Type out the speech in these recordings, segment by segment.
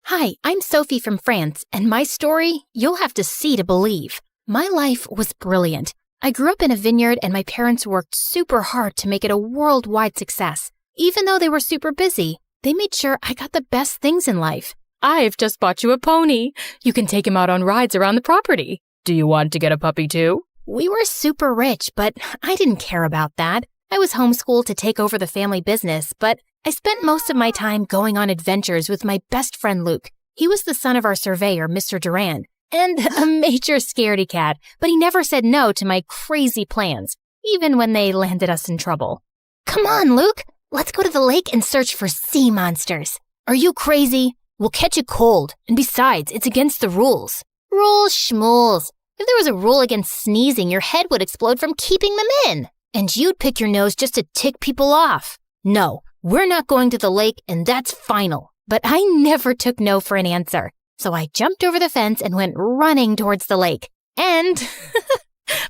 Hi, I'm Sophie from France, and my story, you'll have to see to believe. My life was brilliant. I grew up in a vineyard and my parents worked super hard to make it a worldwide success. Even though they were super busy, they made sure I got the best things in life. I've just bought you a pony. You can take him out on rides around the property. Do you want to get a puppy too? We were super rich, but I didn't care about that. I was homeschooled to take over the family business, but I spent most of my time going on adventures with my best friend Luke. He was the son of our surveyor, Mr. Durand, and a major scaredy cat, but he never said no to my crazy plans, even when they landed us in trouble. Come on, Luke. Let's go to the lake and search for sea monsters. Are you crazy? We'll catch a cold, and besides, it's against the rules. Rules schmools. If there was a rule against sneezing, your head would explode from keeping them in. And you'd pick your nose just to tick people off. No, we're not going to the lake, and that's final. But I never took no for an answer. So I jumped over the fence and went running towards the lake. And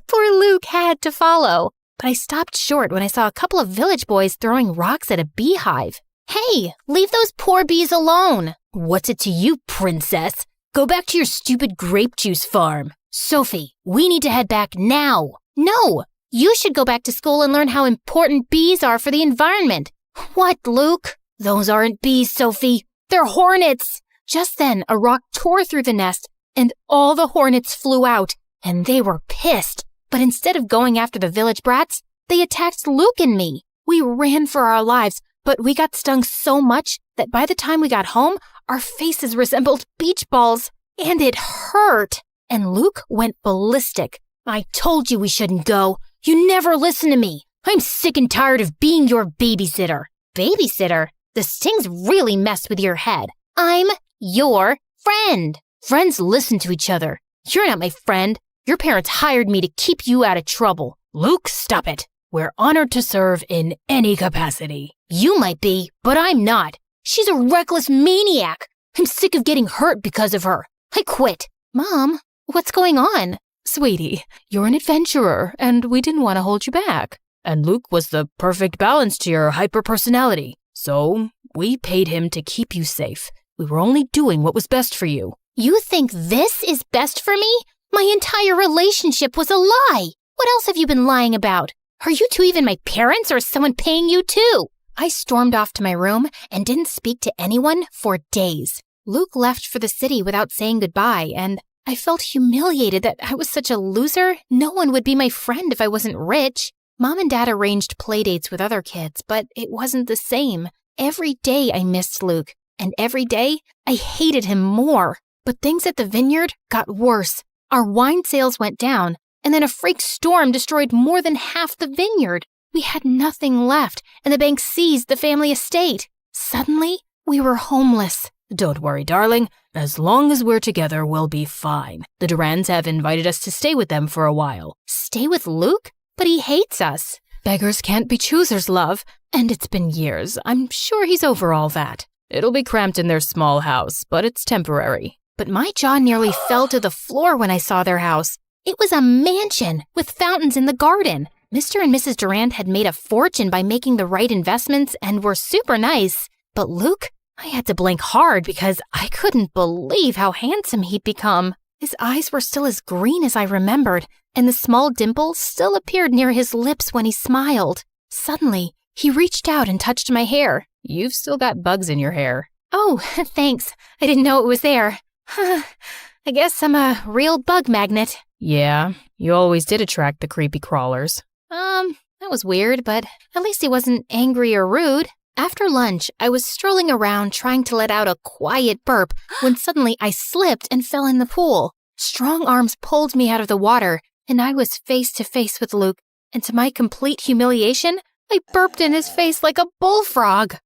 poor Luke had to follow. But I stopped short when I saw a couple of village boys throwing rocks at a beehive. Hey, leave those poor bees alone. What's it to you, princess? Go back to your stupid grape juice farm. Sophie, we need to head back now. No, you should go back to school and learn how important bees are for the environment. What, Luke? Those aren't bees, Sophie. They're hornets. Just then, a rock tore through the nest, and all the hornets flew out, and they were pissed. But instead of going after the village brats, they attacked Luke and me. We ran for our lives, but we got stung so much that by the time we got home, our faces resembled beach balls, and it hurt. And Luke went ballistic. I told you we shouldn't go. You never listen to me. I'm sick and tired of being your babysitter. Babysitter? The stings really mess with your head. I'm your friend. Friends listen to each other. You're not my friend. Your parents hired me to keep you out of trouble. Luke, stop it. We're honored to serve in any capacity. You might be, but I'm not. She's a reckless maniac. I'm sick of getting hurt because of her. I quit. Mom, what's going on? Sweetie, you're an adventurer, and we didn't want to hold you back. And Luke was the perfect balance to your hyper-personality. So we paid him to keep you safe. We were only doing what was best for you. You think this is best for me? My entire relationship was a lie. What else have you been lying about? Are you two even my parents, or is someone paying you too? I stormed off to my room and didn't speak to anyone for days. Luke left for the city without saying goodbye, and I felt humiliated that I was such a loser. No one would be my friend if I wasn't rich. Mom and Dad arranged playdates with other kids, but it wasn't the same. Every day I missed Luke, and every day I hated him more. But things at the vineyard got worse. Our wine sales went down, and then a freak storm destroyed more than half the vineyard. We had nothing left, and the bank seized the family estate. Suddenly, we were homeless. Don't worry, darling. As long as we're together, we'll be fine. The Durands have invited us to stay with them for a while. Stay with Luke? But he hates us. Beggars can't be choosers, love. And it's been years. I'm sure he's over all that. It'll be cramped in their small house, but it's temporary. But my jaw nearly fell to the floor when I saw their house. It was a mansion with fountains in the garden. Mr. and Mrs. Durand had made a fortune by making the right investments and were super nice. But Luke, I had to blink hard because I couldn't believe how handsome he'd become. His eyes were still as green as I remembered, and the small dimple still appeared near his lips when he smiled. Suddenly, he reached out and touched my hair. You've still got bugs in your hair. Oh, thanks. I didn't know it was there. I guess I'm a real bug magnet. Yeah, you always did attract the creepy crawlers. That was weird, but at least he wasn't angry or rude. After lunch, I was strolling around trying to let out a quiet burp when suddenly I slipped and fell in the pool. Strong arms pulled me out of the water, and I was face to face with Luke, and to my complete humiliation, I burped in his face like a bullfrog.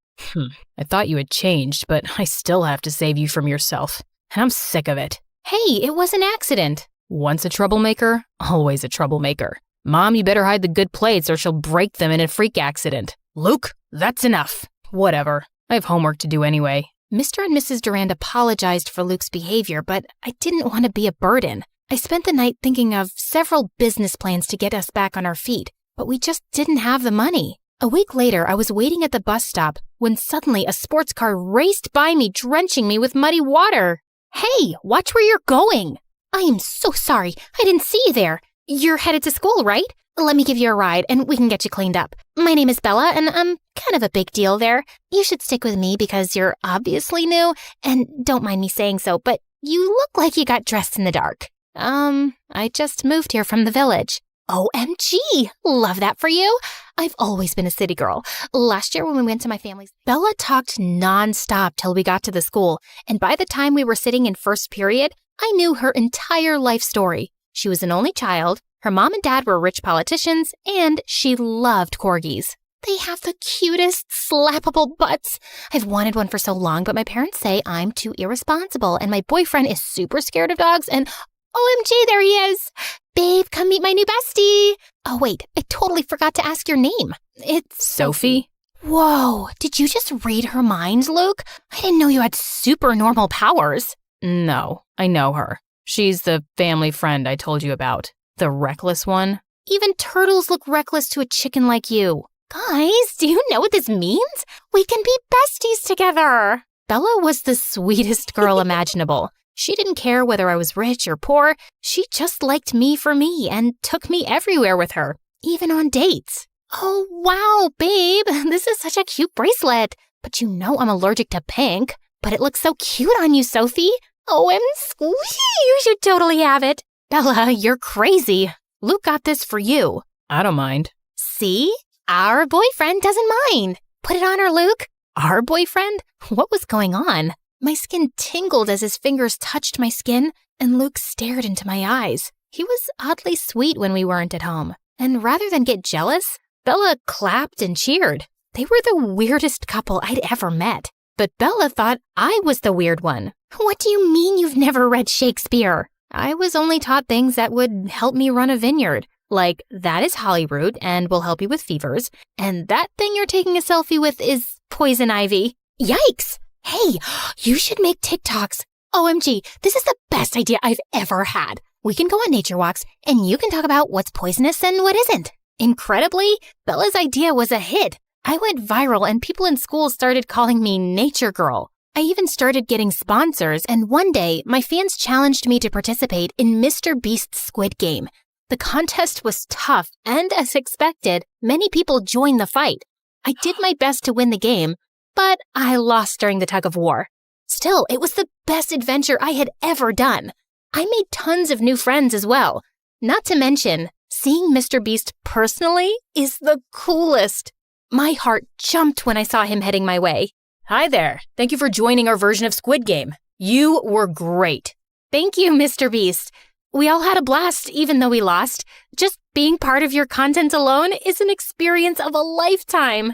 I thought you had changed, but I still have to save you from yourself, and I'm sick of it. Hey, it was an accident. Once a troublemaker, always a troublemaker. Mom, you better hide the good plates or she'll break them in a freak accident. Luke, that's enough. Whatever. I have homework to do anyway. Mr. and Mrs. Durand apologized for Luke's behavior, but I didn't want to be a burden. I spent the night thinking of several business plans to get us back on our feet, but we just didn't have the money. A week later, I was waiting at the bus stop when suddenly a sports car raced by me, drenching me with muddy water. Hey, watch where you're going. I am so sorry. I didn't see you there. You're headed to school, right? Let me give you a ride and we can get you cleaned up. My name is Bella and I'm kind of a big deal there. You should stick with me because you're obviously new and don't mind me saying so, but you look like you got dressed in the dark. I just moved here from the village. OMG! Love that for you. I've always been a city girl. Last year when we went to my family's, Bella talked nonstop till we got to the school, and by the time we were sitting in first period, I knew her entire life story. She was an only child, her mom and dad were rich politicians, and she loved corgis. They have the cutest, slappable butts. I've wanted one for so long, but my parents say I'm too irresponsible, and my boyfriend is super scared of dogs, and OMG, there he is. Babe, come meet my new bestie. Oh, wait, I totally forgot to ask your name. It's Sophie? Whoa, did you just read her mind, Luke? I didn't know you had super normal powers. No, I know her. She's the family friend I told you about. The reckless one. Even turtles look reckless to a chicken like you. Guys, do you know what this means? We can be besties together. Bella was the sweetest girl imaginable. She didn't care whether I was rich or poor. She just liked me for me and took me everywhere with her, even on dates. Oh, wow, babe, this is such a cute bracelet. But you know I'm allergic to pink. But it looks so cute on you, Sophie. Oh, I'm squishy. You should totally have it. Bella, you're crazy. Luke got this for you. I don't mind. See? Our boyfriend doesn't mind. Put it on her, Luke. Our boyfriend? What was going on? My skin tingled as his fingers touched my skin, and Luke stared into my eyes. He was oddly sweet when we weren't at home. And rather than get jealous, Bella clapped and cheered. They were the weirdest couple I'd ever met. But Bella thought I was the weird one. What do you mean you've never read Shakespeare? I was only taught things that would help me run a vineyard. Like, that is hollyroot and will help you with fevers. And that thing you're taking a selfie with is poison ivy. Yikes! Hey, you should make TikToks. OMG, this is the best idea I've ever had. We can go on nature walks, and you can talk about what's poisonous and what isn't. Incredibly, Bella's idea was a hit. I went viral, and people in school started calling me Nature Girl. I even started getting sponsors, and one day, my fans challenged me to participate in Mr. Beast's Squid Game. The contest was tough, and as expected, many people joined the fight. I did my best to win the game, but I lost during the tug of war. Still, it was the best adventure I had ever done. I made tons of new friends as well. Not to mention, seeing Mr. Beast personally is the coolest. My heart jumped when I saw him heading my way. Hi there. Thank you for joining our version of Squid Game. You were great. Thank you, Mr. Beast. We all had a blast, even though we lost. Just being part of your content alone is an experience of a lifetime.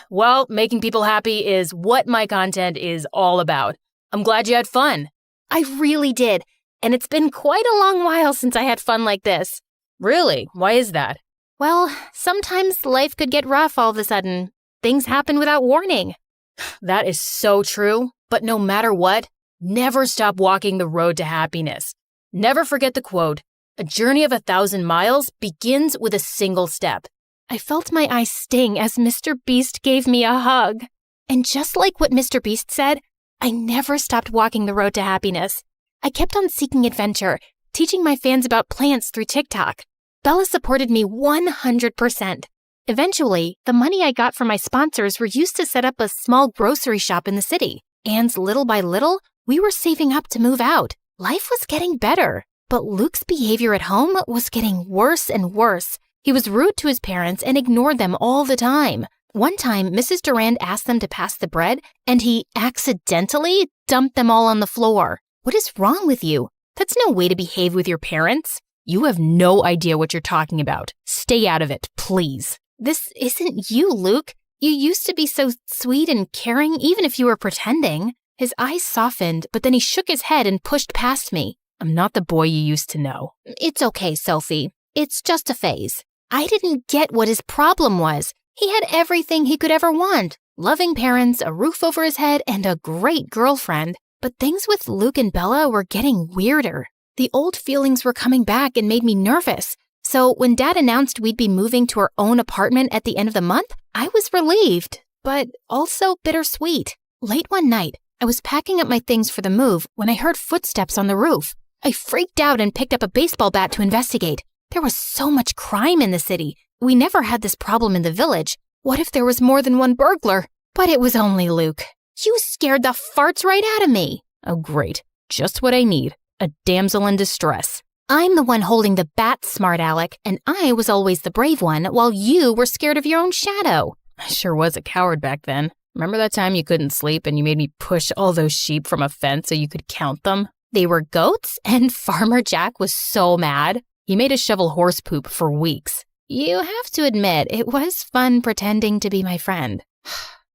Well, making people happy is what my content is all about. I'm glad you had fun. I really did, and it's been quite a long while since I had fun like this. Really? Why is that? Well, sometimes life could get rough all of a sudden. Things happen without warning. That is so true, but no matter what, never stop walking the road to happiness. Never forget the quote, "A journey of 1,000 miles begins with a single step." I felt my eyes sting as Mr. Beast gave me a hug. And just like what Mr. Beast said, I never stopped walking the road to happiness. I kept on seeking adventure, teaching my fans about plants through TikTok. Bella supported me 100%. Eventually, the money I got from my sponsors were used to set up a small grocery shop in the city. And little by little, we were saving up to move out. Life was getting better, but Luke's behavior at home was getting worse and worse. He was rude to his parents and ignored them all the time. One time, Mrs. Durand asked them to pass the bread, and he accidentally dumped them all on the floor. What is wrong with you? That's no way to behave with your parents. You have no idea what you're talking about. Stay out of it, please. This isn't you, Luke. You used to be so sweet and caring, even if you were pretending. His eyes softened, but then he shook his head and pushed past me. I'm not the boy you used to know. It's okay, Sophie. It's just a phase. I didn't get what his problem was. He had everything he could ever want. Loving parents, a roof over his head, and a great girlfriend. But things with Luke and Bella were getting weirder. The old feelings were coming back and made me nervous. So when Dad announced we'd be moving to our own apartment at the end of the month, I was relieved, but also bittersweet. Late one night, I was packing up my things for the move when I heard footsteps on the roof. I freaked out and picked up a baseball bat to investigate. There was so much crime in the city. We never had this problem in the village. What if there was more than one burglar? But it was only Luke. You scared the farts right out of me. Oh, great. Just what I need. A damsel in distress. I'm the one holding the bat, smart Alec, and I was always the brave one while you were scared of your own shadow. I sure was a coward back then. Remember that time you couldn't sleep and you made me push all those sheep from a fence so you could count them? They were goats, and Farmer Jack was so mad. He made us shovel horse poop for weeks. You have to admit, it was fun pretending to be my friend.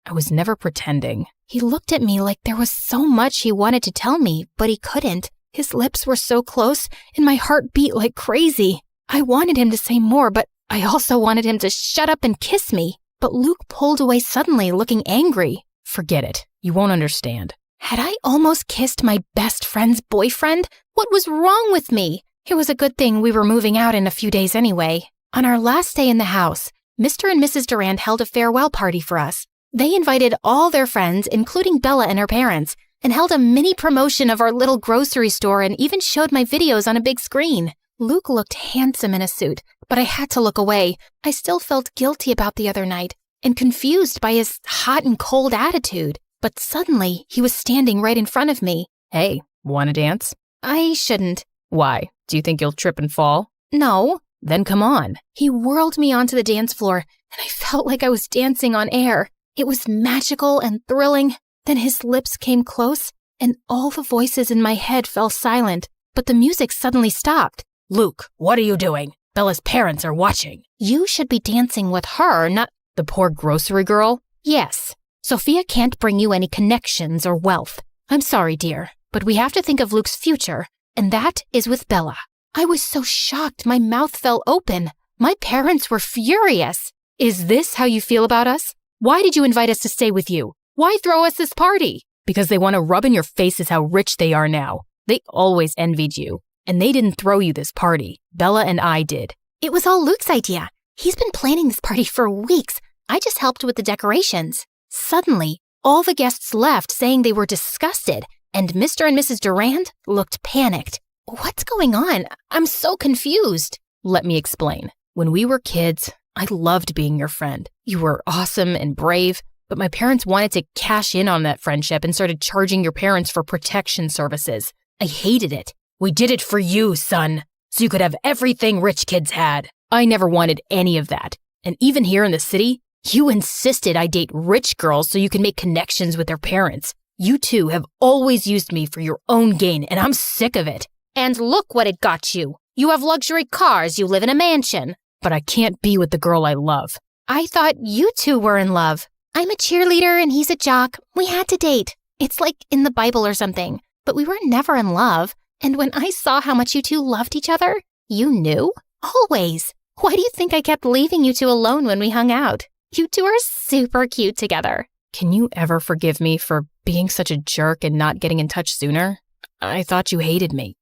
I was never pretending. He looked at me like there was so much he wanted to tell me, but he couldn't. His lips were so close, and my heart beat like crazy. I wanted him to say more, but I also wanted him to shut up and kiss me. But Luke pulled away suddenly, looking angry. Forget it. You won't understand. Had I almost kissed my best friend's boyfriend? What was wrong with me? It was a good thing we were moving out in a few days anyway. On our last day in the house, Mr. and Mrs. Durand held a farewell party for us. They invited all their friends, including Bella and her parents, and held a mini promotion of our little grocery store and even showed my videos on a big screen. Luke looked handsome in a suit, but I had to look away. I still felt guilty about the other night and confused by his hot and cold attitude. But suddenly, he was standing right in front of me. Hey, wanna dance? I shouldn't. Why? Do you think you'll trip and fall? No. Then come on. He whirled me onto the dance floor, and I felt like I was dancing on air. It was magical and thrilling. Then his lips came close, and all the voices in my head fell silent, but the music suddenly stopped. Luke, what are you doing? Bella's parents are watching. You should be dancing with her, not the poor grocery girl. Yes. Sophia can't bring you any connections or wealth. I'm sorry, dear, but we have to think of Luke's future, and that is with Bella. I was so shocked my mouth fell open. My parents were furious. Is this how you feel about us? Why did you invite us to stay with you? Why throw us this party? Because they want to rub in your faces how rich they are now. They always envied you, and they didn't throw you this party. Bella and I did. It was all Luke's idea. He's been planning this party for weeks. I just helped with the decorations. Suddenly, all the guests left saying they were disgusted, and Mr. and Mrs. Durand looked panicked. What's going on? I'm so confused. Let me explain. When we were kids, I loved being your friend. You were awesome and brave, but my parents wanted to cash in on that friendship and started charging your parents for protection services. I hated it. We did it for you, son, so you could have everything rich kids had. I never wanted any of that. And even here in the city, you insisted I date rich girls so you can make connections with their parents. You two have always used me for your own gain, and I'm sick of it. And look what it got you. You have luxury cars, you live in a mansion. But I can't be with the girl I love. I thought you two were in love. I'm a cheerleader and he's a jock. We had to date. It's like in the Bible or something. But we were never in love. And when I saw how much you two loved each other, you knew? Always. Why do you think I kept leaving you two alone when we hung out? You two are super cute together. Can you ever forgive me for being such a jerk and not getting in touch sooner? I thought you hated me.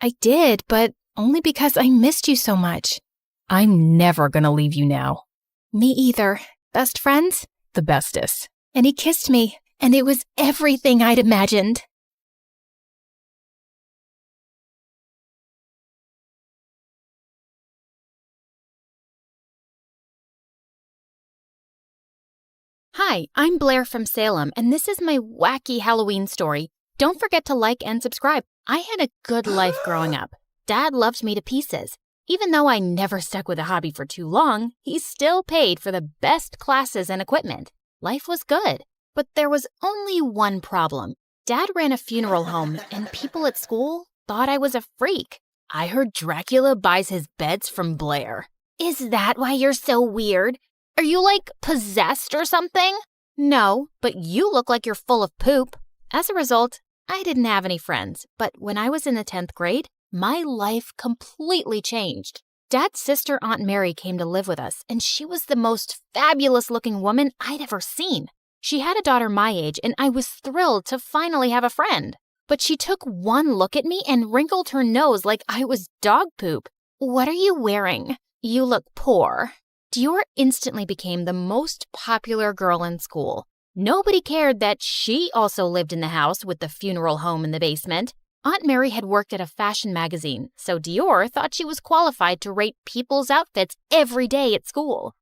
I did, but only because I missed you so much. I'm never gonna leave you now. Me either. Best friends? The bestest. And he kissed me, and it was everything I'd imagined. Hi, I'm Blair from Salem, and this is my wacky Halloween story. Don't forget to like and subscribe. I had a good life growing up. Dad loved me to pieces. Even though I never stuck with a hobby for too long, he still paid for the best classes and equipment. Life was good, but there was only one problem. Dad ran a funeral home, and people at school thought I was a freak. I heard Dracula buys his beds from Blair. Is that why you're so weird? Are you, like, possessed or something? No, but you look like you're full of poop. As a result, I didn't have any friends, but when I was in the 10th grade, my life completely changed. Dad's sister, Aunt Mary, came to live with us, and she was the most fabulous-looking woman I'd ever seen. She had a daughter my age, and I was thrilled to finally have a friend. But she took one look at me and wrinkled her nose like I was dog poop. What are you wearing? You look poor." Dior instantly became the most popular girl in school. Nobody cared that she also lived in the house with the funeral home in the basement. Aunt Mary had worked at a fashion magazine, so Dior thought she was qualified to rate people's outfits every day at school.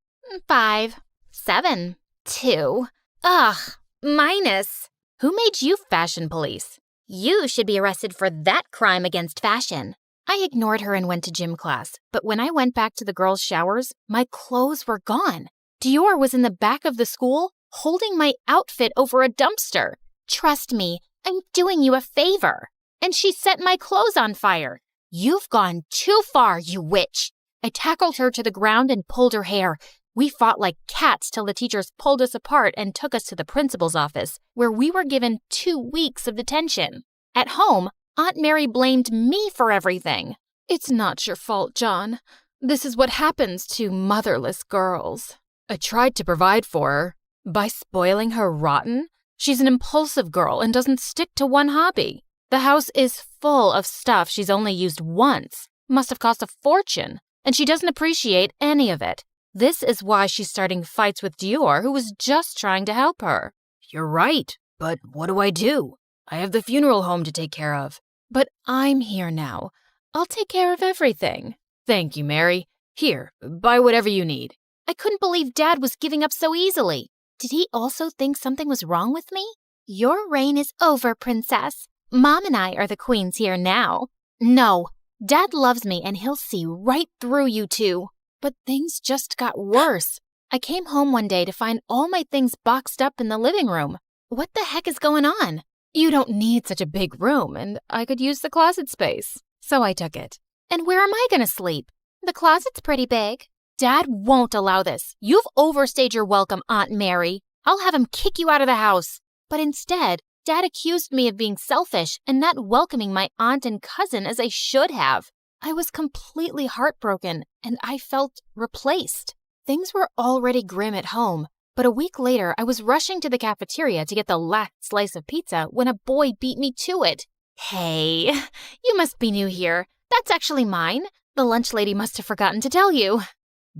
5, 7, 2. Ugh, minus. Who made you fashion police? You should be arrested for that crime against fashion. I ignored her and went to gym class, but when I went back to the girls' showers, my clothes were gone. Dior was in the back of the school, holding my outfit over a dumpster. Trust me, I'm doing you a favor. And she set my clothes on fire. You've gone too far, you witch. I tackled her to the ground and pulled her hair. We fought like cats till the teachers pulled us apart and took us to the principal's office, where we were given 2 weeks of detention. At home, Aunt Mary blamed me for everything. It's not your fault, John. This is what happens to motherless girls. I tried to provide for her. By spoiling her rotten? She's an impulsive girl and doesn't stick to one hobby. The house is full of stuff she's only used once. Must have cost a fortune, and she doesn't appreciate any of it. This is why she's starting fights with Dior, who was just trying to help her. You're right, but what do? I have the funeral home to take care of. But I'm here now. I'll take care of everything. Thank you, Mary. Here, buy whatever you need. I couldn't believe Dad was giving up so easily. Did he also think something was wrong with me? Your reign is over, Princess. Mom and I are the queens here now. No, Dad loves me and he'll see right through you two. But things just got worse. I came home one day to find all my things boxed up in the living room. What the heck is going on? You don't need such a big room, and I could use the closet space. So I took it. And where am I going to sleep? The closet's pretty big. Dad won't allow this. You've overstayed your welcome, Aunt Mary. I'll have him kick you out of the house. But instead, Dad accused me of being selfish and not welcoming my aunt and cousin as I should have. I was completely heartbroken, and I felt replaced. Things were already grim at home, but a week later, I was rushing to the cafeteria to get the last slice of pizza when a boy beat me to it. Hey, you must be new here. That's actually mine. The lunch lady must have forgotten to tell you.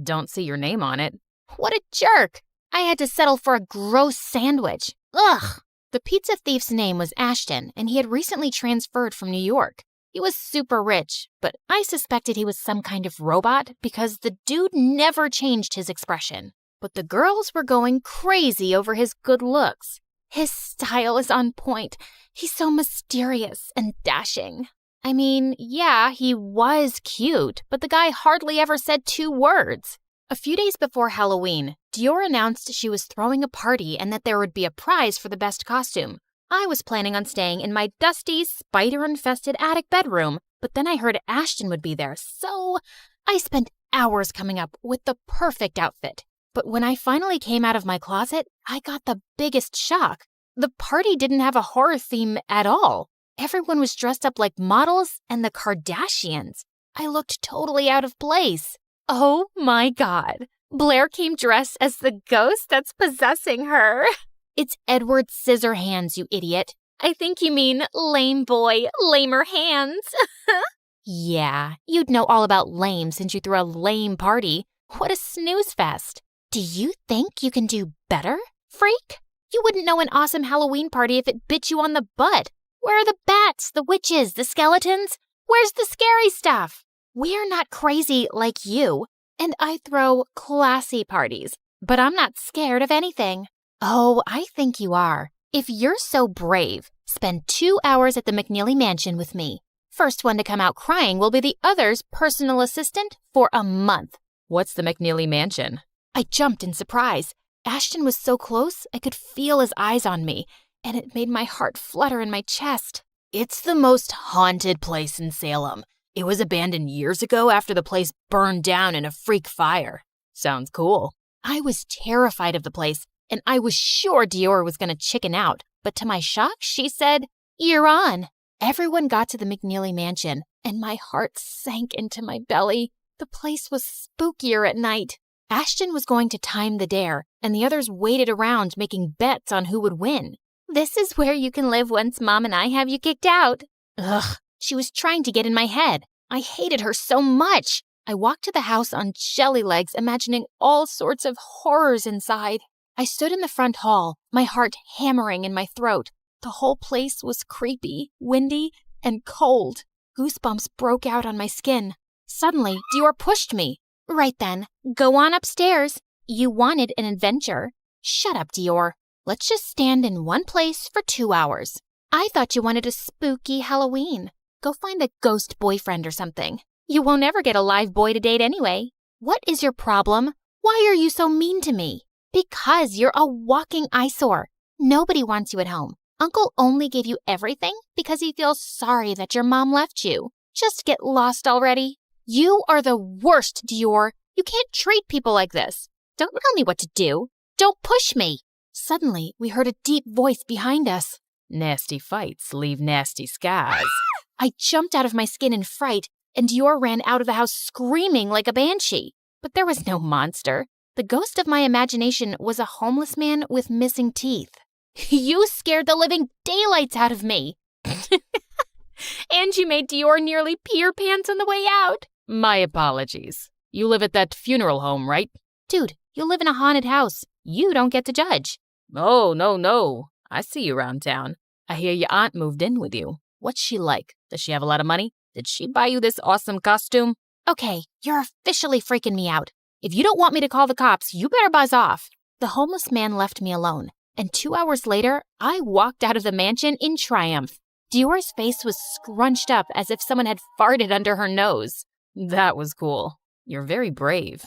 Don't see your name on it. What a jerk. I had to settle for a gross sandwich. Ugh. The pizza thief's name was Ashton, and he had recently transferred from New York. He was super rich, but I suspected he was some kind of robot because the dude never changed his expression. But the girls were going crazy over his good looks. His style is on point. He's so mysterious and dashing. I mean, yeah, he was cute, but the guy hardly ever said 2 words. A few days before Halloween, Dior announced she was throwing a party and that there would be a prize for the best costume. I was planning on staying in my dusty, spider-infested attic bedroom, but then I heard Ashton would be there, so I spent hours coming up with the perfect outfit. But when I finally came out of my closet, I got the biggest shock. The party didn't have a horror theme at all. Everyone was dressed up like models and the Kardashians. I looked totally out of place. Oh my God. Blair came dressed as the ghost that's possessing her. It's Edward Scissorhands, you idiot. I think you mean lame boy, lamer hands. Yeah, you'd know all about lame since you threw a lame party. What a snooze fest. Do you think you can do better, freak? You wouldn't know an awesome Halloween party if it bit you on the butt. Where are the bats, the witches, the skeletons? Where's the scary stuff? We're not crazy like you, and I throw classy parties, but I'm not scared of anything. Oh, I think you are. If you're so brave, spend 2 hours at the McNeely Mansion with me. First one to come out crying will be the other's personal assistant for a month. What's the McNeely Mansion? I jumped in surprise. Ashton was so close, I could feel his eyes on me, and it made my heart flutter in my chest. It's the most haunted place in Salem. It was abandoned years ago after the place burned down in a freak fire. Sounds cool. I was terrified of the place, and I was sure Dior was going to chicken out. But to my shock, she said, "You're on." Everyone got to the McNeely Mansion, and my heart sank into my belly. The place was spookier at night. Ashton was going to time the dare, and the others waited around making bets on who would win. This is where you can live once Mom and I have you kicked out. Ugh, she was trying to get in my head. I hated her so much. I walked to the house on jelly legs, imagining all sorts of horrors inside. I stood in the front hall, my heart hammering in my throat. The whole place was creepy, windy, and cold. Goosebumps broke out on my skin. Suddenly, Dior pushed me. Right then, go on upstairs. You wanted an adventure. Shut up, Dior. Let's just stand in one place for 2 hours. I thought you wanted a spooky Halloween. Go find a ghost boyfriend or something. You won't ever get a live boy to date anyway. What is your problem? Why are you so mean to me? Because you're a walking eyesore. Nobody wants you at home. Uncle only gave you everything because he feels sorry that your mom left you. Just get lost already. You are the worst, Dior. You can't treat people like this. Don't tell me what to do. Don't push me. Suddenly, we heard a deep voice behind us. Nasty fights leave nasty scars. I jumped out of my skin in fright, and Dior ran out of the house screaming like a banshee. But there was no monster. The ghost of my imagination was a homeless man with missing teeth. You scared the living daylights out of me. And you made Dior nearly pee her pants on the way out. My apologies. You live at that funeral home, right? Dude, you live in a haunted house. You don't get to judge. Oh, no. I see you around town. I hear your aunt moved in with you. What's she like? Does she have a lot of money? Did she buy you this awesome costume? Okay, you're officially freaking me out. If you don't want me to call the cops, you better buzz off. The homeless man left me alone, and 2 hours later, I walked out of the mansion in triumph. Dior's face was scrunched up as if someone had farted under her nose. That was cool. You're very brave.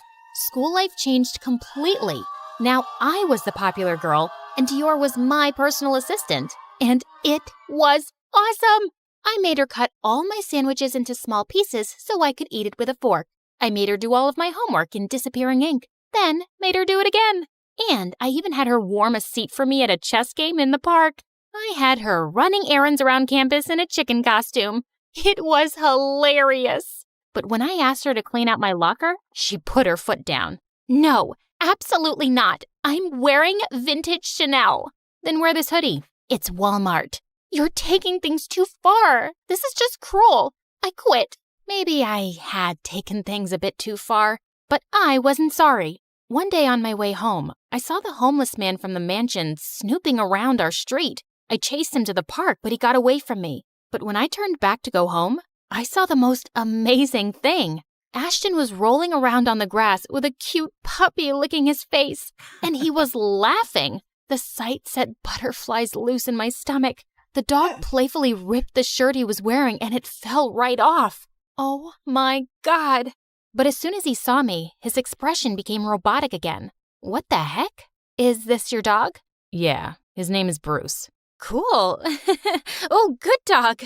School life changed completely. Now I was the popular girl, and Dior was my personal assistant. And it was awesome! I made her cut all my sandwiches into small pieces so I could eat it with a fork. I made her do all of my homework in disappearing ink, then made her do it again. And I even had her warm a seat for me at a chess game in the park. I had her running errands around campus in a chicken costume. It was hilarious. But when I asked her to clean out my locker, she put her foot down. No, absolutely not. I'm wearing vintage Chanel. Then wear this hoodie. It's Walmart. You're taking things too far. This is just cruel. I quit. Maybe I had taken things a bit too far, but I wasn't sorry. One day on my way home, I saw the homeless man from the mansion snooping around our street. I chased him to the park, but he got away from me. But when I turned back to go home, I saw the most amazing thing. Ashton was rolling around on the grass with a cute puppy licking his face, and he was laughing. The sight set butterflies loose in my stomach. The dog playfully ripped the shirt he was wearing, and it fell right off. Oh my God. But as soon as he saw me, his expression became robotic again. What the heck? Is this your dog? Yeah, his name is Bruce. Cool. Oh, good dog.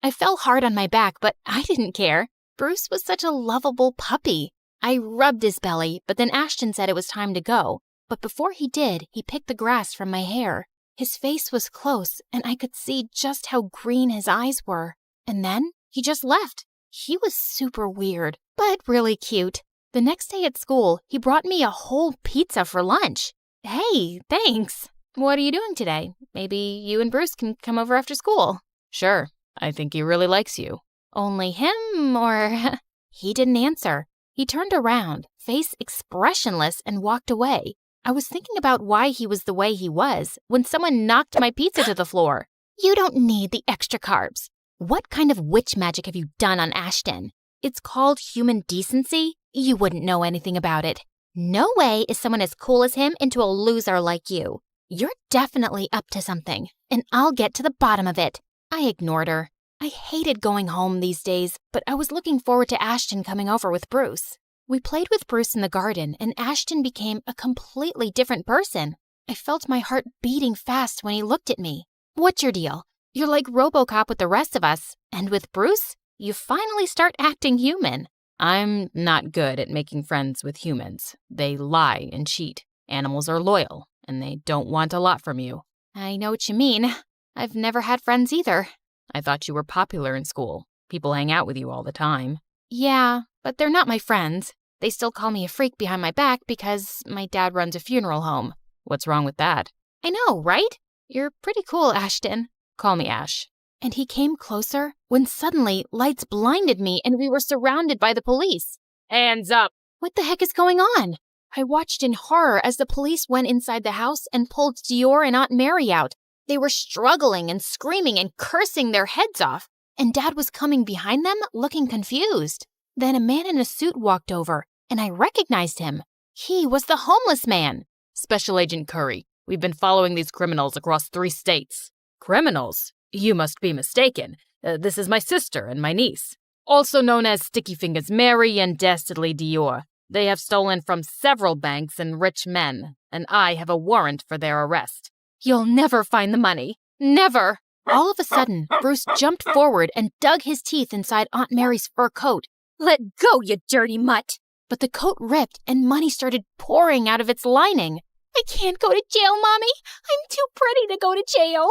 I fell hard on my back, but I didn't care. Bruce was such a lovable puppy. I rubbed his belly, but then Ashton said it was time to go. But before he did, he picked the grass from my hair. His face was close, and I could see just how green his eyes were. And then he just left. He was super weird, but really cute. The next day at school, he brought me a whole pizza for lunch. Hey, thanks. What are you doing today? Maybe you and Bruce can come over after school. Sure, I think he really likes you. Only him, or... He didn't answer. He turned around, face expressionless, and walked away. I was thinking about why he was the way he was when someone knocked my pizza to the floor. You don't need the extra carbs. What kind of witch magic have you done on Ashton? It's called human decency. You wouldn't know anything about it. No way is someone as cool as him into a loser like you. You're definitely up to something, and I'll get to the bottom of it. I ignored her. I hated going home these days, but I was looking forward to Ashton coming over with Bruce. We played with Bruce in the garden, and Ashton became a completely different person. I felt my heart beating fast when he looked at me. What's your deal? You're like RoboCop with the rest of us, and with Bruce, you finally start acting human. I'm not good at making friends with humans. They lie and cheat. Animals are loyal, and they don't want a lot from you. I know what you mean. I've never had friends either. I thought you were popular in school. People hang out with you all the time. Yeah, but they're not my friends. They still call me a freak behind my back because my dad runs a funeral home. What's wrong with that? I know, right? You're pretty cool, Ashton. Call me Ash. And he came closer when suddenly lights blinded me and we were surrounded by the police. Hands up! What the heck is going on? I watched in horror as the police went inside the house and pulled Dior and Aunt Mary out. They were struggling and screaming and cursing their heads off, and Dad was coming behind them looking confused. Then a man in a suit walked over, and I recognized him. He was the homeless man. Special Agent Curry, we've been following these criminals across 3 states. Criminals? You must be mistaken. This is my sister and my niece, also known as Sticky Fingers Mary and Dastardly Dior. They have stolen from several banks and rich men, and I have a warrant for their arrest. You'll never find the money. Never! All of a sudden, Bruce jumped forward and dug his teeth inside Aunt Mary's fur coat. Let go, you dirty mutt! But the coat ripped and money started pouring out of its lining. I can't go to jail, Mommy. I'm too pretty to go to jail.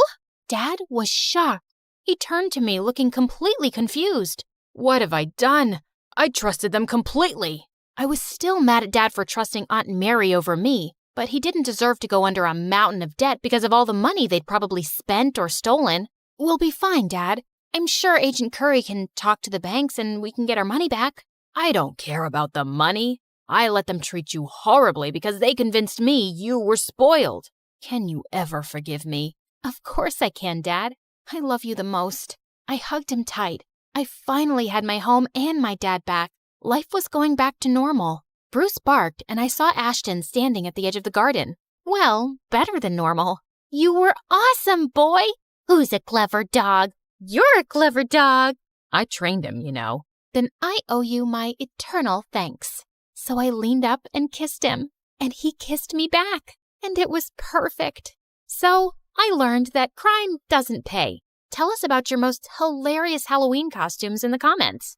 Dad was shocked. He turned to me looking completely confused. What have I done? I trusted them completely. I was still mad at Dad for trusting Aunt Mary over me, but he didn't deserve to go under a mountain of debt because of all the money they'd probably spent or stolen. We'll be fine, Dad. I'm sure Agent Curry can talk to the banks and we can get our money back. I don't care about the money. I let them treat you horribly because they convinced me you were spoiled. Can you ever forgive me? Of course I can, Dad. I love you the most. I hugged him tight. I finally had my home and my dad back. Life was going back to normal. Bruce barked, and I saw Ashton standing at the edge of the garden. Well, better than normal. You were awesome, boy! Who's a clever dog? You're a clever dog! I trained him, you know. Then I owe you my eternal thanks. So I leaned up and kissed him, and he kissed me back, and it was perfect. So I learned that crime doesn't pay. Tell us about your most hilarious Halloween costumes in the comments.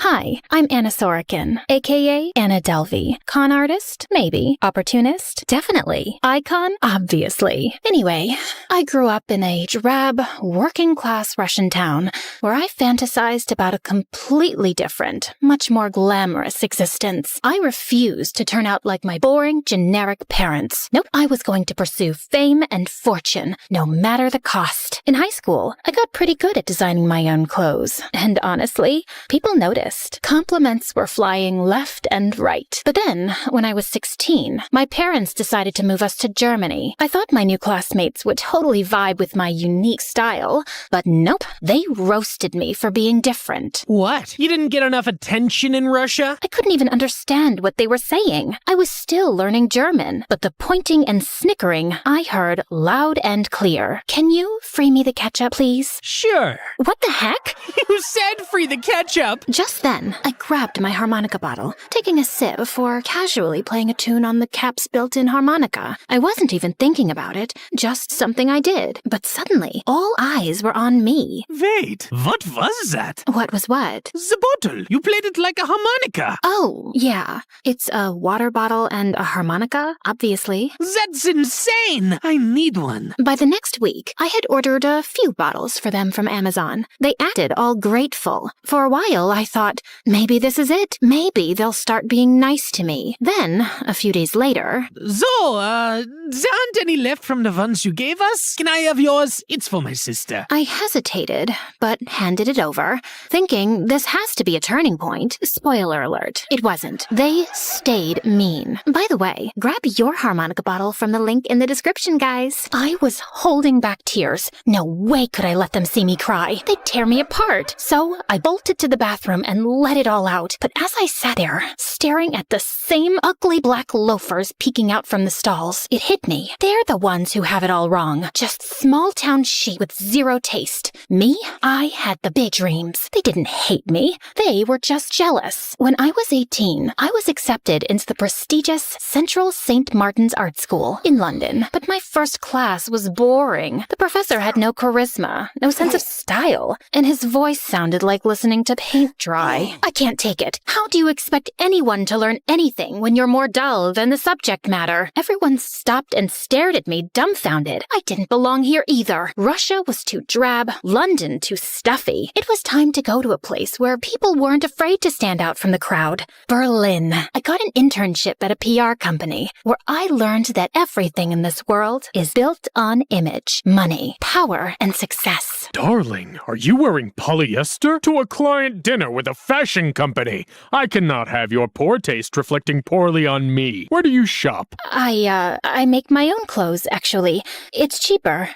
Hi, I'm Anna Sorokin, aka Anna Delvey. Con artist? Maybe. Opportunist? Definitely. Icon? Obviously. Anyway, I grew up in a drab, working-class Russian town where I fantasized about a completely different, much more glamorous existence. I refused to turn out like my boring, generic parents. Nope, I was going to pursue fame and fortune, no matter the cost. In high school, I got pretty good at designing my own clothes. And honestly, people noticed. Compliments were flying left and right. But then, when I was 16, my parents decided to move us to Germany. I thought my new classmates would totally vibe with my unique style, but nope, they roasted me for being different. What? You didn't get enough attention in Russia? I couldn't even understand what they were saying. I was still learning German, but the pointing and snickering I heard loud and clear. Can you free me the ketchup, please? Sure. What the heck? You said free the ketchup. Just then, I grabbed my harmonica bottle, taking a sip before casually playing a tune on the Cap's built-in harmonica. I wasn't even thinking about it, just something I did. But suddenly, all eyes were on me. Wait, what was that? What was what? The bottle. You played it like a harmonica. Oh, yeah. It's a water bottle and a harmonica, obviously. That's insane. I need one. By the next week, I had ordered a few bottles for them from Amazon. They acted all grateful. For a while, I thought, maybe this is it. Maybe they'll start being nice to me. Then, a few days later... So, there aren't any left from the ones you gave us? Can I have yours? It's for my sister. I hesitated, but handed it over, thinking this has to be a turning point. Spoiler alert, it wasn't. They stayed mean. By the way, grab your harmonica bottle from the link in the description, guys. I was holding back tears. No way could I let them see me cry. They'd tear me apart. So I bolted to the bathroom and let it all out. But as I sat there, staring at the same ugly black loafers peeking out from the stalls, it hit me. They're the ones who have it all wrong. Just small-town sheep with zero taste. Me? I had the big dreams. They didn't hate me. They were just jealous. When I was 18, I was accepted into the prestigious Central St. Martin's Art School in London. But my first class was boring. The professor had no charisma, no sense of style, and his voice sounded like listening to paint dry. sigh. I can't take it. How do you expect anyone to learn anything when you're more dull than the subject matter? Everyone stopped and stared at me, dumbfounded. I didn't belong here either. Russia was too drab, London too stuffy. It was time to go to a place where people weren't afraid to stand out from the crowd. Berlin. I got an internship at a PR company where I learned that everything in this world is built on image, money, power, and success. Darling, are you wearing polyester to a client dinner with a fashion company? I cannot have your poor taste reflecting poorly on me. Where do you shop? I make my own clothes, actually. It's cheaper.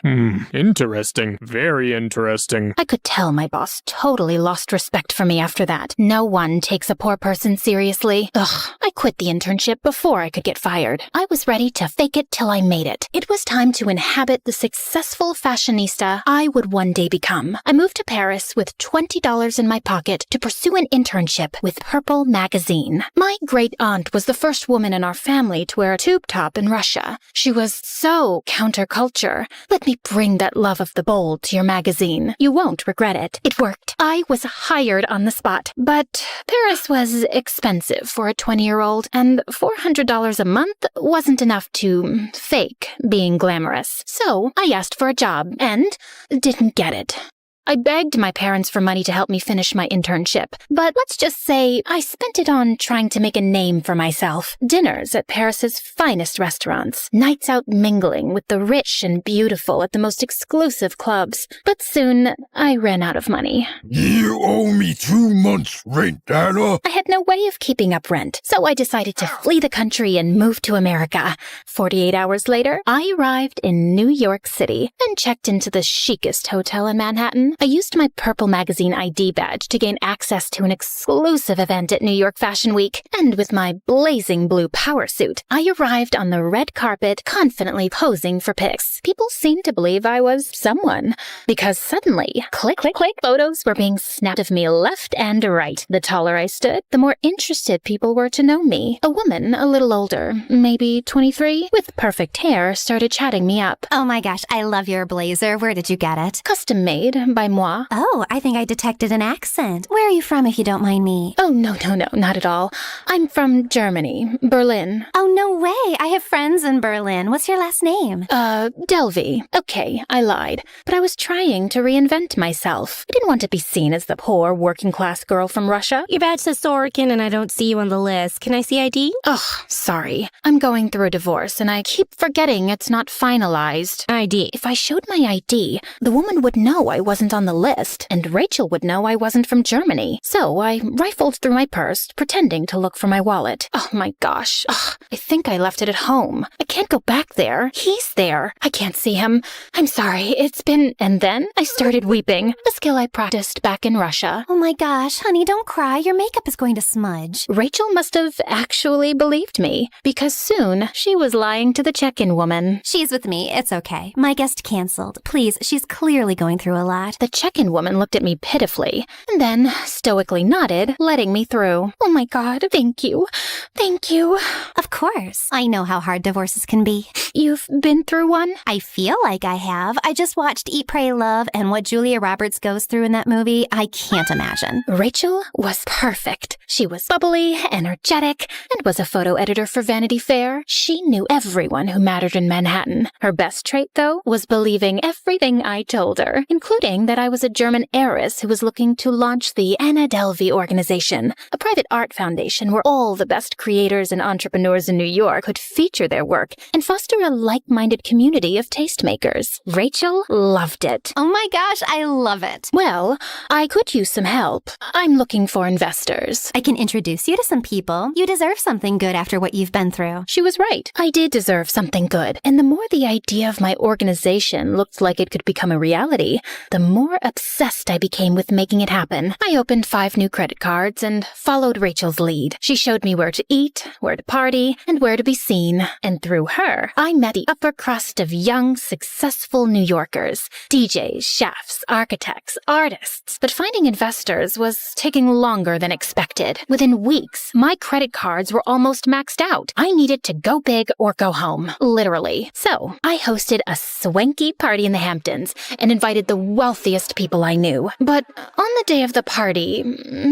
Interesting. Very interesting. I could tell my boss totally lost respect for me after that. No one takes a poor person seriously. Ugh, I quit the internship before I could get fired. I was ready to fake it till I made it. It was time to inhabit the successful fashionista I would one day become. I moved to Paris with $20 in my pocket to pursue an internship with Purple magazine. My great aunt was the first woman in our family to wear a tube top in Russia. She was so counterculture. Let me bring that love of the bold to your magazine. You won't regret it. It worked. I was hired on the spot. But Paris was expensive for a 20-year-old, and $400 a month wasn't enough to fake being glamorous. So I asked for a job and didn't get it. I begged my parents for money to help me finish my internship, but let's just say I spent it on trying to make a name for myself. Dinners at Paris's finest restaurants, nights out mingling with the rich and beautiful at the most exclusive clubs. But soon, I ran out of money. You owe me 2 months' rent, Anna. I had no way of keeping up rent, so I decided to flee the country and move to America. 48 hours later, I arrived in New York City and checked into the chicest hotel in Manhattan. I used my Purple magazine ID badge to gain access to an exclusive event at New York Fashion Week, and with my blazing blue power suit, I arrived on the red carpet confidently posing for pics. People seemed to believe I was someone, because suddenly, click, click, click, photos were being snapped of me left and right. The taller I stood, the more interested people were to know me. A woman a little older, maybe 23, with perfect hair, started chatting me up. Oh my gosh, I love your blazer. Where did you get it? Custom made by moi. Oh, I think I detected an accent. Where are you from, if you don't mind me? Oh, no, not at all. I'm from Germany, Berlin. Oh, no way. I have friends in Berlin. What's your last name? Delvey. Okay, I lied. But I was trying to reinvent myself. I didn't want to be seen as the poor, working-class girl from Russia. Your badge says Sorokin and I don't see you on the list. Can I see ID? Ugh, sorry. I'm going through a divorce and I keep forgetting it's not finalized. ID. If I showed my ID, the woman would know I wasn't on the list, and Rachel would know I wasn't from Germany. So I rifled through my purse, pretending to look for my wallet. Oh my gosh. Ugh, I think I left it at home. I can't go back there. He's there. I can't see him. I'm sorry. It's been... And then I started weeping, a skill I practiced back in Russia. Oh my gosh, honey, don't cry. Your makeup is going to smudge. Rachel must have actually believed me, because soon she was lying to the check-in woman. She's with me. It's okay. My guest canceled. Please, she's clearly going through a lot. The check-in woman looked at me pitifully, and then stoically nodded, letting me through. Oh my God, thank you. Thank you. Of course. I know how hard divorces can be. You've been through one? I feel like I have. I just watched Eat, Pray, Love, and what Julia Roberts goes through in that movie, I can't imagine. Rachel was perfect. She was bubbly, energetic, and was a photo editor for Vanity Fair. She knew everyone who mattered in Manhattan. Her best trait, though, was believing everything I told her, including that I was a German heiress who was looking to launch the Anna Delvey organization, a private art foundation where all the best creators and entrepreneurs in New York could feature their work and foster a like-minded community of tastemakers. Rachel loved it. Oh my gosh, I love it. Well, I could use some help. I'm looking for investors. I can introduce you to some people. You deserve something good after what you've been through. She was right. I did deserve something good. And the more the idea of my organization looked like it could become a reality, the more obsessed I became with making it happen. I opened 5 new credit cards and followed Rachel's lead. She showed me where to eat, where to party, and where to be seen. And through her, I met the upper crust of young, successful New Yorkers. DJs, chefs, architects, artists. But finding investors was taking longer than expected. Within weeks, my credit cards were almost maxed out. I needed to go big or or go home, literally. So I hosted a swanky party in the Hamptons and invited the wealthiest people I knew. But on the day of the party,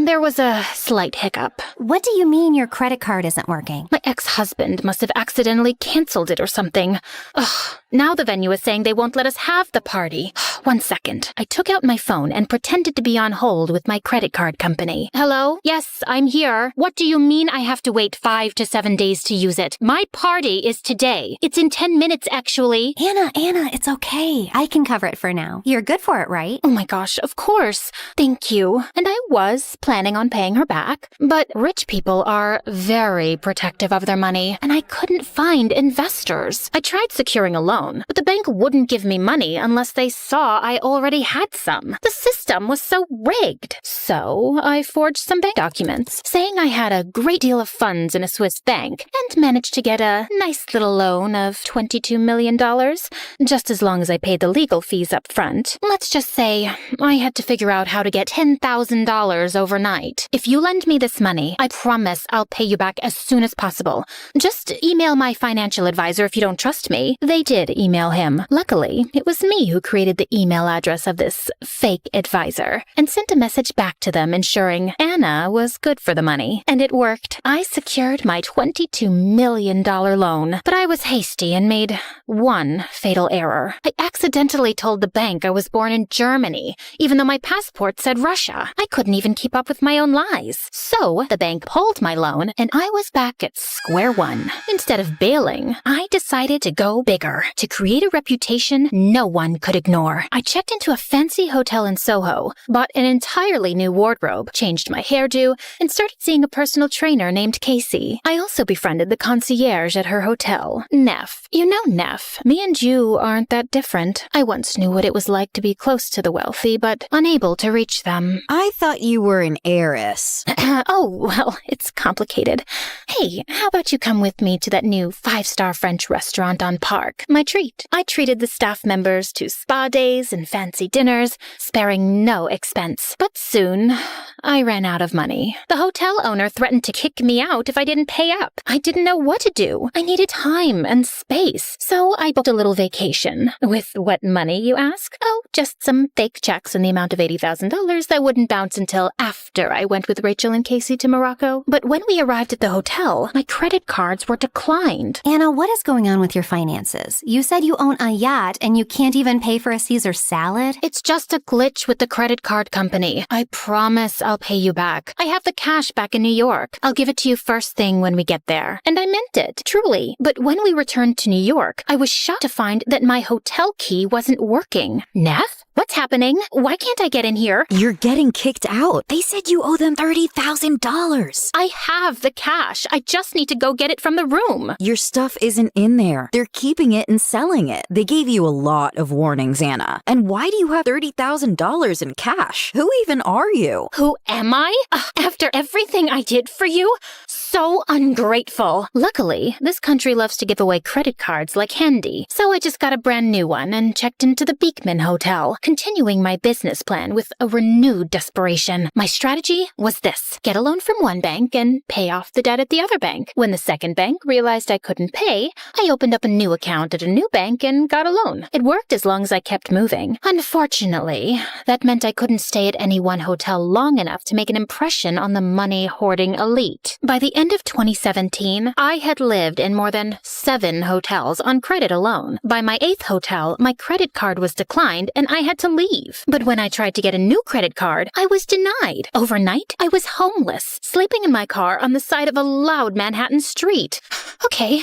there was a slight hiccup. What do you mean your credit card isn't working? My ex-husband must have accidentally canceled it or something. Ugh, now the venue is saying they won't let us have the party. 1 second. I took out my phone and pretended to be on hold with my credit card company. Hello? Yes, I'm here. What do you mean I have to wait 5 to 7 days to use it? My party is today. It's in 10 minutes, actually. Anna, it's okay. I can cover it for now. You're good for it, right? Oh my gosh, of course. Thank you. And I was planning on paying her back. But rich people are very protective of their money, and I couldn't find investors. I tried securing a loan, but the bank wouldn't give me money unless they saw I already had some. The system was so rigged. So I forged some bank documents saying I had a great deal of funds in a Swiss bank and managed to get a nice little loan of $22 million, just as long as I paid the legal fees up front. Let's just say I had to figure out how to get $10,000 overnight. If you lend me this money, I promise I'll pay you back as soon as possible. Just email my financial advisor if you don't trust me. They did email him. Luckily, it was me who created the email address of this fake advisor and sent a message back to them ensuring Anna was good for the money. And it worked. I secured my $22 million loan, but I was hasty and made one fatal error. I accidentally told the bank I was born in Germany, even though my passport said Russia. I couldn't even keep up with my own lies. So the bank pulled my loan, and I was back at square one. Instead of bailing, I decided to go bigger, to create a reputation no one could ignore. I checked into a fancy hotel in Soho, bought an entirely new wardrobe, changed my hairdo, and started seeing a personal trainer named Casey. I also befriended the concierge at her hotel, Neff. You know Neff. Me and you aren't that different. I once knew what it was like to be close to the wealthy, but unable to reach them. I thought you were an heiress. Oh, well, it's complicated. Hey, how about you come with me to that new 5-star French restaurant on Park? My treat. I treated the staff members to spa days and fancy dinners, sparing no expense. But soon, I ran out of money. The hotel owner threatened to kick me out if I didn't pay up. I didn't know what to do. I needed time and space. So I booked a little vacation. With what money, you ask? Oh, just some fake checks in the amount of $80,000 that wouldn't bounce until after I went with Rachel and Casey to Morocco. But when we arrived at the hotel, my credit cards were declined. Anna, what is going on with your finances? You said you own a yacht and you can't even pay for a Caesar salad? It's just a glitch with the credit card company. I promise I'll pay you back. I have the cash back in New York. I'll give it to you first thing when we get there. And I meant it, truly. But when we returned to New York, I was shocked to find that my hotel key wasn't working. Neff? What's happening? Why can't I get in here? You're getting kicked out. They said you owe them $30,000. I have the cash. I just need to go get it from the room. Your stuff isn't in there. They're keeping it and selling it. They gave you a lot of warnings, Anna. And why do you have $30,000 in cash? Who even are you? Who am I? After everything I did for you? So ungrateful. Luckily, this country loves to give away credit cards like candy. So I just got a brand new one and checked into the Beekman Hotel, continuing my business plan with a renewed desperation. My strategy was this: get a loan from one bank and pay off the debt at the other bank. When the second bank realized I couldn't pay, I opened up a new account at a new bank and got a loan. It worked as long as I kept moving. Unfortunately, that meant I couldn't stay at any one hotel long enough to make an impression on the money-hoarding elite. By the end of 2017, I had lived in more than 7 hotels on credit alone. By my 8th hotel, my credit card was declined and I had to leave. But when I tried to get a new credit card, I was denied. Overnight, I was homeless, sleeping in my car on the side of a loud Manhattan street. Okay,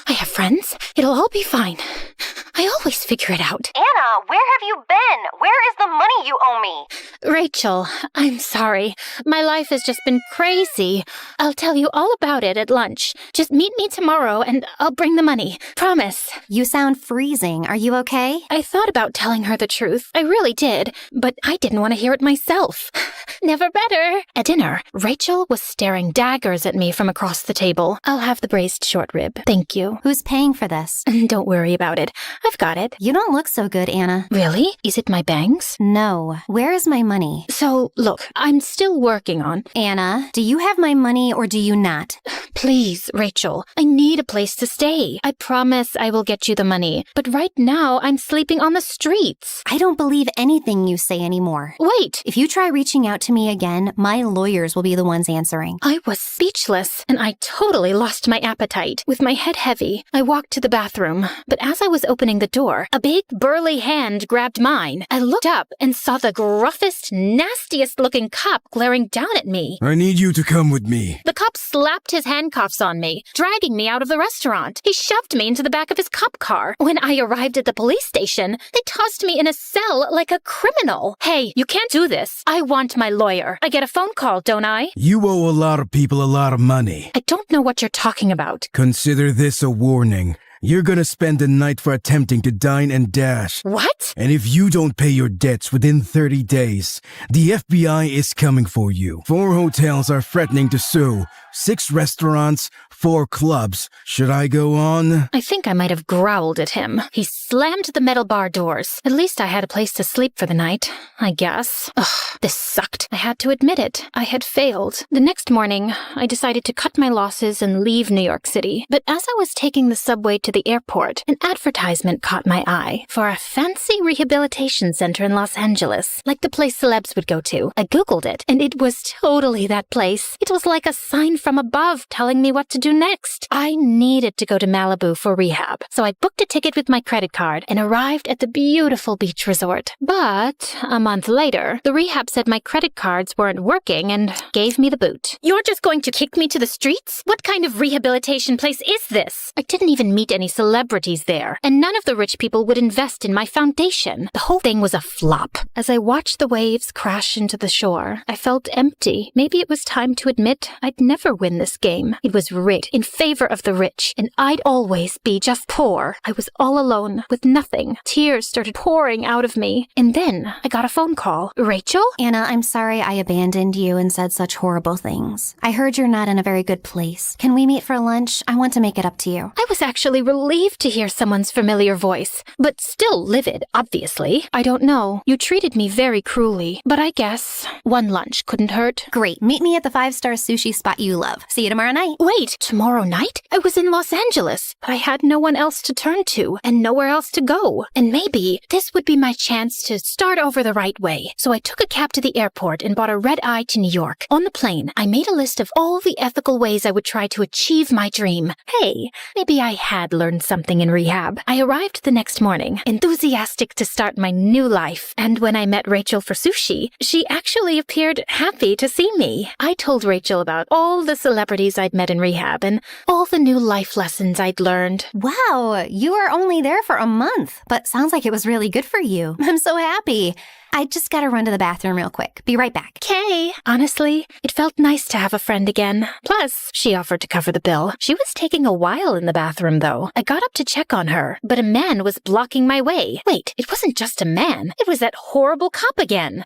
I have friends. It'll all be fine. I always figure it out. Anna, where have you been? Where is the money you owe me? Rachel, I'm sorry. My life has just been crazy. I'll tell you all about it at lunch. Just meet me tomorrow and I'll bring the money. Promise. You sound freezing. Are you okay? I thought about telling her the truth. I really did. But I didn't want to hear it myself. Never better. At dinner, Rachel was staring daggers at me from across the table. I'll have the braised short rib. Thank you. Who's paying for this? Don't worry about it. I've got it. You don't look so good, Anna. Really? Is it my bangs? No. Where is my money? So, look, I'm still working on... Anna, do you have my money or do you not? Please, Rachel, I need a place to stay. I promise I will get you the money. But right now, I'm sleeping on the streets. I don't believe anything you say anymore. Wait! If you try reaching out to me again, my lawyers will be the ones answering. I was speechless, and I totally lost my appetite. With my head heavy, I walked to the bathroom. But as I was opening the door, a big, burly hand grabbed mine. I looked up and saw the gruffest, nastiest-looking cop glaring down at me. I need you to come with me. The cop slapped his handcuffs on me, dragging me out of the restaurant. He shoved me into the back of his cop car. When I arrived at the police station, they tossed me in a cell like a criminal. Hey, you can't do this. I want my lawyer. I get a phone call, don't I? You owe a lot of people a lot of money. I don't know what you're talking about. Consider this a warning. You're gonna spend the night for attempting to dine and dash. What? And if you don't pay your debts within 30 days, the FBI is coming for you. 4 hotels are threatening to sue. 6 restaurants, 4 clubs. Should I go on? I think I might have growled at him. He slammed the metal bar doors. At least I had a place to sleep for the night, I guess. Ugh, this sucked. I had to admit it. I had failed. The next morning, I decided to cut my losses and leave New York City. But as I was taking the subway to the airport, an advertisement caught my eye for a fancy rehabilitation center in Los Angeles, like the place celebs would go to. I Googled it, and it was totally that place. It was like a sign from above telling me what to do next. I needed to go to Malibu for rehab, so I booked a ticket with my credit card and arrived at the beautiful beach resort. But a month later, the rehab said my credit cards weren't working and gave me the boot. You're just going to kick me to the streets? What kind of rehabilitation place is this? I didn't even meet any celebrities there, and none of the rich people would invest in my foundation. The whole thing was a flop. As I watched the waves crash into the shore, I felt empty. Maybe it was time to admit I'd never win this game. It was rigged in favor of the rich, and I'd always be just poor. I was all alone, with nothing. Tears started pouring out of me, and then I got a phone call. Rachel? Anna, I'm sorry I abandoned you and said such horrible things. I heard you're not in a very good place. Can we meet for lunch? I want to make it up to you. I was actually relieved to hear someone's familiar voice, but still livid, obviously. I don't know. You treated me very cruelly, but I guess one lunch couldn't hurt. Great. Meet me at the 5-star sushi spot you love. See you tomorrow night. Wait, tomorrow night? I was in Los Angeles, but I had no one else to turn to and nowhere else to go. And maybe this would be my chance to start over the right way. So I took a cab to the airport and bought a red-eye to New York. On the plane, I made a list of all the ethical ways I would try to achieve my dream. Hey, maybe I had learned something in rehab. I arrived the next morning, enthusiastic to start my new life. And when I met Rachel for sushi, she actually appeared happy to see me. I told Rachel about all the celebrities I'd met in rehab and all the new life lessons I'd learned. Wow, you were only there for a month, but sounds like it was really good for you. I'm so happy. I just gotta run to the bathroom real quick. Be right back. Okay. Honestly, it felt nice to have a friend again. Plus, she offered to cover the bill. She was taking a while in the bathroom, though. I got up to check on her, but a man was blocking my way. Wait, it wasn't just a man. It was that horrible cop again.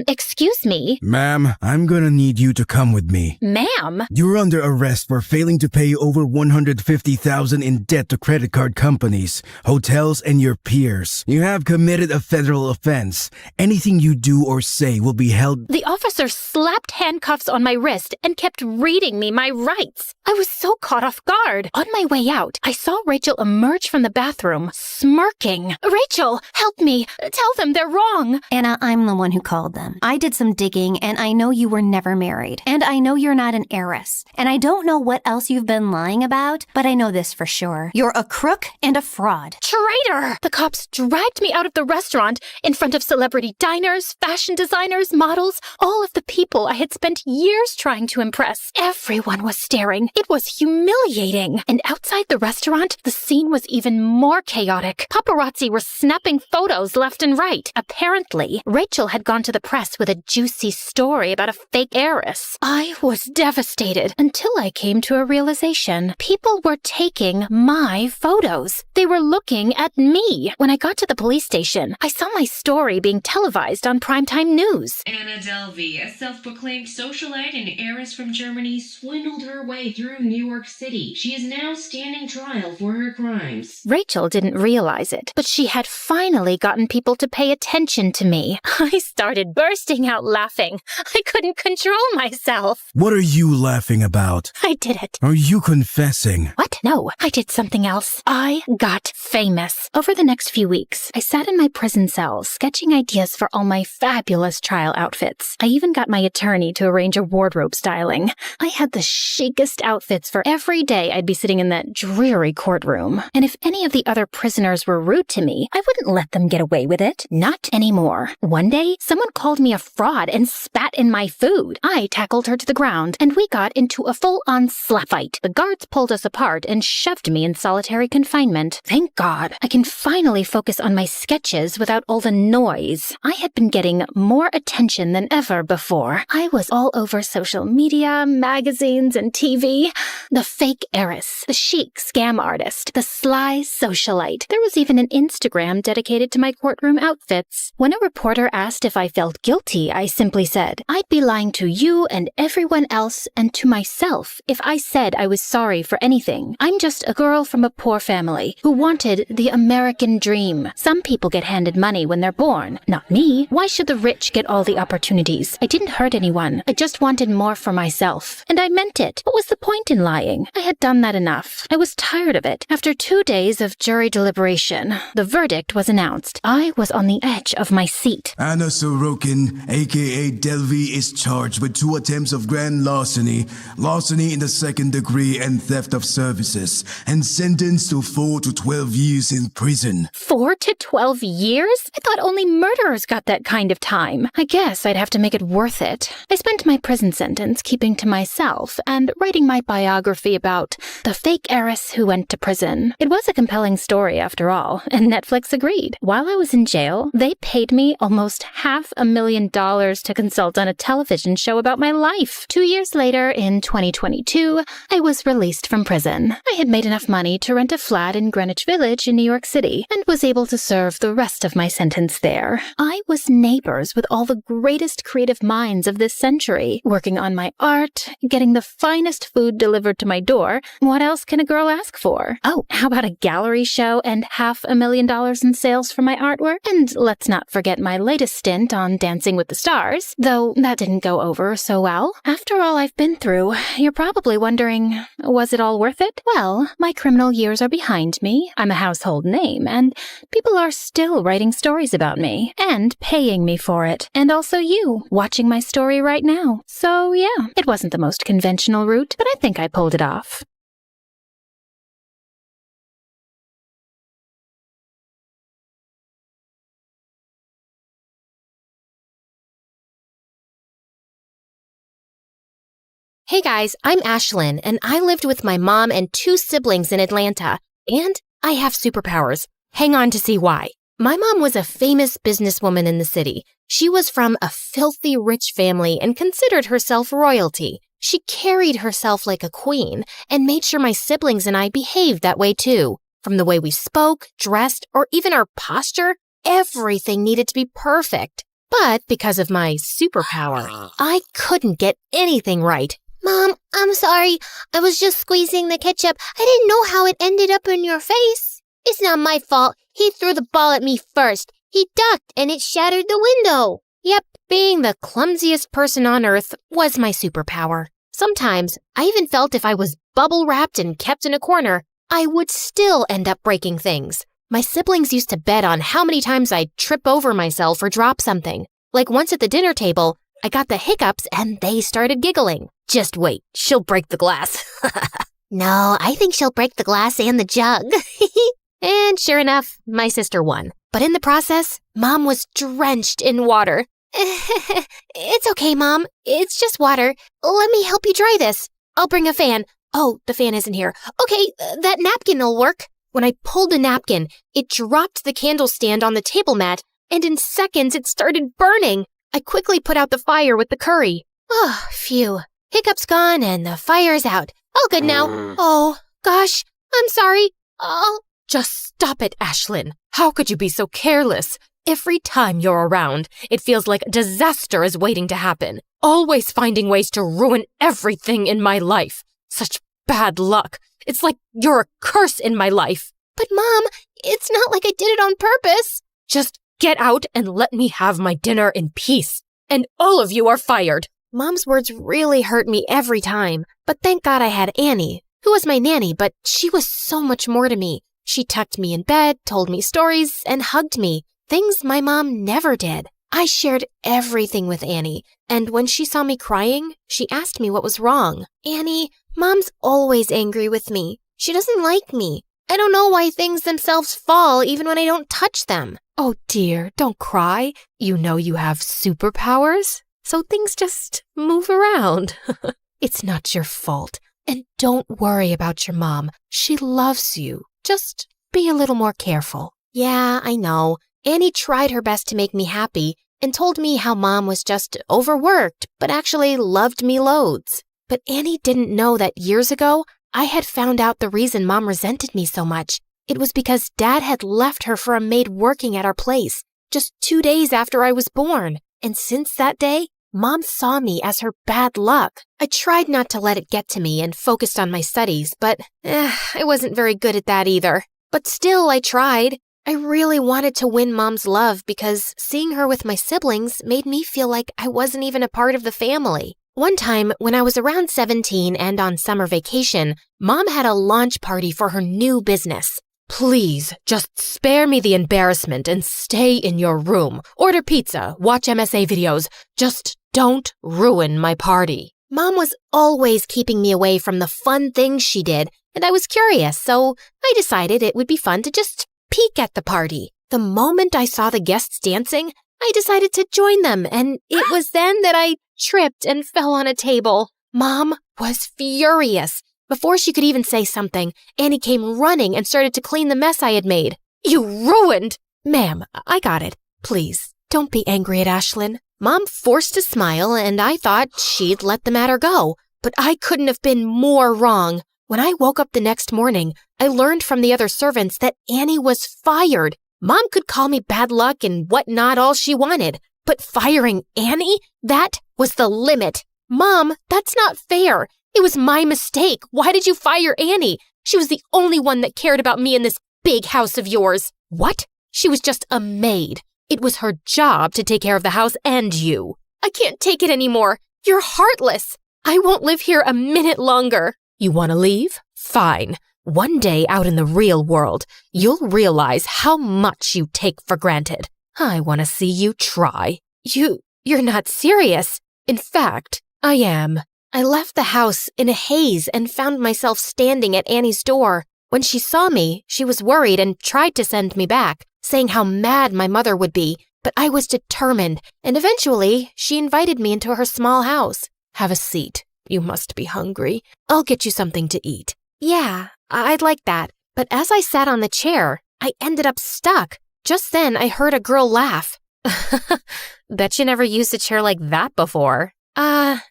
Excuse me? Ma'am, I'm gonna need you to come with me. Ma'am? You're under arrest for failing to pay over $150,000 in debt to credit card companies, hotels, and your peers. You have committed a federal offense. Anything you do or say will be held. The officer slapped handcuffs on my wrist and kept reading me my rights. I was so caught off guard. On my way out, I saw Rachel emerge from the bathroom, smirking. Rachel, help me. Tell them they're wrong. Anna, I'm the one who called them. I did some digging, and I know you were never married. And I know you're not an heiress. And I don't know what else you've been lying about, but I know this for sure. You're a crook and a fraud. Traitor! The cops dragged me out of the restaurant in front of celebrity diners, fashion designers, models, all of the people I had spent years trying to impress. Everyone was staring. It was humiliating. And outside the restaurant, the scene was even more chaotic. Paparazzi were snapping photos left and right. Apparently, Rachel had gone to the press with a juicy story about a fake heiress. I was devastated until I came to a realization. People were taking my photos. They were looking at me. When I got to the police station, I saw my story being televised televised on primetime news. Anna Delvey, a self-proclaimed socialite and heiress from Germany, swindled her way through New York City. She is now standing trial for her crimes. Rachel didn't realize it, but she had finally gotten people to pay attention to me. I started bursting out laughing. I couldn't control myself. What are you laughing about? I did it. Are you confessing? What? No, I did something else. I got famous. Over the next few weeks, I sat in my prison cell sketching ideas for all my fabulous trial outfits. I even got my attorney to arrange a wardrobe styling. I had the chicest outfits for every day I'd be sitting in that dreary courtroom. And if any of the other prisoners were rude to me, I wouldn't let them get away with it. Not anymore. One day, someone called me a fraud and spat in my food. I tackled her to the ground, and we got into a full-on slap fight. The guards pulled us apart and shoved me in solitary confinement. Thank God, I can finally focus on my sketches without all the noise. I had been getting more attention than ever before. I was all over social media, magazines, and TV. The fake heiress, the chic scam artist, the sly socialite. There was even an Instagram dedicated to my courtroom outfits. When a reporter asked if I felt guilty, I simply said, I'd be lying to you and everyone else and to myself if I said I was sorry for anything. I'm just a girl from a poor family who wanted the American dream. Some people get handed money when they're born. Not me. Why should the rich get all the opportunities? I didn't hurt anyone. I just wanted more for myself. And I meant it. What was the point in lying? I had done that enough. I was tired of it. After 2 days of jury deliberation, the verdict was announced. I was on the edge of my seat. Anna Sorokin, aka Delvey, is charged with 2 attempts of grand larceny, larceny in the 2nd degree, and theft of services, and sentenced to 4 to 12 years in prison. 4 to 12 years? I thought only murderers got that kind of time. I guess I'd have to make it worth it. I spent my prison sentence keeping to myself and writing my biography about the fake heiress who went to prison. It was a compelling story after all, and Netflix agreed. While I was in jail, they paid me almost $500,000 to consult on a television show about my life. 2 years later, in 2022, I was released from prison. I had made enough money to rent a flat in Greenwich Village in New York City and was able to serve the rest of my sentence there. I was neighbors with all the greatest creative minds of this century, working on my art, getting the finest food delivered to my door. What else can a girl ask for? Oh, how about a gallery show and $500,000 in sales for my artwork? And let's not forget my latest stint on Dancing with the Stars, though that didn't go over so well. After all I've been through, you're probably wondering, was it all worth it? Well, my criminal years are behind me, I'm a household name, and people are still writing stories about me, and paying me for it. And also you, watching my story right now. So yeah, it wasn't the most conventional route, but I think I pulled it off. Hey guys, I'm Ashlyn, and I lived with my mom and 2 siblings in Atlanta. And I have superpowers. Hang on to see why. My mom was a famous businesswoman in the city. She was from a filthy rich family and considered herself royalty. She carried herself like a queen and made sure my siblings and I behaved that way too. From the way we spoke, dressed, or even our posture, everything needed to be perfect. But because of my superpower, I couldn't get anything right. Mom, I'm sorry. I was just squeezing the ketchup. I didn't know how it ended up in your face. It's not my fault. He threw the ball at me first. He ducked and it shattered the window. Yep, being the clumsiest person on earth was my superpower. Sometimes, I even felt if I was bubble wrapped and kept in a corner, I would still end up breaking things. My siblings used to bet on how many times I'd trip over myself or drop something. Like once at the dinner table, I got the hiccups and they started giggling. Just wait, she'll break the glass. No, I think she'll break the glass and the jug. And sure enough, my sister won. But in the process, Mom was drenched in water. It's okay, Mom. It's just water. Let me help you dry this. I'll bring a fan. Oh, the fan isn't here. Okay, that napkin'll work. When I pulled the napkin, it dropped the candle stand on the table mat, and in seconds it started burning. I quickly put out the fire with the curry. Oh, phew. Hiccup's gone and the fire's out. All good now. Oh, gosh, I'm sorry. Oh. Just stop it, Ashlyn. How could you be so careless? Every time you're around, it feels like a disaster is waiting to happen. Always finding ways to ruin everything in my life. Such bad luck. It's like you're a curse in my life. But Mom, it's not like I did it on purpose. Just get out and let me have my dinner in peace. And all of you are fired. Mom's words really hurt me every time. But thank God I had Annie, who was my nanny, but she was so much more to me. She tucked me in bed, told me stories, and hugged me. Things my mom never did. I shared everything with Annie, and when she saw me crying, she asked me what was wrong. Annie, Mom's always angry with me. She doesn't like me. I don't know why things themselves fall even when I don't touch them. Oh dear, don't cry. You know you have superpowers, so things just move around. It's not your fault. And don't worry about your mom. She loves you. Just be a little more careful. Yeah, I know. Annie tried her best to make me happy and told me how Mom was just overworked, but actually loved me loads. But Annie didn't know that years ago, I had found out the reason Mom resented me so much. It was because Dad had left her for a maid working at our place just 2 days after I was born. And since that day, Mom saw me as her bad luck. I tried not to let it get to me and focused on my studies, but I wasn't very good at that either. But still, I tried. I really wanted to win Mom's love because seeing her with my siblings made me feel like I wasn't even a part of the family. One time, when I was around 17 and on summer vacation, Mom had a launch party for her new business. Please, just spare me the embarrassment and stay in your room. Order pizza, watch MSA videos. Just don't ruin my party. Mom was always keeping me away from the fun things she did, and I was curious, so I decided it would be fun to just peek at the party. The moment I saw the guests dancing, I decided to join them, and it was then that I tripped and fell on a table. Mom was furious. Before she could even say something, Annie came running and started to clean the mess I had made. You ruined! Ma'am, I got it. Please, don't be angry at Ashlyn. Mom forced a smile, and I thought she'd let the matter go. But I couldn't have been more wrong. When I woke up the next morning, I learned from the other servants that Annie was fired. Mom could call me bad luck and whatnot all she wanted. But firing Annie? That was the limit. Mom, that's not fair. It was my mistake. Why did you fire Annie? She was the only one that cared about me in this big house of yours. What? She was just a maid. It was her job to take care of the house and you. I can't take it anymore. You're heartless. I won't live here a minute longer. You want to leave? Fine. One day out in the real world, you'll realize how much you take for granted. I want to see you try. You're not serious. In fact, I am. I left the house in a haze and found myself standing at Annie's door. When she saw me, she was worried and tried to send me back, saying how mad my mother would be. But I was determined, and eventually she invited me into her small house. Have a seat. You must be hungry. I'll get you something to eat. Yeah, I'd like that. But as I sat on the chair, I ended up stuck. Just then, I heard a girl laugh. Bet you never used a chair like that before.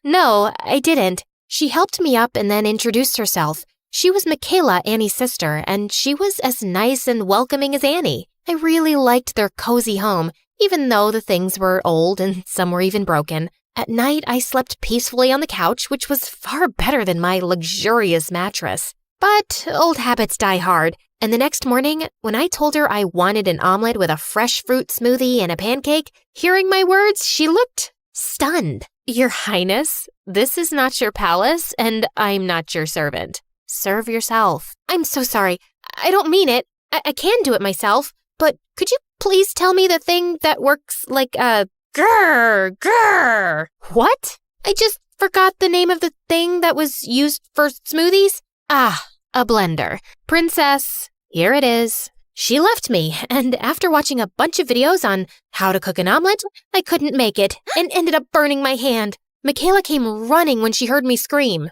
No, I didn't. She helped me up and then introduced herself. She was Michaela, Annie's sister, and she was as nice and welcoming as Annie. I really liked their cozy home, even though the things were old and some were even broken. At night, I slept peacefully on the couch, which was far better than my luxurious mattress. But old habits die hard, and the next morning, when I told her I wanted an omelet with a fresh fruit smoothie and a pancake, hearing my words, she looked stunned. Your Highness, this is not your palace, and I'm not your servant. Serve yourself. I'm so sorry. I don't mean it. I can do it myself, but could you please tell me the thing that works like a grrr? What? I just forgot the name of the thing that was used for smoothies. Ah, a blender. Princess, here it is. She left me, and after watching a bunch of videos on how to cook an omelet, I couldn't make it and ended up burning my hand. Michaela came running when she heard me scream.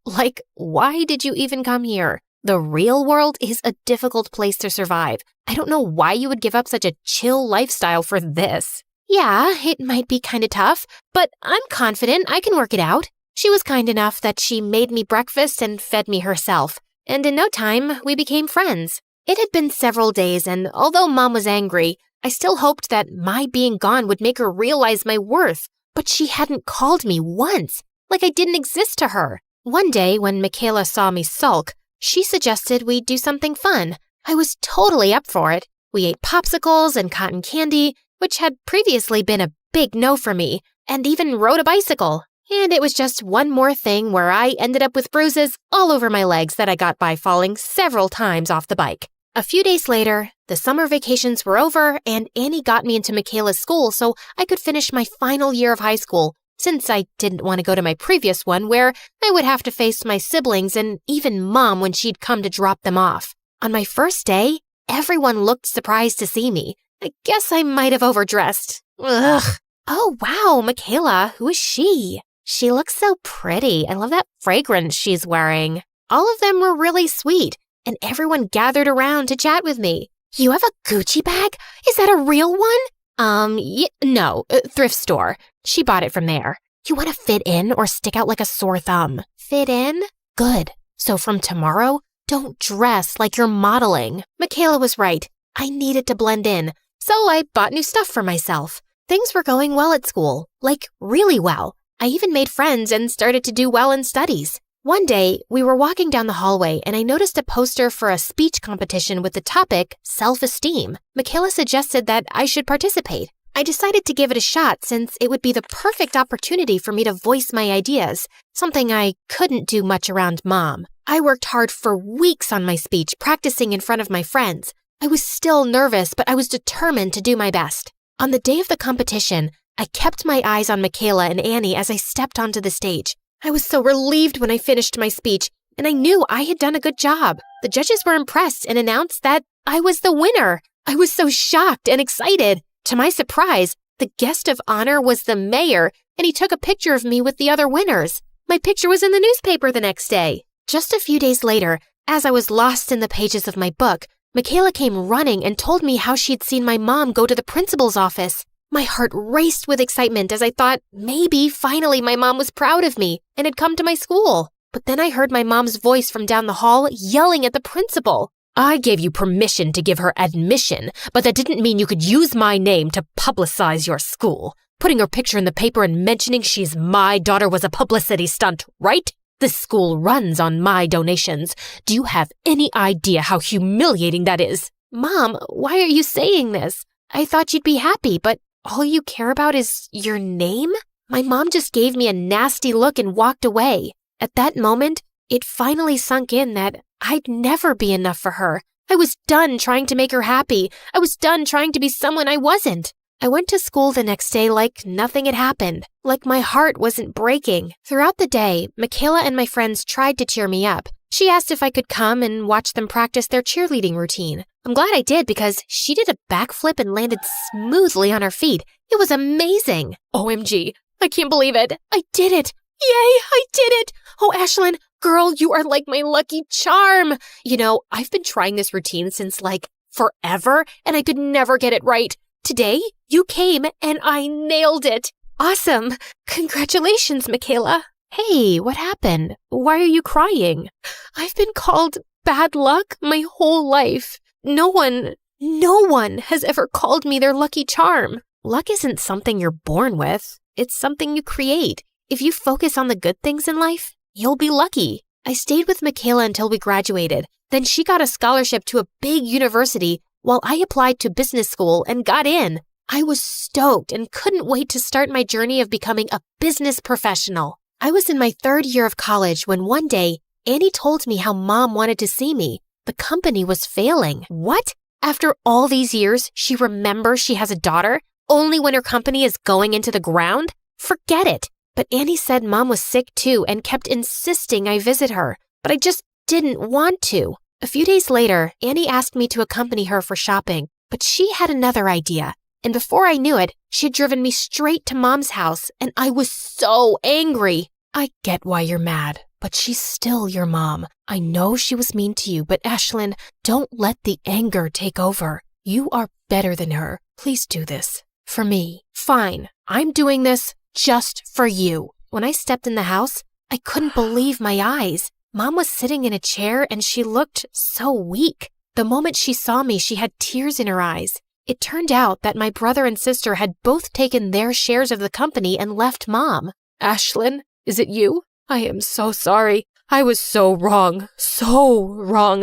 Like, why did you even come here? The real world is a difficult place to survive. I don't know why you would give up such a chill lifestyle for this. Yeah, it might be kind of tough, but I'm confident I can work it out. She was kind enough that she made me breakfast and fed me herself, and in no time, we became friends. It had been several days, and although Mom was angry, I still hoped that my being gone would make her realize my worth, but she hadn't called me once, like I didn't exist to her. One day, when Michaela saw me sulk, she suggested we do something fun. I was totally up for it. We ate popsicles and cotton candy, which had previously been a big no for me, and even rode a bicycle. And it was just one more thing where I ended up with bruises all over my legs that I got by falling several times off the bike. A few days later, the summer vacations were over and Annie got me into Michaela's school so I could finish my final year of high school, since I didn't want to go to my previous one where I would have to face my siblings and even Mom when she'd come to drop them off. On my first day, everyone looked surprised to see me. I guess I might have overdressed. Ugh. Oh wow, Michaela, who is she? She looks so pretty. I love that fragrance she's wearing. All of them were really sweet, and everyone gathered around to chat with me. You have a Gucci bag? Is that a real one? No, thrift store. She bought it from there. You want to fit in or stick out like a sore thumb? Fit in? Good. So from tomorrow, don't dress like you're modeling. Michaela was right. I needed to blend in, so I bought new stuff for myself. Things were going well at school, like really well. I even made friends and started to do well in studies. One day, we were walking down the hallway and I noticed a poster for a speech competition with the topic self-esteem. Michaela suggested that I should participate. I decided to give it a shot since it would be the perfect opportunity for me to voice my ideas, something I couldn't do much around Mom. I worked hard for weeks on my speech, practicing in front of my friends. I was still nervous, but I was determined to do my best. On the day of the competition, I kept my eyes on Michaela and Annie as I stepped onto the stage. I was so relieved when I finished my speech, and I knew I had done a good job. The judges were impressed and announced that I was the winner. I was so shocked and excited. To my surprise, the guest of honor was the mayor, and he took a picture of me with the other winners. My picture was in the newspaper the next day. Just a few days later, as I was lost in the pages of my book, Michaela came running and told me how she had seen my mom go to the principal's office. My heart raced with excitement as I thought maybe finally my mom was proud of me and had come to my school. But then I heard my mom's voice from down the hall yelling at the principal. I gave you permission to give her admission, but that didn't mean you could use my name to publicize your school. Putting her picture in the paper and mentioning she's my daughter was a publicity stunt, right? This school runs on my donations. Do you have any idea how humiliating that is? Mom, why are you saying this? I thought you'd be happy, but all you care about is your name? My mom just gave me a nasty look and walked away. At that moment, it finally sunk in that I'd never be enough for her. I was done trying to make her happy. I was done trying to be someone I wasn't. I went to school the next day like nothing had happened, like my heart wasn't breaking. Throughout the day, Michaela and my friends tried to cheer me up. She asked if I could come and watch them practice their cheerleading routine. I'm glad I did because she did a backflip and landed smoothly on her feet. It was amazing. OMG, I can't believe it. I did it. Yay, I did it. Oh, Ashlyn, girl, you are like my lucky charm. You know, I've been trying this routine since like forever and I could never get it right. Today, you came and I nailed it. Awesome. Congratulations, Michaela. Hey, what happened? Why are you crying? I've been called bad luck my whole life. No one has ever called me their lucky charm. Luck isn't something you're born with. It's something you create. If you focus on the good things in life, you'll be lucky. I stayed with Michaela until we graduated. Then she got a scholarship to a big university while I applied to business school and got in. I was stoked and couldn't wait to start my journey of becoming a business professional. I was in my third year of college when one day, Annie told me how Mom wanted to see me. The company was failing. What? After all these years, she remembers she has a daughter, only when her company is going into the ground? Forget it. But Annie said Mom was sick too and kept insisting I visit her, but I just didn't want to. A few days later, Annie asked me to accompany her for shopping, but she had another idea. And before I knew it, she had driven me straight to Mom's house, and I was so angry. I get why you're mad, but she's still your mom. I know she was mean to you, but Ashlyn, don't let the anger take over. You are better than her. Please do this. For me. Fine, I'm doing this just for you. When I stepped in the house, I couldn't believe my eyes. Mom was sitting in a chair and she looked so weak. The moment she saw me, she had tears in her eyes. It turned out that my brother and sister had both taken their shares of the company and left Mom. Ashlyn, is it you? I am so sorry. I was so wrong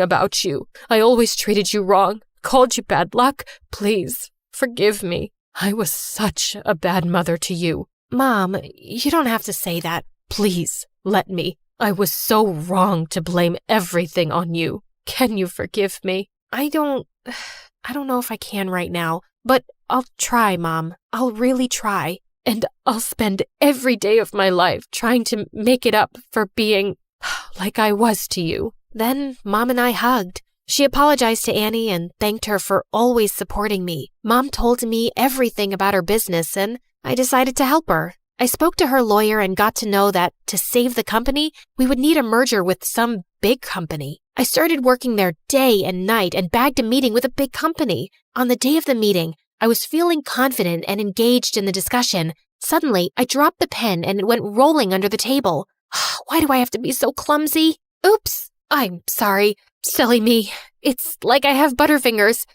about you. I always treated you wrong, called you bad luck. Please, forgive me. I was such a bad mother to you. Mom, you don't have to say that. Please, let me. I was so wrong to blame everything on you. Can you forgive me? I don't know if I can right now, but I'll try, Mom. I'll really try. And I'll spend every day of my life trying to make it up for being like I was to you. Then Mom and I hugged. She apologized to Annie and thanked her for always supporting me. Mom told me everything about her business and I decided to help her. I spoke to her lawyer and got to know that to save the company, we would need a merger with some big company. I started working there day and night and bagged a meeting with a big company. On the day of the meeting, I was feeling confident and engaged in the discussion. Suddenly, I dropped the pen and it went rolling under the table. Why do I have to be so clumsy? Oops, I'm sorry. Silly me. It's like I have butterfingers.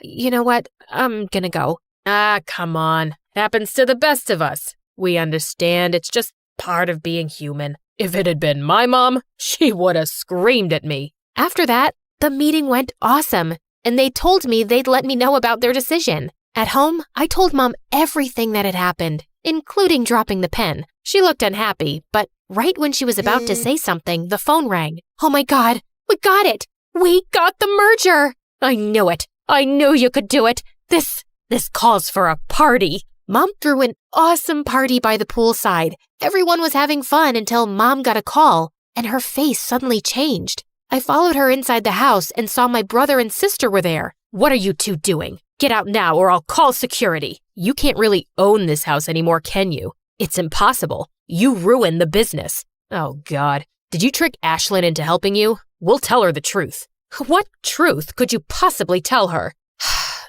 You know what? I'm gonna go. Come on. Happens to the best of us. We understand. It's just part of being human. If it had been my mom, she would have screamed at me. After that, the meeting went awesome, and they told me they'd let me know about their decision. At home, I told Mom everything that had happened, including dropping the pen. She looked unhappy, but right when she was about to say something, the phone rang. Oh my God, we got it! We got the merger! I knew it. I knew you could do it. This calls for a party. Mom threw an awesome party by the poolside. Everyone was having fun until Mom got a call, and her face suddenly changed. I followed her inside the house and saw my brother and sister were there. What are you two doing? Get out now or I'll call security. You can't really own this house anymore, can you? It's impossible. You ruined the business. Oh, God. Did you trick Ashlyn into helping you? We'll tell her the truth. What truth could you possibly tell her?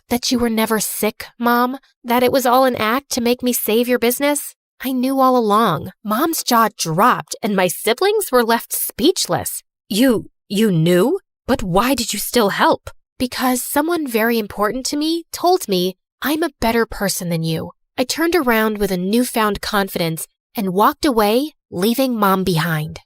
That you were never sick, Mom? That it was all an act to make me save your business? I knew all along. Mom's jaw dropped and my siblings were left speechless. You knew? But why did you still help? Because someone very important to me told me I'm a better person than you. I turned around with a newfound confidence and walked away, leaving Mom behind.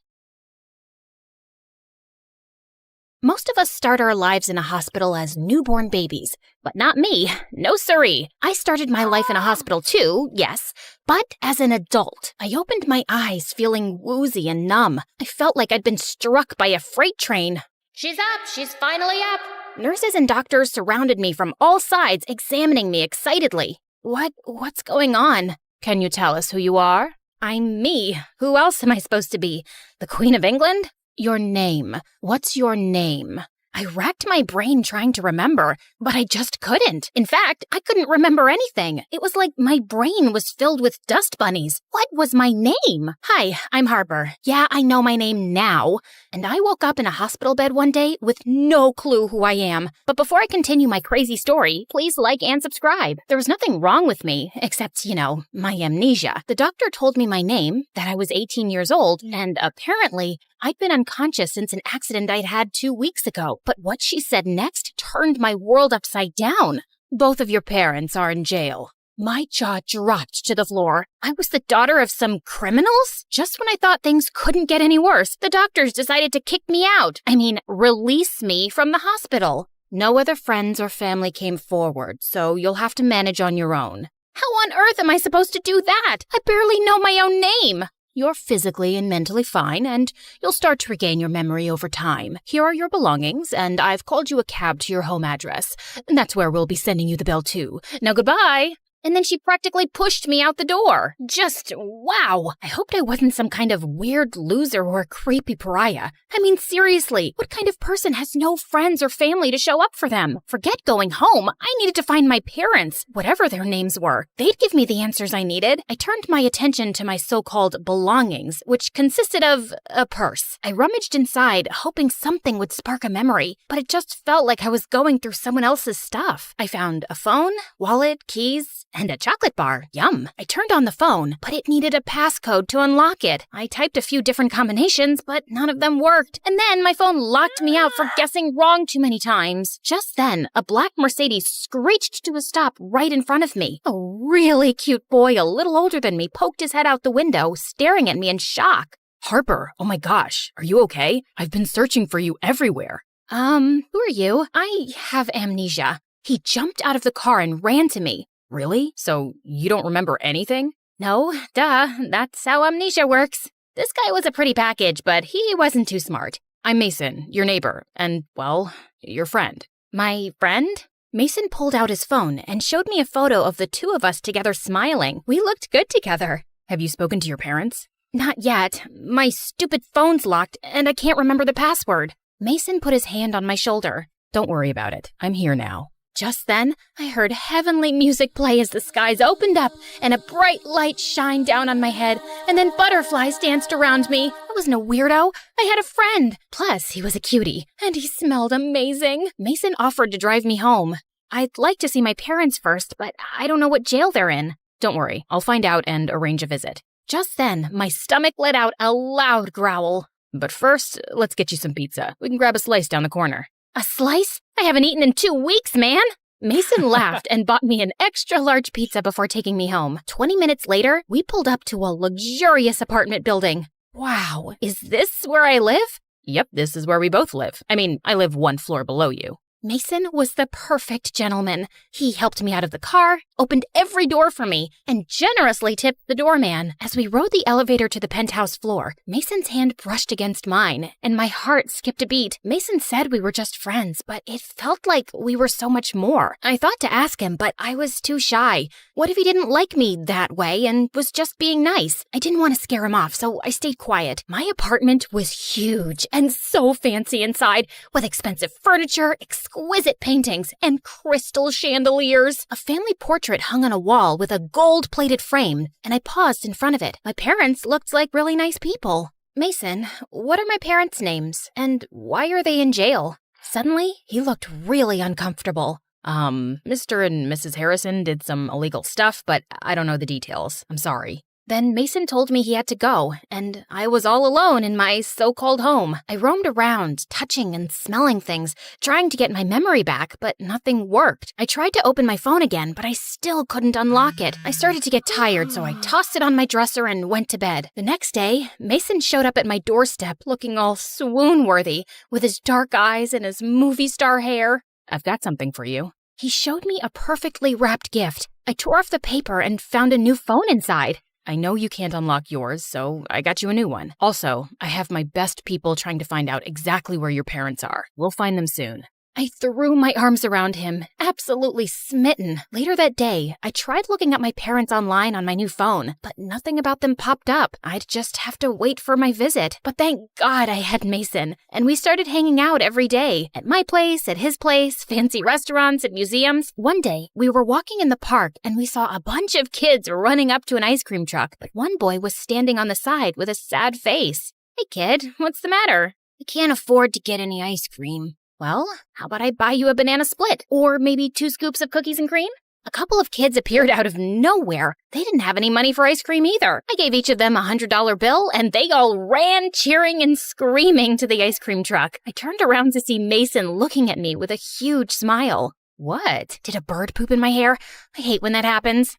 Most of us start our lives in a hospital as newborn babies, but not me. No siree. I started my life in a hospital too, yes, but as an adult. I opened my eyes feeling woozy and numb. I felt like I'd been struck by a freight train. She's up. She's finally up. Nurses and doctors surrounded me from all sides, examining me excitedly. What's going on? Can you tell us who you are? I'm me. Who else am I supposed to be? The Queen of England? Your name. What's your name? I racked my brain trying to remember, but I just couldn't. In fact, I couldn't remember anything. It was like my brain was filled with dust bunnies. What was my name? Hi, I'm Harper. Yeah, I know my name now. And I woke up in a hospital bed one day with no clue who I am. But before I continue my crazy story, please like and subscribe. There was nothing wrong with me, except, my amnesia. The doctor told me my name, that I was 18 years old, and apparently I'd been unconscious since an accident I'd had 2 weeks ago. But what she said next turned my world upside down. Both of your parents are in jail. My jaw dropped to the floor. I was the daughter of some criminals? Just when I thought things couldn't get any worse, the doctors decided to kick me out. Release me from the hospital. No other friends or family came forward, so you'll have to manage on your own. How on earth am I supposed to do that? I barely know my own name. You're physically and mentally fine, and you'll start to regain your memory over time. Here are your belongings, and I've called you a cab to your home address. And that's where we'll be sending you the bill, too. Now, goodbye. And then she practically pushed me out the door. Just, wow. I hoped I wasn't some kind of weird loser or a creepy pariah. Seriously, what kind of person has no friends or family to show up for them? Forget going home. I needed to find my parents, whatever their names were. They'd give me the answers I needed. I turned my attention to my so-called belongings, which consisted of a purse. I rummaged inside, hoping something would spark a memory, but it just felt like I was going through someone else's stuff. I found a phone, wallet, keys, And a chocolate bar. Yum. I turned on the phone, but it needed a passcode to unlock it. I typed a few different combinations, but none of them worked. And then my phone locked me out for guessing wrong too many times. Just then, a black Mercedes screeched to a stop right in front of me. A really cute boy, a little older than me, poked his head out the window, staring at me in shock. Harper, oh my gosh, are you okay? I've been searching for you everywhere. Who are you? I have amnesia. He jumped out of the car and ran to me. Really? So you don't remember anything? No, duh, that's how amnesia works. This guy was a pretty package, but he wasn't too smart. I'm Mason, your neighbor, and, well, your friend. My friend? Mason pulled out his phone and showed me a photo of the two of us together smiling. We looked good together. Have you spoken to your parents? Not yet. My stupid phone's locked, and I can't remember the password. Mason put his hand on my shoulder. Don't worry about it. I'm here now. Just then, I heard heavenly music play as the skies opened up and a bright light shined down on my head, and then butterflies danced around me. I wasn't a weirdo. I had a friend. Plus, he was a cutie, and he smelled amazing. Mason offered to drive me home. I'd like to see my parents first, but I don't know what jail they're in. Don't worry, I'll find out and arrange a visit. Just then, my stomach let out a loud growl. But first, let's get you some pizza. We can grab a slice down the corner. A slice? I haven't eaten in 2 weeks, man! Mason laughed and bought me an extra large pizza before taking me home. 20 minutes later, we pulled up to a luxurious apartment building. Wow, is this where I live? Yep, this is where we both live. I mean, I live 1 floor below you. Mason was the perfect gentleman. He helped me out of the car, opened every door for me, and generously tipped the doorman. As we rode the elevator to the penthouse floor, Mason's hand brushed against mine, and my heart skipped a beat. Mason said we were just friends, but it felt like we were so much more. I thought to ask him, but I was too shy. What if he didn't like me that way and was just being nice? I didn't want to scare him off, so I stayed quiet. My apartment was huge and so fancy inside, with expensive furniture, exquisite paintings, and crystal chandeliers. A family portrait hung on a wall with a gold-plated frame, and I paused in front of it. My parents looked like really nice people. Mason, what are my parents' names, and why are they in jail? Suddenly, he looked really uncomfortable. Mr. and Mrs. Harrison did some illegal stuff, but I don't know the details. I'm sorry. Then Mason told me he had to go, and I was all alone in my so-called home. I roamed around, touching and smelling things, trying to get my memory back, but nothing worked. I tried to open my phone again, but I still couldn't unlock it. I started to get tired, so I tossed it on my dresser and went to bed. The next day, Mason showed up at my doorstep looking all swoon-worthy, with his dark eyes and his movie star hair. I've got something for you. He showed me a perfectly wrapped gift. I tore off the paper and found a new phone inside. I know you can't unlock yours, so I got you a new one. Also, I have my best people trying to find out exactly where your parents are. We'll find them soon. I threw my arms around him, absolutely smitten. Later that day, I tried looking up my parents online on my new phone, but nothing about them popped up. I'd just have to wait for my visit. But thank God I had Mason, and we started hanging out every day. At my place, at his place, fancy restaurants, at museums. One day, we were walking in the park, and we saw a bunch of kids running up to an ice cream truck, but one boy was standing on the side with a sad face. Hey kid, what's the matter? I can't afford to get any ice cream. Well, how about I buy you a banana split? Or maybe 2 scoops of cookies and cream? A couple of kids appeared out of nowhere. They didn't have any money for ice cream either. I gave each of them a $100 bill, and they all ran cheering and screaming to the ice cream truck. I turned around to see Mason looking at me with a huge smile. What? Did a bird poop in my hair? I hate when that happens.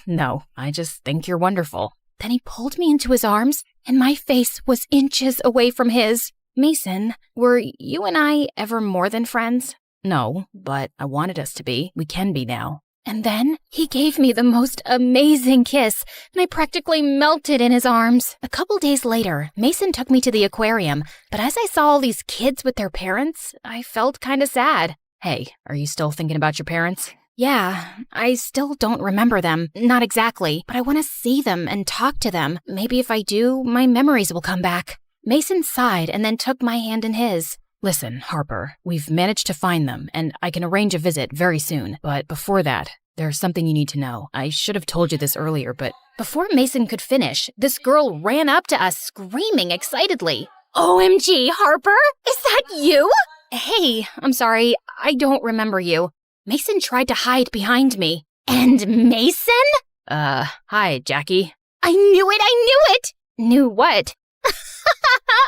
No, I just think you're wonderful. Then he pulled me into his arms, and my face was inches away from his. Mason, were you and I ever more than friends? No, but I wanted us to be. We can be now. And then he gave me the most amazing kiss, and I practically melted in his arms. A couple days later, Mason took me to the aquarium, but as I saw all these kids with their parents, I felt kind of sad. Hey, are you still thinking about your parents? Yeah, I still don't remember them. Not exactly, but I want to see them and talk to them. Maybe if I do, my memories will come back. Mason sighed and then took my hand in his. Listen, Harper, we've managed to find them, and I can arrange a visit very soon. But before that, there's something you need to know. I should have told you this earlier, but... Before Mason could finish, this girl ran up to us screaming excitedly. OMG, Harper? Is that you? Hey, I'm sorry, I don't remember you. Mason tried to hide behind me. And Mason? Hi, Jackie. I knew it! Knew what?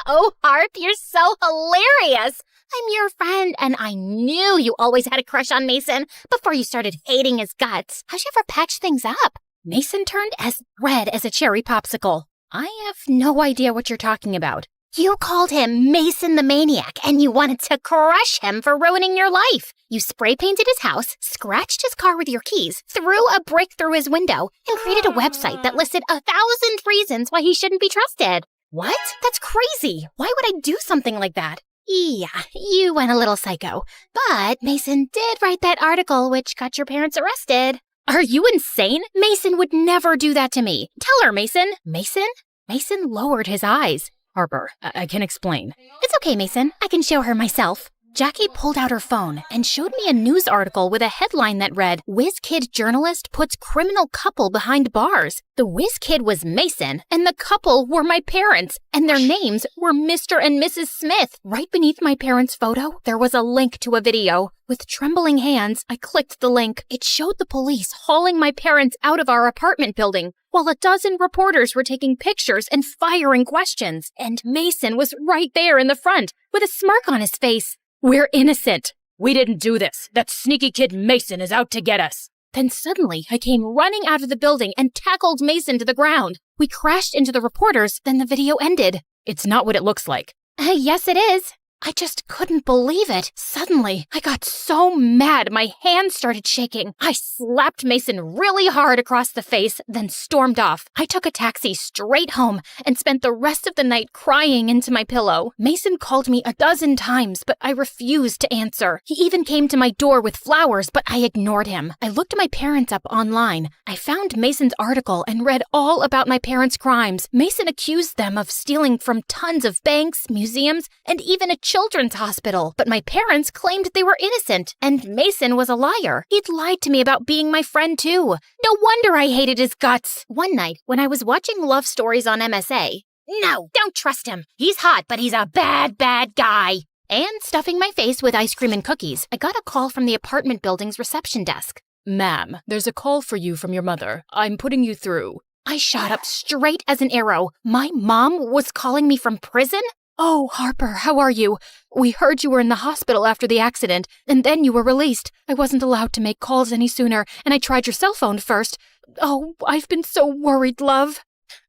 Oh, Harp, you're so hilarious! I'm your friend, and I knew you always had a crush on Mason before you started hating his guts. How'd you ever patch things up? Mason turned as red as a cherry popsicle. I have no idea what you're talking about. You called him Mason the Maniac, and you wanted to crush him for ruining your life. You spray painted his house, scratched his car with your keys, threw a brick through his window, and created a website that listed 1,000 reasons why he shouldn't be trusted. What? That's crazy. Why would I do something like that? Yeah, you went a little psycho. But Mason did write that article which got your parents arrested. Are you insane? Mason would never do that to me. Tell her, Mason. Mason? Mason lowered his eyes. Harper, I can explain. It's okay, Mason. I can show her myself. Jackie pulled out her phone and showed me a news article with a headline that read, "Whiz Kid journalist puts criminal couple behind bars." The whiz kid was Mason, and the couple were my parents, and their names were Mr. and Mrs. Smith. Right beneath my parents' photo, there was a link to a video. With trembling hands, I clicked the link. It showed the police hauling my parents out of our apartment building, while a dozen reporters were taking pictures and firing questions. And Mason was right there in the front, with a smirk on his face. "We're innocent. We didn't do this. That sneaky kid Mason is out to get us." Then suddenly, I came running out of the building and tackled Mason to the ground. We crashed into the reporters, then the video ended. It's not what it looks like. Yes, it is. I just couldn't believe it. Suddenly, I got so mad my hands started shaking. I slapped Mason really hard across the face, then stormed off. I took a taxi straight home and spent the rest of the night crying into my pillow. Mason called me a dozen times, but I refused to answer. He even came to my door with flowers, but I ignored him. I looked my parents up online. I found Mason's article and read all about my parents' crimes. Mason accused them of stealing from tons of banks, museums, and even a children's hospital, but my parents claimed they were innocent, and Mason was a liar. He'd lied to me about being my friend too. No wonder I hated his guts. One night, when I was watching love stories on MSA, no, don't trust him. He's hot, but he's a bad guy. And stuffing my face with ice cream and cookies, I got a call from the apartment building's reception desk. "Ma'am, there's a call for you from your mother. I'm putting you through." I shot up straight as an arrow. My mom was calling me from prison? "Oh, Harper, how are you? We heard you were in the hospital after the accident, and then you were released. I wasn't allowed to make calls any sooner, and I tried your cell phone first. Oh, I've been so worried, love."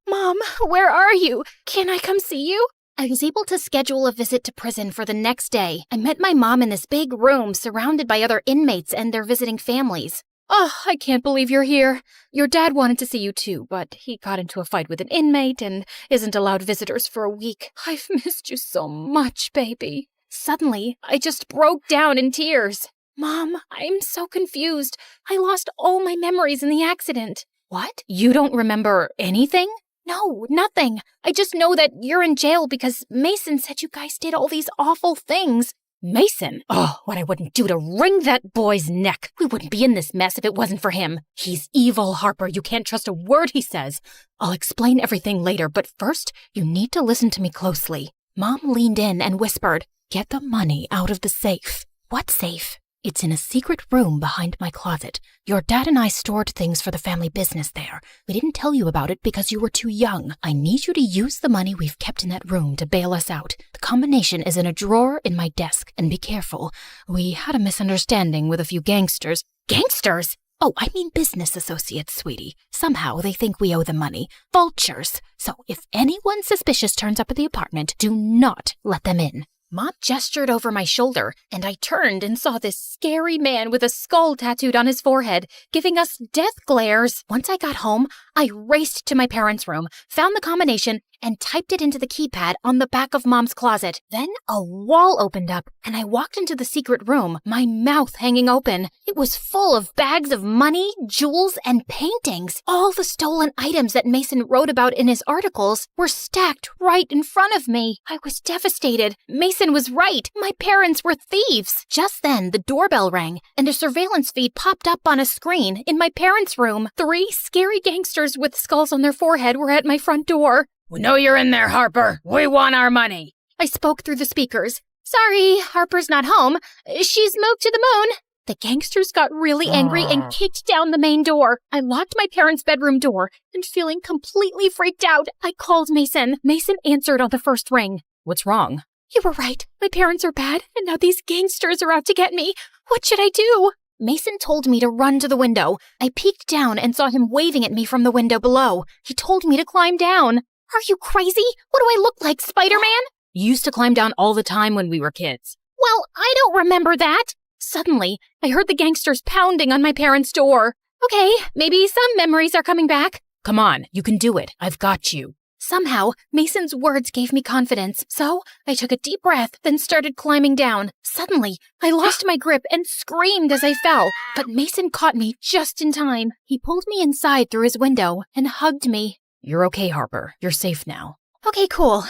"Mom, where are you? Can I come see you?" I was able to schedule a visit to prison for the next day. I met my mom in this big room surrounded by other inmates and their visiting families. "Oh, I can't believe you're here. Your dad wanted to see you too, but he got into a fight with an inmate and isn't allowed visitors for a week. I've missed you so much, baby." Suddenly, I just broke down in tears. "Mom, I'm so confused. I lost all my memories in the accident." "What? You don't remember anything?" "No, nothing. I just know that you're in jail because Mason said you guys did all these awful things." "Mason? Oh, what I wouldn't do to wring that boy's neck. We wouldn't be in this mess if it wasn't for him. He's evil, Harper. You can't trust a word he says. I'll explain everything later, but first, you need to listen to me closely." Mom leaned in and whispered, "Get the money out of the safe." "What safe?" "It's in a secret room behind my closet. Your dad and I stored things for the family business there. We didn't tell you about it because you were too young. I need you to use the money we've kept in that room to bail us out. The combination is in a drawer in my desk, and be careful. We had a misunderstanding with a few gangsters." "Gangsters?" "Oh, I mean business associates, sweetie. Somehow they think we owe them money. Vultures. So if anyone suspicious turns up at the apartment, do not let them in." Mom gestured over my shoulder, and I turned and saw this scary man with a skull tattooed on his forehead, giving us death glares. Once I got home, I raced to my parents' room, found the combination, and typed it into the keypad on the back of Mom's closet. Then a wall opened up, and I walked into the secret room, my mouth hanging open. It was full of bags of money, jewels, and paintings. All the stolen items that Mason wrote about in his articles were stacked right in front of me. I was devastated. Mason was right. My parents were thieves. Just then, the doorbell rang, and a surveillance feed popped up on a screen in my parents' room. 3 scary gangsters with skulls on their forehead were at my front door. "We know you're in there, Harper. We want our money." I spoke through the speakers. "Sorry, Harper's not home. She's moved to the moon." The gangsters got really angry and kicked down the main door. I locked my parents' bedroom door, and feeling completely freaked out, I called Mason. Mason answered on the first ring. What's wrong? You were right. My parents are bad, and now these gangsters are out to get me. What should I do? Mason told me to run to the window. I peeked down and saw him waving at me from the window below. He told me to climb down. Are you crazy? What do I look like, Spider-Man? You used to climb down all the time when we were kids. Well, I don't remember that. Suddenly, I heard the gangsters pounding on my parents' door. Okay, maybe some memories are coming back. Come on, you can do it. I've got you. Somehow, Mason's words gave me confidence, so I took a deep breath, then started climbing down. Suddenly, I lost my grip and screamed as I fell, but Mason caught me just in time. He pulled me inside through his window and hugged me. You're okay, Harper. You're safe now. Okay, cool.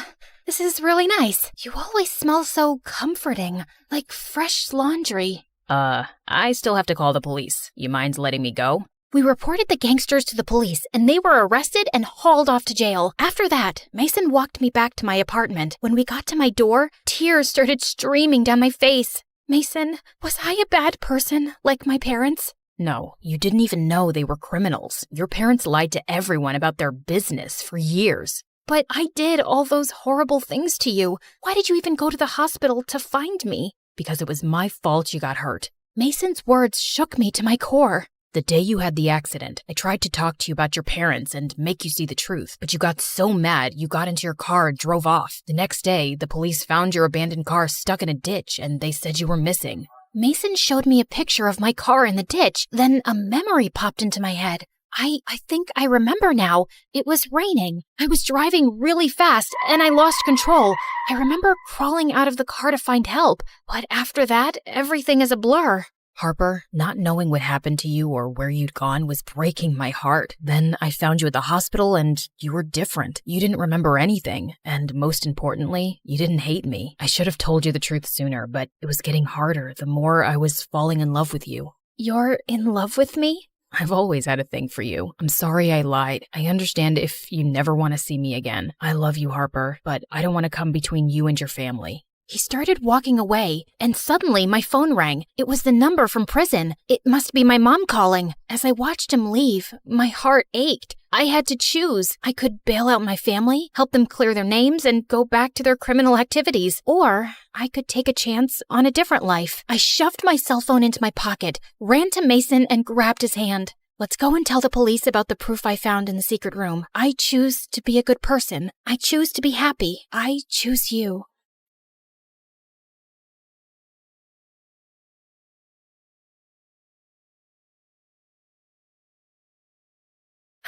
This is really nice. You always smell so comforting, like fresh laundry. I still have to call the police. You mind letting me go? We reported the gangsters to the police, and they were arrested and hauled off to jail. After that, Mason walked me back to my apartment. When we got to my door, tears started streaming down my face. Mason, was I a bad person, like my parents? No, you didn't even know they were criminals. Your parents lied to everyone about their business for years. But I did all those horrible things to you. Why did you even go to the hospital to find me? Because it was my fault you got hurt. Mason's words shook me to my core. The day you had the accident, I tried to talk to you about your parents and make you see the truth, but you got so mad you got into your car and drove off. The next day, the police found your abandoned car stuck in a ditch and they said you were missing. Mason showed me a picture of my car in the ditch. Then a memory popped into my head. I think I remember now. It was raining. I was driving really fast and I lost control. I remember crawling out of the car to find help, but after that, everything is a blur. Harper, not knowing what happened to you or where you'd gone was breaking my heart. Then I found you at the hospital and you were different. You didn't remember anything. And most importantly, you didn't hate me. I should have told you the truth sooner, but it was getting harder the more I was falling in love with you. You're in love with me? I've always had a thing for you. I'm sorry I lied. I understand if you never want to see me again. I love you, Harper, but I don't want to come between you and your family. He started walking away, and suddenly my phone rang. It was the number from prison. It must be my mom calling. As I watched him leave, my heart ached. I had to choose. I could bail out my family, help them clear their names, and go back to their criminal activities. Or I could take a chance on a different life. I shoved my cell phone into my pocket, ran to Mason, and grabbed his hand. Let's go and tell the police about the proof I found in the secret room. I choose to be a good person. I choose to be happy. I choose you.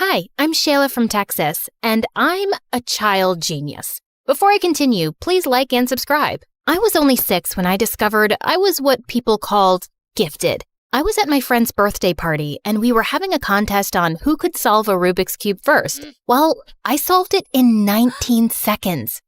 Hi, I'm Shayla from Texas, and I'm a child genius. Before I continue, please like and subscribe. I was only 6 when I discovered I was what people called gifted. I was at my friend's birthday party, and we were having a contest on who could solve a Rubik's Cube first. Well, I solved it in 19 seconds.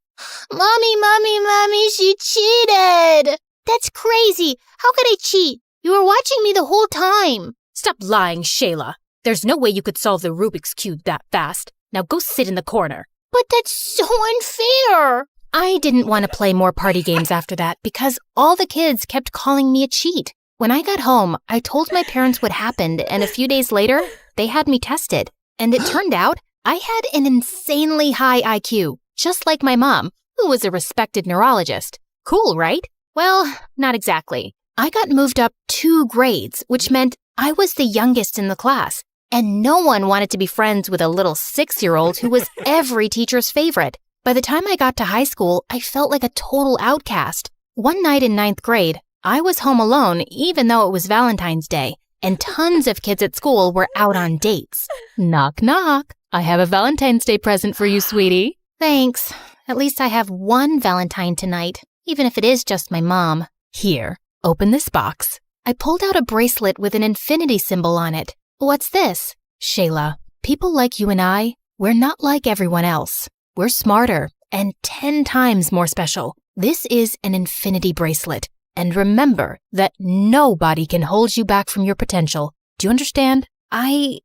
Mommy, she cheated! That's crazy. How could I cheat? You were watching me the whole time. Stop lying, Shayla. There's no way you could solve the Rubik's Cube that fast. Now go sit in the corner. But that's so unfair. I didn't want to play more party games after that because all the kids kept calling me a cheat. When I got home, I told my parents what happened, and a few days later, they had me tested. And it turned out I had an insanely high IQ, just like my mom, who was a respected neurologist. Cool, right? Well, not exactly. I got moved up 2 grades, which meant I was the youngest in the class. And no one wanted to be friends with a little 6-year-old who was every teacher's favorite. By the time I got to high school, I felt like a total outcast. One night in 9th grade, I was home alone even though it was Valentine's Day, and tons of kids at school were out on dates. Knock, knock. I have a Valentine's Day present for you, sweetie. Thanks. At least I have one Valentine tonight, even if it is just my mom. Here, open this box. I pulled out a bracelet with an infinity symbol on it. What's this? Shayla, people like you and I, we're not like everyone else. We're smarter and 10 times more special. This is an infinity bracelet. And remember that nobody can hold you back from your potential. Do you understand? I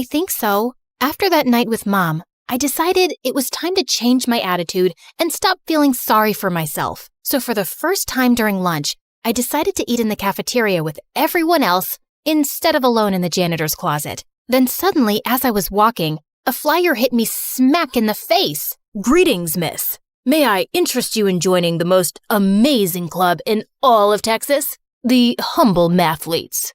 think so. After that night with Mom, I decided it was time to change my attitude and stop feeling sorry for myself. So for the first time during lunch, I decided to eat in the cafeteria with everyone else instead of alone in the janitor's closet. Then suddenly, as I was walking, a flyer hit me smack in the face. Greetings, miss. May I interest you in joining the most amazing club in all of Texas? The Humble Mathletes.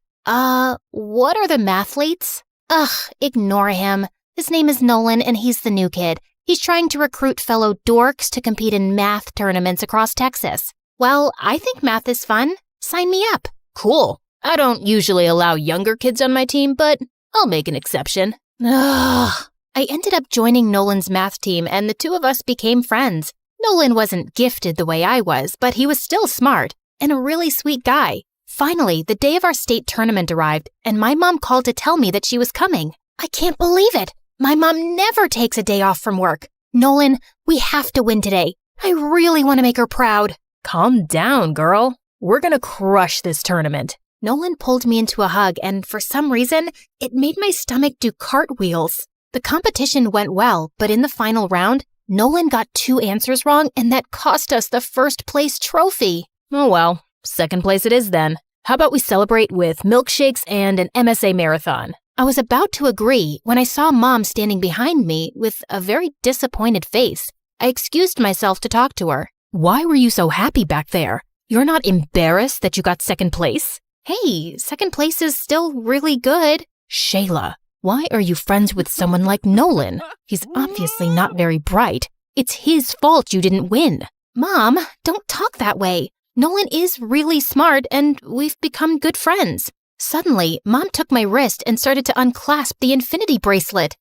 What are the mathletes? Ugh, ignore him. His name is Nolan and he's the new kid. He's trying to recruit fellow dorks to compete in math tournaments across Texas. Well, I think math is fun. Sign me up. Cool. I don't usually allow younger kids on my team, but I'll make an exception. Ugh. I ended up joining Nolan's math team and the two of us became friends. Nolan wasn't gifted the way I was, but he was still smart and a really sweet guy. Finally, the day of our state tournament arrived and my mom called to tell me that she was coming. I can't believe it. My mom never takes a day off from work. Nolan, we have to win today. I really want to make her proud. Calm down, girl. We're gonna crush this tournament. Nolan pulled me into a hug and for some reason, it made my stomach do cartwheels. The competition went well, but in the final round, Nolan got 2 answers wrong and that cost us the first place trophy. Oh well, second place it is then. How about we celebrate with milkshakes and an MSA marathon? I was about to agree when I saw Mom standing behind me with a very disappointed face. I excused myself to talk to her. Why were you so happy back there? You're not embarrassed that you got second place? Hey, second place is still really good. Shayla, why are you friends with someone like Nolan? He's obviously not very bright. It's his fault you didn't win. Mom, don't talk that way. Nolan is really smart and we've become good friends. Suddenly, Mom took my wrist and started to unclasp the infinity bracelet.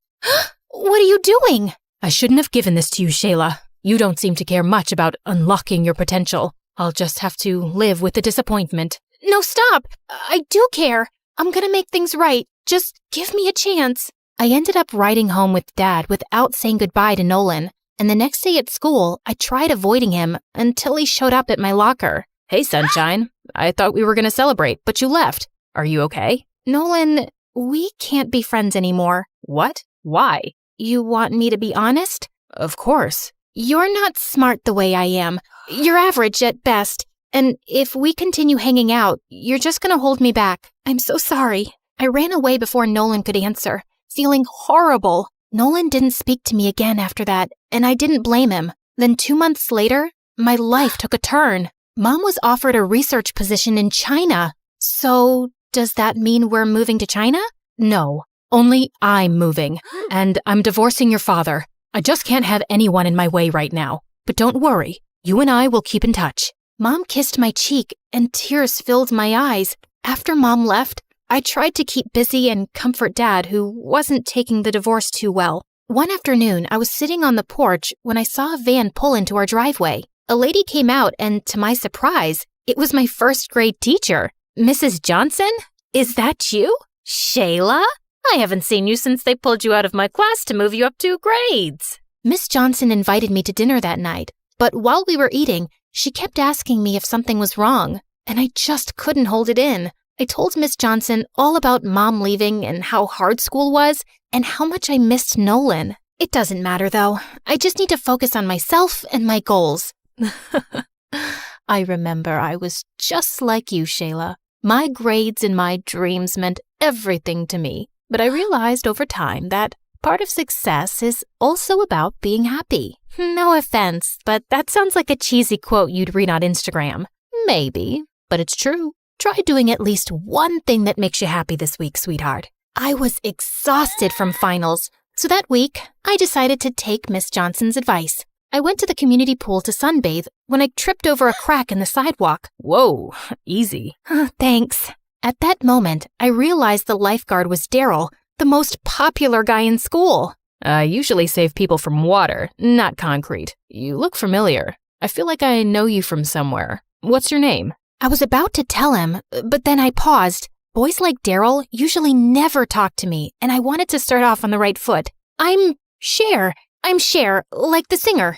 What are you doing? I shouldn't have given this to you, Shayla. You don't seem to care much about unlocking your potential. I'll just have to live with the disappointment. No, stop. I do care. I'm gonna make things right. Just give me a chance. I ended up riding home with Dad without saying goodbye to Nolan. And the next day at school, I tried avoiding him until he showed up at my locker. Hey, sunshine. I thought we were gonna celebrate, but you left. Are you okay? Nolan, we can't be friends anymore. What? Why? You want me to be honest? Of course. You're not smart the way I am. You're average at best. And if we continue hanging out, you're just gonna hold me back. I'm so sorry. I ran away before Nolan could answer, feeling horrible. Nolan didn't speak to me again after that, and I didn't blame him. Then 2 months later, my life took a turn. Mom was offered a research position in China. So, does that mean we're moving to China? No, only I'm moving, and I'm divorcing your father. I just can't have anyone in my way right now. But don't worry, you and I will keep in touch. Mom kissed my cheek, and tears filled my eyes. After Mom left, I tried to keep busy and comfort Dad, who wasn't taking the divorce too well. One afternoon, I was sitting on the porch when I saw a van pull into our driveway. A lady came out, and to my surprise, it was my first grade teacher. Mrs. Johnson? Is that you? Shayla? I haven't seen you since they pulled you out of my class to move you up 2 grades. Miss Johnson invited me to dinner that night, but while we were eating, she kept asking me if something was wrong, and I just couldn't hold it in. I told Miss Johnson all about Mom leaving and how hard school was and how much I missed Nolan. It doesn't matter though. I just need to focus on myself and my goals. I remember I was just like you, Shayla. My grades and my dreams meant everything to me, but I realized over time that part of success is also about being happy. No offense, but that sounds like a cheesy quote you'd read on Instagram. Maybe, but it's true. Try doing at least one thing that makes you happy this week, sweetheart. I was exhausted from finals, so that week, I decided to take Miss Johnson's advice. I went to the community pool to sunbathe when I tripped over a crack in the sidewalk. Whoa, easy. Thanks. At that moment, I realized the lifeguard was Daryl, the most popular guy in school. I usually save people from water, not concrete. You look familiar. I feel like I know you from somewhere. What's your name? I was about to tell him, but then I paused. Boys like Daryl usually never talk to me, and I wanted to start off on the right foot. I'm Cher, like the singer.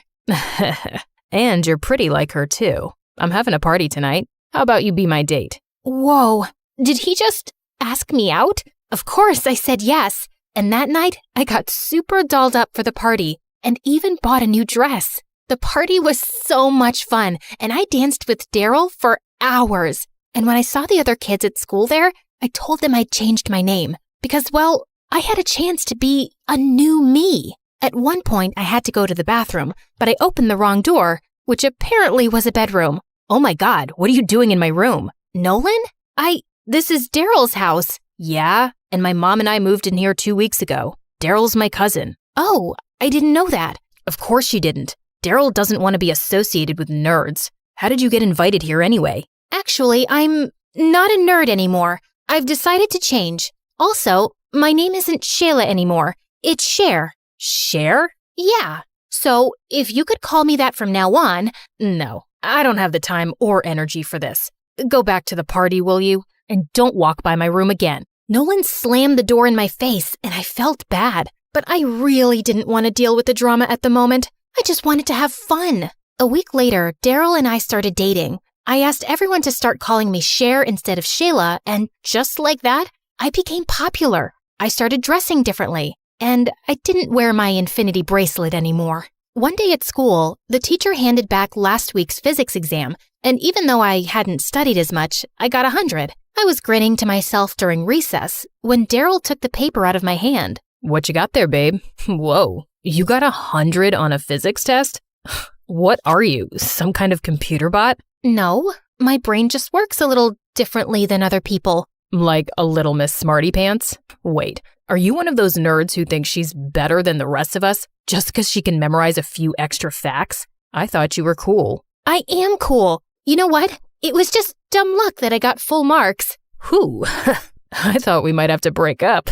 And you're pretty like her, too. I'm having a party tonight. How about you be my date? Whoa, did he just ask me out? Of course, I said yes. And that night, I got super dolled up for the party and even bought a new dress. The party was so much fun, and I danced with Daryl for hours. And when I saw the other kids at school there, I told them I'd changed my name because, well, I had a chance to be a new me. At one point, I had to go to the bathroom, but I opened the wrong door, which apparently was a bedroom. Oh my God, what are you doing in my room? Nolan? This is Daryl's house. Yeah, and my mom and I moved in here 2 weeks ago. Daryl's my cousin. Oh, I didn't know that. Of course you didn't. Daryl doesn't want to be associated with nerds. How did you get invited here anyway? Actually, I'm not a nerd anymore. I've decided to change. Also, my name isn't Shayla anymore. It's Cher. Cher? Yeah. So, if you could call me that from now on. No, I don't have the time or energy for this. Go back to the party, will you? And don't walk by my room again. Nolan slammed the door in my face, and I felt bad. But I really didn't want to deal with the drama at the moment. I just wanted to have fun. A week later, Daryl and I started dating. I asked everyone to start calling me Cher instead of Shayla, and just like that, I became popular. I started dressing differently, and I didn't wear my infinity bracelet anymore. One day at school, the teacher handed back last week's physics exam, and even though I hadn't studied as much, I got 100. I was grinning to myself during recess when Daryl took the paper out of my hand. What you got there, babe? Whoa, you got 100 on a physics test? What are you, some kind of computer bot? No, my brain just works a little differently than other people. Like a little Miss Smarty Pants? Wait, are you one of those nerds who thinks she's better than the rest of us just because she can memorize a few extra facts? I thought you were cool. I am cool. You know what? It was just dumb luck that I got full marks. Whew, I thought we might have to break up.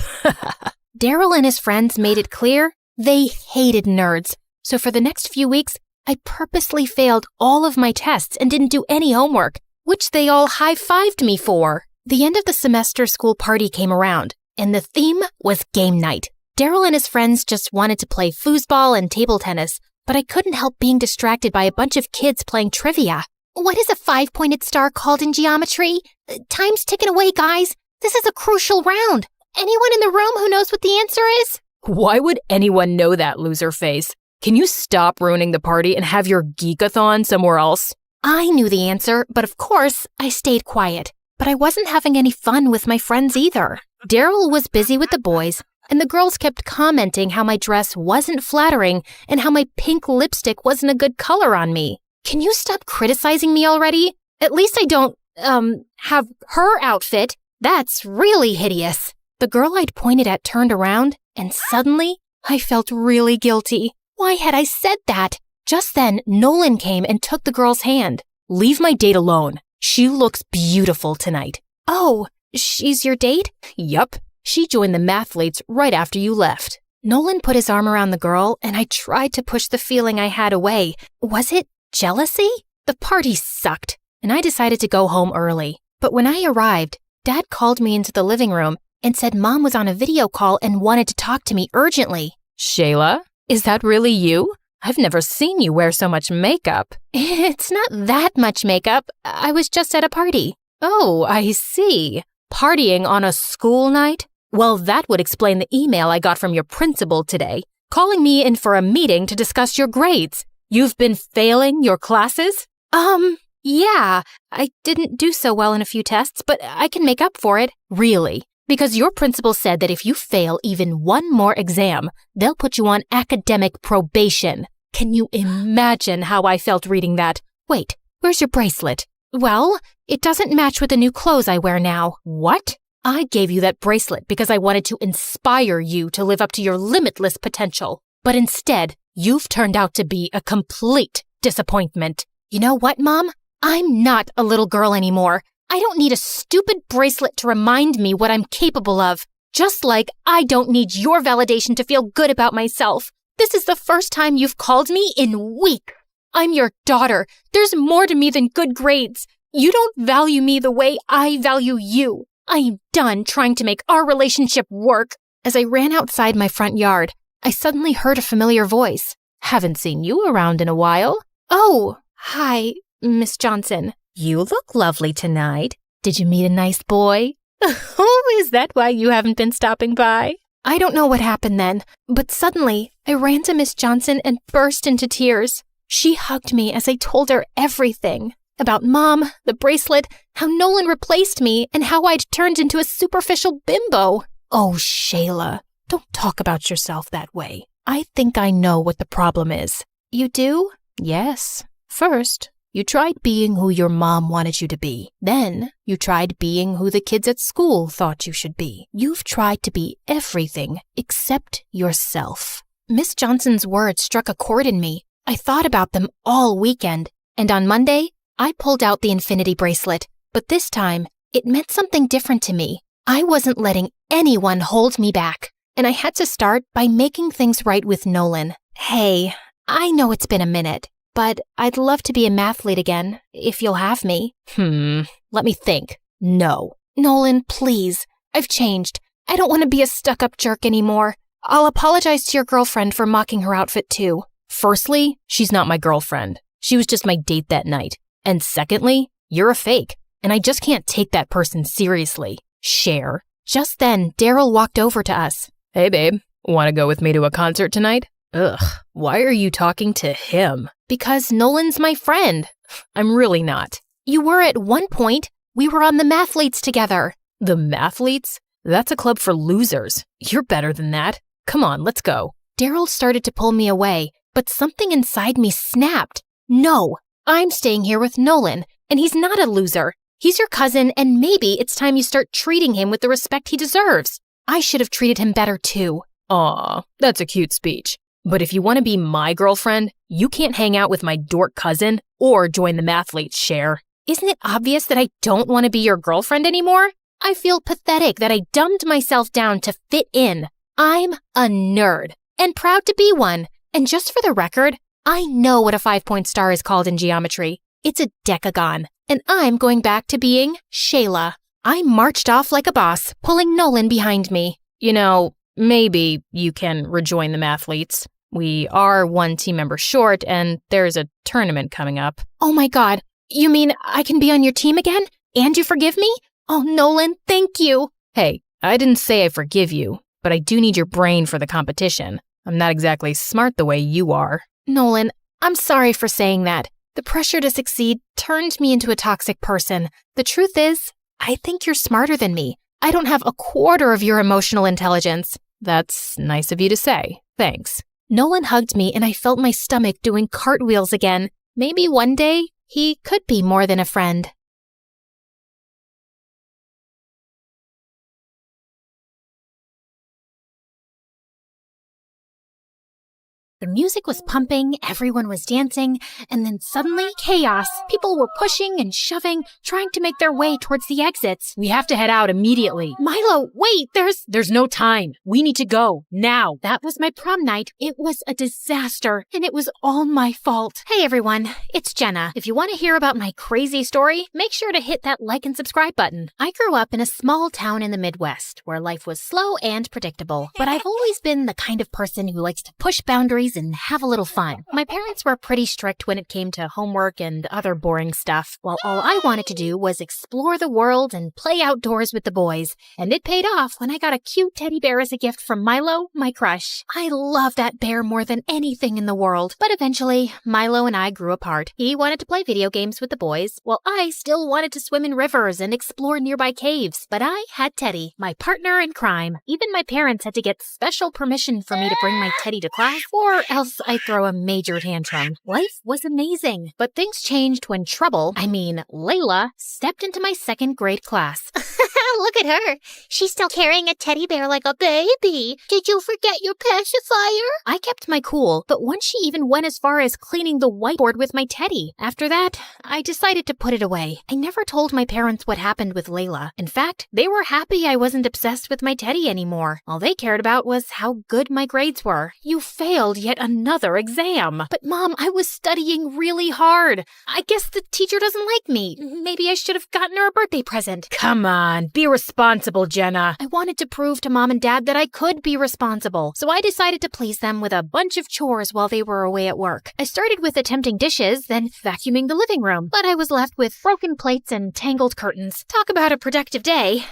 Daryl and his friends made it clear they hated nerds. So for the next few weeks, I purposely failed all of my tests and didn't do any homework, which they all high-fived me for. The end of the semester school party came around, and the theme was game night. Daryl and his friends just wanted to play foosball and table tennis, but I couldn't help being distracted by a bunch of kids playing trivia. What is a 5-pointed star called in geometry? Time's ticking away, guys. This is a crucial round. Anyone in the room who knows what the answer is? Why would anyone know that, loser face? Can you stop ruining the party and have your geekathon somewhere else? I knew the answer, but of course, I stayed quiet. But I wasn't having any fun with my friends either. Daryl was busy with the boys, and the girls kept commenting how my dress wasn't flattering and how my pink lipstick wasn't a good color on me. Can you stop criticizing me already? At least I don't, have her outfit. That's really hideous. The girl I'd pointed at turned around, and suddenly, I felt really guilty. Why had I said that? Just then, Nolan came and took the girl's hand. Leave my date alone. She looks beautiful tonight. Oh, she's your date? Yup. She joined the mathletes right after you left. Nolan put his arm around the girl, and I tried to push the feeling I had away. Was it jealousy? The party sucked, and I decided to go home early. But when I arrived, Dad called me into the living room and said Mom was on a video call and wanted to talk to me urgently. Shayla, is that really you? I've never seen you wear so much makeup. It's not that much makeup. I was just at a party. Oh, I see. Partying on a school night? Well, that would explain the email I got from your principal today, calling me in for a meeting to discuss your grades. You've been failing your classes? Yeah. I didn't do so well in a few tests, but I can make up for it. Really? Because your principal said that if you fail even one more exam, they'll put you on academic probation. Can you imagine how I felt reading that? Wait, where's your bracelet? Well, it doesn't match with the new clothes I wear now. What? I gave you that bracelet because I wanted to inspire you to live up to your limitless potential. But instead, you've turned out to be a complete disappointment. You know what, Mom? I'm not a little girl anymore. I don't need a stupid bracelet to remind me what I'm capable of. Just like I don't need your validation to feel good about myself. This is the first time you've called me in weeks. I'm your daughter. There's more to me than good grades. You don't value me the way I value you. I am done trying to make our relationship work. As I ran outside my front yard, I suddenly heard a familiar voice. Haven't seen you around in a while. Oh, hi, Miss Johnson. You look lovely tonight. Did you meet a nice boy? Oh, is that why you haven't been stopping by? I don't know what happened then, but suddenly I ran to Miss Johnson and burst into tears. She hugged me as I told her everything. About Mom, the bracelet, how Nolan replaced me, and how I'd turned into a superficial bimbo. Oh, Shayla, don't talk about yourself that way. I think I know what the problem is. You do? Yes. First, you tried being who your mom wanted you to be. Then, you tried being who the kids at school thought you should be. You've tried to be everything except yourself. Miss Johnson's words struck a chord in me. I thought about them all weekend, and on Monday, I pulled out the infinity bracelet. But this time, it meant something different to me. I wasn't letting anyone hold me back, and I had to start by making things right with Nolan. Hey, I know it's been a minute, but I'd love to be a mathlete again, if you'll have me. Let me think. No. Nolan, please. I've changed. I don't want to be a stuck-up jerk anymore. I'll apologize to your girlfriend for mocking her outfit too. Firstly, she's not my girlfriend. She was just my date that night. And secondly, you're a fake, and I just can't take that person seriously. Cher. Just then, Daryl walked over to us. Hey, babe. Want to go with me to a concert tonight? Ugh, why are you talking to him? Because Nolan's my friend. I'm really not. You were at one point. We were on the Mathletes together. The Mathletes? That's a club for losers. You're better than that. Come on, let's go. Daryl started to pull me away, but something inside me snapped. No, I'm staying here with Nolan, and he's not a loser. He's your cousin, and maybe it's time you start treating him with the respect he deserves. I should have treated him better too. Aw, that's a cute speech. But if you want to be my girlfriend, you can't hang out with my dork cousin or join the Mathletes, Cher. Isn't it obvious that I don't want to be your girlfriend anymore? I feel pathetic that I dumbed myself down to fit in. I'm a nerd, and proud to be one. And just for the record, I know what a 5-point star is called in geometry. It's a decagon, and I'm going back to being Shayla. I marched off like a boss, pulling Nolan behind me. You know, maybe you can rejoin the Mathletes. We are one team member short, and there's a tournament coming up. Oh my God, you mean I can be on your team again? And you forgive me? Oh, Nolan, thank you. Hey, I didn't say I forgive you, but I do need your brain for the competition. I'm not exactly smart the way you are. Nolan, I'm sorry for saying that. The pressure to succeed turned me into a toxic person. The truth is, I think you're smarter than me. I don't have a quarter of your emotional intelligence. That's nice of you to say. Thanks. Nolan hugged me and I felt my stomach doing cartwheels again. Maybe one day, he could be more than a friend. The music was pumping, everyone was dancing, and then suddenly, chaos. People were pushing and shoving, trying to make their way towards the exits. We have to head out immediately. Milo, wait, There's no time. We need to go, now. That was my prom night. It was a disaster, and it was all my fault. Hey everyone, it's Jenna. If you want to hear about my crazy story, make sure to hit that like and subscribe button. I grew up in a small town in the Midwest, where life was slow and predictable. But I've always been the kind of person who likes to push boundaries and have a little fun. My parents were pretty strict when it came to homework and other boring stuff, while all I wanted to do was explore the world and play outdoors with the boys. And it paid off when I got a cute teddy bear as a gift from Milo, my crush. I love that bear more than anything in the world. But eventually, Milo and I grew apart. He wanted to play video games with the boys, while I still wanted to swim in rivers and explore nearby caves. But I had Teddy, my partner in crime. Even my parents had to get special permission for me to bring my Teddy to class, or else I'd throw a major tantrum. Life was amazing, but things changed when Layla, stepped into my 2nd grade class. Look at her. She's still carrying a teddy bear like a baby. Did you forget your pacifier? I kept my cool, but once she even went as far as cleaning the whiteboard with my Teddy. After that, I decided to put it away. I never told my parents what happened with Layla. In fact, they were happy I wasn't obsessed with my Teddy anymore. All they cared about was how good my grades were. You failed yet another exam. But Mom, I was studying really hard. I guess the teacher doesn't like me. Maybe I should have gotten her a birthday present. Come on, be responsible, Jenna. I wanted to prove to Mom and Dad that I could be responsible, so I decided to please them with a bunch of chores while they were away at work. I started with attempting dishes, then vacuuming the living room, but I was left with broken plates and tangled curtains. Talk about a productive day.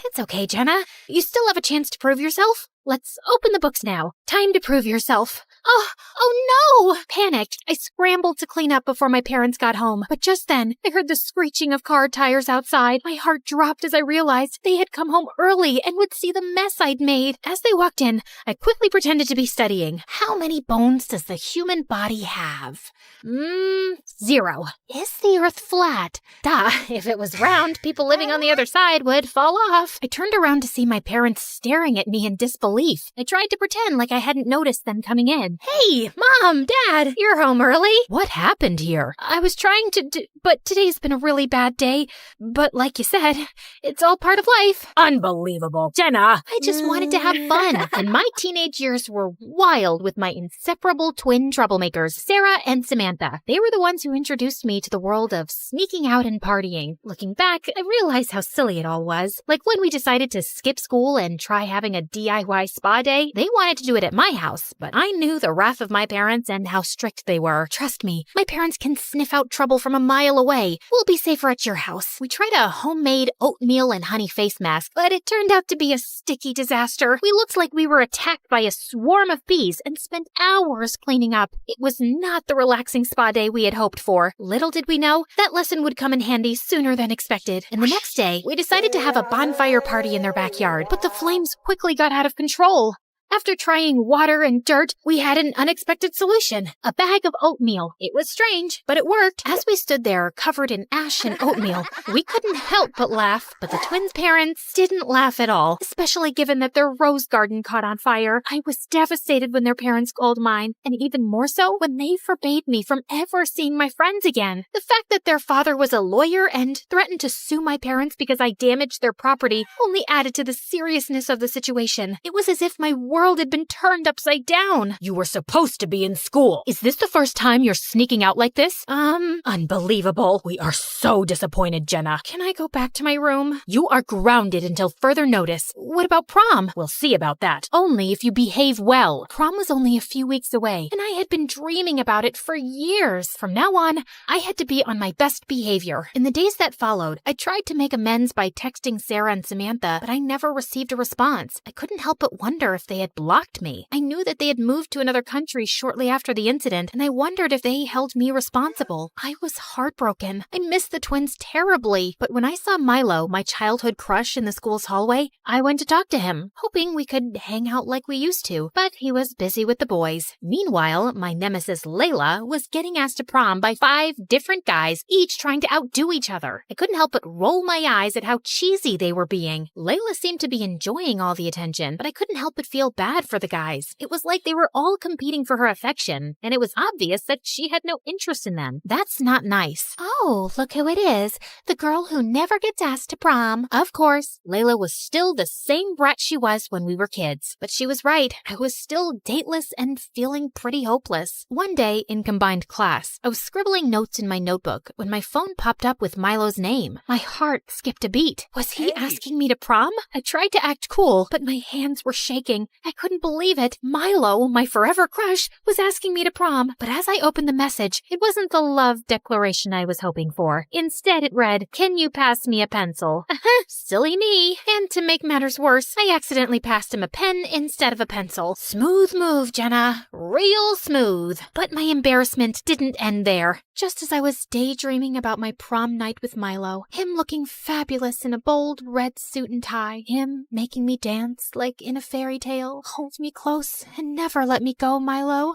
It's okay, Jenna. You still have a chance to prove yourself. Let's open the books now. Time to prove yourself. Oh no! Panicked, I scrambled to clean up before my parents got home. But just then, I heard the screeching of car tires outside. My heart dropped as I realized they had come home early and would see the mess I'd made. As they walked in, I quickly pretended to be studying. How many bones does the human body have? 0. Is the earth flat? Duh, if it was round, people living on the other side would fall off. I turned around to see my parents staring at me in disbelief. I tried to pretend like I hadn't noticed them coming in. Hey, Mom, Dad, you're home early? What happened here? I was trying to but today's been a really bad day. But like you said, it's all part of life. Unbelievable. Jenna! I just wanted to have fun. And my teenage years were wild with my inseparable twin troublemakers, Sarah and Samantha. They were the ones who introduced me to the world of sneaking out and partying. Looking back, I realized how silly it all was. Like when we decided to skip school and try having a DIY spa day, they wanted to do it at my house, but I knew the wrath of my parents and how strict they were. Trust me, my parents can sniff out trouble from a mile away. We'll be safer at your house. We tried a homemade oatmeal and honey face mask, but it turned out to be a sticky disaster. We looked like we were attacked by a swarm of bees and spent hours cleaning up. It was not the relaxing spa day we had hoped for. Little did we know, that lesson would come in handy sooner than expected. And the next day, we decided to have a bonfire party in their backyard, but the flames quickly got out of control. After trying water and dirt, we had an unexpected solution. A bag of oatmeal. It was strange, but it worked. As we stood there, covered in ash and oatmeal, we couldn't help but laugh. But the twins' parents didn't laugh at all, especially given that their rose garden caught on fire. I was devastated when their parents called mine, and even more so when they forbade me from ever seeing my friends again. The fact that their father was a lawyer and threatened to sue my parents because I damaged their property only added to the seriousness of the situation. It was as if my world had been turned upside down. You were supposed to be in school. Is this the first time you're sneaking out like this? Unbelievable. We are so disappointed, Jenna. Can I go back to my room? You are grounded until further notice. What about prom? We'll see about that. Only if you behave well. Prom was only a few weeks away, and I had been dreaming about it for years. From now on, I had to be on my best behavior. In the days that followed, I tried to make amends by texting Sarah and Samantha, but I never received a response. I couldn't help but wonder if they had blocked me. I knew that they had moved to another country shortly after the incident, and I wondered if they held me responsible. I was heartbroken. I missed the twins terribly, but when I saw Milo, my childhood crush, in the school's hallway, I went to talk to him, hoping we could hang out like we used to, but he was busy with the boys. Meanwhile, my nemesis Layla was getting asked to prom by 5 different guys, each trying to outdo each other. I couldn't help but roll my eyes at how cheesy they were being. Layla seemed to be enjoying all the attention, but I couldn't help but feel bad for the guys. It was like they were all competing for her affection, and it was obvious that she had no interest in them. That's not nice. Oh, look who it is. The girl who never gets asked to prom. Of course, Layla was still the same brat she was when we were kids. But she was right. I was still dateless and feeling pretty hopeless. One day, in combined class, I was scribbling notes in my notebook when my phone popped up with Milo's name. My heart skipped a beat. Was he asking me to prom? I tried to act cool, but my hands were shaking. I couldn't believe it. Milo, my forever crush, was asking me to prom. But as I opened the message, it wasn't the love declaration I was hoping for. Instead, it read, "Can you pass me a pencil?" Silly me. And to make matters worse, I accidentally passed him a pen instead of a pencil. Smooth move, Jenna. Real smooth. But my embarrassment didn't end there. Just as I was daydreaming about my prom night with Milo, him looking fabulous in a bold red suit and tie, him making me dance like in a fairy tale, hold me close and never let me go, Milo.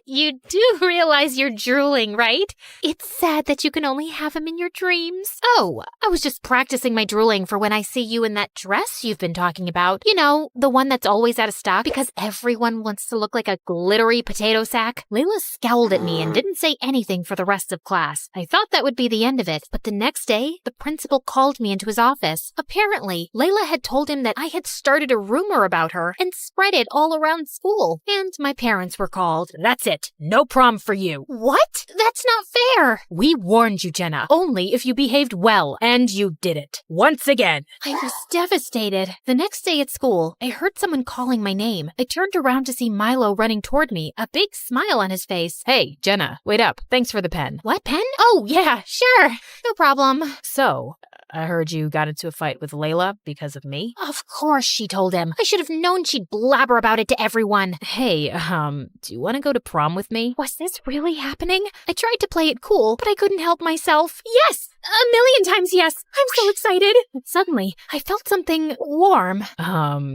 You do realize you're drooling, right? It's sad that you can only have him in your dreams. Oh, I was just practicing my drooling for when I see you in that dress you've been talking about. You know, the one that's always out of stock because everyone wants to look like a glittery potato sack. Layla scowled at me and didn't say anything for the rest of class. I thought that would be the end of it, but the next day, the principal called me into his office. Apparently, Layla had told him that I had started a rumor about her and spread it all around school, and my parents were called. That's it. No prom for you. What? That's not fair. We warned you, Jenna. Only if you behaved well, and you did it. Once again. I was devastated. The next day at school, I heard someone calling my name. I turned around to see Milo running toward me, a big smile on his face. Hey, Jenna, wait up. Thanks for the pen. What pen? Oh, yeah, sure. No problem. So, I heard you got into a fight with Layla because of me. Of course she told him. I should have known she'd blabber about it to everyone. Hey, do you want to go to prom with me? Was this really happening? I tried to play it cool, but I couldn't help myself. Yes! A million times yes! I'm so excited! But suddenly, I felt something warm.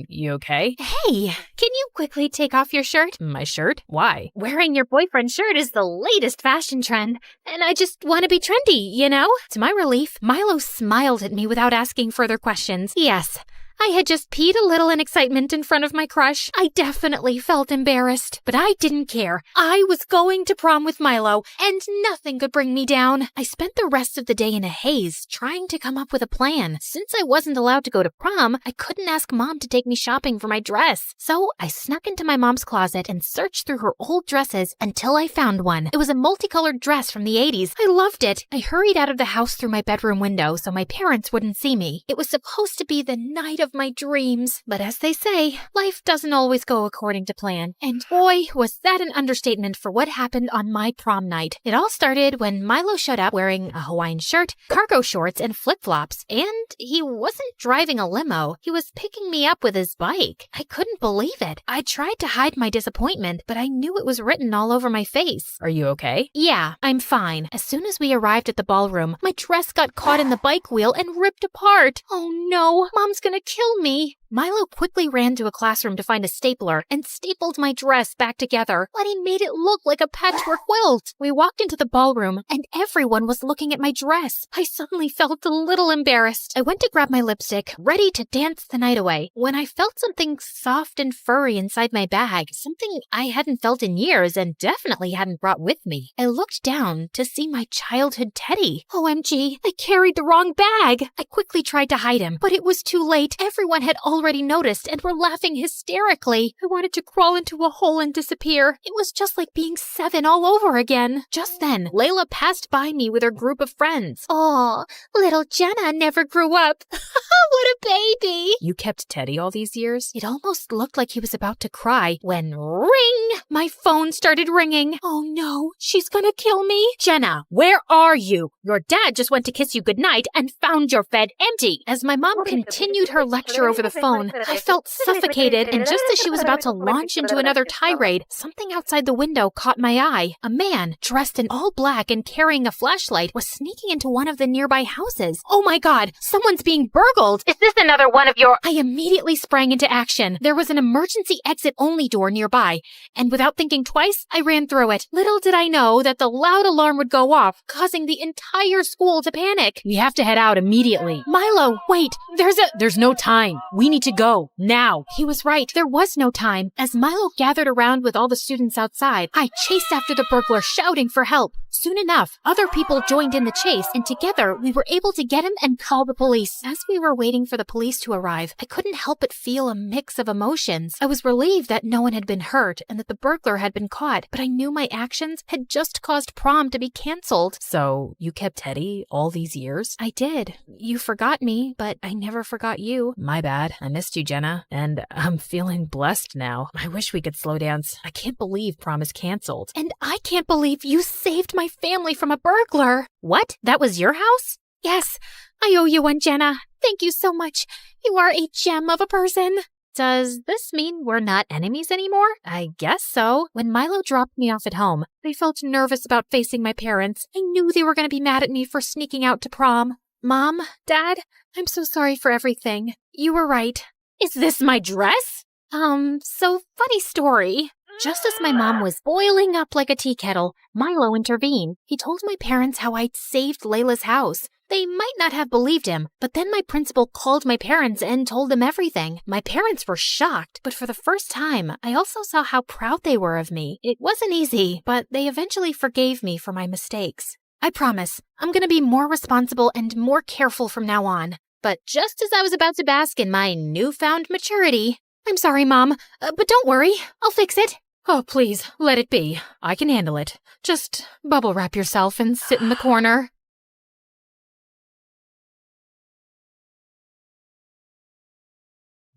You okay? Hey, can you quickly take off your shirt? My shirt? Why? Wearing your boyfriend's shirt is the latest fashion trend, and I just want to be trendy, you know? To my relief, Milo smiled at me without asking further questions. Yes, I had just peed a little in excitement in front of my crush. I definitely felt embarrassed, but I didn't care. I was going to prom with Milo, and nothing could bring me down. I spent the rest of the day in a haze, trying to come up with a plan. Since I wasn't allowed to go to prom, I couldn't ask Mom to take me shopping for my dress. So I snuck into my mom's closet and searched through her old dresses until I found one. It was a multicolored dress from the 80s. I loved it. I hurried out of the house through my bedroom window so my parents wouldn't see me. It was supposed to be the night of my dreams. But as they say, life doesn't always go according to plan. And boy, was that an understatement for what happened on my prom night. It all started when Milo showed up wearing a Hawaiian shirt, cargo shorts, and flip-flops. And he wasn't driving a limo. He was picking me up with his bike. I couldn't believe it. I tried to hide my disappointment, but I knew it was written all over my face. Are you okay? Yeah, I'm fine. As soon as we arrived at the ballroom, my dress got caught in the bike wheel and ripped apart. Oh no, Mom's gonna kill me. Milo quickly ran to a classroom to find a stapler and stapled my dress back together, but he made it look like a patchwork quilt. We walked into the ballroom and everyone was looking at my dress. I suddenly felt a little embarrassed. I went to grab my lipstick, ready to dance the night away, when I felt something soft and furry inside my bag, something I hadn't felt in years and definitely hadn't brought with me. I looked down to see my childhood teddy. OMG, I carried the wrong bag. I quickly tried to hide him, but it was too late. Everyone had already noticed and were laughing hysterically. I wanted to crawl into a hole and disappear. It was just like being 7 all over again. Just then, Layla passed by me with her group of friends. Oh, little Jenna never grew up. What a baby! You kept Teddy all these years? It almost looked like he was about to cry when ring! My phone started ringing. Oh no, she's gonna kill me. Jenna, where are you? Your dad just went to kiss you goodnight and found your bed empty. As my mom continued her lecture over the phone, I felt suffocated, and just as she was about to launch into another tirade, something outside the window caught my eye. A man, dressed in all black and carrying a flashlight, was sneaking into one of the nearby houses. Oh my god, someone's being burgled! Is this another one of your— I immediately sprang into action. There was an emergency exit-only door nearby, and without thinking twice, I ran through it. Little did I know that the loud alarm would go off, causing the entire school to panic. We have to head out immediately. Milo, wait, There's no time. We need to go. Now. He was right. There was no time. As Milo gathered around with all the students outside, I chased after the burglar, shouting for help. Soon enough, other people joined in the chase, and together we were able to get him and call the police. As we were waiting for the police to arrive, I couldn't help but feel a mix of emotions. I was relieved that no one had been hurt and that the burglar had been caught, but I knew my actions had just caused prom to be canceled. So, you kept Teddy all these years? I did. You forgot me, but I never forgot you. My bad. I missed you, Jenna. And I'm feeling blessed now. I wish we could slow dance. I can't believe prom is canceled. And I can't believe you saved my family from a burglar. What? That was your house? Yes. I owe you one, Jenna. Thank you so much. You are a gem of a person. Does this mean we're not enemies anymore? I guess so. When Milo dropped me off at home, I felt nervous about facing my parents. I knew they were going to be mad at me for sneaking out to prom. Mom, Dad, I'm so sorry for everything. You were right. Is this my dress? So funny story. Just as my mom was boiling up like a tea kettle, Milo intervened. He told my parents how I'd saved Layla's house. They might not have believed him, but then my principal called my parents and told them everything. My parents were shocked, but for the first time, I also saw how proud they were of me. It wasn't easy, but they eventually forgave me for my mistakes. I promise, I'm gonna be more responsible and more careful from now on. But just as I was about to bask in my newfound maturity, I'm sorry, Mom, but don't worry, I'll fix it. Oh, please, let it be. I can handle it. Just bubble wrap yourself and sit in the corner.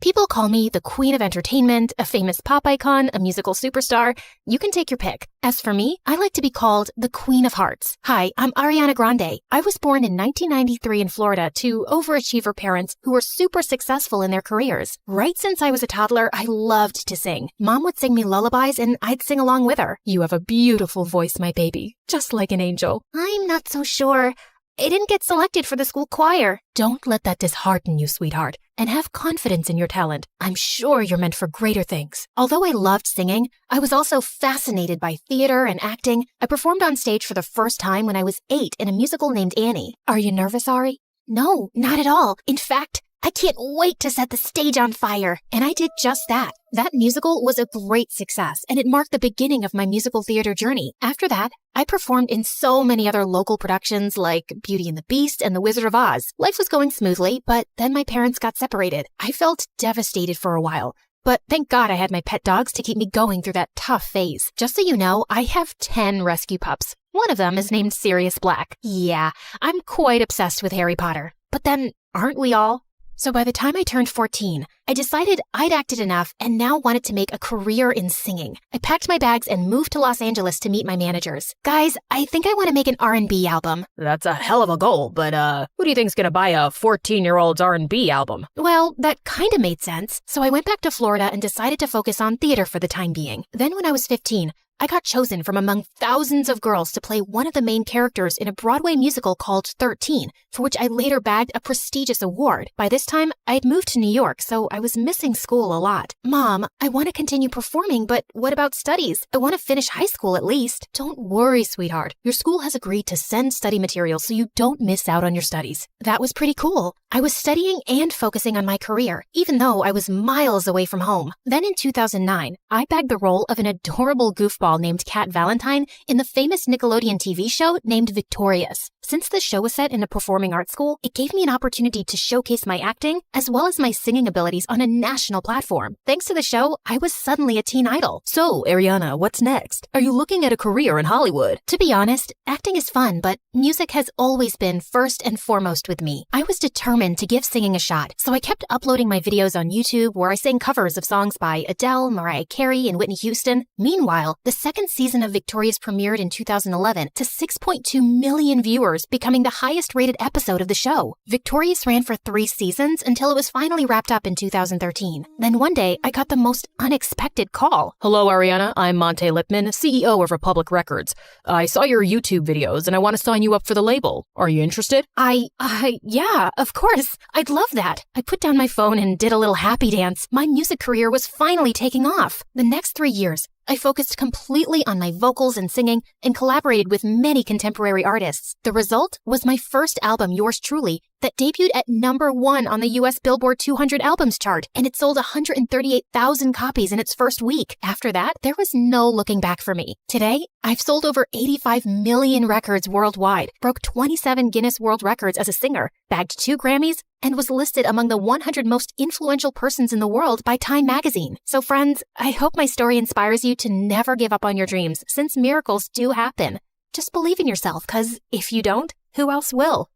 People call me the queen of entertainment, a famous pop icon, a musical superstar. You can take your pick. As for me, I like to be called the Queen of Hearts. Hi, I'm Ariana Grande. I was born in 1993 in Florida to overachiever parents who were super successful in their careers. Right since I was a toddler, I loved to sing. Mom would sing me lullabies and I'd sing along with her. You have a beautiful voice, my baby, just like an angel. I'm not so sure. I didn't get selected for the school choir. Don't let that dishearten you, sweetheart, and have confidence in your talent. I'm sure you're meant for greater things. Although I loved singing, I was also fascinated by theater and acting. I performed on stage for the first time when I was 8 in a musical named Annie. Are you nervous, Ari? No, not at all. In fact, I can't wait to set the stage on fire. And I did just that. That musical was a great success, and it marked the beginning of my musical theater journey. After that, I performed in so many other local productions like Beauty and the Beast and The Wizard of Oz. Life was going smoothly, but then my parents got separated. I felt devastated for a while. But thank God I had my pet dogs to keep me going through that tough phase. Just so you know, I have 10 rescue pups. One of them is named Sirius Black. Yeah, I'm quite obsessed with Harry Potter. But then, aren't we all? So by the time I turned 14, I decided I'd acted enough and now wanted to make a career in singing. I packed my bags and moved to Los Angeles to meet my managers. Guys, I think I want to make an R&B album. That's a hell of a goal, but who do you think's gonna buy a 14-year-old's R&B album? Well, that kind of made sense. So I went back to Florida and decided to focus on theater for the time being. Then when I was 15, I got chosen from among thousands of girls to play one of the main characters in a Broadway musical called 13, for which I later bagged a prestigious award. By this time, I had moved to New York, so I was missing school a lot. Mom, I want to continue performing, but what about studies? I want to finish high school at least. Don't worry, sweetheart. Your school has agreed to send study materials so you don't miss out on your studies. That was pretty cool. I was studying and focusing on my career, even though I was miles away from home. Then in 2009, I bagged the role of an adorable goofball named Kat Valentine in the famous Nickelodeon TV show named Victorious. Since the show was set in a performing arts school, it gave me an opportunity to showcase my acting as well as my singing abilities on a national platform. Thanks to the show, I was suddenly a teen idol. So, Ariana, what's next? Are you looking at a career in Hollywood? To be honest, acting is fun, but music has always been first and foremost with me. I was determined to give singing a shot, so I kept uploading my videos on YouTube where I sang covers of songs by Adele, Mariah Carey, and Whitney Houston. Meanwhile, the second season of Victorious premiered in 2011 to 6.2 million viewers, becoming the highest rated episode of the show. Victorious ran for 3 seasons until it was finally wrapped up in 2013. Then one day, I got the most unexpected call. Hello, Ariana. I'm Monte Lipman, CEO of Republic Records. I saw your YouTube videos and I want to sign you up for the label. Are you interested? Yeah, of course. I'd love that. I put down my phone and did a little happy dance. My music career was finally taking off. The next 3 years, I focused completely on my vocals and singing and collaborated with many contemporary artists. The result was my first album, Yours Truly, that debuted at #1 on the US Billboard 200 albums chart, and it sold 138,000 copies in its first week. After that, there was no looking back for me. Today, I've sold over 85 million records worldwide, broke 27 Guinness World Records as a singer, bagged 2 Grammys, and was listed among the 100 most influential persons in the world by Time magazine. So friends, I hope my story inspires you to never give up on your dreams, since miracles do happen. Just believe in yourself, because if you don't, who else will?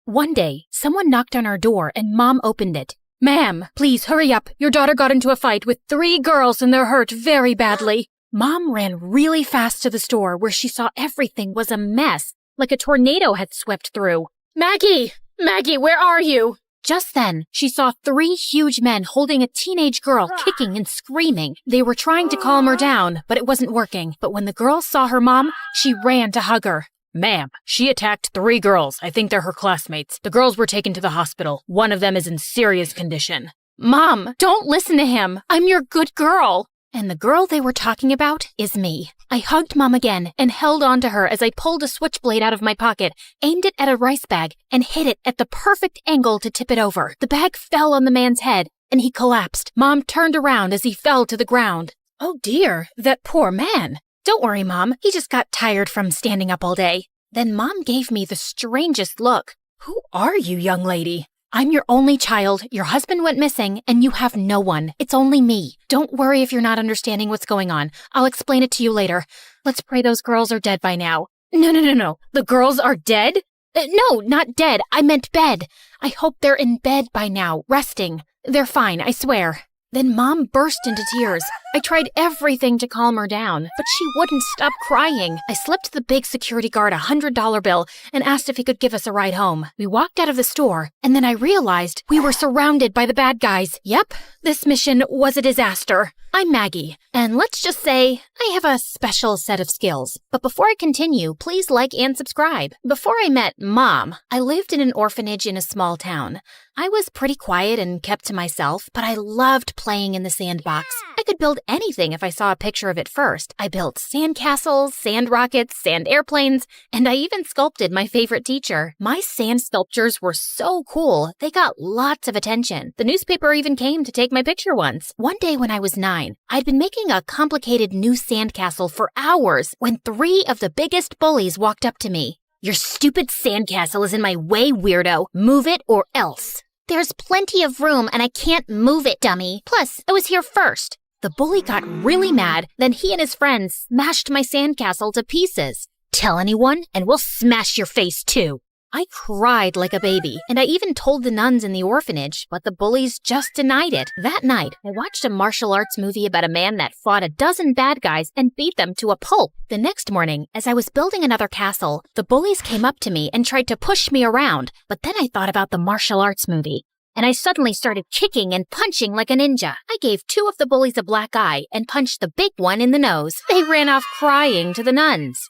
One day, someone knocked on our door and Mom opened it. "Ma'am, please hurry up. Your daughter got into a fight with 3 girls and they're hurt very badly." Mom ran really fast to the store where she saw everything was a mess, like a tornado had swept through. Maggie, where are you?" Just then, she saw 3 huge men holding a teenage girl kicking and screaming. They were trying to calm her down, but it wasn't working. But when the girl saw her mom, she ran to hug her. Ma'am, she attacked 3 girls. I think they're her classmates. The girls were taken to the hospital. One of them is in serious condition. Mom, don't listen to him. I'm your good girl. And the girl they were talking about is me. I hugged Mom again and held on to her as I pulled a switchblade out of my pocket, aimed it at a rice bag, and hit it at the perfect angle to tip it over. The bag fell on the man's head, and he collapsed. Mom turned around as he fell to the ground. Oh dear, that poor man. Don't worry, Mom. He just got tired from standing up all day. Then Mom gave me the strangest look. Who are you, young lady? I'm your only child, your husband went missing, and you have no one. It's only me. Don't worry if you're not understanding what's going on. I'll explain it to you later. Let's pray those girls are dead by now. No. The girls are dead? No, not dead. I meant bed. I hope they're in bed by now, resting. They're fine, I swear. Then Mom burst into tears. I tried everything to calm her down, but she wouldn't stop crying. I slipped the big security guard a $100 bill and asked if he could give us a ride home. We walked out of the store, and then I realized we were surrounded by the bad guys. Yep, this mission was a disaster. I'm Maggie, and let's just say I have a special set of skills. But before I continue, please like and subscribe. Before I met Mom, I lived in an orphanage in a small town. I was pretty quiet and kept to myself, but I loved playing in the sandbox. I could build anything if I saw a picture of it first. I built sand castles, sand rockets, sand airplanes, and I even sculpted my favorite teacher. My sand sculptures were so cool, they got lots of attention. The newspaper even came to take my picture once. One day when I was 9, I'd been making a complicated new sandcastle for hours when 3 of the biggest bullies walked up to me. "Your stupid sandcastle is in my way, weirdo. Move it or else." There's plenty of room and I can't move it, dummy. Plus, I was here first. The bully got really mad, then he and his friends smashed my sandcastle to pieces. "Tell anyone and we'll smash your face too." I cried like a baby, and I even told the nuns in the orphanage, but the bullies just denied it. That night, I watched a martial arts movie about a man that fought a dozen bad guys and beat them to a pulp. The next morning, as I was building another castle, the bullies came up to me and tried to push me around, but then I thought about the martial arts movie. And I suddenly started kicking and punching like a ninja. I gave 2 of the bullies a black eye and punched the big one in the nose. They ran off crying to the nuns.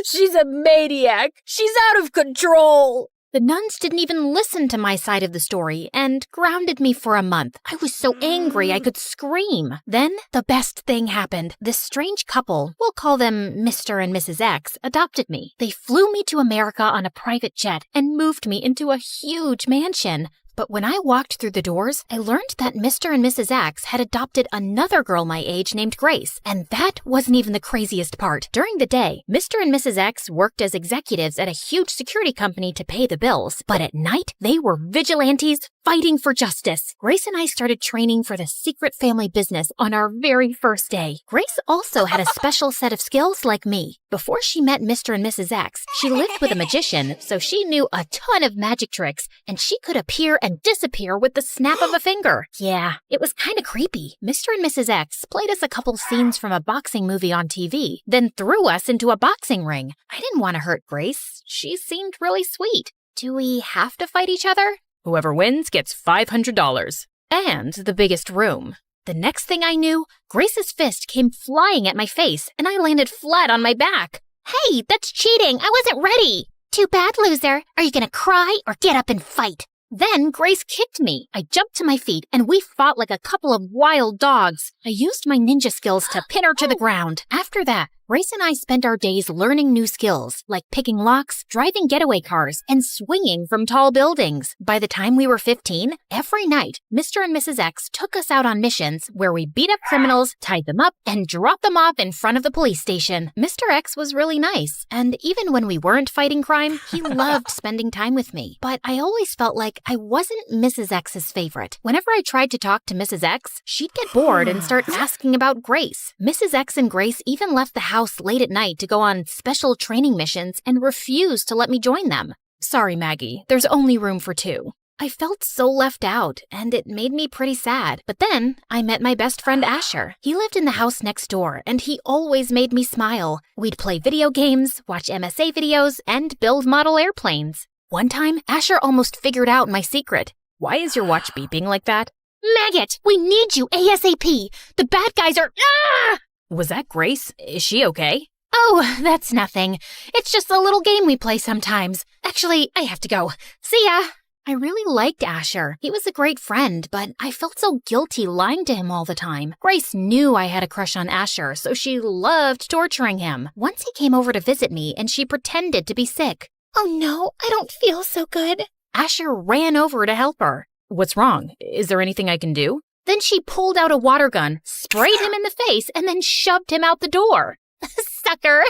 "She's a maniac. She's out of control." The nuns didn't even listen to my side of the story and grounded me for a month. I was so angry I could scream. Then the best thing happened. This strange couple, we'll call them Mr. and Mrs. X, adopted me. They flew me to America on a private jet and moved me into a huge mansion. But when I walked through the doors, I learned that Mr. and Mrs. X had adopted another girl my age named Grace. And that wasn't even the craziest part. During the day, Mr. and Mrs. X worked as executives at a huge security company to pay the bills. But at night, they were vigilantes fighting for justice. Grace and I started training for the secret family business on our very first day. Grace also had a special set of skills like me. Before she met Mr. and Mrs. X, she lived with a magician, so she knew a ton of magic tricks, and she could appear and disappear with the snap of a finger. Yeah, it was kind of creepy. Mr. and Mrs. X played us a couple scenes from a boxing movie on TV, then threw us into a boxing ring. I didn't want to hurt Grace. She seemed really sweet. Do we have to fight each other? Whoever wins gets $500. And the biggest room. The next thing I knew, Grace's fist came flying at my face, and I landed flat on my back. Hey, that's cheating. I wasn't ready. Too bad, loser. Are you gonna cry or get up and fight? Then Grace kicked me. I jumped to my feet, and we fought like a couple of wild dogs. I used my ninja skills to pin her to the ground. After that, Grace and I spent our days learning new skills, like picking locks, driving getaway cars, and swinging from tall buildings. By the time we were 15, every night, Mr. and Mrs. X took us out on missions where we beat up criminals, tied them up, and dropped them off in front of the police station. Mr. X was really nice, and even when we weren't fighting crime, he loved spending time with me. But I always felt like I wasn't Mrs. X's favorite. Whenever I tried to talk to Mrs. X, she'd get bored and start asking about Grace. Mrs. X and Grace even left the house late at night to go on special training missions and refused to let me join them. Sorry, Maggie, there's only room for 2. I felt so left out, and it made me pretty sad. But then I met my best friend Asher. He lived in the house next door, and he always made me smile. We'd play video games, watch MSA videos, and build model airplanes. One time, Asher almost figured out my secret. Why is your watch beeping like that? Maggot, we need you ASAP. The bad guys are... Ah! Was that Grace? Is she okay? Oh, that's nothing. It's just a little game we play sometimes. Actually, I have to go. See ya. I really liked Asher. He was a great friend, but I felt so guilty lying to him all the time. Grace knew I had a crush on Asher, so she loved torturing him. Once he came over to visit me, and she pretended to be sick. Oh no, I don't feel so good. Asher ran over to help her. What's wrong? Is there anything I can do? Then she pulled out a water gun, sprayed him in the face, and then shoved him out the door. Sucker!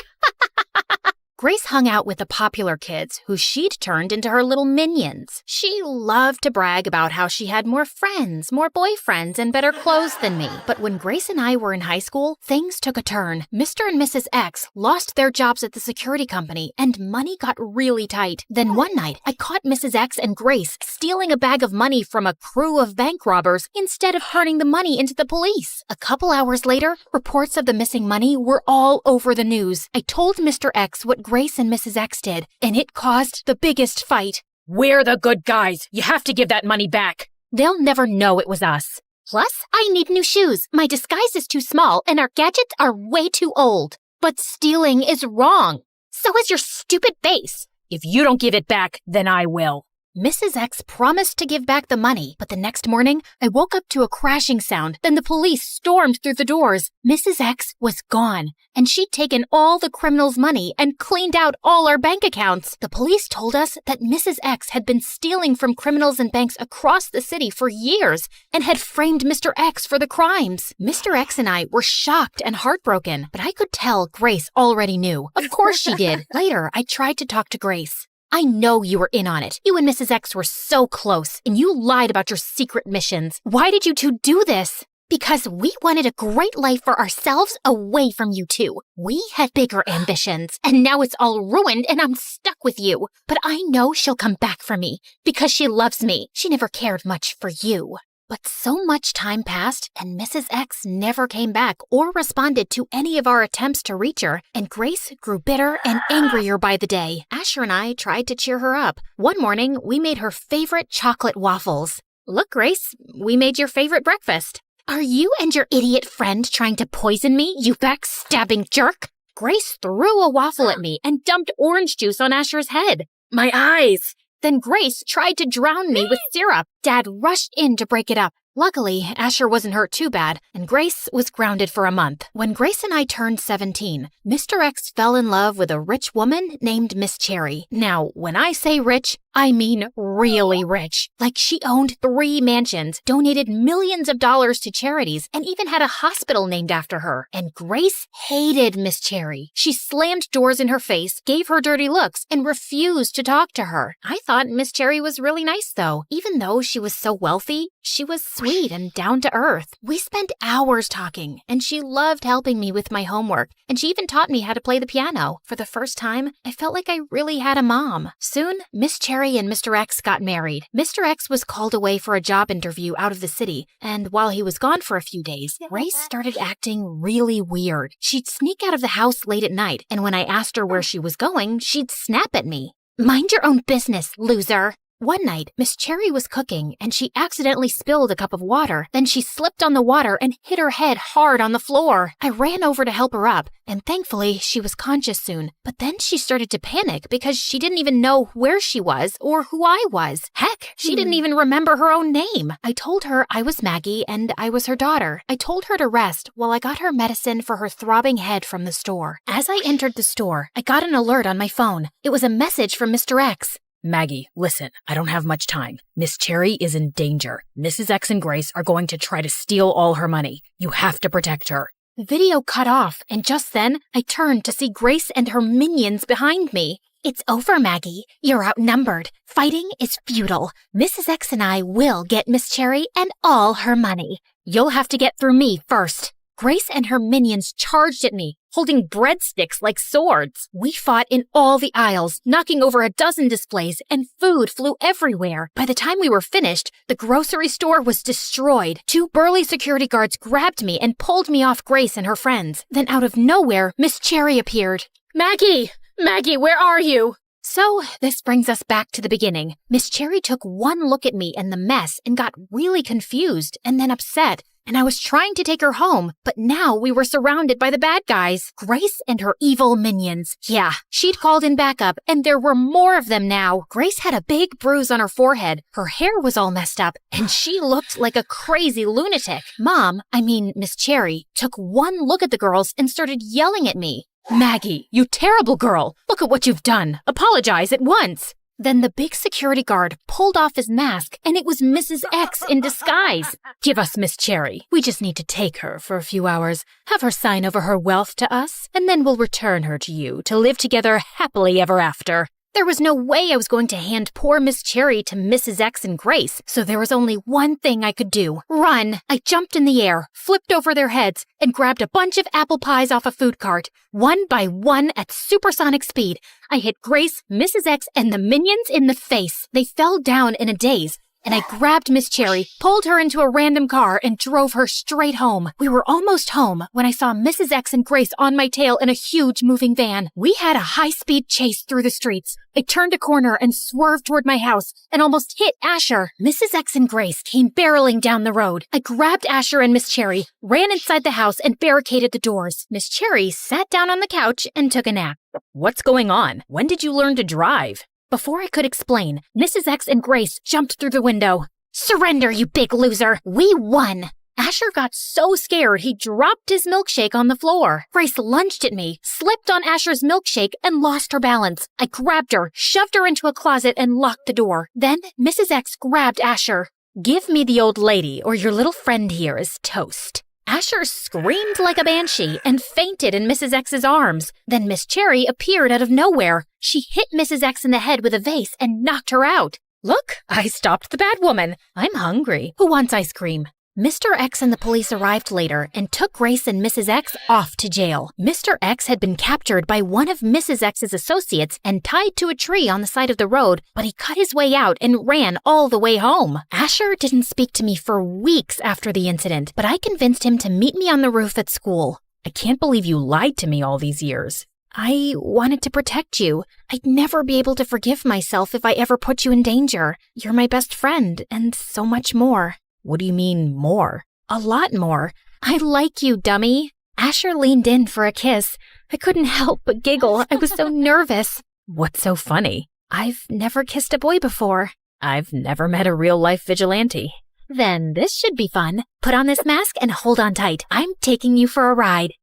Grace hung out with the popular kids who she'd turned into her little minions. She loved to brag about how she had more friends, more boyfriends, and better clothes than me. But when Grace and I were in high school, things took a turn. Mr. and Mrs. X lost their jobs at the security company, and money got really tight. Then one night, I caught Mrs. X and Grace stealing a bag of money from a crew of bank robbers instead of turning the money into the police. A couple hours later, reports of the missing money were all over the news. I told Mr. X what Grace and Mrs. X did, and it caused the biggest fight. We're the good guys. You have to give that money back. They'll never know it was us. Plus, I need new shoes. My disguise is too small, and our gadgets are way too old. But stealing is wrong. So is your stupid face. If you don't give it back, then I will. Mrs. X promised to give back the money, but the next morning, I woke up to a crashing sound. Then the police stormed through the doors. Mrs. X was gone, and she'd taken all the criminals' money and cleaned out all our bank accounts. The police told us that Mrs. X had been stealing from criminals and banks across the city for years and had framed Mr. X for the crimes. Mr. X and I were shocked and heartbroken, but I could tell Grace already knew. Of course she did. Later, I tried to talk to Grace. I know you were in on it. You and Mrs. X were so close, and you lied about your secret missions. Why did you two do this? Because we wanted a great life for ourselves away from you two. We had bigger ambitions, and now it's all ruined and I'm stuck with you. But I know she'll come back for me because she loves me. She never cared much for you. But so much time passed, and Mrs. X never came back or responded to any of our attempts to reach her, and Grace grew bitter and angrier by the day. Asher and I tried to cheer her up. One morning, we made her favorite chocolate waffles. Look, Grace, we made your favorite breakfast. Are you and your idiot friend trying to poison me, you backstabbing jerk? Grace threw a waffle at me and dumped orange juice on Asher's head. My eyes! Then Grace tried to drown me with syrup. Dad rushed in to break it up. Luckily, Asher wasn't hurt too bad, and Grace was grounded for a month. When Grace and I turned 17, Mr. X fell in love with a rich woman named Miss Cherry. Now, when I say rich, I mean really rich. Like she owned 3 mansions, donated millions of dollars to charities, and even had a hospital named after her. And Grace hated Miss Cherry. She slammed doors in her face, gave her dirty looks, and refused to talk to her. I thought Miss Cherry was really nice, though. Even though she was so wealthy, she was sweet and down to earth. We spent hours talking, and she loved helping me with my homework, and she even taught me how to play the piano. For the first time, I felt like I really had a mom. Soon, Miss Cherry and Mr. X got married. Mr. X was called away for a job interview out of the city, and while he was gone for a few days, Grace started acting really weird. She'd sneak out of the house late at night, and when I asked her where she was going, she'd snap at me. Mind your own business, loser. One night, Miss Cherry was cooking, and she accidentally spilled a cup of water. Then she slipped on the water and hit her head hard on the floor. I ran over to help her up, and thankfully, she was conscious soon. But then she started to panic because she didn't even know where she was or who I was. Heck, she didn't even remember her own name. I told her I was Maggie and I was her daughter. I told her to rest while I got her medicine for her throbbing head from the store. As I entered the store, I got an alert on my phone. It was a message from Mr. X. Maggie, listen, I don't have much time. Miss Cherry is in danger. Mrs. X and Grace are going to try to steal all her money. You have to protect her. The video cut off, and just then, I turned to see Grace and her minions behind me. It's over, Maggie. You're outnumbered. Fighting is futile. Mrs. X and I will get Miss Cherry and all her money. You'll have to get through me first. Grace and her minions charged at me, holding breadsticks like swords. We fought in all the aisles, knocking over a dozen displays, and food flew everywhere. By the time we were finished, the grocery store was destroyed. 2 burly security guards grabbed me and pulled me off Grace and her friends. Then out of nowhere, Miss Cherry appeared. Maggie! Maggie, where are you? So, this brings us back to the beginning. Miss Cherry took one look at me and the mess and got really confused and then upset. And I was trying to take her home, but now we were surrounded by the bad guys, Grace and her evil minions. Yeah, she'd called in backup, and there were more of them now. Grace had a big bruise on her forehead, her hair was all messed up, and she looked like a crazy lunatic. Miss Cherry, took one look at the girls and started yelling at me. Maggie, you terrible girl! Look at what you've done! Apologize at once! Then the big security guard pulled off his mask, and it was Mrs. X in disguise. Give us Miss Cherry. We just need to take her for a few hours, have her sign over her wealth to us, and then we'll return her to you to live together happily ever after. There was no way I was going to hand poor Miss Cherry to Mrs. X and Grace, so there was only one thing I could do. Run! I jumped in the air, flipped over their heads, and grabbed a bunch of apple pies off a food cart. One by one at supersonic speed, I hit Grace, Mrs. X, and the minions in the face. They fell down in a daze, and I grabbed Miss Cherry, pulled her into a random car, and drove her straight home. We were almost home when I saw Mrs. X and Grace on my tail in a huge moving van. We had a high-speed chase through the streets. I turned a corner and swerved toward my house and almost hit Asher. Mrs. X and Grace came barreling down the road. I grabbed Asher and Miss Cherry, ran inside the house, and barricaded the doors. Miss Cherry sat down on the couch and took a nap. What's going on? When did you learn to drive? Before I could explain, Mrs. X and Grace jumped through the window. Surrender, you big loser! We won! Asher got so scared he dropped his milkshake on the floor. Grace lunged at me, slipped on Asher's milkshake, and lost her balance. I grabbed her, shoved her into a closet, and locked the door. Then Mrs. X grabbed Asher. Give me the old lady, or your little friend here is toast. Asher screamed like a banshee and fainted in Mrs. X's arms. Then Miss Cherry appeared out of nowhere. She hit Mrs. X in the head with a vase and knocked her out. Look, I stopped the bad woman. I'm hungry. Who wants ice cream? Mr. X and the police arrived later and took Grace and Mrs. X off to jail. Mr. X had been captured by one of Mrs. X's associates and tied to a tree on the side of the road, but he cut his way out and ran all the way home. Asher didn't speak to me for weeks after the incident, but I convinced him to meet me on the roof at school. I can't believe you lied to me all these years. I wanted to protect you. I'd never be able to forgive myself if I ever put you in danger. You're my best friend, and so much more. What do you mean, more? A lot more. I like you, dummy. Asher leaned in for a kiss. I couldn't help but giggle. I was so nervous. What's so funny? I've never kissed a boy before. I've never met a real-life vigilante. Then this should be fun. Put on this mask and hold on tight. I'm taking you for a ride.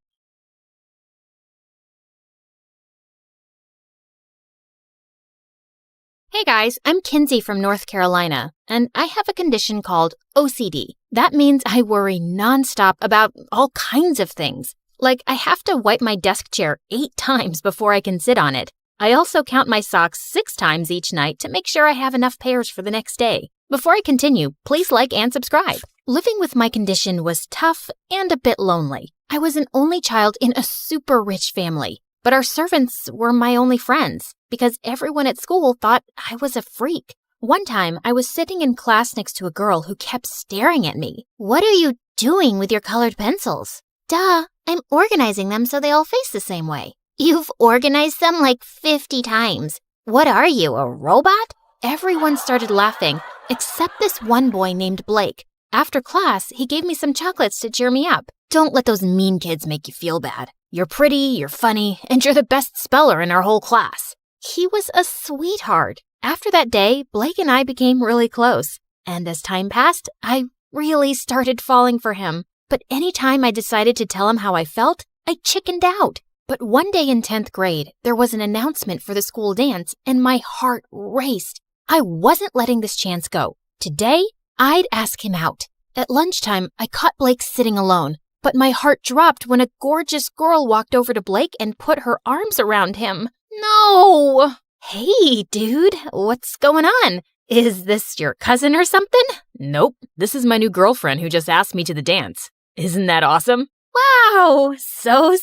Hey guys, I'm Kinsey from North Carolina, and I have a condition called OCD. That means I worry nonstop about all kinds of things. Like I have to wipe my desk chair 8 times before I can sit on it. I also count my socks 6 times each night to make sure I have enough pairs for the next day. Before I continue, please like and subscribe. Living with my condition was tough and a bit lonely. I was an only child in a super rich family, but our servants were my only friends because everyone at school thought I was a freak. One time, I was sitting in class next to a girl who kept staring at me. What are you doing with your colored pencils? Duh, I'm organizing them so they all face the same way. You've organized them like 50 times. What are you, a robot? Everyone started laughing, except this one boy named Blake. After class, he gave me some chocolates to cheer me up. Don't let those mean kids make you feel bad. You're pretty, you're funny, and you're the best speller in our whole class. He was a sweetheart. After that day, Blake and I became really close. And as time passed, I really started falling for him. But anytime I decided to tell him how I felt, I chickened out. But one day in 10th grade, there was an announcement for the school dance, and my heart raced. I wasn't letting this chance go. Today, I'd ask him out. At lunchtime, I caught Blake sitting alone, but my heart dropped when a gorgeous girl walked over to Blake and put her arms around him. No! Hey, dude, what's going on? Is this your cousin or something? Nope, this is my new girlfriend who just asked me to the dance. Isn't that awesome? Wow, so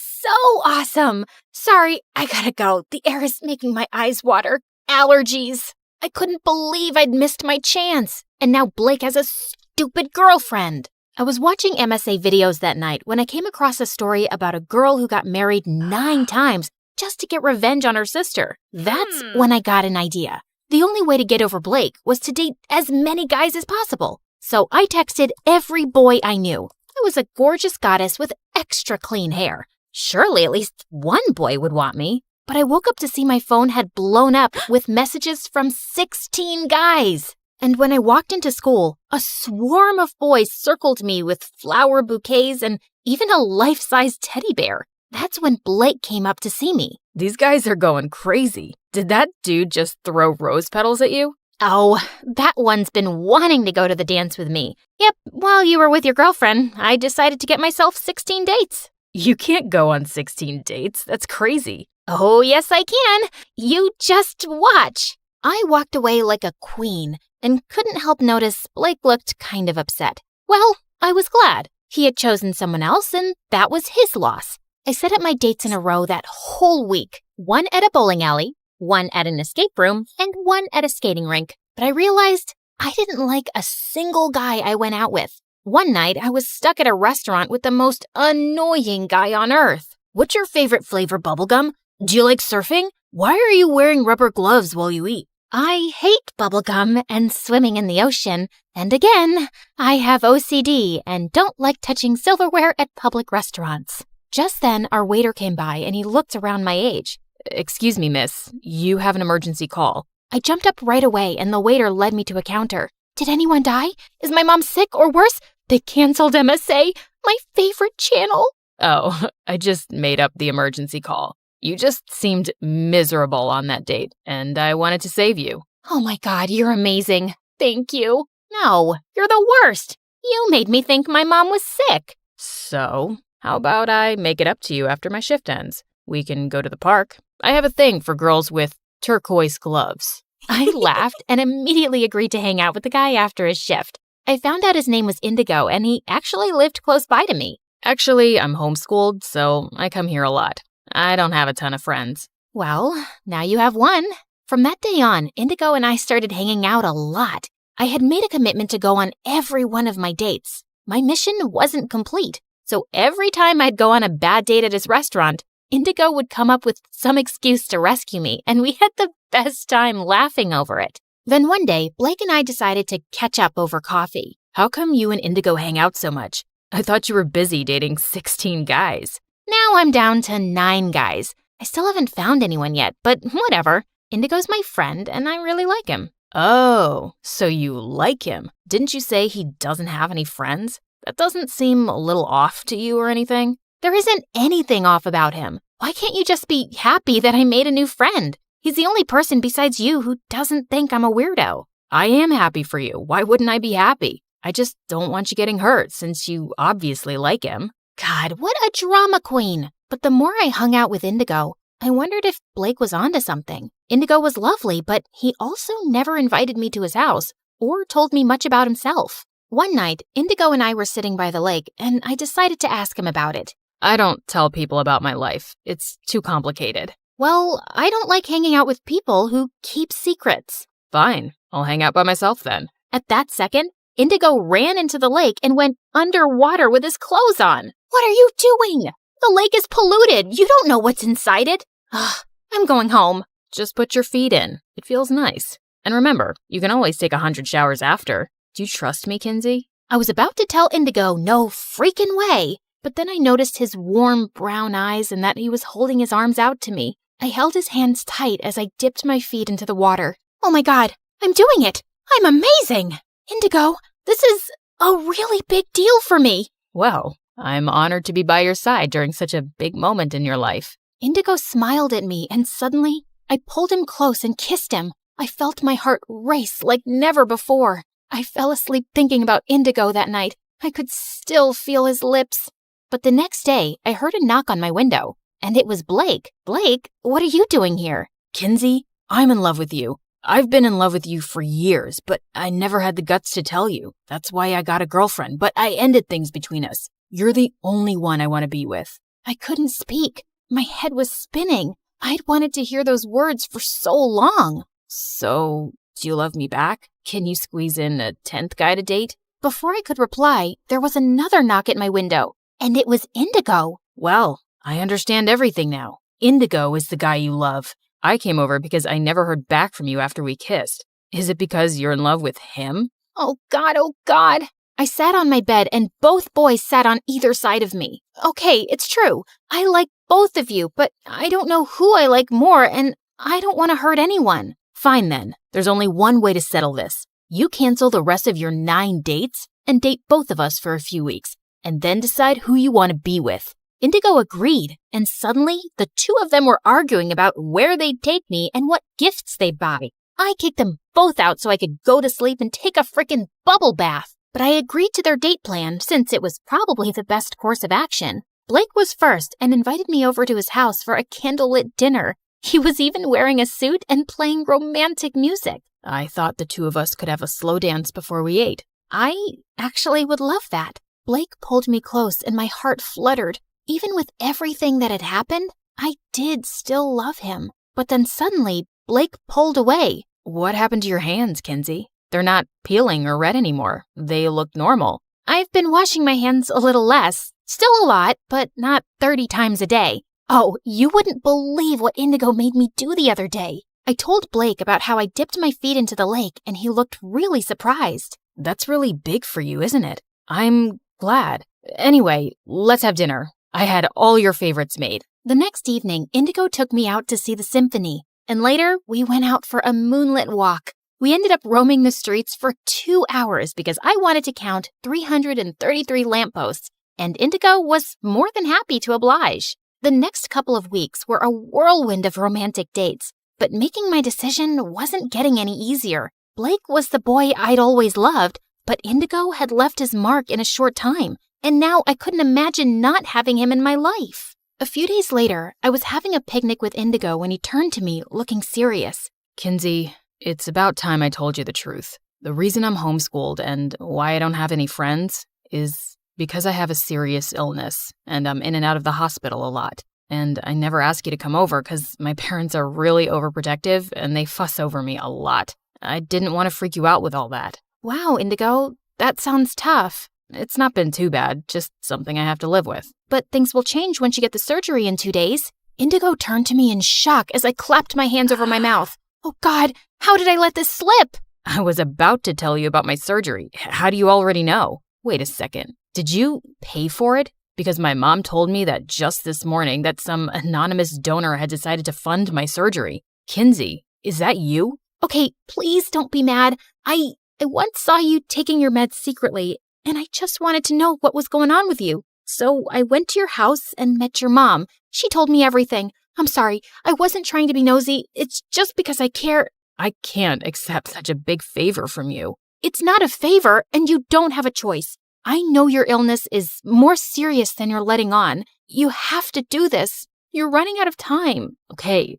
awesome. Sorry, I gotta go. The air is making my eyes water. Allergies. I couldn't believe I'd missed my chance. And now Blake has a stupid girlfriend. I was watching MSA videos that night when I came across a story about a girl who got married 9 times just to get revenge on her sister. That's when I got an idea. The only way to get over Blake was to date as many guys as possible. So I texted every boy I knew. I was a gorgeous goddess with extra clean hair. Surely at least one boy would want me. But I woke up to see my phone had blown up with messages from 16 guys. And when I walked into school, a swarm of boys circled me with flower bouquets and even a life-size teddy bear. That's when Blake came up to see me. These guys are going crazy. Did that dude just throw rose petals at you? Oh, that one's been wanting to go to the dance with me. Yep, while you were with your girlfriend, I decided to get myself 16 dates. You can't go on 16 dates. That's crazy. Oh, yes, I can. You just watch. I walked away like a queen and couldn't help notice Blake looked kind of upset. Well, I was glad. He had chosen someone else, and that was his loss. I set up my dates in a row that whole week. One at a bowling alley, one at an escape room, and one at a skating rink. But I realized I didn't like a single guy I went out with. One night, I was stuck at a restaurant with the most annoying guy on earth. What's your favorite flavor bubblegum? Do you like surfing? Why are you wearing rubber gloves while you eat? I hate bubblegum and swimming in the ocean. And again, I have OCD and don't like touching silverware at public restaurants. Just then, our waiter came by and he looked around my age. Excuse me, miss. You have an emergency call. I jumped up right away and the waiter led me to a counter. Did anyone die? Is my mom sick or worse? They canceled MSA, my favorite channel. Oh, I just made up the emergency call. You just seemed miserable on that date, and I wanted to save you. Oh my God, you're amazing. Thank you. No, you're the worst. You made me think my mom was sick. So, how about I make it up to you after my shift ends? We can go to the park. I have a thing for girls with turquoise gloves. I laughed and immediately agreed to hang out with the guy after his shift. I found out his name was Indigo, and he actually lived close by to me. Actually, I'm homeschooled, so I come here a lot. I don't have a ton of friends. Well, now you have one. From that day on, Indigo and I started hanging out a lot. I had made a commitment to go on every one of my dates. My mission wasn't complete, so every time I'd go on a bad date at his restaurant, Indigo would come up with some excuse to rescue me, and we had the best time laughing over it. Then one day, Blake and I decided to catch up over coffee. How come you and Indigo hang out so much? I thought you were busy dating 16 guys. Now I'm down to 9 guys. I still haven't found anyone yet, but whatever. Indigo's my friend, and I really like him. Oh, so you like him. Didn't you say he doesn't have any friends? That doesn't seem a little off to you or anything. There isn't anything off about him. Why can't you just be happy that I made a new friend? He's the only person besides you who doesn't think I'm a weirdo. I am happy for you. Why wouldn't I be happy? I just don't want you getting hurt since you obviously like him. God, what a drama queen. But the more I hung out with Indigo, I wondered if Blake was onto something. Indigo was lovely, but he also never invited me to his house or told me much about himself. One night, Indigo and I were sitting by the lake, and I decided to ask him about it. I don't tell people about my life. It's too complicated. Well, I don't like hanging out with people who keep secrets. Fine, I'll hang out by myself then. At that second, Indigo ran into the lake and went underwater with his clothes on. What are you doing? The lake is polluted. You don't know what's inside it. I'm going home. Just put your feet in. It feels nice. And remember, you can always take 100 showers after. Do you trust me, Kinsey? I was about to tell Indigo no freaking way, but then I noticed his warm brown eyes and that he was holding his arms out to me. I held his hands tight as I dipped my feet into the water. Oh my God, I'm doing it. I'm amazing. Indigo, this is a really big deal for me. Well, I'm honored to be by your side during such a big moment in your life. Indigo smiled at me, and suddenly I pulled him close and kissed him. I felt my heart race like never before. I fell asleep thinking about Indigo that night. I could still feel his lips. But the next day, I heard a knock on my window, and it was Blake. Blake, what are you doing here? Kinsey, I'm in love with you. I've been in love with you for years, but I never had the guts to tell you. That's why I got a girlfriend, but I ended things between us. You're the only one I want to be with. I couldn't speak. My head was spinning. I'd wanted to hear those words for so long. So, do you love me back? Can you squeeze in a 10th guy to date? Before I could reply, there was another knock at my window, and it was Indigo. Well, I understand everything now. Indigo is the guy you love. I came over because I never heard back from you after we kissed. Is it because you're in love with him? Oh God, oh God. I sat on my bed and both boys sat on either side of me. Okay, it's true. I like both of you, but I don't know who I like more, and I don't want to hurt anyone. Fine then. There's only one way to settle this. You cancel the rest of your 9 dates and date both of us for a few weeks, and then decide who you want to be with. Indigo agreed, and suddenly the two of them were arguing about where they'd take me and what gifts they'd buy. I kicked them both out so I could go to sleep and take a frickin' bubble bath. But I agreed to their date plan since it was probably the best course of action. Blake was first and invited me over to his house for a candlelit dinner. He was even wearing a suit and playing romantic music. I thought the two of us could have a slow dance before we ate. I actually would love that. Blake pulled me close and my heart fluttered. Even with everything that had happened, I did still love him. But then suddenly, Blake pulled away. What happened to your hands, Kinsey? They're not peeling or red anymore. They look normal. I've been washing my hands a little less. Still a lot, but not 30 times a day. Oh, you wouldn't believe what Indigo made me do the other day. I told Blake about how I dipped my feet into the lake and he looked really surprised. That's really big for you, isn't it? I'm glad. Anyway, let's have dinner. I had all your favorites made. The next evening, Indigo took me out to see the symphony, and later we went out for a moonlit walk. We ended up roaming the streets for 2 hours because I wanted to count 333 lampposts, and Indigo was more than happy to oblige. The next couple of weeks were a whirlwind of romantic dates, but making my decision wasn't getting any easier. Blake was the boy I'd always loved, but Indigo had left his mark in a short time, and now I couldn't imagine not having him in my life. A few days later, I was having a picnic with Indigo when he turned to me, looking serious. Kinsey, it's about time I told you the truth. The reason I'm homeschooled and why I don't have any friends is because I have a serious illness, and I'm in and out of the hospital a lot. And I never ask you to come over because my parents are really overprotective and they fuss over me a lot. I didn't want to freak you out with all that. Wow, Indigo, that sounds tough. It's not been too bad, just something I have to live with. But things will change once you get the surgery in 2 days. Indigo turned to me in shock as I clapped my hands over my mouth. Oh God, how did I let this slip? I was about to tell you about my surgery. How do you already know? Wait a second. Did you pay for it? Because my mom told me that just this morning that some anonymous donor had decided to fund my surgery. Kinsey, is that you? Okay, please don't be mad. I once saw you taking your meds secretly, and I just wanted to know what was going on with you. So I went to your house and met your mom. She told me everything. I'm sorry, I wasn't trying to be nosy. It's just because I care. I can't accept such a big favor from you. It's not a favor, and you don't have a choice. I know your illness is more serious than you're letting on. You have to do this. You're running out of time. Okay,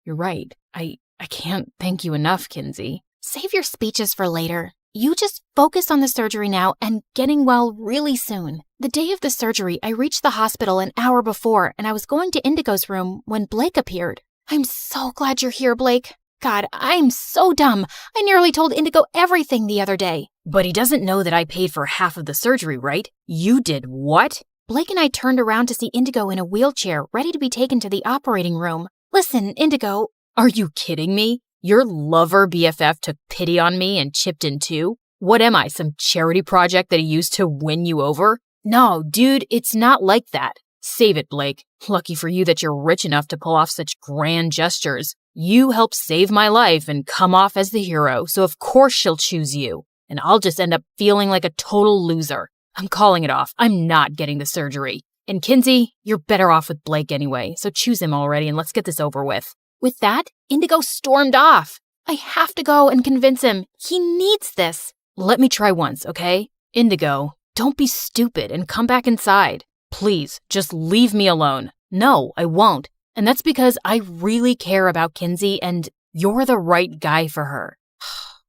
you're right. I can't thank you enough, Kinsey. Save your speeches for later. You just focus on the surgery now and getting well really soon. The day of the surgery, I reached the hospital an hour before, and I was going to Indigo's room when Blake appeared. I'm so glad you're here, Blake. God, I'm so dumb. I nearly told Indigo everything the other day. But he doesn't know that I paid for half of the surgery, right? You did what? Blake and I turned around to see Indigo in a wheelchair, ready to be taken to the operating room. Listen, Indigo. Are you kidding me? Your lover BFF took pity on me and chipped in too? What am I, some charity project that he used to win you over? No, dude, it's not like that. Save it, Blake. Lucky for you that you're rich enough to pull off such grand gestures. You helped save my life and come off as the hero, so of course she'll choose you. And I'll just end up feeling like a total loser. I'm calling it off. I'm not getting the surgery. And Kinsey, you're better off with Blake anyway, so choose him already and let's get this over with. With that, Indigo stormed off. I have to go and convince him. He needs this. Let me try once, okay? Indigo, don't be stupid and come back inside. Please, just leave me alone. No, I won't. And that's because I really care about Kinsey and you're the right guy for her.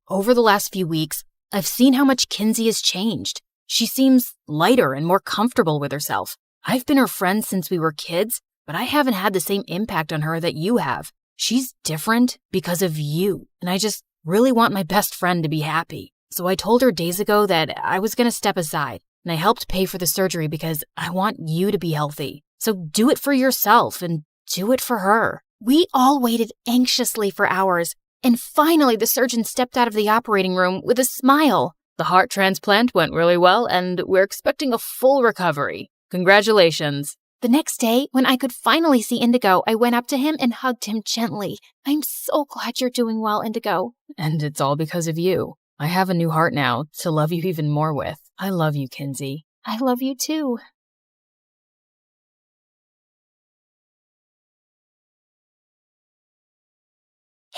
Over the last few weeks, I've seen how much Kinsey has changed. She seems lighter and more comfortable with herself. I've been her friend since we were kids, but I haven't had the same impact on her that you have. She's different because of you, and I just really want my best friend to be happy. So I told her days ago that I was going to step aside, and I helped pay for the surgery because I want you to be healthy. So do it for yourself and do it for her. We all waited anxiously for hours, and finally the surgeon stepped out of the operating room with a smile. The heart transplant went really well, and we're expecting a full recovery. Congratulations. The next day, when I could finally see Indigo, I went up to him and hugged him gently. I'm so glad you're doing well, Indigo. And it's all because of you. I have a new heart now to love you even more with. I love you, Kinsey. I love you too.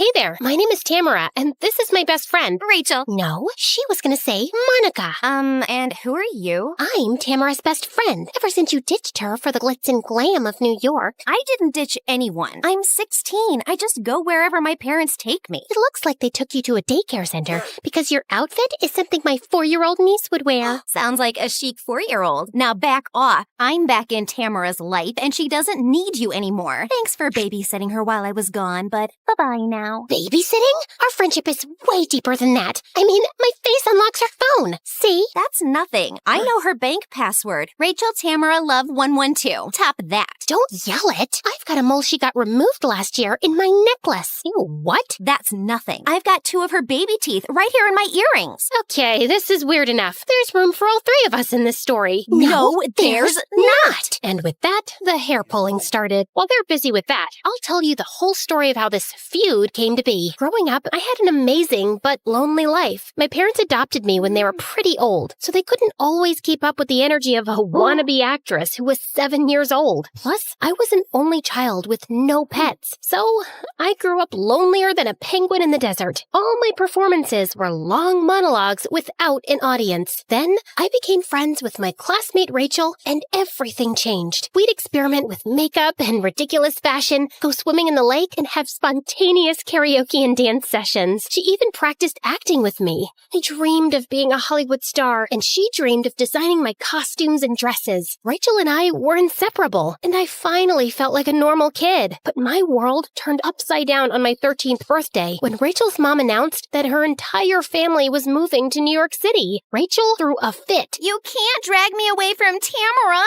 Hey there, my name is Tamara, and this is my best friend, Rachel. No, she was gonna say Monica. And who are you? I'm Tamara's best friend, ever since you ditched her for the glitz and glam of New York. I didn't ditch anyone. I'm 16. I just go wherever my parents take me. It looks like they took you to a daycare center because your outfit is something my 4-year-old niece would wear. Sounds like a chic 4-year-old. Now back off. I'm back in Tamara's life, and she doesn't need you anymore. Thanks for babysitting her while I was gone, but bye-bye now. Babysitting? Our friendship is way deeper than that. I mean, my face unlocks her phone. See? That's nothing. I know her bank password. Rachel Tamara Love 112. Top that. Don't yell it. I've got a mole she got removed last year in my necklace. Ew, what? That's nothing. I've got 2 of her baby teeth right here in my earrings. Okay, this is weird enough. There's room for all 3 of us in this story. No, there's not. And with that, the hair pulling started. While they're busy with that, I'll tell you the whole story of how this feud came to be. Growing up, I had an amazing but lonely life. My parents adopted me when they were pretty old, so they couldn't always keep up with the energy of a wannabe actress who was 7 years old. Plus, I was an only child with no pets, so I grew up lonelier than a penguin in the desert. All my performances were long monologues without an audience. Then, I became friends with my classmate Rachel, and everything changed. We'd experiment with makeup and ridiculous fashion, go swimming in the lake, and have spontaneous karaoke and dance sessions. She even practiced acting with me. I dreamed of being a Hollywood star, and she dreamed of designing my costumes and dresses. Rachel and I were inseparable, and I finally felt like a normal kid. But my world turned upside down on my 13th birthday when Rachel's mom announced that her entire family was moving to New York City. Rachel threw a fit. You can't drag me away from Tamara.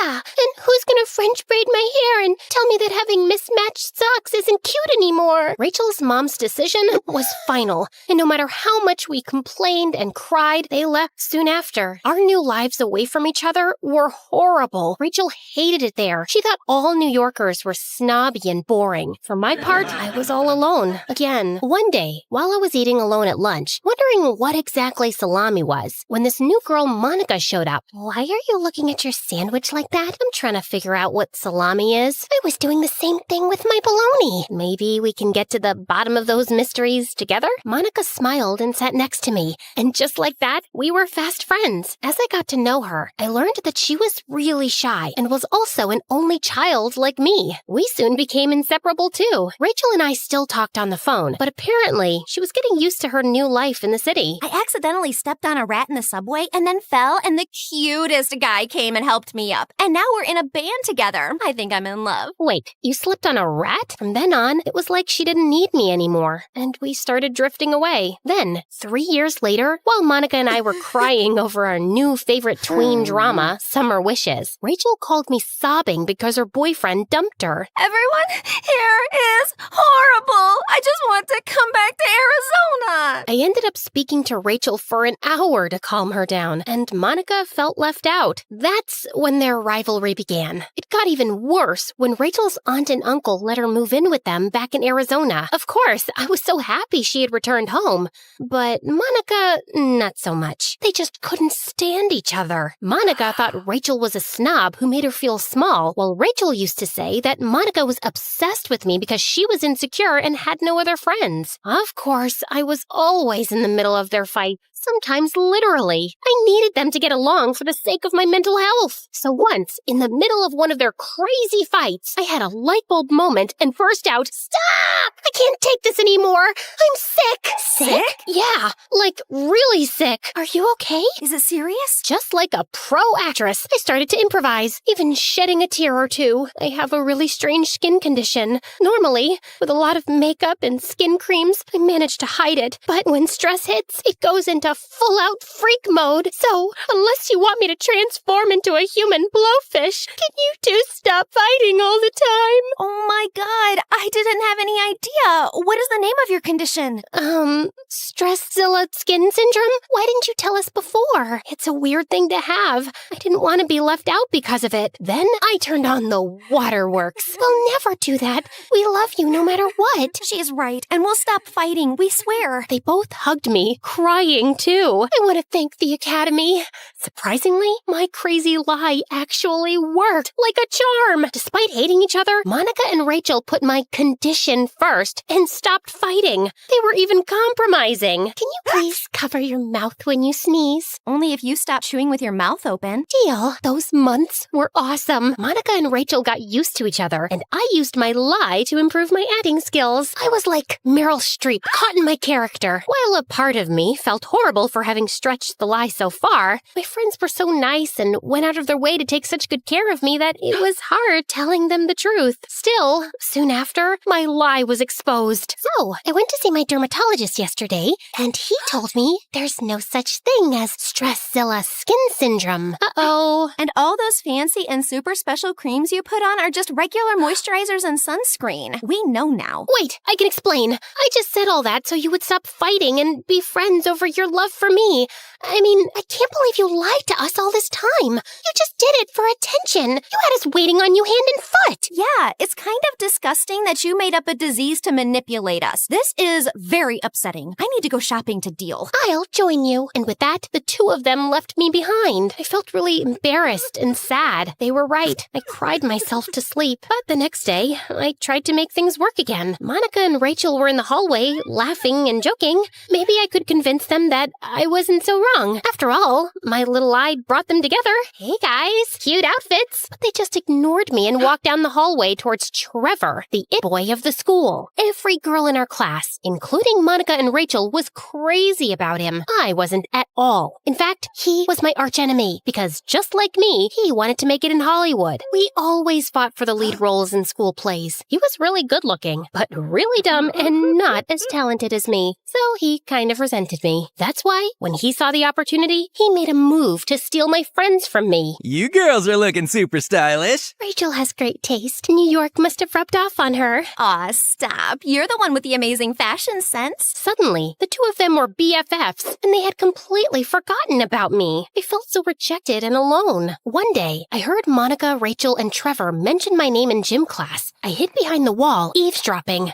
Yeah, and who's gonna French braid my hair and tell me that having mismatched socks isn't cute anymore? Rachel's mom's decision was final, and no matter how much we complained and cried, they left soon after. Our new lives away from each other were horrible. Rachel hated it there. She thought all New Yorkers were snobby and boring. For my part, I was all alone. Again, one day, while I was eating alone at lunch, wondering what exactly salami was, when this new girl Monica showed up. Why are you looking at your sandwich like that? I'm trying to figure out what salami is. I was doing the same thing with my bologna. Maybe we can get to the bottom of those mysteries together? Monica smiled and sat next to me, and just like that, we were fast friends. As I got to know her, I learned that she was really shy and was also an only child like me. We soon became inseparable too. Rachel and I still talked on the phone, but apparently she was getting used to her new life in the city. I accidentally stepped on a rat in the subway and then fell, and the cutest guy came and helped me up. And now we're in a band together. I think I'm in love. Wait, you slipped on a rat? From then on, it was like she didn't need me anymore, and we started drifting away. Then, 3 years later, while Monica and I were crying over our new favorite tween drama, Summer Wishes, Rachel called me sobbing because her boyfriend dumped her. Everyone here is horrible. I just want to come back to Arizona. I ended up speaking to Rachel for an hour to calm her down, and Monica felt left out. That's when their rivalry began. It got even worse when Rachel's aunt and uncle let her move in with them back in Arizona. Of course, I was so happy she had returned home, but Monica, not so much. They just couldn't stand each other. Monica thought Rachel was a snob who made her feel small, while Rachel used to say that Monica was obsessed with me because she was insecure and had no other friends. Of course, I was always in the middle of their fight. Sometimes literally. I needed them to get along for the sake of my mental health. So once, in the middle of one of their crazy fights, I had a light bulb moment and burst out, "Stop! I can't take this anymore! I'm sick!" Sick? Yeah, like really sick. Are you okay? Is it serious? Just like a pro actress, I started to improvise, even shedding a tear or two. I have a really strange skin condition. Normally, with a lot of makeup and skin creams, I manage to hide it. But when stress hits, it goes into full-out freak mode. So, unless you want me to transform into a human blowfish, can you two stop fighting all the time? Oh my god, I didn't have any idea. What is the name of your condition? Stresszilla skin syndrome? Why didn't you tell us before? It's a weird thing to have. I didn't want to be left out because of it. Then I turned on the waterworks. We'll never do that. We love you no matter what. She is right, and we'll stop fighting, we swear. They both hugged me, crying too. I want to thank the Academy. Surprisingly, my crazy lie actually worked like a charm. Despite hating each other, Monica and Rachel put my condition first and stopped fighting. They were even compromising. Can you please cover your mouth when you sneeze? Only if you stop chewing with your mouth open. Deal. Those months were awesome. Monica and Rachel got used to each other, and I used my lie to improve my acting skills. I was like Meryl Streep, caught in my character. While a part of me felt horrible for having stretched the lie so far, my friends were so nice and went out of their way to take such good care of me that it was hard telling them the truth. Still, soon after, my lie was exposed. So, I went to see my dermatologist yesterday, and he told me there's no such thing as Stress-Zilla skin syndrome. Uh-oh. And all those fancy and super special creams you put on are just regular moisturizers and sunscreen. We know now. Wait, I can explain. I just said all that so you would stop fighting and be friends over your love for me. I mean, I can't believe you lied to us all this time. You just did it for attention. You had us waiting on you hand and foot. Yeah, it's kind of disgusting that you made up a disease to manipulate us. This is very upsetting. I need to go shopping to deal. I'll join you. And with that, the two of them left me behind. I felt really embarrassed and sad. They were right. I cried myself to sleep. But the next day, I tried to make things work again. Monica and Rachel were in the hallway, laughing and joking. Maybe I could convince them that I wasn't so wrong. After all, my little lie brought them together. Hey guys, cute outfits. But they just ignored me and walked down the hallway towards Trevor, the it boy of the school. Every girl in our class, including Monica and Rachel, was crazy about him. I wasn't at all. In fact, he was my archenemy because just like me, he wanted to make it in Hollywood. We always fought for the lead roles in school plays. He was really good looking, but really dumb and not as talented as me. So he kind of resented me. That's why, when he saw the opportunity, he made a move to steal my friends from me. You girls are looking super stylish. Rachel has great taste. New York must have rubbed off on her. Aw, stop. You're the one with the amazing fashion sense. Suddenly, the two of them were BFFs, and they had completely forgotten about me. I felt so rejected and alone. One day, I heard Monica, Rachel, and Trevor mention my name in gym class. I hid behind the wall, eavesdropping.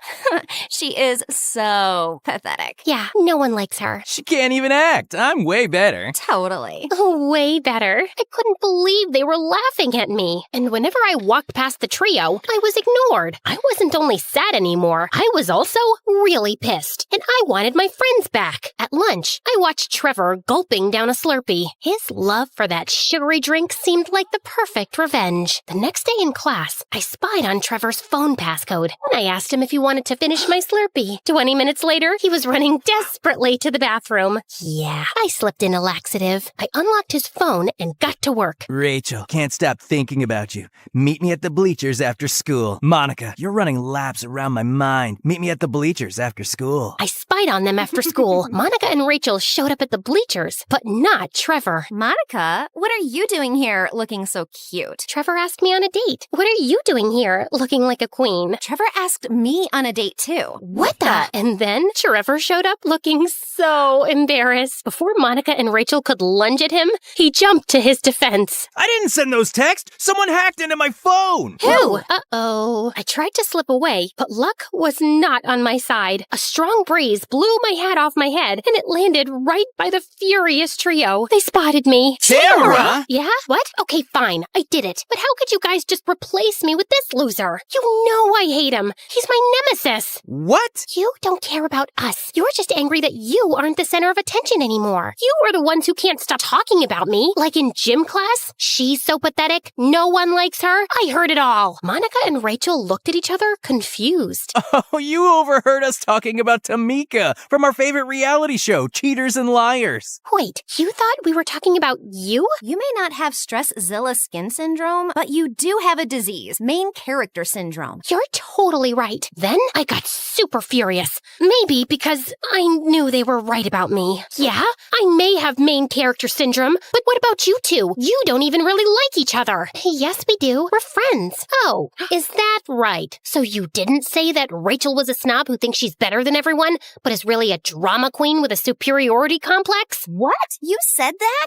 She is so pathetic. Yeah, no one likes her. She can't even act. I'm way better. Totally. Oh, way better. I couldn't believe they were laughing at me. And whenever I walked past the trio, I was ignored. I wasn't only sad anymore, I was also really pissed. And I wanted my friends back. At lunch, I watched Trevor gulping down a Slurpee. His love for that sugary drink seemed like the perfect revenge. The next day in class, I spied on Trevor's phone passcode. And I asked him if he wanted to finish my Slurpee. 20 minutes later, he was running desperately to the bathroom. Yeah, I slipped in a laxative. I unlocked his phone and got to work. Rachel, can't stop thinking about you. Meet me at the bleachers after school. Monica, you're running laps around my mind. Meet me at the bleachers after school. I spied on them after school. Monica and Rachel showed up at the bleachers, but not Trevor. Monica, what are you doing here looking so cute? Trevor asked me on a date. What are you doing here looking like a queen? Trevor asked me on a date too. What the? And then Trevor showed up looking so embarrassed. Before Monica and Rachel could lunge at him, he jumped to his defense. I didn't send those texts. Someone hacked into my phone. Who? Uh-oh. I tried to slip away, but luck was not on my side. A strong breeze blew my hat off my head, and it landed right by the furious trio. They spotted me. Tamara? Yeah? What? Okay, fine. I did it. But how could you guys just replace me with this loser? You know I hate him. He's my nemesis. What? You don't care about us. You're just angry that you aren't the center of attention anymore. You are the ones who can't stop talking about me. Like in gym class? She's so pathetic. No one likes her. I heard it all. Monica and Rachel looked at each other confused. Oh, you overheard us talking about Tamika from our favorite reality show, Cheaters and Liars. Wait, you thought we were talking about you? You may not have Stress-Zilla skin syndrome, but you do have a disease, main character syndrome. You're totally right. Then I got super furious. Maybe because I knew they were right about me. Yeah, I may have main character syndrome, but what about you two? You don't even really like each other. Yes, we do. We're friends. Oh, is that right? So you didn't say that Rachel was a snob who thinks she's better than everyone, but is really a drama queen with a superiority complex? What? You said that?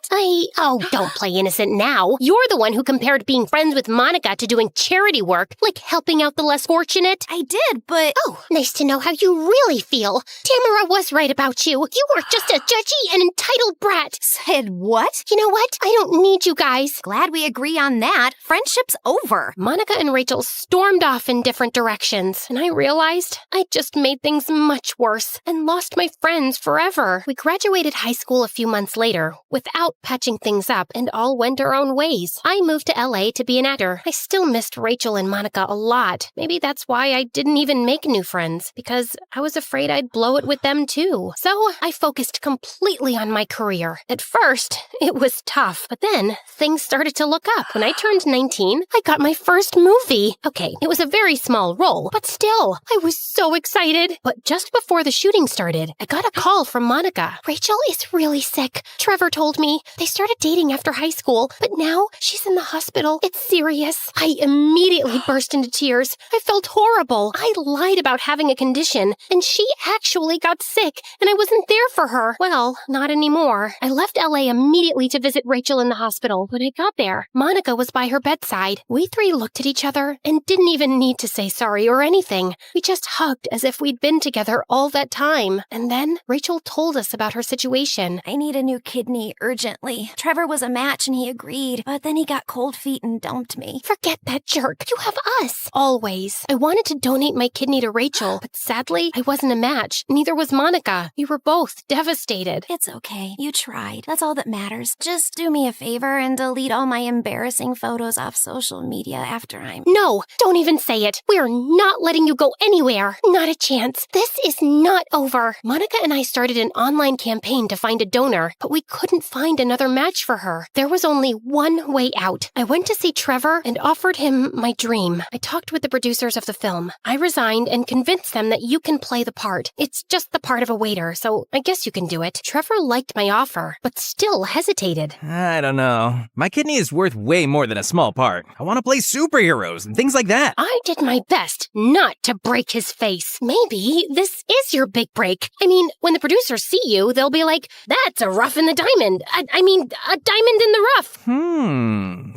Oh, don't play innocent now. You're the one who compared being friends with Monica to doing charity work, like helping out the less fortunate. I did, but... Oh, nice to know how you really feel. Tamara was right about you. You were just a judgy and entitled brat. Said what? You know what? I don't need you guys. Glad we agree on that. Friendship's over. Monica and Rachel stormed off in different directions, and I realized I just made things much worse and lost my friends forever. We graduated high school a few months later without patching things up and all went our own ways. I moved to LA to be an actor. I still missed Rachel and Monica a lot. Maybe that's why I didn't even make new friends, because I was afraid I'd blow it with them too. So I focused completely on my career. At first, it was tough, but then things started to look up. When I turned 19, I got my first movie. Okay, it was a very small role, but still, I was so excited. But just before the shooting started, I got a call from Monica. Rachel is really sick. Trevor told me. They started dating after high school, but now she's in the hospital. It's serious. I immediately burst into tears. I felt horrible. I lied about having a condition, and she actually got sick, and I wasn't there for her. Well, not anymore. I left LA immediately to visit Rachel in the hospital. When I got there, Monica was by her bedside. We three looked at each other and didn't even need to say sorry or anything. We just hugged as if we'd been together all that time. And then Rachel told us about her situation. I need a new kidney urgently. Trevor was a match and he agreed, but then he got cold feet and dumped me. Forget that jerk. You have us. Always. I wanted to donate my kidney to Rachel, but sadly, I wasn't a match. Neither was Monica. We were both devastated. It's okay. You tried. That's all that matters. Just do me a favor and delete all my embarrassing photos off social media after I'm... No, don't even say it. We're not letting you go anywhere. Not a chance. This is not over. Monica and I started an online campaign to find a donor, but we couldn't find another match for her. There was only one way out. I went to see Trevor and offered him my dream. I talked with the producers of the film. I resigned and convinced them that you can play the part. It's just the part of a waiter, so I guess you can do it. Trevor liked my offer, but still hesitated. I don't know. My kidney is worth way more than a small part. I want to play superheroes and things like that. I did my best not to break his face. Maybe this is your big break. I mean, when the producers see you, they'll be like, that's a rough in the diamond. I mean, a diamond in the rough.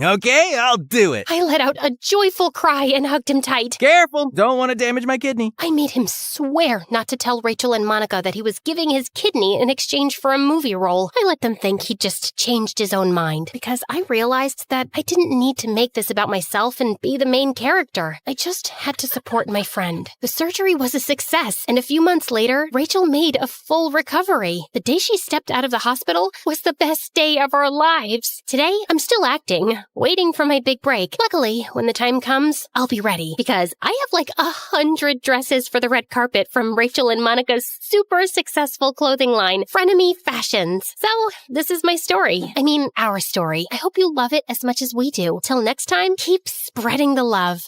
Okay, I'll do it. I let out a joyful cry and hugged him tight. Careful, don't want to damage my kidney. I made him swear not to tell Rachel and Monica that he was giving his kidney in exchange for a movie role. I let them think he just changed his own mind, because I realized that I didn't need to make this about myself and be the main character. I just had to support my friend. The surgery was a success, and a few months later, Rachel made a full recovery. The day she stepped out of the hospital was the best day of our lives. Today, I'm still acting, waiting for my big break. Luckily, when the time comes, I'll be ready, because I have like 100 dresses for the red carpet from Rachel and Monica's super successful clothing line, Frenemy Fashions. So, this is my story. I mean, our story. I hope you love it as much as we do. Till next time, keep spreading the love.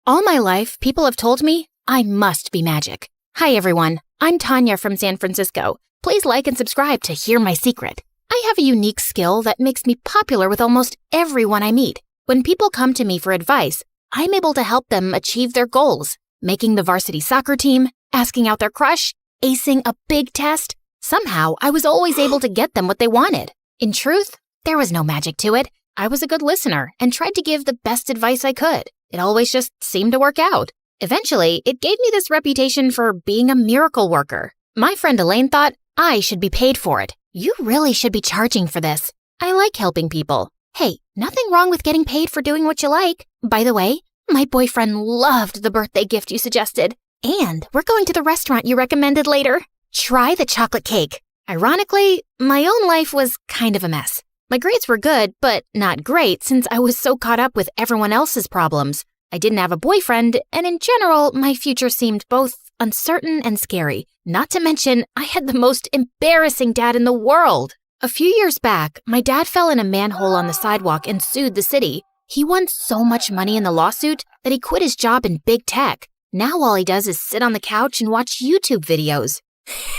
All my life, people have told me I must be magic. Hi, everyone. I'm Tanya from San Francisco. Please like and subscribe to hear my secret. I have a unique skill that makes me popular with almost everyone I meet. When people come to me for advice, I'm able to help them achieve their goals, making the varsity soccer team, asking out their crush, acing a big test. Somehow, I was always able to get them what they wanted. In truth, there was no magic to it. I was a good listener and tried to give the best advice I could. It always just seemed to work out. Eventually, it gave me this reputation for being a miracle worker. My friend Elaine thought I should be paid for it. You really should be charging for this. I like helping people. Hey, nothing wrong with getting paid for doing what you like. By the way, my boyfriend loved the birthday gift you suggested. And we're going to the restaurant you recommended later. Try the chocolate cake. Ironically, my own life was kind of a mess. My grades were good, but not great since I was so caught up with everyone else's problems. I didn't have a boyfriend, and in general, my future seemed both uncertain and scary. Not to mention, I had the most embarrassing dad in the world. A few years back, my dad fell in a manhole on the sidewalk and sued the city. He won so much money in the lawsuit that he quit his job in big tech. Now all he does is sit on the couch and watch YouTube videos.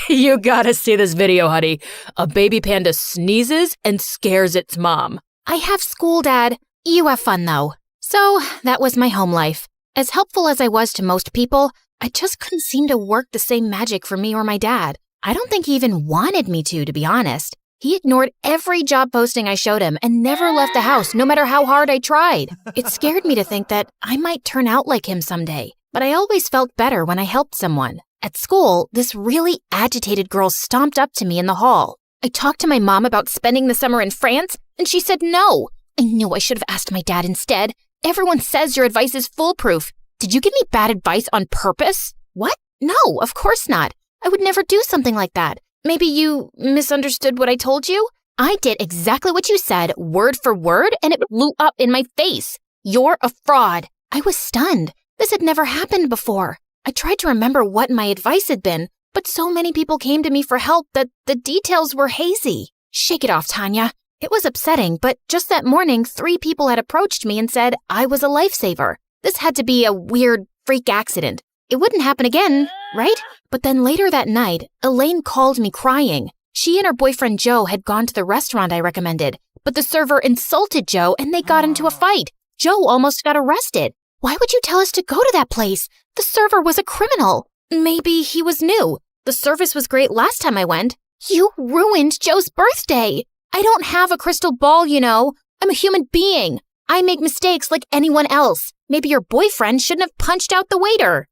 You gotta see this video, honey. A baby panda sneezes and scares its mom. I have school, Dad. You have fun, though. So that was my home life. As helpful as I was to most people, I just couldn't seem to work the same magic for me or my dad. I don't think he even wanted me to be honest. He ignored every job posting I showed him and never left the house, no matter how hard I tried. It scared me to think that I might turn out like him someday, but I always felt better when I helped someone. At school, this really agitated girl stomped up to me in the hall. I talked to my mom about spending the summer in France, and she said no. I knew I should have asked my dad instead. Everyone says your advice is foolproof. Did you give me bad advice on purpose? What? No, of course not. I would never do something like that. Maybe you misunderstood what I told you? I did exactly what you said, word for word, and it blew up in my face. You're a fraud. I was stunned. This had never happened before. I tried to remember what my advice had been, but so many people came to me for help that the details were hazy. Shake it off, Tanya. It was upsetting, but just that morning, 3 people had approached me and said I was a lifesaver. This had to be a weird freak accident. It wouldn't happen again, right? But then later that night, Elaine called me crying. She and her boyfriend Joe had gone to the restaurant I recommended, but the server insulted Joe and they got into a fight. Joe almost got arrested. Why would you tell us to go to that place? The server was a criminal. Maybe he was new. The service was great last time I went. You ruined Joe's birthday. I don't have a crystal ball, you know. I'm a human being. I make mistakes like anyone else. Maybe your boyfriend shouldn't have punched out the waiter.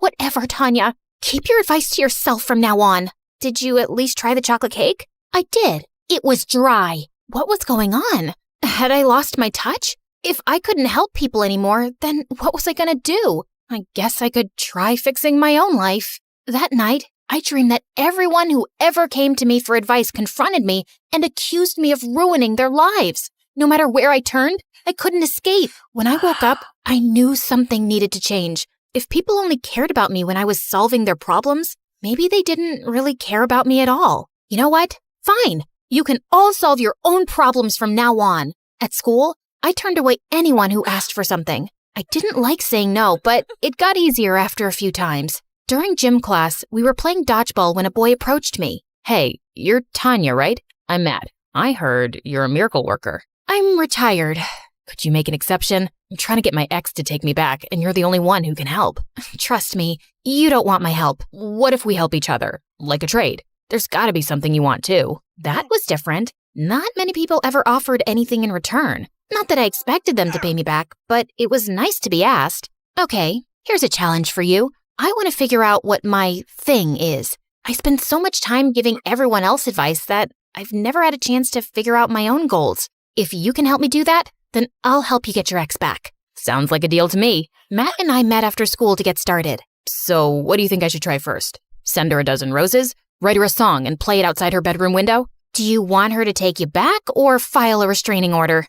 Whatever, Tanya. Keep your advice to yourself from now on. Did you at least try the chocolate cake? I did. It was dry. What was going on? Had I lost my touch? If I couldn't help people anymore, then what was I gonna do? I guess I could try fixing my own life. That night, I dreamed that everyone who ever came to me for advice confronted me and accused me of ruining their lives. No matter where I turned, I couldn't escape. When I woke up, I knew something needed to change. If people only cared about me when I was solving their problems, maybe they didn't really care about me at all. You know what? Fine. You can all solve your own problems from now on. At school, I turned away anyone who asked for something. I didn't like saying no, but it got easier after a few times. During gym class, we were playing dodgeball when a boy approached me. Hey, you're Tanya, right? I'm Matt. I heard you're a miracle worker. I'm retired. Could you make an exception? I'm trying to get my ex to take me back, and you're the only one who can help. Trust me, you don't want my help. What if we help each other? Like a trade. There's gotta be something you want too. That was different. Not many people ever offered anything in return. Not that I expected them to pay me back, but it was nice to be asked. Okay, here's a challenge for you. I want to figure out what my thing is. I spend so much time giving everyone else advice that I've never had a chance to figure out my own goals. If you can help me do that, then I'll help you get your ex back. Sounds like a deal to me. Matt and I met after school to get started. So what do you think I should try first? Send her a dozen roses? Write her a song and play it outside her bedroom window? Do you want her to take you back or file a restraining order?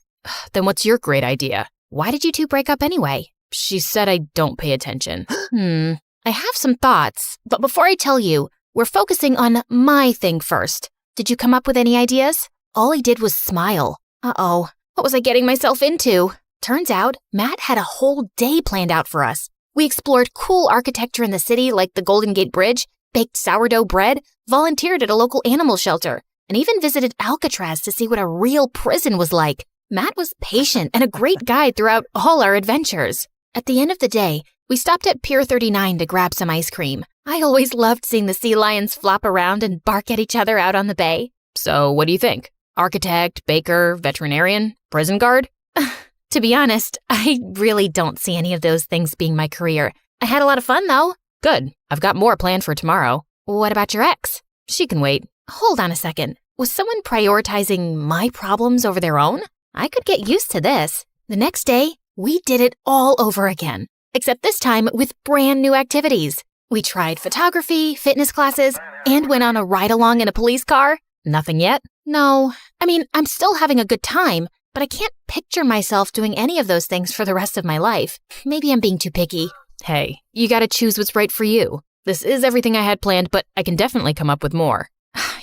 Then what's your great idea? Why did you two break up anyway? She said I don't pay attention. I have some thoughts, but before I tell you, we're focusing on my thing first. Did you come up with any ideas? All he did was smile. Uh-oh, what was I getting myself into? Turns out, Matt had a whole day planned out for us. We explored cool architecture in the city like the Golden Gate Bridge, baked sourdough bread, volunteered at a local animal shelter, and even visited Alcatraz to see what a real prison was like. Matt was patient and a great guide throughout all our adventures. At the end of the day, we stopped at Pier 39 to grab some ice cream. I always loved seeing the sea lions flop around and bark at each other out on the bay. So what do you think? Architect, baker, veterinarian, prison guard? To be honest, I really don't see any of those things being my career. I had a lot of fun, though. Good. I've got more planned for tomorrow. What about your ex? She can wait. Hold on a second. Was someone prioritizing my problems over their own? I could get used to this. The next day, we did it all over again, except this time with brand new activities. We tried photography, fitness classes, and went on a ride-along in a police car. Nothing yet? No. I mean, I'm still having a good time, but I can't picture myself doing any of those things for the rest of my life. Maybe I'm being too picky. Hey, you gotta choose what's right for you. This is everything I had planned, but I can definitely come up with more.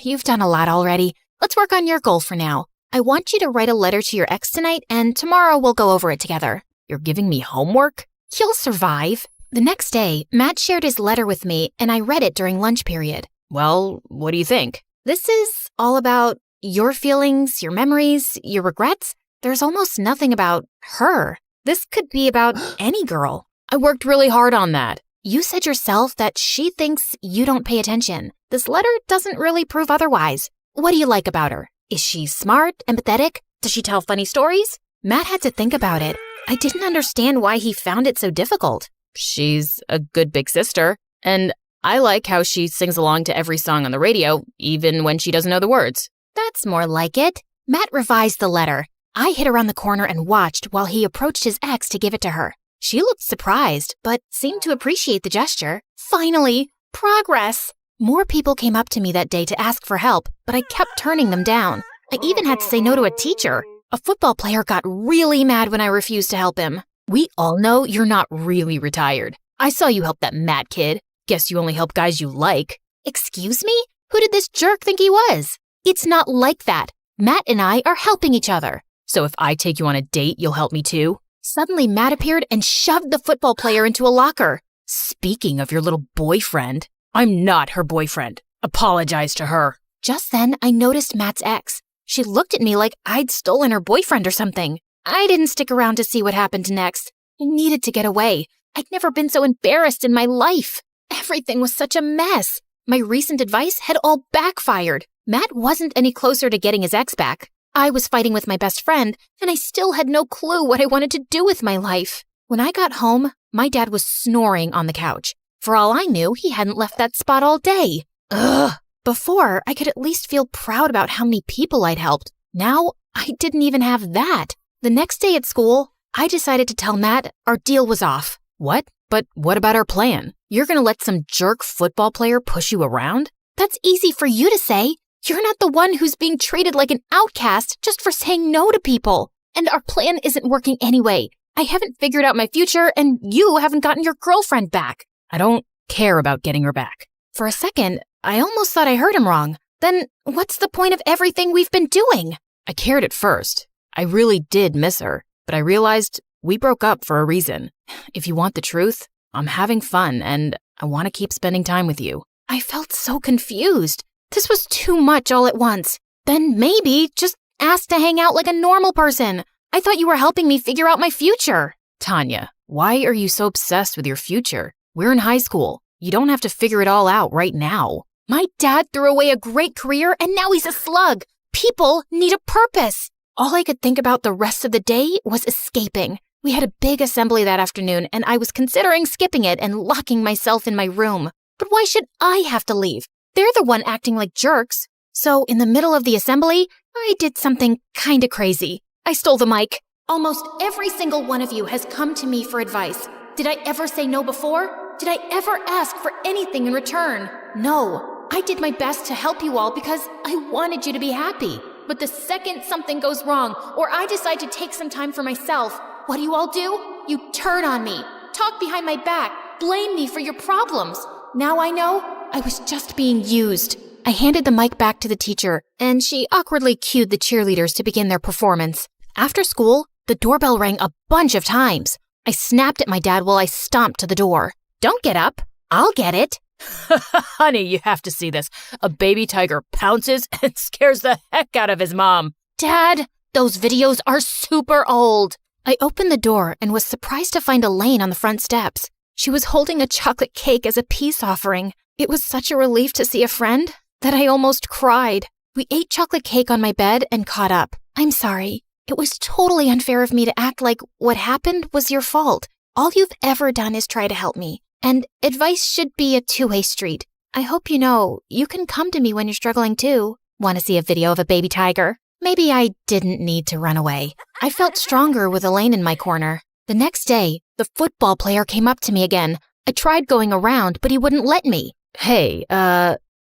You've done a lot already. Let's work on your goal for now. I want you to write a letter to your ex tonight, and tomorrow we'll go over it together. You're giving me homework? You'll survive. The next day, Matt shared his letter with me, and I read it during lunch period. Well, what do you think? This is all about your feelings, your memories, your regrets. There's almost nothing about her. This could be about any girl. I worked really hard on that. You said yourself that she thinks you don't pay attention. This letter doesn't really prove otherwise. What do you like about her? Is she smart, empathetic? Does she tell funny stories? Matt had to think about it. I didn't understand why he found it so difficult. She's a good big sister, and I like how she sings along to every song on the radio, even when she doesn't know the words. That's more like it. Matt revised the letter. I hid around the corner and watched while he approached his ex to give it to her. She looked surprised, but seemed to appreciate the gesture. Finally, progress! More people came up to me that day to ask for help, but I kept turning them down. I even had to say no to a teacher. A football player got really mad when I refused to help him. We all know you're not really retired. I saw you help that Matt kid. Guess you only help guys you like. Excuse me? Who did this jerk think he was? It's not like that. Matt and I are helping each other. So if I take you on a date, you'll help me too? Suddenly, Matt appeared and shoved the football player into a locker. Speaking of your little boyfriend, I'm not her boyfriend. Apologize to her. Just then, I noticed Matt's ex. She looked at me like I'd stolen her boyfriend or something. I didn't stick around to see what happened next. I needed to get away. I'd never been so embarrassed in my life. Everything was such a mess. My recent advice had all backfired. Matt wasn't any closer to getting his ex back. I was fighting with my best friend, and I still had no clue what I wanted to do with my life. When I got home, my dad was snoring on the couch. For all I knew, he hadn't left that spot all day. Ugh! Before, I could at least feel proud about how many people I'd helped. Now, I didn't even have that. The next day at school, I decided to tell Matt our deal was off. What? But what about our plan? You're gonna let some jerk football player push you around? That's easy for you to say. You're not the one who's being treated like an outcast just for saying no to people. And our plan isn't working anyway. I haven't figured out my future, and you haven't gotten your girlfriend back. I don't care about getting her back. For a second, I almost thought I heard him wrong. Then what's the point of everything we've been doing? I cared at first. I really did miss her, but I realized we broke up for a reason. If you want the truth, I'm having fun, and I want to keep spending time with you. I felt so confused. This was too much all at once. Then maybe just ask to hang out like a normal person. I thought you were helping me figure out my future. Tanya, why are you so obsessed with your future? We're in high school. You don't have to figure it all out right now. My dad threw away a great career and now he's a slug. People need a purpose. All I could think about the rest of the day was escaping. We had a big assembly that afternoon and I was considering skipping it and locking myself in my room. But why should I have to leave? They're the one acting like jerks. So in the middle of the assembly, I did something kinda crazy. I stole the mic. Almost every single one of you has come to me for advice. Did I ever say no before? Did I ever ask for anything in return? No. I did my best to help you all because I wanted you to be happy. But the second something goes wrong, or I decide to take some time for myself, what do? You turn on me, talk behind my back, blame me for your problems. Now I know I was just being used. I handed the mic back to the teacher, and she awkwardly cued the cheerleaders to begin their performance. After school, the doorbell rang a bunch of times. I snapped at my dad while I stomped to the door. Don't get up. I'll get it. Honey, you have to see this. A baby tiger pounces and scares the heck out of his mom. Dad, those videos are super old. I opened the door and was surprised to find Elaine on the front steps. She was holding a chocolate cake as a peace offering. It was such a relief to see a friend that I almost cried. We ate chocolate cake on my bed and caught up. I'm sorry. It was totally unfair of me to act like what happened was your fault. All you've ever done is try to help me. And advice should be a two-way street. I hope you know you can come to me when you're struggling too. Want to see a video of a baby tiger? Maybe I didn't need to run away. I felt stronger with Elaine in my corner. The next day, the football player came up to me again. I tried going around, but he wouldn't let me. Hey,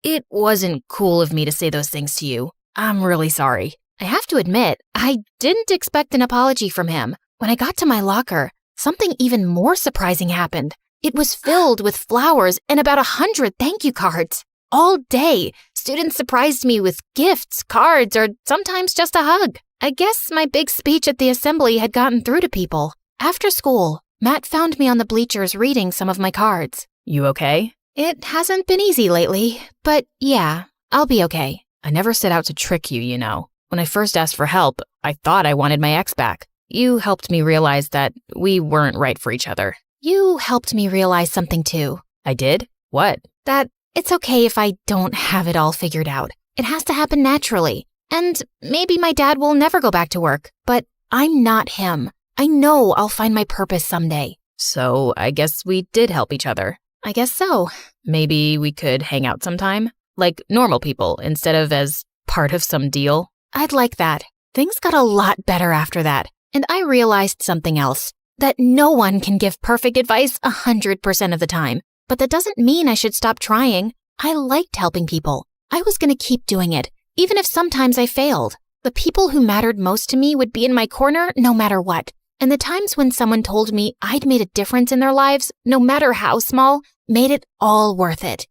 it wasn't cool of me to say those things to you. I'm really sorry. I have to admit, I didn't expect an apology from him. When I got to my locker, something even more surprising happened. It was filled with flowers and about 100 thank you cards. All day, students surprised me with gifts, cards, or sometimes just a hug. I guess my big speech at the assembly had gotten through to people. After school, Matt found me on the bleachers reading some of my cards. You okay? It hasn't been easy lately, but yeah, I'll be okay. I never set out to trick you, you know. When I first asked for help, I thought I wanted my ex back. You helped me realize that we weren't right for each other. You helped me realize something too. I did? What? That it's okay if I don't have it all figured out. It has to happen naturally. And maybe my dad will never go back to work, but I'm not him. I know I'll find my purpose someday. So I guess we did help each other. I guess so. Maybe we could hang out sometime? Like normal people, instead of as part of some deal? I'd like that. Things got a lot better after that. And I realized something else. That no one can give perfect advice 100% of the time. But that doesn't mean I should stop trying. I liked helping people. I was going to keep doing it, even if sometimes I failed. The people who mattered most to me would be in my corner no matter what. And the times when someone told me I'd made a difference in their lives, no matter how small, made it all worth it.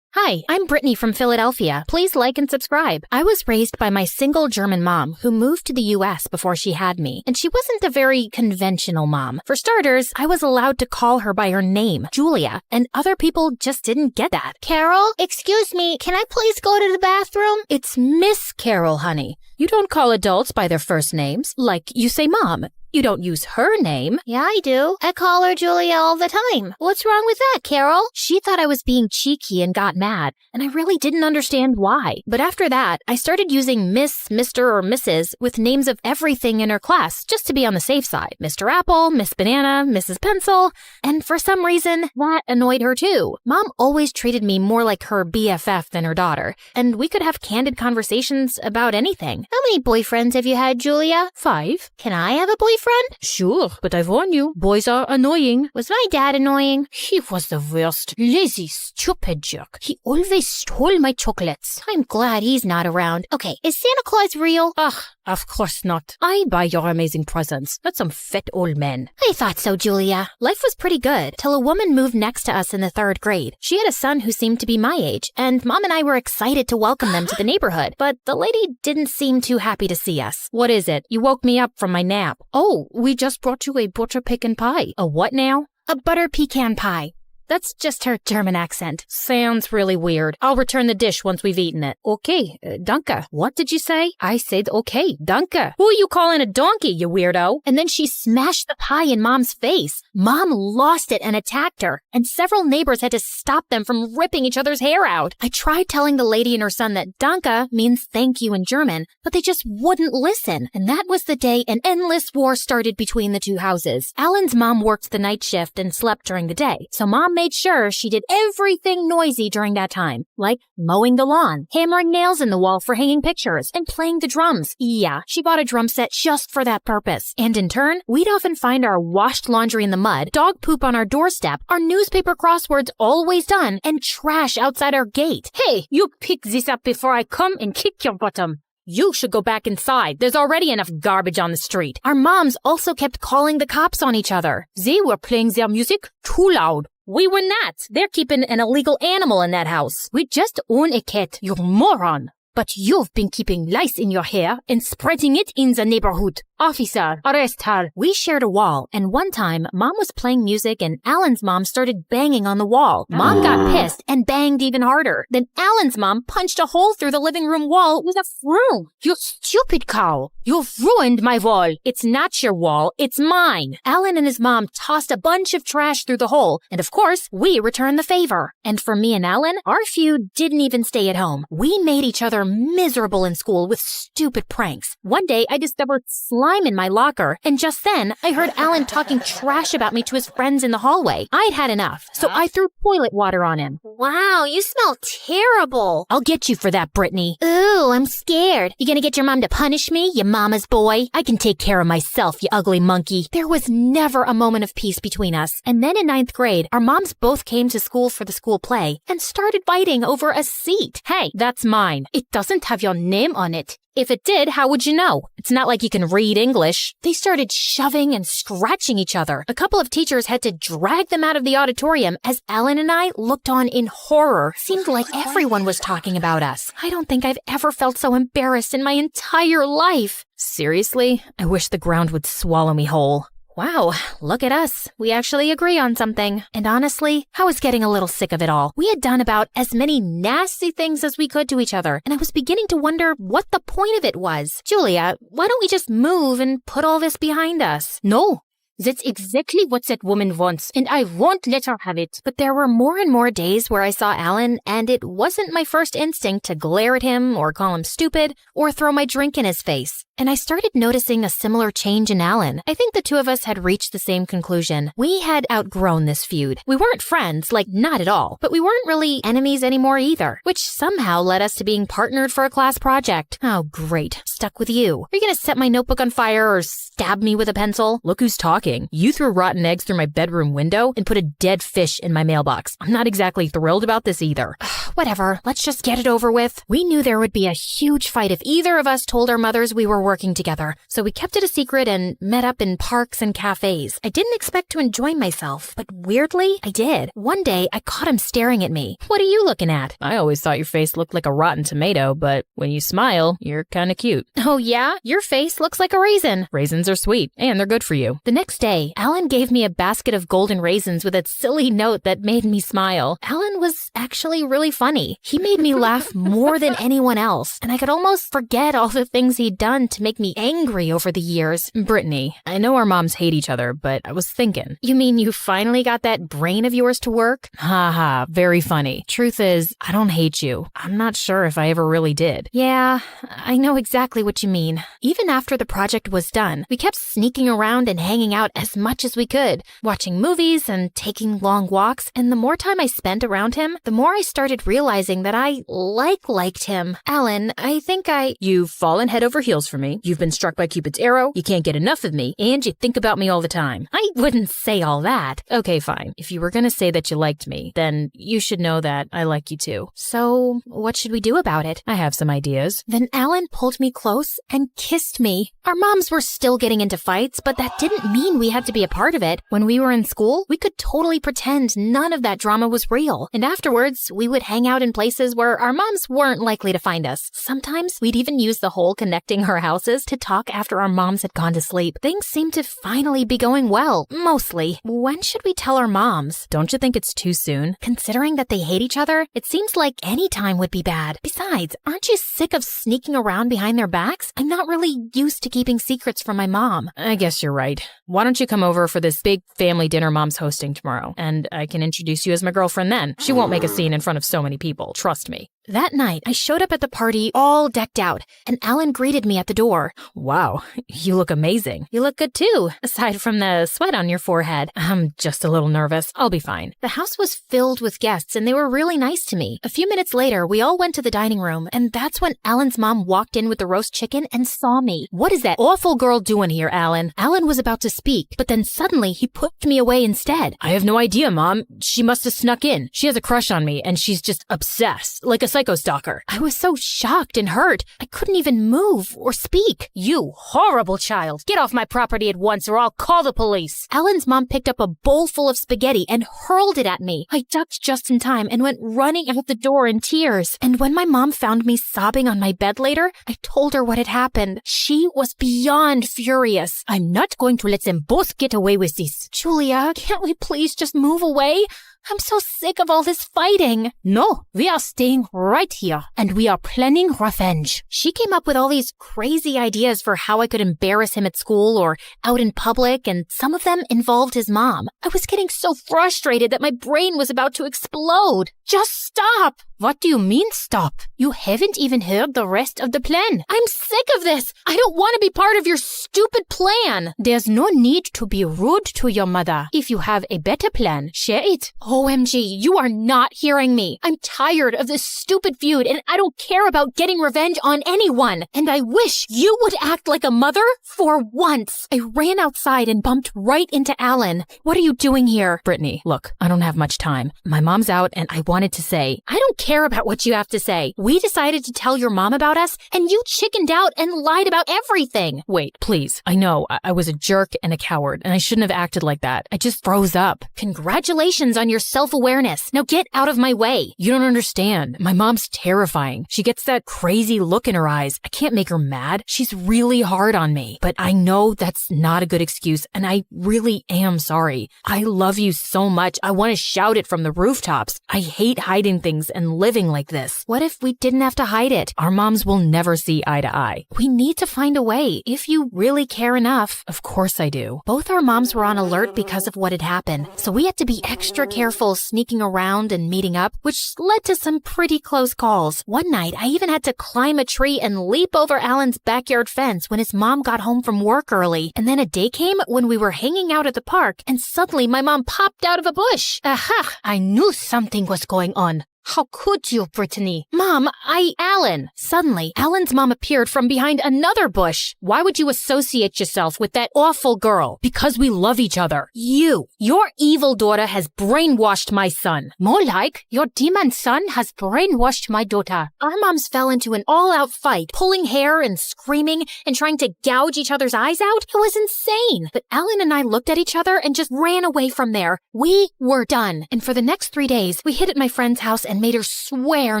Hi, I'm Brittany from Philadelphia. Please like and subscribe. I was raised by my single German mom who moved to the US before she had me, and she wasn't a very conventional mom. For starters, I was allowed to call her by her name, Julia, and other people just didn't get that. Carol, excuse me, can I please go to the bathroom? It's Miss Carol, honey. You don't call adults by their first names, like you say Mom. You don't use her name. Yeah, I do. I call her Julia all the time. What's wrong with that, Carol? She thought I was being cheeky and got mad, and I really didn't understand why. But after that, I started using Miss, Mr., or Mrs. with names of everything in her class, just to be on the safe side. Mr. Apple, Miss Banana, Mrs. Pencil, and for some reason, that annoyed her too. Mom always treated me more like her BFF than her daughter, and we could have candid conversations about anything. How many boyfriends have you had, Julia? 5. Can I have a boyfriend? Sure, but I warn you, boys are annoying. Was my dad annoying? He was the worst. Lazy, stupid jerk. He always stole my chocolates. I'm glad he's not around. Okay, is Santa Claus real? Ugh, of course not. I buy your amazing presents, not some fat old men. I thought so, Julia. Life was pretty good, till a woman moved next to us in the 3rd grade. She had a son who seemed to be my age, and Mom and I were excited to welcome them to the neighborhood, but the lady didn't seem too happy to see us. What is it? You woke me up from my nap. Oh, we just brought you a butter pecan pie. A what now? A butter pecan pie. That's just her German accent. Sounds really weird. I'll return the dish once we've eaten it. Okay, danke. What did you say? I said okay, danke. Who are you calling a donkey, you weirdo? And then she smashed the pie in Mom's face. Mom lost it and attacked her, and several neighbors had to stop them from ripping each other's hair out. I tried telling the lady and her son that danke means thank you in German, but they just wouldn't listen. And that was the day an endless war started between the two houses. Alan's mom worked the night shift and slept during the day, so Mom made sure she did everything noisy during that time, like mowing the lawn, hammering nails in the wall for hanging pictures, and playing the drums. Yeah, she bought a drum set just for that purpose. And in turn, we'd often find our washed laundry in the mud, dog poop on our doorstep, our newspaper crosswords always done, and trash outside our gate. Hey, you pick this up before I come and kick your bottom. You should go back inside. There's already enough garbage on the street. Our moms also kept calling the cops on each other. They were playing their music too loud. We were not. They're keeping an illegal animal in that house. We just own a cat, you moron. But you've been keeping lice in your hair and spreading it in the neighborhood. Officer, arrest her. We shared a wall, and one time, Mom was playing music and Alan's mom started banging on the wall. Mom got pissed and banged even harder. Then Alan's mom punched a hole through the living room wall with a broom. You stupid cow. You've ruined my wall. It's not your wall, it's mine. Alan and his mom tossed a bunch of trash through the hole, and of course, we returned the favor. And for me and Alan, our feud didn't even stay at home. We made each other miserable in school with stupid pranks. One day, I discovered slime in my locker, and just then, I heard Alan talking trash about me to his friends in the hallway. I'd had enough, so I threw toilet water on him. Wow, you smell terrible. I'll get you for that, Brittany. Ooh, I'm scared. You gonna get your mom to punish me, you mama's boy? I can take care of myself, you ugly monkey. There was never a moment of peace between us. And then in 9th grade, our moms both came to school for the school play and started fighting over a seat. Hey, that's mine. It doesn't have your name on it. If it did, how would you know? It's not like you can read English. They started shoving and scratching each other. A couple of teachers had to drag them out of the auditorium as Alan and I looked on in horror. Seemed like everyone was talking about us. I don't think I've ever felt so embarrassed in my entire life. Seriously? I wish the ground would swallow me whole. Wow, look at us. We actually agree on something. And honestly, I was getting a little sick of it all. We had done about as many nasty things as we could to each other, and I was beginning to wonder what the point of it was. Julia, why don't we just move and put all this behind us? No. That's exactly what that woman wants, and I won't let her have it. But there were more and more days where I saw Alan, and it wasn't my first instinct to glare at him or call him stupid or throw my drink in his face. And I started noticing a similar change in Alan. I think the two of us had reached the same conclusion. We had outgrown this feud. We weren't friends, like not at all, but we weren't really enemies anymore either, which somehow led us to being partnered for a class project. Oh, great. Stuck with you. Are you gonna set my notebook on fire or stab me with a pencil? Look who's talking. You threw rotten eggs through my bedroom window and put a dead fish in my mailbox. I'm not exactly thrilled about this either. Whatever. Let's just get it over with. We knew there would be a huge fight if either of us told our mothers we were working together, so we kept it a secret and met up in parks and cafes. I didn't expect to enjoy myself, but weirdly, I did. One day, I caught him staring at me. What are you looking at? I always thought your face looked like a rotten tomato, but when you smile, you're kind of cute. Oh yeah? Your face looks like a raisin. Raisins are sweet, and they're good for you. The next day, Alan gave me a basket of golden raisins with a silly note that made me smile. Alan was actually really funny. He made me laugh more than anyone else, and I could almost forget all the things he'd done to make me angry over the years. Brittany, I know our moms hate each other, but I was thinking. You mean you finally got that brain of yours to work? Haha, very funny. Truth is, I don't hate you. I'm not sure if I ever really did. Yeah, I know exactly what you mean. Even after the project was done, we kept sneaking around and hanging out as much as we could, watching movies and taking long walks, and the more time I spent around him, the more I started realizing that I liked him. Alan, I think You've fallen head over heels for me. You've been struck by Cupid's arrow. You can't get enough of me, and you think about me all the time. I wouldn't say all that. Okay, fine. If you were gonna say that you liked me, then you should know that I like you too. So, what should we do about it? I have some ideas. Then Alan pulled me close and kissed me. Our moms were still getting into fights, but that didn't mean we had to be a part of it. When we were in school, we could totally pretend none of that drama was real. And afterwards, we would hang out in places where our moms weren't likely to find us. Sometimes we'd even use the hole connecting our houses to talk after our moms had gone to sleep. Things seemed to finally be going well, mostly. When should we tell our moms? Don't you think it's too soon? Considering that they hate each other, it seems like any time would be bad. Besides, aren't you sick of sneaking around behind their backs? I'm not really used to keeping secrets from my mom. I guess you're right. Why don't you come over for this big family dinner Mom's hosting tomorrow, and I can introduce you as my girlfriend then. She won't make a scene in front of so many people, trust me. That night, I showed up at the party all decked out, and Alan greeted me at the door. Wow, you look amazing. You look good too, aside from the sweat on your forehead. I'm just a little nervous. I'll be fine. The house was filled with guests, and they were really nice to me. A few minutes later, we all went to the dining room, and that's when Alan's mom walked in with the roast chicken and saw me. What is that awful girl doing here, Alan? Alan was about to speak, but then suddenly he pushed me away instead. I have no idea, Mom. She must have snuck in. She has a crush on me, and she's just obsessed, like a psycho stalker. I was so shocked and hurt, I couldn't even move or speak. You horrible child. Get off my property at once or I'll call the police. Alan's mom picked up a bowl full of spaghetti and hurled it at me. I ducked just in time and went running out the door in tears. And when my mom found me sobbing on my bed later, I told her what had happened. She was beyond furious. I'm not going to let them both get away with this. Julia, can't we please just move away? I'm so sick of all this fighting. No, we are staying right here, and we are planning revenge. She came up with all these crazy ideas for how I could embarrass him at school or out in public, and some of them involved his mom. I was getting so frustrated that my brain was about to explode. Just stop! What do you mean, stop? You haven't even heard the rest of the plan. I'm sick of this. I don't want to be part of your stupid plan. There's no need to be rude to your mother. If you have a better plan, share it. OMG, you are not hearing me. I'm tired of this stupid feud, and I don't care about getting revenge on anyone. And I wish you would act like a mother for once. I ran outside and bumped right into Alan. What are you doing here? Brittany, look, I don't have much time. My mom's out, and I wanted to say, I don't care care about what you have to say. We decided to tell your mom about us, and you chickened out and lied about everything. Wait, please. I know I was a jerk and a coward, and I shouldn't have acted like that. I just froze up. Congratulations on your self-awareness. Now get out of my way. You don't understand. My mom's terrifying. She gets that crazy look in her eyes. I can't make her mad. She's really hard on me. But I know that's not a good excuse, and I really am sorry. I love you so much. I want to shout it from the rooftops. I hate hiding things and living like this. What if we didn't have to hide it? Our moms will never see eye to eye. We need to find a way, if you really care enough. Of course I do. Both our moms were on alert because of what had happened, so we had to be extra careful sneaking around and meeting up, which led to some pretty close calls. One night, I even had to climb a tree and leap over Alan's backyard fence when his mom got home from work early. And then a day came when we were hanging out at the park, and suddenly my mom popped out of a bush. Aha! I knew something was going on. How could you, Brittany? Mom, Alan. Suddenly, Alan's mom appeared from behind another bush. Why would you associate yourself with that awful girl? Because we love each other. Your evil daughter has brainwashed my son. More like, your demon son has brainwashed my daughter. Our moms fell into an all-out fight, pulling hair and screaming and trying to gouge each other's eyes out. It was insane. But Alan and I looked at each other and just ran away from there. We were done. And for the next 3 days, we hid at my friend's house and made her swear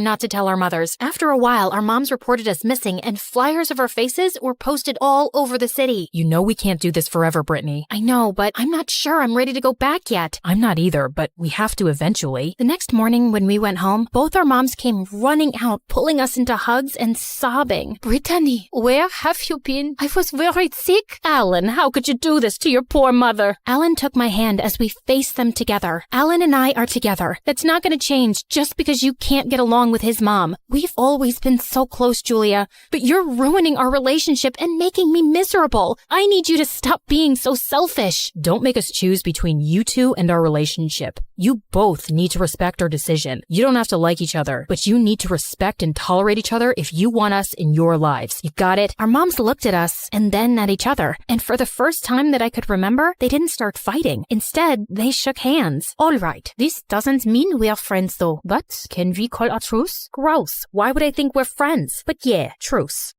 not to tell our mothers. After a while, our moms reported us missing, and flyers of our faces were posted all over the city. You know we can't do this forever, Brittany. I know, but I'm not sure I'm ready to go back yet. I'm not either, but we have to eventually. The next morning when we went home, both our moms came running out, pulling us into hugs and sobbing. Brittany, where have you been? I was very sick. Alan, how could you do this to your poor mother? Alan took my hand as we faced them together. Alan and I are together. That's not going to change just because you can't get along with his mom. We've always been so close, Julia, but you're ruining our relationship and making me miserable. I need you to stop being so selfish. Don't make us choose between you two and our relationship. You both need to respect our decision. You don't have to like each other, but you need to respect and tolerate each other if you want us in your lives. You got it? Our moms looked at us and then at each other, and for the first time that I could remember, they didn't start fighting. Instead, they shook hands. All right, this doesn't mean we're friends though, but can we call a truce? Gross. Why would I think we're friends? But yeah, truce.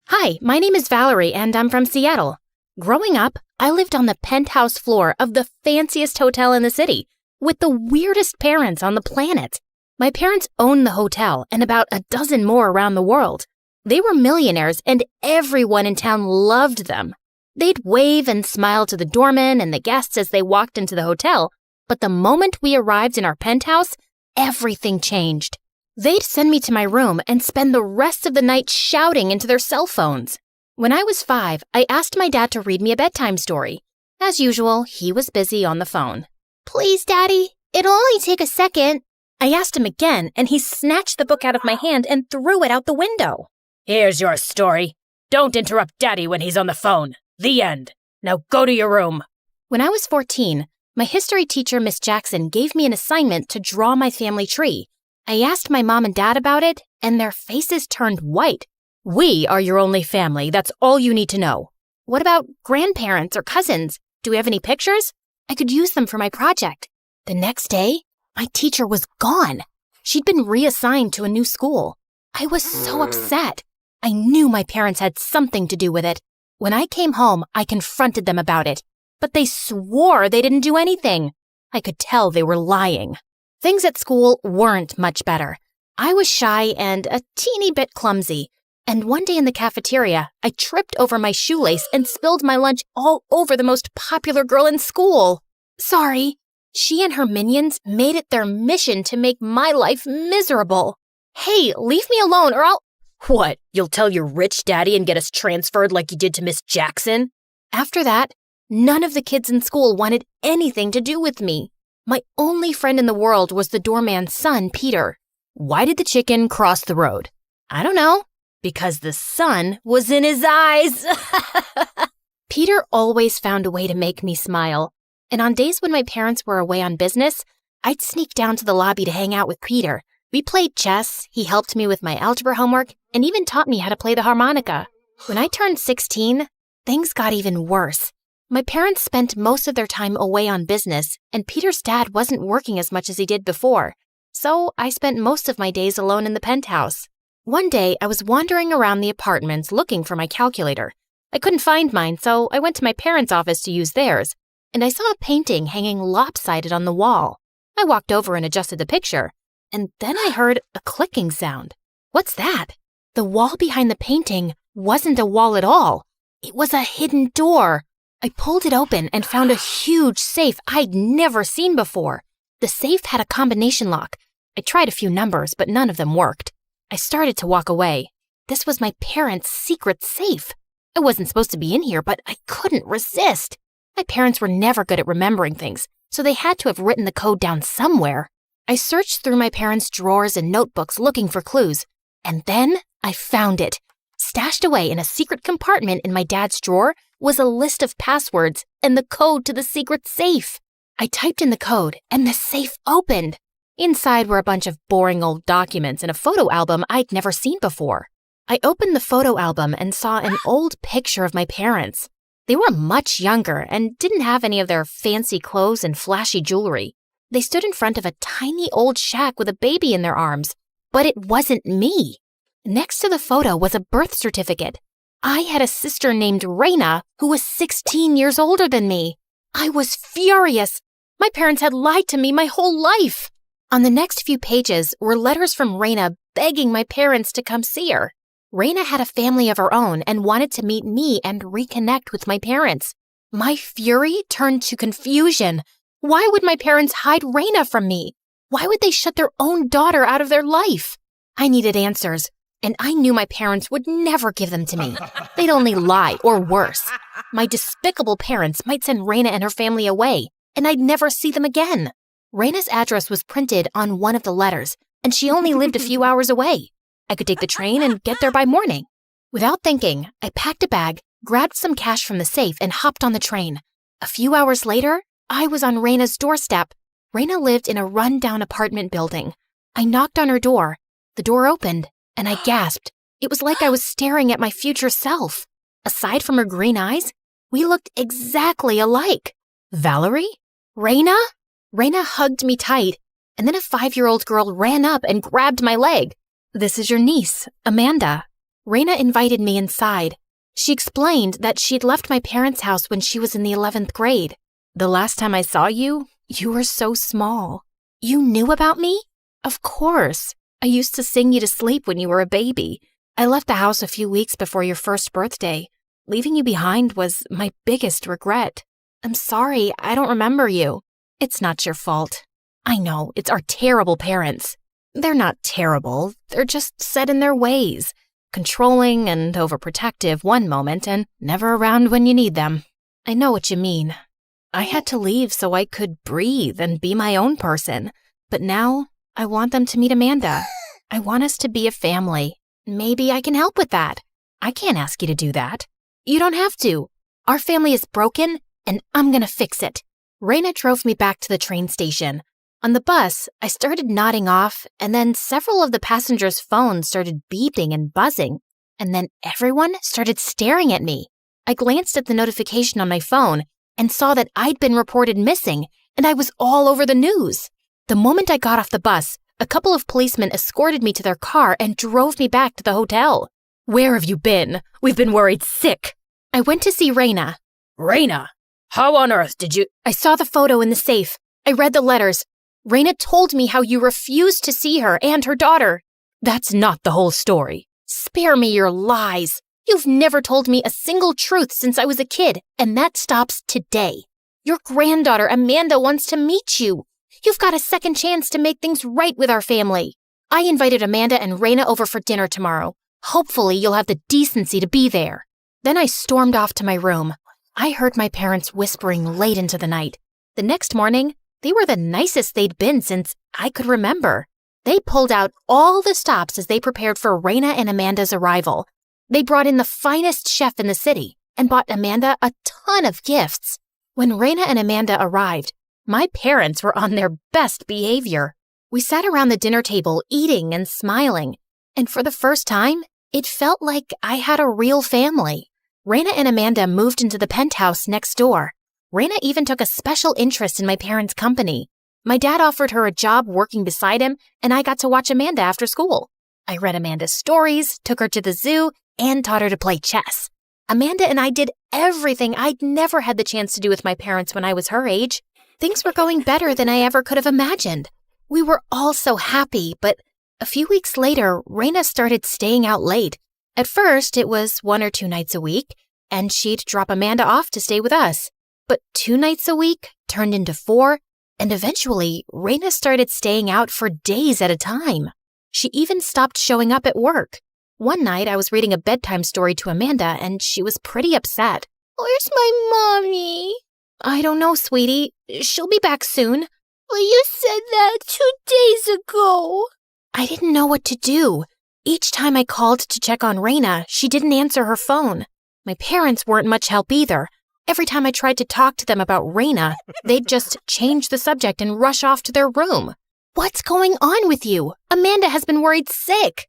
Hi, my name is Valerie and I'm from Seattle. Growing up, I lived on the penthouse floor of the fanciest hotel in the city with the weirdest parents on the planet. My parents owned the hotel and about a dozen more around the world. They were millionaires and everyone in town loved them. They'd wave and smile to the doorman and the guests as they walked into the hotel, but the moment we arrived in our penthouse, everything changed. They'd send me to my room and spend the rest of the night shouting into their cell phones. When I was 5, I asked my dad to read me a bedtime story. As usual, he was busy on the phone. Please, Daddy, it'll only take a second. I asked him again, and he snatched the book out of my hand and threw it out the window. Here's your story. Don't interrupt Daddy when he's on the phone. The end. Now go to your room. When I was 14, my history teacher, Miss Jackson, gave me an assignment to draw my family tree. I asked my mom and dad about it, and their faces turned white. We are your only family. That's all you need to know. What about grandparents or cousins? Do we have any pictures? I could use them for my project. The next day, my teacher was gone. She'd been reassigned to a new school. I was so upset. I knew my parents had something to do with it. When I came home, I confronted them about it, but they swore they didn't do anything. I could tell they were lying. Things at school weren't much better. I was shy and a teeny bit clumsy, and one day in the cafeteria, I tripped over my shoelace and spilled my lunch all over the most popular girl in school. Sorry. She and her minions made it their mission to make my life miserable. Hey, leave me alone or I'll... What, you'll tell your rich daddy and get us transferred like you did to Miss Jackson? After that, none of the kids in school wanted anything to do with me. My only friend in the world was the doorman's son, Peter. Why did the chicken cross the road? I don't know. Because the sun was in his eyes. Peter always found a way to make me smile. And on days when my parents were away on business, I'd sneak down to the lobby to hang out with Peter. We played chess, he helped me with my algebra homework, and even taught me how to play the harmonica. When I turned 16, things got even worse. My parents spent most of their time away on business, and Peter's dad wasn't working as much as he did before. so I spent most of my days alone in the penthouse. One day, I was wandering around the apartments looking for my calculator. I couldn't find mine, so I went to my parents' office to use theirs, and I saw a painting hanging lopsided on the wall. I walked over and adjusted the picture, and then I heard a clicking sound. What's that? The wall behind the painting wasn't a wall at all. It was a hidden door. I pulled it open and found a huge safe I'd never seen before. The safe had a combination lock. I tried a few numbers, but none of them worked. I started to walk away. This was my parents' secret safe. I wasn't supposed to be in here, but I couldn't resist. My parents were never good at remembering things, so they had to have written the code down somewhere. I searched through my parents' drawers and notebooks looking for clues, and then I found it. Stashed away in a secret compartment in my dad's drawer was a list of passwords and the code to the secret safe. I typed in the code, and the safe opened. Inside were a bunch of boring old documents and a photo album I'd never seen before. I opened the photo album and saw an old picture of my parents. They were much younger and didn't have any of their fancy clothes and flashy jewelry. They stood in front of a tiny old shack with a baby in their arms, but it wasn't me. Next to the photo was a birth certificate. I had a sister named Raina who was 16 years older than me. I was furious. My parents had lied to me my whole life. On the next few pages were letters from Raina begging my parents to come see her. Raina had a family of her own and wanted to meet me and reconnect with my parents. My fury turned to confusion. Why would my parents hide Raina from me? Why would they shut their own daughter out of their life? I needed answers, and I knew my parents would never give them to me. They'd only lie, or worse. My despicable parents might send Raina and her family away, and I'd never see them again. Raina's address was printed on one of the letters, and she only lived a few hours away. I could take the train and get there by morning. Without thinking, I packed a bag, grabbed some cash from the safe, and hopped on the train. A few hours later, I was on Raina's doorstep. Raina lived in a run-down apartment building. I knocked on her door. The door opened, and I gasped. It was like I was staring at my future self. Aside from her green eyes, we looked exactly alike. Valerie? Raina? Raina hugged me tight, and then a 5-year-old girl ran up and grabbed my leg. This is your niece, Amanda. Raina invited me inside. She explained that she'd left my parents' house when she was in the 11th grade. The last time I saw you, you were so small. You knew about me? Of course. I used to sing you to sleep when you were a baby. I left the house a few weeks before your first birthday. Leaving you behind was my biggest regret. I'm sorry, I don't remember you. It's not your fault. I know, it's our terrible parents. They're not terrible, they're just set in their ways. Controlling and overprotective one moment and never around when you need them. I know what you mean. I had to leave so I could breathe and be my own person. But now, I want them to meet Amanda. I want us to be a family. Maybe I can help with that. I can't ask you to do that. You don't have to. Our family is broken, and I'm gonna fix it. Raina drove me back to the train station. On the bus, I started nodding off, and then several of the passengers' phones started beeping and buzzing, and then everyone started staring at me. I glanced at the notification on my phone and saw that I'd been reported missing, and I was all over the news. The moment I got off the bus, a couple of policemen escorted me to their car and drove me back to the hotel. Where have you been? We've been worried sick. I went to see Raina. Raina? How on earth did you— I saw the photo in the safe. I read the letters. Raina told me how you refused to see her and her daughter. That's not the whole story. Spare me your lies. You've never told me a single truth since I was a kid, and that stops today. Your granddaughter, Amanda, wants to meet you. You've got a second chance to make things right with our family. I invited Amanda and Raina over for dinner tomorrow. Hopefully you'll have the decency to be there. Then I stormed off to my room. I heard my parents whispering late into the night. The next morning, they were the nicest they'd been since I could remember. They pulled out all the stops as they prepared for Raina and Amanda's arrival. They brought in the finest chef in the city and bought Amanda a ton of gifts. When Raina and Amanda arrived, my parents were on their best behavior. We sat around the dinner table eating and smiling, and for the first time, it felt like I had a real family. Raina and Amanda moved into the penthouse next door. Raina even took a special interest in my parents' company. My dad offered her a job working beside him, and I got to watch Amanda after school. I read Amanda's stories, took her to the zoo, and taught her to play chess. Amanda and I did everything I'd never had the chance to do with my parents when I was her age. Things were going better than I ever could have imagined. We were all so happy, but a few weeks later, Raina started staying out late. At first, it was 1 or 2 nights a week, and she'd drop Amanda off to stay with us. But 2 nights a week turned into 4, and eventually, Raina started staying out for days at a time. She even stopped showing up at work. One night, I was reading a bedtime story to Amanda, and she was pretty upset. Where's my mommy? I don't know, sweetie. She'll be back soon. Well, you said that 2 days ago. I didn't know what to do. Each time I called to check on Raina, she didn't answer her phone. My parents weren't much help either. Every time I tried to talk to them about Raina, they'd just change the subject and rush off to their room. What's going on with you? Amanda has been worried sick.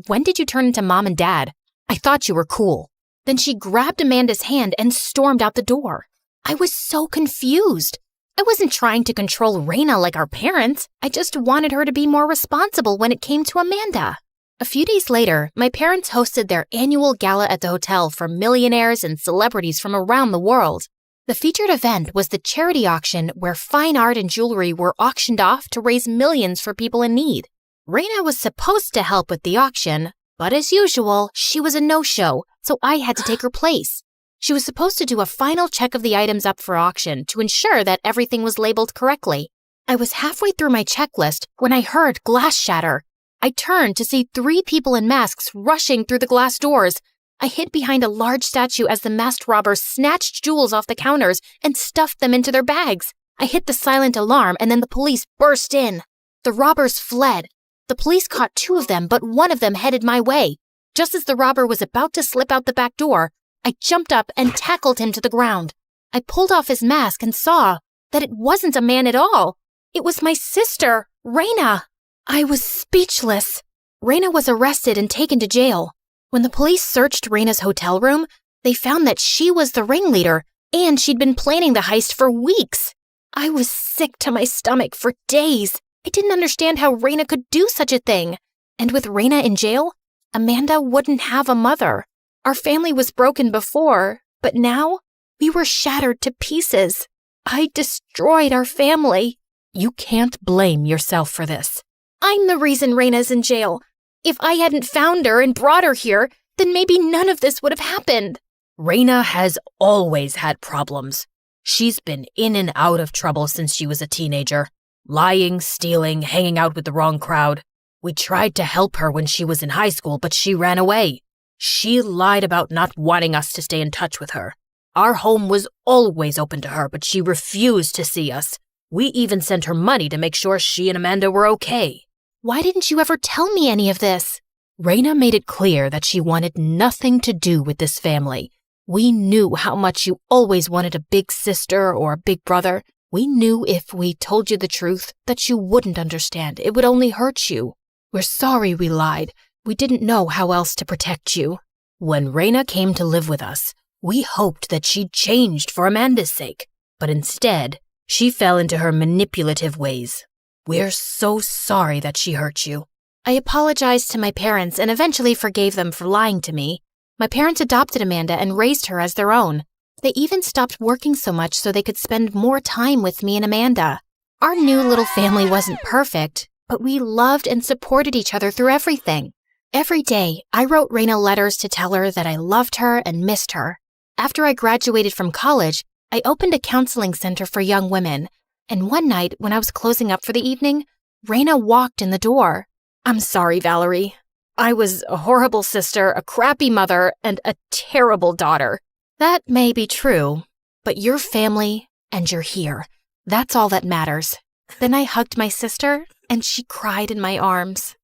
When did you turn into mom and dad? I thought you were cool. Then she grabbed Amanda's hand and stormed out the door. I was so confused. I wasn't trying to control Raina like our parents. I just wanted her to be more responsible when it came to Amanda. A few days later, my parents hosted their annual gala at the hotel for millionaires and celebrities from around the world. The featured event was the charity auction where fine art and jewelry were auctioned off to raise millions for people in need. Raina was supposed to help with the auction, but as usual, she was a no-show, so I had to take her place. She was supposed to do a final check of the items up for auction to ensure that everything was labeled correctly. I was halfway through my checklist when I heard glass shatter. I turned to see 3 people in masks rushing through the glass doors. I hid behind a large statue as the masked robbers snatched jewels off the counters and stuffed them into their bags. I hit the silent alarm and then the police burst in. The robbers fled. The police caught 2 of them, but one of them headed my way. Just as the robber was about to slip out the back door, I jumped up and tackled him to the ground. I pulled off his mask and saw that it wasn't a man at all. It was my sister, Raina. I was speechless. Raina was arrested and taken to jail. When the police searched Raina's hotel room, they found that she was the ringleader and she'd been planning the heist for weeks. I was sick to my stomach for days. I didn't understand how Raina could do such a thing. And with Raina in jail, Amanda wouldn't have a mother. Our family was broken before, but now we were shattered to pieces. I destroyed our family. You can't blame yourself for this. I'm the reason Raina's in jail. If I hadn't found her and brought her here, then maybe none of this would have happened. Raina has always had problems. She's been in and out of trouble since she was a teenager. Lying, stealing, hanging out with the wrong crowd. We tried to help her when she was in high school, but she ran away. She lied about not wanting us to stay in touch with her. Our home was always open to her, but she refused to see us. We even sent her money to make sure she and Amanda were okay. Why didn't you ever tell me any of this? Raina made it clear that she wanted nothing to do with this family. We knew how much you always wanted a big sister or a big brother. We knew if we told you the truth that you wouldn't understand. It would only hurt you. We're sorry we lied. We didn't know how else to protect you. When Raina came to live with us, we hoped that she'd changed for Amanda's sake. But instead, she fell into her manipulative ways. We're so sorry that she hurt you. I apologized to my parents and eventually forgave them for lying to me. My parents adopted Amanda and raised her as their own. They even stopped working so much so they could spend more time with me and Amanda. Our new little family wasn't perfect, but we loved and supported each other through everything. Every day, I wrote Raina letters to tell her that I loved her and missed her. After I graduated from college, I opened a counseling center for young women. And one night, when I was closing up for the evening, Raina walked in the door. I'm sorry, Valerie. I was a horrible sister, a crappy mother, and a terrible daughter. That may be true, but you're family and you're here. That's all that matters. Then I hugged my sister and she cried in my arms.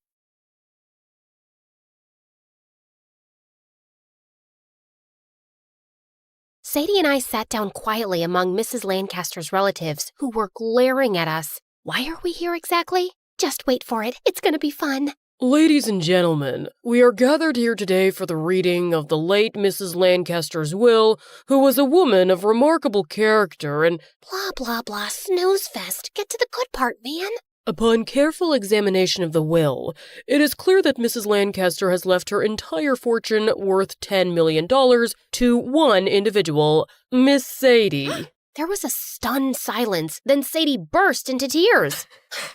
Sadie and I sat down quietly among Mrs. Lancaster's relatives who were glaring at us. Why are we here exactly? Just wait for it. It's going to be fun. Ladies and gentlemen, we are gathered here today for the reading of the late Mrs. Lancaster's will, who was a woman of remarkable character and— Blah, blah, blah, snooze fest. Get to the good part, man. Upon careful examination of the will, it is clear that Mrs. Lancaster has left her entire fortune worth $10 million to one individual, Miss Sadie. There was a stunned silence, then Sadie burst into tears.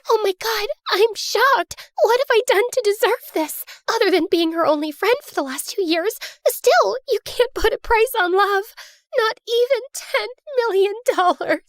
Oh my God, I'm shocked. What have I done to deserve this? Other than being her only friend for the last 2 years, still, you can't put a price on love. Not even $10 million.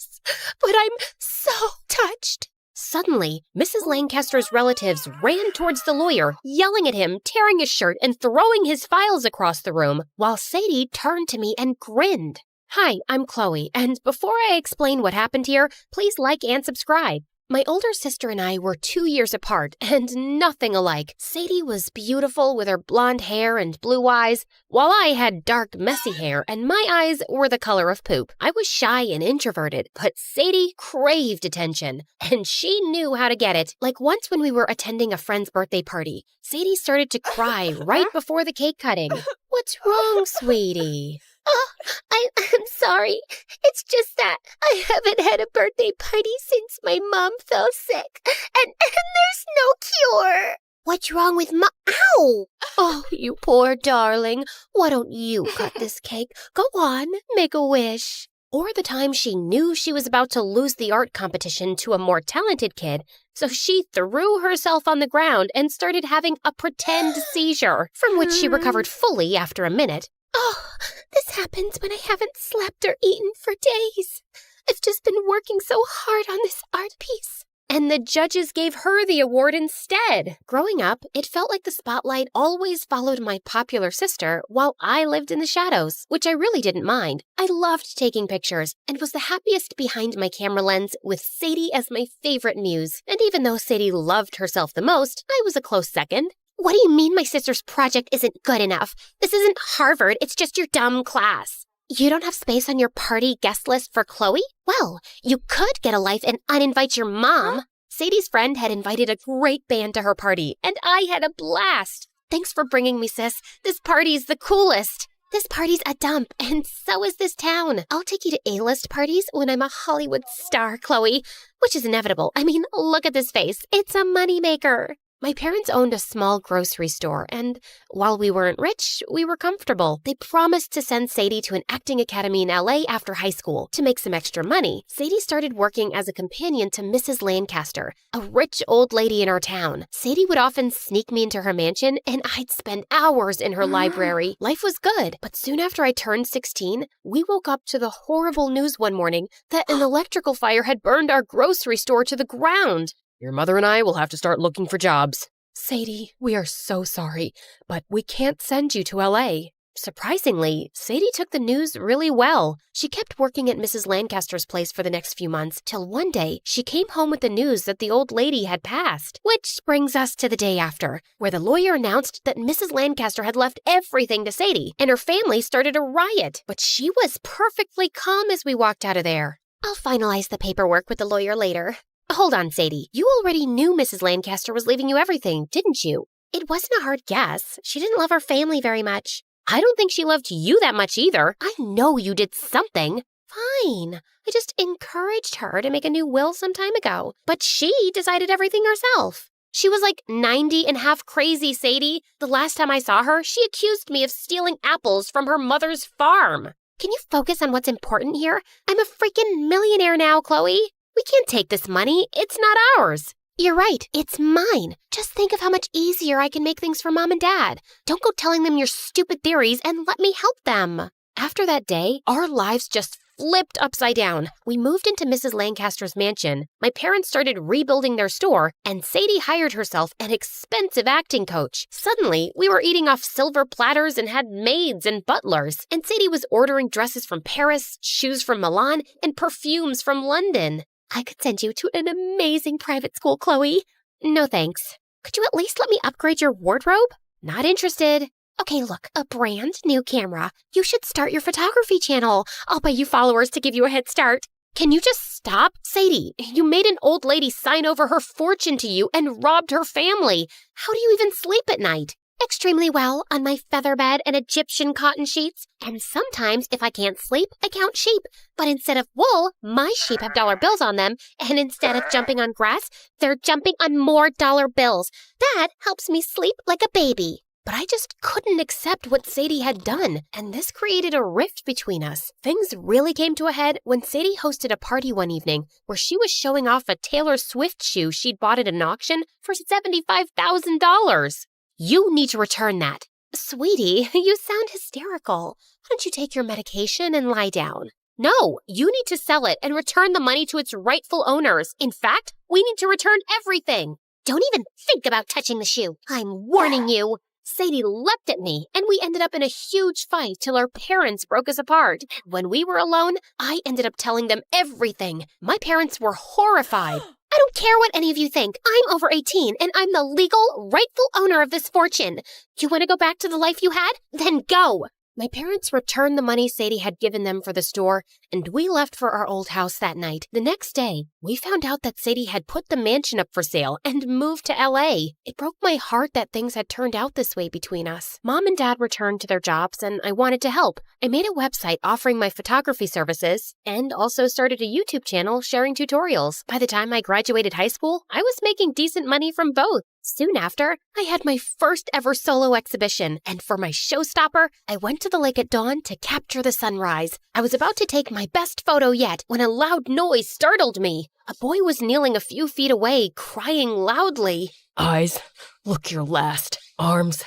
But I'm so touched. Suddenly, Mrs. Lancaster's relatives ran towards the lawyer, yelling at him, tearing his shirt, and throwing his files across the room, while Sadie turned to me and grinned. Hi, I'm Chloe, and before I explain what happened here, please like and subscribe. My older sister and I were 2 years apart, and nothing alike. Sadie was beautiful with her blonde hair and blue eyes, while I had dark, messy hair, and my eyes were the color of poop. I was shy and introverted, but Sadie craved attention, and she knew how to get it. Like once when we were attending a friend's birthday party, Sadie started to cry right before the cake cutting. What's wrong, sweetie? Oh, I'm sorry. It's just that I haven't had a birthday party since my mom fell sick. And there's no cure. What's wrong with Ow! Oh, you poor darling. Why don't you cut this cake? Go on, make a wish. Or the time she knew she was about to lose the art competition to a more talented kid, so she threw herself on the ground and started having a pretend seizure, from which she recovered fully after a minute. Oh, this happens when I haven't slept or eaten for days. I've just been working so hard on this art piece. And the judges gave her the award instead. Growing up, it felt like the spotlight always followed my popular sister while I lived in the shadows, which I really didn't mind. I loved taking pictures and was the happiest behind my camera lens with Sadie as my favorite muse. And even though Sadie loved herself the most, I was a close second. What do you mean my sister's project isn't good enough? This isn't Harvard, it's just your dumb class. You don't have space on your party guest list for Chloe? Well, you could get a life and uninvite your mom. Sadie's friend had invited a great band to her party, and I had a blast. Thanks for bringing me, sis. This party's the coolest. This party's a dump, and so is this town. I'll take you to A-list parties when I'm a Hollywood star, Chloe, which is inevitable. I mean, look at this face. It's a moneymaker. My parents owned a small grocery store, and while we weren't rich, we were comfortable. They promised to send Sadie to an acting academy in LA after high school to make some extra money. Sadie started working as a companion to Mrs. Lancaster, a rich old lady in our town. Sadie would often sneak me into her mansion, and I'd spend hours in her library. Life was good, but soon after I turned 16, we woke up to the horrible news one morning that an electrical fire had burned our grocery store to the ground. Your mother and I will have to start looking for jobs. Sadie, we are so sorry, but we can't send you to LA. Surprisingly, Sadie took the news really well. She kept working at Mrs. Lancaster's place for the next few months, till one day she came home with the news that the old lady had passed. Which brings us to the day after, where the lawyer announced that Mrs. Lancaster had left everything to Sadie, and her family started a riot. But she was perfectly calm as we walked out of there. I'll finalize the paperwork with the lawyer later. Hold on, Sadie. You already knew Mrs. Lancaster was leaving you everything, didn't you? It wasn't a hard guess. She didn't love her family very much. I don't think she loved you that much either. I know you did something. Fine. I just encouraged her to make a new will some time ago. But she decided everything herself. She was like 90 and half crazy, Sadie. The last time I saw her, she accused me of stealing apples from her mother's farm. Can you focus on what's important here? I'm a freaking millionaire now, Chloe. We can't take this money. It's not ours. You're right. It's mine. Just think of how much easier I can make things for Mom and Dad. Don't go telling them your stupid theories and let me help them. After that day, our lives just flipped upside down. We moved into Mrs. Lancaster's mansion. My parents started rebuilding their store, and Sadie hired herself an expensive acting coach. Suddenly, we were eating off silver platters and had maids and butlers. And Sadie was ordering dresses from Paris, shoes from Milan, and perfumes from London. I could send you to an amazing private school, Chloe. No thanks. Could you at least let me upgrade your wardrobe? Not interested. Okay, look, a brand new camera. You should start your photography channel. I'll pay you followers to give you a head start. Can you just stop? Sadie, you made an old lady sign over her fortune to you and robbed her family. How do you even sleep at night? Extremely well on my feather bed and Egyptian cotton sheets. And sometimes, if I can't sleep, I count sheep. But instead of wool, my sheep have dollar bills on them. And instead of jumping on grass, they're jumping on more dollar bills. That helps me sleep like a baby. But I just couldn't accept what Sadie had done, and this created a rift between us. Things really came to a head when Sadie hosted a party one evening where she was showing off a Taylor Swift shoe she'd bought at an auction for $75,000. You need to return that. Sweetie, you sound hysterical. Why don't you take your medication and lie down? No, you need to sell it and return the money to its rightful owners. In fact, we need to return everything. Don't even think about touching the shoe. I'm warning you. Sadie leapt at me, and we ended up in a huge fight till our parents broke us apart. When we were alone, I ended up telling them everything. My parents were horrified. I don't care what any of you think. I'm over 18, and I'm the legal, rightful owner of this fortune. You want to go back to the life you had? Then go. My parents returned the money Sadie had given them for the store, and we left for our old house that night. The next day, we found out that Sadie had put the mansion up for sale and moved to LA. It broke my heart that things had turned out this way between us. Mom and Dad returned to their jobs, and I wanted to help. I made a website offering my photography services and also started a YouTube channel sharing tutorials. By the time I graduated high school, I was making decent money from both. Soon after, I had my first ever solo exhibition, and for my showstopper, I went to the lake at dawn to capture the sunrise. I was about to take my best photo yet when a loud noise startled me. A boy was kneeling a few feet away, crying loudly. Eyes, look your last. Arms,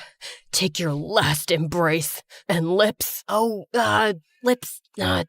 take your last embrace. And lips, Lips,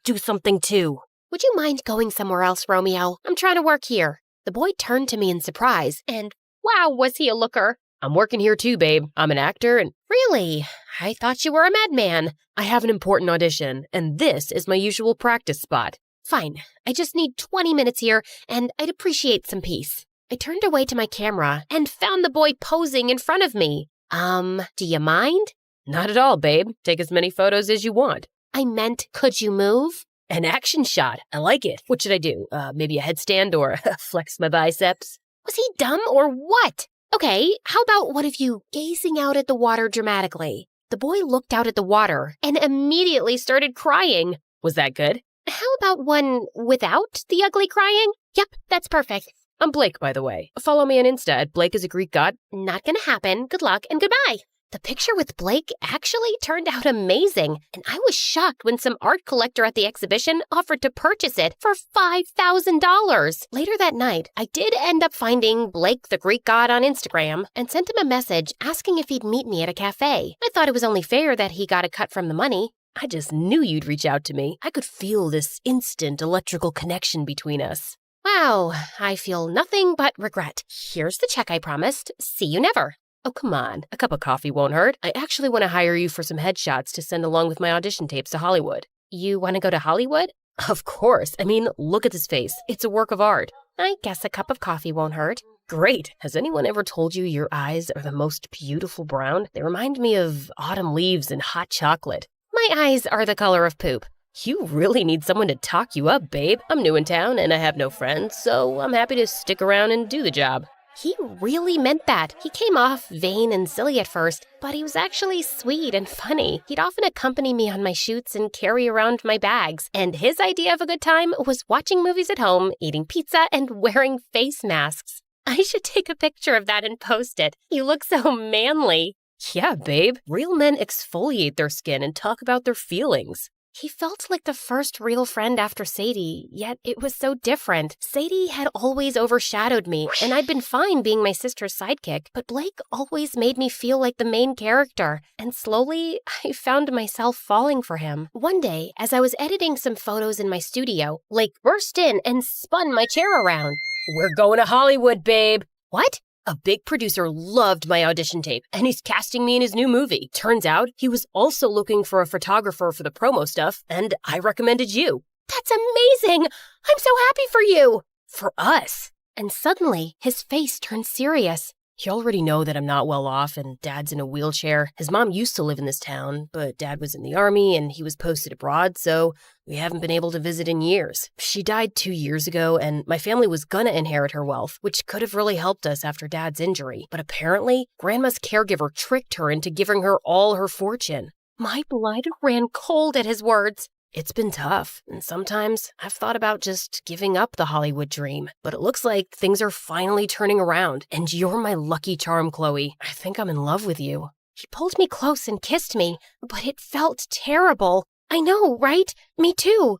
do something too. Would you mind going somewhere else, Romeo? I'm trying to work here. The boy turned to me in surprise, and wow, was he a looker. I'm working here too, babe. I'm an actor and... Really? I thought you were a madman. I have an important audition, and this is my usual practice spot. Fine. I just need 20 minutes here, and I'd appreciate some peace. I turned away to my camera and found the boy posing in front of me. Do you mind? Not at all, babe. Take as many photos as you want. I meant, could you move? An action shot. I like it. What should I do? Maybe a headstand or flex my biceps? Was he dumb or what? Okay, how about one of you gazing out at the water dramatically? The boy looked out at the water and immediately started crying. Was that good? How about one without the ugly crying? Yep, that's perfect. I'm Blake, by the way. Follow me on Insta at Blake is a Greek god. Not gonna happen. Good luck and goodbye. The picture with Blake actually turned out amazing, and I was shocked when some art collector at the exhibition offered to purchase it for $5,000. Later that night, I did end up finding Blake the Greek god on Instagram and sent him a message asking if he'd meet me at a cafe. I thought it was only fair that he got a cut from the money. I just knew you'd reach out to me. I could feel this instant electrical connection between us. Wow, I feel nothing but regret. Here's the check I promised. See you never. Oh, come on. A cup of coffee won't hurt. I actually want to hire you for some headshots to send along with my audition tapes to Hollywood. You want to go to Hollywood? Of course. I mean, look at this face. It's a work of art. I guess a cup of coffee won't hurt. Great. Has anyone ever told you your eyes are the most beautiful brown? They remind me of autumn leaves and hot chocolate. My eyes are the color of poop. You really need someone to talk you up, babe. I'm new in town and I have no friends, so I'm happy to stick around and do the job. He really meant that. He came off vain and silly at first, but he was actually sweet and funny. He'd often accompany me on my shoots and carry around my bags. And his idea of a good time was watching movies at home, eating pizza, and wearing face masks. I should take a picture of that and post it. You look so manly. Yeah, babe. Real men exfoliate their skin and talk about their feelings. He felt like the first real friend after Sadie, yet it was so different. Sadie had always overshadowed me, and I'd been fine being my sister's sidekick, but Blake always made me feel like the main character, and slowly, I found myself falling for him. One day, as I was editing some photos in my studio, Blake burst in and spun my chair around. We're going to Hollywood, babe. What? A big producer loved my audition tape, and he's casting me in his new movie. Turns out, he was also looking for a photographer for the promo stuff, and I recommended you. That's amazing! I'm so happy for you! For us. And suddenly, his face turned serious. You already know that I'm not well off and Dad's in a wheelchair. His mom used to live in this town, but Dad was in the army and he was posted abroad, so we haven't been able to visit in years. She died 2 years ago, and my family was gonna inherit her wealth, which could have really helped us after Dad's injury. But apparently, Grandma's caregiver tricked her into giving her all her fortune. My blood ran cold at his words. It's been tough, and sometimes I've thought about just giving up the Hollywood dream. But it looks like things are finally turning around, and you're my lucky charm, Chloe. I think I'm in love with you. He pulled me close and kissed me, but it felt terrible. I know, right? Me too.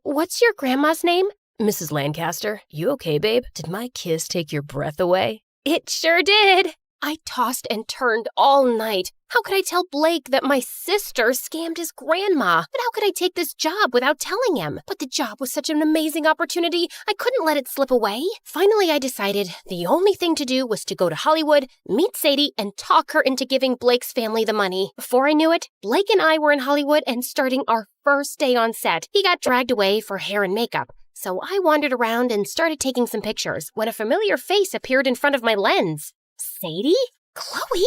What's your grandma's name? Mrs. Lancaster, you okay, babe? Did my kiss take your breath away? It sure did. I tossed and turned all night. How could I tell Blake that my sister scammed his grandma? But how could I take this job without telling him? But the job was such an amazing opportunity, I couldn't let it slip away. Finally, I decided the only thing to do was to go to Hollywood, meet Sadie, and talk her into giving Blake's family the money. Before I knew it, Blake and I were in Hollywood and starting our first day on set. He got dragged away for hair and makeup. So I wandered around and started taking some pictures when a familiar face appeared in front of my lens. Sadie? Chloe?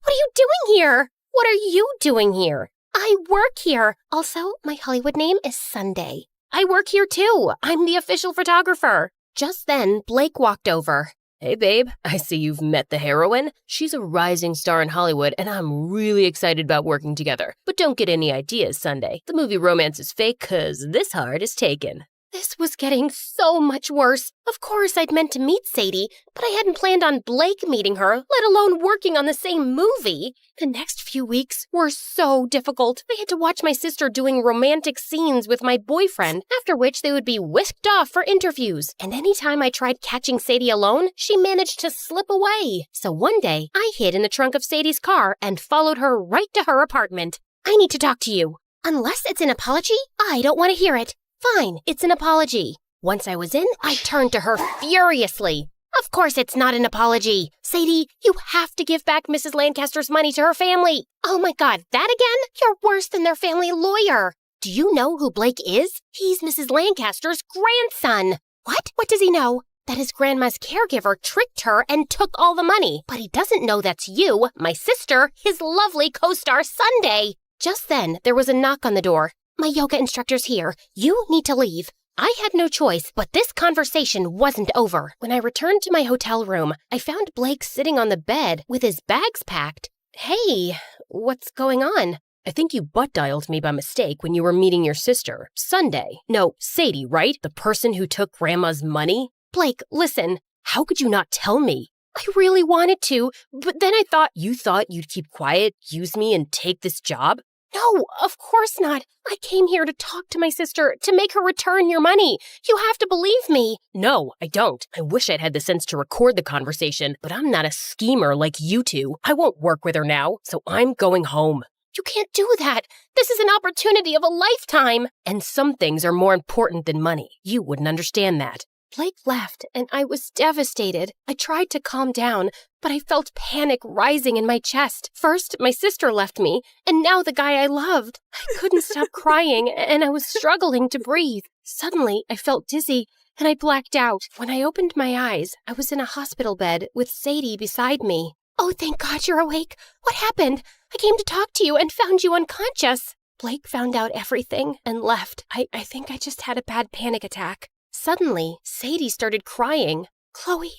What are you doing here? What are you doing here? I work here. Also, my Hollywood name is Sunday. I work here too. I'm the official photographer. Just then, Blake walked over. Hey, babe, I see you've met the heroine. She's a rising star in Hollywood, and I'm really excited about working together. But don't get any ideas, Sunday. The movie romance is fake, 'cause this heart is taken. This was getting so much worse. Of course, I'd meant to meet Sadie, but I hadn't planned on Blake meeting her, let alone working on the same movie. The next few weeks were so difficult. I had to watch my sister doing romantic scenes with my boyfriend, after which they would be whisked off for interviews. And anytime I tried catching Sadie alone, she managed to slip away. So one day, I hid in the trunk of Sadie's car and followed her right to her apartment. I need to talk to you. Unless it's an apology, I don't want to hear it. Fine, it's an apology. Once I was in, I turned to her furiously. Of course it's not an apology. Sadie, you have to give back Mrs. Lancaster's money to her family. Oh my God, that again? You're worse than their family lawyer. Do you know who Blake is? He's Mrs. Lancaster's grandson. What? What does he know? That his grandma's caregiver tricked her and took all the money. But he doesn't know that's you, my sister, his lovely co-star Sunday. Just then, there was a knock on the door. My yoga instructor's here. You need to leave. I had no choice, but this conversation wasn't over. When I returned to my hotel room, I found Blake sitting on the bed with his bags packed. Hey, what's going on? I think you butt-dialed me by mistake when you were meeting your sister, Sunday. No, Sadie, right? The person who took Grandma's money? Blake, listen. How could you not tell me? I really wanted to, but then I thought... You thought you'd keep quiet, use me, and take this job? No, of course not. I came here to talk to my sister, to make her return your money. You have to believe me. No, I don't. I wish I'd had the sense to record the conversation, but I'm not a schemer like you two. I won't work with her now, so I'm going home. You can't do that. This is an opportunity of a lifetime. And some things are more important than money. You wouldn't understand that. Blake left, and I was devastated. I tried to calm down, but I felt panic rising in my chest. First, my sister left me, and now the guy I loved. I couldn't stop crying, and I was struggling to breathe. Suddenly, I felt dizzy, and I blacked out. When I opened my eyes, I was in a hospital bed with Sadie beside me. Oh, thank God you're awake. What happened? I came to talk to you and found you unconscious. Blake found out everything and left. I think I just had a bad panic attack. Suddenly, Sadie started crying. Chloe,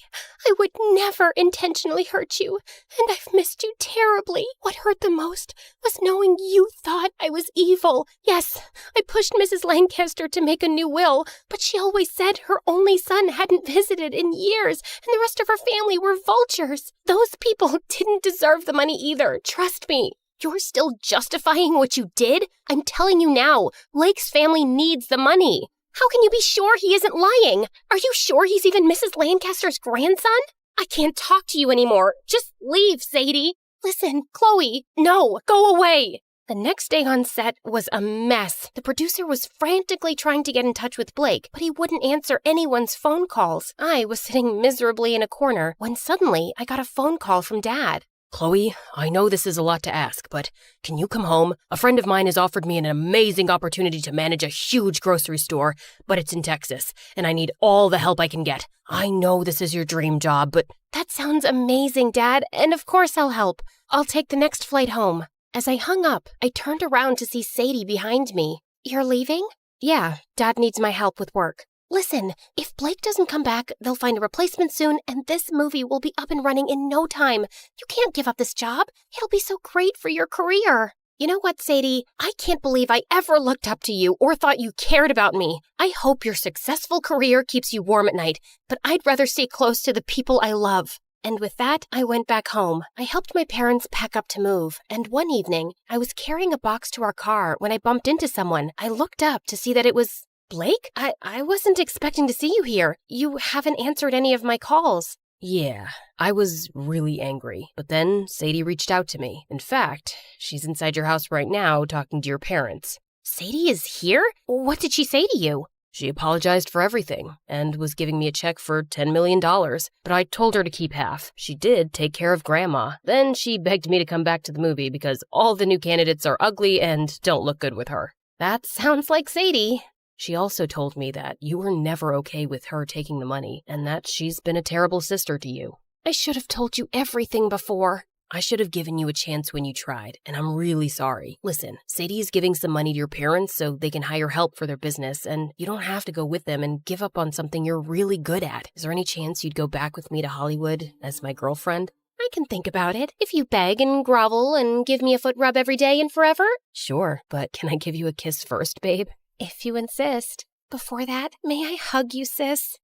I would never intentionally hurt you, and I've missed you terribly. What hurt the most was knowing you thought I was evil. Yes, I pushed Mrs. Lancaster to make a new will, but she always said her only son hadn't visited in years, and the rest of her family were vultures. Those people didn't deserve the money either, trust me. You're still justifying what you did? I'm telling you now, Blake's family needs the money. How can you be sure he isn't lying? Are you sure he's even Mrs. Lancaster's grandson? I can't talk to you anymore. Just leave, Sadie. Listen, Chloe, no, go away. The next day on set was a mess. The producer was frantically trying to get in touch with Blake, but he wouldn't answer anyone's phone calls. I was sitting miserably in a corner when suddenly I got a phone call from Dad. Chloe, I know this is a lot to ask, but can you come home? A friend of mine has offered me an amazing opportunity to manage a huge grocery store, but it's in Texas, and I need all the help I can get. I know this is your dream job, but That sounds amazing, Dad, and of course I'll help. I'll take the next flight home. As I hung up, I turned around to see Sadie behind me. You're leaving? Yeah, Dad needs my help with work. Listen, if Blake doesn't come back, they'll find a replacement soon, and this movie will be up and running in no time. You can't give up this job. It'll be so great for your career. You know what, Sadie? I can't believe I ever looked up to you or thought you cared about me. I hope your successful career keeps you warm at night, but I'd rather stay close to the people I love. And with that, I went back home. I helped my parents pack up to move, and one evening, I was carrying a box to our car when I bumped into someone. I looked up to see that it was Blake? I wasn't expecting to see you here. You haven't answered any of my calls. yeah, I was really angry. But then Sadie reached out to me. In fact, she's inside your house right now talking to your parents. Sadie is here? What did she say to you? She apologized for everything and was giving me a check for $10 million, but I told her to keep half. She did take care of Grandma. Then she begged me to come back to the movie because all the new candidates are ugly and don't look good with her. That sounds like Sadie. She also told me that you were never okay with her taking the money and that she's been a terrible sister to you. I should have told you everything before. I should have given you a chance when you tried, and I'm really sorry. Listen, Sadie is giving some money to your parents so they can hire help for their business, and you don't have to go with them and give up on something you're really good at. Is there any chance you'd go back with me to Hollywood as my girlfriend? I can think about it. If you beg and grovel and give me a foot rub every day and forever. Sure, but can I give you a kiss first, babe? If you insist. Before that, may I hug you, sis?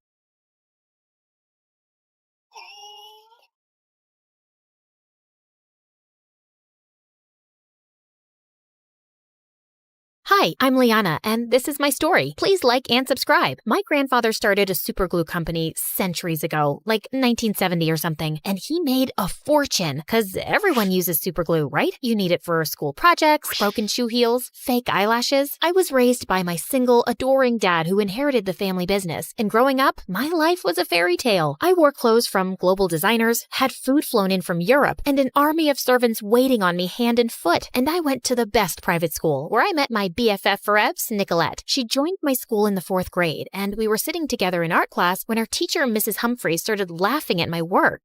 Hi, I'm Liana, and this is my story. Please like and subscribe. My grandfather started a superglue company centuries ago, like 1970 or something, and he made a fortune, because everyone uses superglue, right? You need it for school projects, broken shoe heels, fake eyelashes. I was raised by my single, adoring dad who inherited the family business, and growing up, my life was a fairy tale. I wore clothes from global designers, had food flown in from Europe, and an army of servants waiting on me hand and foot, and I went to the best private school, where I met my BFF forever, Nicolette. She joined my school in the 4th grade, and we were sitting together in art class when our teacher, Mrs. Humphrey, started laughing at my work.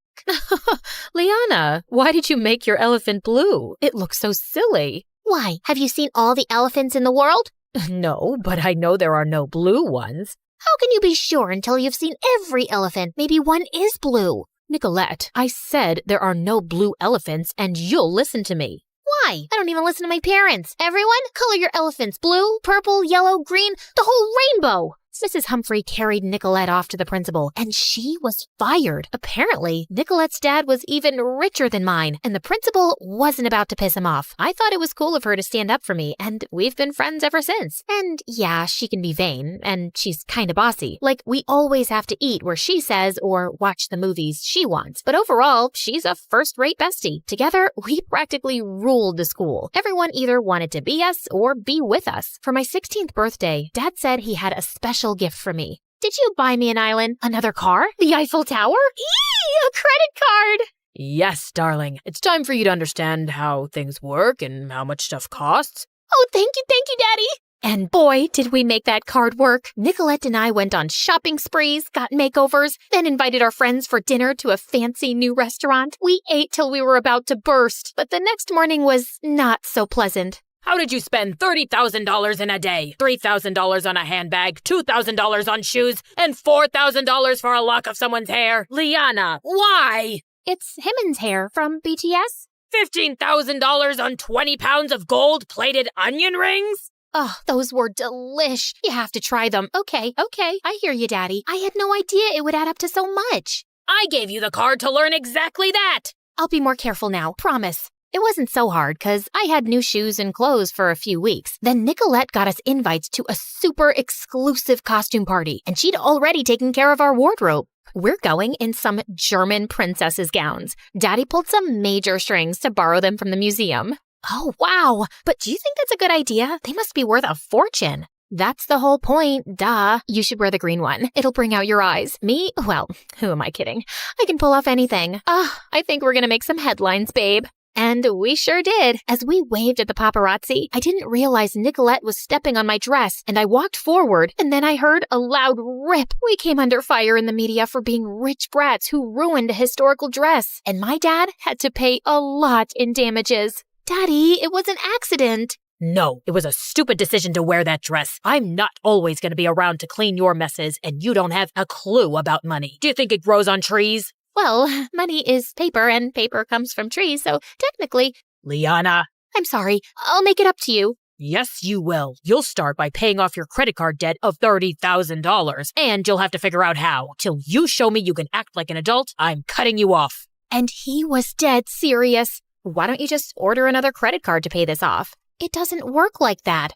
Liana, why did you make your elephant blue? It looks so silly. Why, have you seen all the elephants in the world? No, but I know there are no blue ones. How can you be sure until you've seen every elephant? Maybe one is blue. Nicolette, I said there are no blue elephants, and you'll listen to me. Why? I don't even listen to my parents. Everyone, color your elephants blue, purple, yellow, green, the whole rainbow. Mrs. Humphrey carried Nicolette off to the principal, and she was fired. Apparently, Nicolette's dad was even richer than mine, and the principal wasn't about to piss him off. I thought it was cool of her to stand up for me, and we've been friends ever since. And yeah, she can be vain, and she's kind of bossy. Like, we always have to eat where she says or watch the movies she wants. But overall, she's a first-rate bestie. Together, we practically ruled the school. Everyone either wanted to be us or be with us. For my 16th birthday, Dad said he had a special gift for me. Did you buy me an island? Another car? The Eiffel Tower? Eee! A credit card! Yes, darling. It's time for you to understand how things work and how much stuff costs. Oh, thank you, Daddy! And boy, did we make that card work. Nicolette and I went on shopping sprees, got makeovers, then invited our friends for dinner to a fancy new restaurant. We ate till we were about to burst, but the next morning was not so pleasant. How did you spend $30,000 in a day? $3,000 on a handbag, $2,000 on shoes, and $4,000 for a lock of someone's hair? Liana, why? It's Himmen's hair from BTS. $15,000 on 20 pounds of gold-plated onion rings? Oh, those were delish. You have to try them. Okay, I hear you, Daddy. I had no idea it would add up to so much. I gave you the card to learn exactly that. I'll be more careful now, promise. It wasn't so hard because I had new shoes and clothes for a few weeks. Then Nicolette got us invites to a super exclusive costume party, and she'd already taken care of our wardrobe. We're going in some German princesses' gowns. Daddy pulled some major strings to borrow them from the museum. Oh, wow. But do you think that's a good idea? They must be worth a fortune. That's the whole point, duh. You should wear the green one. It'll bring out your eyes. Me? Well, who am I kidding? I can pull off anything. I think we're gonna make some headlines, babe. And we sure did. As we waved at the paparazzi, I didn't realize Nicolette was stepping on my dress, and I walked forward, and then I heard a loud rip. We came under fire in the media for being rich brats who ruined a historical dress, and my dad had to pay a lot in damages. Daddy, it was an accident. No, it was a stupid decision to wear that dress. I'm not always going to be around to clean your messes, and you don't have a clue about money. Do you think it grows on trees? Well, money is paper, and paper comes from trees, so technically... Liana. I'm sorry. I'll make it up to you. Yes, you will. You'll start by paying off your credit card debt of $30,000, and you'll have to figure out how. Till you show me you can act like an adult, I'm cutting you off. And he was dead serious. Why don't you just order another credit card to pay this off? It doesn't work like that.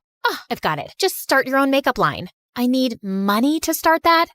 I've got it. Just start your own makeup line. I need money to start that?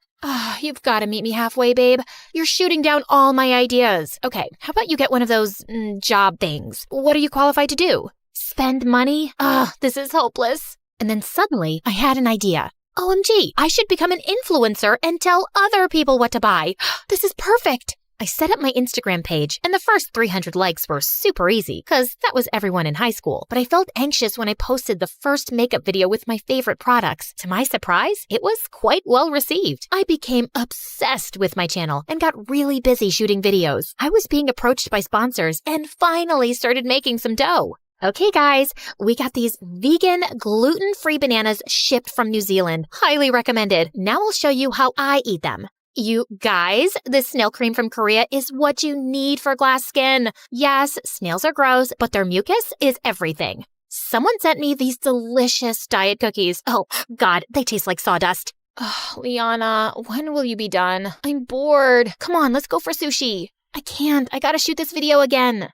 You've got to meet me halfway, babe. You're shooting down all my ideas. Okay, how about you get one of those job things? What are you qualified to do? Spend money? This is hopeless. And then suddenly, I had an idea. OMG, I should become an influencer and tell other people what to buy. This is perfect. I set up my Instagram page, and the first 300 likes were super easy, because that was everyone in high school. But I felt anxious when I posted the first makeup video with my favorite products. To my surprise, it was quite well received. I became obsessed with my channel and got really busy shooting videos. I was being approached by sponsors and finally started making some dough. Okay, guys, we got these vegan, gluten-free bananas shipped from New Zealand. Highly recommended. Now I'll show you how I eat them. You guys, this snail cream from Korea is what you need for glass skin. Yes, snails are gross, but their mucus is everything. Someone sent me these delicious diet cookies. Oh, God, they taste like sawdust. Liana, when will you be done? I'm bored. Come on, let's go for sushi. I can't. I gotta shoot this video again.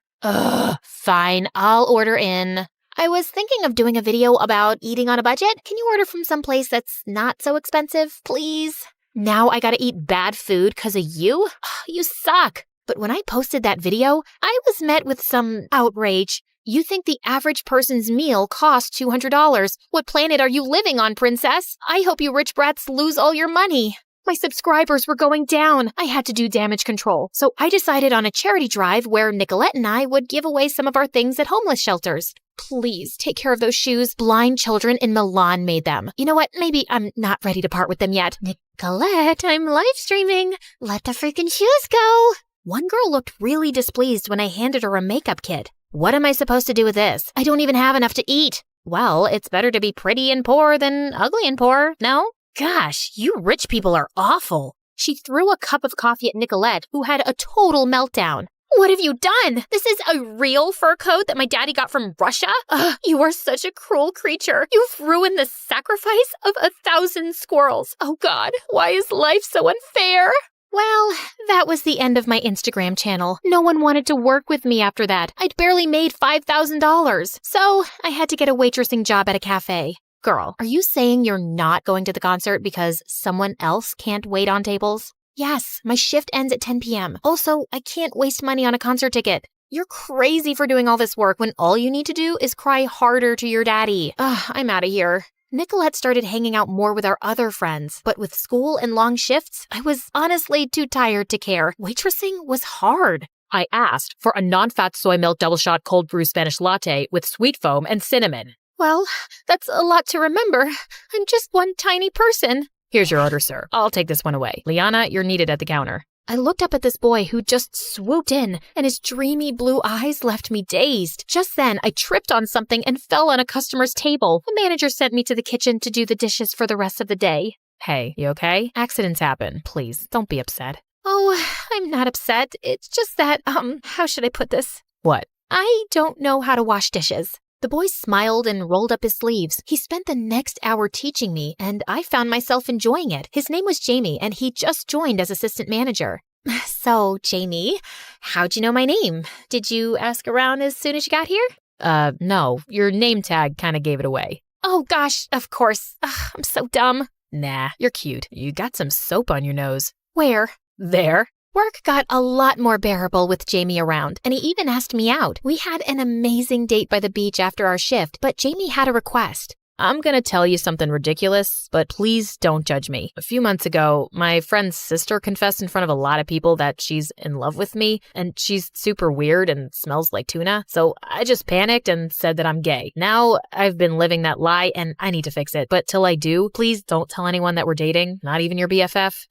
Fine, I'll order in. I was thinking of doing a video about eating on a budget. Can you order from some place that's not so expensive, please? Now I gotta eat bad food because of you? You suck. But when I posted that video, I was met with some outrage. You think the average person's meal costs $200. What planet are you living on, princess? I hope you rich brats lose all your money. My subscribers were going down. I had to do damage control. So I decided on a charity drive where Nicolette and I would give away some of our things at homeless shelters. Please take care of those shoes. Blind children in Milan made them. You know what? Maybe I'm not ready to part with them yet. Nicolette, I'm live streaming. Let the freaking shoes go. One girl looked really displeased when I handed her a makeup kit. What am I supposed to do with this? I don't even have enough to eat. Well, it's better to be pretty and poor than ugly and poor, no? Gosh, you rich people are awful. She threw a cup of coffee at Nicolette, who had a total meltdown. What have you done? This is a real fur coat that my daddy got from Russia? You are such a cruel creature. You've ruined the sacrifice of 1,000 squirrels. Oh God, why is life so unfair? Well, that was the end of my Instagram channel. No one wanted to work with me after that. I'd barely made $5,000. So I had to get a waitressing job at a cafe. Girl, are you saying you're not going to the concert because someone else can't wait on tables? Yes, my shift ends at 10 p.m. Also, I can't waste money on a concert ticket. You're crazy for doing all this work when all you need to do is cry harder to your daddy. I'm out of here. Nicolette started hanging out more with our other friends, but with school and long shifts, I was honestly too tired to care. Waitressing was hard. I asked for a non-fat soy milk double shot cold brew Spanish latte with sweet foam and cinnamon. Well, that's a lot to remember. I'm just one tiny person. Here's your order, sir. I'll take this one away. Liana, you're needed at the counter. I looked up at this boy who just swooped in, and his dreamy blue eyes left me dazed. Just then, I tripped on something and fell on a customer's table. The manager sent me to the kitchen to do the dishes for the rest of the day. Hey, you okay? Accidents happen. Please, don't be upset. Oh, I'm not upset. It's just that, how should I put this? What? I don't know how to wash dishes. The boy smiled and rolled up his sleeves. He spent the next hour teaching me, and I found myself enjoying it. His name was Jamie, and he just joined as assistant manager. So, Jamie, how'd you know my name? Did you ask around as soon as you got here? No. Your name tag kind of gave it away. Oh, gosh, of course. I'm so dumb. Nah, you're cute. You got some soap on your nose. Where? There. Work got a lot more bearable with Jamie around, and he even asked me out. We had an amazing date by the beach after our shift, but Jamie had a request. I'm gonna tell you something ridiculous, but please don't judge me. A few months ago, my friend's sister confessed in front of a lot of people that she's in love with me, and she's super weird and smells like tuna, so I just panicked and said that I'm gay. Now, I've been living that lie, and I need to fix it, but till I do, please don't tell anyone that we're dating, not even your BFF.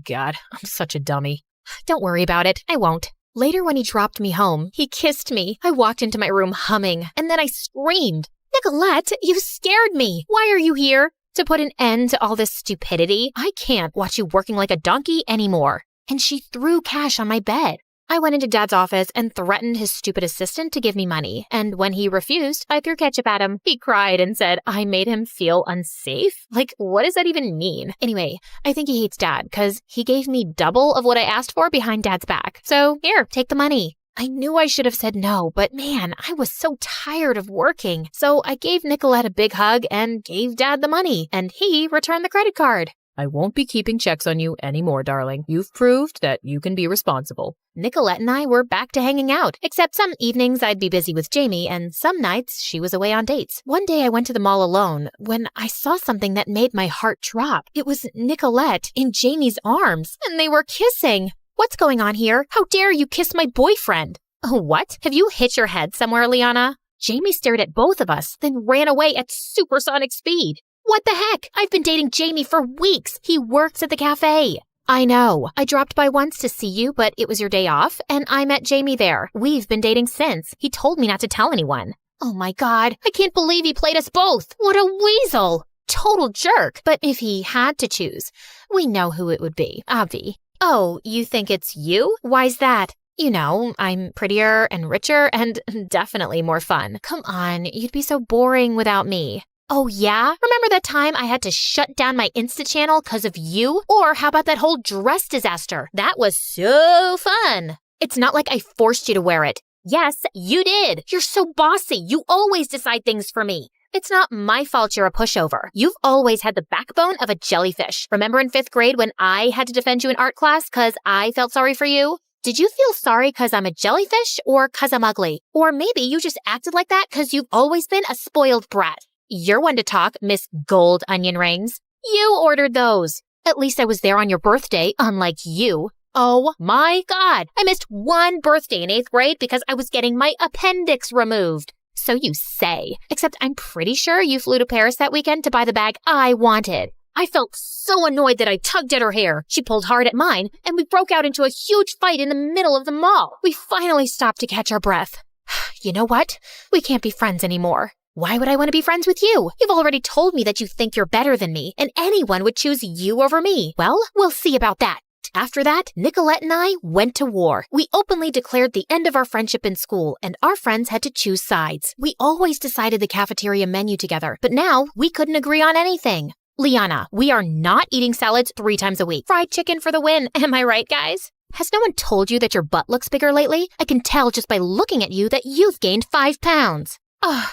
God, I'm such a dummy. Don't worry about it. I won't. Later, when he dropped me home, he kissed me. I walked into my room humming, and then I screamed. Nicolette, you scared me. Why are you here? To put an end to all this stupidity? I can't watch you working like a donkey anymore. And she threw cash on my bed. I went into Dad's office and threatened his stupid assistant to give me money. And when he refused, I threw ketchup at him. He cried and said I made him feel unsafe. Like, what does that even mean? Anyway, I think he hates Dad because he gave me double of what I asked for behind Dad's back. So here, take the money. I knew I should have said no, but man, I was so tired of working. So I gave Nicolette a big hug and gave Dad the money, and he returned the credit card. I won't be keeping checks on you anymore, darling. You've proved that you can be responsible. Nicolette and I were back to hanging out, except some evenings I'd be busy with Jamie, and some nights she was away on dates. One day I went to the mall alone when I saw something that made my heart drop. It was Nicolette in Jamie's arms, and they were kissing. What's going on here? How dare you kiss my boyfriend? Oh, what? Have you hit your head somewhere, Liana? Jamie stared at both of us, then ran away at supersonic speed. What the heck? I've been dating Jamie for weeks. He works at the cafe. I know. I dropped by once to see you, but it was your day off, and I met Jamie there. We've been dating since. He told me not to tell anyone. Oh my God. I can't believe he played us both. What a weasel. Total jerk. But if he had to choose, we know who it would be. Avi. Oh, you think it's you? Why's that? You know, I'm prettier and richer and definitely more fun. Come on, you'd be so boring without me. Oh yeah? Remember that time I had to shut down my Insta channel because of you? Or how about that whole dress disaster? That was so fun. It's not like I forced you to wear it. Yes, you did. You're so bossy. You always decide things for me. It's not my fault you're a pushover. You've always had the backbone of a jellyfish. Remember in 5th grade when I had to defend you in art class because I felt sorry for you? Did you feel sorry because I'm a jellyfish or because I'm ugly? Or maybe you just acted like that because you've always been a spoiled brat. You're one to talk, Miss Gold Onion Rings. You ordered those. At least I was there on your birthday, unlike you. Oh my God. I missed one birthday in 8th grade because I was getting my appendix removed. So you say. Except I'm pretty sure you flew to Paris that weekend to buy the bag I wanted. I felt so annoyed that I tugged at her hair. She pulled hard at mine, and we broke out into a huge fight in the middle of the mall. We finally stopped to catch our breath. You know what? We can't be friends anymore. Why would I want to be friends with you? You've already told me that you think you're better than me, and anyone would choose you over me. Well, we'll see about that. After that, Nicolette and I went to war. We openly declared the end of our friendship in school, and our friends had to choose sides. We always decided the cafeteria menu together, but now we couldn't agree on anything. Liana, we are not eating salads 3 times a week. Fried chicken for the win, am I right, guys? Has no one told you that your butt looks bigger lately? I can tell just by looking at you that you've gained 5 pounds.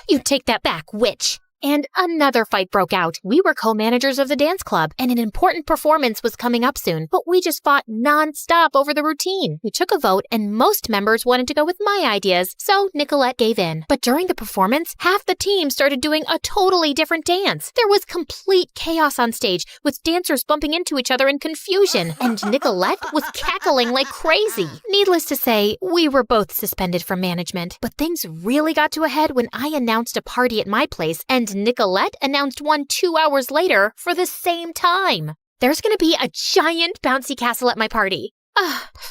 You take that back, witch. And another fight broke out. We were co-managers of the dance club, and an important performance was coming up soon, but we just fought non-stop over the routine. We took a vote, and most members wanted to go with my ideas, so Nicolette gave in. But during the performance, half the team started doing a totally different dance. There was complete chaos on stage, with dancers bumping into each other in confusion, and Nicolette was cackling like crazy. Needless to say, we were both suspended from management. But things really got to a head when I announced a party at my place, and Nicolette announced one 2 hours later for the same time. There's gonna be a giant bouncy castle at my party.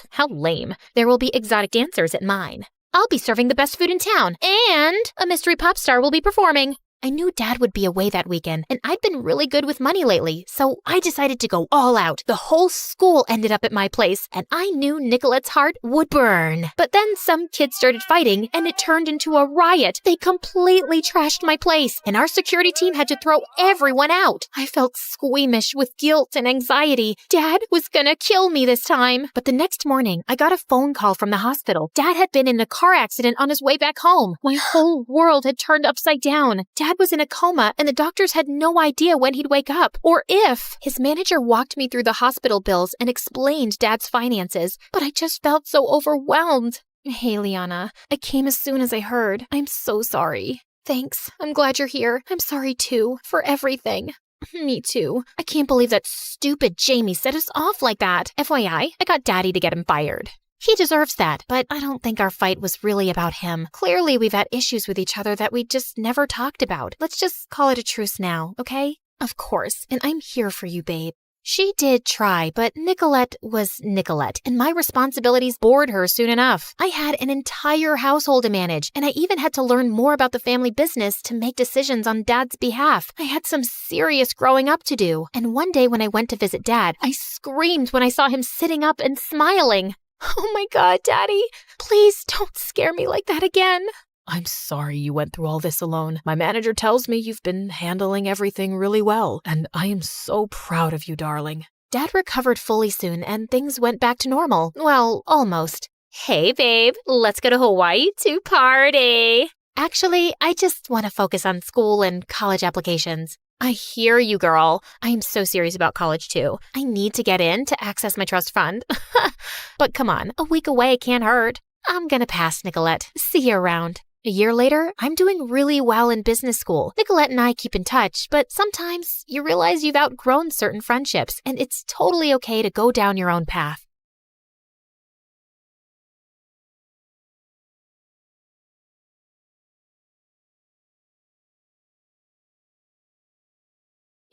How lame. There will be exotic dancers at mine. I'll be serving the best food in town, and a mystery pop star will be performing. I knew Dad would be away that weekend, and I'd been really good with money lately, so I decided to go all out. The whole school ended up at my place, and I knew Nicolette's heart would burn. But then some kids started fighting, and it turned into a riot. They completely trashed my place, and our security team had to throw everyone out. I felt squeamish with guilt and anxiety. Dad was gonna kill me this time. But the next morning, I got a phone call from the hospital. Dad had been in a car accident on his way back home. My whole world had turned upside down. Dad was in a coma, and the doctors had no idea when he'd wake up, or if. His manager walked me through the hospital bills and explained Dad's finances, but I just felt so overwhelmed. Hey, Liana, I came as soon as I heard. I'm so sorry. Thanks. I'm glad you're here. I'm sorry too, for everything. Me too. I can't believe that stupid Jamie set us off like that. FYI, I got Daddy to get him fired. He deserves that, but I don't think our fight was really about him. Clearly, we've had issues with each other that we just never talked about. Let's just call it a truce now, okay? Of course, and I'm here for you, babe. She did try, but Nicolette was Nicolette, and my responsibilities bored her soon enough. I had an entire household to manage, and I even had to learn more about the family business to make decisions on Dad's behalf. I had some serious growing up to do, and one day when I went to visit Dad, I screamed when I saw him sitting up and smiling. Oh my God, Daddy, please don't scare me like that again. I'm sorry you went through all this alone. My manager tells me you've been handling everything really well, and I am so proud of you, darling. Dad recovered fully soon, and things went back to normal. Well, almost. Hey, babe, let's go to Hawaii to party. Actually, I just want to focus on school and college applications. I hear you, girl. I am so serious about college, too. I need to get in to access my trust fund. But come on, a week away can't hurt. I'm gonna pass, Nicolette. See you around. A year later, I'm doing really well in business school. Nicolette and I keep in touch, but sometimes you realize you've outgrown certain friendships, and it's totally okay to go down your own path.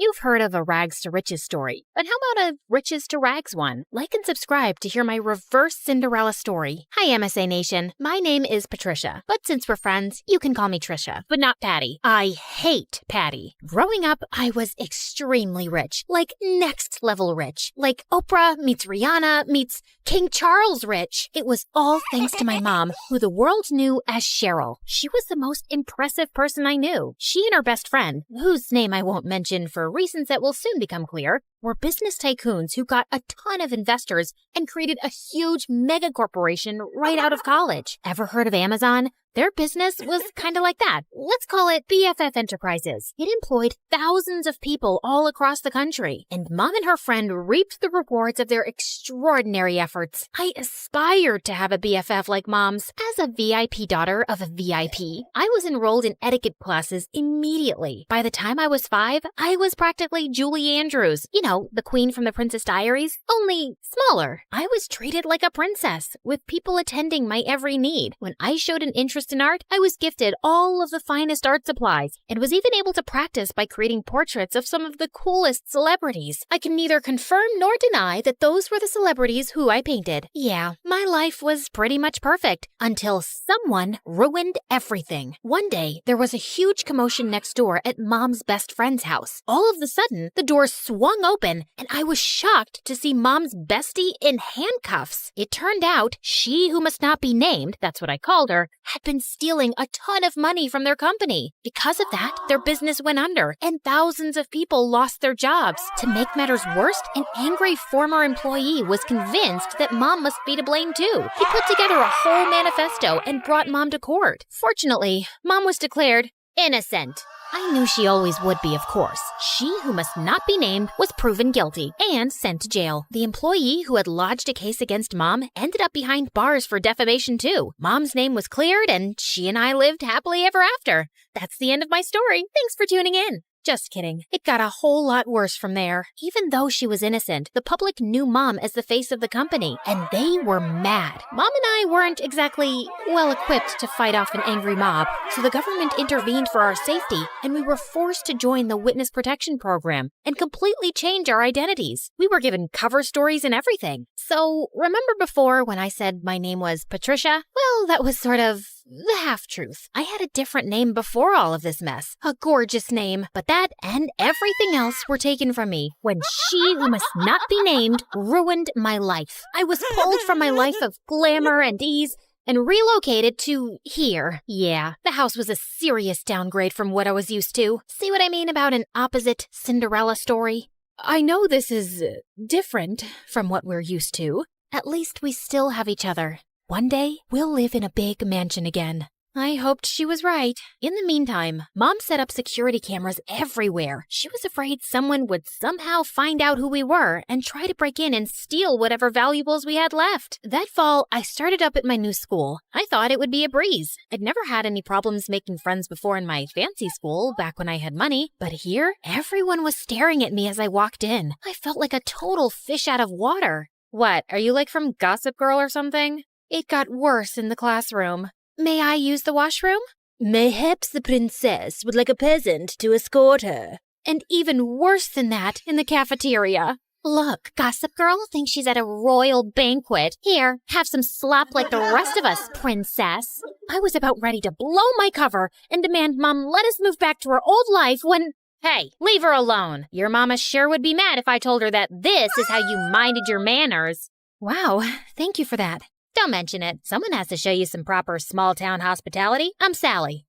You've heard of a rags to riches story, but how about a riches to rags one? Like and subscribe to hear my reverse Cinderella story. Hi, MSA Nation. My name is Patricia, but since we're friends, you can call me Trisha, but not Patty. I hate Patty. Growing up, I was extremely rich, like next level rich, like Oprah meets Rihanna meets King Charles rich. It was all thanks to my mom, who the world knew as Cheryl. She was the most impressive person I knew. She and her best friend, whose name I won't mention for reasons that will soon become clear, were business tycoons who got a ton of investors and created a huge mega corporation right out of college. Ever heard of Amazon? Their business was kind of like that. Let's call it BFF Enterprises. It employed thousands of people all across the country, and Mom and her friend reaped the rewards of their extraordinary efforts. I aspired to have a BFF like Mom's. As a VIP daughter of a VIP, I was enrolled in etiquette classes immediately. By the time I was 5, I was practically Julie Andrews. You know, the queen from the Princess Diaries, only smaller. I was treated like a princess, with people attending my every need. When I showed an interest in art, I was gifted all of the finest art supplies and was even able to practice by creating portraits of some of the coolest celebrities. I can neither confirm nor deny that those were the celebrities who I painted. Yeah, my life was pretty much perfect until someone ruined everything. One day, there was a huge commotion next door at Mom's best friend's house. All of a sudden, the door swung open and I was shocked to see Mom's bestie in handcuffs. It turned out she who must not be named, that's what I called her, had been stealing a ton of money from their company. Because of that, their business went under and thousands of people lost their jobs. To make matters worse, an angry former employee was convinced that Mom must be to blame too. He put together a whole manifesto and brought Mom to court. Fortunately, Mom was declared innocent. I knew she always would be, of course. She who must not be named was proven guilty and sent to jail. The employee who had lodged a case against Mom ended up behind bars for defamation too. Mom's name was cleared and she and I lived happily ever after. That's the end of my story. Thanks for tuning in. Just kidding. It got a whole lot worse from there. Even though she was innocent, the public knew Mom as the face of the company, and they were mad. Mom and I weren't exactly well-equipped to fight off an angry mob, so the government intervened for our safety, and we were forced to join the Witness Protection Program and completely change our identities. We were given cover stories and everything. So, remember before when I said my name was Patricia? Well, that was sort of the half-truth. I had a different name before all of this mess. A gorgeous name. But that and everything else were taken from me when she who must not be named ruined my life. I was pulled from my life of glamour and ease and relocated to here. Yeah, the house was a serious downgrade from what I was used to. See what I mean about an opposite Cinderella story? I know this is different from what we're used to. At least we still have each other. One day, we'll live in a big mansion again. I hoped she was right. In the meantime, Mom set up security cameras everywhere. She was afraid someone would somehow find out who we were and try to break in and steal whatever valuables we had left. That fall, I started up at my new school. I thought it would be a breeze. I'd never had any problems making friends before in my fancy school, back when I had money. But here, everyone was staring at me as I walked in. I felt like a total fish out of water. What, are you like from Gossip Girl or something? It got worse in the classroom. May I use the washroom? Mayhaps the princess would like a peasant to escort her. And even worse than that, in the cafeteria. Look, Gossip Girl thinks she's at a royal banquet. Here, have some slop like the rest of us, princess. I was about ready to blow my cover and demand Mom let us move back to our old life when... Hey, leave her alone. Your mama sure would be mad if I told her that this is how you minded your manners. Wow, thank you for that. Don't mention it. Someone has to show you some proper small-town hospitality. I'm Sally.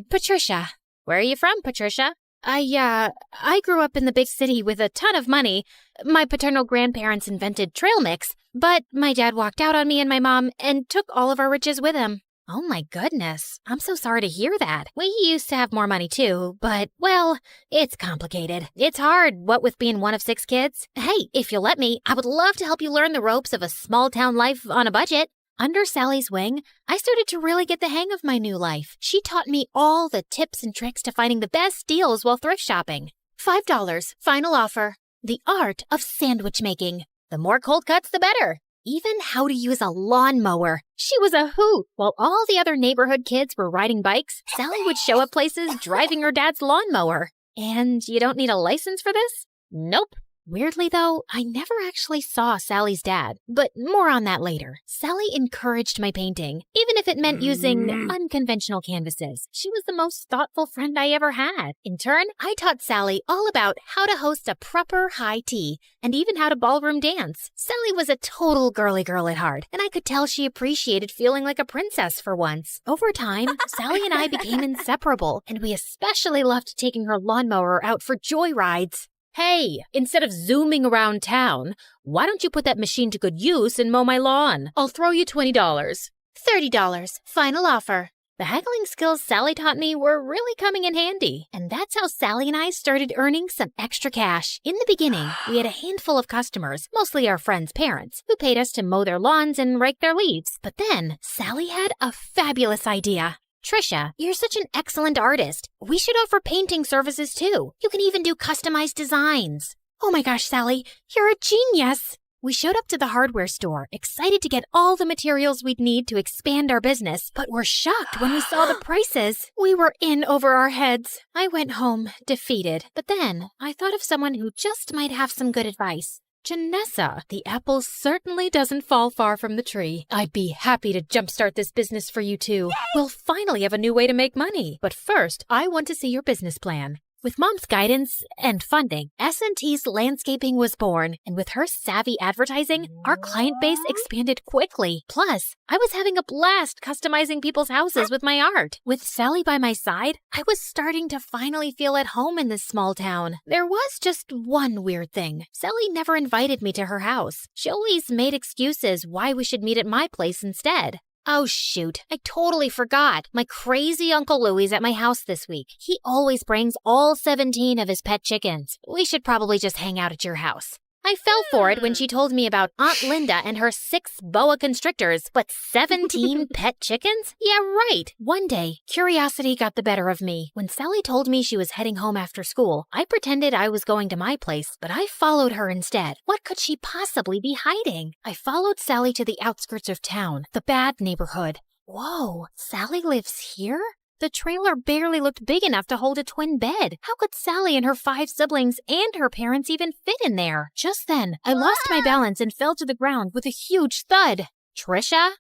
Patricia. Where are you from, Patricia? I grew up in the big city with a ton of money. My paternal grandparents invented trail mix, but my dad walked out on me and my mom and took all of our riches with him. Oh my goodness. I'm so sorry to hear that. We used to have more money too, but, well, it's complicated. It's hard, what with being one of 6 kids. Hey, if you'll let me, I would love to help you learn the ropes of a small-town life on a budget. Under Sally's wing, I started to really get the hang of my new life. She taught me all the tips and tricks to finding the best deals while thrift shopping. $5, final offer. The art of sandwich making. The more cold cuts, the better. Even how to use a lawnmower. She was a hoot. While all the other neighborhood kids were riding bikes, Sally would show up places driving her dad's lawnmower. And you don't need a license for this? Nope. Weirdly, though, I never actually saw Sally's dad, but more on that later. Sally encouraged my painting, even if it meant using unconventional canvases. She was the most thoughtful friend I ever had. In turn, I taught Sally all about how to host a proper high tea and even how to ballroom dance. Sally was a total girly girl at heart, and I could tell she appreciated feeling like a princess for once. Over time, Sally and I became inseparable, and we especially loved taking her lawnmower out for joyrides. Hey, instead of zooming around town, why don't you put that machine to good use and mow my lawn? I'll throw you $20. $30, final offer. The haggling skills Sally taught me were really coming in handy, and that's how Sally and I started earning some extra cash. In the beginning, we had a handful of customers, mostly our friends' parents, who paid us to mow their lawns and rake their leaves. But then, Sally had a fabulous idea. Trisha, you're such an excellent artist. We should offer painting services too. You can even do customized designs. Oh my gosh, Sally, you're a genius. We showed up to the hardware store, excited to get all the materials we'd need to expand our business, but were shocked when we saw the prices. We were in over our heads. I went home, defeated. But then, I thought of someone who just might have some good advice. Janessa, the apple certainly doesn't fall far from the tree. I'd be happy to jumpstart this business for you too. We'll finally have a new way to make money. But first, I want to see your business plan. With Mom's guidance and funding, S&T's Landscaping was born, and with her savvy advertising, our client base expanded quickly. Plus, I was having a blast customizing people's houses with my art. With Sally by my side, I was starting to finally feel at home in this small town. There was just one weird thing. Sally never invited me to her house. She always made excuses why we should meet at my place instead. Oh shoot, I totally forgot. My crazy Uncle Louie's at my house this week. He always brings all 17 of his pet chickens. We should probably just hang out at your house. I fell for it when she told me about Aunt Linda and her 6 boa constrictors, but 17 pet chickens? Yeah, right. One day, curiosity got the better of me. When Sally told me she was heading home after school, I pretended I was going to my place, but I followed her instead. What could she possibly be hiding? I followed Sally to the outskirts of town, the bad neighborhood. Whoa, Sally lives here? The trailer barely looked big enough to hold a twin bed. How could Sally and her 5 siblings and her parents even fit in there? Just then, I lost my balance and fell to the ground with a huge thud. Trisha?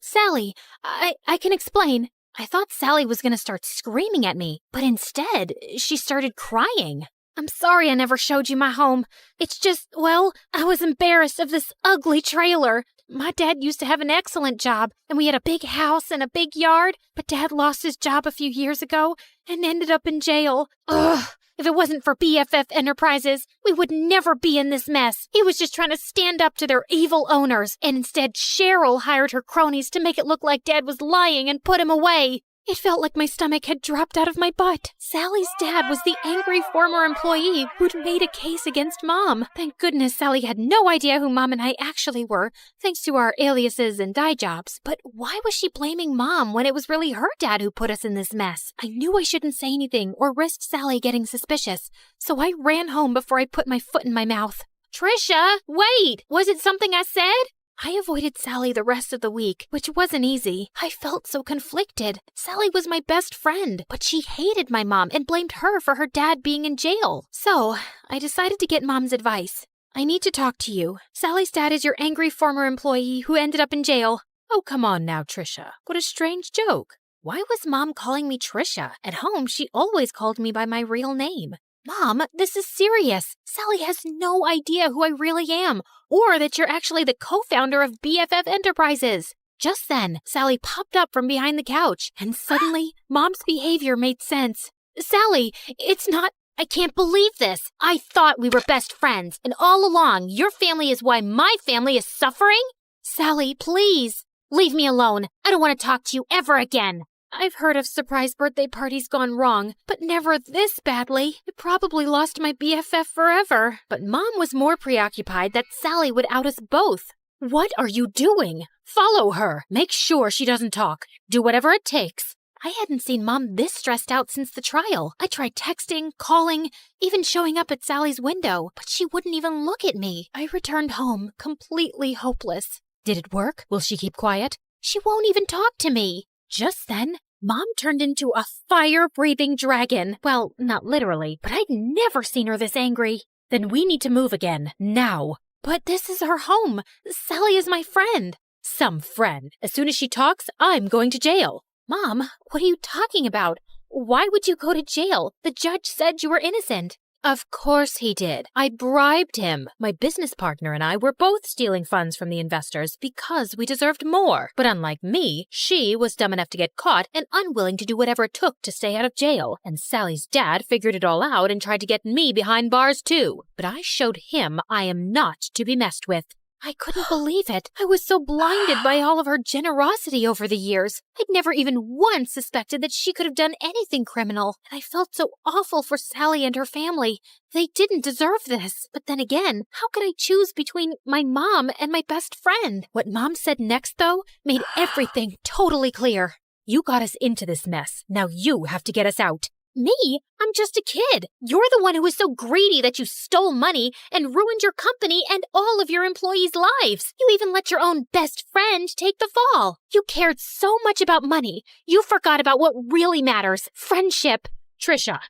Sally, I can explain. I thought Sally was gonna start screaming at me, but instead, she started crying. I'm sorry I never showed you my home. It's just, well, I was embarrassed of this ugly trailer. My dad used to have an excellent job, and we had a big house and a big yard, but Dad lost his job a few years ago and ended up in jail. Ugh, If it wasn't for BFF Enterprises, we would never be in this mess. He was just trying to stand up to their evil owners, and instead Cheryl hired her cronies to make it look like Dad was lying and put him away. It felt like my stomach had dropped out of my butt. Sally's dad was the angry former employee who'd made a case against Mom. Thank goodness Sally had no idea who Mom and I actually were, thanks to our aliases and dye jobs. But why was she blaming Mom when it was really her dad who put us in this mess? I knew I shouldn't say anything or risk Sally getting suspicious, so I ran home before I put my foot in my mouth. Trisha, wait! Was it something I said? I avoided Sally the rest of the week, which wasn't easy. I felt so conflicted. Sally was my best friend, but she hated my mom and blamed her for her dad being in jail. So, I decided to get Mom's advice. I need to talk to you. Sally's dad is your angry former employee who ended up in jail. Oh, come on now, Trisha. What a strange joke. Why was Mom calling me Trisha? At home, she always called me by my real name. Mom, this is serious. Sally has no idea who I really am, or that you're actually the co-founder of BFF Enterprises. Just then, Sally popped up from behind the couch, and suddenly, Mom's behavior made sense. Sally, it's not... I can't believe this. I thought we were best friends, and all along, your family is why my family is suffering? Sally, please, leave me alone. I don't want to talk to you ever again. I've heard of surprise birthday parties gone wrong, but never this badly. I probably lost my BFF forever. But Mom was more preoccupied that Sally would out us both. What are you doing? Follow her. Make sure she doesn't talk. Do whatever it takes. I hadn't seen Mom this stressed out since the trial. I tried texting, calling, even showing up at Sally's window, but she wouldn't even look at me. I returned home completely hopeless. Did it work? Will she keep quiet? She won't even talk to me. Just then, Mom turned into a fire-breathing dragon. Well, not literally, but I'd never seen her this angry. Then we need to move again, now. But this is her home. Sally is my friend. Some friend. As soon as she talks, I'm going to jail. Mom, what are you talking about? Why would you go to jail? The judge said you were innocent. Of course he did. I bribed him. My business partner and I were both stealing funds from the investors because we deserved more. But unlike me, she was dumb enough to get caught and unwilling to do whatever it took to stay out of jail. And Sally's dad figured it all out and tried to get me behind bars too. But I showed him I am not to be messed with. I couldn't believe it. I was so blinded by all of her generosity over the years. I'd never even once suspected that she could have done anything criminal. And I felt so awful for Sally and her family. They didn't deserve this. But then again, how could I choose between my mom and my best friend? What Mom said next, though, made everything totally clear. You got us into this mess. Now you have to get us out. Me? I'm just a kid. You're the one who was so greedy that you stole money and ruined your company and all of your employees' lives. You even let your own best friend take the fall. You cared so much about money, you forgot about what really matters, friendship. Trisha,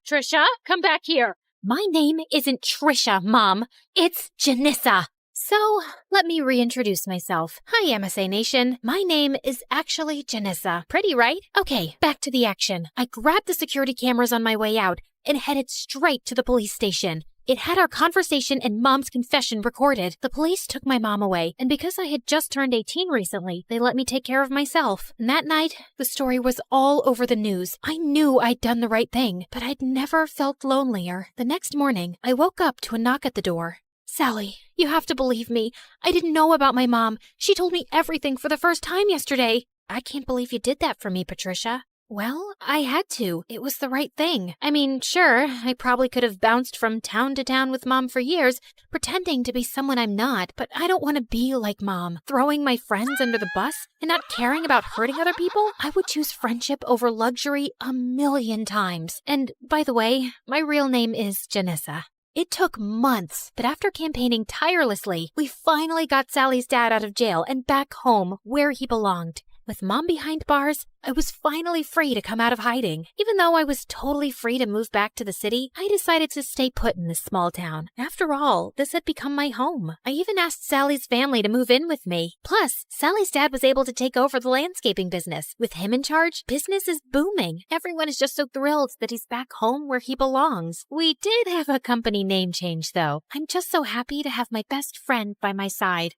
come back here. My name isn't Trisha, Mom. It's Janissa. So, let me reintroduce myself. Hi, MSA Nation. My name is actually Janissa. Pretty, right? Okay, back to the action. I grabbed the security cameras on my way out and headed straight to the police station. It had our conversation and Mom's confession recorded. The police took my mom away, and because I had just turned 18 recently, they let me take care of myself. And that night, the story was all over the news. I knew I'd done the right thing, but I'd never felt lonelier. The next morning, I woke up to a knock at the door. Sally, you have to believe me. I didn't know about my mom. She told me everything for the first time yesterday. I can't believe you did that for me, Patricia. Well, I had to. It was the right thing. I mean, sure, I probably could have bounced from town to town with Mom for years, pretending to be someone I'm not, but I don't want to be like Mom, throwing my friends under the bus and not caring about hurting other people. I would choose friendship over luxury 1,000,000 times. And by the way, my real name is Janissa. It took months, but after campaigning tirelessly, we finally got Sally's dad out of jail and back home where he belonged. With Mom behind bars, I was finally free to come out of hiding. Even though I was totally free to move back to the city, I decided to stay put in this small town. After all, this had become my home. I even asked Sally's family to move in with me. Plus, Sally's dad was able to take over the landscaping business. With him in charge, business is booming. Everyone is just so thrilled that he's back home where he belongs. We did have a company name change, though. I'm just so happy to have my best friend by my side.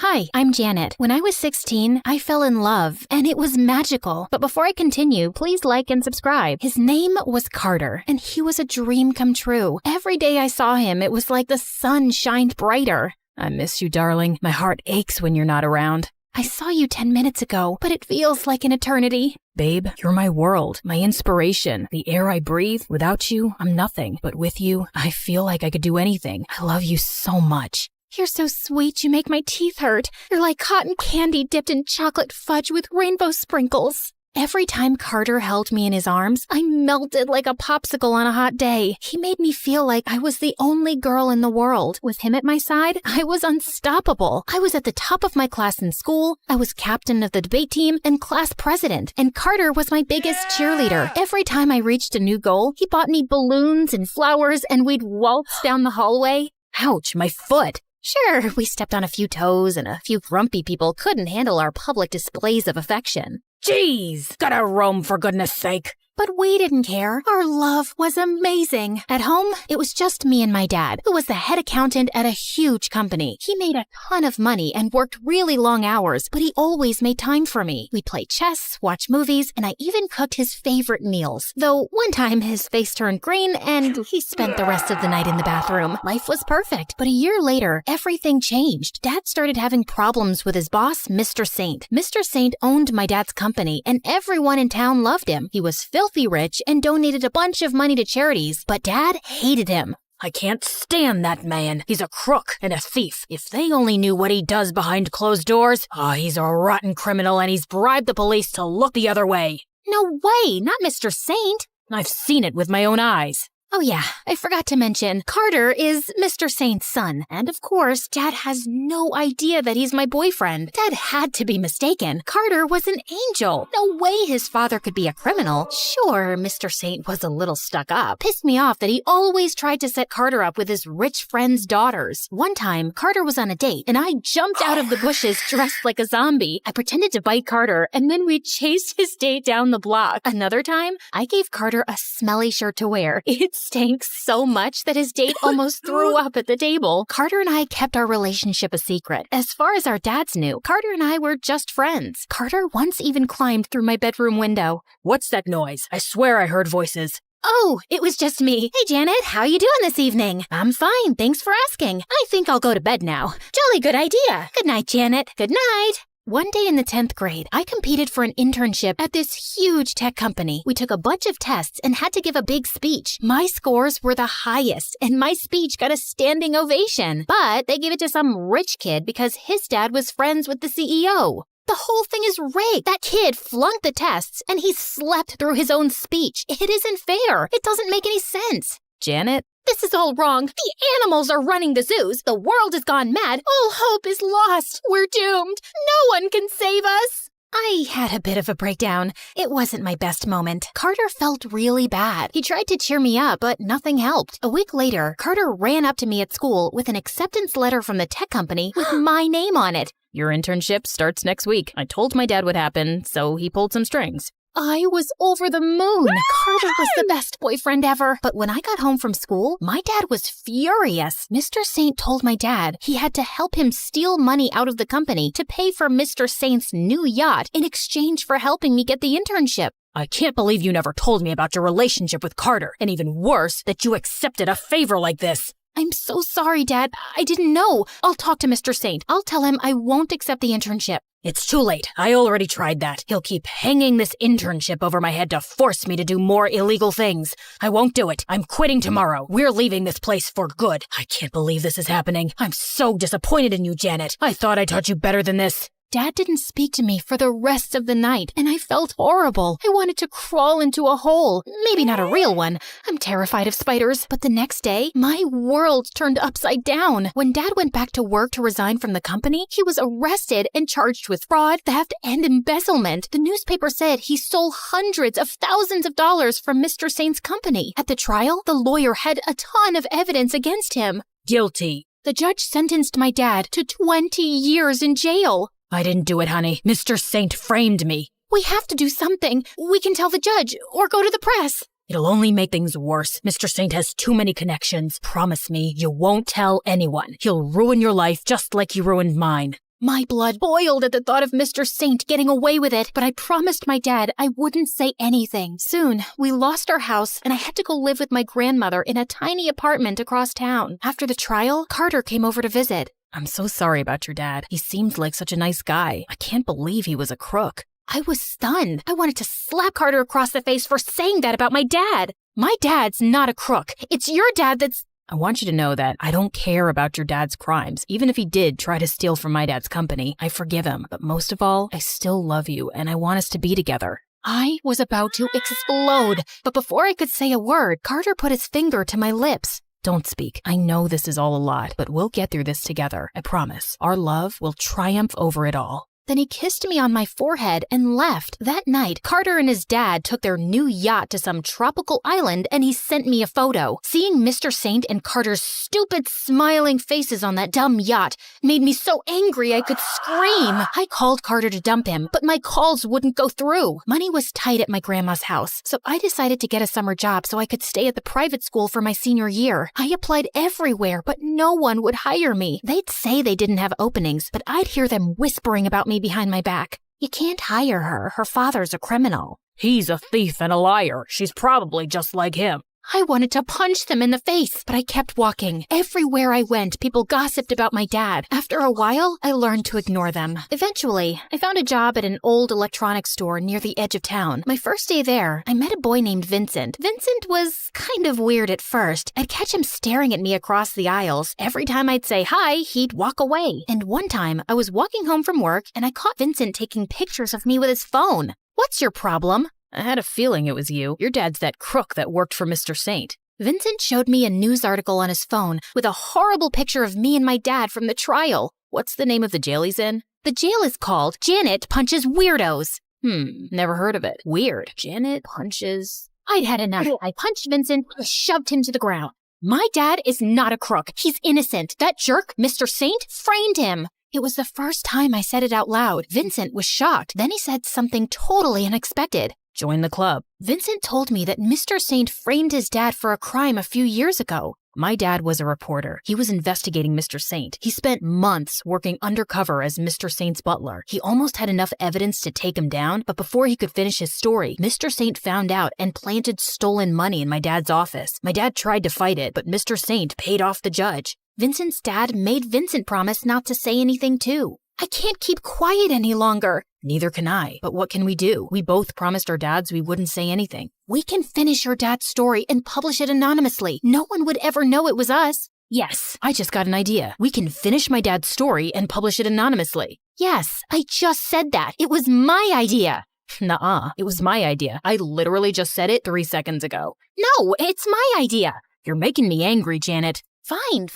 Hi, I'm Janet. When I was 16, I fell in love, and it was magical. But before I continue, please like and subscribe. His name was Carter, and he was a dream come true. Every day I saw him, it was like the sun shined brighter. I miss you, darling. My heart aches when you're not around. I saw you 10 minutes ago, but it feels like an eternity. Babe, you're my world, my inspiration, the air I breathe. Without you, I'm nothing. But with you, I feel like I could do anything. I love you so much. You're so sweet, you make my teeth hurt. You're like cotton candy dipped in chocolate fudge with rainbow sprinkles. Every time Carter held me in his arms, I melted like a popsicle on a hot day. He made me feel like I was the only girl in the world. With him at my side, I was unstoppable. I was at the top of my class in school. I was captain of the debate team and class president. And Carter was my biggest cheerleader. Every time I reached a new goal, he bought me balloons and flowers and we'd waltz down the hallway. Ouch, my foot. Sure, we stepped on a few toes and a few grumpy people couldn't handle our public displays of affection. Jeez, gotta roam for goodness sake. But we didn't care. Our love was amazing. At home, it was just me and my dad, who was the head accountant at a huge company. He made a ton of money and worked really long hours, but he always made time for me. We'd play chess, watch movies, and I even cooked his favorite meals. Though one time his face turned green and he spent the rest of the night in the bathroom. Life was perfect, but a year later, everything changed. Dad started having problems with his boss, Mr. Saint. Mr. Saint owned my dad's company, and everyone in town loved him. He was filthy rich and donated a bunch of money to charities, but Dad hated him. I can't stand that man. He's a crook and a thief. If they only knew what he does behind closed doors. He's a rotten criminal and he's bribed the police to look the other way. No way, not Mr. Saint. I've seen it with my own eyes. Oh yeah, I forgot to mention, Carter is Mr. Saint's son. And of course, Dad has no idea that he's my boyfriend. Dad had to be mistaken. Carter was an angel. No way his father could be a criminal. Sure, Mr. Saint was a little stuck up. Pissed me off that he always tried to set Carter up with his rich friend's daughters. One time, Carter was on a date, and I jumped out of the bushes dressed like a zombie. I pretended to bite Carter, and then we chased his date down the block. Another time, I gave Carter a smelly shirt to wear. It stank so much that his date almost threw up at the table. Carter and I kept our relationship a secret. As far as our dads knew, Carter and I were just friends. Carter once even climbed through my bedroom window. What's that noise? I swear I heard voices. Oh, it was just me. Hey, Janet, how you doing this evening? I'm fine, thanks for asking. I think I'll go to bed now. Jolly good idea. Good night, Janet. Good night. One day in the 10th grade, I competed for an internship at this huge tech company. We took a bunch of tests and had to give a big speech. My scores were the highest, and my speech got a standing ovation. But they gave it to some rich kid because his dad was friends with the CEO. The whole thing is rigged. That kid flunked the tests, and he slept through his own speech. It isn't fair. It doesn't make any sense. Janet? This is all wrong. The animals are running the zoos. The world has gone mad. All hope is lost. We're doomed. No one can save us. I had a bit of a breakdown. It wasn't my best moment. Carter felt really bad. He tried to cheer me up, but nothing helped. A week later, Carter ran up to me at school with an acceptance letter from the tech company with my name on it. Your internship starts next week. I told my dad what happened, so he pulled some strings. I was over the moon. Carter was the best boyfriend ever. But when I got home from school, my dad was furious. Mr. Saint told my dad he had to help him steal money out of the company to pay for Mr. Saint's new yacht in exchange for helping me get the internship. I can't believe you never told me about your relationship with Carter, and even worse, that you accepted a favor like this. I'm so sorry, Dad. I didn't know. I'll talk to Mr. Saint. I'll tell him I won't accept the internship. It's too late. I already tried that. He'll keep hanging this internship over my head to force me to do more illegal things. I won't do it. I'm quitting tomorrow. We're leaving this place for good. I can't believe this is happening. I'm so disappointed in you, Janet. I thought I taught you better than this. Dad didn't speak to me for the rest of the night, and I felt horrible. I wanted to crawl into a hole. Maybe not a real one. I'm terrified of spiders. But the next day, my world turned upside down. When Dad went back to work to resign from the company, he was arrested and charged with fraud, theft, and embezzlement. The newspaper said he stole hundreds of thousands of dollars from Mr. Saint's company. At the trial, the lawyer had a ton of evidence against him. Guilty. The judge sentenced my dad to 20 years in jail. I didn't do it, honey. Mr. Saint framed me. We have to do something. We can tell the judge or go to the press. It'll only make things worse. Mr. Saint has too many connections. Promise me you won't tell anyone. He'll ruin your life just like you ruined mine. My blood boiled at the thought of Mr. Saint getting away with it, but I promised my dad I wouldn't say anything. Soon, we lost our house, and I had to go live with my grandmother in a tiny apartment across town. After the trial, Carter came over to visit. I'm so sorry about your dad. He seemed like such a nice guy. I can't believe he was a crook. I was stunned. I wanted to slap Carter across the face for saying that about my dad. My dad's not a crook. It's your dad that's... I want you to know that I don't care about your dad's crimes. Even if he did try to steal from my dad's company, I forgive him. But most of all, I still love you and I want us to be together. I was about to explode, but before I could say a word, Carter put his finger to my lips. Don't speak. I know this is all a lot, but we'll get through this together. I promise. Our love will triumph over it all. Then he kissed me on my forehead and left. That night, Carter and his dad took their new yacht to some tropical island and he sent me a photo. Seeing Mr. Saint and Carter's stupid smiling faces on that dumb yacht made me so angry I could scream. I called Carter to dump him, but my calls wouldn't go through. Money was tight at my grandma's house, so I decided to get a summer job so I could stay at the private school for my senior year. I applied everywhere, but no one would hire me. They'd say they didn't have openings, but I'd hear them whispering about me behind my back. You can't hire her. Her father's a criminal. He's a thief and a liar. She's probably just like him. I wanted to punch them in the face, but I kept walking. Everywhere I went, people gossiped about my dad. After a while, I learned to ignore them. Eventually, I found a job at an old electronics store near the edge of town. My first day there, I met a boy named Vincent. Vincent was kind of weird at first. I'd catch him staring at me across the aisles. Every time I'd say hi, he'd walk away. And one time, I was walking home from work, and I caught Vincent taking pictures of me with his phone. What's your problem? I had a feeling it was you. Your dad's that crook that worked for Mr. Saint. Vincent showed me a news article on his phone with a horrible picture of me and my dad from the trial. What's the name of the jail he's in? The jail is called Janet Punches Weirdos. Never heard of it. Weird. Janet punches... I'd had enough. I punched Vincent and shoved him to the ground. My dad is not a crook. He's innocent. That jerk, Mr. Saint, framed him. It was the first time I said it out loud. Vincent was shocked. Then he said something totally unexpected. Join the club. Vincent told me that Mr. Saint framed his dad for a crime a few years ago. My dad was a reporter. He was investigating Mr. Saint. He spent months working undercover as Mr. Saint's butler. He almost had enough evidence to take him down, but before he could finish his story, Mr. Saint found out and planted stolen money in my dad's office. My dad tried to fight it, but Mr. Saint paid off the judge. Vincent's dad made Vincent promise not to say anything too. I can't keep quiet any longer. Neither can I. But what can we do? We both promised our dads we wouldn't say anything. We can finish your dad's story and publish it anonymously. No one would ever know it was us. Yes, I just got an idea. We can finish my dad's story and publish it anonymously. Yes, I just said that. It was my idea. Nuh-uh, it was my idea. I literally just said it 3 seconds ago. No, it's my idea. You're making me angry, Janet. Fine.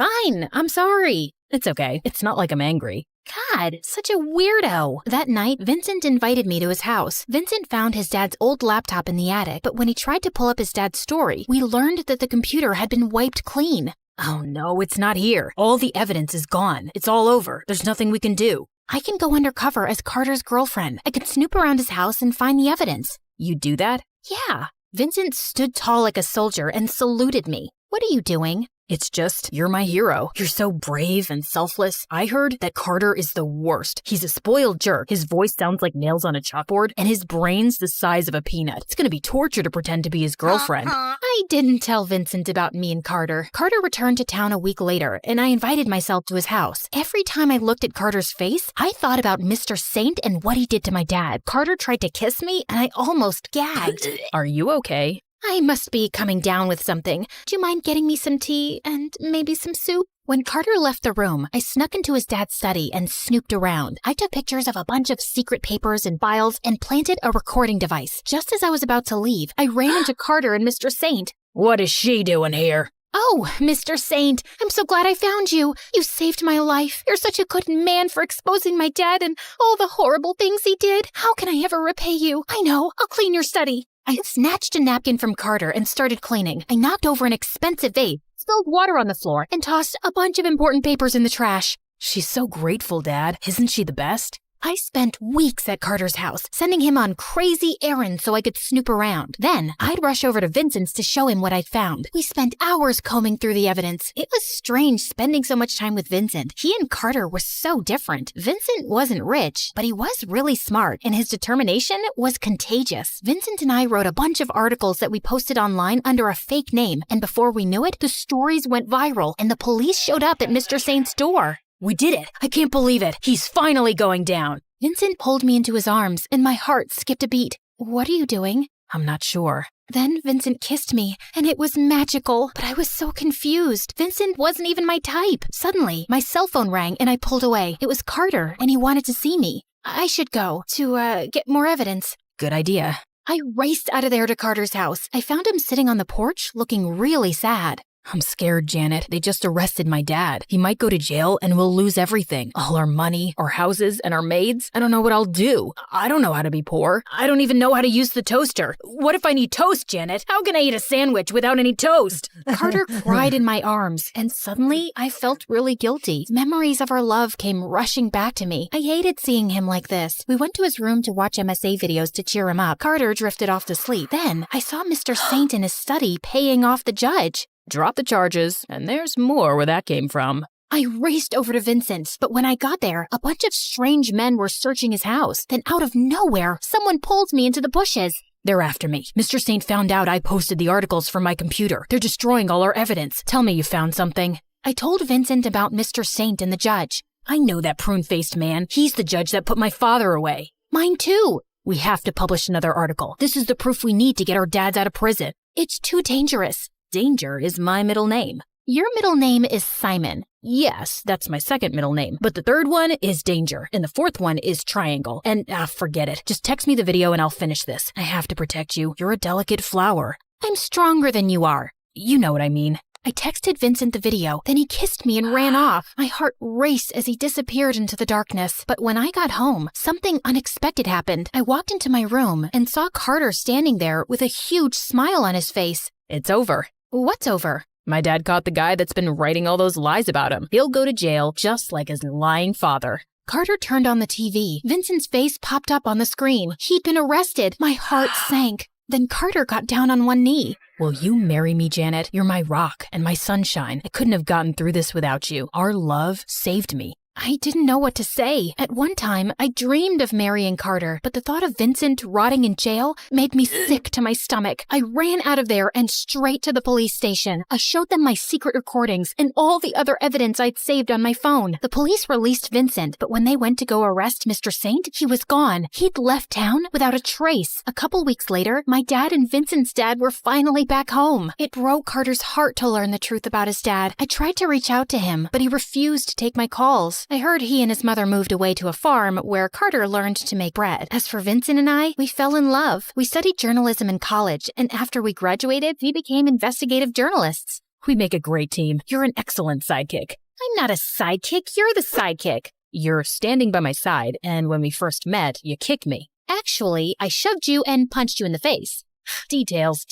I'm sorry. It's okay. It's not like I'm angry. God, such a weirdo. That night, Vincent invited me to his house. Vincent found his dad's old laptop in the attic, but when he tried to pull up his dad's story, we learned that the computer had been wiped clean. Oh no, it's not here. All the evidence is gone. It's all over. There's nothing we can do. I can go undercover as Carter's girlfriend. I could snoop around his house and find the evidence. You do that? Yeah. Vincent stood tall like a soldier and saluted me. What are you doing? It's just, you're my hero. You're so brave and selfless. I heard that Carter is the worst. He's a spoiled jerk. His voice sounds like nails on a chalkboard, and his brain's the size of a peanut. It's gonna be torture to pretend to be his girlfriend. I didn't tell Vincent about me and Carter. Carter returned to town a week later, and I invited myself to his house. Every time I looked at Carter's face, I thought about Mr. Saint and what he did to my dad. Carter tried to kiss me, and I almost gagged. Are you okay? I must be coming down with something. Do you mind getting me some tea and maybe some soup? When Carter left the room, I snuck into his dad's study and snooped around. I took pictures of a bunch of secret papers and files and planted a recording device. Just as I was about to leave, I ran into Carter and Mr. Saint. What is she doing here? Oh, Mr. Saint, I'm so glad I found you. You saved my life. You're such a good man for exposing my dad and all the horrible things he did. How can I ever repay you? I know, I'll clean your study. I snatched a napkin from Carter and started cleaning. I knocked over an expensive vase, spilled water on the floor, and tossed a bunch of important papers in the trash. She's so grateful, Dad. Isn't she the best? I spent weeks at Carter's house, sending him on crazy errands so I could snoop around. Then, I'd rush over to Vincent's to show him what I'd found. We spent hours combing through the evidence. It was strange spending so much time with Vincent. He and Carter were so different. Vincent wasn't rich, but he was really smart, and his determination was contagious. Vincent and I wrote a bunch of articles that we posted online under a fake name, and before we knew it, the stories went viral, and the police showed up at Mr. Saint's door. We did it. I can't believe it. He's finally going down. Vincent pulled me into his arms, and my heart skipped a beat. What are you doing? I'm not sure. Then Vincent kissed me, and it was magical, but I was so confused. Vincent wasn't even my type. Suddenly, my cell phone rang, and I pulled away. It was Carter, and he wanted to see me. I should go to, get more evidence. Good idea. I raced out of there to Carter's house. I found him sitting on the porch, looking really sad. I'm scared, Janet. They just arrested my dad. He might go to jail and we'll lose everything. All our money, our houses, and our maids. I don't know what I'll do. I don't know how to be poor. I don't even know how to use the toaster. What if I need toast, Janet? How can I eat a sandwich without any toast? Carter cried in my arms, and suddenly I felt really guilty. Memories of our love came rushing back to me. I hated seeing him like this. We went to his room to watch MSA videos to cheer him up. Carter drifted off to sleep. Then I saw Mr. Saint in his study paying off the judge. Drop the charges, and there's more where that came from. I raced over to Vincent's, but when I got there, a bunch of strange men were searching his house. Then out of nowhere, someone pulled me into the bushes. They're after me. Mr. Saint found out I posted the articles from my computer. They're destroying all our evidence. Tell me you found something. I told Vincent about Mr. Saint and the judge. I know that prune-faced man. He's the judge that put my father away. Mine too. We have to publish another article. This is the proof we need to get our dads out of prison. It's too dangerous. Danger is my middle name. Your middle name is Simon. Yes, that's my second middle name. But the third one is Danger, and the fourth one is Triangle. And, forget it. Just text me the video and I'll finish this. I have to protect you. You're a delicate flower. I'm stronger than you are. You know what I mean. I texted Vincent the video, then he kissed me and ran off. My heart raced as he disappeared into the darkness. But when I got home, something unexpected happened. I walked into my room and saw Carter standing there with a huge smile on his face. It's over. What's over? My dad caught the guy that's been writing all those lies about him. He'll go to jail just like his lying father. Carter turned on the TV. Vincent's face popped up on the screen. He'd been arrested. My heart sank. Then Carter got down on one knee. Will you marry me, Janet? You're my rock and my sunshine. I couldn't have gotten through this without you. Our love saved me. I didn't know what to say. At one time, I dreamed of marrying Carter, but the thought of Vincent rotting in jail made me sick to my stomach. I ran out of there and straight to the police station. I showed them my secret recordings and all the other evidence I'd saved on my phone. The police released Vincent, but when they went to go arrest Mr. Saint, he was gone. He'd left town without a trace. A couple weeks later, my dad and Vincent's dad were finally back home. It broke Carter's heart to learn the truth about his dad. I tried to reach out to him, but he refused to take my calls. I heard he and his mother moved away to a farm where Carter learned to make bread. As for Vincent and I, we fell in love. We studied journalism in college, and after we graduated, we became investigative journalists. We make a great team. You're an excellent sidekick. I'm not a sidekick, you're the sidekick. You're standing by my side, and when we first met, you kicked me. Actually, I shoved you and punched you in the face. Details.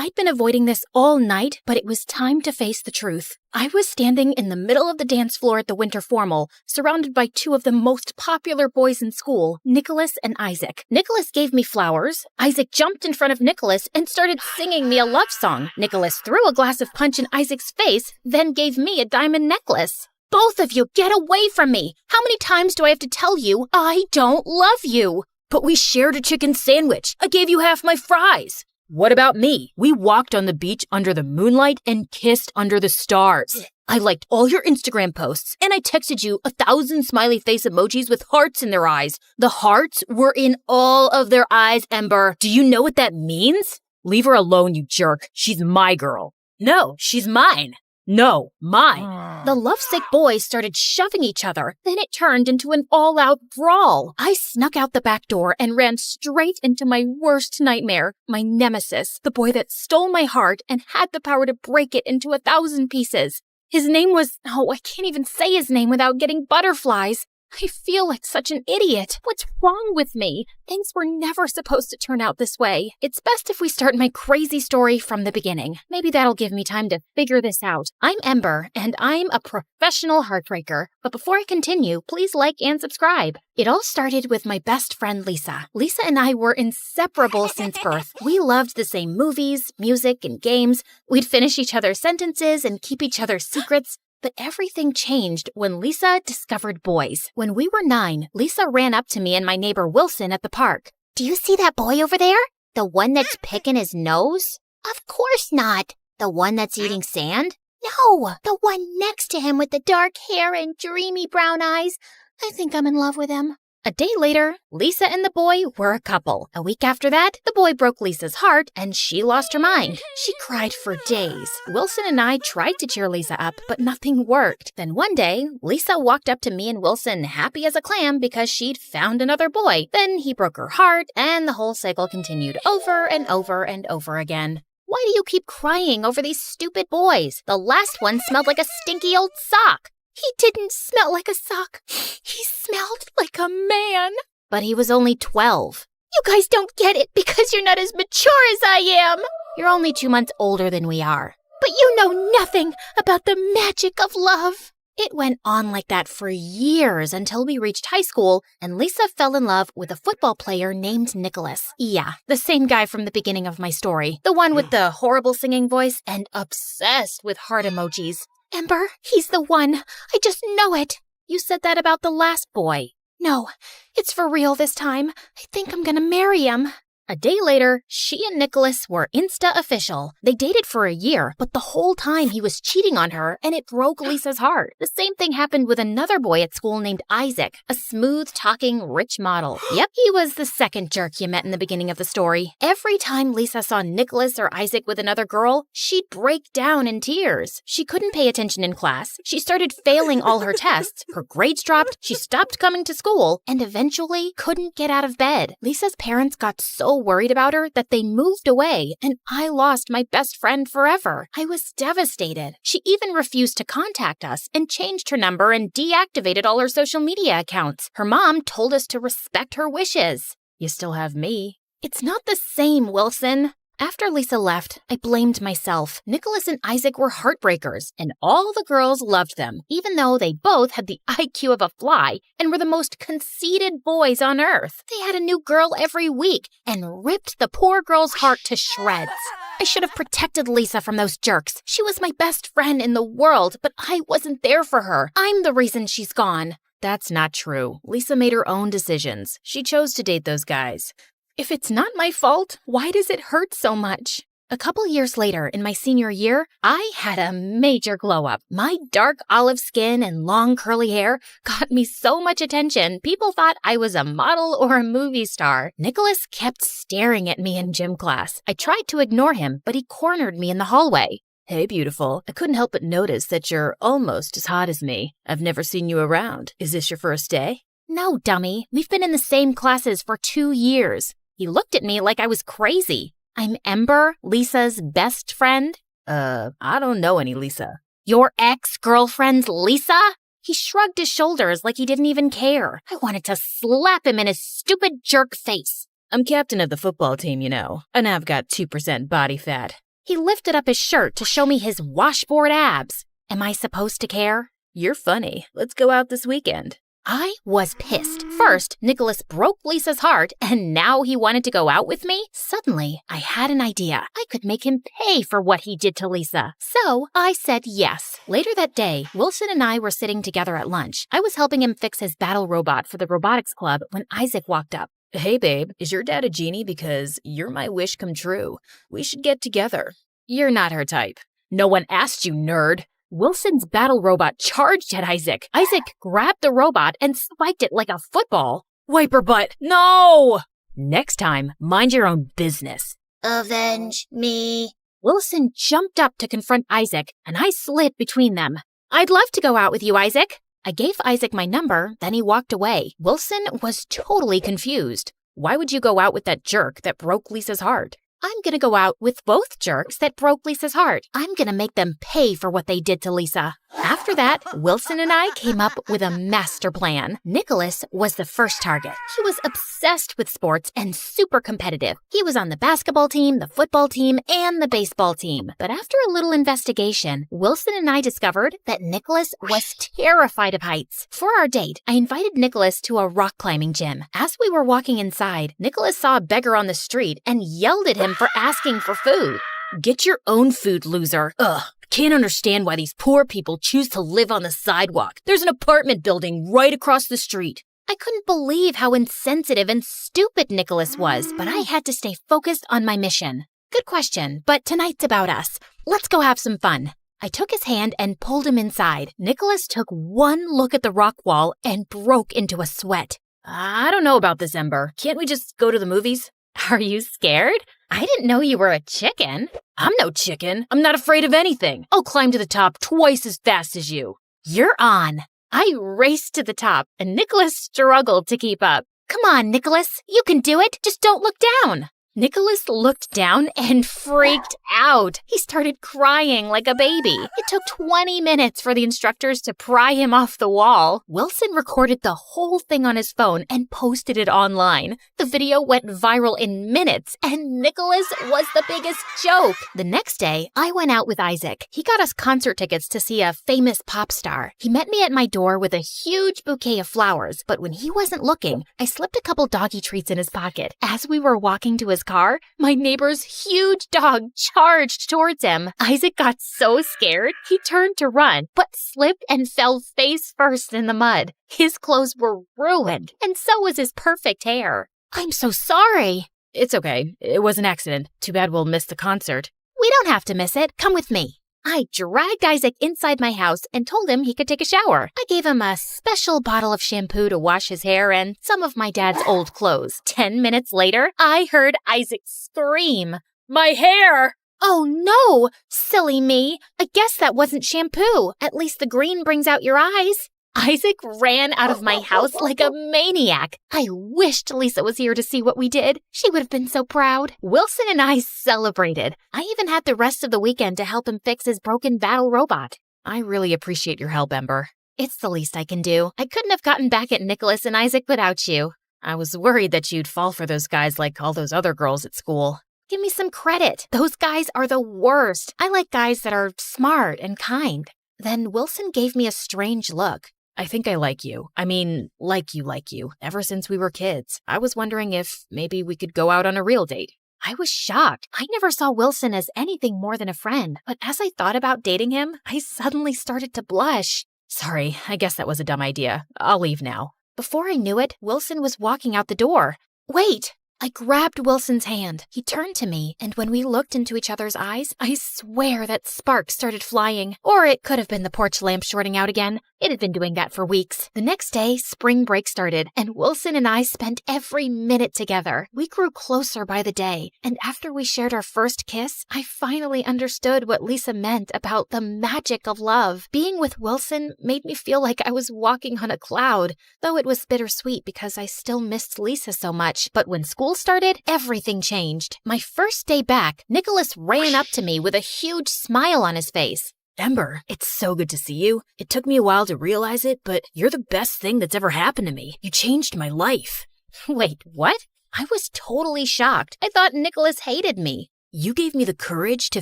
I'd been avoiding this all night, but it was time to face the truth. I was standing in the middle of the dance floor at the winter formal, surrounded by two of the most popular boys in school, Nicholas and Isaac. Nicholas gave me flowers. Isaac jumped in front of Nicholas and started singing me a love song. Nicholas threw a glass of punch in Isaac's face, then gave me a diamond necklace. Both of you, get away from me! How many times do I have to tell you, I don't love you? But we shared a chicken sandwich. I gave you half my fries. What about me? We walked on the beach under the moonlight and kissed under the stars. I liked all your Instagram posts, and I texted you 1,000 smiley face emojis with hearts in their eyes. The hearts were in all of their eyes, Ember. Do you know what that means? Leave her alone, you jerk. She's my girl. No, she's mine. No, mine. The lovesick boys started shoving each other. Then it turned into an all-out brawl. I snuck out the back door and ran straight into my worst nightmare, my nemesis, the boy that stole my heart and had the power to break it into 1,000 pieces. His name was, I can't even say his name without getting butterflies. I feel like such an idiot. What's wrong with me? Things were never supposed to turn out this way. It's best if we start my crazy story from the beginning. Maybe that'll give me time to figure this out. I'm Ember, and I'm a professional heartbreaker. But before I continue, please like and subscribe. It all started with my best friend, Lisa. Lisa and I were inseparable since birth. We loved the same movies, music, and games. We'd finish each other's sentences and keep each other's secrets. But everything changed when Lisa discovered boys. When we were 9, Lisa ran up to me and my neighbor Wilson at the park. Do you see that boy over there? The one that's picking his nose? Of course not. The one that's eating sand? No, the one next to him with the dark hair and dreamy brown eyes. I think I'm in love with him. A day later, Lisa and the boy were a couple. A week after that, the boy broke Lisa's heart and she lost her mind. She cried for days. Wilson and I tried to cheer Lisa up, but nothing worked. Then one day, Lisa walked up to me and Wilson happy as a clam because she'd found another boy. Then he broke her heart and the whole cycle continued over and over and over again. Why do you keep crying over these stupid boys? The last one smelled like a stinky old sock. He didn't smell like a sock. He smelled like a man. But he was only 12. You guys don't get it because you're not as mature as I am. You're only 2 months older than we are. But you know nothing about the magic of love. It went on like that for years until we reached high school and Lisa fell in love with a football player named Nicholas. Yeah, the same guy from the beginning of my story. The one with the horrible singing voice and obsessed with heart emojis. Ember, he's the one. I just know it. You said that about the last boy. No, it's for real this time. I think I'm gonna marry him. A day later, she and Nicholas were Insta-official. They dated for a year, but the whole time he was cheating on her, and it broke Lisa's heart. The same thing happened with another boy at school named Isaac, a smooth-talking, rich model. Yep, he was the second jerk you met in the beginning of the story. Every time Lisa saw Nicholas or Isaac with another girl, she'd break down in tears. She couldn't pay attention in class. She started failing all her tests. Her grades dropped, she stopped coming to school, and eventually couldn't get out of bed. Lisa's parents got so worried about her that they moved away, and I lost my best friend forever. I was devastated. She even refused to contact us and changed her number and deactivated all her social media accounts. Her mom told us to respect her wishes. You still have me. It's not the same, Wilson. After Lisa left, I blamed myself. Nicholas and Isaac were heartbreakers, and all the girls loved them, even though they both had the IQ of a fly and were the most conceited boys on earth. They had a new girl every week and ripped the poor girl's heart to shreds. I should have protected Lisa from those jerks. She was my best friend in the world, but I wasn't there for her. I'm the reason she's gone. That's not true. Lisa made her own decisions. She chose to date those guys. If it's not my fault, why does it hurt so much? A couple years later, in my senior year, I had a major glow-up. My dark olive skin and long curly hair got me so much attention, people thought I was a model or a movie star. Nicholas kept staring at me in gym class. I tried to ignore him, but he cornered me in the hallway. Hey, beautiful. I couldn't help but notice that you're almost as hot as me. I've never seen you around. Is this your first day? No, dummy. We've been in the same classes for 2 years. He looked at me like I was crazy. I'm Ember, Lisa's best friend. I don't know any Lisa. Your ex-girlfriend's Lisa? He shrugged his shoulders like he didn't even care. I wanted to slap him in his stupid jerk face. I'm captain of the football team, you know, and I've got 2% body fat. He lifted up his shirt to show me his washboard abs. Am I supposed to care? You're funny. Let's go out this weekend. I was pissed. First, Nicholas broke Lisa's heart, and now he wanted to go out with me? Suddenly, I had an idea. I could make him pay for what he did to Lisa. So, I said yes. Later that day, Wilson and I were sitting together at lunch. I was helping him fix his battle robot for the robotics club when Isaac walked up. Hey, babe, is your dad a genie? Because you're my wish come true. We should get together. You're not her type. No one asked you, nerd. Wilson's battle robot charged at Isaac. Isaac grabbed the robot and spiked it like a football. Wiper butt, no! Next time, mind your own business. Avenge me. Wilson jumped up to confront Isaac, and I slid between them. I'd love to go out with you, Isaac. I gave Isaac my number, then he walked away. Wilson was totally confused. Why would you go out with that jerk that broke Lisa's heart? I'm gonna go out with both jerks that broke Lisa's heart. I'm gonna make them pay for what they did to Lisa. After that, Wilson and I came up with a master plan. Nicholas was the first target. He was obsessed with sports and super competitive. He was on the basketball team, the football team, and the baseball team. But after a little investigation, Wilson and I discovered that Nicholas was terrified of heights. For our date, I invited Nicholas to a rock climbing gym. As we were walking inside, Nicholas saw a beggar on the street and yelled at him for asking for food. Get your own food, loser. Ugh. Can't understand why these poor people choose to live on the sidewalk. There's an apartment building right across the street. I couldn't believe how insensitive and stupid Nicholas was, but I had to stay focused on my mission. Good question, but tonight's about us. Let's go have some fun. I took his hand and pulled him inside. Nicholas took one look at the rock wall and broke into a sweat. I don't know about this, Ember. Can't we just go to the movies? Are you scared? I didn't know you were a chicken. I'm no chicken. I'm not afraid of anything. I'll climb to the top twice as fast as you. You're on. I raced to the top, and Nicholas struggled to keep up. Come on, Nicholas. You can do it. Just don't look down. Nicholas looked down and freaked out. He started crying like a baby. It took 20 minutes for the instructors to pry him off the wall. Wilson recorded the whole thing on his phone and posted it online. The video went viral in minutes, and Nicholas was the biggest joke. The next day, I went out with Isaac. He got us concert tickets to see a famous pop star. He met me at my door with a huge bouquet of flowers, but when he wasn't looking, I slipped a couple doggy treats in his pocket. As we were walking to his car, my neighbor's huge dog charged towards him. Isaac got so scared, he turned to run, but slipped and fell face first in the mud. His clothes were ruined, and so was his perfect hair. I'm so sorry. It's okay. It was an accident. Too bad we'll miss the concert. We don't have to miss it. Come with me. I dragged Isaac inside my house and told him he could take a shower. I gave him a special bottle of shampoo to wash his hair and some of my dad's old clothes. 10 minutes later, I heard Isaac scream, "My hair!" Oh no! Silly me. I guess that wasn't shampoo. At least the green brings out your eyes. Isaac ran out of my house like a maniac. I wished Lisa was here to see what we did. She would have been so proud. Wilson and I celebrated. I even had the rest of the weekend to help him fix his broken battle robot. I really appreciate your help, Ember. It's the least I can do. I couldn't have gotten back at Nicholas and Isaac without you. I was worried that you'd fall for those guys like all those other girls at school. Give me some credit. Those guys are the worst. I like guys that are smart and kind. Then Wilson gave me a strange look. I think I like you. I mean, like you, ever since we were kids. I was wondering if maybe we could go out on a real date. I was shocked. I never saw Wilson as anything more than a friend. But as I thought about dating him, I suddenly started to blush. Sorry, I guess that was a dumb idea. I'll leave now. Before I knew it, Wilson was walking out the door. Wait! I grabbed Wilson's hand. He turned to me, and when we looked into each other's eyes, I swear that sparks started flying. Or it could have been the porch lamp shorting out again. It had been doing that for weeks. The next day, spring break started, and Wilson and I spent every minute together. We grew closer by the day, and after we shared our first kiss, I finally understood what Lisa meant about the magic of love. Being with Wilson made me feel like I was walking on a cloud, though it was bittersweet because I still missed Lisa so much. But when school started, everything changed. My first day back, Nicholas ran up to me with a huge smile on his face. Ember, it's so good to see you. It took me a while to realize it, but you're the best thing that's ever happened to me. You changed my life. Wait, what? I was totally shocked. I thought Nicholas hated me. You gave me the courage to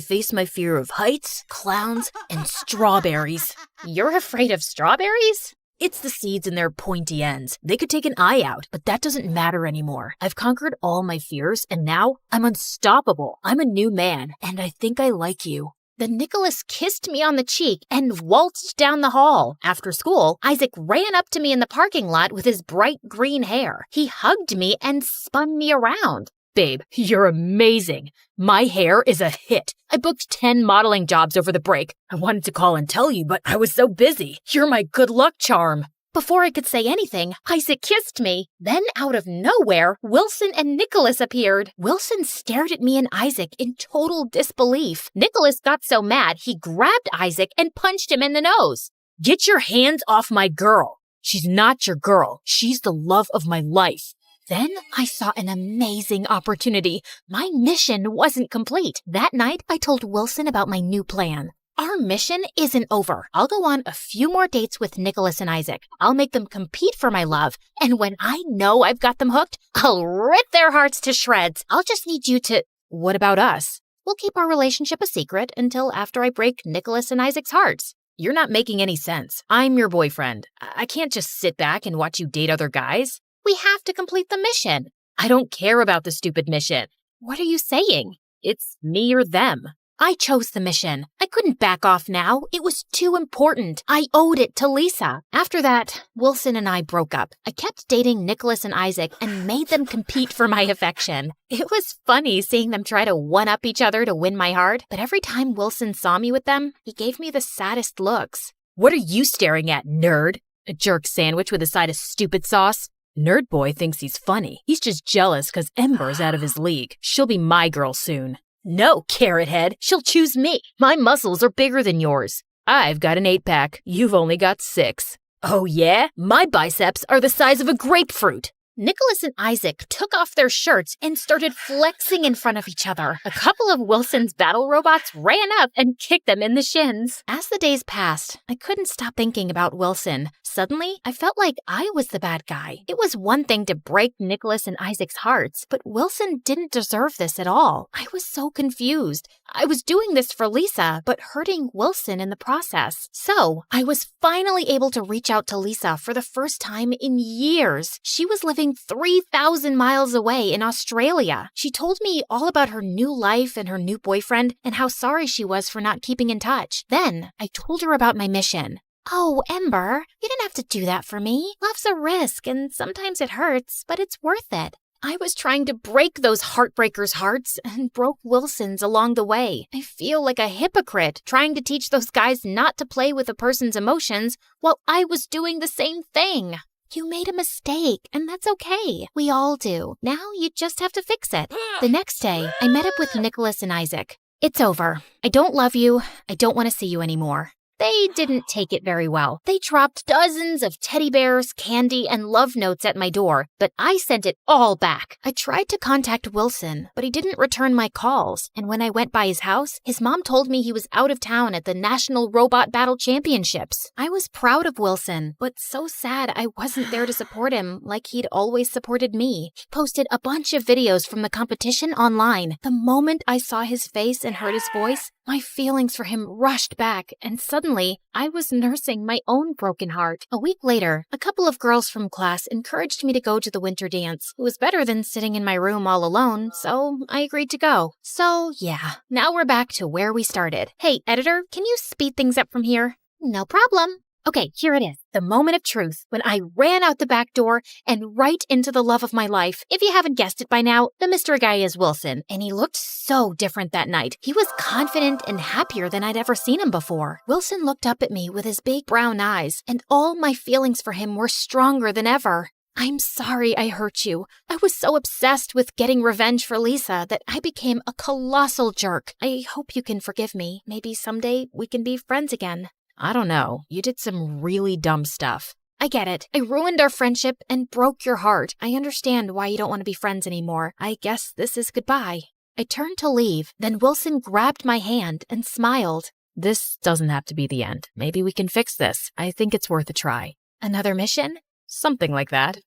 face my fear of heights, clowns, and strawberries. You're afraid of strawberries? It's the seeds and their pointy ends. They could take an eye out, but that doesn't matter anymore. I've conquered all my fears, and now I'm unstoppable. I'm a new man, and I think I like you. Then Nicholas kissed me on the cheek and waltzed down the hall. After school, Isaac ran up to me in the parking lot with his bright green hair. He hugged me and spun me around. Babe, you're amazing. My hair is a hit. I booked 10 modeling jobs over the break. I wanted to call and tell you, but I was so busy. You're my good luck charm. Before I could say anything, Isaac kissed me. Then out of nowhere, Wilson and Nicholas appeared. Wilson stared at me and Isaac in total disbelief. Nicholas got so mad, he grabbed Isaac and punched him in the nose. Get your hands off my girl. She's not your girl. She's the love of my life. Then I saw an amazing opportunity. My mission wasn't complete. That night, I told Wilson about my new plan. Our mission isn't over. I'll go on a few more dates with Nicholas and Isaac. I'll make them compete for my love. And when I know I've got them hooked, I'll rip their hearts to shreds. I'll just need you to... What about us? We'll keep our relationship a secret until after I break Nicholas and Isaac's hearts. You're not making any sense. I'm your boyfriend. I can't just sit back and watch you date other guys. We have to complete the mission. I don't care about the stupid mission. What are you saying? It's me or them. I chose the mission. I couldn't back off now. It was too important. I owed it to Lisa. After that, Wilson and I broke up. I kept dating Nicholas and Isaac and made them compete for my affection. It was funny seeing them try to one-up each other to win my heart, but every time Wilson saw me with them, he gave me the saddest looks. What are you staring at, nerd? A jerk sandwich with a side of stupid sauce? Nerd boy thinks he's funny. He's just jealous because Ember's out of his league. She'll be my girl soon. No, carrot head. She'll choose me. My muscles are bigger than yours. I've got an 8-pack. You've only got 6. Oh yeah? My biceps are the size of a grapefruit. Nicholas and Isaac took off their shirts and started flexing in front of each other. A couple of Wilson's battle robots ran up and kicked them in the shins. As the days passed, I couldn't stop thinking about Wilson. Suddenly, I felt like I was the bad guy. It was one thing to break Nicholas and Isaac's hearts, but Wilson didn't deserve this at all. I was so confused. I was doing this for Lisa, but hurting Wilson in the process. So, I was finally able to reach out to Lisa for the first time in years. She was living 3,000 miles away in Australia. She told me all about her new life and her new boyfriend and how sorry she was for not keeping in touch. Then, I told her about my mission. Oh, Ember, you didn't have to do that for me. Love's a risk, and sometimes it hurts, but it's worth it. I was trying to break those heartbreakers' hearts and broke Wilson's along the way. I feel like a hypocrite trying to teach those guys not to play with a person's emotions while I was doing the same thing. You made a mistake, and that's okay. We all do. Now you just have to fix it. The next day, I met up with Nicholas and Isaac. It's over. I don't love you. I don't want to see you anymore. They didn't take it very well. They dropped dozens of teddy bears, candy, and love notes at my door, but I sent it all back. I tried to contact Wilson, but he didn't return my calls. And when I went by his house, his mom told me he was out of town at the National Robot Battle Championships. I was proud of Wilson, but so sad I wasn't there to support him like he'd always supported me. He posted a bunch of videos from the competition online. The moment I saw his face and heard his voice, my feelings for him rushed back, and suddenly, I was nursing my own broken heart. A week later, a couple of girls from class encouraged me to go to the winter dance. It was better than sitting in my room all alone, so I agreed to go. So, yeah, now we're back to where we started. Hey, editor, can you speed things up from here? No problem. Okay, here it is. The moment of truth, when I ran out the back door and right into the love of my life. If you haven't guessed it by now, the mystery guy is Wilson, and he looked so different that night. He was confident and happier than I'd ever seen him before. Wilson looked up at me with his big brown eyes, and all my feelings for him were stronger than ever. I'm sorry I hurt you. I was so obsessed with getting revenge for Lisa that I became a colossal jerk. I hope you can forgive me. Maybe someday we can be friends again. I don't know. You did some really dumb stuff. I get it. I ruined our friendship and broke your heart. I understand why you don't want to be friends anymore. I guess this is goodbye. I turned to leave, then Wilson grabbed my hand and smiled. This doesn't have to be the end. Maybe we can fix this. I think it's worth a try. Another mission? Something like that.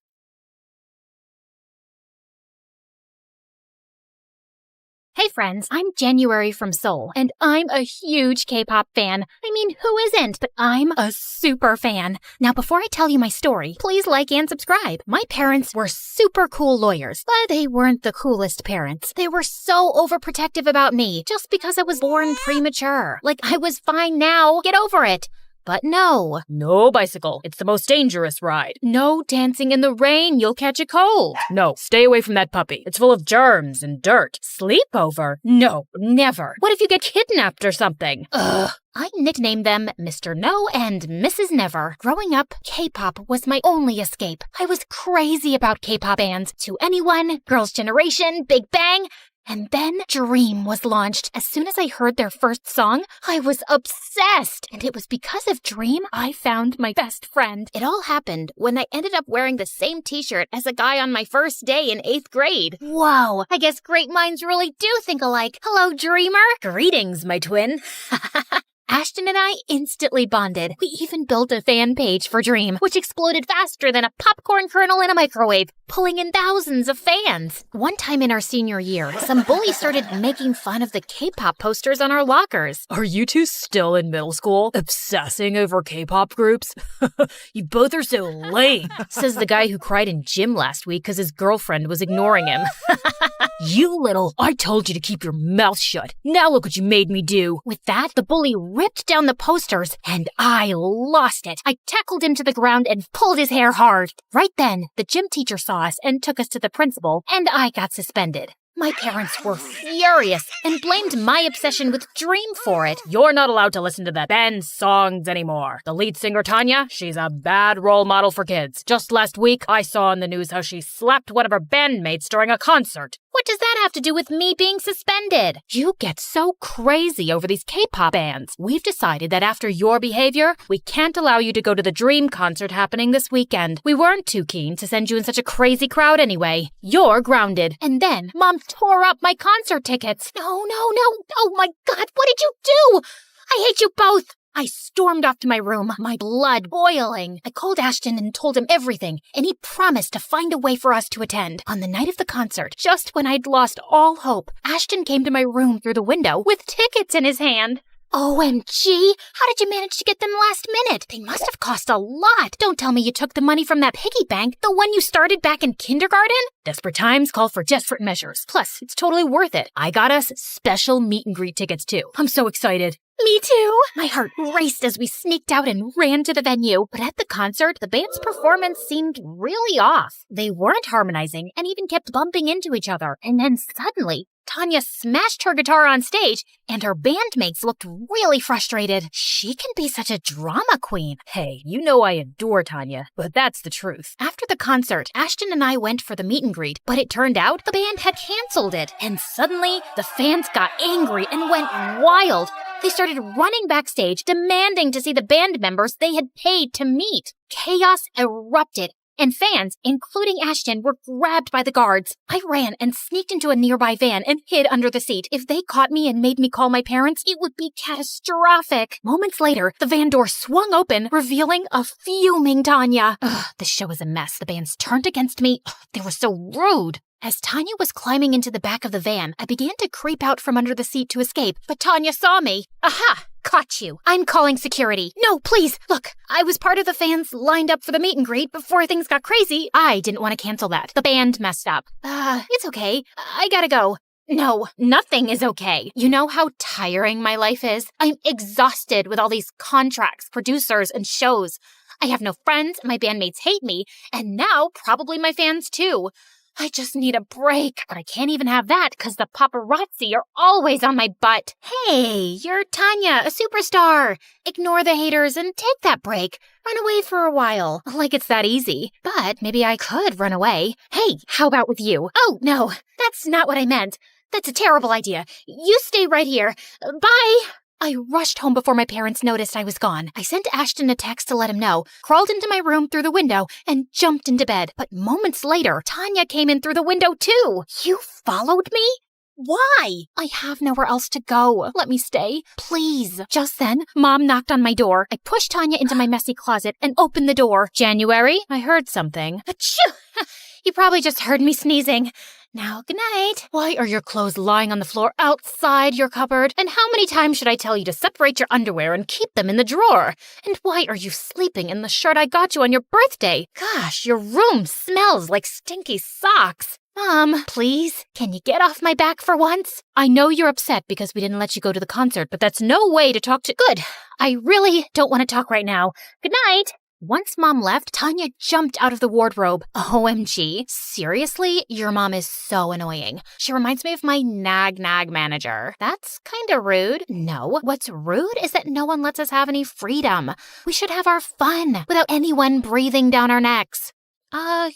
Hey friends, I'm January from Seoul, and I'm a huge K-pop fan. I mean, who isn't? But I'm a super fan. Now, before I tell you my story, please like and subscribe. My parents were super cool lawyers, but they weren't the coolest parents. They were so overprotective about me, just because I was born premature. Like I was fine now, get over it. But no. No bicycle. It's the most dangerous ride. No dancing in the rain. You'll catch a cold. No, stay away from that puppy. It's full of germs and dirt. Sleepover? No, never. What if you get kidnapped or something? Ugh. I nicknamed them Mr. No and Mrs. Never. Growing up, K-pop was my only escape. I was crazy about K-pop bands. 2NE1, Girls' Generation, Big Bang. And then Dream was launched. As soon as I heard their first song, I was obsessed. And it was because of Dream I found my best friend. It all happened when I ended up wearing the same t-shirt as a guy on my first day in 8th grade. Whoa, I guess great minds really do think alike. Hello, Dreamer. Greetings, my twin. Ashton and I instantly bonded. We even built a fan page for Dream, which exploded faster than a popcorn kernel in a microwave, pulling in thousands of fans. One time in our senior year, some bully started making fun of the K-pop posters on our lockers. Are you two still in middle school, obsessing over K-pop groups? You both are so lame, says the guy who cried in gym last week because his girlfriend was ignoring him. You little, I told you to keep your mouth shut. Now look what you made me do. With that, the bully ripped down the posters, and I lost it. I tackled him to the ground and pulled his hair hard. Right then, the gym teacher saw us and took us to the principal, and I got suspended. My parents were furious and blamed my obsession with Dream for it. You're not allowed to listen to that band's songs anymore. The lead singer, Tanya, she's a bad role model for kids. Just last week, I saw on the news how she slapped one of her bandmates during a concert. What does that have to do with me being suspended? You get so crazy over these K-pop bands. We've decided that after your behavior, we can't allow you to go to the Dream concert happening this weekend. We weren't too keen to send you in such a crazy crowd anyway. You're grounded. And then Mom tore up my concert tickets. No. Oh my God, what did you do? I hate you both. I stormed off to my room, my blood boiling. I called Ashton and told him everything, and he promised to find a way for us to attend. On the night of the concert, just when I'd lost all hope, Ashton came to my room through the window with tickets in his hand. OMG! How did you manage to get them last minute? They must have cost a lot. Don't tell me you took the money from that piggy bank, the one you started back in kindergarten? Desperate times call for desperate measures. Plus, it's totally worth it. I got us special meet and greet tickets too. I'm so excited. Me too! My heart raced as we sneaked out and ran to the venue. But at the concert, the band's performance seemed really off. They weren't harmonizing and even kept bumping into each other. And then suddenly, Tanya smashed her guitar on stage, and her bandmates looked really frustrated. She can be such a drama queen. Hey, you know I adore Tanya, but that's the truth. After the concert, Ashton and I went for the meet and greet, but it turned out the band had canceled it. And suddenly, the fans got angry and went wild. They started running backstage, demanding to see the band members they had paid to meet. Chaos erupted, and fans, including Ashton, were grabbed by the guards. I ran and sneaked into a nearby van and hid under the seat. If they caught me and made me call my parents, it would be catastrophic. Moments later, the van door swung open, revealing a fuming Tanya. The show was a mess. The bands turned against me. They were so rude. As Tanya was climbing into the back of the van, I began to creep out from under the seat to escape, but Tanya saw me. Aha! Caught you. I'm calling security. No, please. Look, I was part of the fans lined up for the meet and greet before things got crazy. I didn't want to cancel that. The band messed up. It's okay. I gotta go. No, nothing is okay. You know how tiring my life is? I'm exhausted with all these contracts, producers, and shows. I have no friends, my bandmates hate me, and now probably my fans too. I just need a break, but I can't even have that because the paparazzi are always on my butt. Hey, you're Tanya, a superstar. Ignore the haters and take that break. Run away for a while. Like it's that easy. But maybe I could run away. Hey, how about with you? Oh, no, that's not what I meant. That's a terrible idea. You stay right here. Bye. I rushed home before my parents noticed I was gone. I sent Ashton a text to let him know, crawled into my room through the window, and jumped into bed. But moments later, Tanya came in through the window too. You followed me? Why? I have nowhere else to go. Let me stay, please. Just then, Mom knocked on my door. I pushed Tanya into my messy closet and opened the door. January, I heard something. Achoo! You probably just heard me sneezing. Now, good night. Why are your clothes lying on the floor outside your cupboard? And how many times should I tell you to separate your underwear and keep them in the drawer? And why are you sleeping in the shirt I got you on your birthday? Gosh, your room smells like stinky socks. Mom, please, can you get off my back for once? I know you're upset because we didn't let you go to the concert, but that's no way to talk to— Good. I really don't want to talk right now. Good night. Once Mom left, Tanya jumped out of the wardrobe. OMG. Seriously? Your mom is so annoying. She reminds me of my nag manager. That's kind of rude. No, what's rude is that no one lets us have any freedom. We should have our fun without anyone breathing down our necks.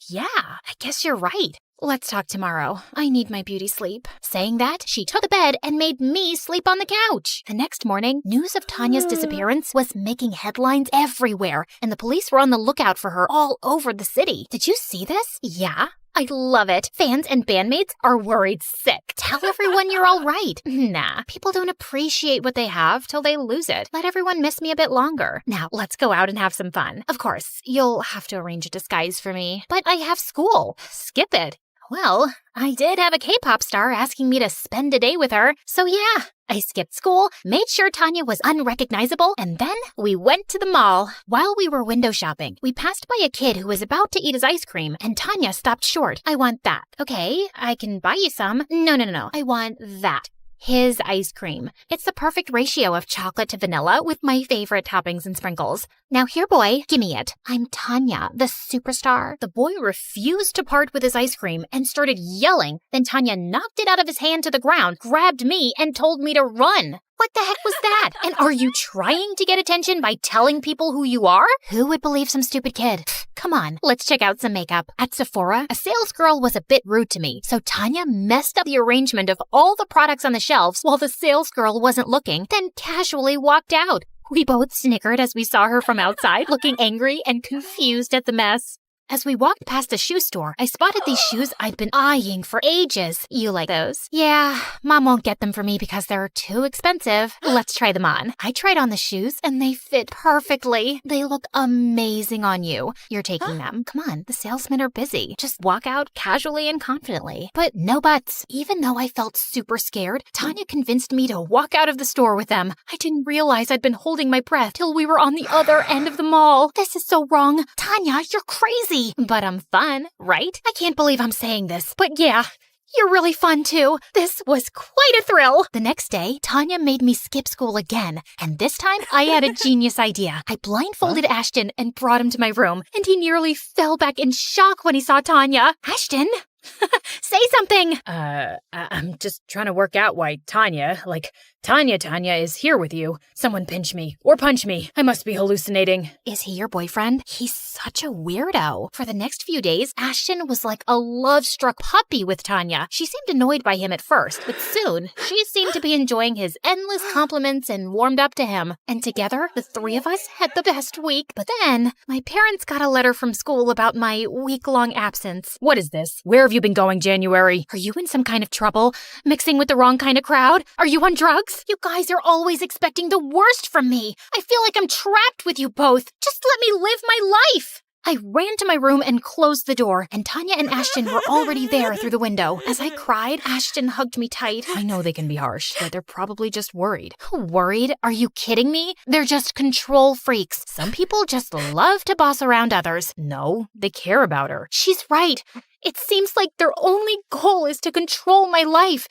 Yeah, I guess you're right. Let's talk tomorrow. I need my beauty sleep. Saying that, she took the bed and made me sleep on the couch. The next morning, news of Tanya's disappearance was making headlines everywhere, and the police were on the lookout for her all over the city. Did you see this? Yeah. I love it. Fans and bandmates are worried sick. Tell everyone you're all right. Nah, people don't appreciate what they have till they lose it. Let everyone miss me a bit longer. Now, let's go out and have some fun. Of course, you'll have to arrange a disguise for me. But I have school. Skip it. Well, I did have a K-pop star asking me to spend a day with her, so yeah. I skipped school, made sure Tanya was unrecognizable, and then we went to the mall. While we were window shopping, we passed by a kid who was about to eat his ice cream, and Tanya stopped short. I want that. Okay, I can buy you some. No. I want that. His ice cream. It's the perfect ratio of chocolate to vanilla with my favorite toppings and sprinkles. Now here, boy, gimme it. I'm Tanya, the superstar. The boy refused to part with his ice cream and started yelling. Then Tanya knocked it out of his hand to the ground, grabbed me, and told me to run. What the heck was that? And are you trying to get attention by telling people who you are? Who would believe some stupid kid? Come on, let's check out some makeup. At Sephora, a sales girl was a bit rude to me, so Tanya messed up the arrangement of all the products on the shelves while the sales girl wasn't looking, then casually walked out. We both snickered as we saw her from outside, looking angry and confused at the mess. As we walked past the shoe store, I spotted these shoes I'd been eyeing for ages. You like those? Yeah, Mom won't get them for me because they're too expensive. Let's try them on. I tried on the shoes and they fit perfectly. They look amazing on you. You're taking them. Come on, the salesmen are busy. Just walk out casually and confidently. But no buts. Even though I felt super scared, Tanya convinced me to walk out of the store with them. I didn't realize I'd been holding my breath till we were on the other end of the mall. This is so wrong. Tanya, you're crazy. But I'm fun, right? I can't believe I'm saying this, but yeah, you're really fun too. This was quite a thrill. The next day, Tanya made me skip school again, and this time I had a genius idea. I blindfolded Ashton and brought him to my room, and he nearly fell back in shock when he saw Tanya. Ashton? Say something! I'm just trying to work out why Tanya is here with you. Someone pinch me or punch me. I must be hallucinating. Is he your boyfriend? He's such a weirdo. For the next few days, Ashton was like a love-struck puppy with Tanya. She seemed annoyed by him at first, but soon she seemed to be enjoying his endless compliments and warmed up to him. And together, the three of us had the best week. But then, my parents got a letter from school about my week-long absence. What is this? Where have you been going, January? Are you in some kind of trouble? Mixing with the wrong kind of crowd? Are you on drugs? You guys are always expecting the worst from me. I feel like I'm trapped with you both. Just let me live my life. I ran to my room and closed the door, and Tanya and Ashton were already there through the window. As I cried, Ashton hugged me tight. I know they can be harsh, but they're probably just worried. Worried? Are you kidding me? They're just control freaks. Some people just love to boss around others. No, they care about her. She's right. It seems like their only goal is to control my life.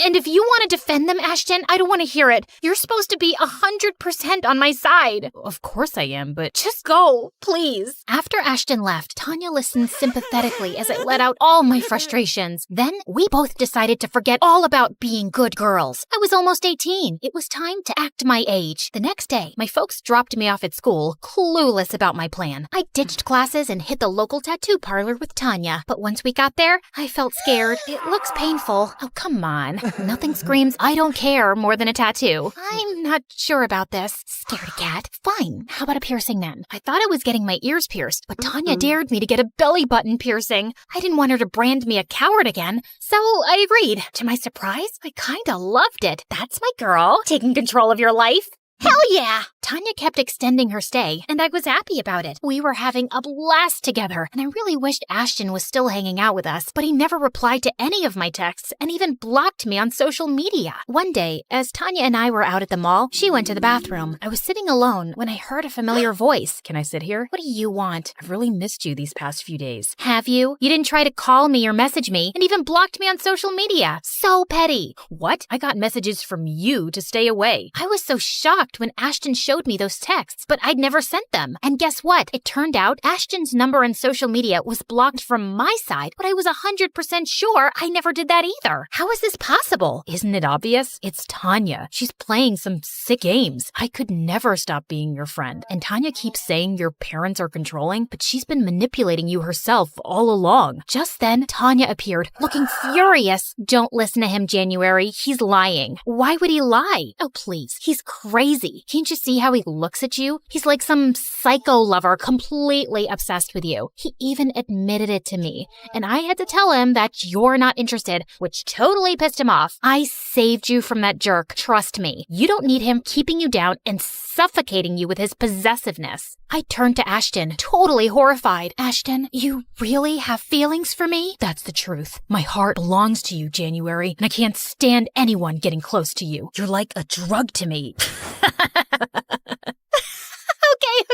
And if you want to defend them, Ashton, I don't want to hear it. You're supposed to be 100% on my side. Of course I am, but just go, please. After Ashton left, Tanya listened sympathetically as I let out all my frustrations. Then we both decided to forget all about being good girls. I was almost 18. It was time to act my age. The next day, my folks dropped me off at school, clueless about my plan. I ditched classes and hit the local tattoo parlor with Tanya. But once we got there, I felt scared. It looks painful. Oh, come on. Nothing screams, I don't care more than a tattoo. I'm not sure about this. Scaredy cat. Fine. How about a piercing then? I thought I was getting my ears pierced, but Tanya dared me to get a belly button piercing. I didn't want her to brand me a coward again, so I agreed. To my surprise, I kinda loved it. That's my girl, taking control of your life. Hell yeah! Tanya kept extending her stay, and I was happy about it. We were having a blast together, and I really wished Ashton was still hanging out with us, but he never replied to any of my texts and even blocked me on social media. One day, as Tanya and I were out at the mall, she went to the bathroom. I was sitting alone when I heard a familiar voice. Can I sit here? What do you want? I've really missed you these past few days. Have you? You didn't try to call me or message me, and even blocked me on social media. So petty. What? I got messages from you to stay away. I was so shocked when Ashton showed me those texts, but I'd never sent them. And guess what? It turned out Ashton's number on social media was blocked from my side, but I was 100% sure I never did that either. How is this possible? Isn't it obvious? It's Tanya. She's playing some sick games. I could never stop being your friend. And Tanya keeps saying your parents are controlling, but she's been manipulating you herself all along. Just then, Tanya appeared, looking furious. Don't listen to him, January. He's lying. Why would he lie? Oh, please. He's crazy. Can't you see how he looks at you? He's like some psycho lover completely obsessed with you. He even admitted it to me, and I had to tell him that you're not interested, which totally pissed him off. I saved you from that jerk, trust me. You don't need him keeping you down and suffocating you with his possessiveness. I turned to Ashton, totally horrified. Ashton, you really have feelings for me? That's the truth. My heart belongs to you, January, and I can't stand anyone getting close to you. You're like a drug to me.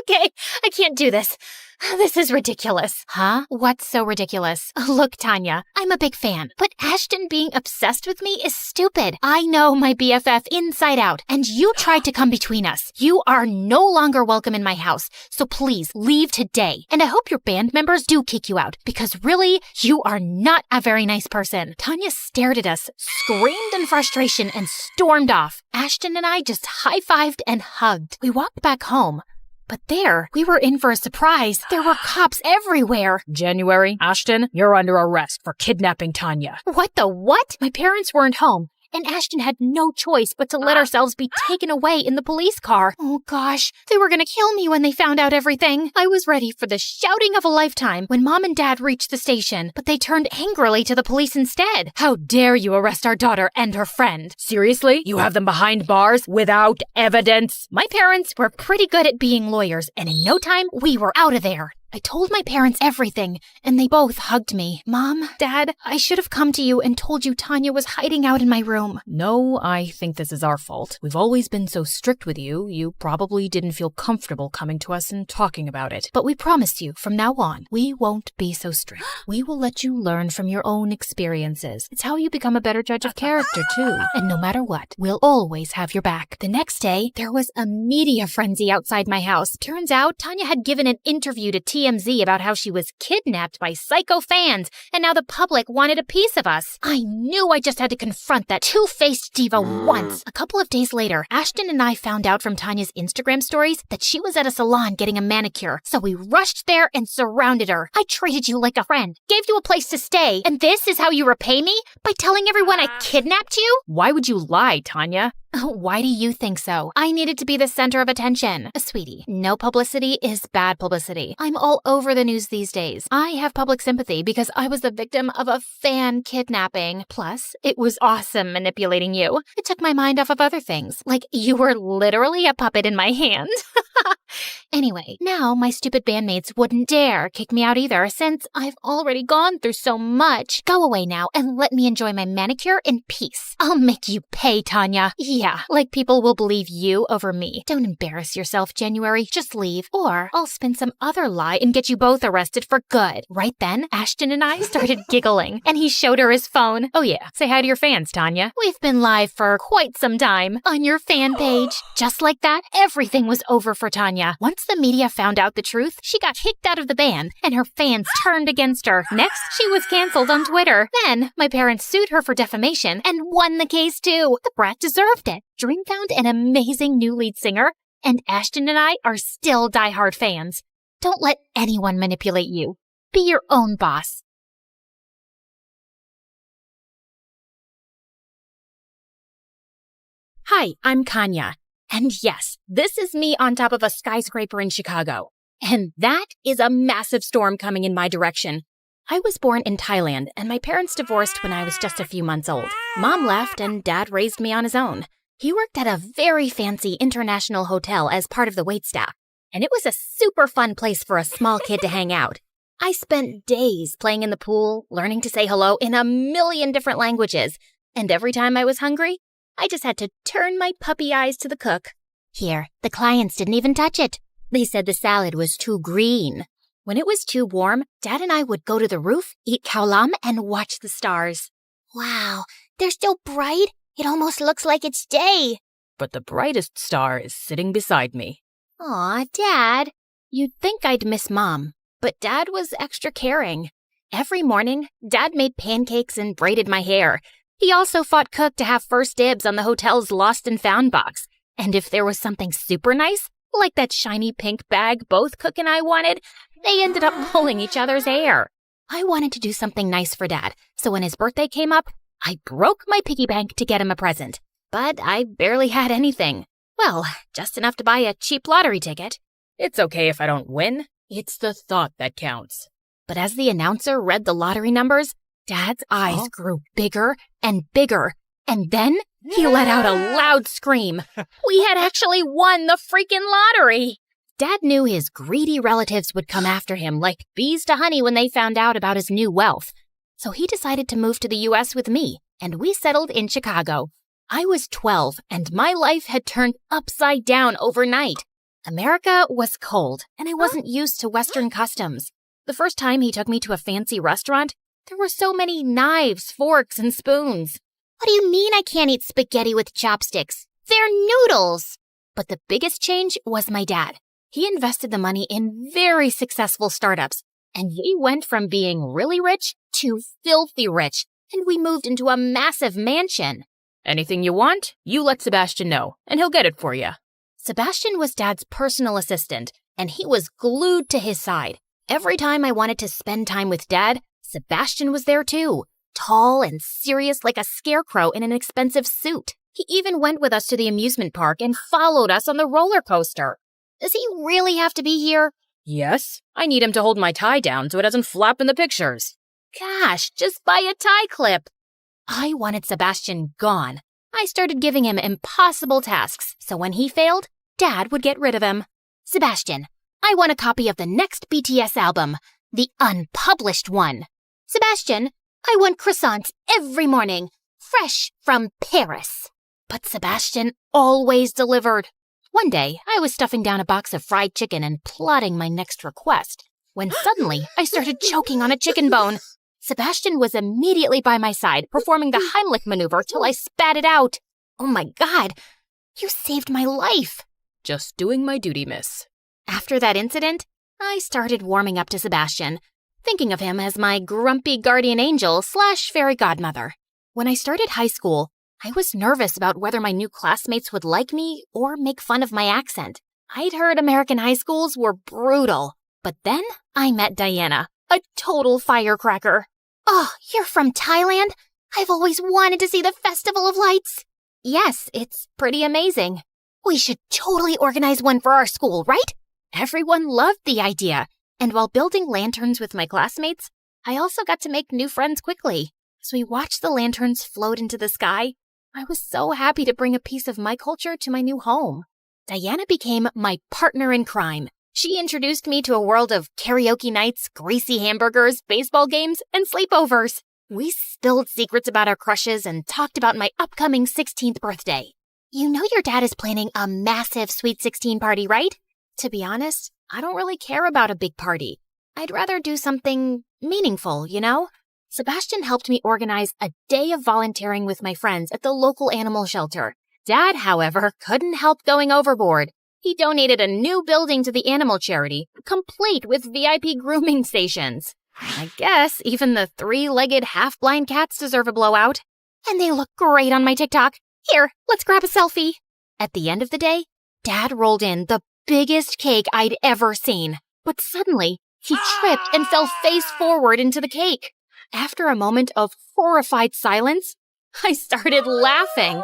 Okay, I can't do this. This is ridiculous. Huh? What's so ridiculous? Look, Tanya, I'm a big fan, but Ashton being obsessed with me is stupid. I know my BFF inside out, and you tried to come between us. You are no longer welcome in my house, so please leave today. And I hope your band members do kick you out, because really, you are not a very nice person. Tanya stared at us, screamed in frustration, and stormed off. Ashton and I just high-fived and hugged. We walked back home. But there, we were in for a surprise. There were cops everywhere. January, Ashton, you're under arrest for kidnapping Tanya. What the what? My parents weren't home, and Ashton had no choice but to let ourselves be taken away in the police car. Oh gosh, they were gonna kill me when they found out everything. I was ready for the shouting of a lifetime when Mom and Dad reached the station, but they turned angrily to the police instead. How dare you arrest our daughter and her friend? Seriously? You have them behind bars without evidence? My parents were pretty good at being lawyers, and in no time, we were out of there. I told my parents everything, and they both hugged me. Mom, Dad, I should have come to you and told you Tanya was hiding out in my room. No, I think this is our fault. We've always been so strict with you, you probably didn't feel comfortable coming to us and talking about it. But we promise you, from now on, we won't be so strict. We will let you learn from your own experiences. It's how you become a better judge of character, too. And no matter what, we'll always have your back. The next day, there was a media frenzy outside my house. Turns out, Tanya had given an interview to TMZ about how she was kidnapped by psycho fans, and now the public wanted a piece of us. I knew I just had to confront that two-faced diva once. A couple of days later, Ashton and I found out from Tanya's Instagram stories that she was at a salon getting a manicure, so we rushed there and surrounded her. I treated you like a friend, gave you a place to stay, and this is how you repay me? By telling everyone I kidnapped you? Why would you lie, Tanya? Why do you think so? I needed to be the center of attention. Sweetie, no publicity is bad publicity. I'm all over the news these days. I have public sympathy because I was the victim of a fan kidnapping. Plus, it was awesome manipulating you. It took my mind off of other things, like you were literally a puppet in my hand. Anyway, now my stupid bandmates wouldn't dare kick me out either since I've already gone through so much. Go away now and let me enjoy my manicure in peace. I'll make you pay, Tanya. Yeah, like people will believe you over me. Don't embarrass yourself, January. Just leave. Or I'll spin some other lie and get you both arrested for good. Right then, Ashton and I started giggling, and he showed her his phone. Oh yeah, say hi to your fans, Tanya. We've been live for quite some time on your fan page. Just like that, everything was over for Tanya. Once the media found out the truth, she got kicked out of the band, and her fans turned against her. Next, she was canceled on Twitter. Then, my parents sued her for defamation and won the case too. The brat deserved it. Dream found an amazing new lead singer, and Ashton and I are still diehard fans. Don't let anyone manipulate you. Be your own boss. Hi, I'm Kanya. And yes, this is me on top of a skyscraper in Chicago. And that is a massive storm coming in my direction. I was born in Thailand, and my parents divorced when I was just a few months old. Mom left, and Dad raised me on his own. He worked at a very fancy international hotel as part of the waitstaff, and it was a super fun place for a small kid to hang out. I spent days playing in the pool, learning to say hello in a million different languages, and every time I was hungry, I just had to turn my puppy eyes to the cook. Here, the clients didn't even touch it. They said the salad was too green. When it was too warm, Dad and I would go to the roof, eat khao lam, and watch the stars. Wow, they're so bright, it almost looks like it's day. But the brightest star is sitting beside me. Aw, Dad. You'd think I'd miss Mom, but Dad was extra caring. Every morning, Dad made pancakes and braided my hair. He also fought Cook to have first dibs on the hotel's lost and found box. And if there was something super nice, like that shiny pink bag both Cook and I wanted, they ended up pulling each other's hair. I wanted to do something nice for Dad, so when his birthday came up, I broke my piggy bank to get him a present. But I barely had anything. Well, just enough to buy a cheap lottery ticket. It's okay if I don't win. It's the thought that counts. But as the announcer read the lottery numbers, Dad's eyes grew bigger and bigger, and then he let out a loud scream. We had actually won the freaking lottery! Dad knew his greedy relatives would come after him like bees to honey when they found out about his new wealth. So he decided to move to the U.S. with me, and we settled in Chicago. I was 12, and my life had turned upside down overnight. America was cold, and I wasn't used to Western customs. The first time he took me to a fancy restaurant, there were so many knives, forks, and spoons. What do you mean I can't eat spaghetti with chopsticks? They're noodles! But the biggest change was my dad. He invested the money in very successful startups, and we went from being really rich to filthy rich, and we moved into a massive mansion. Anything you want, you let Sebastian know, and he'll get it for you. Sebastian was Dad's personal assistant, and he was glued to his side. Every time I wanted to spend time with Dad, Sebastian was there too, tall and serious like a scarecrow in an expensive suit. He even went with us to the amusement park and followed us on the roller coaster. Does he really have to be here? Yes, I need him to hold my tie down so it doesn't flap in the pictures. Gosh, just buy a tie clip. I wanted Sebastian gone. I started giving him impossible tasks, so when he failed, Dad would get rid of him. Sebastian, I want a copy of the next BTS album, the unpublished one. Sebastian, I want croissants every morning, fresh from Paris. But Sebastian always delivered. One day, I was stuffing down a box of fried chicken and plotting my next request, when suddenly I started choking on a chicken bone. Sebastian was immediately by my side, performing the Heimlich maneuver till I spat it out. Oh my God, you saved my life. Just doing my duty, miss. After that incident, I started warming up to Sebastian, thinking of him as my grumpy guardian angel / fairy godmother. When I started high school, I was nervous about whether my new classmates would like me or make fun of my accent. I'd heard American high schools were brutal, but then I met Diana, a total firecracker. Oh, you're from Thailand? I've always wanted to see the Festival of Lights. Yes, it's pretty amazing. We should totally organize one for our school, right? Everyone loved the idea, and while building lanterns with my classmates, I also got to make new friends quickly. As we watched the lanterns float into the sky, I was so happy to bring a piece of my culture to my new home. Diana became my partner in crime. She introduced me to a world of karaoke nights, greasy hamburgers, baseball games, and sleepovers. We spilled secrets about our crushes and talked about my upcoming 16th birthday. You know your dad is planning a massive Sweet 16 party, right? To be honest, I don't really care about a big party. I'd rather do something meaningful, you know? Sebastian helped me organize a day of volunteering with my friends at the local animal shelter. Dad, however, couldn't help going overboard. He donated a new building to the animal charity, complete with VIP grooming stations. I guess even the 3-legged half-blind cats deserve a blowout. And they look great on my TikTok. Here, let's grab a selfie. At the end of the day, Dad rolled in the biggest cake I'd ever seen. But suddenly, he tripped and fell face forward into the cake. After a moment of horrified silence, I started laughing.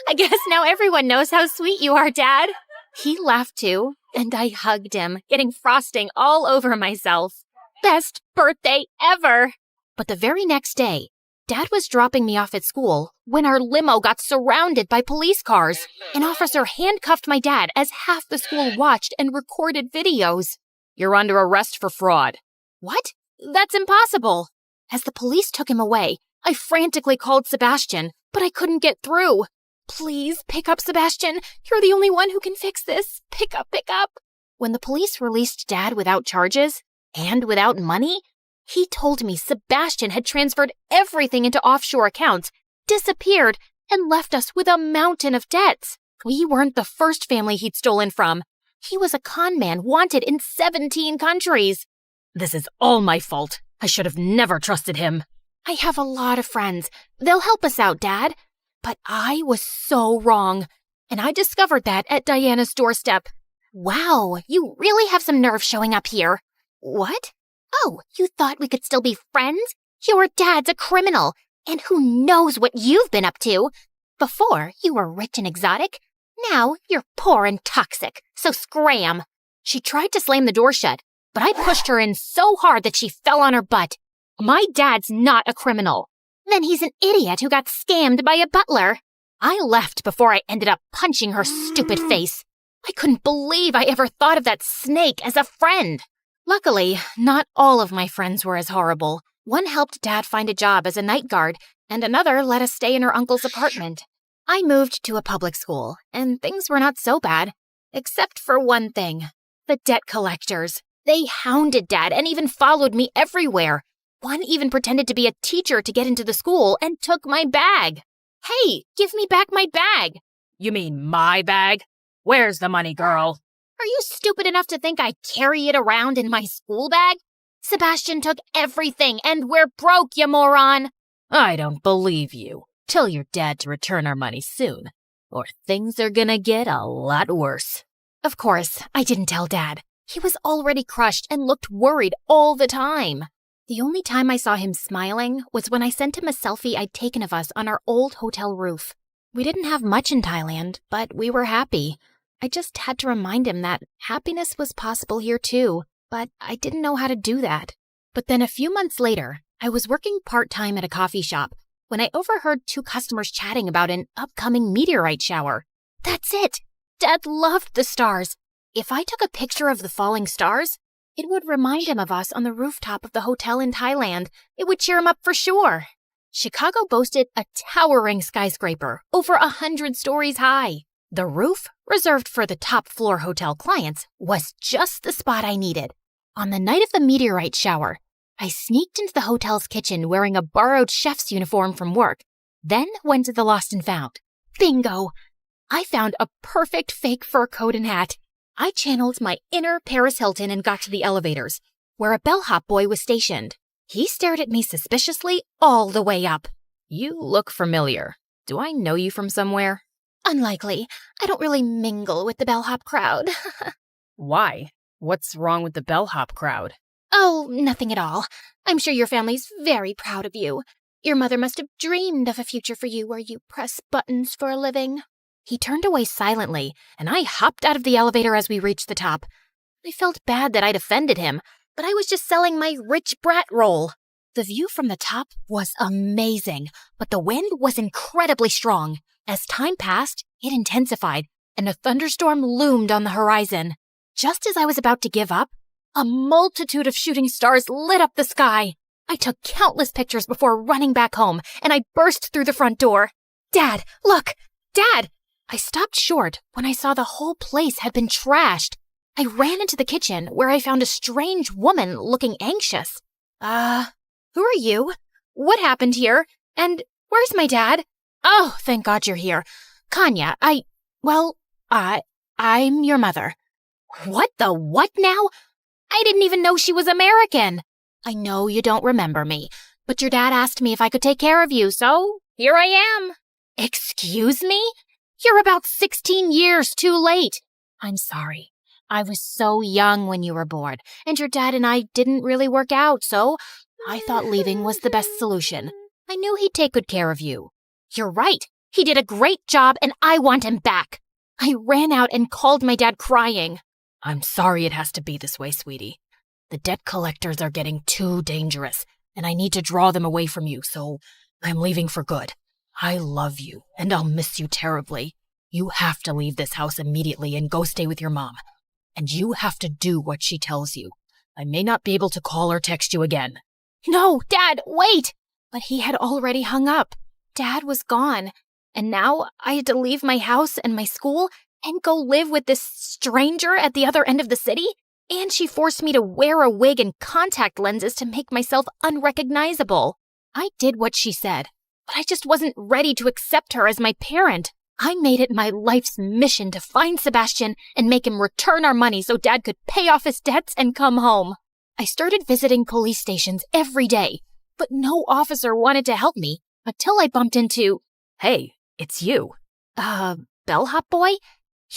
I guess now everyone knows how sweet you are, Dad. He laughed too, and I hugged him, getting frosting all over myself. Best birthday ever! But the very next day, Dad was dropping me off at school when our limo got surrounded by police cars. An officer handcuffed my dad as half the school watched and recorded videos. You're under arrest for fraud. What? That's impossible. As the police took him away, I frantically called Sebastian, but I couldn't get through. Please, pick up, Sebastian. You're the only one who can fix this. Pick up, pick up. When the police released Dad without charges and without money, he told me Sebastian had transferred everything into offshore accounts, disappeared, and left us with a mountain of debts. We weren't the first family he'd stolen from. He was a con man wanted in 17 countries. This is all my fault. I should have never trusted him. I have a lot of friends. They'll help us out, Dad. But I was so wrong. And I discovered that at Diana's doorstep. Wow, you really have some nerve showing up here. What? Oh, you thought we could still be friends? Your dad's a criminal, and who knows what you've been up to? Before, you were rich and exotic. Now you're poor and toxic, so scram. She tried to slam the door shut, but I pushed her in so hard that she fell on her butt. My dad's not a criminal. Then he's an idiot who got scammed by a butler. I left before I ended up punching her stupid face. I couldn't believe I ever thought of that snake as a friend. Luckily, not all of my friends were as horrible. One helped Dad find a job as a night guard, and another let us stay in her uncle's apartment. I moved to a public school, and things were not so bad. Except for one thing. The debt collectors. They hounded Dad and even followed me everywhere. One even pretended to be a teacher to get into the school and took my bag. Hey, give me back my bag. You mean my bag? Where's the money, girl? Are you stupid enough to think I carry it around in my school bag? Sebastian took everything, and we're broke, you moron. I don't believe you. Tell your dad to return our money soon, or things are gonna get a lot worse. Of course, I didn't tell Dad. He was already crushed and looked worried all the time. The only time I saw him smiling was when I sent him a selfie I'd taken of us on our old hotel roof. We didn't have much in Thailand, but we were happy. I just had to remind him that happiness was possible here too, but I didn't know how to do that. But then a few months later, I was working part-time at a coffee shop when I overheard two customers chatting about an upcoming meteorite shower. That's it! Dad loved the stars. If I took a picture of the falling stars, it would remind him of us on the rooftop of the hotel in Thailand. It would cheer him up for sure. Chicago boasted a towering skyscraper, over 100 stories high. The roof, reserved for the top-floor hotel clients, was just the spot I needed. On the night of the meteorite shower, I sneaked into the hotel's kitchen wearing a borrowed chef's uniform from work, then went to the Lost and Found. Bingo! I found a perfect fake fur coat and hat. I channeled my inner Paris Hilton and got to the elevators, where a bellhop boy was stationed. He stared at me suspiciously all the way up. You look familiar. Do I know you from somewhere? Unlikely. I don't really mingle with the bellhop crowd. Why? What's wrong with the bellhop crowd? Oh, nothing at all. I'm sure your family's very proud of you. Your mother must have dreamed of a future for you where you press buttons for a living. He turned away silently, and I hopped out of the elevator as we reached the top. I felt bad that I'd offended him, but I was just selling my rich brat role. The view from the top was amazing, but the wind was incredibly strong. As time passed, it intensified, and a thunderstorm loomed on the horizon. Just as I was about to give up, a multitude of shooting stars lit up the sky. I took countless pictures before running back home, and I burst through the front door. Dad, look! Dad! I stopped short when I saw the whole place had been trashed. I ran into the kitchen where I found a strange woman looking anxious. Who are you? What happened here? And where's my dad? Oh, thank God you're here. Kanya, I'm your mother. What the what now? I didn't even know she was American. I know you don't remember me, but your dad asked me if I could take care of you, so here I am. Excuse me? You're about 16 years too late. I'm sorry. I was so young when you were born, and your dad and I didn't really work out, so I thought leaving was the best solution. I knew he'd take good care of you. You're right. He did a great job, and I want him back. I ran out and called my dad crying. I'm sorry it has to be this way, sweetie. The debt collectors are getting too dangerous, and I need to draw them away from you, so I'm leaving for good. I love you, and I'll miss you terribly. You have to leave this house immediately and go stay with your mom. And you have to do what she tells you. I may not be able to call or text you again. No, Dad, wait! But he had already hung up. Dad was gone, and now I had to leave my house and my school and go live with this stranger at the other end of the city? And she forced me to wear a wig and contact lenses to make myself unrecognizable. I did what she said, but I just wasn't ready to accept her as my parent. I made it my life's mission to find Sebastian and make him return our money so Dad could pay off his debts and come home. I started visiting police stations every day, but no officer wanted to help me until I bumped into... Hey, it's you. Bellhop boy?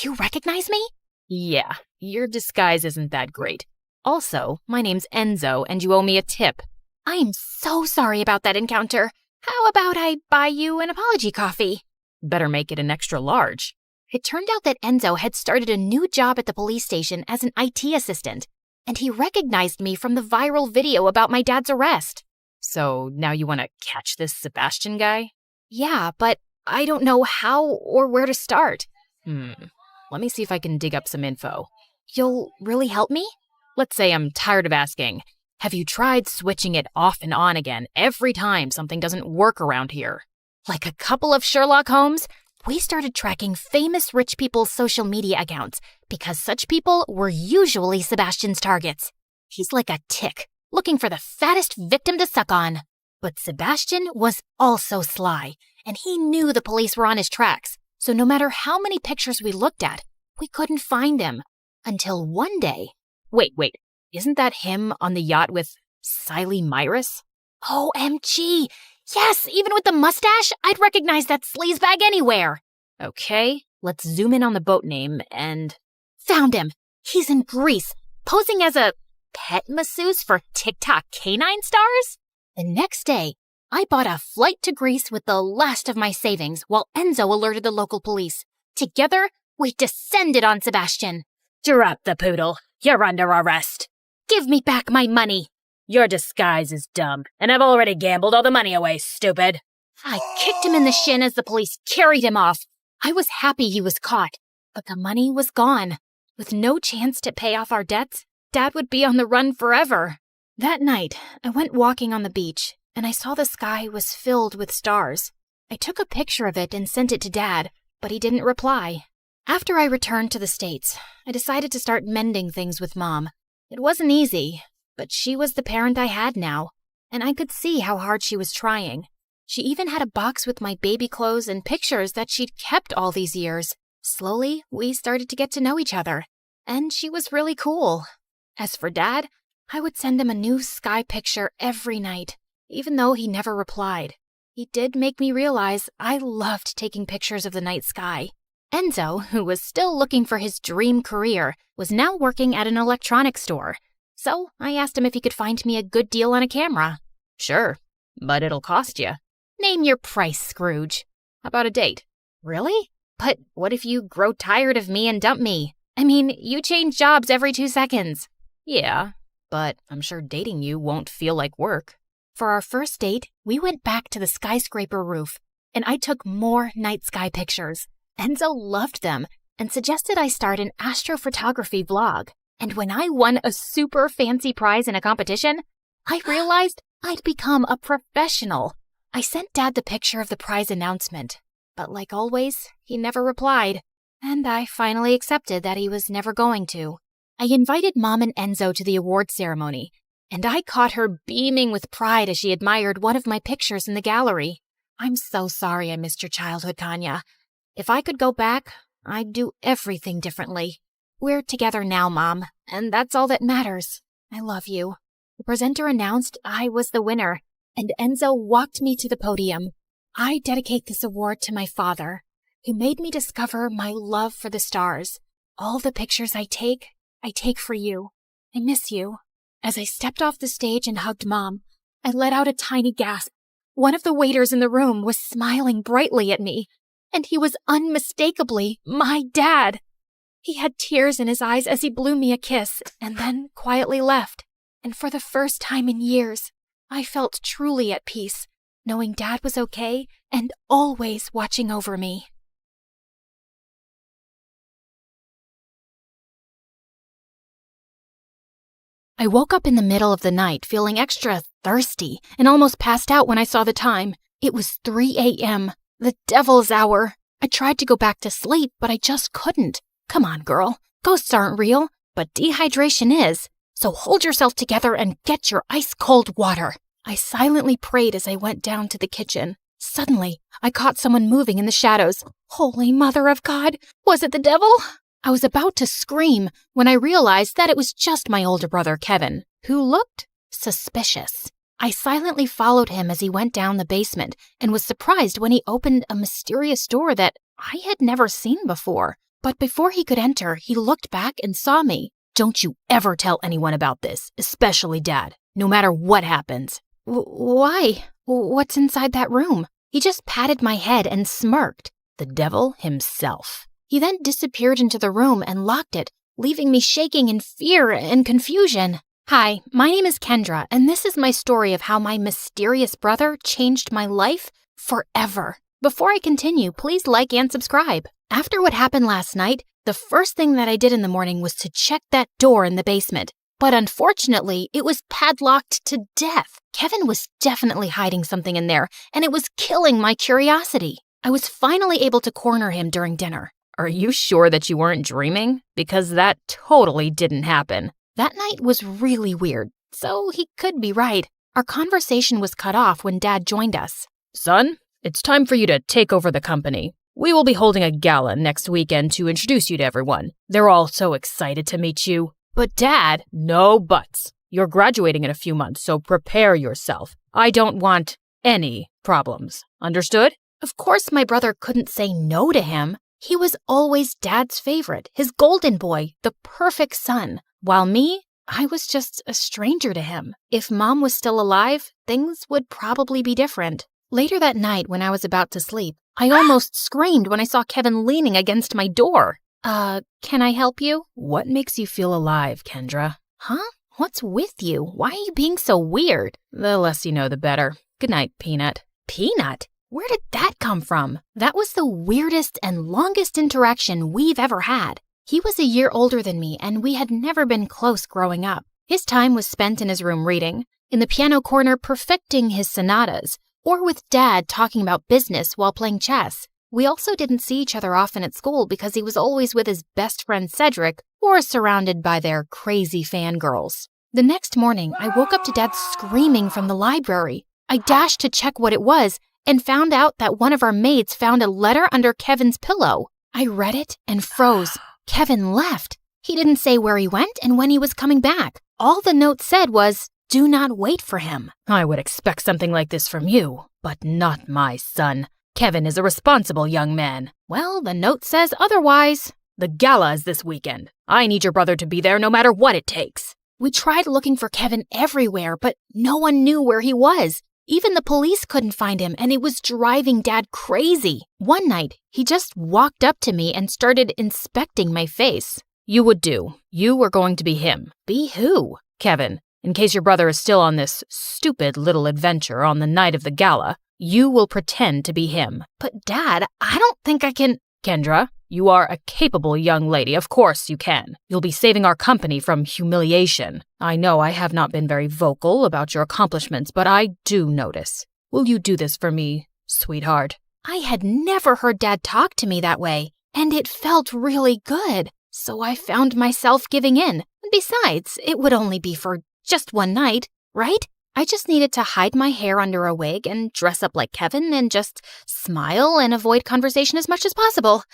You recognize me? Yeah, your disguise isn't that great. Also, my name's Enzo, and you owe me a tip. I am so sorry about that encounter. How about I buy you an apology coffee? Better make it an extra large. It turned out that Enzo had started a new job at the police station as an IT assistant, and he recognized me from the viral video about my dad's arrest. So now you want to catch this Sebastian guy? Yeah, but I don't know how or where to start. Let me see if I can dig up some info. You'll really help me? Let's say I'm tired of asking. Have you tried switching it off and on again every time something doesn't work around here? Like a couple of Sherlock Holmes, we started tracking famous rich people's social media accounts because such people were usually Sebastian's targets. He's like a tick, looking for the fattest victim to suck on. But Sebastian was also sly, and he knew the police were on his tracks, so no matter how many pictures we looked at, we couldn't find him. Until one day... Wait, isn't that him on the yacht with Siley Myrus? OMG! Yes, even with the mustache, I'd recognize that sleazebag anywhere. Okay, let's zoom in on the boat name and... Found him! He's in Greece, posing as a pet masseuse for TikTok canine stars? The next day, I bought a flight to Greece with the last of my savings while Enzo alerted the local police. Together, we descended on Sebastian. Drop the poodle. You're under arrest. Give me back my money. Your disguise is dumb, and I've already gambled all the money away, stupid. I kicked him in the shin as the police carried him off. I was happy he was caught, but the money was gone. With no chance to pay off our debts, Dad would be on the run forever. That night, I went walking on the beach, and I saw the sky was filled with stars. I took a picture of it and sent it to Dad, but he didn't reply. After I returned to the States, I decided to start mending things with Mom. It wasn't easy, but she was the parent I had now, and I could see how hard she was trying. She even had a box with my baby clothes and pictures that she'd kept all these years. Slowly, we started to get to know each other, and she was really cool. As for Dad, I would send him a new sky picture every night, even though he never replied. He did make me realize I loved taking pictures of the night sky. Enzo, who was still looking for his dream career, was now working at an electronics store. So I asked him if he could find me a good deal on a camera. Sure, but it'll cost you. Name your price, Scrooge. How about a date? Really? But what if you grow tired of me and dump me? I mean, you change jobs every 2 seconds. Yeah, but I'm sure dating you won't feel like work. For our first date, we went back to the skyscraper roof, and I took more night sky pictures. Enzo loved them and suggested I start an astrophotography vlog. And when I won a super fancy prize in a competition, I realized I'd become a professional. I sent Dad the picture of the prize announcement, but like always, he never replied. And I finally accepted that he was never going to. I invited Mom and Enzo to the award ceremony, and I caught her beaming with pride as she admired one of my pictures in the gallery. I'm so sorry I missed your childhood, Tanya. If I could go back, I'd do everything differently. We're together now, Mom, and that's all that matters. I love you. The presenter announced I was the winner, and Enzo walked me to the podium. I dedicate this award to my father, who made me discover my love for the stars. All the pictures I take for you. I miss you. As I stepped off the stage and hugged Mom, I let out a tiny gasp. One of the waiters in the room was smiling brightly at me, and he was unmistakably my dad. He had tears in his eyes as he blew me a kiss and then quietly left. And for the first time in years, I felt truly at peace, knowing Dad was okay and always watching over me. I woke up in the middle of the night feeling extra thirsty and almost passed out when I saw the time. It was 3 a.m., the devil's hour. I tried to go back to sleep, but I just couldn't. Come on, girl. Ghosts aren't real, but dehydration is. So hold yourself together and get your ice-cold water. I silently prayed as I went down to the kitchen. Suddenly, I caught someone moving in the shadows. Holy Mother of God! Was it the devil? I was about to scream when I realized that it was just my older brother, Kevin, who looked suspicious. I silently followed him as he went down the basement and was surprised when he opened a mysterious door that I had never seen before. But before he could enter, he looked back and saw me. Don't you ever tell anyone about this, especially Dad, no matter what happens. Why? What's inside that room? He just patted my head and smirked. The devil himself. He then disappeared into the room and locked it, leaving me shaking in fear and confusion. Hi, my name is Kendra, and this is my story of how my mysterious brother changed my life forever. Before I continue, please like and subscribe. After what happened last night, the first thing that I did in the morning was to check that door in the basement. But unfortunately, it was padlocked to death. Kevin was definitely hiding something in there, and it was killing my curiosity. I was finally able to corner him during dinner. Are you sure that you weren't dreaming? Because that totally didn't happen. That night was really weird, so he could be right. Our conversation was cut off when Dad joined us. Son, it's time for you to take over the company. We will be holding a gala next weekend to introduce you to everyone. They're all so excited to meet you. But Dad, no buts. You're graduating in a few months, so prepare yourself. I don't want any problems. Understood? Of course, my brother couldn't say no to him. He was always Dad's favorite, his golden boy, the perfect son. While me, I was just a stranger to him. If Mom was still alive, things would probably be different. Later that night, when I was about to sleep, I almost screamed when I saw Kevin leaning against my door. Can I help you? What makes you feel alive, Kendra? Huh? What's with you? Why are you being so weird? The less you know, the better. Good night, Peanut. Peanut? Where did that come from? That was the weirdest and longest interaction we've ever had. He was a year older than me, and we had never been close growing up. His time was spent in his room reading, in the piano corner perfecting his sonatas, or with Dad talking about business while playing chess. We also didn't see each other often at school because he was always with his best friend Cedric or surrounded by their crazy fangirls. The next morning, I woke up to Dad screaming from the library. I dashed to check what it was and found out that one of our maids found a letter under Kevin's pillow. I read it and froze. Kevin left. He didn't say where he went and when he was coming back. All the note said was, "Do not wait for him." I would expect something like this from you, but not my son. Kevin is a responsible young man. Well, the note says otherwise. The gala is this weekend. I need your brother to be there no matter what it takes. We tried looking for Kevin everywhere, but no one knew where he was. Even the police couldn't find him, and it was driving Dad crazy. One night, he just walked up to me and started inspecting my face. You would do. You were going to be him. Be who? Kevin. In case your brother is still on this stupid little adventure on the night of the gala, you will pretend to be him. But Dad, I don't think I can... Kendra, you are a capable young lady. Of course you can. You'll be saving our company from humiliation. I know I have not been very vocal about your accomplishments, but I do notice. Will you do this for me, sweetheart? I had never heard Dad talk to me that way, and it felt really good. So I found myself giving in. Besides, it would only be for just one night, right? I just needed to hide my hair under a wig and dress up like Kevin and just smile and avoid conversation as much as possible.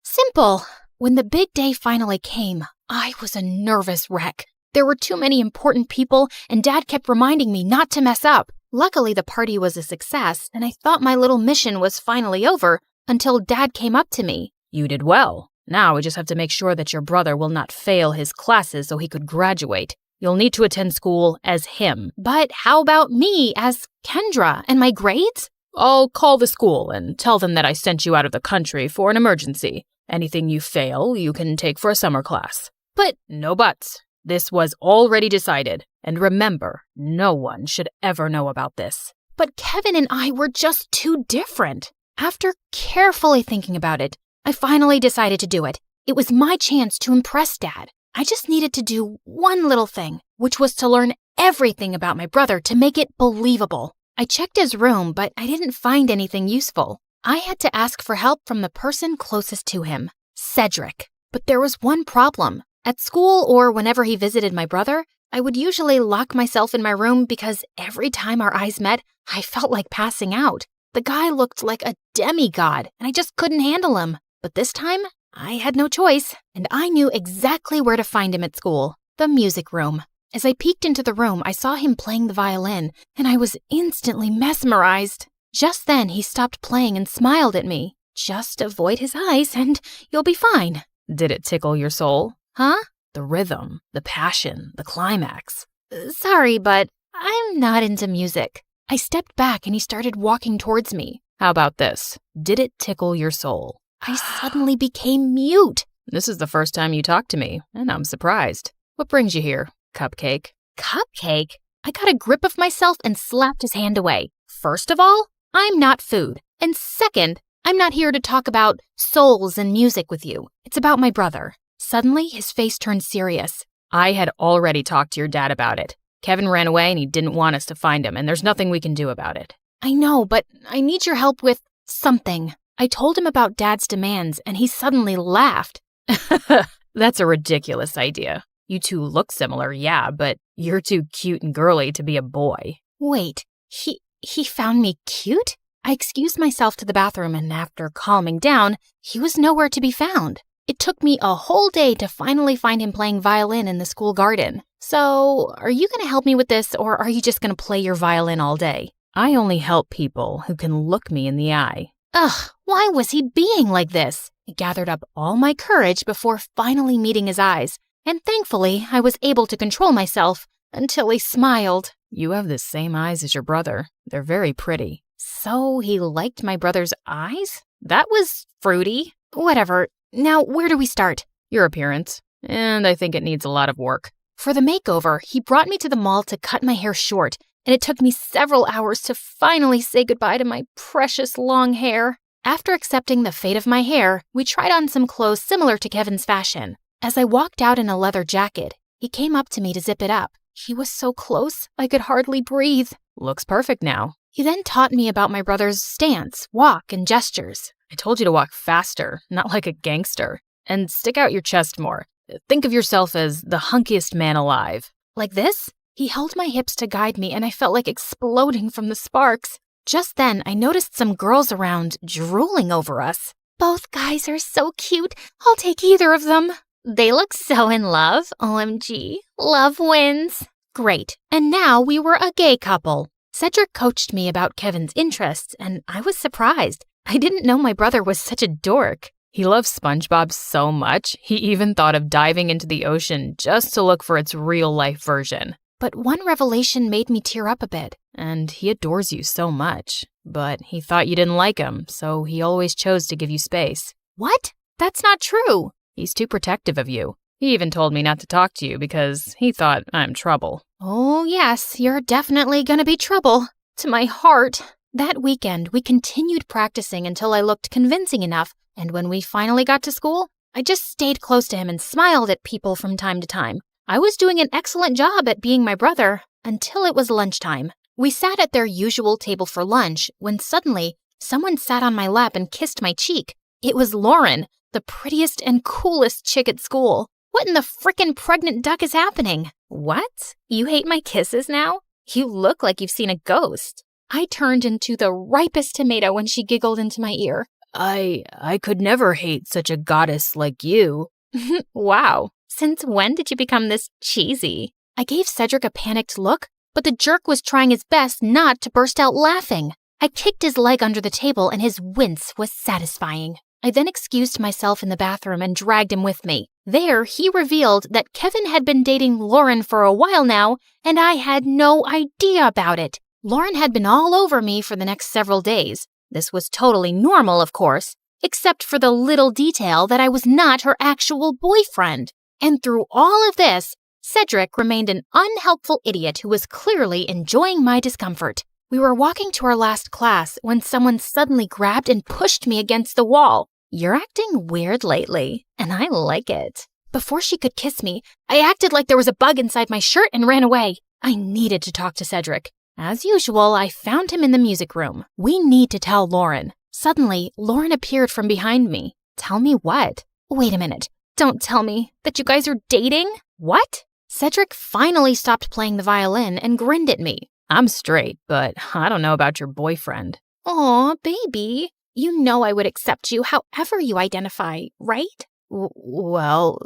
Simple. When the big day finally came, I was a nervous wreck. There were too many important people, and Dad kept reminding me not to mess up. Luckily, the party was a success, and I thought my little mission was finally over until Dad came up to me. You did well. Now we just have to make sure that your brother will not fail his classes so he could graduate. You'll need to attend school as him. But how about me as Kendra and my grades? I'll call the school and tell them that I sent you out of the country for an emergency. Anything you fail, you can take for a summer class. But no buts. This was already decided. And remember, no one should ever know about this. But Kevin and I were just too different. After carefully thinking about it, I finally decided to do it. It was my chance to impress Dad. I just needed to do one little thing, which was to learn everything about my brother to make it believable. I checked his room, but I didn't find anything useful. I had to ask for help from the person closest to him, Cedric. But there was one problem. At school or whenever he visited my brother, I would usually lock myself in my room because every time our eyes met, I felt like passing out. The guy looked like a demigod, and I just couldn't handle him. But this time, I had no choice, and I knew exactly where to find him at school, the music room. As I peeked into the room, I saw him playing the violin, and I was instantly mesmerized. Just then, he stopped playing and smiled at me. Just avoid his eyes, and you'll be fine. Did it tickle your soul? Huh? The rhythm, the passion, the climax. Sorry, but I'm not into music. I stepped back, and he started walking towards me. How about this? Did it tickle your soul? I suddenly became mute. This is the first time you talked to me, and I'm surprised. What brings you here, Cupcake? Cupcake? I got a grip of myself and slapped his hand away. First of all, I'm not food. And second, I'm not here to talk about souls and music with you. It's about my brother. Suddenly, his face turned serious. I had already talked to your dad about it. Kevin ran away and he didn't want us to find him, and there's nothing we can do about it. I know, but I need your help with something. I told him about Dad's demands, and he suddenly laughed. That's a ridiculous idea. You two look similar, yeah, but you're too cute and girly to be a boy. Wait, he found me cute? I excused myself to the bathroom, and after calming down, he was nowhere to be found. It took me a whole day to finally find him playing violin in the school garden. So, are you going to help me with this, or are you just going to play your violin all day? I only help people who can look me in the eye. Ugh, why was he being like this? I gathered up all my courage before finally meeting his eyes, and thankfully I was able to control myself until he smiled. You have the same eyes as your brother. They're very pretty. So he liked my brother's eyes? That was fruity. Whatever. Now, where do we start? Your appearance. And I think it needs a lot of work. For the makeover, he brought me to the mall to cut my hair short, and it took me several hours to finally say goodbye to my precious long hair. After accepting the fate of my hair, we tried on some clothes similar to Kevin's fashion. As I walked out in a leather jacket, he came up to me to zip it up. He was so close, I could hardly breathe. Looks perfect now. He then taught me about my brother's stance, walk, and gestures. I told you to walk faster, not like a gangster. And stick out your chest more. Think of yourself as the hunkiest man alive. Like this? He held my hips to guide me, and I felt like exploding from the sparks. Just then, I noticed some girls around drooling over us. Both guys are so cute. I'll take either of them. They look so in love. OMG. Love wins. Great. And now we were a gay couple. Cedric coached me about Kevin's interests, and I was surprised. I didn't know my brother was such a dork. He loves SpongeBob so much, he even thought of diving into the ocean just to look for its real-life version. But one revelation made me tear up a bit. And he adores you so much. But he thought you didn't like him, so he always chose to give you space. What? That's not true. He's too protective of you. He even told me not to talk to you because he thought I'm trouble. Oh, yes, you're definitely gonna be trouble. To my heart. That weekend, we continued practicing until I looked convincing enough, and when we finally got to school, I just stayed close to him and smiled at people from time to time. I was doing an excellent job at being my brother until it was lunchtime. We sat at their usual table for lunch when suddenly someone sat on my lap and kissed my cheek. It was Lauren, the prettiest and coolest chick at school. What in the frickin' pregnant duck is happening? What? You hate my kisses now? You look like you've seen a ghost. I turned into the ripest tomato when she giggled into my ear. I could never hate such a goddess like you. Wow. Since when did you become this cheesy? I gave Cedric a panicked look, but the jerk was trying his best not to burst out laughing. I kicked his leg under the table and his wince was satisfying. I then excused myself in the bathroom and dragged him with me. There, he revealed that Kevin had been dating Lauren for a while now, and I had no idea about it. Lauren had been all over me for the next several days. This was totally normal, of course, except for the little detail that I was not her actual boyfriend. And through all of this, Cedric remained an unhelpful idiot who was clearly enjoying my discomfort. We were walking to our last class when someone suddenly grabbed and pushed me against the wall. You're acting weird lately, and I like it. Before she could kiss me, I acted like there was a bug inside my shirt and ran away. I needed to talk to Cedric. As usual, I found him in the music room. We need to tell Lauren. Suddenly, Lauren appeared from behind me. Tell me what? Wait a minute. Don't tell me that you guys are dating? What? Cedric finally stopped playing the violin and grinned at me. I'm straight, but I don't know about your boyfriend. Aw, baby. You know I would accept you however you identify, right? Well,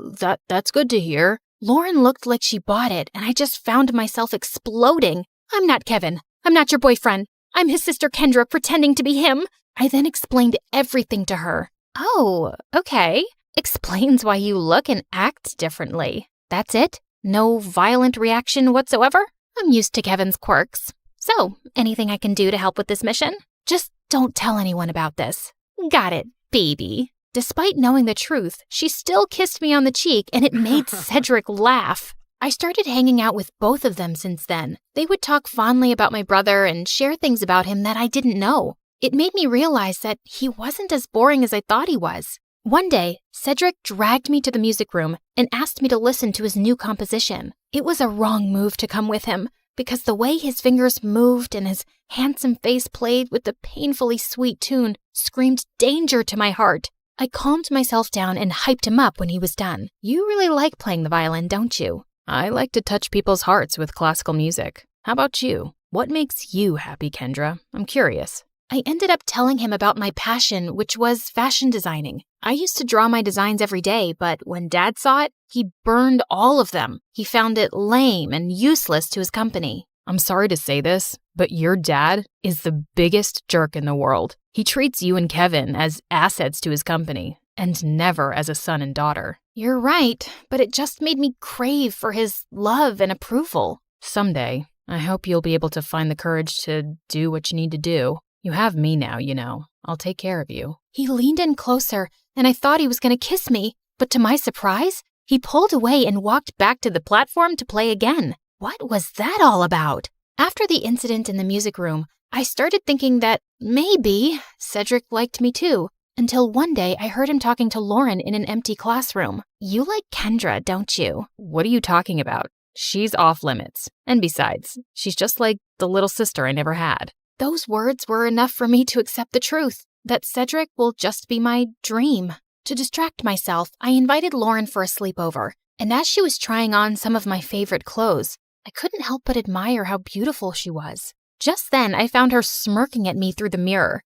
that's good to hear. Lauren looked like she bought it, and I just found myself exploding. I'm not Kevin. I'm not your boyfriend. I'm his sister Kendra pretending to be him. I then explained everything to her. Oh, okay. Explains why you look and act differently. That's it? No violent reaction whatsoever? I'm used to Kevin's quirks. So, anything I can do to help with this mission? Just don't tell anyone about this. Got it, baby. Despite knowing the truth, she still kissed me on the cheek and it made Cedric laugh. I started hanging out with both of them since then. They would talk fondly about my brother and share things about him that I didn't know. It made me realize that he wasn't as boring as I thought he was. One day, Cedric dragged me to the music room and asked me to listen to his new composition. It was a wrong move to come with him, because the way his fingers moved and his handsome face played with the painfully sweet tune screamed danger to my heart. I calmed myself down and hyped him up when he was done. You really like playing the violin, don't you? I like to touch people's hearts with classical music. How about you? What makes you happy, Kendra? I'm curious. I ended up telling him about my passion, which was fashion designing. I used to draw my designs every day, but when Dad saw it, he burned all of them. He found it lame and useless to his company. I'm sorry to say this, but your dad is the biggest jerk in the world. He treats you and Kevin as assets to his company, and never as a son and daughter. You're right, but it just made me crave for his love and approval. Someday, I hope you'll be able to find the courage to do what you need to do. You have me now, you know. I'll take care of you. He leaned in closer, and I thought he was going to kiss me, but to my surprise, he pulled away and walked back to the platform to play again. What was that all about? After the incident in the music room, I started thinking that maybe Cedric liked me too, until one day I heard him talking to Lauren in an empty classroom. You like Kendra, don't you? What are you talking about? She's off limits. And besides, she's just like the little sister I never had. Those words were enough for me to accept the truth, that Cedric will just be my dream. To distract myself, I invited Lauren for a sleepover, and as she was trying on some of my favorite clothes, I couldn't help but admire how beautiful she was. Just then, I found her smirking at me through the mirror.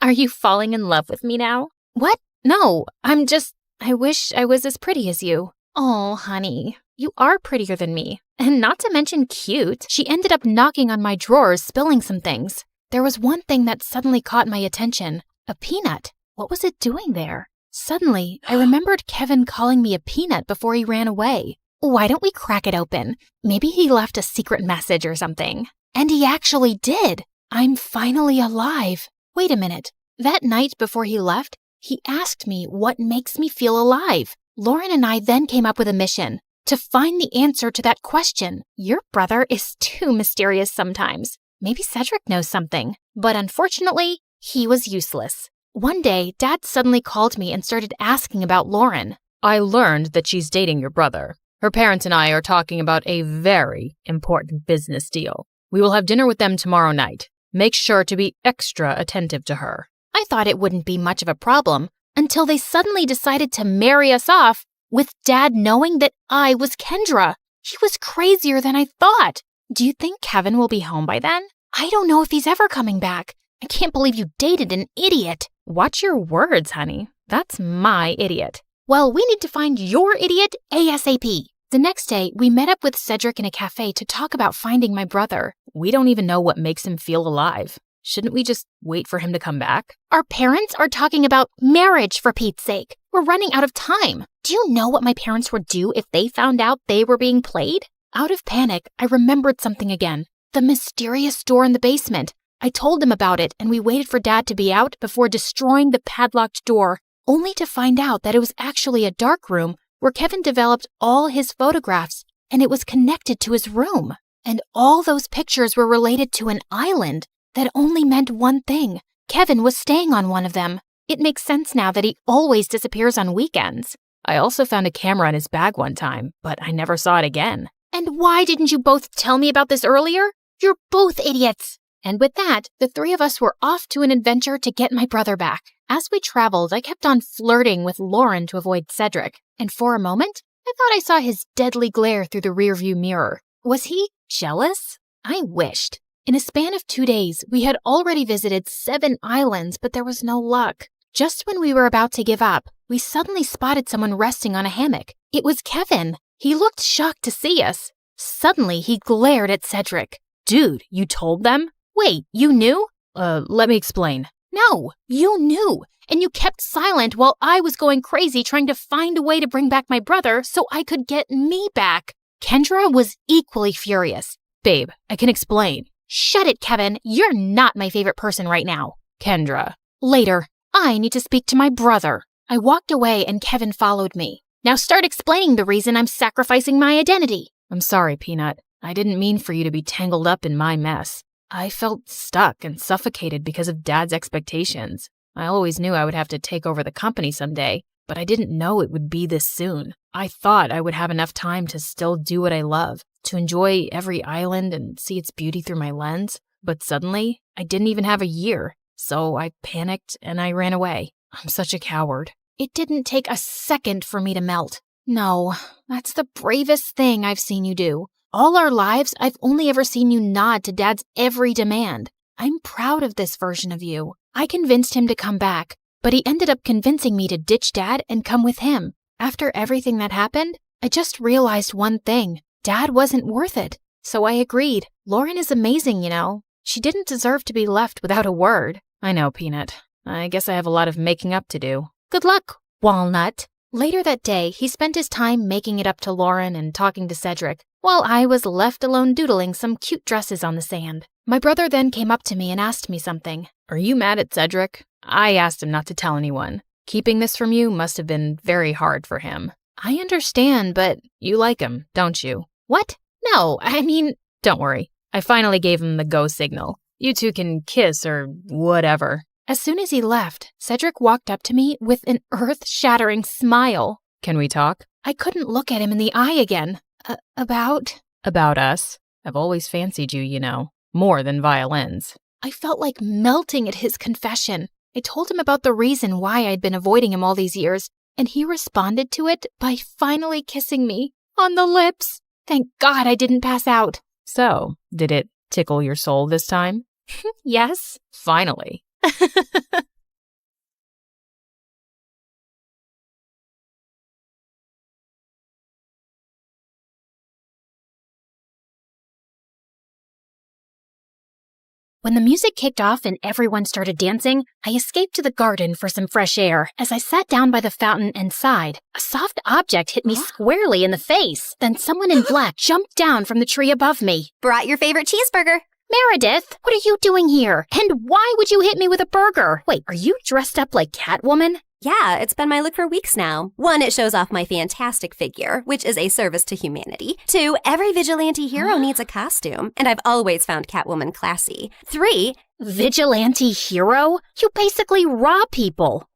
Are you falling in love with me now? What? No, I wish I was as pretty as you. Oh, honey, you are prettier than me, and not to mention cute. She ended up knocking on my drawers, spilling some things. There was one thing that suddenly caught my attention. A peanut. What was it doing there? Suddenly, I remembered Kevin calling me a peanut before he ran away. Why don't we crack it open? Maybe he left a secret message or something. And he actually did. I'm finally alive. Wait a minute. That night before he left, he asked me what makes me feel alive. Lauren and I then came up with a mission to find the answer to that question. Your brother is too mysterious sometimes. Maybe Cedric knows something. But unfortunately, he was useless. One day, Dad suddenly called me and started asking about Lauren. I learned that she's dating your brother. Her parents and I are talking about a very important business deal. We will have dinner with them tomorrow night. Make sure to be extra attentive to her. I thought it wouldn't be much of a problem until they suddenly decided to marry us off with Dad knowing that I was Kendra. He was crazier than I thought. Do you think Kevin will be home by then? I don't know if he's ever coming back. I can't believe you dated an idiot. Watch your words, honey. That's my idiot. Well, we need to find your idiot ASAP. The next day, we met up with Cedric in a cafe to talk about finding my brother. We don't even know what makes him feel alive. Shouldn't we just wait for him to come back? Our parents are talking about marriage, for Pete's sake. We're running out of time. Do you know what my parents would do if they found out they were being played? Out of panic, I remembered something again. The mysterious door in the basement. I told them about it, and we waited for Dad to be out before destroying the padlocked door, only to find out that it was actually a dark room where Kevin developed all his photographs, and it was connected to his room. And all those pictures were related to an island that only meant one thing. Kevin was staying on one of them. It makes sense now that he always disappears on weekends. I also found a camera in his bag one time, but I never saw it again. And why didn't you both tell me about this earlier? You're both idiots. And with that, the three of us were off to an adventure to get my brother back. As we traveled, I kept on flirting with Lauren to avoid Cedric. And for a moment, I thought I saw his deadly glare through the rearview mirror. Was he jealous? I wished. In a span of 2 days, we had already visited 7 islands, but there was no luck. Just when we were about to give up, we suddenly spotted someone resting on a hammock. It was Kevin. He looked shocked to see us. Suddenly, he glared at Cedric. Dude, you told them? Wait, you knew? Let me explain. No, you knew. And you kept silent while I was going crazy trying to find a way to bring back my brother so I could get me back. Kendra was equally furious. Babe, I can explain. Shut it, Kevin. You're not my favorite person right now. Kendra. Later. I need to speak to my brother. I walked away and Kevin followed me. Now start explaining the reason I'm sacrificing my identity. I'm sorry, Peanut. I didn't mean for you to be tangled up in my mess. I felt stuck and suffocated because of Dad's expectations. I always knew I would have to take over the company someday, but I didn't know it would be this soon. I thought I would have enough time to still do what I love, to enjoy every island and see its beauty through my lens. But suddenly, I didn't even have a year, so I panicked and I ran away. I'm such a coward. It didn't take a second for me to melt. No, that's the bravest thing I've seen you do. All our lives, I've only ever seen you nod to Dad's every demand. I'm proud of this version of you. I convinced him to come back, but he ended up convincing me to ditch Dad and come with him. After everything that happened, I just realized one thing. Dad wasn't worth it. So I agreed. Lauren is amazing, you know. She didn't deserve to be left without a word. I know, Peanut. I guess I have a lot of making up to do. Good luck, Walnut. Later that day, he spent his time making it up to Lauren and talking to Cedric, while I was left alone doodling some cute dresses on the sand. My brother then came up to me and asked me something. Are you mad at Cedric? I asked him not to tell anyone. Keeping this from you must have been very hard for him. I understand, but you like him, don't you? What? No, I mean... Don't worry. I finally gave him the go signal. You two can kiss or whatever. As soon as he left, Cedric walked up to me with an earth-shattering smile. Can we talk? I couldn't look at him in the eye again. About us. I've always fancied you, you know. More than violins. I felt like melting at his confession. I told him about the reason why I'd been avoiding him all these years, and he responded to it by finally kissing me on the lips. Thank God I didn't pass out. So, did it tickle your soul this time? Yes. Finally. When the music kicked off and everyone started dancing, I escaped to the garden for some fresh air. As I sat down by the fountain and sighed, a soft object hit me squarely in the face. Then someone in black jumped down from the tree above me. Brought your favorite cheeseburger. Meredith, what are you doing here? And why would you hit me with a burger? Wait, are you dressed up like Catwoman? Yeah, it's been my look for weeks now. 1, it shows off my fantastic figure, which is a service to humanity. 2, every vigilante hero needs a costume, and I've always found Catwoman classy. 3, vigilante hero? You basically rob people.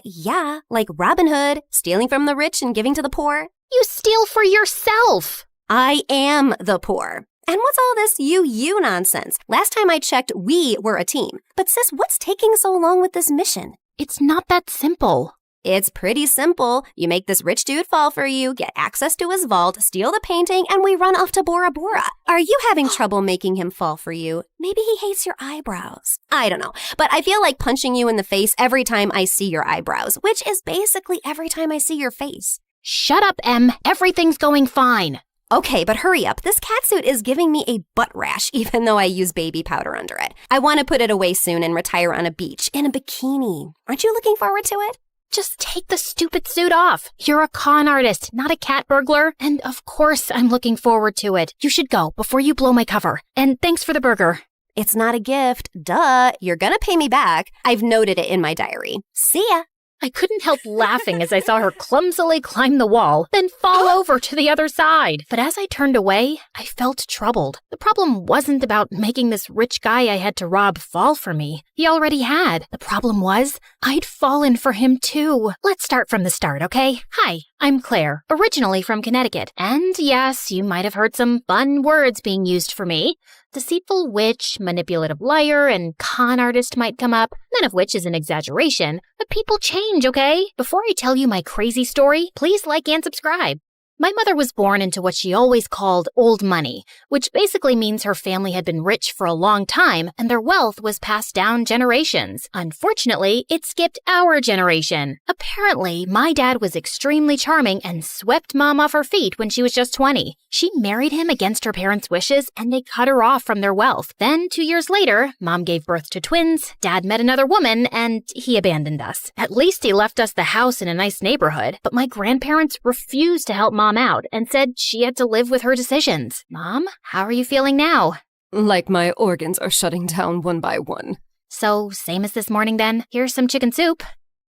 Yeah, like Robin Hood, stealing from the rich and giving to the poor. You steal for yourself. I am the poor. And what's all this you nonsense? Last time I checked, we were a team. But sis, what's taking so long with this mission? It's not that simple. It's pretty simple. You make this rich dude fall for you, get access to his vault, steal the painting, and we run off to Bora Bora. Are you having trouble making him fall for you? Maybe he hates your eyebrows. I don't know, but I feel like punching you in the face every time I see your eyebrows, which is basically every time I see your face. Shut up, Em. Everything's going fine. Okay, but hurry up. This catsuit is giving me a butt rash, even though I use baby powder under it. I want to put it away soon and retire on a beach in a bikini. Aren't you looking forward to it? Just take the stupid suit off. You're a con artist, not a cat burglar. And of course I'm looking forward to it. You should go before you blow my cover. And thanks for the burger. It's not a gift. Duh. You're gonna pay me back. I've noted it in my diary. See ya. I couldn't help laughing as I saw her clumsily climb the wall, then fall over to the other side. But as I turned away, I felt troubled. The problem wasn't about making this rich guy I had to rob fall for me. He already had. The problem was, I'd fallen for him too. Let's start from the start, okay? Hi, I'm Claire, originally from Connecticut. And yes, you might have heard some fun words being used for me. Deceitful witch, manipulative liar, and con artist might come up, none of which is an exaggeration. But people change, okay? Before I tell you my crazy story, please like and subscribe. My mother was born into what she always called old money, which basically means her family had been rich for a long time and their wealth was passed down generations. Unfortunately, it skipped our generation. Apparently, my dad was extremely charming and swept Mom off her feet when she was just 20. She married him against her parents' wishes and they cut her off from their wealth. Then, 2 years later, Mom gave birth to twins, Dad met another woman, and he abandoned us. At least he left us the house in a nice neighborhood, but my grandparents refused to help Mom out and said she had to live with her decisions. Mom, how are you feeling now? Like my organs are shutting down one by one. So, same as this morning then. Here's some chicken soup.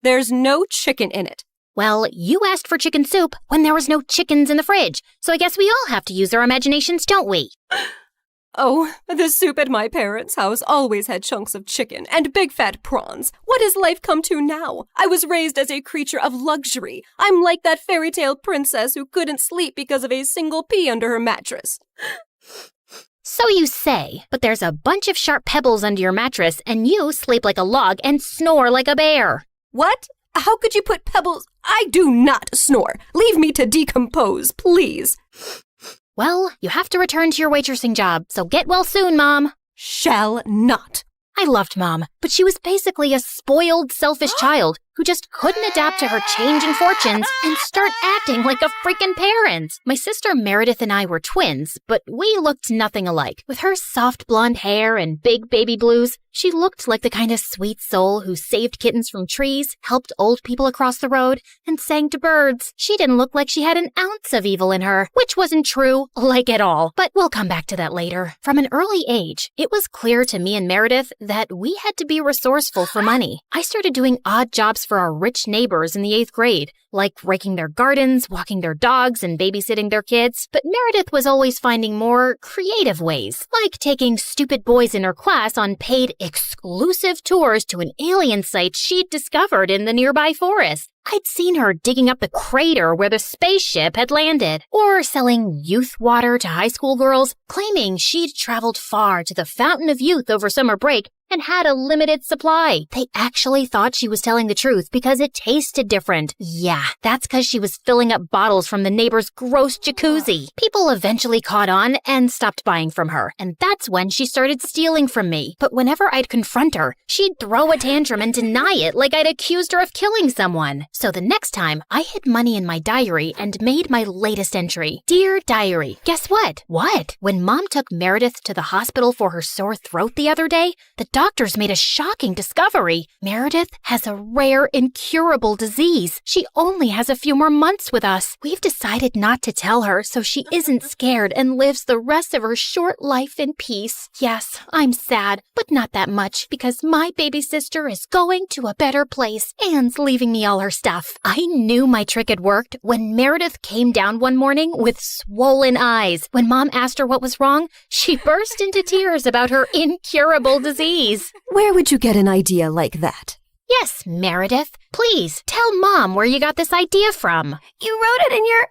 There's no chicken in it. Well, you asked for chicken soup when there was no chickens in the fridge, so I guess we all have to use our imaginations, don't we? Oh, the soup at my parents' house always had chunks of chicken and big fat prawns. What has life come to now? I was raised as a creature of luxury. I'm like that fairy tale princess who couldn't sleep because of a single pea under her mattress. So you say, but there's a bunch of sharp pebbles under your mattress and you sleep like a log and snore like a bear. What? How could you put pebbles? I do not snore. Leave me to decompose, please. Well, you have to return to your waitressing job, so get well soon, Mom. Shall not. I loved Mom, but she was basically a spoiled, selfish child who just couldn't adapt to her changing fortunes and start acting like a freaking parent. My sister Meredith and I were twins, but we looked nothing alike. With her soft blonde hair and big baby blues, she looked like the kind of sweet soul who saved kittens from trees, helped old people across the road, and sang to birds. She didn't look like she had an ounce of evil in her, which wasn't true, like at all. But we'll come back to that later. From an early age, it was clear to me and Meredith that we had to be resourceful for money. I started doing odd jobs for our rich neighbors in the 8th grade, like raking their gardens, walking their dogs, and babysitting their kids. But Meredith was always finding more creative ways, like taking stupid boys in her class on paid exclusive tours to an alien site she'd discovered in the nearby forest. I'd seen her digging up the crater where the spaceship had landed, or selling youth water to high school girls, claiming she'd traveled far to the Fountain of Youth over summer break and had a limited supply. They actually thought she was telling the truth because it tasted different. Yeah, that's because she was filling up bottles from the neighbor's gross jacuzzi. People eventually caught on and stopped buying from her, and that's when she started stealing from me. But whenever I'd confront her, she'd throw a tantrum and deny it like I'd accused her of killing someone. So the next time, I hid money in my diary and made my latest entry. Dear Diary, guess what? What? When Mom took Meredith to the hospital for her sore throat the other day, the doctors made a shocking discovery. Meredith has a rare, incurable disease. She only has a few more months with us. We've decided not to tell her so she isn't scared and lives the rest of her short life in peace. Yes, I'm sad, but not that much because my baby sister is going to a better place and leaving me all her stuff. I knew my trick had worked when Meredith came down one morning with swollen eyes. When Mom asked her what was wrong, she burst into tears about her incurable disease. Where would you get an idea like that? Yes, Meredith. Please, tell Mom where you got this idea from. You wrote it in your...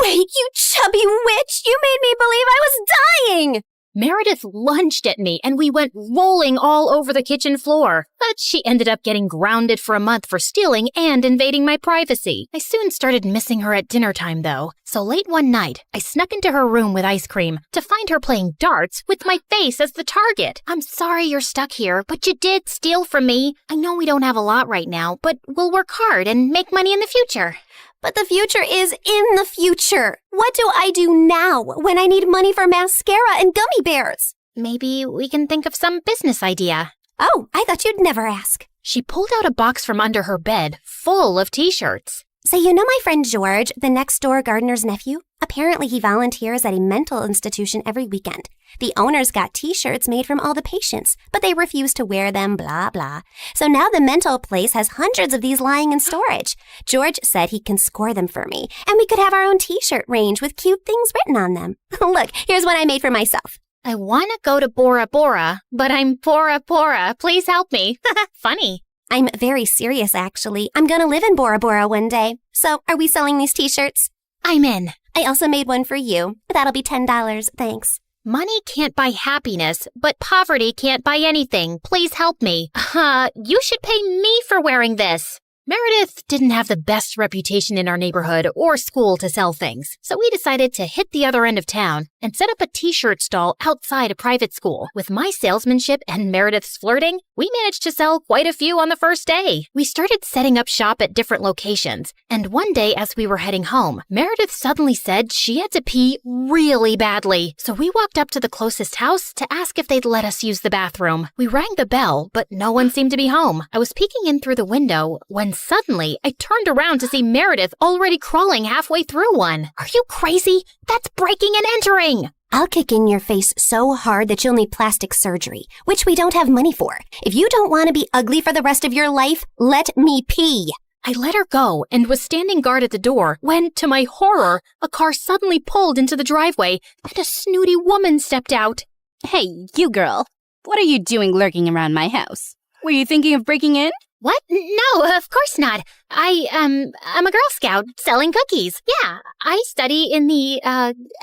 Wait, you chubby witch! You made me believe I was dying! Meredith lunged at me and we went rolling all over the kitchen floor. But she ended up getting grounded for a month for stealing and invading my privacy. I soon started missing her at dinner time though. So late one night, I snuck into her room with ice cream to find her playing darts with my face as the target. I'm sorry you're stuck here, but you did steal from me. I know we don't have a lot right now, but we'll work hard and make money in the future. But the future is in the future. What do I do now when I need money for mascara and gummy bears? Maybe we can think of some business idea. Oh, I thought you'd never ask. She pulled out a box from under her bed full of t-shirts. So you know my friend George, the next-door gardener's nephew? Apparently he volunteers at a mental institution every weekend. The owners got t-shirts made from all the patients, but they refuse to wear them, blah, blah. So now the mental place has hundreds of these lying in storage. George said he can score them for me, and we could have our own t-shirt range with cute things written on them. Look, here's one I made for myself. I want to go to Bora Bora, but I'm Bora Bora. Please help me. Funny. I'm very serious, actually. I'm gonna live in Bora Bora one day. So, are we selling these t-shirts? I'm in. I also made one for you. That'll be $10, thanks. Money can't buy happiness, but poverty can't buy anything. Please help me. You should pay me for wearing this. Meredith didn't have the best reputation in our neighborhood or school to sell things, so we decided to hit the other end of town and set up a t-shirt stall outside a private school. With my salesmanship and Meredith's flirting, we managed to sell quite a few on the first day. We started setting up shop at different locations, and one day as we were heading home, Meredith suddenly said she had to pee really badly. So we walked up to the closest house to ask if they'd let us use the bathroom. We rang the bell, but no one seemed to be home. I was peeking in through the window when suddenly I turned around to see Meredith already crawling halfway through one. Are you crazy? That's breaking and entering! I'll kick in your face so hard that you'll need plastic surgery, which we don't have money for. If you don't want to be ugly for the rest of your life, let me pee. I let her go and was standing guard at the door when, to my horror, a car suddenly pulled into the driveway and a snooty woman stepped out. Hey, you girl. What are you doing lurking around my house? Were you thinking of breaking in? What? No, of course not. I'm a Girl Scout selling cookies. Yeah, I study in the,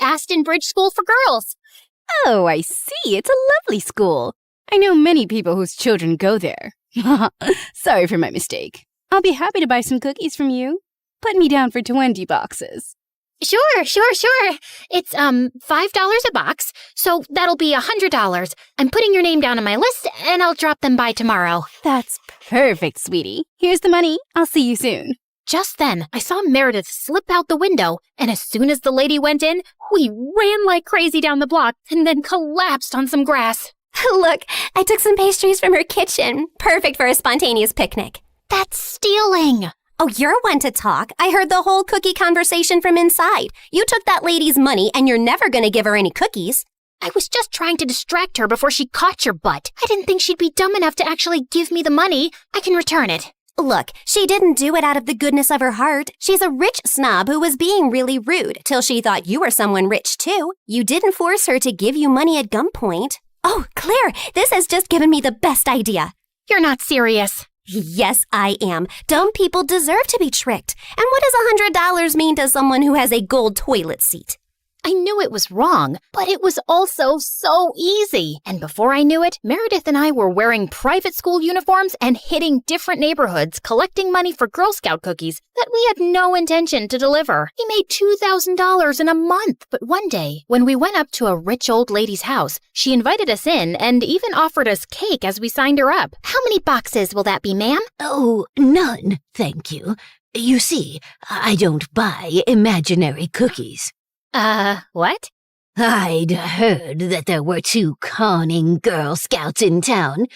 Aston Bridge School for Girls. Oh, I see. It's a lovely school. I know many people whose children go there. Sorry for my mistake. I'll be happy to buy some cookies from you. Put me down for 20 boxes. Sure. It's, $5 a box, so that'll be $100. I'm putting your name down on my list, and I'll drop them by tomorrow. That's perfect, sweetie. Here's the money. I'll see you soon. Just then, I saw Meredith slip out the window, and as soon as the lady went in, we ran like crazy down the block and then collapsed on some grass. Look, I took some pastries from her kitchen. Perfect for a spontaneous picnic. That's stealing. Oh, you're one to talk. I heard the whole cookie conversation from inside. You took that lady's money, and you're never going to give her any cookies. I was just trying to distract her before she caught your butt. I didn't think she'd be dumb enough to actually give me the money. I can return it. Look, she didn't do it out of the goodness of her heart. She's a rich snob who was being really rude till she thought you were someone rich, too. You didn't force her to give you money at gunpoint. Oh, Claire, this has just given me the best idea. You're not serious. Yes, I am. Dumb people deserve to be tricked. And what does $100 mean to someone who has a gold toilet seat? I knew it was wrong, but it was also so easy. And before I knew it, Meredith and I were wearing private school uniforms and hitting different neighborhoods, collecting money for Girl Scout cookies that we had no intention to deliver. We made $2,000 in a month. But one day, when we went up to a rich old lady's house, she invited us in and even offered us cake as we signed her up. How many boxes will that be, ma'am? Oh, none, thank you. You see, I don't buy imaginary cookies. What? I'd heard that there were 2 conning Girl Scouts in town,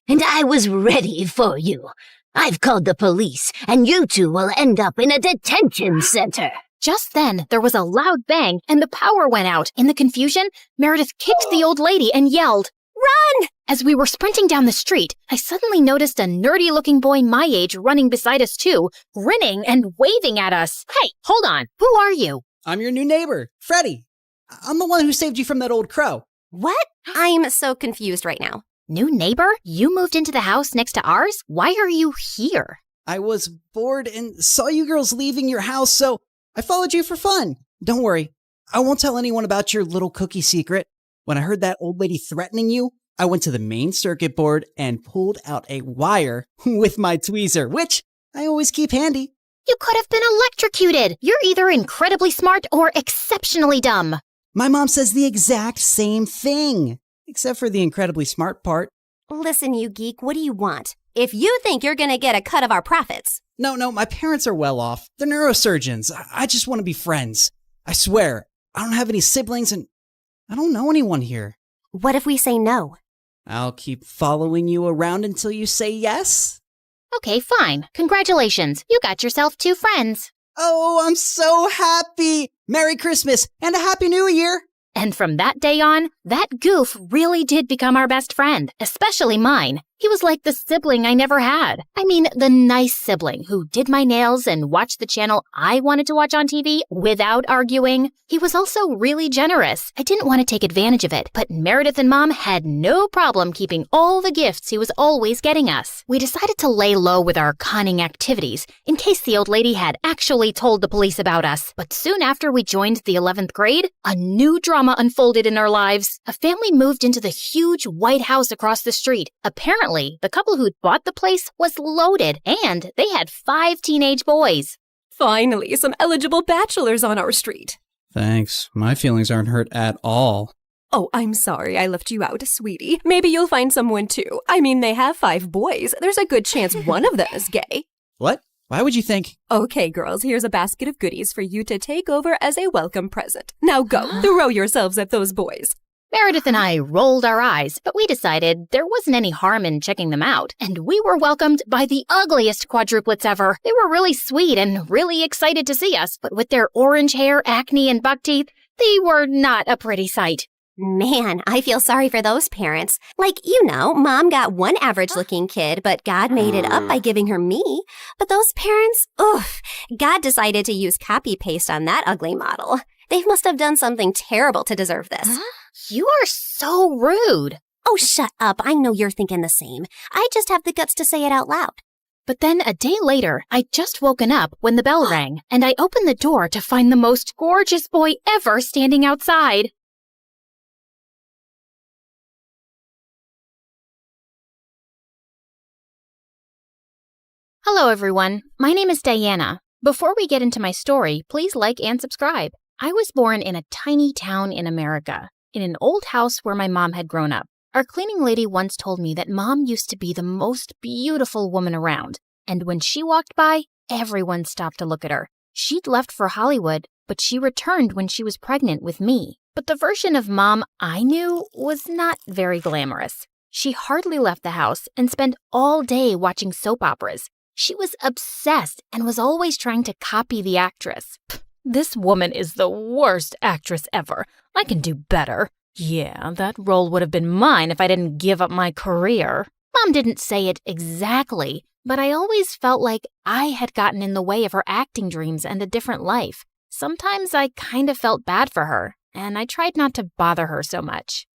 and I was ready for you. I've called the police, and you 2 will end up in a detention center. Just then, there was a loud bang, and the power went out. In the confusion, Meredith kicked the old lady and yelled, "Run!" As we were sprinting down the street, I suddenly noticed a nerdy-looking boy my age running beside us too, grinning and waving at us. Hey, hold on. Who are you? I'm your new neighbor, Freddie. I'm the one who saved you from that old crow. What? I'm so confused right now. New neighbor? You moved into the house next to ours? Why are you here? I was bored and saw you girls leaving your house, so I followed you for fun. Don't worry, I won't tell anyone about your little cookie secret. When I heard that old lady threatening you, I went to the main circuit board and pulled out a wire with my tweezer, which I always keep handy. You could have been electrocuted. You're either incredibly smart or exceptionally dumb. My mom says the exact same thing, except for the incredibly smart part. Listen, you geek, what do you want? If you think you're going to get a cut of our profits. No, my parents are well off. They're neurosurgeons. I just want to be friends. I swear, I don't have any siblings and I don't know anyone here. What if we say no? I'll keep following you around until you say yes. Okay, fine. Congratulations. You got yourself 2 friends. Oh, I'm so happy. Merry Christmas and a Happy New Year. And from that day on, that goof really did become our best friend, especially mine. He was like the sibling I never had. I mean, the nice sibling who did my nails and watched the channel I wanted to watch on TV without arguing. He was also really generous. I didn't want to take advantage of it, but Meredith and Mom had no problem keeping all the gifts he was always getting us. We decided to lay low with our conning activities in case the old lady had actually told the police about us. But soon after we joined the 11th grade, a new drama unfolded in our lives. A family moved into the huge white house across the street. Apparently, the couple who'd bought the place was loaded, and they had 5 teenage boys. Finally, some eligible bachelors on our street. Thanks. My feelings aren't hurt at all. Oh, I'm sorry I left you out, sweetie. Maybe you'll find someone too. I mean, they have 5 boys. There's a good chance one of them is gay. What? Why would you think? Okay, girls, here's a basket of goodies for you to take over as a welcome present. Now go, throw yourselves at those boys. Meredith and I rolled our eyes, but we decided there wasn't any harm in checking them out, and we were welcomed by the ugliest quadruplets ever. They were really sweet and really excited to see us, but with their orange hair, acne, and buck teeth, they were not a pretty sight. Man, I feel sorry for those parents. Like, Mom got one average-looking kid, but God made it up by giving her me. But those parents, God decided to use copy-paste on that ugly model. They must have done something terrible to deserve this. You are so rude. Oh, shut up. I know you're thinking the same. I just have the guts to say it out loud. But then a day later, I'd just woken up when the bell rang, and I opened the door to find the most gorgeous boy ever standing outside. Hello, everyone. My name is Diana. Before we get into my story, please like and subscribe. I was born in a tiny town in America, in an old house where my mom had grown up. Our cleaning lady once told me that Mom used to be the most beautiful woman around, and when she walked by, everyone stopped to look at her. She'd left for Hollywood, but she returned when she was pregnant with me. But the version of Mom I knew was not very glamorous. She hardly left the house and spent all day watching soap operas. She was obsessed and was always trying to copy the actress. This woman is the worst actress ever. I can do better. Yeah, that role would have been mine if I didn't give up my career. Mom didn't say it exactly, but I always felt like I had gotten in the way of her acting dreams and a different life. Sometimes I kind of felt bad for her, and I tried not to bother her so much.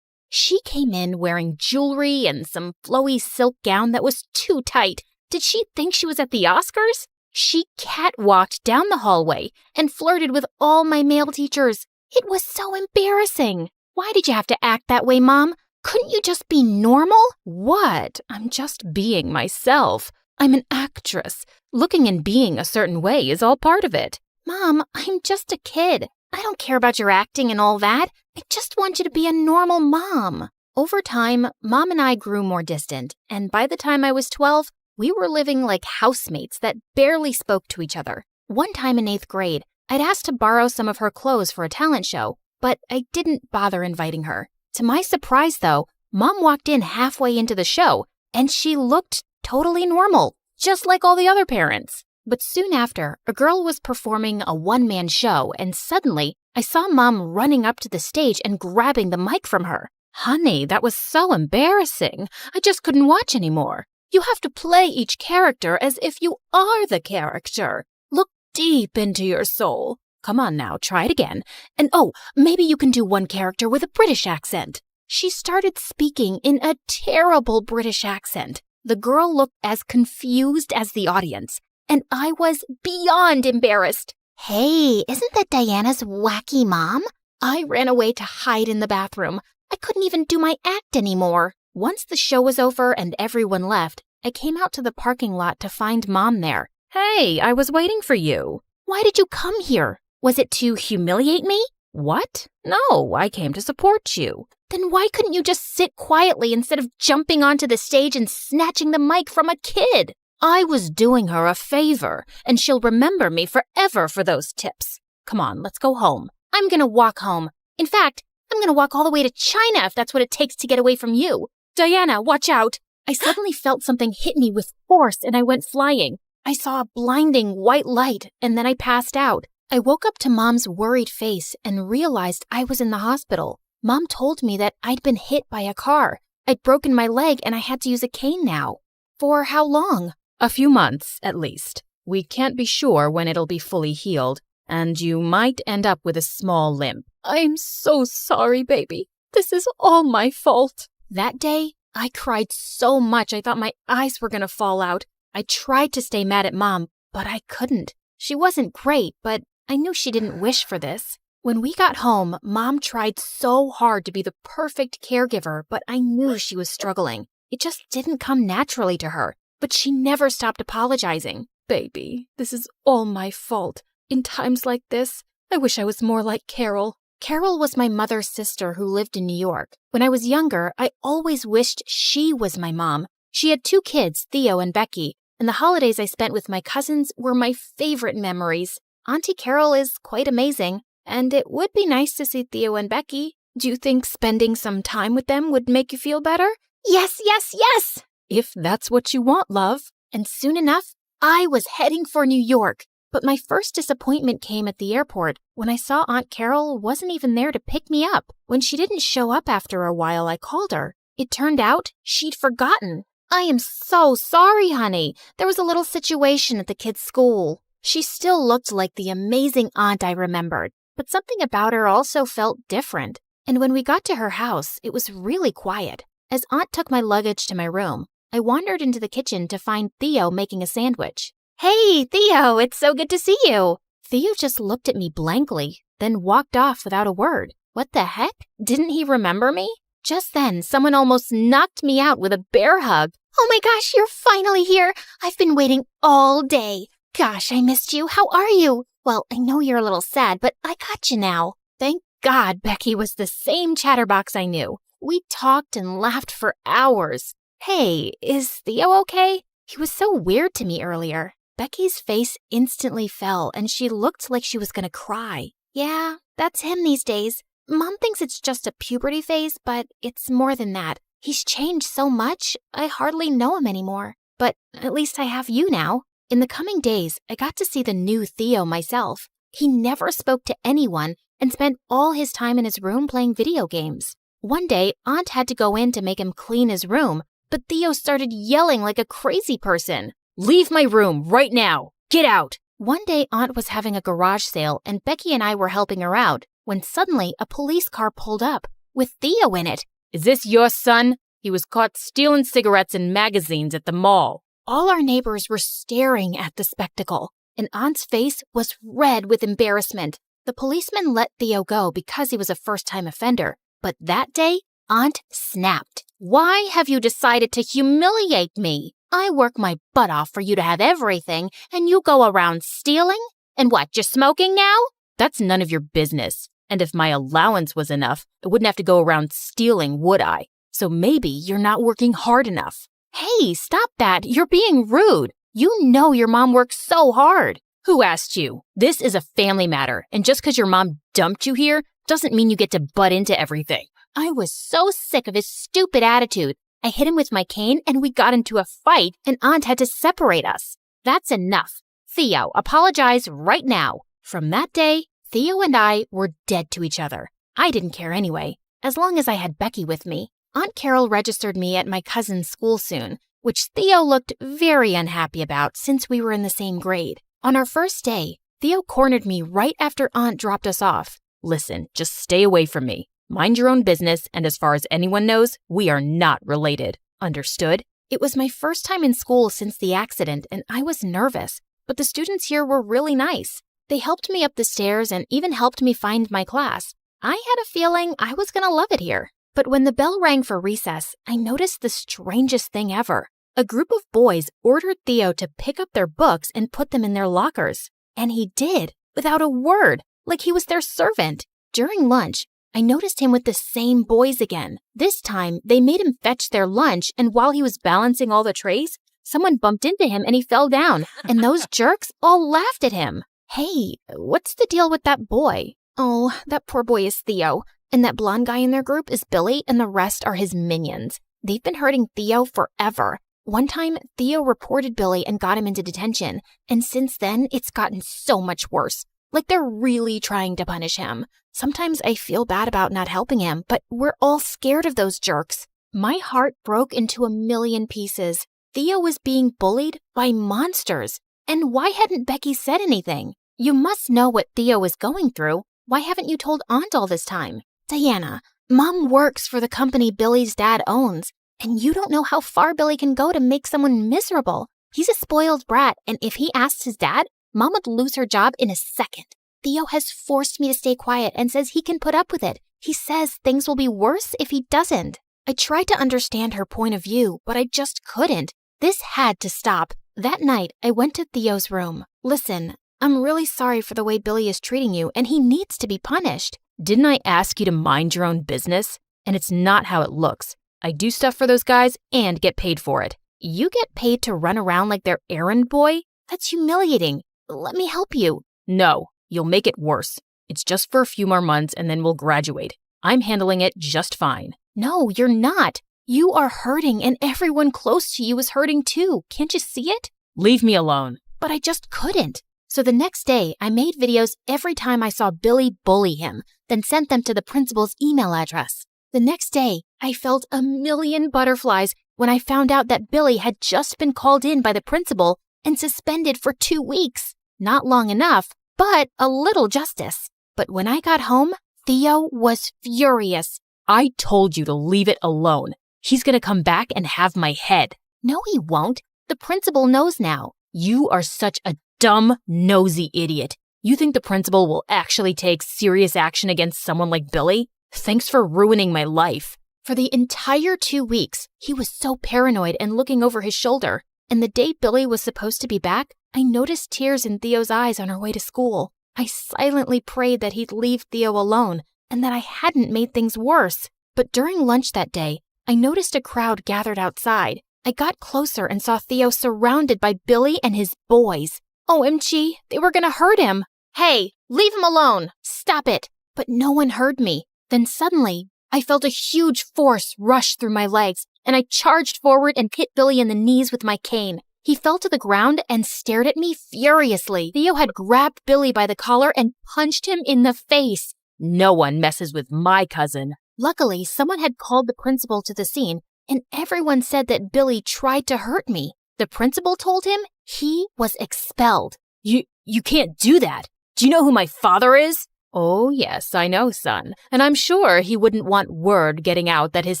She came in wearing jewelry and some flowy silk gown that was too tight. Did she think she was at the Oscars? She catwalked down the hallway and flirted with all my male teachers. It was so embarrassing. Why did you have to act that way, Mom? Couldn't you just be normal? What? I'm just being myself. I'm an actress. Looking and being a certain way is all part of it. Mom, I'm just a kid. I don't care about your acting and all that. I just want you to be a normal mom. Over time, Mom and I grew more distant, and by the time I was 12, we were living like housemates that barely spoke to each other. One time in 8th grade, I'd asked to borrow some of her clothes for a talent show, but I didn't bother inviting her. To my surprise, though, Mom walked in halfway into the show, and she looked totally normal, just like all the other parents. But soon after, a girl was performing a one-man show, and suddenly, I saw Mom running up to the stage and grabbing the mic from her. Honey, that was so embarrassing. I just couldn't watch anymore. You have to play each character as if you are the character. Look deep into your soul. Come on now, try it again. And maybe you can do one character with a British accent. She started speaking in a terrible British accent. The girl looked as confused as the audience, and I was beyond embarrassed. Hey, isn't that Diana's wacky mom? I ran away to hide in the bathroom. I couldn't even do my act anymore. Once the show was over and everyone left, I came out to the parking lot to find Mom there. Hey, I was waiting for you. Why did you come here? Was it to humiliate me? What? No, I came to support you. Then why couldn't you just sit quietly instead of jumping onto the stage and snatching the mic from a kid? I was doing her a favor, and she'll remember me forever for those tips. Come on, let's go home. I'm gonna walk home. In fact, I'm gonna walk all the way to China if that's what it takes to get away from you. Diana, watch out. I suddenly felt something hit me with force and I went flying. I saw a blinding white light and then I passed out. I woke up to Mom's worried face and realized I was in the hospital. Mom told me that I'd been hit by a car. I'd broken my leg and I had to use a cane now. For how long? A few months, at least. We can't be sure when it'll be fully healed, and you might end up with a small limp. I'm so sorry, baby. This is all my fault. That day, I cried so much I thought my eyes were gonna fall out. I tried to stay mad at Mom, but I couldn't. She wasn't great, but I knew she didn't wish for this. When we got home, Mom tried so hard to be the perfect caregiver, but I knew she was struggling. It just didn't come naturally to her, but she never stopped apologizing. Baby, this is all my fault. In times like this, I wish I was more like Carol. Carol was my mother's sister who lived in New York. When I was younger, I always wished she was my mom. She had 2 kids, Theo and Becky, and the holidays I spent with my cousins were my favorite memories. Auntie Carol is quite amazing, and it would be nice to see Theo and Becky. Do you think spending some time with them would make you feel better? Yes, yes, yes! If that's what you want, love. And soon enough, I was heading for New York. But my first disappointment came at the airport when I saw Aunt Carol wasn't even there to pick me up. When she didn't show up after a while, I called her. It turned out she'd forgotten. I am so sorry, honey. There was a little situation at the kids' school. She still looked like the amazing aunt I remembered, but something about her also felt different. And when we got to her house, it was really quiet. As Aunt took my luggage to my room, I wandered into the kitchen to find Theo making a sandwich. Hey, Theo, it's so good to see you. Theo just looked at me blankly, then walked off without a word. What the heck? Didn't he remember me? Just then, someone almost knocked me out with a bear hug. Oh my gosh, you're finally here. I've been waiting all day. Gosh, I missed you. How are you? Well, I know you're a little sad, but I got you now. Thank God Becky was the same chatterbox I knew. We talked and laughed for hours. Hey, is Theo okay? He was so weird to me earlier. Becky's face instantly fell and she looked like she was gonna cry. Yeah, that's him these days. Mom thinks it's just a puberty phase, but it's more than that. He's changed so much, I hardly know him anymore. But at least I have you now. In the coming days, I got to see the new Theo myself. He never spoke to anyone and spent all his time in his room playing video games. One day, Aunt had to go in to make him clean his room, but Theo started yelling like a crazy person. Leave my room right now! Get out! One day, Aunt was having a garage sale and Becky and I were helping her out when suddenly a police car pulled up with Theo in it. Is this your son? He was caught stealing cigarettes and magazines at the mall. All our neighbors were staring at the spectacle, and Aunt's face was red with embarrassment. The policeman let Theo go because he was a first-time offender. But that day, Aunt snapped. Why have you decided to humiliate me? I work my butt off for you to have everything, and you go around stealing? And what, you're smoking now? That's none of your business. And if my allowance was enough, I wouldn't have to go around stealing, would I? So maybe you're not working hard enough. Hey, stop that. You're being rude. You know your mom works so hard. Who asked you? This is a family matter, and just because your mom dumped you here doesn't mean you get to butt into everything. I was so sick of his stupid attitude. I hit him with my cane and we got into a fight and Aunt had to separate us. That's enough. Theo, apologize right now. From that day, Theo and I were dead to each other. I didn't care anyway, as long as I had Becky with me. Aunt Carol registered me at my cousin's school soon, which Theo looked very unhappy about since we were in the same grade. On our first day, Theo cornered me right after Aunt dropped us off. Listen, just stay away from me. Mind your own business, and as far as anyone knows, we are not related. Understood? It was my first time in school since the accident, and I was nervous, but the students here were really nice. They helped me up the stairs and even helped me find my class. I had a feeling I was going to love it here. But when the bell rang for recess, I noticed the strangest thing ever. A group of boys ordered Theo to pick up their books and put them in their lockers. And he did, without a word, like he was their servant. During lunch, I noticed him with the same boys again. This time, they made him fetch their lunch, and while he was balancing all the trays, someone bumped into him and he fell down, and those jerks all laughed at him. Hey, what's the deal with that boy? Oh, that poor boy is Theo, and that blonde guy in their group is Billy, and the rest are his minions. They've been hurting Theo forever. One time, Theo reported Billy and got him into detention, and since then, it's gotten so much worse. Like they're really trying to punish him. Sometimes I feel bad about not helping him, but we're all scared of those jerks. My heart broke into a million pieces. Theo was being bullied by monsters. And why hadn't Becky said anything? You must know what Theo was going through. Why haven't you told Aunt all this time? Diana, Mom works for the company Billy's dad owns, and you don't know how far Billy can go to make someone miserable. He's a spoiled brat, and if he asked his dad, Mom would lose her job in a second. Theo has forced me to stay quiet and says he can put up with it. He says things will be worse if he doesn't. I tried to understand her point of view, but I just couldn't. This had to stop. That night, I went to Theo's room. Listen, I'm really sorry for the way Billy is treating you, and he needs to be punished. Didn't I ask you to mind your own business? And it's not how it looks. I do stuff for those guys and get paid for it. You get paid to run around like their errand boy? That's humiliating. Let me help you. No, you'll make it worse. It's just for a few more months and then we'll graduate. I'm handling it just fine. No, you're not. You are hurting and everyone close to you is hurting too. Can't you see it? Leave me alone. But I just couldn't. So the next day, I made videos every time I saw Billy bully him, then sent them to the principal's email address. The next day, I felt a million butterflies when I found out that Billy had just been called in by the principal and suspended for 2 weeks. Not long enough, but a little justice. But when I got home, Theo was furious. I told you to leave it alone. He's gonna come back and have my head. No, he won't. The principal knows now. You are such a dumb, nosy idiot. You think the principal will actually take serious action against someone like Billy? Thanks for ruining my life. For the entire 2 weeks, he was so paranoid and looking over his shoulder. And the day Billy was supposed to be back, I noticed tears in Theo's eyes on our way to school. I silently prayed that he'd leave Theo alone and that I hadn't made things worse. But during lunch that day, I noticed a crowd gathered outside. I got closer and saw Theo surrounded by Billy and his boys. OMG, they were gonna hurt him. Hey, leave him alone. Stop it. But no one heard me. Then suddenly, I felt a huge force rush through my legs, and I charged forward and hit Billy in the knees with my cane. He fell to the ground and stared at me furiously. Theo had grabbed Billy by the collar and punched him in the face. No one messes with my cousin. Luckily, someone had called the principal to the scene, and everyone said that Billy tried to hurt me. The principal told him he was expelled. You can't do that. Do you know who my father is? Oh, yes, I know, son. And I'm sure he wouldn't want word getting out that his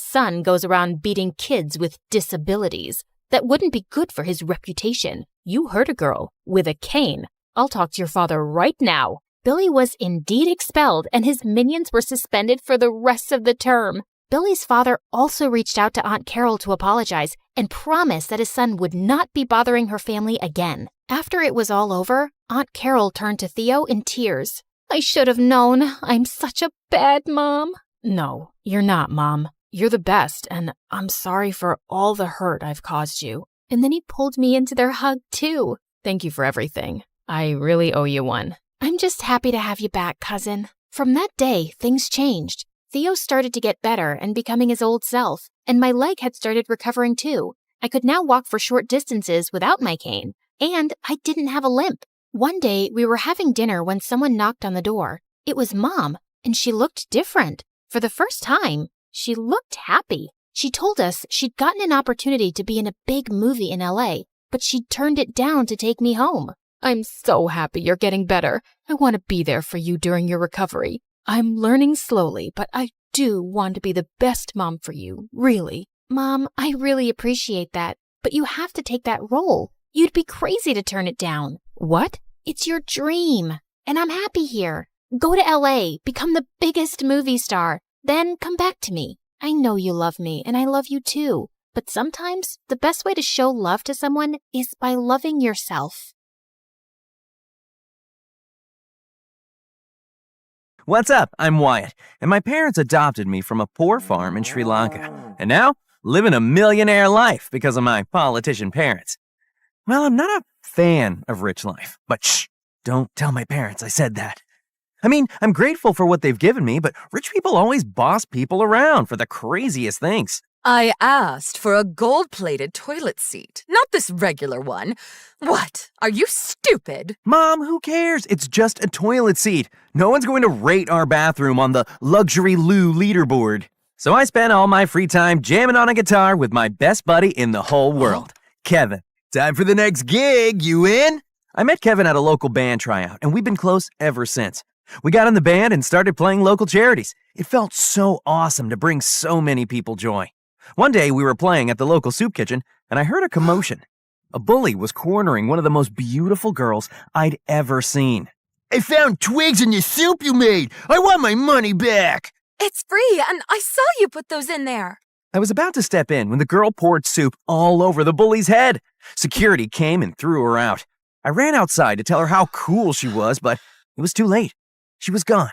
son goes around beating kids with disabilities. That wouldn't be good for his reputation. You hurt a girl with a cane. I'll talk to your father right now. Billy was indeed expelled, and his minions were suspended for the rest of the term. Billy's father also reached out to Aunt Carol to apologize and promise that his son would not be bothering her family again. After it was all over, Aunt Carol turned to Theo in tears. I should have known. I'm such a bad mom. No, you're not, Mom. You're the best, and I'm sorry for all the hurt I've caused you. And then he pulled me into their hug, too. Thank you for everything. I really owe you one. I'm just happy to have you back, cousin. From that day, things changed. Theo started to get better and becoming his old self, and my leg had started recovering, too. I could now walk for short distances without my cane, and I didn't have a limp. One day, we were having dinner when someone knocked on the door. It was Mom, and she looked different. For the first time, she looked happy. She told us she'd gotten an opportunity to be in a big movie in LA, but she'd turned it down to take me home. I'm so happy you're getting better. I want to be there for you during your recovery. I'm learning slowly, but I do want to be the best mom for you, really. Mom, I really appreciate that, but you have to take that role. You'd be crazy to turn it down. What? It's your dream, and I'm happy here. Go to LA, become the biggest movie star, then come back to me. I know you love me, and I love you too. But sometimes the best way to show love to someone is by loving yourself. What's up? I'm Wyatt, and my parents adopted me from a poor farm in Sri Lanka. And now, living a millionaire life because of my politician parents. Well, I'm not a fan of rich life, but shh, don't tell my parents I said that. I mean, I'm grateful for what they've given me, but rich people always boss people around for the craziest things. I asked for a gold-plated toilet seat, not this regular one. What? Are you stupid? Mom, who cares? It's just a toilet seat. No one's going to rate our bathroom on the luxury loo leaderboard. So I spent all my free time jamming on a guitar with my best buddy in the whole world, Kevin. Time for the next gig, you in? I met Kevin at a local band tryout, and we've been close ever since. We got in the band and started playing local charities. It felt so awesome to bring so many people joy. One day we were playing at the local soup kitchen, and I heard a commotion. A bully was cornering one of the most beautiful girls I'd ever seen. I found twigs in the soup you made. I want my money back. It's free, and I saw you put those in there. I was about to step in when the girl poured soup all over the bully's head. Security came and threw her out. I ran outside to tell her how cool she was, but it was too late. She was gone.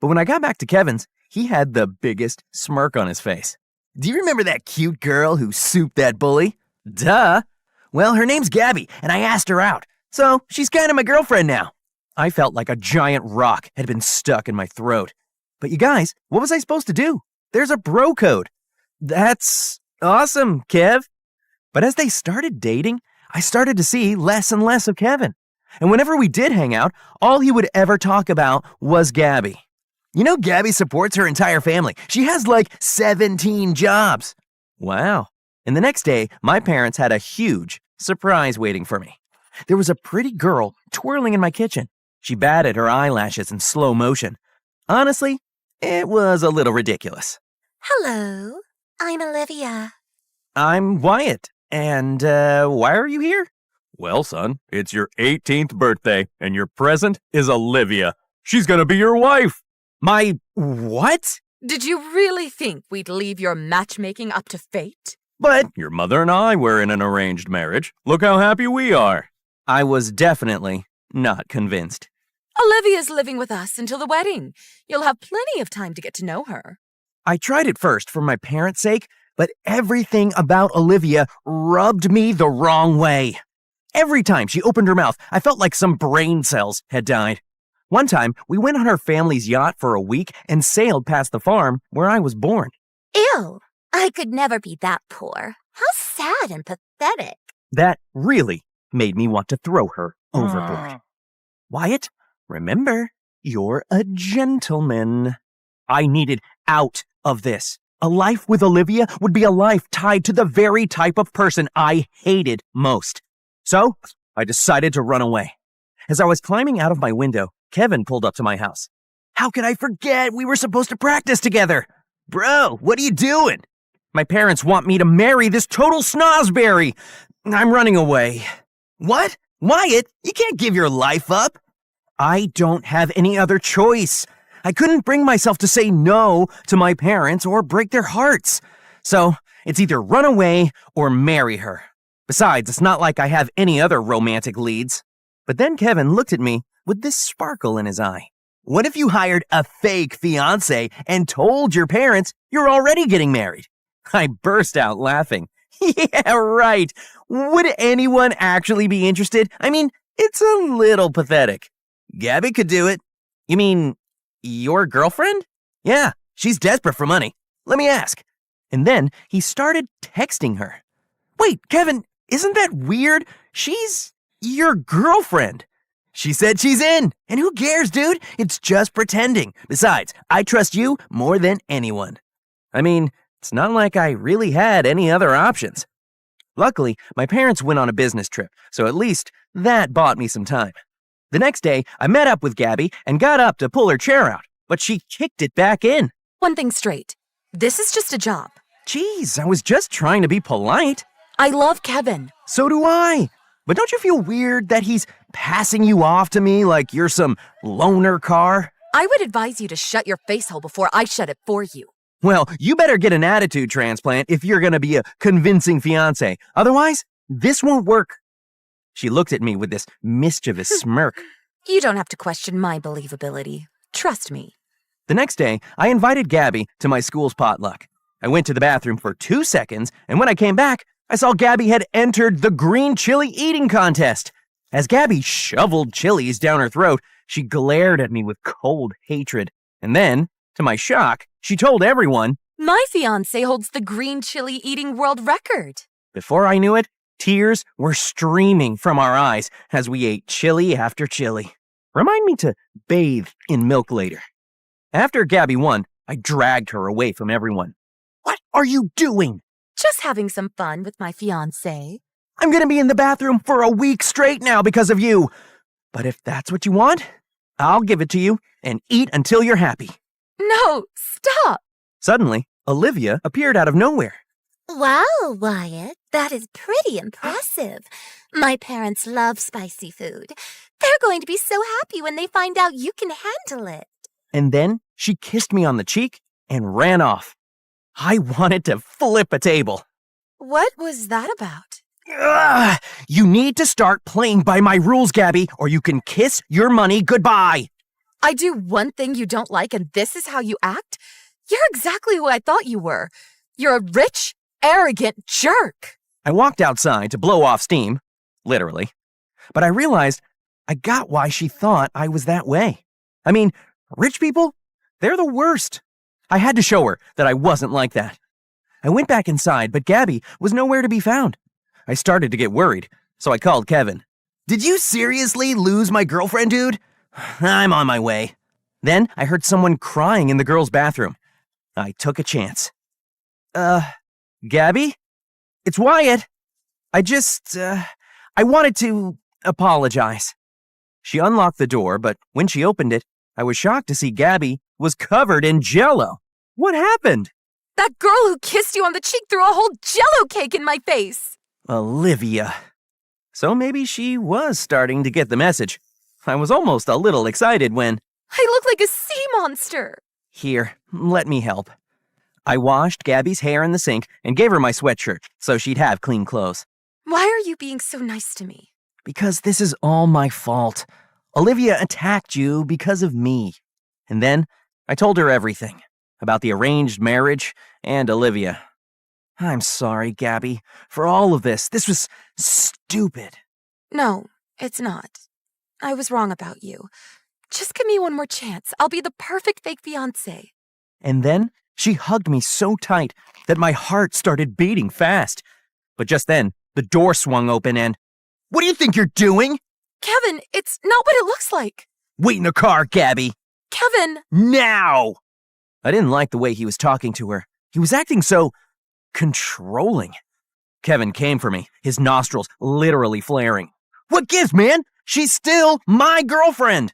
But when I got back to Kevin's, he had the biggest smirk on his face. Do you remember that cute girl who souped that bully? Duh. Well, her name's Gabby, and I asked her out. So she's kind of my girlfriend now. I felt like a giant rock had been stuck in my throat. But you guys, what was I supposed to do? There's a bro code. That's awesome, Kev. But as they started dating, I started to see less and less of Kevin. And whenever we did hang out, all he would ever talk about was Gabby. You know, Gabby supports her entire family. She has like 17 jobs. Wow. And the next day, my parents had a huge surprise waiting for me. There was a pretty girl twirling in my kitchen. She batted her eyelashes in slow motion. Honestly, it was a little ridiculous. Hello, I'm Olivia. I'm Wyatt, and why are you here? Well, son, it's your 18th birthday, and your present is Olivia. She's gonna be your wife. My what? Did you really think we'd leave your matchmaking up to fate? But your mother and I were in an arranged marriage. Look how happy we are. I was definitely not convinced. Olivia's living with us until the wedding. You'll have plenty of time to get to know her. I tried it first for my parents' sake, but everything about Olivia rubbed me the wrong way. Every time she opened her mouth, I felt like some brain cells had died. One time, we went on her family's yacht for a week and sailed past the farm where I was born. Ew, I could never be that poor. How sad and pathetic. That really made me want to throw her overboard. Wyatt, remember, you're a gentleman. I needed out of this. A life with Olivia would be a life tied to the very type of person I hated most. So, I decided to run away. As I was climbing out of my window, Kevin pulled up to my house. How could I forget? We were supposed to practice together. Bro, what are you doing? My parents want me to marry this total snozberry. I'm running away. What? Wyatt, you can't give your life up. I don't have any other choice. I couldn't bring myself to say no to my parents or break their hearts. So, it's either run away or marry her. Besides, it's not like I have any other romantic leads. But then Kevin looked at me with this sparkle in his eye. What if you hired a fake fiancé and told your parents you're already getting married? I burst out laughing. Yeah, right. Would anyone actually be interested? I mean, it's a little pathetic. Gabby could do it. You mean, your girlfriend? Yeah, she's desperate for money. Let me ask. And then he started texting her. Wait, Kevin, isn't that weird? She's your girlfriend. She said she's in. And who cares, dude? It's just pretending. Besides, I trust you more than anyone. I mean, it's not like I really had any other options. Luckily, my parents went on a business trip, so at least that bought me some time. The next day, I met up with Gabby and got up to pull her chair out, but she kicked it back in. One thing straight. This is just a job. Jeez, I was just trying to be polite. I love Kevin. So do I. But don't you feel weird that he's passing you off to me like you're some loaner car? I would advise you to shut your face hole before I shut it for you. Well, you better get an attitude transplant if you're gonna be a convincing fiancé. Otherwise, this won't work. She looked at me with this mischievous smirk. You don't have to question my believability. Trust me. The next day, I invited Gabby to my school's potluck. I went to the bathroom for 2 seconds, and when I came back, I saw Gabby had entered the green chili eating contest. As Gabby shoveled chilies down her throat, she glared at me with cold hatred. And then, to my shock, she told everyone, My fiancé holds the green chili eating world record. Before I knew it, tears were streaming from our eyes as we ate chili after chili. Remind me to bathe in milk later. After Gabby won, I dragged her away from everyone. What are you doing? Just having some fun with my fiancé. I'm gonna be in the bathroom for a week straight now because of you. But if that's what you want, I'll give it to you and eat until you're happy. No, stop! Suddenly, Olivia appeared out of nowhere. Wow, Wyatt, that is pretty impressive. My parents love spicy food. They're going to be so happy when they find out you can handle it. And then she kissed me on the cheek and ran off. I wanted to flip a table. What was that about? Ugh, you need to start playing by my rules, Gabby, or you can kiss your money goodbye. I do one thing you don't like and this is how you act? You're exactly who I thought you were. You're a rich, arrogant jerk. I walked outside to blow off steam, literally, but I realized I got why she thought I was that way. I mean, rich people, they're the worst. I had to show her that I wasn't like that. I went back inside, but Gabby was nowhere to be found. I started to get worried, so I called Kevin. Did you seriously lose my girlfriend, dude? I'm on my way. Then I heard someone crying in the girls' bathroom. I took a chance. Gabby? It's Wyatt. I wanted to apologize. She unlocked the door, but when she opened it, I was shocked to see Gabby was covered in Jell-O. What happened? That girl who kissed you on the cheek threw a whole Jell-O cake in my face. Olivia. So maybe she was starting to get the message. I was almost a little excited when... I look like a sea monster. Here, let me help. I washed Gabby's hair in the sink and gave her my sweatshirt so she'd have clean clothes. Why are you being so nice to me? Because this is all my fault. Olivia attacked you because of me. And then I told her everything about the arranged marriage and Olivia. I'm sorry, Gabby, for all of this. This was stupid. No, it's not. I was wrong about you. Just give me one more chance. I'll be the perfect fake fiancé. And then she hugged me so tight that my heart started beating fast. But just then, the door swung open and... What do you think you're doing? Kevin, it's not what it looks like. Wait in the car, Gabby. Kevin! Now! I didn't like the way he was talking to her. He was acting so... controlling. Kevin came for me, his nostrils literally flaring. What gives, man? She's still my girlfriend.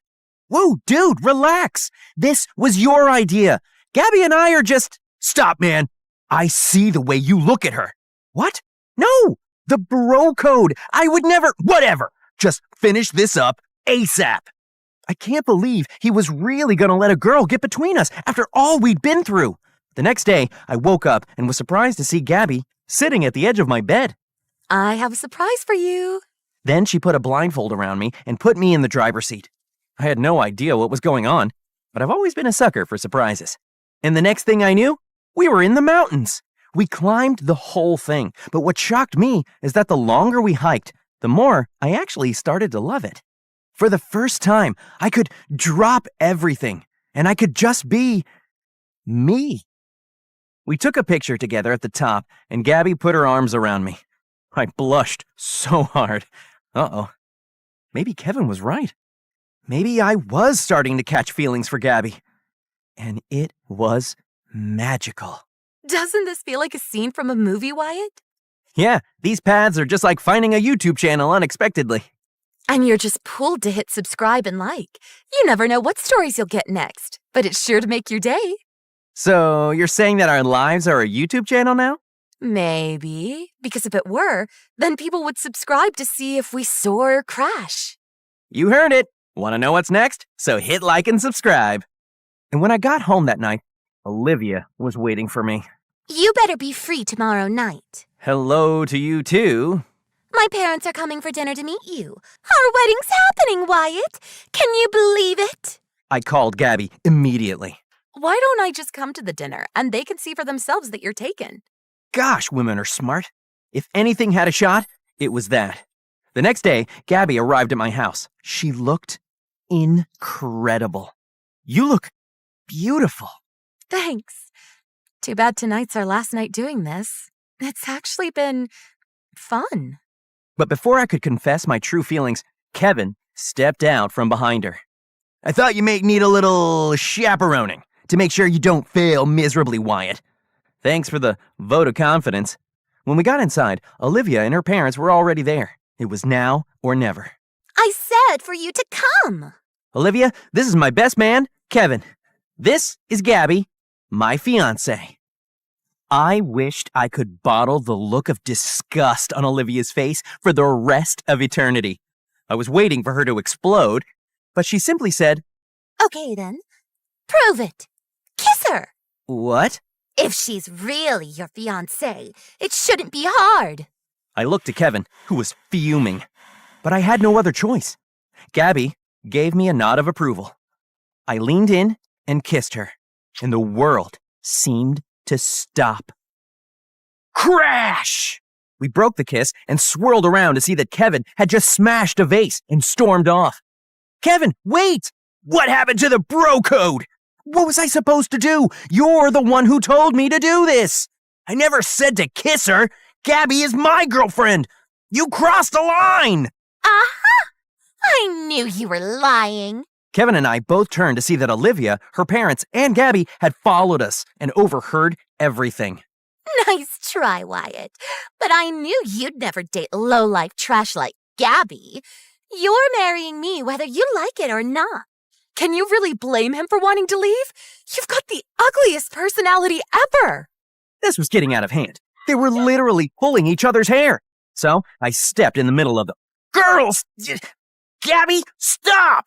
Whoa, dude, relax. This was your idea. Gabby and I are just... Stop, man. I see the way you look at her. What? No! The bro code. I would never... Whatever. Just finish this up ASAP. I can't believe he was really gonna let a girl get between us after all we'd been through. The next day, I woke up and was surprised to see Gabby sitting at the edge of my bed. I have a surprise for you. Then she put a blindfold around me and put me in the driver's seat. I had no idea what was going on, but I've always been a sucker for surprises. And the next thing I knew, we were in the mountains. We climbed the whole thing, but what shocked me is that the longer we hiked, the more I actually started to love it. For the first time, I could drop everything, and I could just be me. We took a picture together at the top, and Gabby put her arms around me. I blushed so hard. Uh-oh. Maybe Kevin was right. Maybe I was starting to catch feelings for Gabby. And it was magical. Doesn't this feel like a scene from a movie, Wyatt? Yeah, these paths are just like finding a YouTube channel unexpectedly. And you're just pulled to hit subscribe and like. You never know what stories you'll get next, but it's sure to make your day. So, you're saying that our lives are a YouTube channel now? Maybe, because if it were, then people would subscribe to see if we soar or crash. You heard it. Want to know what's next? So hit like and subscribe. And when I got home that night, Olivia was waiting for me. You better be free tomorrow night. Hello to you too. My parents are coming for dinner to meet you. Our wedding's happening, Wyatt. Can you believe it? I called Gabby immediately. Why don't I just come to the dinner and they can see for themselves that you're taken? Gosh, women are smart. If anything had a shot, it was that. The next day, Gabby arrived at my house. She looked incredible. You look beautiful. Thanks. Too bad tonight's our last night doing this. It's actually been fun. But before I could confess my true feelings, Kevin stepped out from behind her. I thought you may need a little chaperoning to make sure you don't fail miserably, Wyatt. Thanks for the vote of confidence. When we got inside, Olivia and her parents were already there. It was now or never. I said for you to come. Olivia, this is my best man, Kevin. This is Gabby, my fiancé. I wished I could bottle the look of disgust on Olivia's face for the rest of eternity. I was waiting for her to explode, but she simply said, Okay then, prove it. Kiss her. What? If she's really your fiancé, it shouldn't be hard. I looked at Kevin, who was fuming, but I had no other choice. Gabby gave me a nod of approval. I leaned in and kissed her, and the world seemed to stop. Crash! We broke the kiss and swirled around to see that Kevin had just smashed a vase and stormed off. Kevin, wait! What happened to the bro code? What was I supposed to do? You're the one who told me to do this. I never said to kiss her. Gabby is my girlfriend. You crossed the line. Aha! I knew you were lying. Kevin and I both turned to see that Olivia, her parents, and Gabby had followed us and overheard everything. Nice try, Wyatt. But I knew you'd never date low-life trash like Gabby. You're marrying me whether you like it or not. Can you really blame him for wanting to leave? You've got the ugliest personality ever. This was getting out of hand. They were literally pulling each other's hair. So I stepped in the middle of them. Girls! Gabby, stop!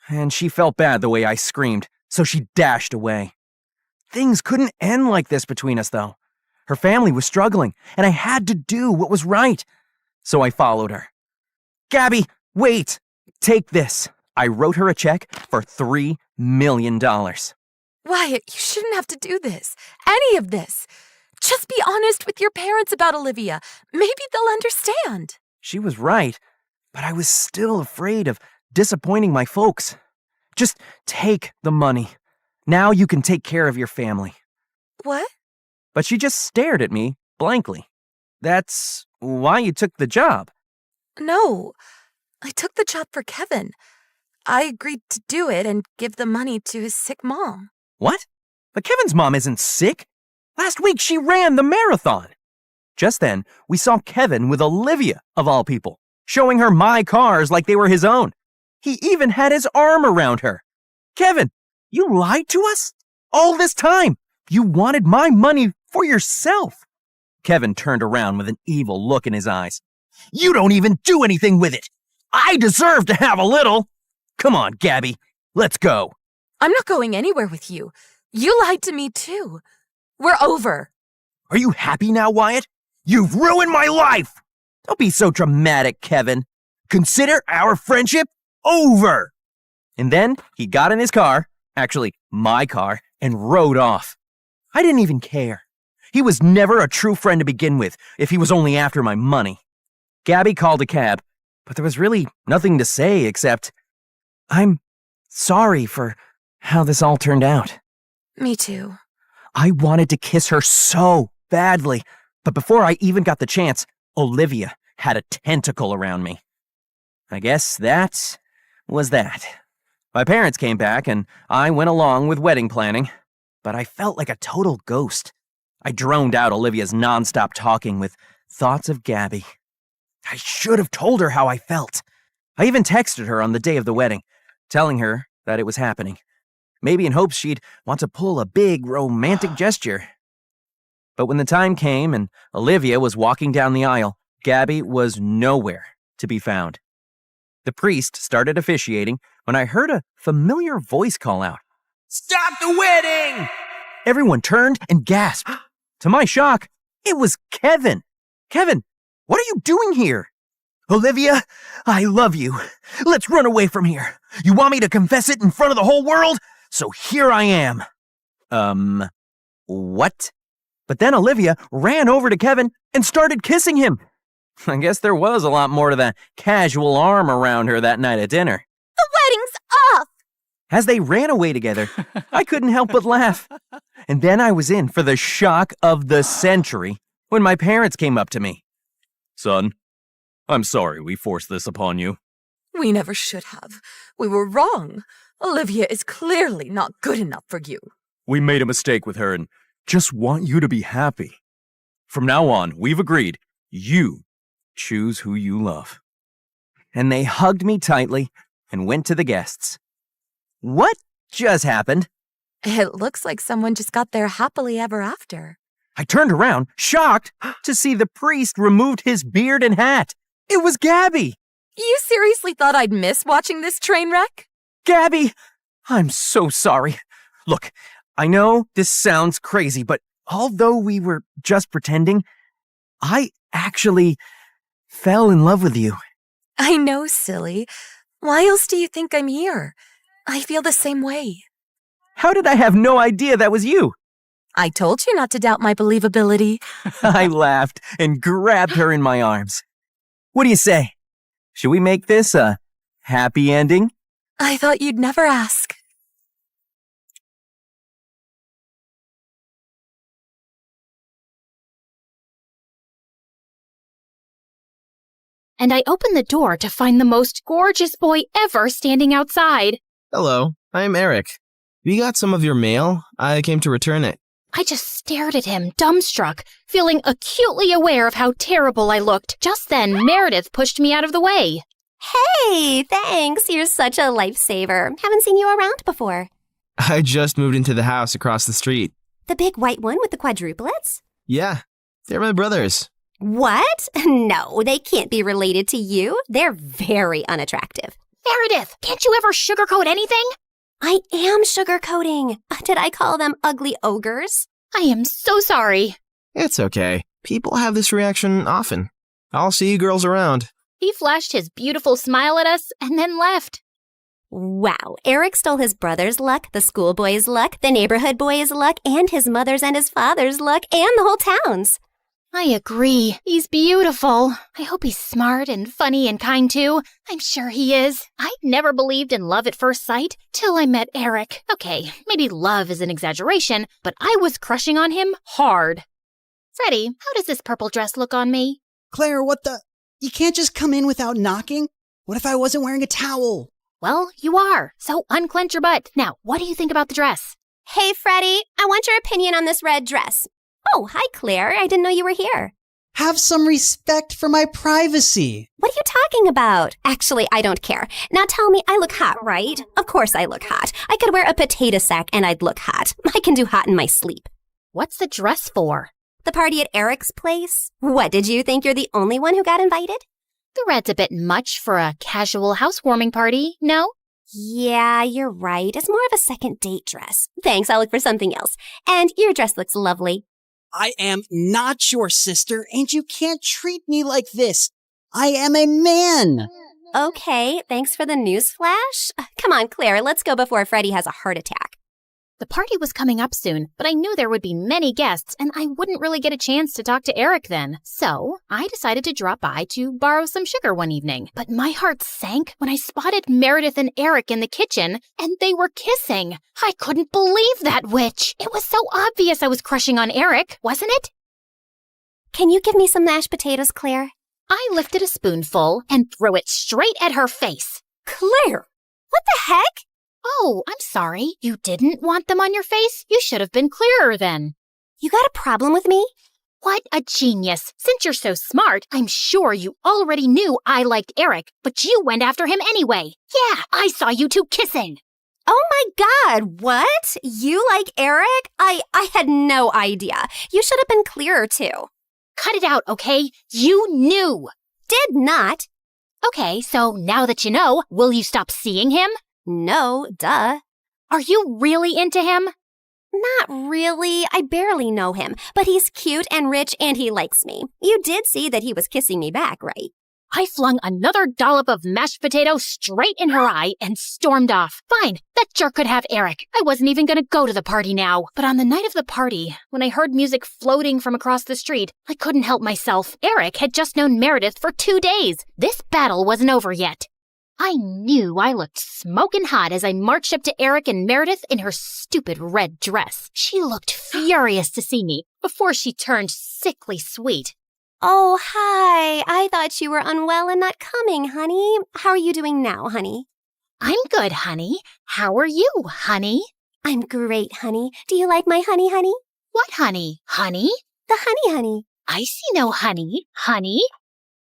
And she felt bad the way I screamed, so she dashed away. Things couldn't end like this between us, though. Her family was struggling, and I had to do what was right. So I followed her. Gabby, wait! Take this. I wrote her a check for $3 million. Wyatt, you shouldn't have to do this. Any of this. Just be honest with your parents about Olivia. Maybe they'll understand. She was right, but I was still afraid of disappointing my folks. Just take the money. Now you can take care of your family. What? But she just stared at me blankly. That's why you took the job. No, I took the job for Kevin. I agreed to do it and give the money to his sick mom. What? But Kevin's mom isn't sick. Last week she ran the marathon. Just then, we saw Kevin with Olivia, of all people, showing her my cars like they were his own. He even had his arm around her. Kevin, you lied to us? All this time, you wanted my money for yourself. Kevin turned around with an evil look in his eyes. You don't even do anything with it. I deserve to have a little. Come on, Gabby, let's go. I'm not going anywhere with you. You lied to me too. We're over. Are you happy now, Wyatt? You've ruined my life. Don't be so dramatic, Kevin. Consider our friendship over. And then he got in his car, actually my car, and rode off. I didn't even care. He was never a true friend to begin with if he was only after my money. Gabby called a cab, but there was really nothing to say except, I'm sorry for how this all turned out. Me too. I wanted to kiss her so badly, but before I even got the chance, Olivia had a tentacle around me. I guess that was that. My parents came back and I went along with wedding planning, but I felt like a total ghost. I droned out Olivia's nonstop talking with thoughts of Gabby. I should have told her how I felt. I even texted her on the day of the wedding, telling her that it was happening. Maybe in hopes she'd want to pull a big romantic gesture. But when the time came and Olivia was walking down the aisle, Gabby was nowhere to be found. The priest started officiating when I heard a familiar voice call out, Stop the wedding! Everyone turned and gasped. To my shock, it was Kevin. Kevin, what are you doing here? Olivia, I love you. Let's run away from here. You want me to confess it in front of the whole world? So here I am. What? But then Olivia ran over to Kevin and started kissing him. I guess there was a lot more to that casual arm around her that night at dinner. The wedding's off! As they ran away together, I couldn't help but laugh. And then I was in for the shock of the century when my parents came up to me. Son, I'm sorry we forced this upon you. We never should have. We were wrong. Olivia is clearly not good enough for you. We made a mistake with her and just want you to be happy. From now on, we've agreed, you choose who you love. And they hugged me tightly and went to the guests. What just happened? It looks like someone just got there happily ever after. I turned around, shocked, to see the priest removed his beard and hat. It was Gabby. You seriously thought I'd miss watching this train wreck? Gabby, I'm so sorry. Look, I know this sounds crazy, but although we were just pretending, I actually fell in love with you. I know, silly. Why else do you think I'm here? I feel the same way. How did I have no idea that was you? I told you not to doubt my believability. I laughed and grabbed her in my arms. What do you say? Should we make this a happy ending? I thought you'd never ask. and I opened the door to find the most gorgeous boy ever standing outside. Hello, I'm Eric. We got some of your mail. I came to return it. I just stared at him, dumbstruck, feeling acutely aware of how terrible I looked. Just then, Meredith pushed me out of the way. Hey, thanks. You're such a lifesaver. Haven't seen you around before. I just moved into the house across the street. The big white one with the quadruplets? Yeah, they're my brothers. What? No, they can't be related to you. They're very unattractive. Meredith, can't you ever sugarcoat anything? I am sugarcoating. Did I call them ugly ogres? I am so sorry. It's okay. People have this reaction often. I'll see you girls around. He flashed his beautiful smile at us and then left. Wow, Eric stole his brother's luck, the schoolboy's luck, the neighborhood boy's luck, and his mother's and his father's luck, and the whole town's. I agree. He's beautiful. I hope he's smart and funny and kind too. I'm sure he is. I never believed in love at first sight till I met Eric. Okay, maybe love is an exaggeration, but I was crushing on him hard. Freddie, how does this purple dress look on me? Claire, what the? You can't just come in without knocking? What if I wasn't wearing a towel? Well, you are, so unclench your butt. Now, what do you think about the dress? Hey, Freddie, I want your opinion on this red dress. Oh, hi, Claire. I didn't know you were here. Have some respect for my privacy. What are you talking about? Actually, I don't care. Now tell me, I look hot, right? Of course I look hot. I could wear a potato sack and I'd look hot. I can do hot in my sleep. What's the dress for? The party at Eric's place? What, did you think you're the only one who got invited? The red's a bit much for a casual housewarming party, no? Yeah, you're right. It's more of a second date dress. Thanks, I'll look for something else. And your dress looks lovely. I am not your sister, and you can't treat me like this. I am a man. Okay, thanks for the newsflash. Come on, Claire, let's go before Freddie has a heart attack. The party was coming up soon, but I knew there would be many guests, and I wouldn't really get a chance to talk to Eric then. So I decided to drop by to borrow some sugar one evening. But my heart sank when I spotted Meredith and Eric in the kitchen, and they were kissing. I couldn't believe that witch. It was so obvious I was crushing on Eric, wasn't it? Can you give me some mashed potatoes, Claire? I lifted a spoonful and threw it straight at her face. Claire! What the heck? Oh, I'm sorry. You didn't want them on your face? You should have been clearer then. You got a problem with me? What a genius. Since you're so smart, I'm sure you already knew I liked Eric, but you went after him anyway. Yeah, I saw you two kissing. Oh my God, what? You like Eric? I had no idea. You should have been clearer too. Cut it out, okay? You knew. Did not. Okay, so now that you know, will you stop seeing him? No, duh. Are you really into him? Not really. I barely know him, but he's cute and rich and he likes me. You did see that he was kissing me back, right? I flung another dollop of mashed potato straight in her eye and stormed off. Fine, that jerk could have Eric. I wasn't even going to go to the party now. But on the night of the party, when I heard music floating from across the street, I couldn't help myself. Eric had just known Meredith for 2 days. This battle wasn't over yet. I knew I looked smoking hot as I marched up to Eric and Meredith in her stupid red dress. She looked furious to see me before she turned sickly sweet. Oh, hi. I thought you were unwell and not coming, honey. How are you doing now, honey? I'm good, honey. How are you, honey? I'm great, honey. Do you like my honey, honey? What honey? Honey? The honey, honey. I see no honey. Honey?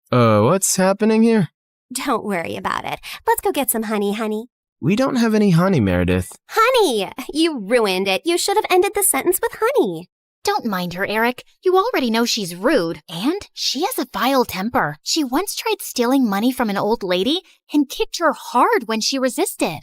What's happening here? Don't worry about it. Let's go get some honey, honey. We don't have any honey, Meredith. Honey! You ruined it. You should have ended the sentence with honey. Don't mind her, Eric. You already know she's rude. And she has a vile temper. She once tried stealing money from an old lady and kicked her hard when she resisted.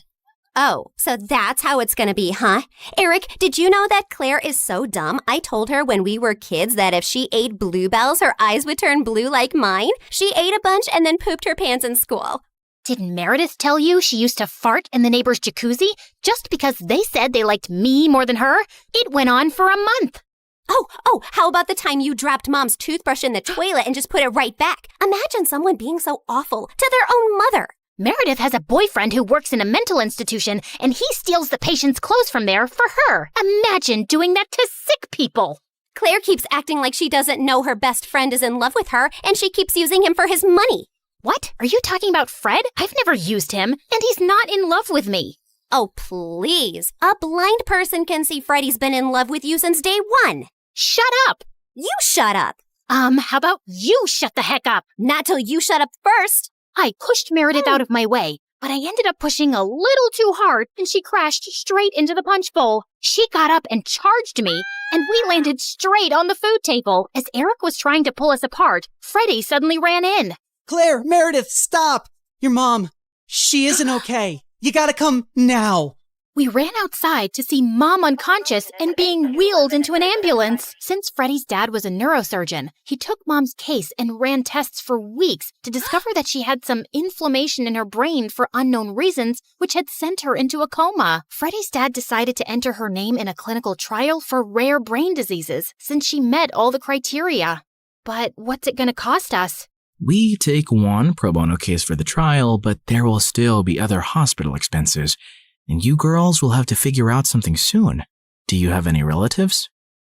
Oh, so that's how it's gonna be, huh? Eric, did you know that Claire is so dumb? I told her when we were kids that if she ate bluebells, her eyes would turn blue like mine. She ate a bunch and then pooped her pants in school. Didn't Meredith tell you she used to fart in the neighbor's jacuzzi just because they said they liked me more than her? It went on for a month. Oh, how about the time you dropped Mom's toothbrush in the toilet and just put it right back? Imagine someone being so awful to their own mother. Meredith has a boyfriend who works in a mental institution, and he steals the patient's clothes from there for her. Imagine doing that to sick people. Claire keeps acting like she doesn't know her best friend is in love with her, and she keeps using him for his money. What? Are you talking about Fred? I've never used him, and he's not in love with me. Oh, please. A blind person can see Freddie's been in love with you since day one. Shut up! You shut up. How about you shut the heck up? Not till you shut up first. I pushed Meredith out of my way, but I ended up pushing a little too hard, and she crashed straight into the punch bowl. She got up and charged me, and we landed straight on the food table. As Eric was trying to pull us apart, Freddie suddenly ran in. Claire, Meredith, stop! Your mom, she isn't okay. You gotta come now. We ran outside to see Mom unconscious and being wheeled into an ambulance. Since Freddie's dad was a neurosurgeon, he took Mom's case and ran tests for weeks to discover that she had some inflammation in her brain for unknown reasons, which had sent her into a coma. Freddie's dad decided to enter her name in a clinical trial for rare brain diseases since she met all the criteria. But what's it going to cost us? We take one pro bono case for the trial, but there will still be other hospital expenses. And you girls will have to figure out something soon. Do you have any relatives?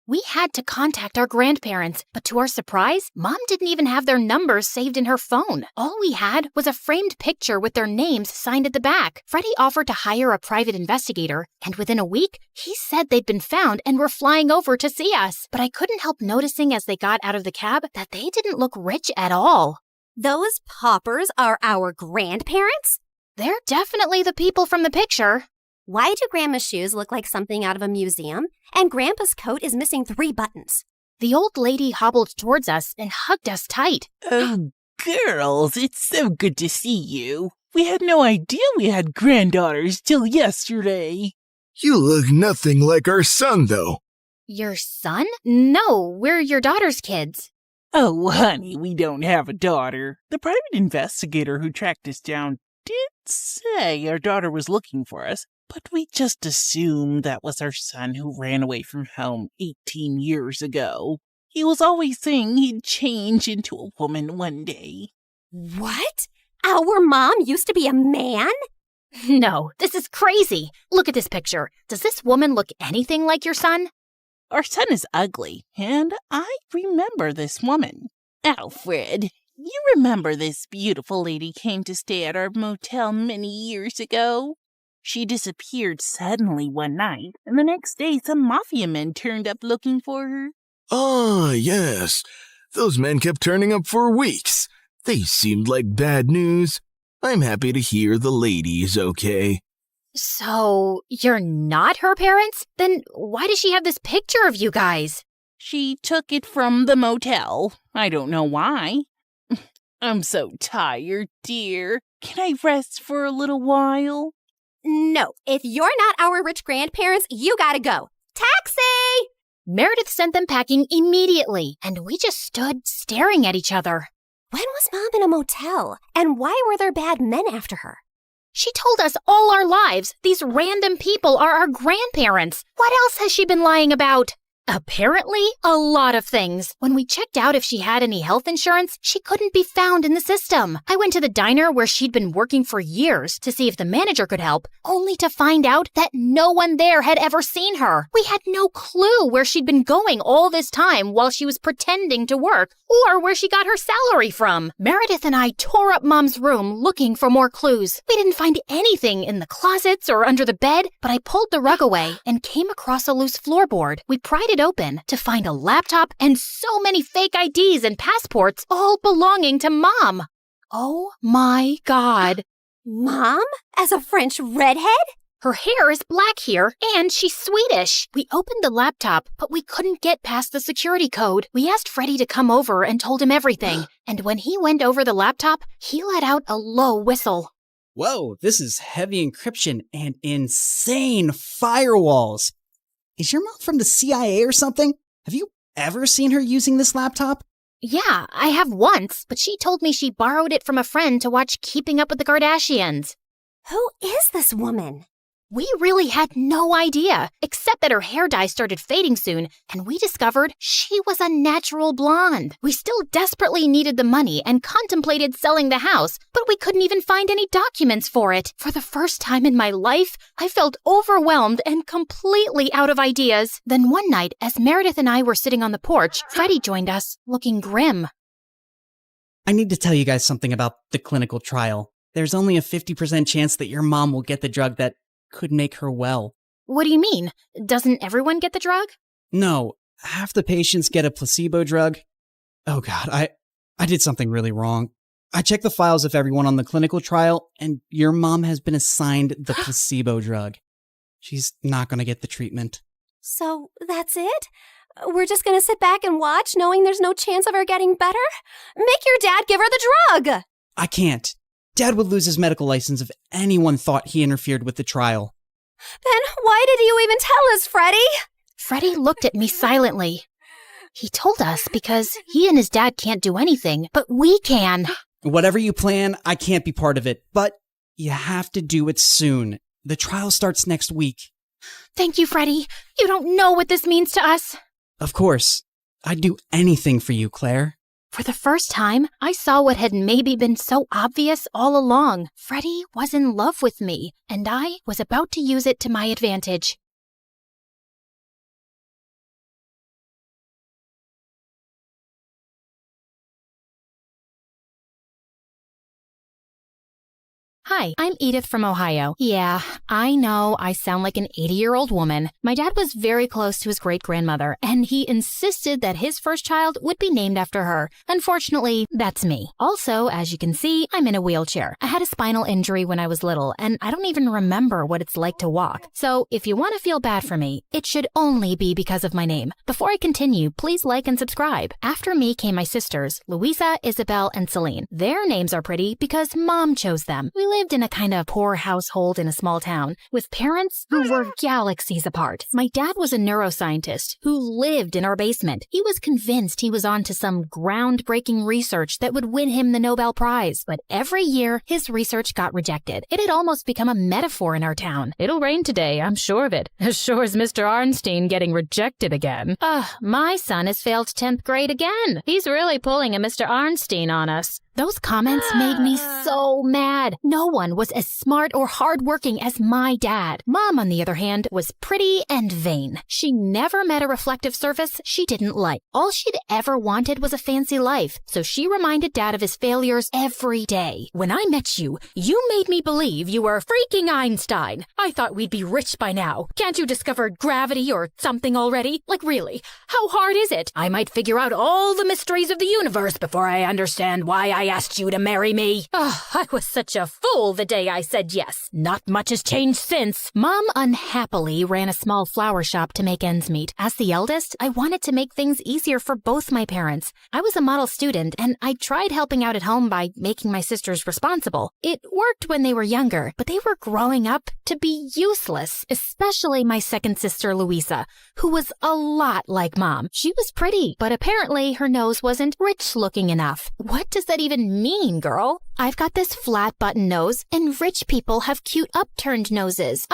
We had to contact our grandparents, but to our surprise, Mom didn't even have their numbers saved in her phone. All we had was a framed picture with their names signed at the back. Freddie offered to hire a private investigator, and within a week, he said they'd been found and were flying over to see us. But I couldn't help noticing as they got out of the cab that they didn't look rich at all. Those paupers are our grandparents? They're definitely the people from the picture. Why do Grandma's shoes look like something out of a museum? And Grandpa's coat is missing 3 buttons. The old lady hobbled towards us and hugged us tight. Oh, girls, it's so good to see you. We had no idea we had granddaughters till yesterday. You look nothing like our son, though. Your son? No, we're your daughter's kids. Oh, honey, we don't have a daughter. The private investigator who tracked us down did say our daughter was looking for us, but we just assumed that was our son who ran away from home 18 years ago. He was always saying he'd change into a woman one day. What? Our mom used to be a man? No, this is crazy. Look at this picture. Does this woman look anything like your son? Our son is ugly, and I remember this woman. Alfred, you remember this beautiful lady came to stay at our motel many years ago? She disappeared suddenly one night, and the next day some mafia men turned up looking for her. Ah, yes. Those men kept turning up for weeks. They seemed like bad news. I'm happy to hear the lady is okay. So, you're not her parents? Then why does she have this picture of you guys? She took it from the motel. I don't know why. I'm so tired, dear. Can I rest for a little while? No, if you're not our rich grandparents, you gotta go. Taxi! Meredith sent them packing immediately, and we just stood staring at each other. When was Mom in a motel? And why were there bad men after her? She told us all our lives these random people are our grandparents. What else has she been lying about? Apparently, a lot of things. When we checked out if she had any health insurance, she couldn't be found in the system. I went to the diner where she'd been working for years to see if the manager could help, only to find out that no one there had ever seen her. We had no clue where she'd been going all this time while she was pretending to work, or where she got her salary from. Meredith and I tore up Mom's room looking for more clues. We didn't find anything in the closets or under the bed, but I pulled the rug away and came across a loose floorboard. We pried it open to find a laptop and so many fake IDs and passports, all belonging to Mom. Oh my God. Mom? As a French redhead? Her hair is black here, and she's Swedish. We opened the laptop, but we couldn't get past the security code. We asked Freddie to come over and told him everything. And when he went over the laptop, he let out a low whistle. Whoa, this is heavy encryption and insane firewalls. Is your mom from the CIA or something? Have you ever seen her using this laptop? Yeah, I have once, but she told me she borrowed it from a friend to watch Keeping Up with the Kardashians. Who is this woman? We really had no idea, except that her hair dye started fading soon, and we discovered she was a natural blonde. We still desperately needed the money and contemplated selling the house, but we couldn't even find any documents for it. For the first time in my life, I felt overwhelmed and completely out of ideas. Then one night, as Meredith and I were sitting on the porch, Freddie joined us, looking grim. I need to tell you guys something about the clinical trial. There's only a 50% chance that your mom will get the drug that could make her well. What do you mean? Doesn't everyone get the drug? No, half the patients get a placebo drug. Oh god, I did something really wrong. I checked the files of everyone on the clinical trial, and your mom has been assigned the placebo drug. She's not gonna get the treatment. So that's it? We're just gonna sit back and watch, knowing there's no chance of her getting better? Make your dad give her the drug! I can't. Dad would lose his medical license if anyone thought he interfered with the trial. Then why did you even tell us, Freddie? Freddie looked at me silently. He told us because he and his dad can't do anything, but we can. Whatever you plan, I can't be part of it, but you have to do it soon. The trial starts next week. Thank you, Freddie. You don't know what this means to us. Of course. I'd do anything for you, Claire. For the first time, I saw what had maybe been so obvious all along. Freddie was in love with me, and I was about to use it to my advantage. Hi, I'm Edith from Ohio. Yeah, I know I sound like an 80-year-old woman. My dad was very close to his great-grandmother, and he insisted that his first child would be named after her. Unfortunately, that's me. Also, as you can see, I'm in a wheelchair. I had a spinal injury when I was little, and I don't even remember what it's like to walk. So, if you want to feel bad for me, it should only be because of my name. Before I continue, please like and subscribe. After me came my sisters, Louisa, Isabel, and Celine. Their names are pretty because Mom chose them. We lived in a kind of poor household in a small town with parents who were galaxies apart. My dad was a neuroscientist who lived in our basement. He was convinced he was onto some groundbreaking research that would win him the Nobel Prize. But every year, his research got rejected. It had almost become a metaphor in our town. It'll rain today, I'm sure of it. As sure as Mr. Arnstein getting rejected again. My son has failed 10th grade again. He's really pulling a Mr. Arnstein on us. Those comments made me so mad. No one was as smart or hardworking as my dad. Mom, on the other hand, was pretty and vain. She never met a reflective surface she didn't like. All she'd ever wanted was a fancy life, so she reminded Dad of his failures every day. When I met you, you made me believe you were freaking Einstein. I thought we'd be rich by now. Can't you discover gravity or something already? Like really, how hard is it? I might figure out all the mysteries of the universe before I understand why I asked you to marry me. I was such a fool the day I said yes. Not much has changed since. Mom unhappily ran a small flower shop to make ends meet. As the eldest, I wanted to make things easier for both my parents. I was a model student, and I tried helping out at home by making my sisters responsible. It worked when they were younger, but they were growing up to be useless, especially my second sister, Louisa, who was a lot like Mom. She was pretty, but apparently her nose wasn't rich-looking enough. What does that even mean, girl? I've got this flat button nose, and rich people have cute upturned noses.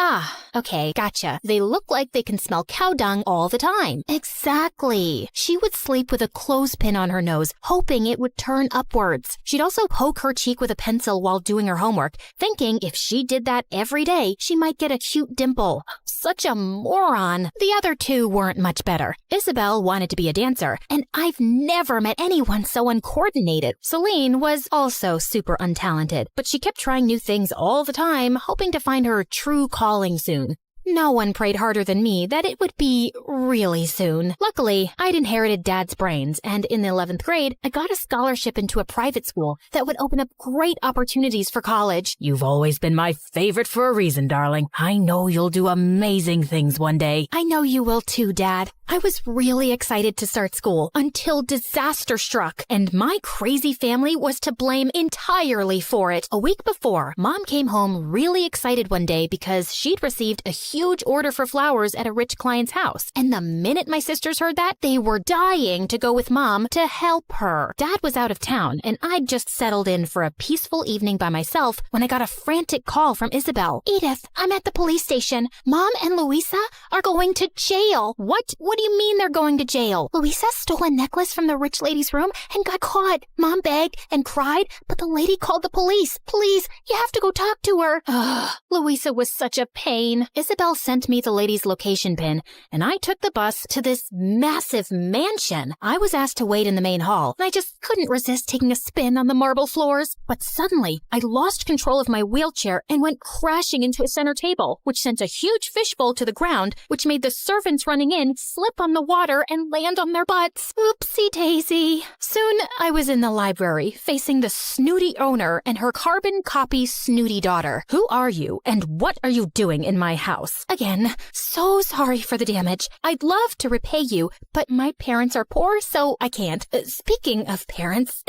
Okay, gotcha. They look like they can smell cow dung all the time. Exactly. She would sleep with a clothespin on her nose, hoping it would turn upwards. She'd also poke her cheek with a pencil while doing her homework, thinking if she did that every day, she might get a cute dimple. Such a moron. The other two weren't much better. Isabel wanted to be a dancer, and I've never met anyone so uncoordinated. Celine was also super untalented, but she kept trying new things all the time, hoping to find her true calling soon. No one prayed harder than me that it would be really soon. Luckily, I'd inherited Dad's brains, and in the 11th grade, I got a scholarship into a private school that would open up great opportunities for college. You've always been my favorite for a reason, darling. I know you'll do amazing things one day. I know you will too, Dad. I was really excited to start school until disaster struck, and my crazy family was to blame entirely for it. A week before, Mom came home really excited one day because she'd received a huge order for flowers at a rich client's house. And the minute my sisters heard that, they were dying to go with Mom to help her. Dad was out of town, and I'd just settled in for a peaceful evening by myself when I got a frantic call from Isabel. Edith, I'm at the police station. Mom and Louisa are going to jail. What do you mean they're going to jail? Louisa stole a necklace from the rich lady's room and got caught. Mom begged and cried, but the lady called the police. Please, you have to go talk to her. Louisa was such a pain. Isabel Annabelle sent me the lady's location pin, and I took the bus to this massive mansion. I was asked to wait in the main hall, and I just couldn't resist taking a spin on the marble floors. But suddenly, I lost control of my wheelchair and went crashing into a center table, which sent a huge fishbowl to the ground, which made the servants running in slip on the water and land on their butts. Oopsie daisy. Soon, I was in the library, facing the snooty owner and her carbon copy snooty daughter. Who are you, and what are you doing in my house? Again, so sorry for the damage. I'd love to repay you, but my parents are poor, so I can't. Speaking of parents,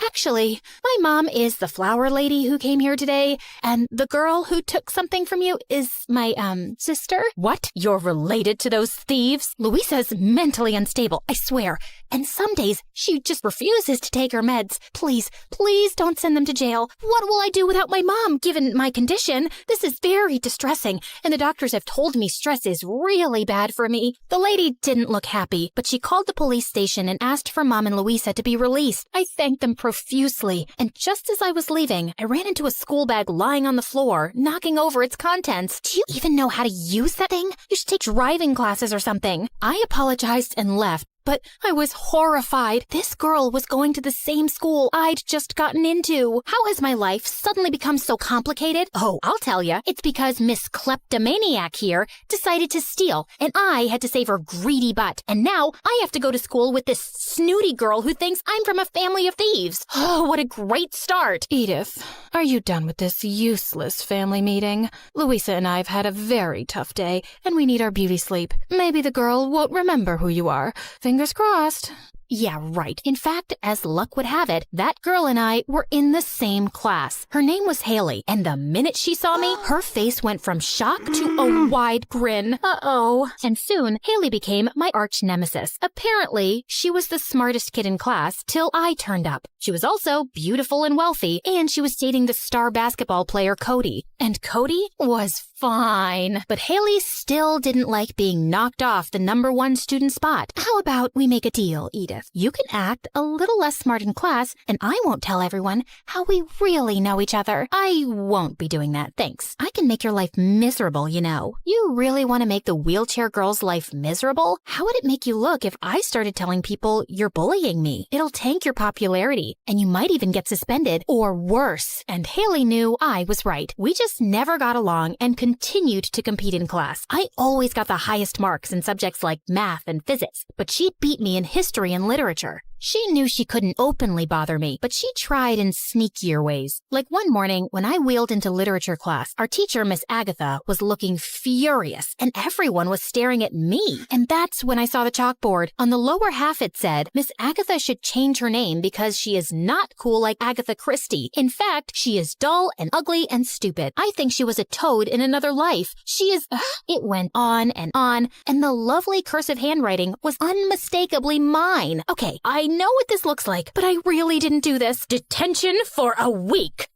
actually, my mom is the flower lady who came here today, and the girl who took something from you is my, sister? What? You're related to those thieves? Louisa's mentally unstable, I swear. And some days, she just refuses to take her meds. Please, please don't send them to jail. What will I do without my mom, given my condition? This is very distressing, and the doctors have told me stress is really bad for me. The lady didn't look happy, but she called the police station and asked for Mom and Louisa to be released. I thanked them profusely, and just as I was leaving, I ran into a school bag lying on the floor, knocking over its contents. Do you even know how to use that thing? You should take driving classes or something. I apologized and left, but I was horrified. This girl was going to the same school I'd just gotten into. How has my life suddenly become so complicated? Oh, I'll tell ya. It's because Miss Kleptomaniac here decided to steal, and I had to save her greedy butt. And now I have to go to school with this snooty girl who thinks I'm from a family of thieves. Oh, what a great start. Edith, are you done with this useless family meeting? Louisa and I have had a very tough day, and we need our beauty sleep. Maybe the girl won't remember who you are. Fingers crossed. Yeah, right. In fact, as luck would have it, that girl and I were in the same class. Her name was Haley, and the minute she saw me, her face went from shock to a wide grin. Uh-oh. And soon, Haley became my arch nemesis. Apparently, she was the smartest kid in class till I turned up. She was also beautiful and wealthy, and she was dating the star basketball player Cody. And Cody was fine. But Haley still didn't like being knocked off the #1 student spot. How about we make a deal, Edith? You can act a little less smart in class, and I won't tell everyone how we really know each other. I won't be doing that, thanks. I can make your life miserable, you know. You really want to make the wheelchair girl's life miserable? How would it make you look if I started telling people you're bullying me? It'll tank your popularity, and you might even get suspended, or worse. And Haley knew I was right. We just never got along and continued to compete in class. I always got the highest marks in subjects like math and physics, but she beat me in history and literature. She knew she couldn't openly bother me, but she tried in sneakier ways. Like one morning when I wheeled into literature class, our teacher, Miss Agatha, was looking furious, and everyone was staring at me. And that's when I saw the chalkboard. On the lower half it said, Miss Agatha should change her name because she is not cool like Agatha Christie. In fact, she is dull and ugly and stupid. I think she was a toad in another life. She is... It went on, and the lovely cursive handwriting was unmistakably mine. Okay, I know what this looks like, but I really didn't do this. Detention for a week.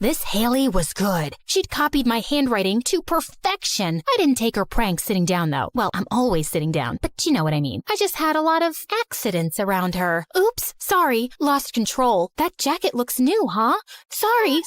This Haley was good. She'd copied my handwriting to perfection. I didn't take her prank sitting down, though. Well, I'm always sitting down, but you know what I mean. I just had a lot of accidents around her. Oops, sorry, lost control. That jacket looks new, huh? Sorry,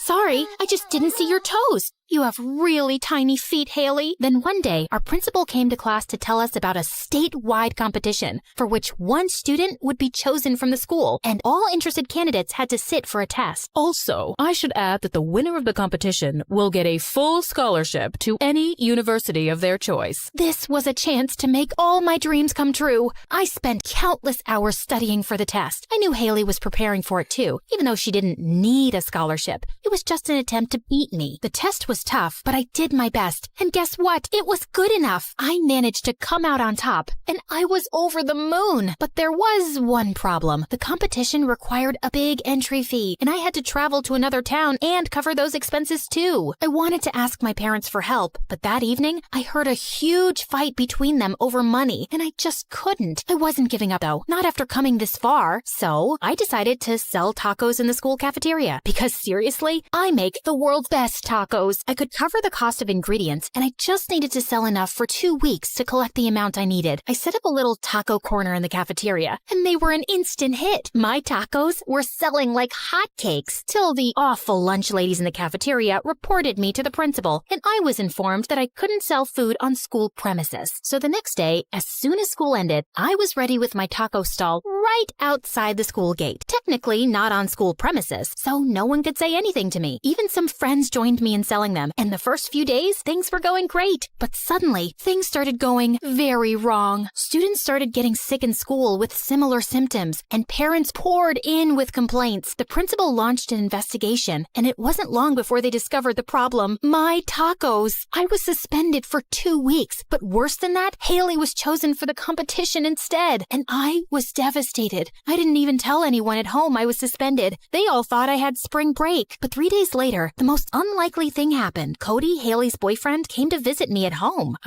I just didn't see your toes. You have really tiny feet, Haley. Then one day, our principal came to class to tell us about a statewide competition for which one student would be chosen from the school, and all interested candidates had to sit for a test. Also, I should add that the winner of the competition will get a full scholarship to any university of their choice. This was a chance to make all my dreams come true. I spent countless hours studying for the test. I knew Haley was preparing for it too, even though she didn't need a scholarship. It was just an attempt to beat me. The test was tough, but I did my best. And guess what? It was good enough. I managed to come out on top, and I was over the moon. But there was one problem. The competition required a big entry fee, and I had to travel to another town and cover those expenses too. I wanted to ask my parents for help, but that evening, I heard a huge fight between them over money, and I just couldn't. I wasn't giving up though, not after coming this far. So I decided to sell tacos in the school cafeteria, because seriously, I make the world's best tacos. I could cover the cost of ingredients, and I just needed to sell enough for 2 weeks to collect the amount I needed. I set up a little taco corner in the cafeteria, and they were an instant hit. My tacos were selling like hotcakes, till the awful lunch ladies in the cafeteria reported me to the principal, and I was informed that I couldn't sell food on school premises. So the next day, as soon as school ended, I was ready with my taco stall right outside the school gate. Technically not on school premises, so no one could say anything to me. Even some friends joined me in selling them, and the first few days, things were going great. But suddenly, things started going very wrong. Students started getting sick in school with similar symptoms, and parents poured in with complaints. The principal launched an investigation, and it wasn't long before they discovered the problem: my tacos. I was suspended for 2 weeks, but worse than that, Haley was chosen for the competition instead, and I was devastated. I didn't even tell anyone at home I was suspended. They all thought I had spring break. But 3 days later, the most unlikely thing happened. Cody, Haley's boyfriend, came to visit me at home.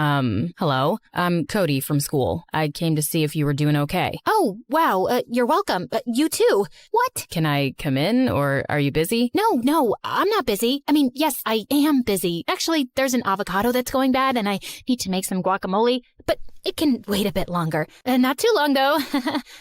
Hello? I'm Cody from school. I came to see if you were doing okay. Oh, wow, you're welcome. You too. What? Can I come in, or are you busy? No, I'm not busy. I mean, yes, I am busy. Actually, there's an avocado that's going bad, and I need to make some guacamole, but it can wait a bit longer. Not too long, though.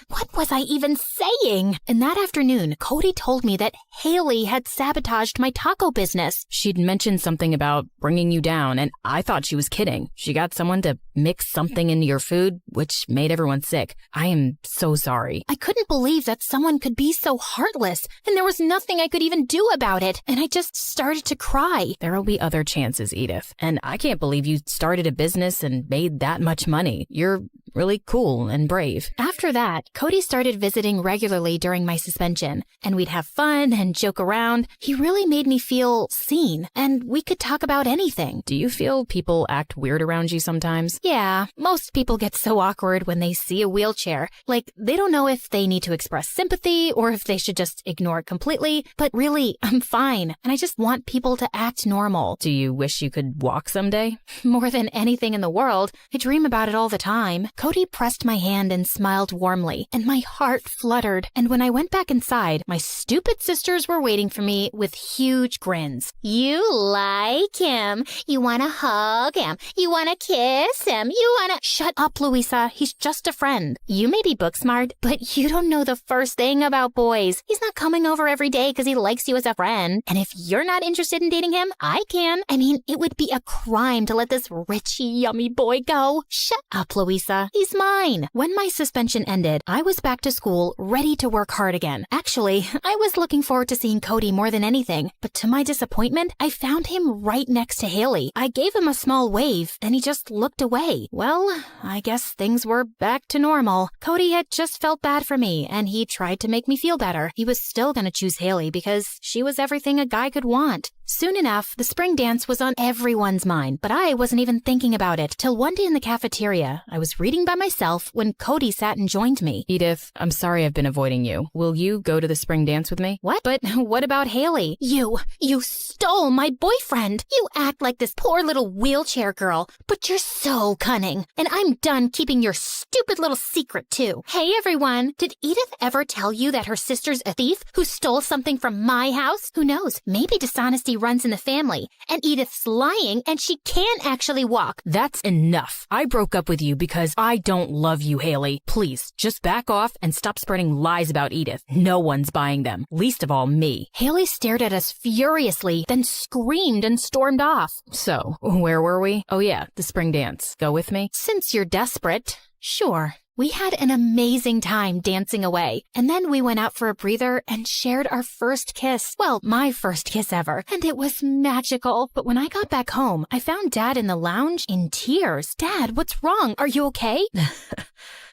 What was I even saying? And that afternoon, Cody told me that Haley had sabotaged my taco business. She'd mentioned something about bringing you down, and I thought she was kidding. She got someone to mix something into your food, which made everyone sick. I am so sorry. I couldn't believe that someone could be so heartless, and there was nothing I could even do about it, and I just started to cry. There'll be other chances, Edith, and I can't believe you started a business and made that much money. You're really cool and brave. After that, Cody started visiting regularly during my suspension, and we'd have fun and joke around. He really made me feel seen, and we could talk about anything. Do you feel people act weird around you sometimes? Yeah, most people get so awkward when they see a wheelchair. Like, they don't know if they need to express sympathy or if they should just ignore it completely. But really, I'm fine, and I just want people to act normal. Do you wish you could walk someday? More than anything in the world. I dream about it all the time. Cody pressed my hand and smiled warmly, and my heart fluttered. And when I went back inside, my stupid sisters were waiting for me with huge grins. You like him. You want to hug him. You want to kiss him. You want to... Shut up, Louisa. He's just a friend. You may be book smart, but you don't know the first thing about boys. He's not coming over every day because he likes you as a friend. And if you're not interested in dating him, I can. I mean, it would be a crime to let this rich, yummy boy go. Shut up, Louisa. He's mine. When my suspension ended, I was back to school, ready to work hard again. Actually, I was looking forward to seeing Cody more than anything, but to my disappointment, I found him right next to Haley. I gave him a small wave, then he just looked away. Well, I guess things were back to normal. Cody had just felt bad for me, and he tried to make me feel better. He was still gonna choose Haley because she was everything a guy could want. Soon enough, the spring dance was on everyone's mind, but I wasn't even thinking about it till one day in the cafeteria. I was reading by myself when Cody sat and joined me. Edith, I'm sorry I've been avoiding you. Will you go to the spring dance with me? What? But what about Haley? You stole my boyfriend. You act like this poor little wheelchair girl, but you're so cunning. And I'm done keeping your stupid little secret too. Hey everyone, did Edith ever tell you that her sister's a thief who stole something from my house? Who knows? Maybe dishonesty runs in the family, and Edith's lying and she can't actually walk. That's enough. I broke up with you because I don't love you, Haley. Please, just back off and stop spreading lies about Edith. No one's buying them, least of all me. Haley stared at us furiously, then screamed and stormed off. So, where were we? Oh yeah, the spring dance. Go with me? Since you're desperate, sure. We had an amazing time dancing away, and then we went out for a breather and shared our first kiss. Well, my first kiss ever, and it was magical. But when I got back home, I found Dad in the lounge in tears. Dad, what's wrong? Are you okay?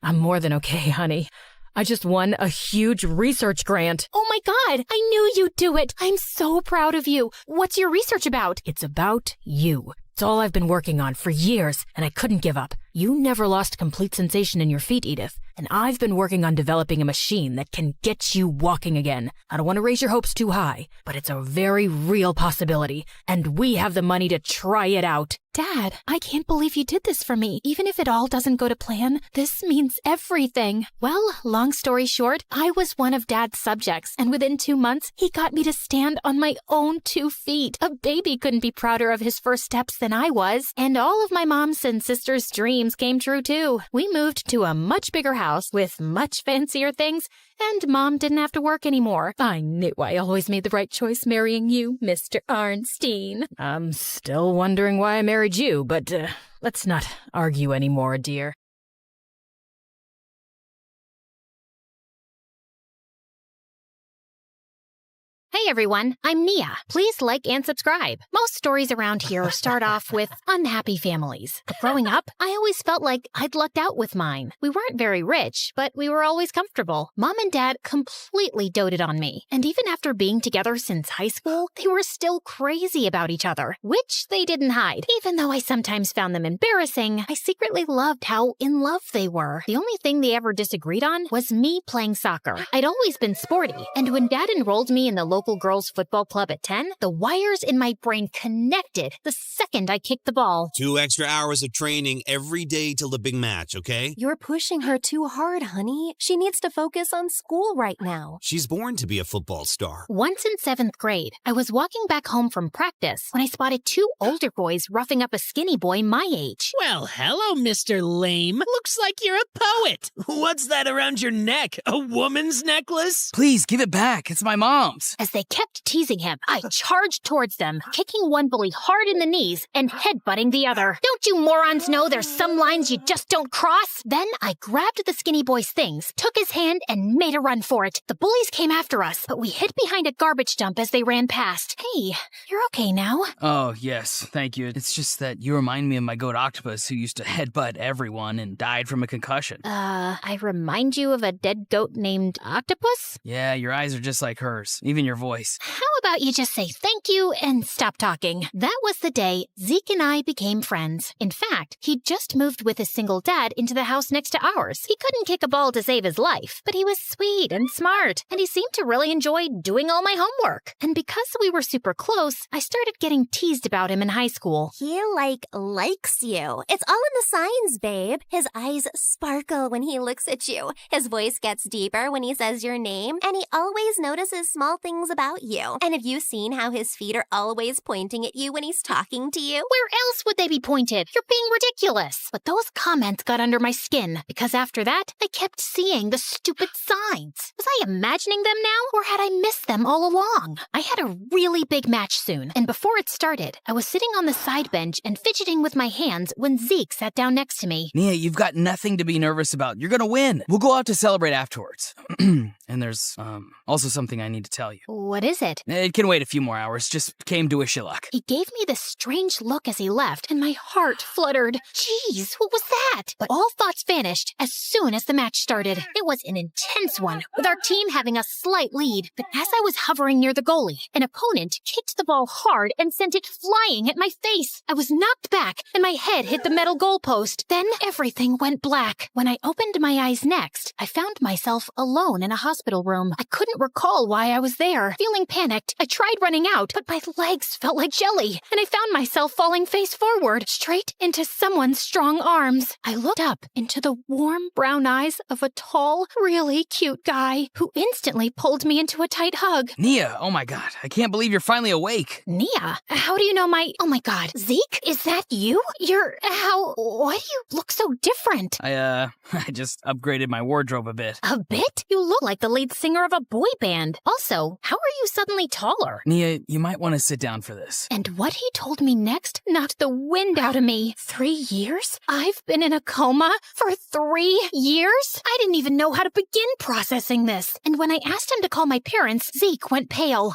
I'm more than okay, honey. I just won a huge research grant. Oh my God, I knew you'd do it. I'm so proud of you. What's your research about? It's about you. It's all I've been working on for years, and I couldn't give up. You never lost complete sensation in your feet, Edith, and I've been working on developing a machine that can get you walking again. I don't want to raise your hopes too high, but it's a very real possibility, and we have the money to try it out. Dad, I can't believe you did this for me. Even if it all doesn't go to plan, this means everything. Well, long story short, I was one of Dad's subjects, and within 2 months, he got me to stand on my own 2 feet. A baby couldn't be prouder of his first steps than I was, and all of my mom's and sister's dreams came true too. We moved to a much bigger house with much fancier things, and Mom didn't have to work anymore. I knew I always made the right choice marrying you, Mr. Arnstein. I'm still wondering why I married you, but let's not argue anymore, dear. Hey everyone, I'm Nia. Please like and subscribe. Most stories around here start off with unhappy families. But growing up, I always felt like I'd lucked out with mine. We weren't very rich, but we were always comfortable. Mom and Dad completely doted on me. And even after being together since high school, they were still crazy about each other, which they didn't hide. Even though I sometimes found them embarrassing, I secretly loved how in love they were. The only thing they ever disagreed on was me playing soccer. I'd always been sporty, and when Dad enrolled me in the local girls' football club at 10, the wires in my brain connected the second I kicked the ball. 2 extra hours of training every day till the big match, okay? You're pushing her too hard, honey. She needs to focus on school right now. She's born to be a football star. Once in 7th grade, I was walking back home from practice when I spotted 2 older boys roughing up a skinny boy my age. Well, hello, Mr. Lame. Looks like you're a poet. What's that around your neck? A woman's necklace? Please, give it back. It's my mom's. As they kept teasing him, I charged towards them, kicking one bully hard in the knees and headbutting the other. Don't you morons know there's some lines you just don't cross? Then I grabbed the skinny boy's things, took his hand, and made a run for it. The bullies came after us, but we hid behind a garbage dump as they ran past. Hey, you're okay now? Oh, yes, thank you. It's just that you remind me of my goat octopus who used to headbutt everyone and died from a concussion. I remind you of a dead goat named Octopus? Yeah, your eyes are just like hers, even your voice. How about you just say thank you and stop talking? That was the day Zeke and I became friends. In fact, he'd just moved with his single dad into the house next to ours. He couldn't kick a ball to save his life, but he was sweet and smart, and he seemed to really enjoy doing all my homework. And because we were super close, I started getting teased about him in high school. He, likes you. It's all in the signs, babe. His eyes sparkle when he looks at you. His voice gets deeper when he says your name, and he always notices small things about you. And have you seen how his feet are always pointing at you when he's talking to you? Where else would they be pointed? You're being ridiculous. But those comments got under my skin, because after that, I kept seeing the stupid signs. Was I imagining them now, or had I missed them all along? I had a really big match soon, and before it started, I was sitting on the side bench and fidgeting with my hands when Zeke sat down next to me. Nia, you've got nothing to be nervous about. You're gonna win. We'll go out to celebrate afterwards. And there's, also something I need to tell you. What is it? It can wait a few more hours. Just came to wish you luck. He gave me this strange look as he left, and my heart fluttered. Jeez, what was that? But all thoughts vanished as soon as the match started. It was an intense one, with our team having a slight lead. But as I was hovering near the goalie, an opponent kicked the ball hard and sent it flying at my face. I was knocked back, and my head hit the metal goalpost. Then everything went black. When I opened my eyes next, I found myself alone in a hospital room. I couldn't recall why I was there. Feeling panicked, I tried running out, but my legs felt like jelly, and I found myself falling face forward, straight into someone's strong arms. I looked up into the warm brown eyes of a tall, really cute guy who instantly pulled me into a tight hug. Nia, oh my god, I can't believe you're finally awake. Nia, how do you know my... Oh my god, Zeke? Is that you? Why do you look so different? I just upgraded my wardrobe a bit. A bit? You look like the lead singer of a boy band. Also, how are you suddenly taller? Nia, you might want to sit down for this. And what he told me next knocked the wind out of me. 3 years? I've been in a coma for 3 years? I didn't even know how to begin processing this. And when I asked him to call my parents, Zeke went pale.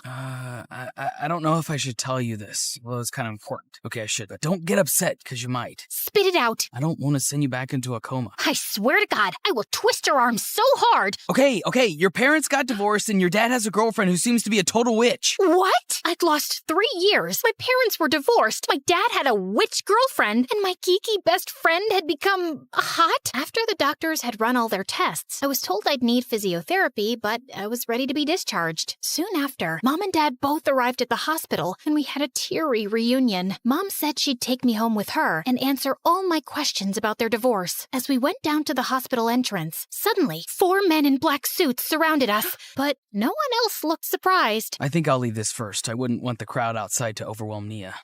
I don't know if I should tell you this. Well, it's kind of important. Okay, I should, but don't get upset, because you might. Spit it out. I don't want to send you back into a coma. I swear to God, I will twist your arm so hard. Okay, your parents got divorced and your dad has a girlfriend who seems to be a total witch. What? I'd lost 3 years. My parents were divorced. My dad had a witch girlfriend, and my geeky best friend had become hot. After the doctors had run all their tests, I was told I'd need physiotherapy, but I was ready to be discharged. Soon after, Mom and Dad both arrived at the hospital, and we had a teary reunion. Mom said she'd take me home with her and answer all my questions about their divorce. As we went down to the hospital entrance, suddenly, 4 men in black suits surrounded us, but no one else looked surprised. I think I'll leave this first. I wouldn't want the crowd outside to overwhelm Nia.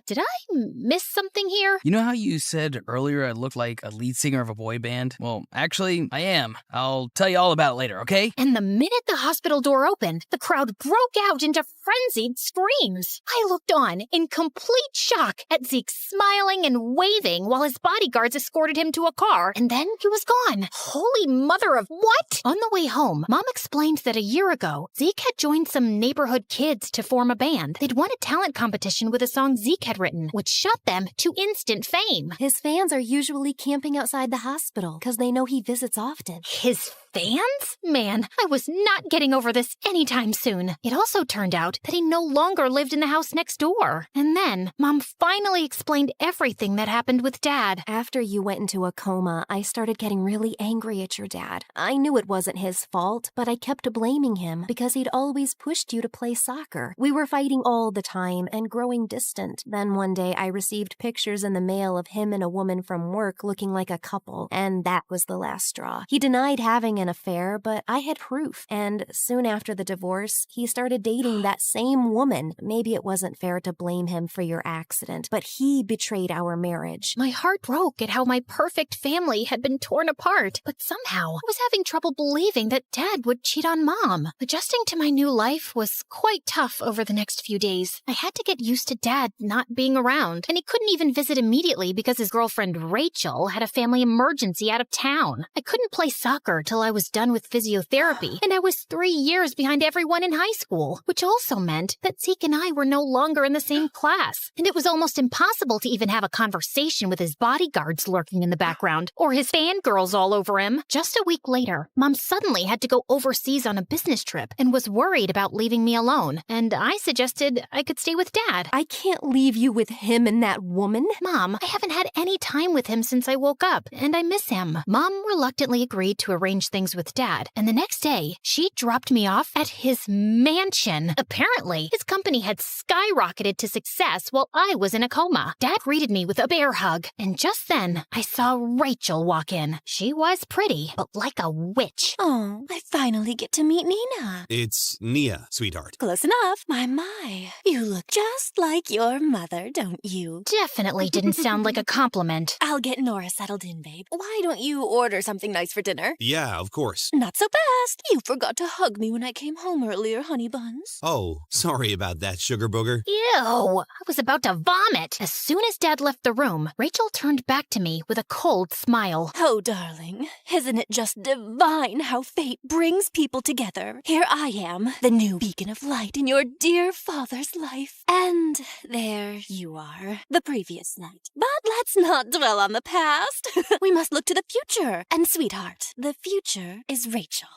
Did I miss something here? You know how you said earlier I looked like a lead singer of a boy band? Well, actually, I am. I'll tell you all about it later, okay? And the minute the hospital door opened, the crowd broke out into frenzied screams. I looked on in complete shock at Zeke smiling and waving while his bodyguards escorted him to a car, and then he was gone. Holy mother of what? On the way home, Mom explained that a year ago, Zeke had joined some neighborhood kids to form a band. They'd won a talent competition with a song Zeke had written, which shot them to instant fame. His fans are usually camping outside the hospital because they know he visits often. His fans? Man, I was not getting over this anytime soon. It also turned out that he no longer lived in the house next door. And then, Mom finally explained everything that happened with Dad. After you went into a coma, I started getting really angry at your dad. I knew it wasn't his fault, but I kept blaming him because he'd always pushed you to play soccer. We were fighting all the time and growing distant. Then one day I received pictures in the mail of him and a woman from work looking like a couple, and that was the last straw. He denied having an affair, but I had proof, and soon after the divorce, he started dating that same woman. Maybe it wasn't fair to blame him for your accident, but he betrayed our marriage. My heart broke at how my perfect family had been torn apart, but somehow I was having trouble believing that Dad would cheat on Mom. Adjusting to my new life was quite tough over the next few days. I had to get used to Dad not being around, and he couldn't even visit immediately because his girlfriend Rachel had a family emergency out of town. I couldn't play soccer till I was done with physiotherapy, and I was 3 years behind everyone in high school, which also meant that Zeke and I were no longer in the same class, and it was almost impossible to even have a conversation with his bodyguards lurking in the background, or his fangirls all over him. Just a week later, Mom suddenly had to go overseas on a business trip and was worried about leaving me alone, and I suggested I could stay with Dad. I can't leave you with him and that woman. Mom, I haven't had any time with him since I woke up, and I miss him. Mom reluctantly agreed to arrange things with Dad, and the next day, she dropped me off at his mansion. Apparently, his company had skyrocketed to success while I was in a coma. Dad greeted me with a bear hug, and just then, I saw Rachel walk in. She was pretty, but like a witch. Oh, I finally get to meet Nina. It's Nia, sweetheart. Close enough. My. You look just like your mother, don't you? Definitely didn't sound like a compliment. I'll get Nora settled in, babe. Why don't you order something nice for dinner? Yeah, of course. Not so fast. You forgot to hug me when I came home earlier, honey buns. Oh, sorry about that, sugar booger. Ew! I was about to vomit. As soon as Dad left the room, Rachel turned back to me with a cold smile. Oh, darling, isn't it just divine how fate brings people together? Here I am, the new beacon of light in your dear father's life. And there you are, the previous night. But let's not dwell on the past. We must look to the future. And sweetheart, the future is Rachel.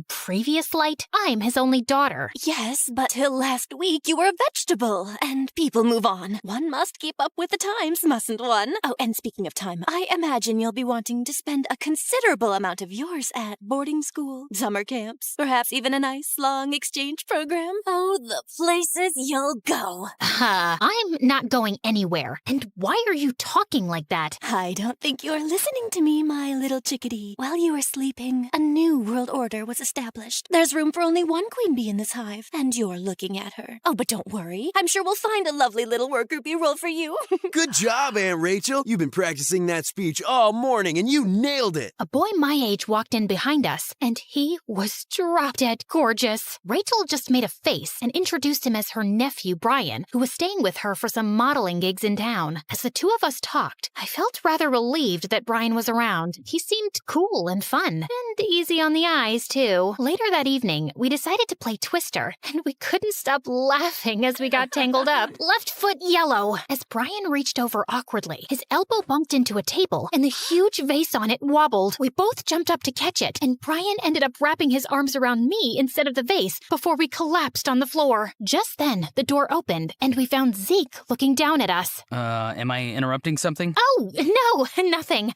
Previous light? I'm his only daughter. Yes, but till last week you were a vegetable, and people move on. One must keep up with the times, mustn't one? Oh, and speaking of time, I imagine you'll be wanting to spend a considerable amount of yours at boarding school, summer camps, perhaps even a nice long exchange program. Oh, the places you'll go. I'm not going anywhere. And why are you talking like that? I don't think you're listening to me, my little chickadee. While you were sleeping, a new world order was established. There's room for only one queen bee in this hive, and you're looking at her. Oh, but don't worry. I'm sure we'll find a lovely little worker bee role for you. Good job, Aunt Rachel. You've been practicing that speech all morning, and you nailed it. A boy my age walked in behind us, and he was drop-dead gorgeous. Rachel just made a face and introduced him as her nephew, Brian, who was staying with her for some modeling gigs in town. As the two of us talked, I felt rather relieved that Brian was around. He seemed cool and fun, and easy on the eyes, too. Later that evening, we decided to play Twister, and we couldn't stop laughing as we got tangled up. Left foot yellow. As Brian reached over awkwardly, his elbow bumped into a table, and the huge vase on it wobbled. We both jumped up to catch it, and Brian ended up wrapping his arms around me instead of the vase before we collapsed on the floor. Just then, the door opened, and we found Zeke looking down at us. Am I interrupting something? Oh, no, nothing.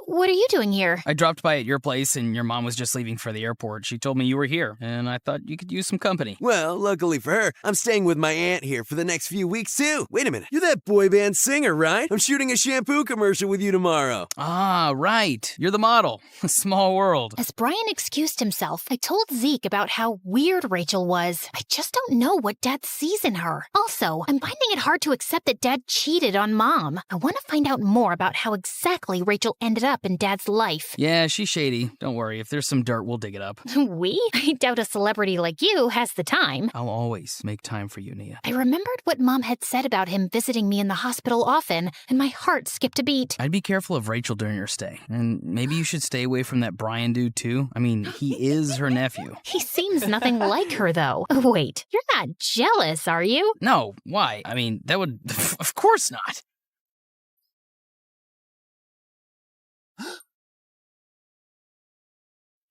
What are you doing here? I dropped by at your place and your mom was just leaving for the airport. She told me you were here, and I thought you could use some company. Well, luckily for her, I'm staying with my aunt here for the next few weeks, too. Wait a minute, you're that boy band singer, right? I'm shooting a shampoo commercial with you tomorrow. Ah, right. You're the model. Small world. As Brian excused himself, I told Zeke about how weird Rachel was. I just don't know what Dad sees in her. Also, I'm finding it hard to accept that Dad cheated on Mom. I want to find out more about how exactly Rachel ended up in Dad's life. Yeah, she's shady. Don't worry. If there's some dirt, we'll dig it up. We? I doubt a celebrity like you has the time. I'll always make time for you, Nia. I remembered what Mom had said about him visiting me in the hospital often, and my heart skipped a beat. I'd be careful of Rachel during your stay. And maybe you should stay away from that Brian dude, too. I mean, he is her nephew. He seems nothing like her, though. Wait, you're not jealous, are you? No, why? I mean, that would... Of course not.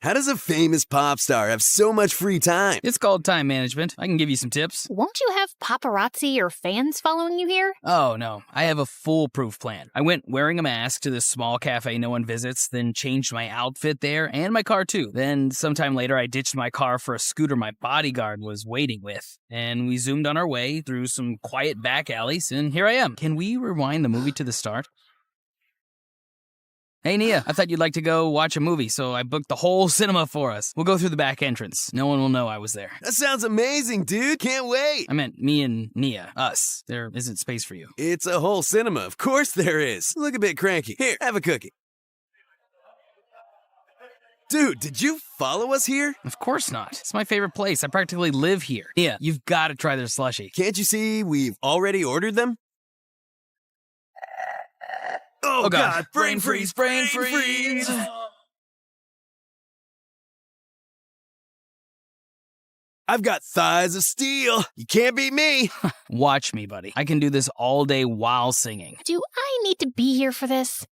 How does a famous pop star have so much free time? It's called time management. I can give you some tips. Won't you have paparazzi or fans following you here? Oh, no. I have a foolproof plan. I went wearing a mask to this small cafe no one visits, then changed my outfit there and my car too. Then sometime later, I ditched my car for a scooter my bodyguard was waiting with. And we zoomed on our way through some quiet back alleys, and here I am. Can we rewind the movie to the start? Hey, Nia, I thought you'd like to go watch a movie, so I booked the whole cinema for us. We'll go through the back entrance. No one will know I was there. That sounds amazing, dude. Can't wait. I meant me and Nia. Us. There isn't space for you. It's a whole cinema. Of course there is. Look a bit cranky. Here, have a cookie. Dude, did you follow us here? Of course not. It's my favorite place. I practically live here. Nia, you've got to try their slushie. Can't you see we've already ordered them? Oh, God. Brain freeze, brain freeze. I've got thighs of steel. You can't beat me. Watch me, buddy. I can do this all day while singing. Do I need to be here for this?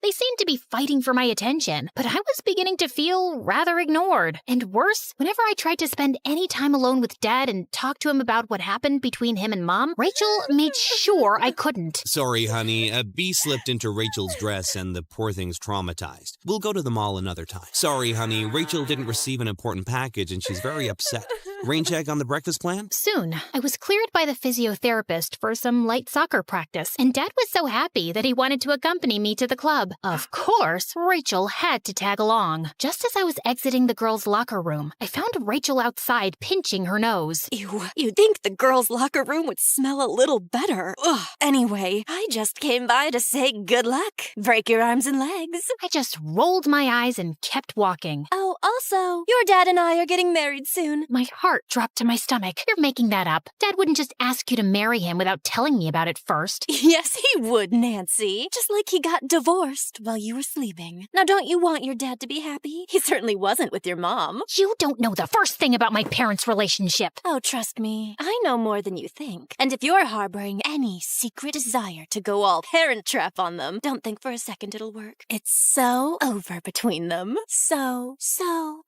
They seemed to be fighting for my attention, but I was beginning to feel rather ignored. And worse, whenever I tried to spend any time alone with Dad and talk to him about what happened between him and Mom, Rachel made sure I couldn't. Sorry, honey. A bee slipped into Rachel's dress and the poor thing's traumatized. We'll go to the mall another time. Sorry, honey. Rachel didn't receive an important package and she's very upset. Rain check on the breakfast plan? Soon, I was cleared by the physiotherapist for some light soccer practice, and Dad was so happy that he wanted to accompany me to the club. Of course, Rachel had to tag along. Just as I was exiting the girls' locker room, I found Rachel outside pinching her nose. Ew, you'd think the girls' locker room would smell a little better. Ugh. Anyway, I just came by to say good luck. Break your arms and legs. I just rolled my eyes and kept walking. Oh, also, your dad and I are getting married soon. My heart dropped to my stomach. You're making that up. Dad wouldn't just ask you to marry him without telling me about it first. Yes, he would, Nancy. Just like he got divorced while you were sleeping. Now, don't you want your dad to be happy? He certainly wasn't with your mom. You don't know the first thing about my parents' relationship. Oh, trust me. I know more than you think. And if you're harboring any secret desire to go all parent trap on them, don't think for a second it'll work. It's so over between them. So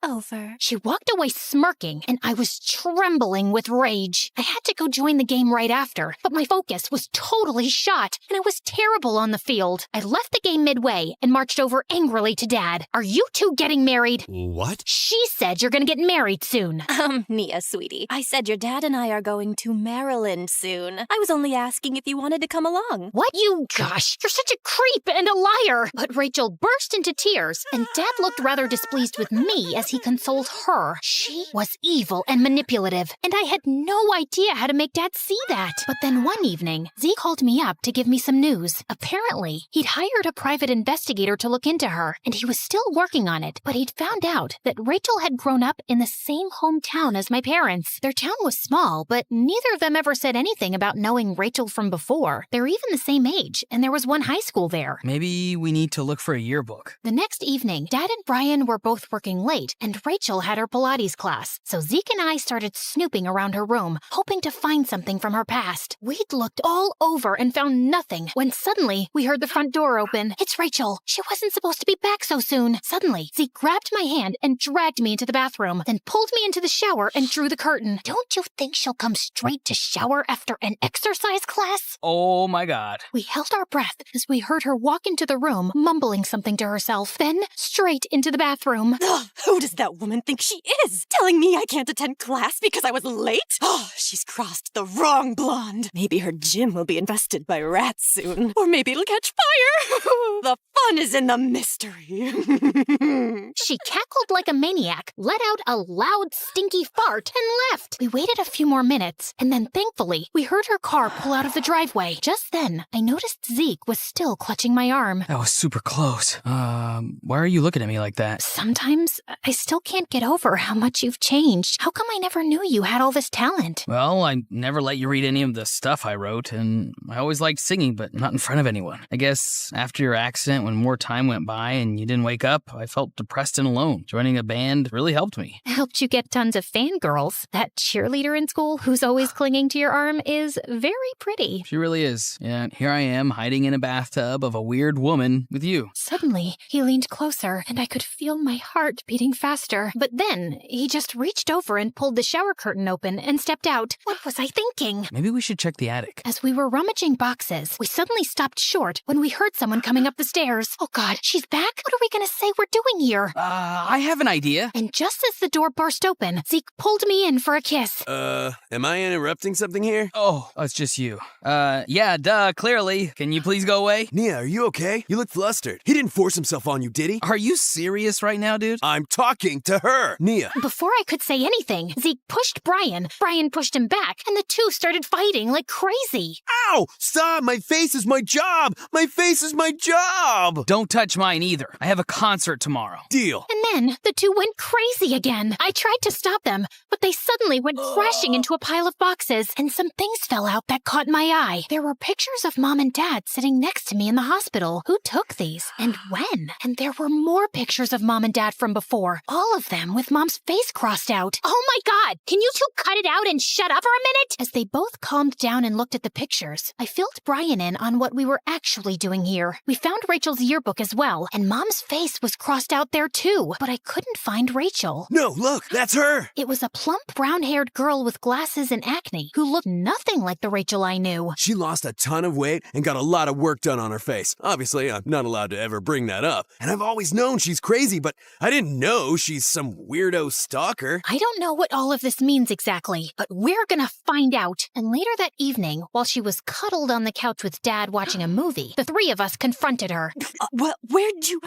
over. She walked away smirking, and I was trembling with rage. I had to go join the game right after, but my focus was totally shot, and I was terrible on the field. I left the game midway and marched over angrily to Dad. Are you two getting married? What? She said you're gonna get married soon. Nia, sweetie. I said your dad and I are going to Maryland soon. I was only asking if you wanted to come along. What? Gosh, you're such a creep and a liar. But Rachel burst into tears, and Dad looked rather displeased with me as he consoled her. She was evil and manipulative, and I had no idea how to make Dad see that. But then one evening, Zeke called me up to give me some news. Apparently, he'd hired a private investigator to look into her, and he was still working on it, but he'd found out that Rachel had grown up in the same hometown as my parents. Their town was small, but neither of them ever said anything about knowing Rachel from before. They're even the same age, and there was one high school there. Maybe we need to look for a yearbook. The next evening, Dad and Brian were both working late, and Rachel had her Pilates class, so Zeke and I started snooping around her room, hoping to find something from her past. We'd looked all over and found nothing, when suddenly we heard the front door open. It's Rachel. She wasn't supposed to be back so soon. Suddenly, Zeke grabbed my hand and dragged me into the bathroom, then pulled me into the shower and drew the curtain. Don't you think she'll come straight to shower after an exercise class? Oh my God. We held our breath as we heard her walk into the room, mumbling something to herself, then straight into the bathroom. Ugh, who does that woman think she is? Telling me I can't attend class because I was late? Oh, she's crossed the wrong blonde. Maybe her gym will be infested by rats soon. Or maybe it'll catch fire. The fun is in the mystery. She cackled like a maniac, let out a loud, stinky fart, and left. We waited a few more minutes, and then thankfully, we heard her car pull out of the driveway. Just then, I noticed Zeke was still clutching my arm. That was super close. Why are you looking at me like that? Sometimes, I still can't get over how much you've changed. How come I never knew you had all this talent? Well, I never let you read any of the stuff I wrote, and I always liked singing, but not in front of anyone. I guess after your accident, when more time went by and you didn't wake up, I felt depressed and alone. Joining a band really helped me. Helped you get tons of fangirls. That cheerleader in school who's always clinging to your arm is very pretty. She really is. Yeah, here I am, hiding in a bathtub of a weird woman with you. Suddenly, he leaned closer, and I could feel my heart beating faster. But then, he just reached over and pulled the shower curtain open and stepped out. What was I thinking? Maybe we should check the attic. As we were rummaging boxes, we suddenly stopped short when we heard someone coming up the stairs. Oh God, she's back? What are we gonna say we're doing here? I have an idea. And just as the door burst open, Zeke pulled me in for a kiss. Am I interrupting something here? Oh, it's just you. Yeah, duh, clearly. Can you please go away? Nia, are you okay? You look flustered. He didn't force himself on you, did he? Are you serious right now, dude? I'm talking to her. Nia. Before I could say anything, Zeke pushed Brian. Brian pushed him back, and the two started fighting like crazy. Ow! Stop! My face is my job! My face is my job! Don't touch mine either. I have a concert tomorrow. Deal. And then the two went crazy again. I tried to stop them, but they suddenly went crashing into a pile of boxes, and some things fell out that caught my eye. There were pictures of Mom and Dad sitting next to me in the hospital. Who took these? And when? And there were more pictures of Mom and Dad from before. All of them with Mom's face crossed out. Oh my God! Can you two cut it out and shut up for a minute? As they both calmed down and looked at the pictures, I filled Brian in on what we were actually doing here. We found Rachel's yearbook as well, and Mom's face was crossed out there too, but I couldn't find Rachel. No, look, that's her! It was a plump, brown-haired girl with glasses and acne who looked nothing like the Rachel I knew. She lost a ton of weight and got a lot of work done on her face. Obviously, I'm not allowed to ever bring that up. And I've always known she's crazy, but I didn't know she's some weirdo stalker. I don't know what all of this means exactly, but we're gonna find out. And later that evening, while she was cuddled on the couch with Dad watching a movie, the three of us confronted her. Where'd you...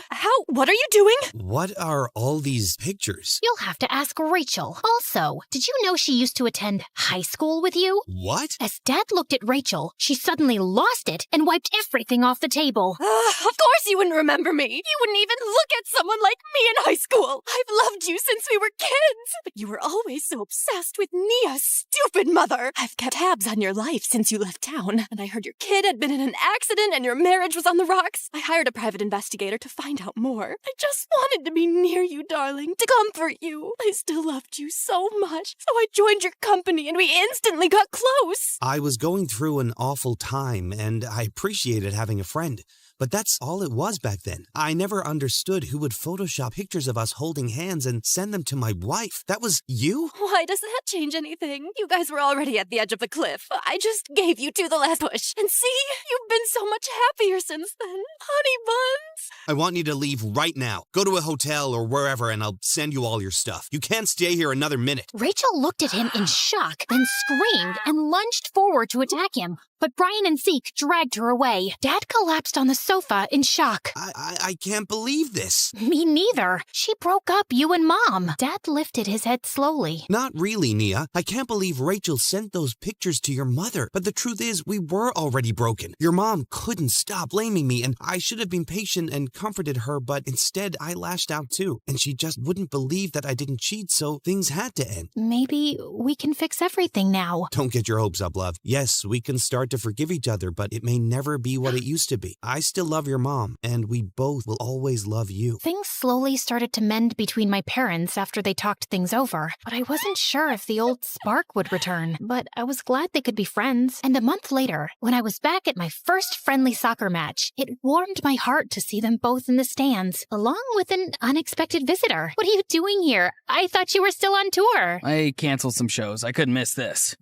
What are you doing? What are all these pictures? You'll have to ask Rachel. Also, did you know she used to attend high school with you? What? As Dad looked at Rachel, she suddenly lost it and wiped everything off the table. Of course you wouldn't remember me. You wouldn't even look at someone like me in high school. I've loved you since we were kids. But you were always so obsessed with Nia's stupid mother. I've kept tabs on your life since you left town, and I heard your kid had been in an accident and your marriage was on the rocks. I hired a private investigator to find out more. I just wanted to be near you, darling, to comfort you. I still loved you so much, so I joined your company and we instantly got close. I was going through an awful time, and I appreciated having a friend. But that's all it was back then. I never understood who would Photoshop pictures of us holding hands and send them to my wife. That was you? Why does that change anything? You guys were already at the edge of the cliff. I just gave you to the last push. And see, you've been so much happier since then. Honey buns. I want you to leave right now. Go to a hotel or wherever and I'll send you all your stuff. You can't stay here another minute. Rachel looked at him in shock, then screamed and lunged forward to attack him. but Brian and Zeke dragged her away. Dad collapsed on the sofa in shock. I can't believe this. Me neither. She broke up you and Mom. Dad lifted his head slowly. Not really, Nia. I can't believe Rachel sent those pictures to your mother. But the truth is, we were already broken. Your mom couldn't stop blaming me, and I should have been patient and comforted her, but instead I lashed out too. And she just wouldn't believe that I didn't cheat, so things had to end. Maybe we can fix everything now. Don't get your hopes up, love. Yes, we can start to forgive each other, but it may never be what it used to be. I still love your mom, and we both will always love you. Things slowly started to mend between my parents after they talked things over, but I wasn't sure if the old spark would return. But I was glad they could be friends. And a month later, when I was back at my first friendly soccer match, it warmed my heart to see them both in the stands, along with an unexpected visitor. What are you doing here? I thought you were still on tour. I canceled some shows. I couldn't miss this.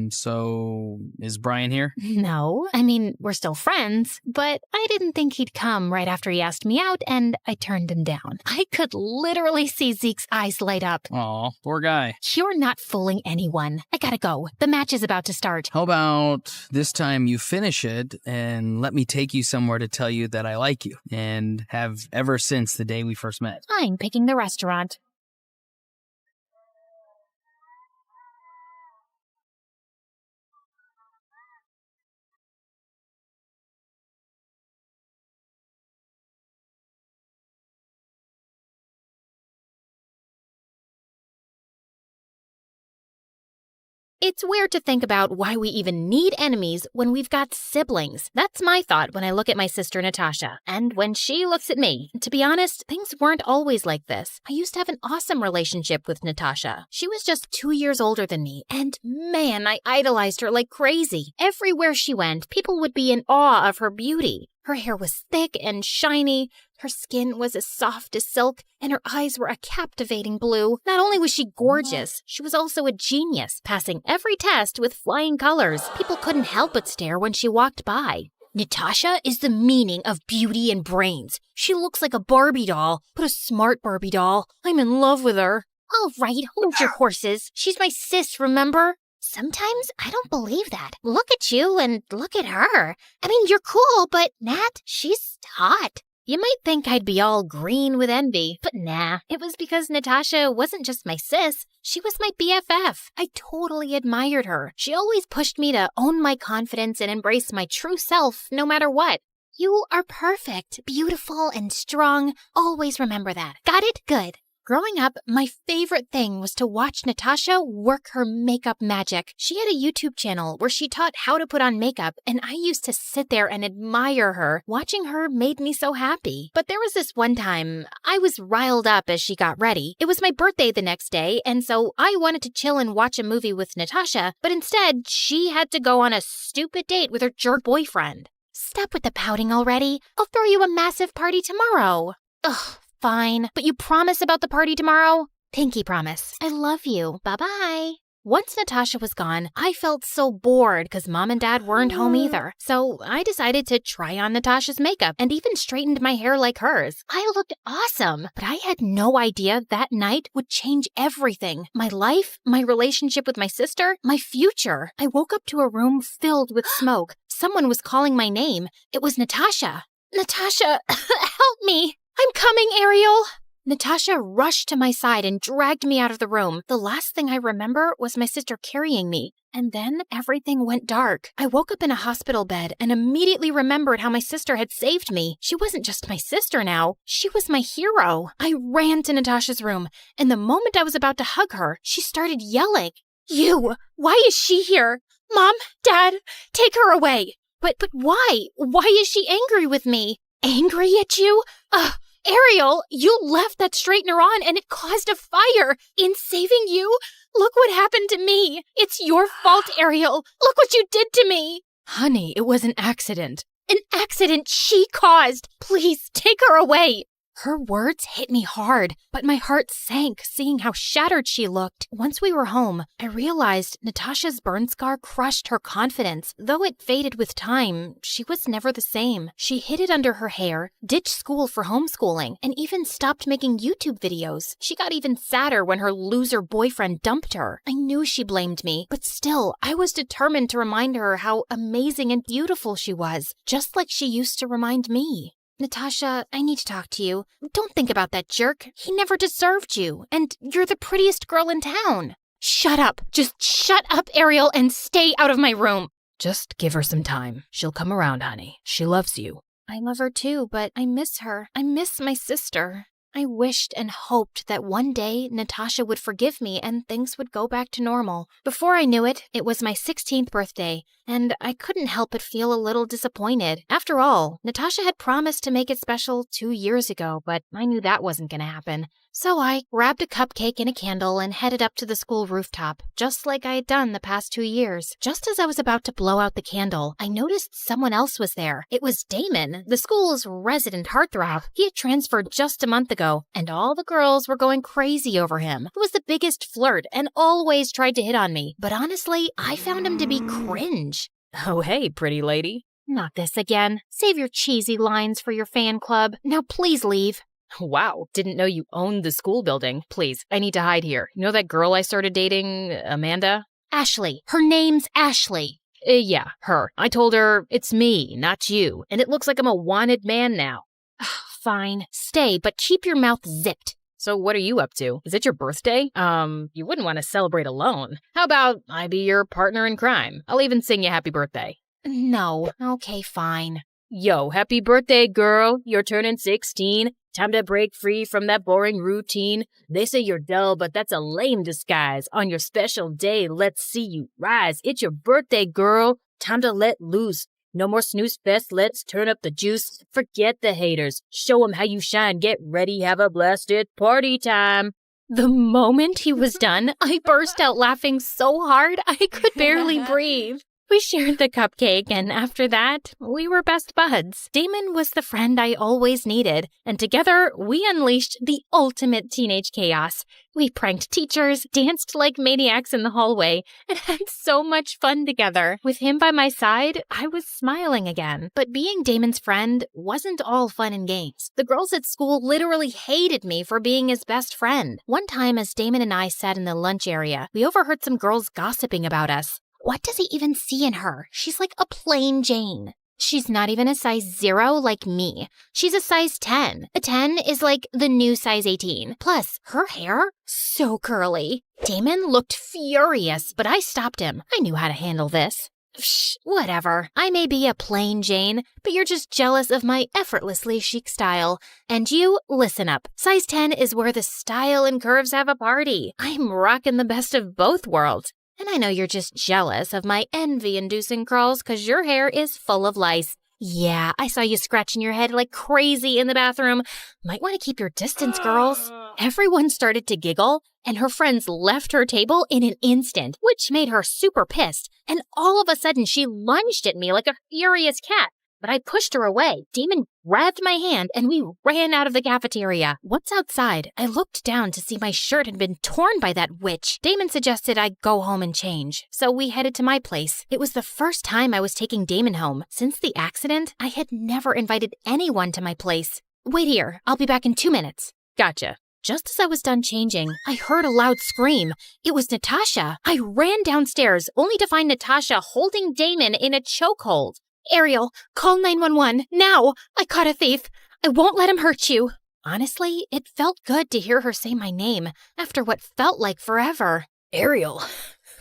So is Brian here? No. I mean, we're still friends, but I didn't think he'd come right after he asked me out, and I turned him down. I could literally see Zeke's eyes light up. Aw, poor guy. You're not fooling anyone. I gotta go. The match is about to start. How about this time you finish it and let me take you somewhere to tell you that I like you and have ever since the day we first met? I'm picking the restaurant. It's weird to think about why we even need enemies when we've got siblings. That's my thought when I look at my sister Natasha, and when she looks at me. To be honest, things weren't always like this. I used to have an awesome relationship with Natasha. She was just 2 years older than me, and man, I idolized her like crazy. Everywhere she went, people would be in awe of her beauty. Her hair was thick and shiny, her skin was as soft as silk, and her eyes were a captivating blue. Not only was she gorgeous, she was also a genius, passing every test with flying colors. People couldn't help but stare when she walked by. Natasha is the meaning of beauty and brains. She looks like a Barbie doll, but a smart Barbie doll. I'm in love with her. All right, hold your horses. She's my sis, remember? Sometimes I don't believe that. Look at you and look at her. I mean, you're cool, but Nat, she's hot. You might think I'd be all green with envy, but nah. It was because Natasha wasn't just my sis, she was my BFF. I totally admired her. She always pushed me to own my confidence and embrace my true self, no matter what. You are perfect, beautiful, and strong. Always remember that. Got it? Good. Growing up, my favorite thing was to watch Natasha work her makeup magic. She had a YouTube channel where she taught how to put on makeup, and I used to sit there and admire her. Watching her made me so happy. But there was this one time, I was riled up as she got ready. It was my birthday the next day, and so I wanted to chill and watch a movie with Natasha, but instead, she had to go on a stupid date with her jerk boyfriend. Stop with the pouting already. I'll throw you a massive party tomorrow. Ugh. Fine, but you promise about the party tomorrow? Pinky promise. I love you. Bye-bye. Once Natasha was gone, I felt so bored because Mom and Dad weren't home either. So I decided to try on Natasha's makeup and even straightened my hair like hers. I looked awesome, but I had no idea that night would change everything. My life, my relationship with my sister, my future. I woke up to a room filled with smoke. Someone was calling my name. It was Natasha. Natasha, help me. I'm coming, Ariel! Natasha rushed to my side and dragged me out of the room. The last thing I remember was my sister carrying me. And then everything went dark. I woke up in a hospital bed and immediately remembered how my sister had saved me. She wasn't just my sister now. She was my hero. I ran to Natasha's room, and the moment I was about to hug her, she started yelling. You! Why is she here? Mom, Dad, take her away! But why? Why is she angry with me? Angry at you? Ariel, you left that straightener on and it caused a fire. In saving you, look what happened to me. It's your fault, Ariel. Look what you did to me. Honey, it was an accident. An accident she caused. Please, take her away. Her words hit me hard, but my heart sank seeing how shattered she looked. Once we were home, I realized Natasha's burn scar crushed her confidence. Though it faded with time, she was never the same. She hid it under her hair, ditched school for homeschooling, and even stopped making YouTube videos. She got even sadder when her loser boyfriend dumped her. I knew she blamed me, but still, I was determined to remind her how amazing and beautiful she was, just like she used to remind me. Natasha, I need to talk to you. Don't think about that jerk. He never deserved you, and you're the prettiest girl in town. Shut up. Just shut up, Ariel, and stay out of my room. Just give her some time. She'll come around, honey. She loves you. I love her too, but I miss her. I miss my sister. I wished and hoped that one day Natasha would forgive me and things would go back to normal. Before I knew it, it was my 16th birthday, and I couldn't help but feel a little disappointed. After all, Natasha had promised to make it special 2 years ago, but I knew that wasn't going to happen. So I grabbed a cupcake and a candle and headed up to the school rooftop, just like I had done the past 2 years. Just as I was about to blow out the candle, I noticed someone else was there. It was Damon, the school's resident heartthrob. He had transferred just a month ago, and all the girls were going crazy over him. He was the biggest flirt and always tried to hit on me, but honestly, I found him to be cringe. Oh, hey, pretty lady. Not this again. Save your cheesy lines for your fan club. Now please leave. Wow, didn't know you owned the school building. Please, I need to hide here. You know that girl I started dating, Amanda? Ashley. Her name's Ashley. Yeah, her. I told her, it's me, not you, and it looks like I'm a wanted man now. Fine. Stay, but keep your mouth zipped. So what are you up to? Is it your birthday? You wouldn't want to celebrate alone. How about I be your partner in crime? I'll even sing you happy birthday. No. Okay, fine. Yo, happy birthday, girl. You're turning 16. Time to break free from that boring routine. They say you're dull, but that's a lame disguise. On your special day, let's see you rise. It's your birthday, girl. Time to let loose. No more snooze fest, let's turn up the juice. Forget the haters. Show 'em how you shine. Get ready, have a blasted party time. The moment he was done, I burst out laughing so hard I could barely breathe. We shared the cupcake, and after that, we were best buds. Damon was the friend I always needed, and together, we unleashed the ultimate teenage chaos. We pranked teachers, danced like maniacs in the hallway, and had so much fun together. With him by my side, I was smiling again. But being Damon's friend wasn't all fun and games. The girls at school literally hated me for being his best friend. One time, as Damon and I sat in the lunch area, we overheard some girls gossiping about us. What does he even see in her? She's like a plain Jane. She's not even a size 0 like me. She's a size 10. A 10 is like the new size 18. Plus, her hair, so curly. Damon looked furious, but I stopped him. I knew how to handle this. Shh, whatever. I may be a plain Jane, but you're just jealous of my effortlessly chic style. And you, listen up. Size 10 is where the style and curves have a party. I'm rocking the best of both worlds. And I know you're just jealous of my envy-inducing curls because your hair is full of lice. Yeah, I saw you scratching your head like crazy in the bathroom. Might want to keep your distance, girls. Everyone started to giggle, and her friends left her table in an instant, which made her super pissed. And all of a sudden, she lunged at me like a furious cat. But I pushed her away. Damon grabbed my hand, and we ran out of the cafeteria. Once outside, I looked down to see my shirt had been torn by that witch. Damon suggested I go home and change, so we headed to my place. It was the first time I was taking Damon home. Since the accident, I had never invited anyone to my place. Wait here. I'll be back in 2 minutes. Gotcha. Just as I was done changing, I heard a loud scream. It was Natasha. I ran downstairs, only to find Natasha holding Damon in a chokehold. Ariel, call 911, now! I caught a thief. I won't let him hurt you. Honestly, it felt good to hear her say my name, after what felt like forever. Ariel,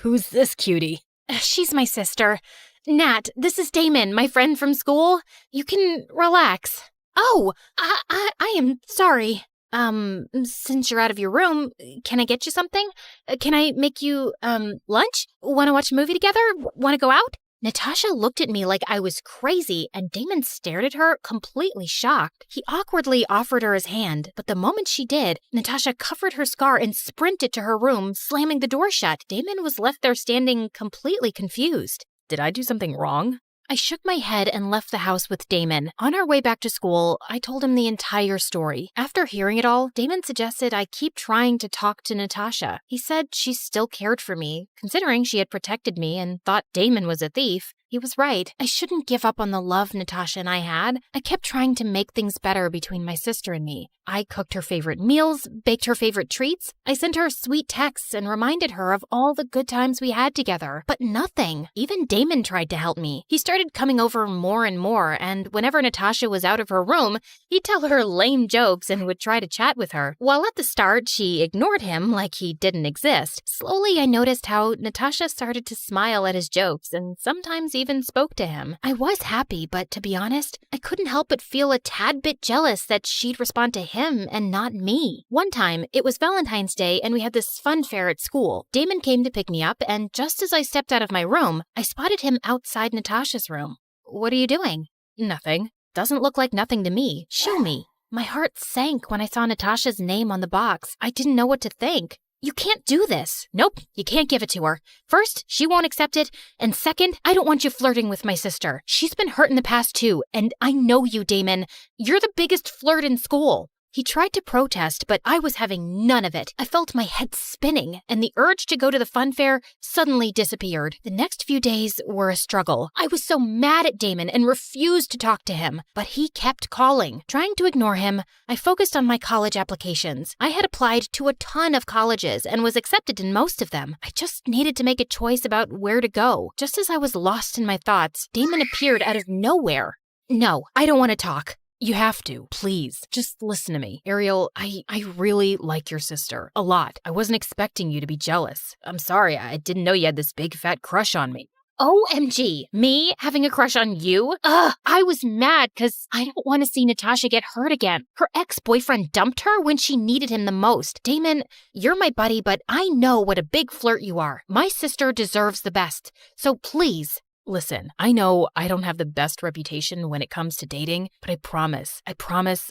who's this cutie? She's my sister. Nat, this is Damon, my friend from school. You can relax. Oh, I am sorry. Since you're out of your room, can I get you something? Can I make you, lunch? Want to watch a movie together? Want to go out? Natasha looked at me like I was crazy, and Damon stared at her, completely shocked. He awkwardly offered her his hand, but the moment she did, Natasha covered her scar and sprinted to her room, slamming the door shut. Damon was left there standing completely confused. Did I do something wrong? I shook my head and left the house with Damon. On our way back to school, I told him the entire story. After hearing it all, Damon suggested I keep trying to talk to Natasha. He said she still cared for me, considering she had protected me and thought Damon was a thief. He was right. I shouldn't give up on the love Natasha and I had. I kept trying to make things better between my sister and me. I cooked her favorite meals, baked her favorite treats. I sent her sweet texts and reminded her of all the good times we had together. But nothing. Even Damon tried to help me. He started coming over more and more, and whenever Natasha was out of her room, he'd tell her lame jokes and would try to chat with her. While at the start, she ignored him like he didn't exist. Slowly, I noticed how Natasha started to smile at his jokes and sometimes even spoke to him. I was happy, but to be honest, I couldn't help but feel a tad bit jealous that she'd respond to him and not me. One time, it was Valentine's Day and we had this fun fair at school. Damon came to pick me up, and just as I stepped out of my room, I spotted him outside Natasha's room. "What are you doing?" "Nothing." "Doesn't look like nothing to me. Show me." My heart sank when I saw Natasha's name on the box. I didn't know what to think. "You can't do this." "Nope, you can't give it to her. First, she won't accept it, and second, I don't want you flirting with my sister. She's been hurt in the past too, and I know you, Damon. You're the biggest flirt in school." He tried to protest, but I was having none of it. I felt my head spinning, and the urge to go to the fun fair suddenly disappeared. The next few days were a struggle. I was so mad at Damon and refused to talk to him, but he kept calling. Trying to ignore him, I focused on my college applications. I had applied to a ton of colleges and was accepted in most of them. I just needed to make a choice about where to go. Just as I was lost in my thoughts, Damon appeared out of nowhere. "No, I don't want to talk." "You have to, please. Just listen to me. Ariel, I really like your sister. A lot. I wasn't expecting you to be jealous. I'm sorry, I didn't know you had this big fat crush on me." OMG, me having a crush on you? Ugh, I was mad because I don't want to see Natasha get hurt again. Her ex-boyfriend dumped her when she needed him the most. Damon, you're my buddy, but I know what a big flirt you are. My sister deserves the best. So please, listen, I know I don't have the best reputation when it comes to dating, but I promise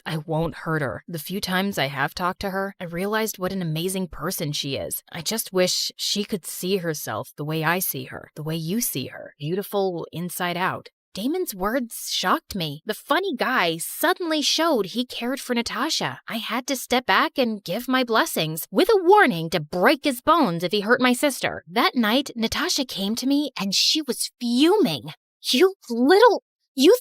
I won't hurt her. The few times I have talked to her, I realized what an amazing person she is. I just wish she could see herself the way I see her, the way you see her, beautiful inside out. Damon's words shocked me. The funny guy suddenly showed he cared for Natasha. I had to step back and give my blessings, with a warning to break his bones if he hurt my sister. That night, Natasha came to me and she was fuming. You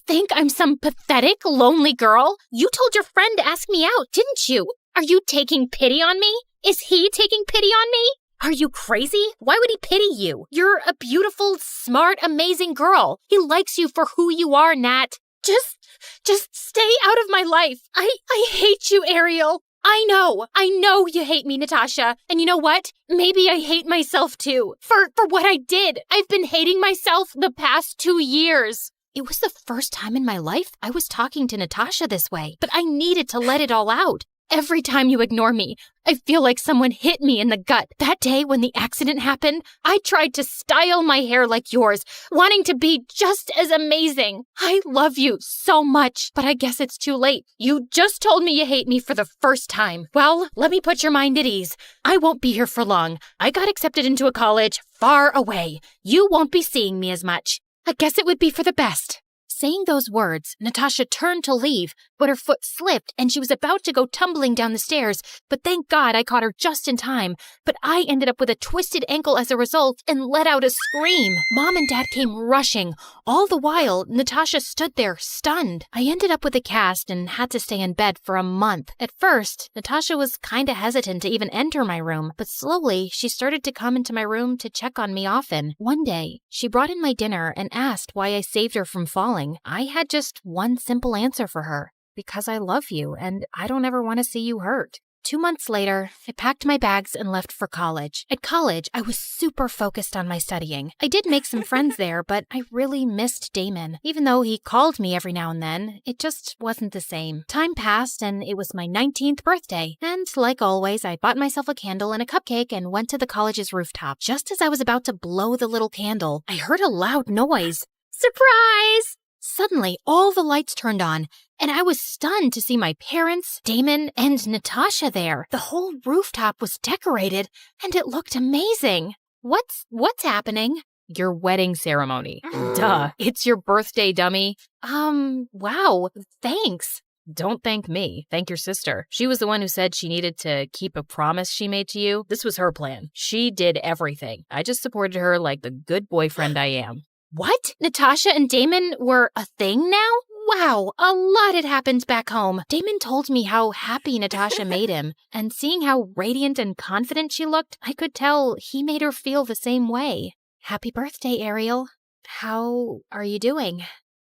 think I'm some pathetic, lonely girl? You told your friend to ask me out, didn't you? Are you taking pity on me? Is he taking pity on me? Are you crazy? Why would he pity you? You're a beautiful, smart, amazing girl. He likes you for who you are, Nat. Just stay out of my life. I hate you, Ariel. I know you hate me, Natasha. And you know what? Maybe I hate myself too. For what I did. I've been hating myself the past 2 years. It was the first time in my life I was talking to Natasha this way, but I needed to let it all out. Every time you ignore me, I feel like someone hit me in the gut. That day when the accident happened, I tried to style my hair like yours, wanting to be just as amazing. I love you so much, but I guess it's too late. You just told me you hate me for the first time. Well, let me put your mind at ease. I won't be here for long. I got accepted into a college far away. You won't be seeing me as much. I guess it would be for the best. Saying those words, Natasha turned to leave, but her foot slipped and she was about to go tumbling down the stairs, but thank God I caught her just in time. But I ended up with a twisted ankle as a result and let out a scream. Mom and Dad came rushing. All the while, Natasha stood there, stunned. I ended up with a cast and had to stay in bed for a month. At first, Natasha was kinda hesitant to even enter my room, but slowly she started to come into my room to check on me often. One day, she brought in my dinner and asked why I saved her from falling. I had just one simple answer for her. Because I love you, and I don't ever want to see you hurt. 2 months later, I packed my bags and left for college. At college, I was super focused on my studying. I did make some friends there, but I really missed Damon. Even though he called me every now and then, it just wasn't the same. Time passed, and it was my 19th birthday. And like always, I bought myself a candle and a cupcake and went to the college's rooftop. Just as I was about to blow the little candle, I heard a loud noise. Surprise! Suddenly, all the lights turned on, and I was stunned to see my parents, Damon, and Natasha there. The whole rooftop was decorated, and it looked amazing. What's happening? your wedding ceremony. Duh, it's your birthday, dummy. Wow, thanks. Don't thank me. Thank your sister. She was the one who said she needed to keep a promise she made to you. This was her plan. She did everything. I just supported her like the good boyfriend I am. What? Natasha and Damon were a thing now? Wow, a lot had happened back home. Damon told me how happy Natasha made him, and seeing how radiant and confident she looked, I could tell he made her feel the same way. Happy birthday, Ariel. How are you doing?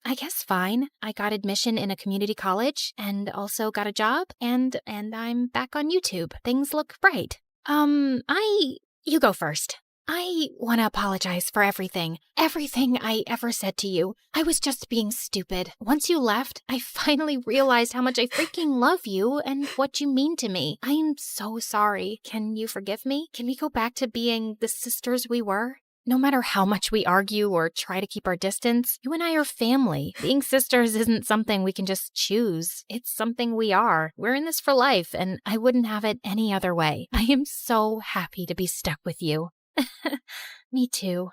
I guess fine. I got admission in a community college and also got a job and I'm back on YouTube. Things look bright. You go first. I want to apologize for everything I ever said to you. I was just being stupid. Once you left, I finally realized how much I freaking love you and what you mean to me. I am so sorry. Can you forgive me? Can we go back to being the sisters we were? No matter how much we argue or try to keep our distance, you and I are family. Being sisters isn't something we can just choose. It's something we are. We're in this for life, and I wouldn't have it any other way. I am so happy to be stuck with you. Me too.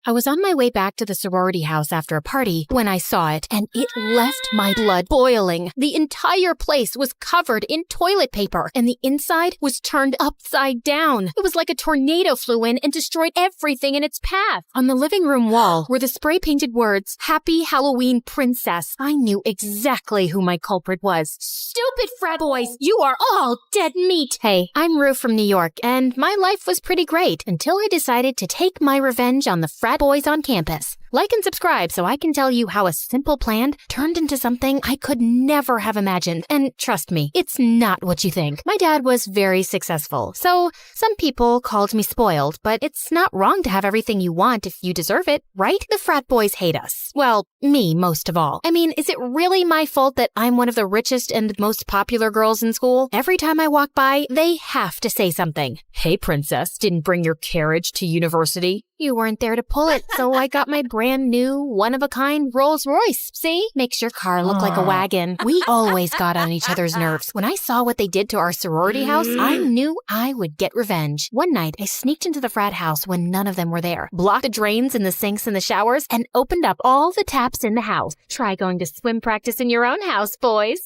I was on my way back to the sorority house after a party when I saw it, and it left my blood boiling. The entire place was covered in toilet paper, and the inside was turned upside down. It was like a tornado flew in and destroyed everything in its path. On the living room wall were the spray-painted words, "Happy Halloween, Princess." I knew exactly who my culprit was. Stupid frat boys! You are all dead meat! Hey, I'm Rue from New York, and my life was pretty great until I decided to take my revenge on the frat boys on campus. Like and subscribe so I can tell you how a simple plan turned into something I could never have imagined. And trust me, it's not what you think. My dad was very successful, so some people called me spoiled, but it's not wrong to have everything you want if you deserve it, right? The frat boys hate us. Well, me most of all. I mean, is it really my fault that I'm one of the richest and most popular girls in school? Every time I walk by, they have to say something. Hey, princess, didn't bring your carriage to university? You weren't there to pull it, so I got my brand new, one-of-a-kind Rolls Royce. See? Makes your car look like a wagon. We always got on each other's nerves. When I saw what they did to our sorority house, I knew I would get revenge. One night, I sneaked into the frat house when none of them were there, blocked the drains and the sinks and the showers, and opened up all the taps in the house. Try going to swim practice in your own house, boys.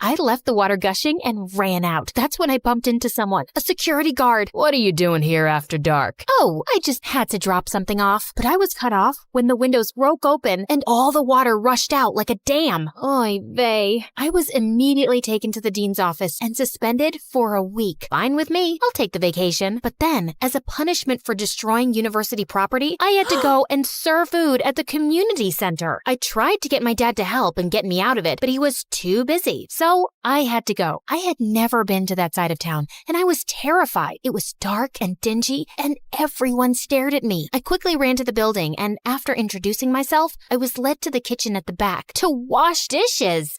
I left the water gushing and ran out. That's when I bumped into someone, a security guard. What are you doing here after dark? Oh, I just had to drop something off. But I was cut off when the windows broke open and all the water rushed out like a dam. Oy vey. I was immediately taken to the dean's office and suspended for a week. Fine with me. I'll take the vacation. But then, as a punishment for destroying university property, I had to go and serve food at the community center. I tried to get my dad to help and get me out of it, but he was too busy. So I had to go. I had never been to that side of town, and I was terrified. It was dark and dingy, and everyone stared at me. I quickly ran to the building, and after introducing myself, I was led to the kitchen at the back to wash dishes.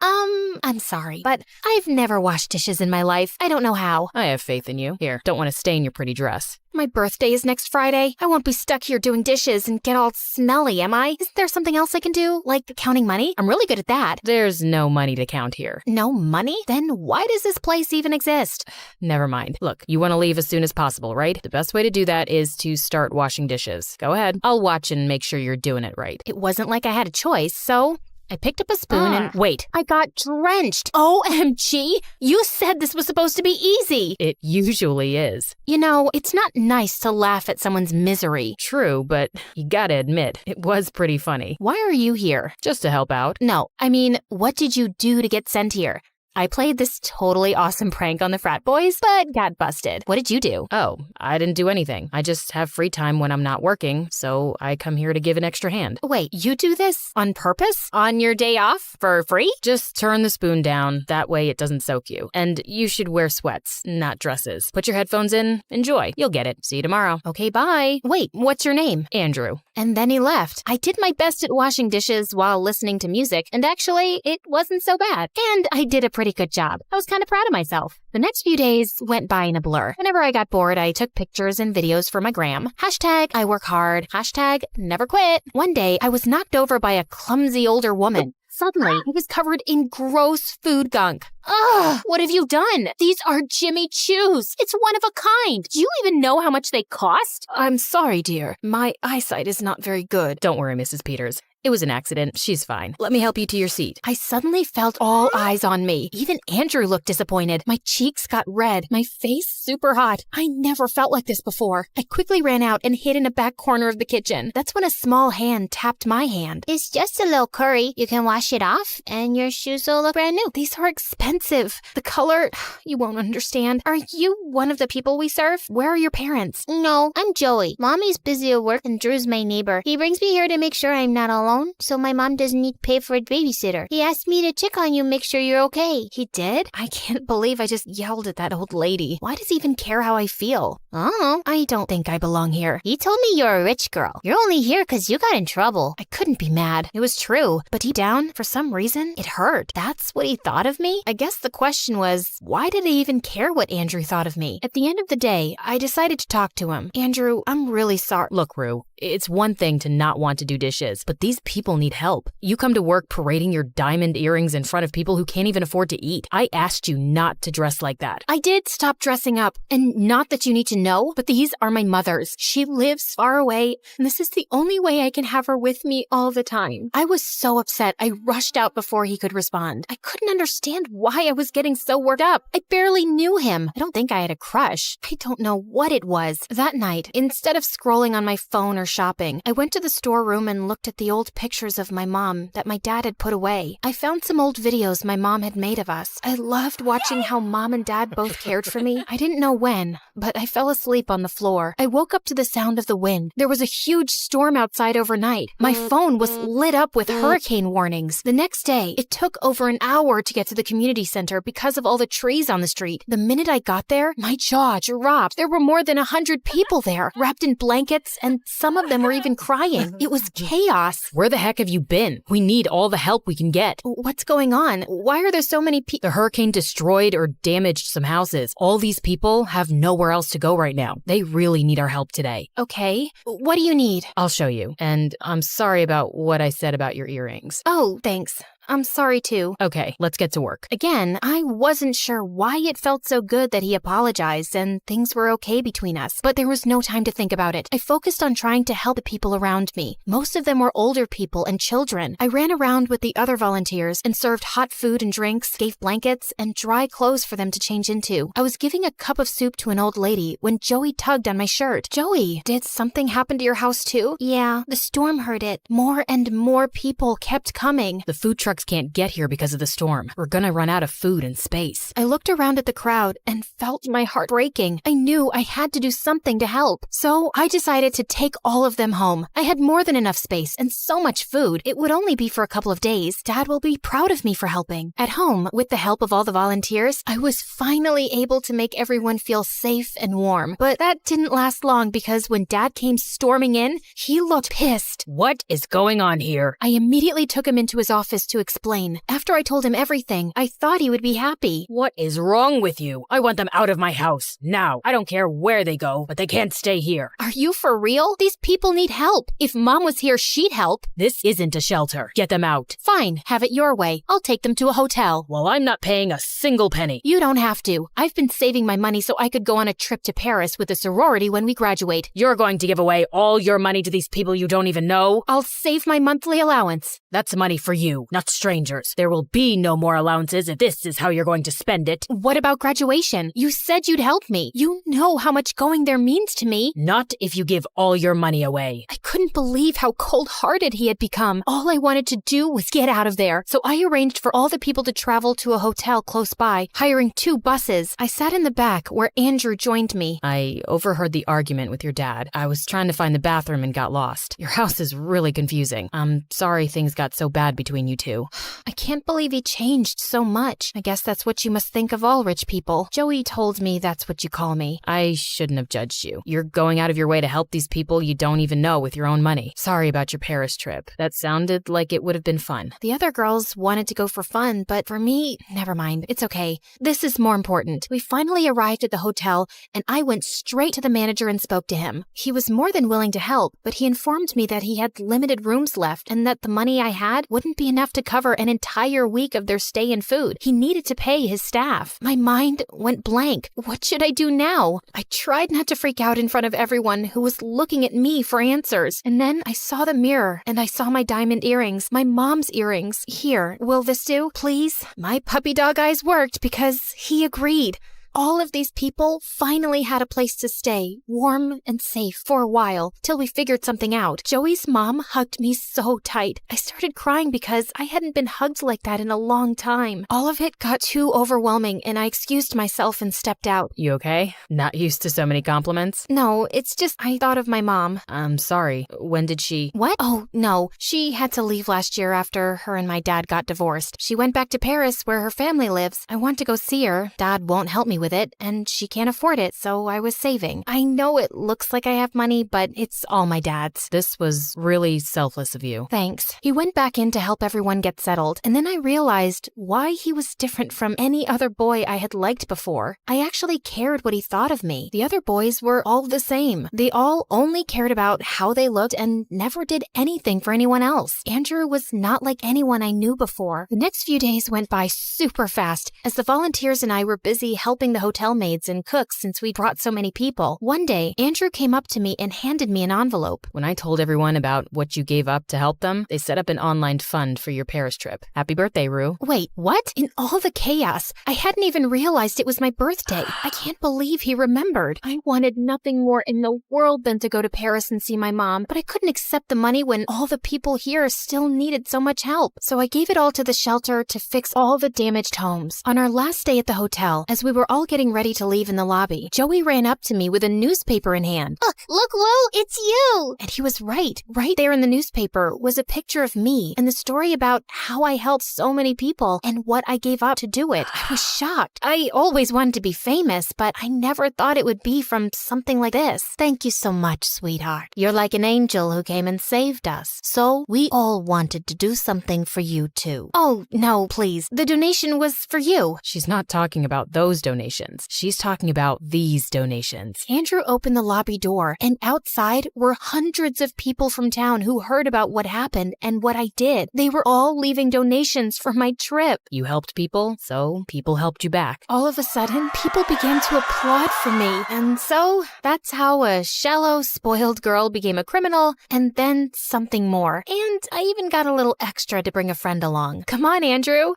I'm sorry, but I've never washed dishes in my life. I don't know how. I have faith in you. Here, don't want to stain your pretty dress. My birthday is next Friday. I won't be stuck here doing dishes and get all smelly, am I? Isn't there something else I can do, like counting money? I'm really good at that. There's no money to count here. No money? Then why does this place even exist? Never mind. Look, you want to leave as soon as possible, right? The best way to do that is to start washing dishes. Go ahead. I'll watch and make sure you're doing it right. It wasn't like I had a choice, so I picked up a spoon and wait. I got drenched. OMG! You said this was supposed to be easy. It usually is. You know, it's not nice to laugh at someone's misery. True, but you gotta admit, it was pretty funny. Why are you here? Just to help out. No, I mean, what did you do to get sent here? I played this totally awesome prank on the frat boys, but got busted. What did you do? Oh, I didn't do anything. I just have free time when I'm not working, so I come here to give an extra hand. Wait, you do this on purpose? On your day off? For free? Just turn the spoon down. That way it doesn't soak you. And you should wear sweats, not dresses. Put your headphones in. Enjoy. You'll get it. See you tomorrow. Okay, bye. Wait, what's your name? Andrew. And then he left. I did my best at washing dishes while listening to music, and actually, it wasn't so bad. And I did a pretty good job. I was kind of proud of myself. The next few days went by in a blur. Whenever I got bored, I took pictures and videos for my gram. Hashtag I work hard. Hashtag never quit. One day, I was knocked over by a clumsy older woman. Suddenly, I was covered in gross food gunk. Ugh, what have you done? These are Jimmy Choo's. It's one of a kind. Do you even know how much they cost? I'm sorry, dear. My eyesight is not very good. Don't worry, Mrs. Peters. It was an accident. She's fine. Let me help you to your seat. I suddenly felt all eyes on me. Even Andrew looked disappointed. My cheeks got red, my face super hot. I never felt like this before. I quickly ran out and hid in a back corner of the kitchen. That's when a small hand tapped my hand. It's just a little curry. You can wash it off, and your shoes will look brand new. These are expensive. The color, you won't understand. Are you one of the people we serve? Where are your parents? No, I'm Joey. Mommy's busy at work, and Drew's my neighbor. He brings me here to make sure I'm not alone, so my mom doesn't need to pay for a babysitter. He asked me to check on you, make sure you're okay. He did? I can't believe I just yelled at that old lady. Why does he even care how I feel? Oh, I don't think I belong here. He told me you're a rich girl. You're only here because you got in trouble. I couldn't be mad. It was true. But deep down, for some reason, it hurt. That's what he thought of me? I guess the question was, why did I even care what Andrew thought of me? At the end of the day, I decided to talk to him. Andrew, I'm really sorry. Look, Rue, it's one thing to not want to do dishes, but these people need help. You come to work parading your diamond earrings in front of people who can't even afford to eat. I asked you not to dress like that. I did stop dressing up, and not that you need to know, but these are my mother's. She lives far away, and this is the only way I can have her with me all the time. I was so upset, I rushed out before he could respond. I couldn't understand why I was getting so worked up. I barely knew him. I don't think I had a crush. I don't know what it was. That night, instead of scrolling on my phone or shopping, I went to the storeroom and looked at the old pictures of my mom that my dad had put away. I found some old videos my mom had made of us. I loved watching how mom and dad both cared for me. I didn't know when, but I fell asleep on the floor. I woke up to the sound of the wind. There was a huge storm outside overnight. My phone was lit up with hurricane warnings. The next day, it took over an hour to get to the community center because of all the trees on the street. The minute I got there, my jaw dropped. There were more than 100 people there, wrapped in blankets, and some of them were even crying. It was chaos. Where the heck have you been? We need all the help we can get. What's going on? Why are there so many people? The hurricane destroyed or damaged some houses. All these people have nowhere else to go right now. They really need our help today. Okay. What do you need? I'll show you. And I'm sorry about what I said about your earrings. Oh, thanks. I'm sorry too. Okay, let's get to work. Again, I wasn't sure why it felt so good that he apologized and things were okay between us, but there was no time to think about it. I focused on trying to help the people around me. Most of them were older people and children. I ran around with the other volunteers and served hot food and drinks, gave blankets, and dry clothes for them to change into. I was giving a cup of soup to an old lady when Joey tugged on my shirt. Joey, did something happen to your house too? Yeah, the storm hurt it. More and more people kept coming. The food trucks can't get here because of the storm. We're gonna run out of food and space. I looked around at the crowd and felt my heart breaking. I knew I had to do something to help. So I decided to take all of them home. I had more than enough space and so much food. It would only be for a couple of days. Dad will be proud of me for helping. At home, with the help of all the volunteers, I was finally able to make everyone feel safe and warm. But that didn't last long because when Dad came storming in, he looked pissed. What is going on here? I immediately took him into his office to explain. After I told him everything, I thought he would be happy. What is wrong with you? I want them out of my house, now. I don't care where they go, but they can't stay here. Are you for real? These people need help. If Mom was here, she'd help. This isn't a shelter. Get them out. Fine, have it your way. I'll take them to a hotel. Well, I'm not paying a single penny. You don't have to. I've been saving my money so I could go on a trip to Paris with the sorority when we graduate. You're going to give away all your money to these people you don't even know? I'll save my monthly allowance. That's money for you, not strangers. There will be no more allowances if this is how you're going to spend it. What about graduation? You said you'd help me. You know how much going there means to me. Not if you give all your money away. I couldn't believe how cold-hearted he had become. All I wanted to do was get out of there. So I arranged for all the people to travel to a hotel close by, hiring 2 buses. I sat in the back where Andrew joined me. I overheard the argument with your dad. I was trying to find the bathroom and got lost. Your house is really confusing. I'm sorry things got so bad between you two. I can't believe he changed so much. I guess that's what you must think of all rich people. Joey told me that's what you call me. I shouldn't have judged you. You're going out of your way to help these people you don't even know with your own money. Sorry about your Paris trip. That sounded like it would have been fun. The other girls wanted to go for fun, but for me, never mind. It's okay. This is more important. We finally arrived at the hotel, and I went straight to the manager and spoke to him. He was more than willing to help, but he informed me that he had limited rooms left and that the money I had wouldn't be enough to cover an entire week of their stay and food. He needed to pay his staff. My mind went blank. What should I do now? I tried not to freak out in front of everyone who was looking at me for answers. And then I saw the mirror and I saw my diamond earrings, my mom's earrings. Here, will this do? Please? My puppy dog eyes worked because he agreed. All of these people finally had a place to stay, warm and safe for a while, till we figured something out. Joey's mom hugged me so tight. I started crying because I hadn't been hugged like that in a long time. All of it got too overwhelming and I excused myself and stepped out. You okay? Not used to so many compliments? No, it's just I thought of my mom. I'm sorry. When did she... What? Oh, no. She had to leave last year after her and my dad got divorced. She went back to Paris where her family lives. I want to go see her. Dad won't help me with it, and she can't afford it, so I was saving. I know it looks like I have money, but it's all my dad's. This was really selfless of you. Thanks. He went back in to help everyone get settled, and then I realized why he was different from any other boy I had liked before. I actually cared what he thought of me. The other boys were all the same. They all only cared about how they looked and never did anything for anyone else. Andrew was not like anyone I knew before. The next few days went by super fast as the volunteers and I were busy helping the hotel maids and cooks since we brought so many people. One day, Andrew came up to me and handed me an envelope. When I told everyone about what you gave up to help them, they set up an online fund for your Paris trip. Happy birthday, Rue. Wait, what? In all the chaos, I hadn't even realized it was my birthday. I can't believe he remembered. I wanted nothing more in the world than to go to Paris and see my mom, but I couldn't accept the money when all the people here still needed so much help. So I gave it all to the shelter to fix all the damaged homes. On our last day at the hotel, as we were all getting ready to leave in the lobby, Joey ran up to me with a newspaper in hand. Look, Lou, it's you! And he was right. Right there in the newspaper was a picture of me and the story about how I helped so many people and what I gave up to do it. I was shocked. I always wanted to be famous, but I never thought it would be from something like this. Thank you so much, sweetheart. You're like an angel who came and saved us. So we all wanted to do something for you too. Oh, no, please. The donation was for you. She's not talking about those donations. She's talking about these donations. Andrew opened the lobby door, and outside were hundreds of people from town who heard about what happened and what I did. They were all leaving donations for my trip. You helped people, so people helped you back. All of a sudden, people began to applaud for me, and so that's how a shallow, spoiled girl became a criminal, and then something more. And I even got a little extra to bring a friend along. Come on, Andrew.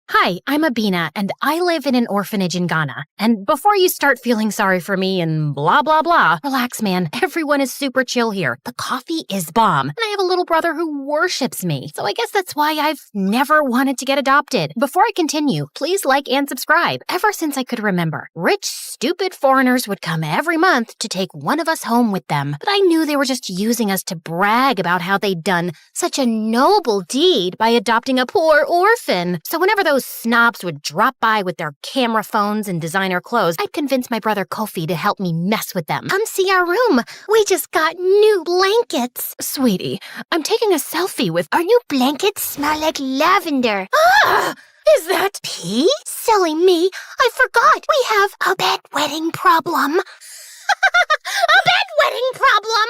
Hi, I'm Abina, and I live in an orphanage in Ghana. And before you start feeling sorry for me and blah, blah, blah, relax, man. Everyone is super chill here. The coffee is bomb, and I have a little brother who worships me. So I guess that's why I've never wanted to get adopted. Before I continue, please like and subscribe. Ever since I could remember, rich, stupid foreigners would come every month to take one of us home with them. But I knew they were just using us to brag about how they'd done such a noble deed by adopting a poor orphan. So whenever those snobs would drop by with their camera phones and designer clothes, I'd convince my brother Kofi to help me mess with them. Come see our room. We just got new blankets. Sweetie, I'm taking a selfie with... Our new blankets smell like lavender. Ah! Is that pee? Silly me. I forgot. We have a bedwetting problem. A bedwetting problem!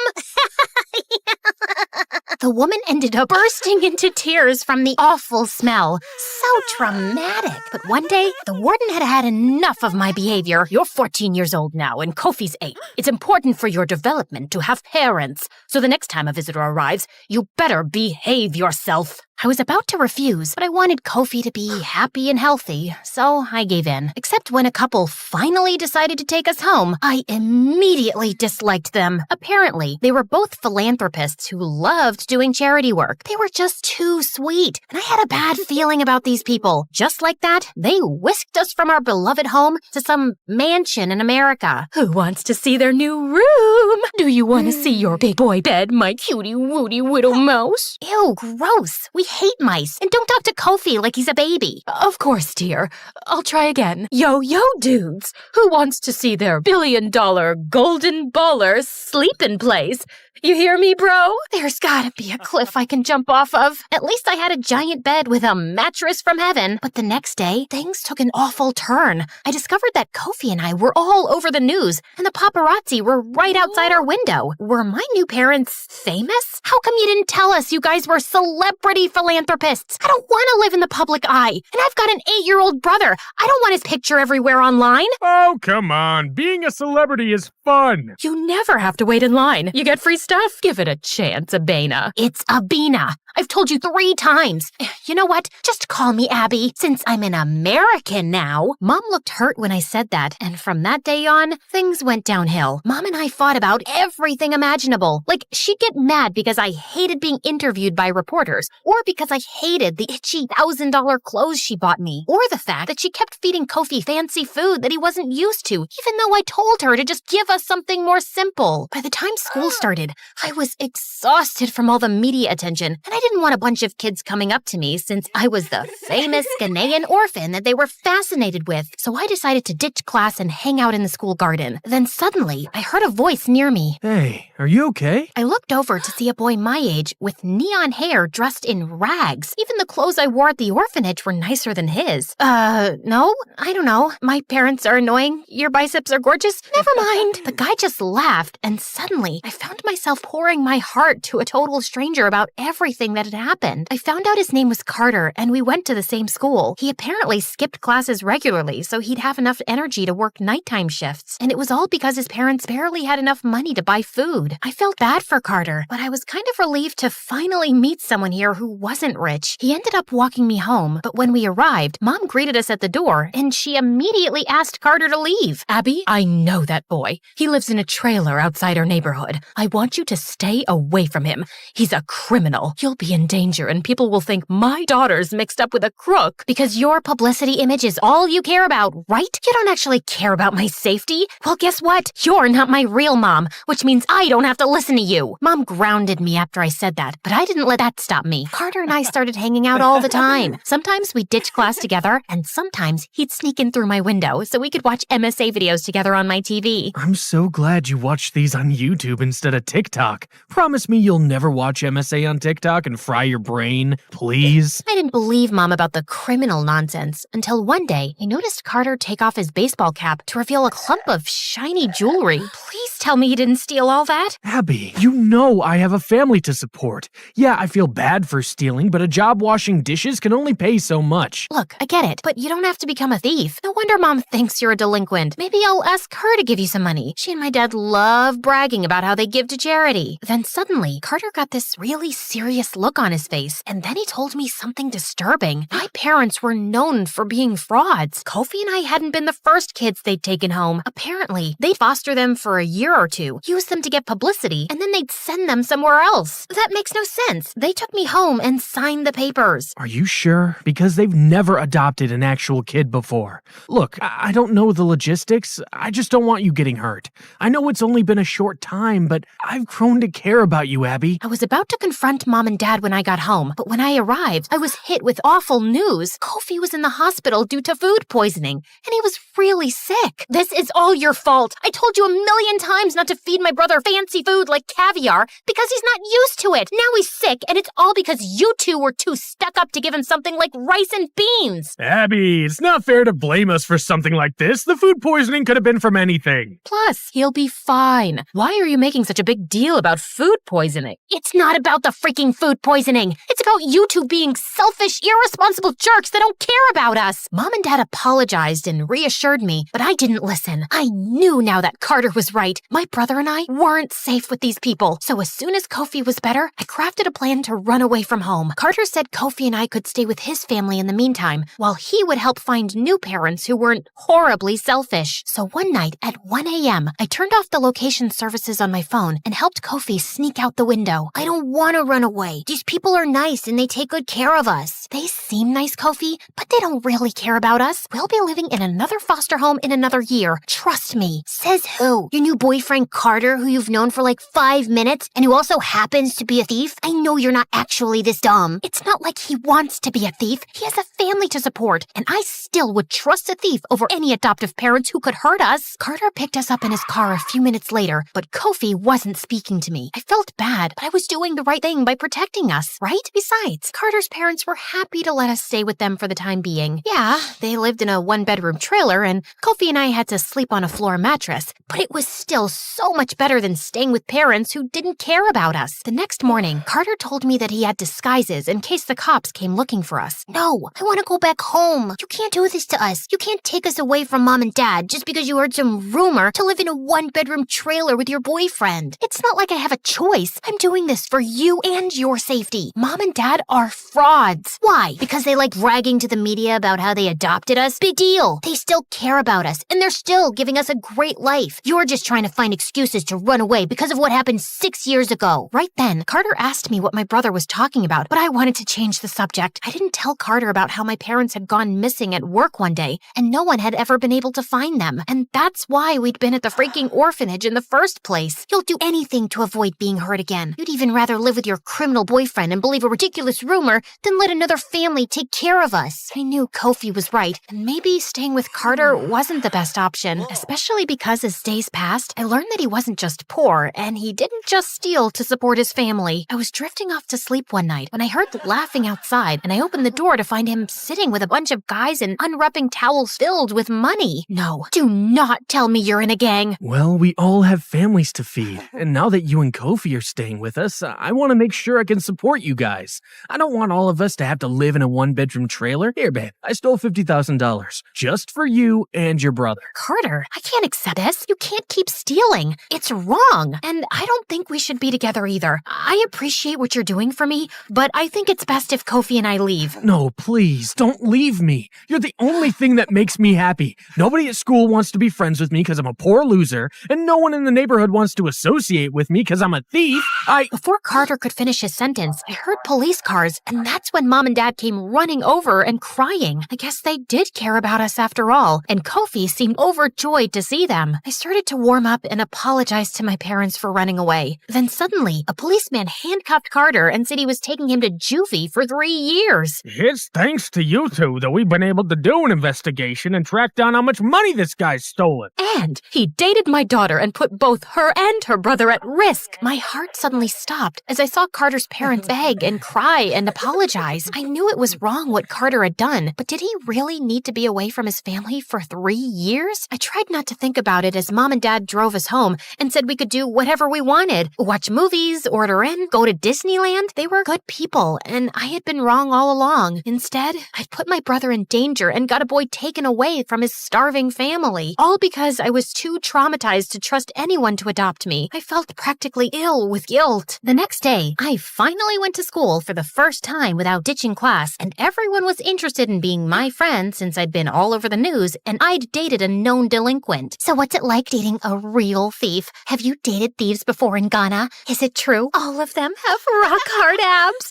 The woman ended up bursting into tears from the awful smell. So traumatic. But one day, the warden had had enough of my behavior. You're 14 years old now, and Kofi's 8. It's important for your development to have parents. So the next time a visitor arrives, you better behave yourself. I was about to refuse, but I wanted Kofi to be happy and healthy, so I gave in. Except when a couple finally decided to take us home, I immediately disliked them. Apparently, they were both philanthropists who loved doing charity work. They were just too sweet, and I had a bad feeling about these people. Just like that, they whisked us from our beloved home to some mansion in America. Who wants to see their new room? Do you want to see your big boy bed, my cutie-wootie widow mouse? Ew, gross. We hate mice, and don't talk to Kofi like he's a baby. Of course, dear. I'll try again. Yo, dudes. Who wants to see their $1 billion golden baller sleep in place? You hear me, bro? There's gotta be a cliff I can jump off of. At least I had a giant bed with a mattress from heaven. But the next day, things took an awful turn. I discovered that Kofi and I were all over the news, and the paparazzi were right outside our window. Were my new parents famous? How come you didn't tell us you guys were celebrity philanthropists? I don't want to live in the public eye, and I've got an 8-year-old brother. I don't want his picture everywhere online. Oh, come on. Being a celebrity is fun. You never have to wait in line. You get free stuff? Give it a chance, Abena. It's Abena. I've told you 3 times. You know what? Just call me Abby, since I'm an American now. Mom looked hurt when I said that, and from that day on, things went downhill. Mom and I fought about everything imaginable. Like, she'd get mad because I hated being interviewed by reporters, or because I hated the itchy $1,000 clothes she bought me, or the fact that she kept feeding Kofi fancy food that he wasn't used to, even though I told her to just give us something more simple. By the time school started, I was exhausted from all the media attention, and I didn't want a bunch of kids coming up to me since I was the famous Ghanaian orphan that they were fascinated with. So I decided to ditch class and hang out in the school garden. Then suddenly, I heard a voice near me. Hey, are you okay? I looked over to see a boy my age with neon hair dressed in rags. Even the clothes I wore at the orphanage were nicer than his. No? I don't know. My parents are annoying. Your biceps are gorgeous. Never mind. The guy just laughed, and suddenly, I found myself pouring my heart to a total stranger about everything that had happened. I found out his name was Carter, and we went to the same school. He apparently skipped classes regularly so he'd have enough energy to work nighttime shifts, and it was all because his parents barely had enough money to buy food. I felt bad for Carter, but I was kind of relieved to finally meet someone here who wasn't rich. He ended up walking me home, but when we arrived, Mom greeted us at the door, and she immediately asked Carter to leave. Abby, I know that boy. He lives in a trailer outside our neighborhood. I want you to stay away from him. He's a criminal. You'll be in danger, and people will think my daughter's mixed up with a crook. Because your publicity image is all you care about, right? You don't actually care about my safety. Well, guess what? You're not my real mom, which means I don't have to listen to you. Mom grounded me after I said that, but I didn't let that stop me. Carter and I started hanging out all the time. Sometimes we'd ditch class together, and sometimes he'd sneak in through my window so we could watch MSA videos together on my TV. I'm so glad you watched these on YouTube instead of TikTok. Promise me you'll never watch MSA on TikTok and fry your brain, please. I didn't believe Mom about the criminal nonsense until one day I noticed Carter take off his baseball cap to reveal a clump of shiny jewelry. Please tell me he didn't steal all that. Abby, you know I have a family to support. Yeah, I feel bad for stealing, but a job washing dishes can only pay so much. Look, I get it, but you don't have to become a thief. No wonder Mom thinks you're a delinquent. Maybe I'll ask her to give you some money. She and my dad love bragging about how they give to charity. Then suddenly, Carter got this really serious look on his face, and then he told me something disturbing. My parents were known for being frauds. Kofi and I hadn't been the first kids they'd taken home. Apparently, they'd foster them for a year or two, use them to get publicity, and then they'd send them somewhere else. That makes no sense. They took me home and signed the papers. Are you sure? Because they've never adopted an actual kid before. Look, I don't know the logistics. I just don't want you getting hurt. I know it's only been a short time, but I've grown to care about you, Abby. I was about to confront Mom and Dad when I got home, but when I arrived, I was hit with awful news. Kofi was in the hospital due to food poisoning, and he was really sick. This is all your fault. I told you a million times not to feed my brother fancy food like caviar because he's not used to it. Now he's sick, and it's all because you two were too stuck up to give him something like rice and beans. Abby, it's not fair to blame us for something like this. The food poisoning could have been from anything. Plus, he'll be fine. Why are you making such a big deal about food poisoning? It's not about the freaking food poisoning. It's about you two being selfish, irresponsible jerks that don't care about us. Mom and Dad apologized and reassured me, but I didn't listen. I knew now that Carter was right. My brother and I weren't safe with these people. So as soon as Kofi was better, I crafted a plan to run away from home. Carter said Kofi and I could stay with his family in the meantime, while he would help find new parents who weren't horribly selfish. So one night at 1 a.m., I turned off the location services on my phone and helped Kofi sneak out the window. I don't want to run away. These people are nice and they take good care of us. They seem nice, Kofi, but they don't really care about us. We'll be living in another foster home in another year. Trust me. Says who? Your new boyfriend Carter, who you've known for like 5 minutes, and who also happens to be a thief? I know you're not actually this dumb. It's not like he wants to be a thief. He has a family to support, and I still would trust a thief over any adoptive parents who could hurt us. Carter picked us up in his car a few minutes later, but Kofi wasn't speaking to me. I felt bad, but I was doing the right thing by protecting us, right? Besides, Carter's parents were happy to let us stay with them for the time being. Yeah, they lived in a one-bedroom trailer, and Kofi and I had to sleep on a floor mattress, but it was still so much better than staying with parents who didn't care about us. The next morning, Carter told me that he had disguises in case the cops came looking for us. No, I want to go back home. You can't do this to us. You can't take us away from Mom and Dad just because you heard some rumor to live in a one-bedroom trailer with your boyfriend. It's not like I have a choice. I'm doing this for you and your safety. Mom and Dad are frauds. Why? Because they like bragging to the media about how they adopted us? Big deal. They still care about us, and they're still giving us a great life. You're just trying to find excuses to run away because of what happened 6 years ago. Right then, Carter asked me what my brother was talking about, but I wanted to change the subject. I didn't tell Carter about how my parents had gone missing at work one day, and no one had ever been able to find them. And that's why we'd been at the freaking orphanage in the first place. You'll do anything to avoid being hurt again. You'd even rather live with your criminal boyfriend and believe a ridiculous rumor than let another family take care of us. I knew Kofi was right, and maybe staying with Carter wasn't the best option, especially because as days passed, I learned that he wasn't just poor, and he didn't just steal to support his family. I was drifting off to sleep one night when I heard laughing outside, and I opened the door to find him sitting with a bunch of guys and unwrapping towels filled with money. No, do not tell me you're in a gang. Well, we all have families to feed, and now that you and Kofi are staying with us, I want to make sure I can support you guys. I don't want all of us to have to live in a one-bedroom trailer. Here, babe, I stole $50,000 just for you and your brother. Carter, I can't accept this. You can't keep stealing. It's wrong, and I don't think we should be together either. I appreciate what you're doing for me, but I think it's best if Kofi and I leave. No, please, don't leave me. You're the only thing that makes me happy. Nobody at school wants to be friends with me because I'm a poor loser, and no one in the neighborhood wants to associate with me because I'm a thief. Before Carter could finish his sentence, I heard police cars, and that's when Mom and Dad came running over and crying. I guess they did care about us after all, and Kofi seemed overjoyed to see them. I started to warm up and apologize to my parents for running away. Then suddenly, a policeman handcuffed Carter and said he was taking him to juvie for 3 years. It's thanks to you two that we've been able to do an investigation and track down how much money this guy's stolen. And he dated my daughter and put both her and her brother at risk. My heart suddenly stopped as I saw Carter's parents beg and cry and apologize. I knew it was wrong what Carter had done, but did he really need to be away from his family for 3 years? I tried not to think about it as Mom and Dad drove us home and said we could do whatever we wanted. Watch movies, order in, go to Disneyland. They were good people, and I had been wrong all along. Instead, I'd put my brother in danger and got a boy taken away from his starving family, all because I was too traumatized to trust anyone to adopt me. I felt practically ill with guilt. The next day, I finally went to school for the first time without ditching class, and everyone was interested in being my friend since I'd been all over the news and I'd dated a known delinquent. So what's it like dating a real thief? Have you dated thieves before in Ghana? Is it true? All of them have rock hard abs.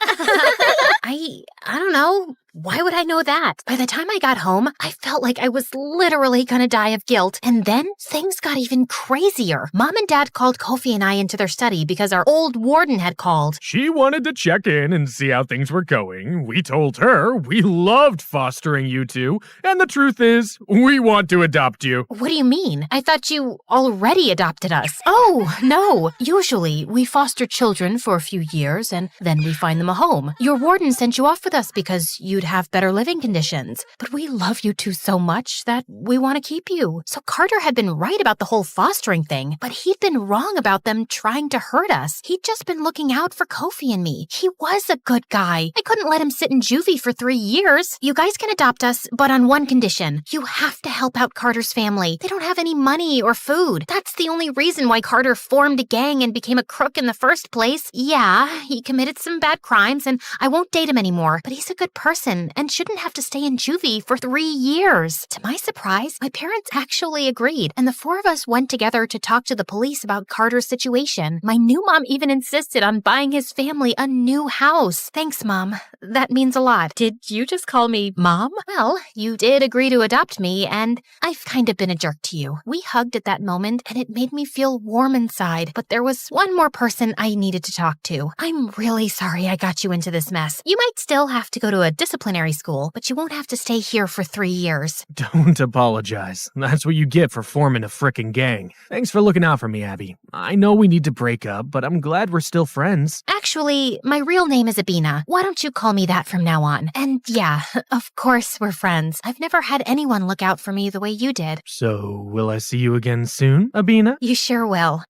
I don't know. Why would I know that? By the time I got home, I felt like I was literally gonna die of guilt. And then things got even crazier. Mom and Dad called Kofi and I into their study because our old warden had called. She wanted to check in and see how things were going. We told her we loved fostering you two, and the truth is, we want to adopt you. What do you mean? I thought you already adopted us. Oh, no. Usually, we foster children for a few years, and then we find them a home. Your warden sent you off with us because you'd have better living conditions. But we love you two so much that we want to keep you. So Carter had been right about the whole fostering thing, but he'd been wrong about them trying to hurt us. He'd just been looking out for Kofi and me. He was a good guy. I couldn't let him sit in juvie for 3 years. You guys can adopt us, but on one condition. You have to help out Carter's family. They don't have any money or food. That's the only reason why Carter formed a gang and became a crook in the first place. Yeah, he committed some bad crimes, and I won't date him anymore, but he's a good person. prison and shouldn't have to stay in juvie for 3 years. To my surprise, my parents actually agreed, and the four of us went together to talk to the police about Carter's situation. My new mom even insisted on buying his family a new house. Thanks, Mom. That means a lot. Did you just call me Mom? Well, you did agree to adopt me, and I've kind of been a jerk to you. We hugged at that moment, and it made me feel warm inside, but there was one more person I needed to talk to. I'm really sorry I got you into this mess. You might still have to go to a disciplinary school, but you won't have to stay here for 3 years. Don't apologize. That's what you get for forming a frickin' gang. Thanks for looking out for me, Abby. I know we need to break up, but I'm glad we're still friends. Actually, my real name is Abina. Why don't you call me that from now on? And yeah, of course we're friends. I've never had anyone look out for me the way you did. So, will I see you again soon, Abina? You sure will.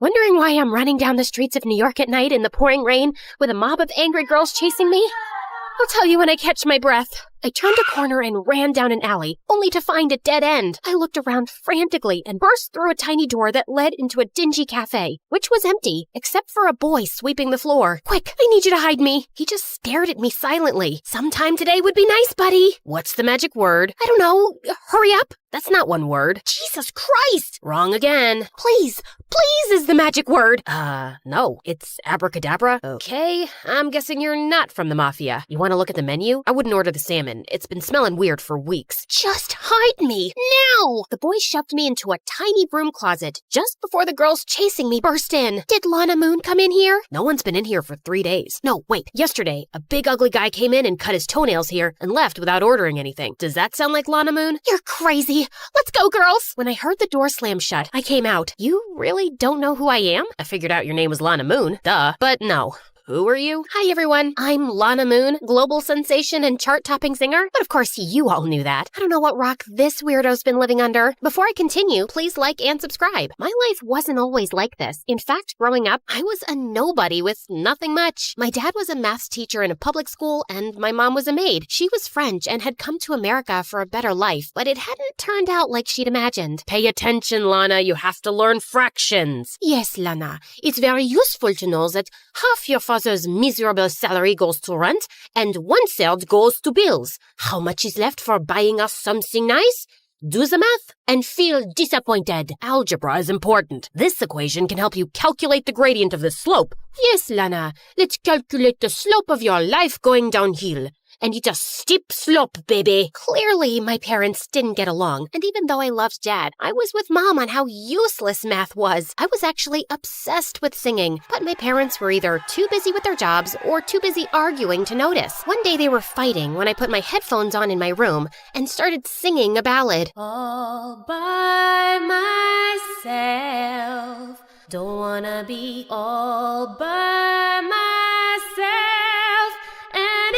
Wondering why I'm running down the streets of New York at night in the pouring rain with a mob of angry girls chasing me? I'll tell you when I catch my breath. I turned a corner and ran down an alley, only to find a dead end. I looked around frantically and burst through a tiny door that led into a dingy cafe, which was empty, except for a boy sweeping the floor. Quick, I need you to hide me. He just stared at me silently. Sometime today would be nice, buddy. What's the magic word? I don't know. Hurry up. That's not one word. Jesus Christ! Wrong again. Please is the magic word. No, it's abracadabra. Okay, I'm guessing you're not from the mafia. You want to look at the menu? I wouldn't order the salmon. It's been smelling weird for weeks. Just hide me, now! The boy shoved me into a tiny broom closet just before the girls chasing me burst in. Did Lana Moon come in here? No one's been in here for 3 days. No, wait, yesterday, a big ugly guy came in and cut his toenails here and left without ordering anything. Does that sound like Lana Moon? You're crazy. Let's go, girls. When I heard the door slam shut, I came out. You really don't know who I am? I figured out your name was Lana Moon. Duh. But no. Who are you? Hi, everyone. I'm Lana Moon, global sensation and chart-topping singer. But of course, you all knew that. I don't know what rock this weirdo's been living under. Before I continue, please like and subscribe. My life wasn't always like this. In fact, growing up, I was a nobody with nothing much. My dad was a math teacher in a public school, and my mom was a maid. She was French and had come to America for a better life, but it hadn't turned out like she'd imagined. Pay attention, Lana. You have to learn fractions. Yes, Lana. It's very useful to know that half your father's miserable salary goes to rent, and 1/3 goes to bills. How much is left for buying us something nice? Do the math and feel disappointed. Algebra is important. This equation can help you calculate the gradient of the slope. Yes, Lana. Let's calculate the slope of your life going downhill. And it's a steep slope, baby. Clearly, my parents didn't get along. And even though I loved Dad, I was with Mom on how useless math was. I was actually obsessed with singing. But my parents were either too busy with their jobs or too busy arguing to notice. One day they were fighting when I put my headphones on in my room and started singing a ballad. All by myself. Don't wanna be all by myself anymore.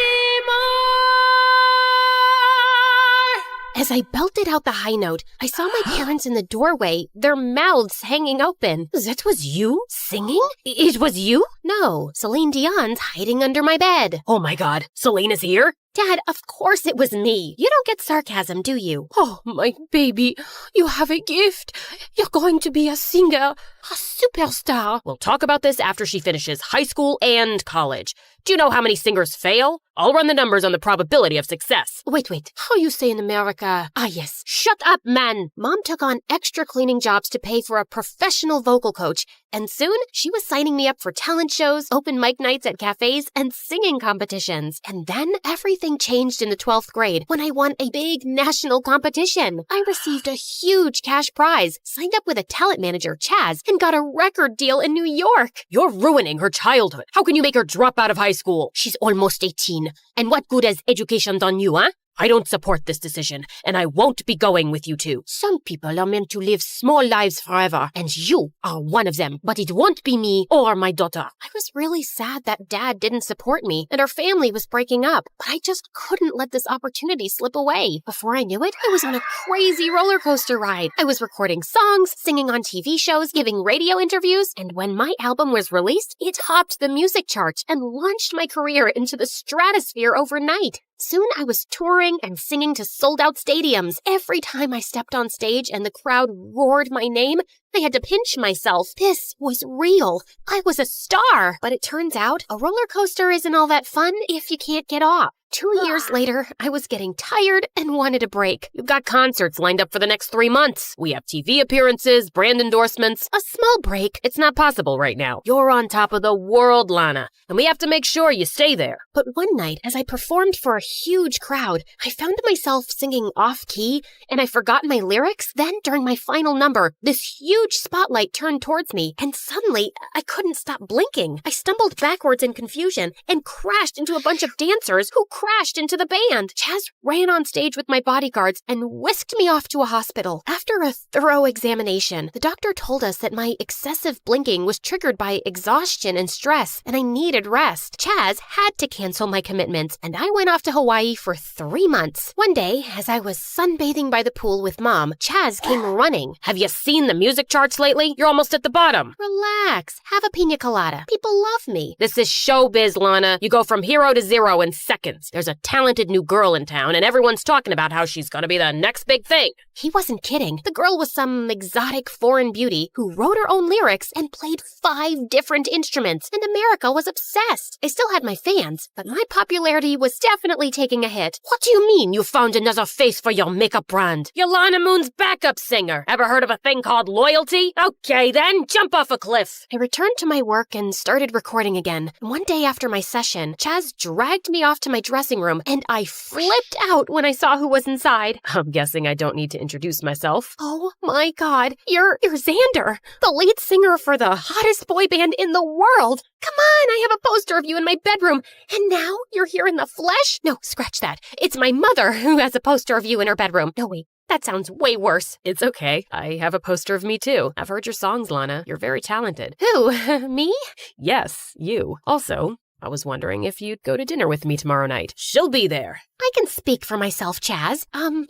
As I belted out the high note, I saw my parents in the doorway, their mouths hanging open. That was you? Singing? It was you? No, Celine Dion's hiding under my bed. Oh my God, Celine is here? Dad, of course it was me. You don't get sarcasm, do you? Oh, my baby, you have a gift. You're going to be a singer, a superstar. We'll talk about this after she finishes high school and college. Do you know how many singers fail? I'll run the numbers on the probability of success. Wait. How you say in America? Ah, yes. Shut up, man. Mom took on extra cleaning jobs to pay for a professional vocal coach, and soon she was signing me up for talent shows, open mic nights at cafes, and singing competitions. And then everything changed in the 12th grade when I won a big national competition. I received a huge cash prize, signed up with a talent manager, Chaz, and got a record deal in New York. You're ruining her childhood. How can you make her drop out of high school? She's almost 18. And what good has education done you, huh? I don't support this decision, and I won't be going with you two. Some people are meant to live small lives forever, and you are one of them. But it won't be me or my daughter. I was really sad that Dad didn't support me, and our family was breaking up. But I just couldn't let this opportunity slip away. Before I knew it, I was on a crazy roller coaster ride. I was recording songs, singing on TV shows, giving radio interviews, and when my album was released, it topped the music charts and launched my career into the stratosphere overnight. Soon I was touring and singing to sold-out stadiums. Every time I stepped on stage and the crowd roared my name, I had to pinch myself. This was real. I was a star. But it turns out a roller coaster isn't all that fun if you can't get off. 2 years later, I was getting tired and wanted a break. You've got concerts lined up for the next 3 months. We have TV appearances, brand endorsements. A small break. It's not possible right now. You're on top of the world, Lana, and we have to make sure you stay there. But one night, as I performed for a huge crowd, I found myself singing off-key, and I forgot my lyrics. Then, during my final number, this huge spotlight turned towards me, and suddenly, I couldn't stop blinking. I stumbled backwards in confusion and crashed into a bunch of dancers who crashed into the band. Chaz ran on stage with my bodyguards and whisked me off to a hospital. After a thorough examination, the doctor told us that my excessive blinking was triggered by exhaustion and stress, and I needed rest. Chaz had to cancel my commitments, and I went off to Hawaii for 3 months. One day, as I was sunbathing by the pool with Mom, Chaz came running. Have you seen the music charts lately? You're almost at the bottom. Relax. Have a pina colada. People love me. This is showbiz, Lana. You go from hero to zero in seconds. There's a talented new girl in town, and everyone's talking about how she's gonna be the next big thing. He wasn't kidding. The girl was some exotic foreign beauty who wrote her own lyrics and played 5 different instruments, and America was obsessed. I still had my fans, but my popularity was definitely taking a hit. What do you mean you found another face for your makeup brand? You're Lana Moon's backup singer. Ever heard of a thing called loyalty? Okay then, jump off a cliff. I returned to my work and started recording again. One day after my session, Chaz dragged me off to my dressing room, and I flipped out when I saw who was inside. I'm guessing I don't need to introduce myself. Oh my God, you're Xander, the lead singer for the hottest boy band in the world. Come on, I have a poster of you in my bedroom, and now you're here in the flesh? No, scratch that. It's my mother who has a poster of you in her bedroom. No, wait. That sounds way worse. It's okay. I have a poster of me too. I've heard your songs, Lana. You're very talented. Who? Me? Yes, you. Also, I was wondering if you'd go to dinner with me tomorrow night. She'll be there. I can speak for myself, Chaz.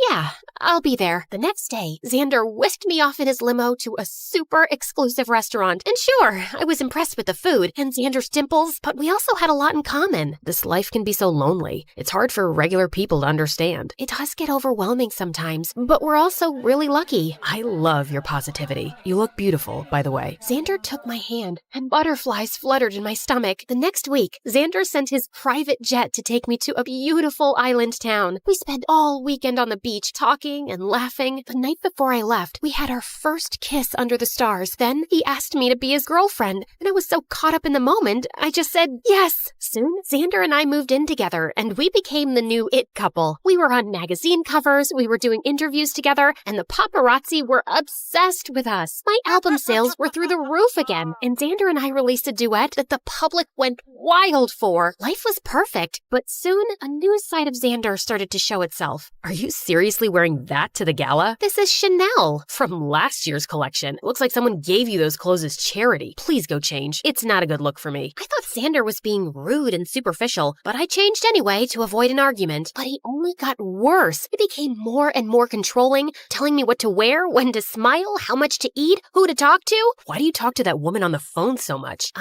Yeah, I'll be there. The next day, Xander whisked me off in his limo to a super exclusive restaurant. And sure, I was impressed with the food and Xander's dimples, but we also had a lot in common. This life can be so lonely. It's hard for regular people to understand. It does get overwhelming sometimes, but we're also really lucky. I love your positivity. You look beautiful, by the way. Xander took my hand, and butterflies fluttered in my stomach. The next week, Xander sent his private jet to take me to a beautiful island town. We spent all weekend on the beach talking and laughing. The night before I left, we had our first kiss under the stars. Then he asked me to be his girlfriend, and I was so caught up in the moment, I just said yes. Soon, Xander and I moved in together, and we became the new it couple. We were on magazine covers, we were doing interviews together, and the paparazzi were obsessed with us. My album sales were through the roof again, and Xander and I released a duet that the public went wild for. Life was perfect, but soon a new side of Xander started to show itself. Are you seriously wearing that to the gala? This is Chanel. From last year's collection. It looks like someone gave you those clothes as charity. Please go change. It's not a good look for me. I thought Xander was being rude and superficial, but I changed anyway to avoid an argument. But he only got worse. He became more and more controlling, telling me what to wear, when to smile, how much to eat, who to talk to. Why do you talk to that woman on the phone so much?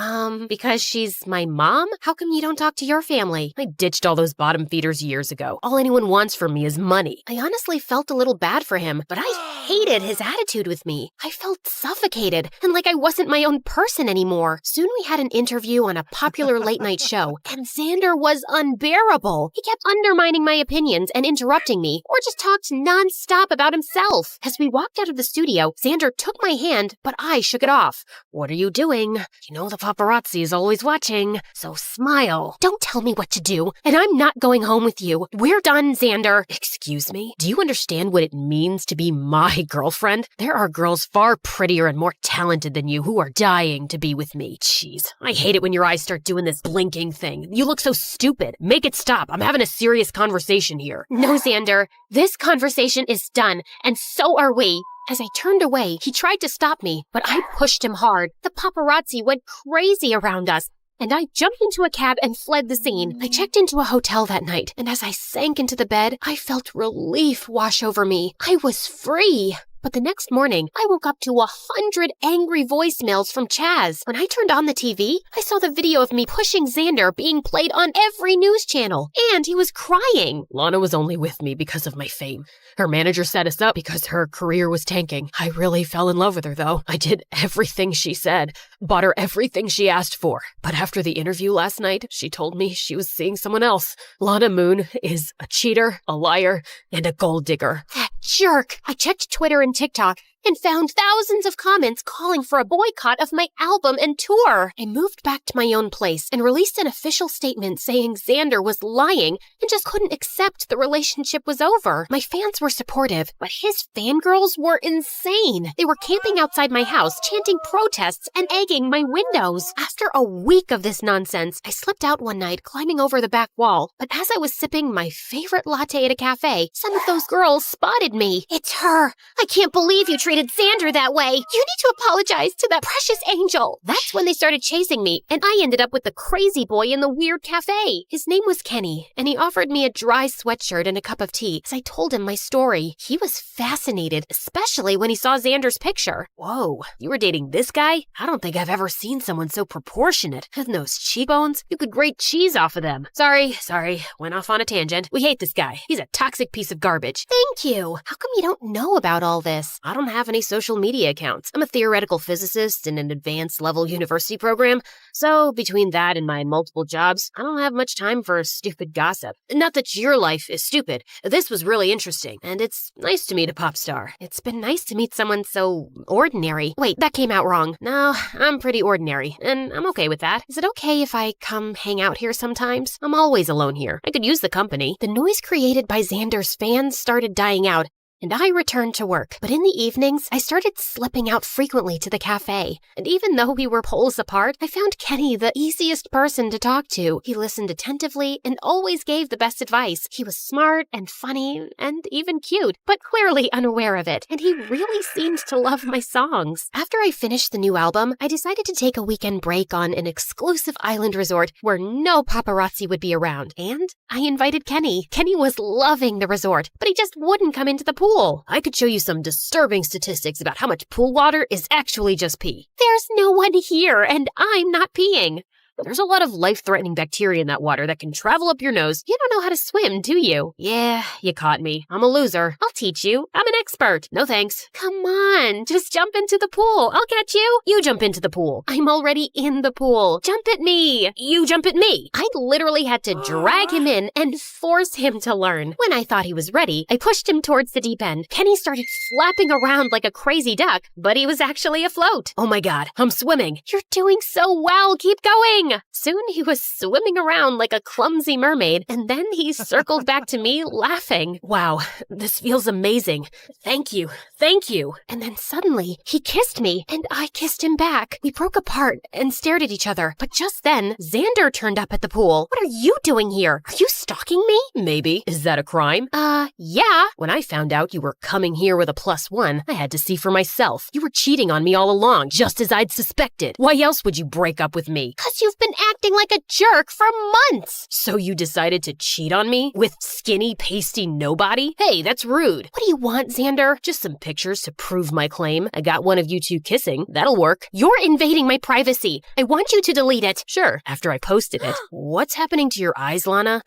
Because she's my mom? How come you don't talk to your family? I ditched all those bottom feeders years ago. All anyone wants from me is money. I honestly felt a little bad for him, but I hated his attitude with me. I felt suffocated and like I wasn't my own person anymore. Soon we had an interview on a popular late-night show, and Xander was unbearable. He kept undermining my opinions and interrupting me, or just talked non-stop about himself. As we walked out of the studio, Xander took my hand, but I shook it off. What are you doing? You know the paparazzi is always watching, so smile. Don't tell me what to do, and I'm not going home with you. We're done, Xander. Excuse me? Do you understand what it means to be my girlfriend? There are girls far prettier and more talented than you who are dying to be with me. Jeez, I hate it when your eyes start doing this blinking thing. You look so stupid. Make it stop. I'm having a serious conversation here. No, Xander. This conversation is done, and so are we. As I turned away, he tried to stop me, but I pushed him hard. The paparazzi went crazy around us, and I jumped into a cab and fled the scene. I checked into a hotel that night, and as I sank into the bed, I felt relief wash over me. I was free. But the next morning, I woke up to 100 angry voicemails from Chaz. When I turned on the TV, I saw the video of me pushing Xander being played on every news channel, and he was crying. Lana was only with me because of my fame. Her manager set us up because her career was tanking. I really fell in love with her, though. I did everything she said, bought her everything she asked for. But after the interview last night, she told me she was seeing someone else. Lana Moon is a cheater, a liar, and a gold digger. That jerk! I checked Twitter and TikTok and found thousands of comments calling for a boycott of my album and tour. I moved back to my own place and released an official statement saying Xander was lying and just couldn't accept the relationship was over. My fans were supportive, but his fangirls were insane. They were camping outside my house, chanting protests and egging my windows. After a week of this nonsense, I slipped out one night, climbing over the back wall. But as I was sipping my favorite latte at a cafe, some of those girls spotted me. It's her. I can't believe you treated Xander that way. You need to apologize to that precious angel. That's when they started chasing me, and I ended up with the crazy boy in the weird cafe. His name was Kenny, and he offered me a dry sweatshirt and a cup of tea as I told him my story. He was fascinated, especially when he saw Xander's picture. Whoa, you were dating this guy? I don't think I've ever seen someone so proportionate. And those cheekbones, you could grate cheese off of them. Sorry, went off on a tangent. We hate this guy. He's a toxic piece of garbage. Thank you. How come you don't know about all this? I don't have any social media accounts. I'm a theoretical physicist in an advanced level university program, so between that and my multiple jobs, I don't have much time for stupid gossip. Not that your life is stupid. This was really interesting, and it's nice to meet a pop star. It's been nice to meet someone so ordinary. Wait, that came out wrong. No, I'm pretty ordinary, and I'm okay with that. Is it okay if I come hang out here sometimes? I'm always alone here. I could use the company. The noise created by Xander's fans started dying out, and I returned to work. But in the evenings, I started slipping out frequently to the cafe. And even though we were poles apart, I found Kenny the easiest person to talk to. He listened attentively and always gave the best advice. He was smart and funny and even cute, but clearly unaware of it. And he really seemed to love my songs. After I finished the new album, I decided to take a weekend break on an exclusive island resort where no paparazzi would be around. And I invited Kenny. Kenny was loving the resort, but he just wouldn't come into the pool. I could show you some disturbing statistics about how much pool water is actually just pee. There's no one here, and I'm not peeing. There's a lot of life-threatening bacteria in that water that can travel up your nose. You don't know how to swim, do you? Yeah, you caught me. I'm a loser. I'll teach you. I'm an expert. No thanks. Come on, just jump into the pool. I'll catch you. You jump into the pool. I'm already in the pool. Jump at me. You jump at me. I literally had to drag him in and force him to learn. When I thought he was ready, I pushed him towards the deep end. Kenny started flapping around like a crazy duck, but he was actually afloat. Oh my God, I'm swimming. You're doing so well. Keep going. Soon he was swimming around like a clumsy mermaid, and then he circled back to me laughing. Wow, this feels amazing. Thank you. Thank you. And then suddenly, he kissed me, and I kissed him back. We broke apart and stared at each other, but just then, Xander turned up at the pool. What are you doing here? Are you stalking me? Maybe. Is that a crime? Yeah. When I found out you were coming here with a +1, I had to see for myself. You were cheating on me all along, just as I'd suspected. Why else would you break up with me? 'Cause you've been acting like a jerk for months. So you decided to cheat on me with skinny, pasty nobody? Hey, that's rude. What do you want, Xander? Just some pictures to prove my claim. I got one of you two kissing. That'll work. You're invading my privacy. I want you to delete it. Sure, after I posted it. What's happening to your eyes, Lana?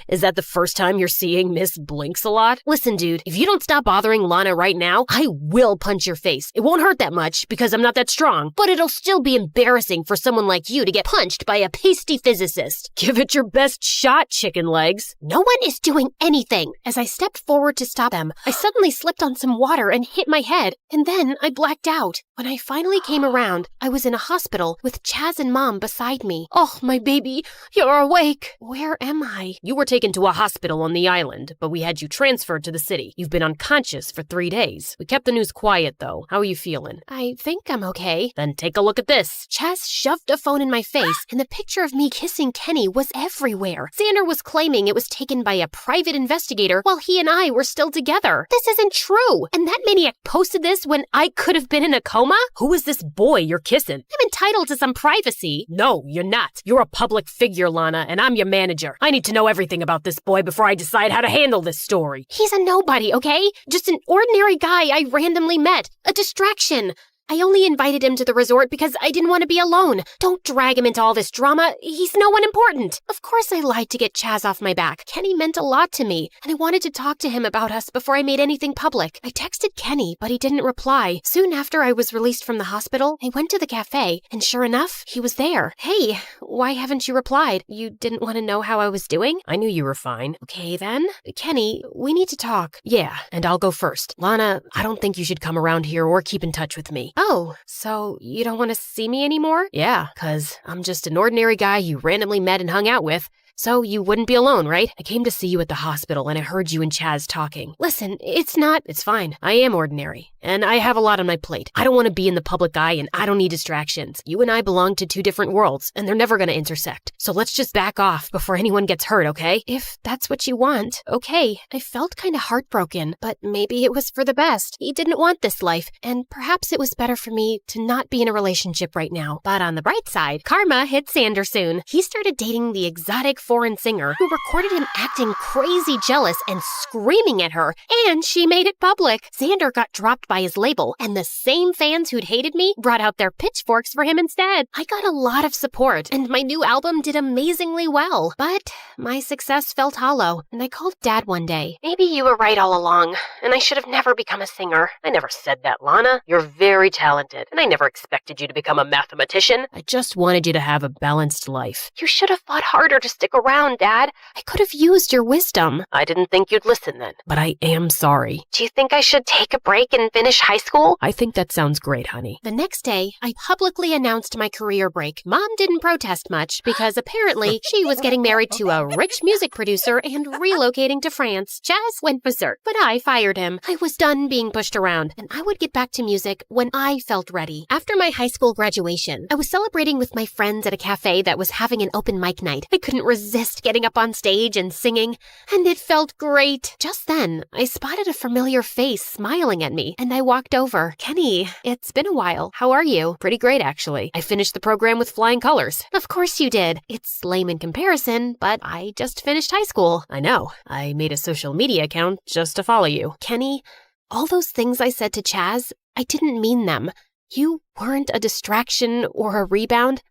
Is that the first time you're seeing Miss Blinks a lot? Listen, dude, if you don't stop bothering Lana right now, I will punch your face. It won't hurt that much because I'm not that strong, but it'll still be embarrassing for someone like you to get punched by a pasty physicist. Give it your best shot, chicken legs. No one is doing anything. As I stepped forward to stop them, I suddenly slipped on some water and hit my head, and then I blacked out. When I finally came around, I was in a hospital with Chaz and Mom beside me. Oh, my baby, you're awake. Where am I? You were taken to a hospital on the island, but we had you transferred to the city. You've been unconscious for 3 days. We kept the news quiet, though. How are you feeling? I think I'm okay. Then take a look at this. Chaz shoved a phone in my face, and the picture of me kissing Kenny was everywhere. Xander was claiming it was taken by a private investigator while he and I were still together. This isn't true. And that maniac posted this when I could have been in a coma? Who is this boy you're kissing? I'm in entitled to some privacy. No, you're not. You're a public figure, Lana, and I'm your manager. I need to know everything about this boy before I decide how to handle this story. He's a nobody, okay? Just an ordinary guy I randomly met. A distraction. I only invited him to the resort because I didn't want to be alone. Don't drag him into all this drama. He's no one important. Of course I lied to get Chaz off my back. Kenny meant a lot to me, and I wanted to talk to him about us before I made anything public. I texted Kenny, but he didn't reply. Soon after I was released from the hospital, I went to the cafe, and sure enough, he was there. Hey, why haven't you replied? You didn't want to know how I was doing? I knew you were fine. Okay then. Kenny, we need to talk. Yeah, and I'll go first. Lana, I don't think you should come around here or keep in touch with me. Oh, so you don't want to see me anymore? Yeah, 'cause I'm just an ordinary guy you randomly met and hung out with. So you wouldn't be alone, right? I came to see you at the hospital and I heard you and Chaz talking. Listen, it's not... It's fine. I am ordinary. And I have a lot on my plate. I don't want to be in the public eye and I don't need distractions. You and I belong to two different worlds and they're never going to intersect. So let's just back off before anyone gets hurt, okay? If that's what you want, okay. I felt kind of heartbroken, but maybe it was for the best. He didn't want this life, and perhaps it was better for me to not be in a relationship right now. But on the bright side, karma hit Sander soon. He started dating the exotic foreign singer who recorded him acting crazy jealous and screaming at her, and she made it public. Xander got dropped by his label, and the same fans who'd hated me brought out their pitchforks for him instead. I got a lot of support, and my new album did amazingly well, but my success felt hollow, and I called Dad one day. Maybe you were right all along, and I should have never become a singer. I never said that, Lana. You're very talented, and I never expected you to become a mathematician. I just wanted you to have a balanced life. You should have fought harder to stick around, Dad. I could have used your wisdom. I didn't think you'd listen then, but I am sorry. Do you think I should take a break and finish high school? I think that sounds great, honey. The next day, I publicly announced my career break. Mom didn't protest much because apparently she was getting married to a rich music producer and relocating to France. Chaz went berserk, but I fired him. I was done being pushed around, and I would get back to music when I felt ready. After my high school graduation, I was celebrating with my friends at a cafe that was having an open mic night. I couldn't resist getting up on stage and singing, and it felt great. Just then, I spotted a familiar face smiling at me, and I walked over. Kenny, it's been a while. How are you? Pretty great, actually. I finished the program with flying colors. Of course you did. It's lame in comparison, but I just finished high school. I know. I made a social media account just to follow you. Kenny, all those things I said to Chaz, I didn't mean them. You weren't a distraction or a rebound,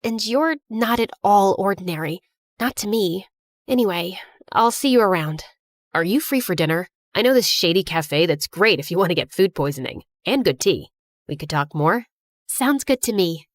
and you're not at all ordinary. Not to me. Anyway, I'll see you around. Are you free for dinner? I know this shady cafe that's great if you want to get food poisoning. And good tea. We could talk more? Sounds good to me.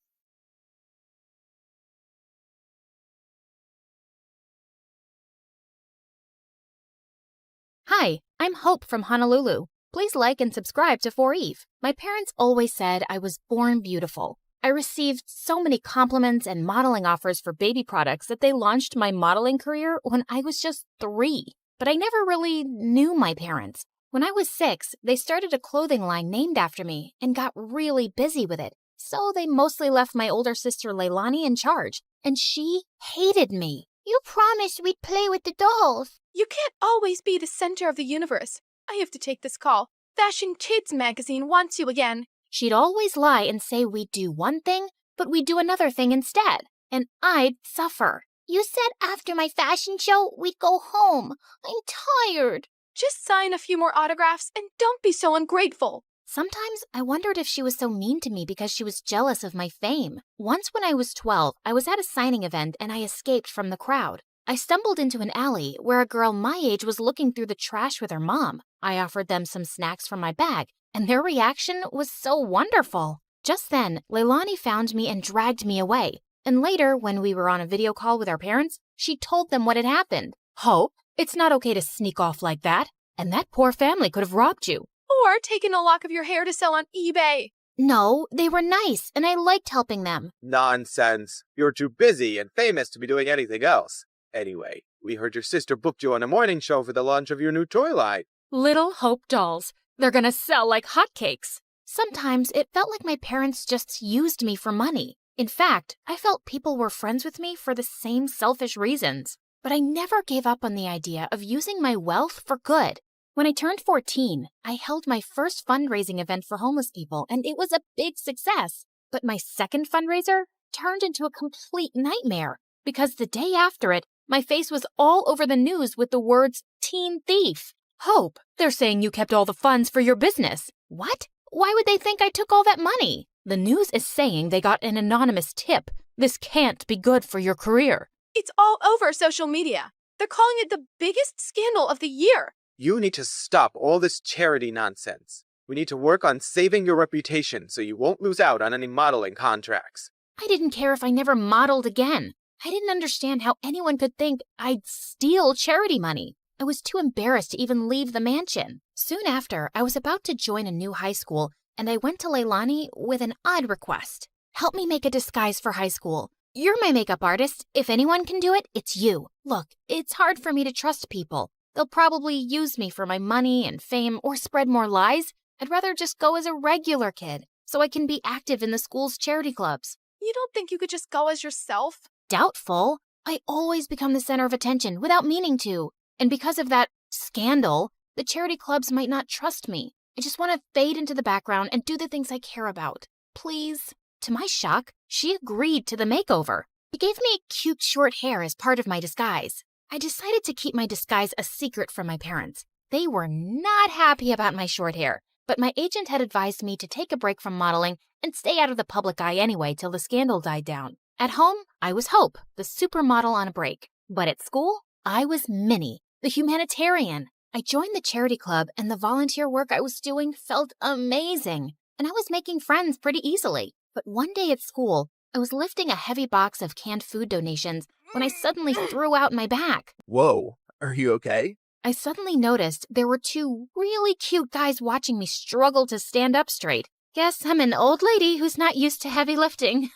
Hi, I'm Hope from Honolulu. Please like and subscribe to 4Eve. My parents always said I was born beautiful. I received so many compliments and modeling offers for baby products that they launched my modeling career when I was just 3. But I never really knew my parents. When I was 6, they started a clothing line named after me and got really busy with it. So they mostly left my older sister Leilani in charge, and she hated me. You promised we'd play with the dolls. You can't always be the center of the universe. I have to take this call. Fashion Kids magazine wants you again. She'd always lie and say we'd do one thing, but we'd do another thing instead, and I'd suffer. You said after my fashion show, we'd go home. I'm tired. Just sign a few more autographs and don't be so ungrateful. Sometimes I wondered if she was so mean to me because she was jealous of my fame. Once when I was 12, I was at a signing event and I escaped from the crowd. I stumbled into an alley where a girl my age was looking through the trash with her mom. I offered them some snacks from my bag, and their reaction was so wonderful. Just then, Leilani found me and dragged me away. And later, when we were on a video call with our parents, she told them what had happened. Hope, it's not okay to sneak off like that. And that poor family could have robbed you. Or taken a lock of your hair to sell on eBay. No, they were nice, and I liked helping them. Nonsense. You're too busy and famous to be doing anything else. Anyway, we heard your sister booked you on a morning show for the launch of your new toy line. Little Hope dolls. They're gonna sell like hotcakes. Sometimes it felt like my parents just used me for money. In fact, I felt people were friends with me for the same selfish reasons. But I never gave up on the idea of using my wealth for good. When I turned 14, I held my first fundraising event for homeless people, and it was a big success. But my second fundraiser turned into a complete nightmare because the day after it, my face was all over the news with the words teen thief. Hope, they're saying you kept all the funds for your business. What? Why would they think I took all that money? The news is saying they got an anonymous tip. This can't be good for your career. It's all over social media. They're calling it the biggest scandal of the year. You need to stop all this charity nonsense. We need to work on saving your reputation so you won't lose out on any modeling contracts. I didn't care if I never modeled again. I didn't understand how anyone could think I'd steal charity money. I was too embarrassed to even leave the mansion. Soon after, I was about to join a new high school, and I went to Leilani with an odd request. Help me make a disguise for high school. You're my makeup artist. If anyone can do it, it's you. Look, it's hard for me to trust people. They'll probably use me for my money and fame or spread more lies. I'd rather just go as a regular kid so I can be active in the school's charity clubs. You don't think you could just go as yourself? Doubtful. I always become the center of attention without meaning to. And because of that scandal, the charity clubs might not trust me. I just want to fade into the background and do the things I care about. Please. To my shock, she agreed to the makeover. She gave me cute short hair as part of my disguise. I decided to keep my disguise a secret from my parents. They were not happy about my short hair, but my agent had advised me to take a break from modeling and stay out of the public eye anyway till the scandal died down. At home, I was Hope, the supermodel on a break. But at school, I was Minnie, the humanitarian. I joined the charity club, and the volunteer work I was doing felt amazing. And I was making friends pretty easily. But one day at school, I was lifting a heavy box of canned food donations when I suddenly threw out my back. Whoa, are you okay? I suddenly noticed there were two really cute guys watching me struggle to stand up straight. Guess I'm an old lady who's not used to heavy lifting.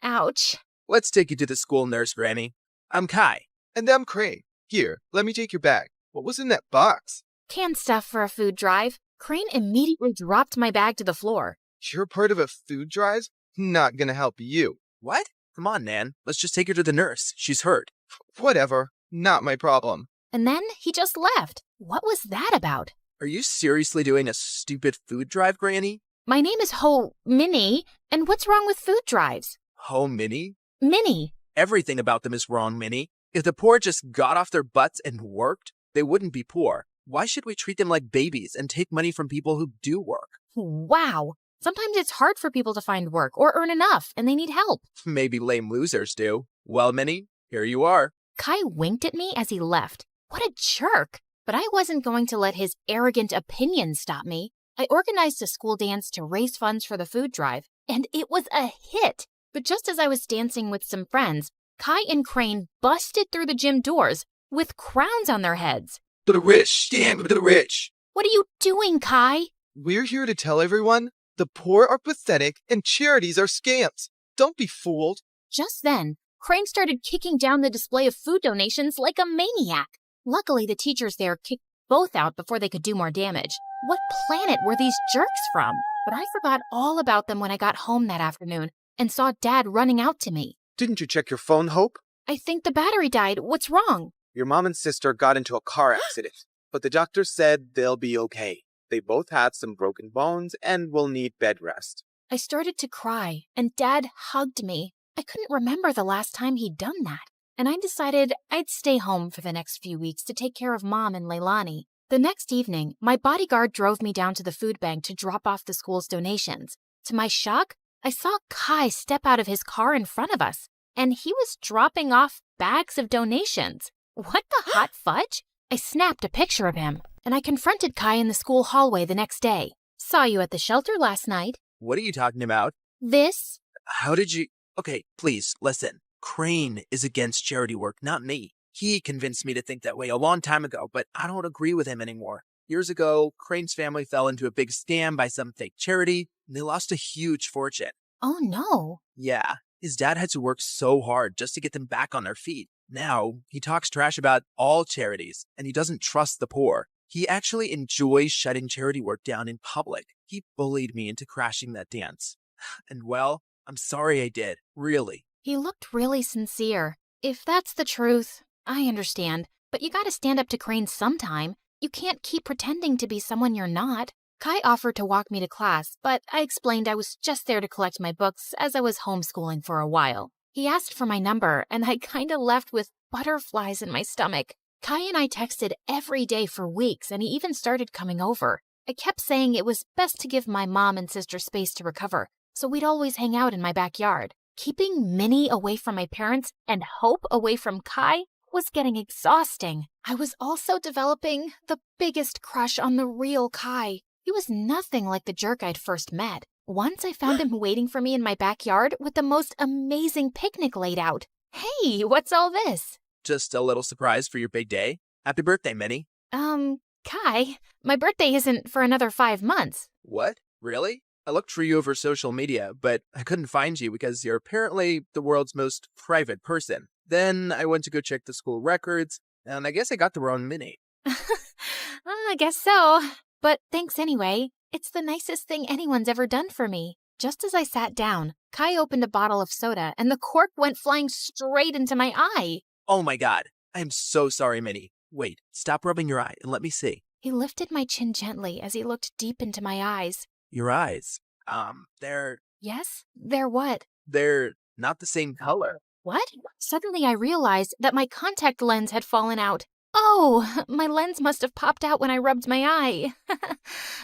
Ouch. Let's take you to the school nurse, Granny. I'm Kai. And I'm Crane. Here, let me take your bag. What was in that box? Canned stuff for a food drive. Crane immediately dropped my bag to the floor. You're part of a food drive? Not gonna help you. What? Come on, Nan. Let's just take her to the nurse. She's hurt. Whatever. Not my problem. And then he just left. What was that about? Are you seriously doing a stupid food drive, Granny? My name is Minnie, and what's wrong with food drives? Minnie? Minnie. Everything about them is wrong, Minnie. If the poor just got off their butts and worked, they wouldn't be poor. Why should we treat them like babies and take money from people who do work? Wow. Sometimes it's hard for people to find work or earn enough, and they need help. Maybe lame losers do. Well, Minnie, here you are. Kai winked at me as he left. What a jerk. But I wasn't going to let his arrogant opinion stop me. I organized a school dance to raise funds for the food drive, and it was a hit. But just as I was dancing with some friends, Kai and Crane busted through the gym doors with crowns on their heads. The rich stand with the rich. What are you doing, Kai? We're here to tell everyone the poor are pathetic and charities are scams. Don't be fooled. Just then, Crane started kicking down the display of food donations like a maniac. Luckily, the teachers there kicked both out before they could do more damage. What planet were these jerks from? But I forgot all about them when I got home that afternoon and saw Dad running out to me. Didn't you check your phone, Hope? I think the battery died. What's wrong? Your mom and sister got into a car accident, but the doctor said they'll be okay. They both had some broken bones and will need bed rest. I started to cry, and Dad hugged me. I couldn't remember the last time he'd done that, and I decided I'd stay home for the next few weeks to take care of Mom and Leilani. The next evening, my bodyguard drove me down to the food bank to drop off the school's donations. To my shock, I saw Kai step out of his car in front of us, and he was dropping off bags of donations. What the hot fudge? I snapped a picture of him, and I confronted Kai in the school hallway the next day. Saw you at the shelter last night. What are you talking about? This? How did you... Okay, please, listen. Crane is against charity work, not me. He convinced me to think that way a long time ago, but I don't agree with him anymore. Years ago, Crane's family fell into a big scam by some fake charity, and they lost a huge fortune. Oh, no. Yeah, his dad had to work so hard just to get them back on their feet. Now, he talks trash about all charities, and he doesn't trust the poor. He actually enjoys shutting charity work down in public. He bullied me into crashing that dance. And well, I'm sorry I did, really. He looked really sincere. If that's the truth, I understand. But you gotta stand up to Crane sometime. You can't keep pretending to be someone you're not. Kai offered to walk me to class, but I explained I was just there to collect my books as I was homeschooling for a while. He asked for my number, and I kinda left with butterflies in my stomach. Kai and I texted every day for weeks, and he even started coming over. I kept saying it was best to give my mom and sister space to recover, so we'd always hang out in my backyard. Keeping Minnie away from my parents and Hope away from Kai was getting exhausting. I was also developing the biggest crush on the real Kai. He was nothing like the jerk I'd first met. Once I found him waiting for me in my backyard with the most amazing picnic laid out. Hey, what's all this? Just a little surprise for your big day. Happy birthday, Minnie. Kai, my birthday isn't for another 5 months. What? Really? I looked for you over social media, but I couldn't find you because you're apparently the world's most private person. Then I went to go check the school records, and I guess I got the wrong Minnie. I guess so. But thanks anyway. It's the nicest thing anyone's ever done for me. Just as I sat down, Kai opened a bottle of soda, and the cork went flying straight into my eye. Oh my god. I am so sorry, Minnie. Wait, stop rubbing your eye and let me see. He lifted my chin gently as he looked deep into my eyes. Your eyes. They're... Yes? They're what? They're not the same color. What? Suddenly I realized that my contact lens had fallen out. Oh, my lens must have popped out when I rubbed my eye.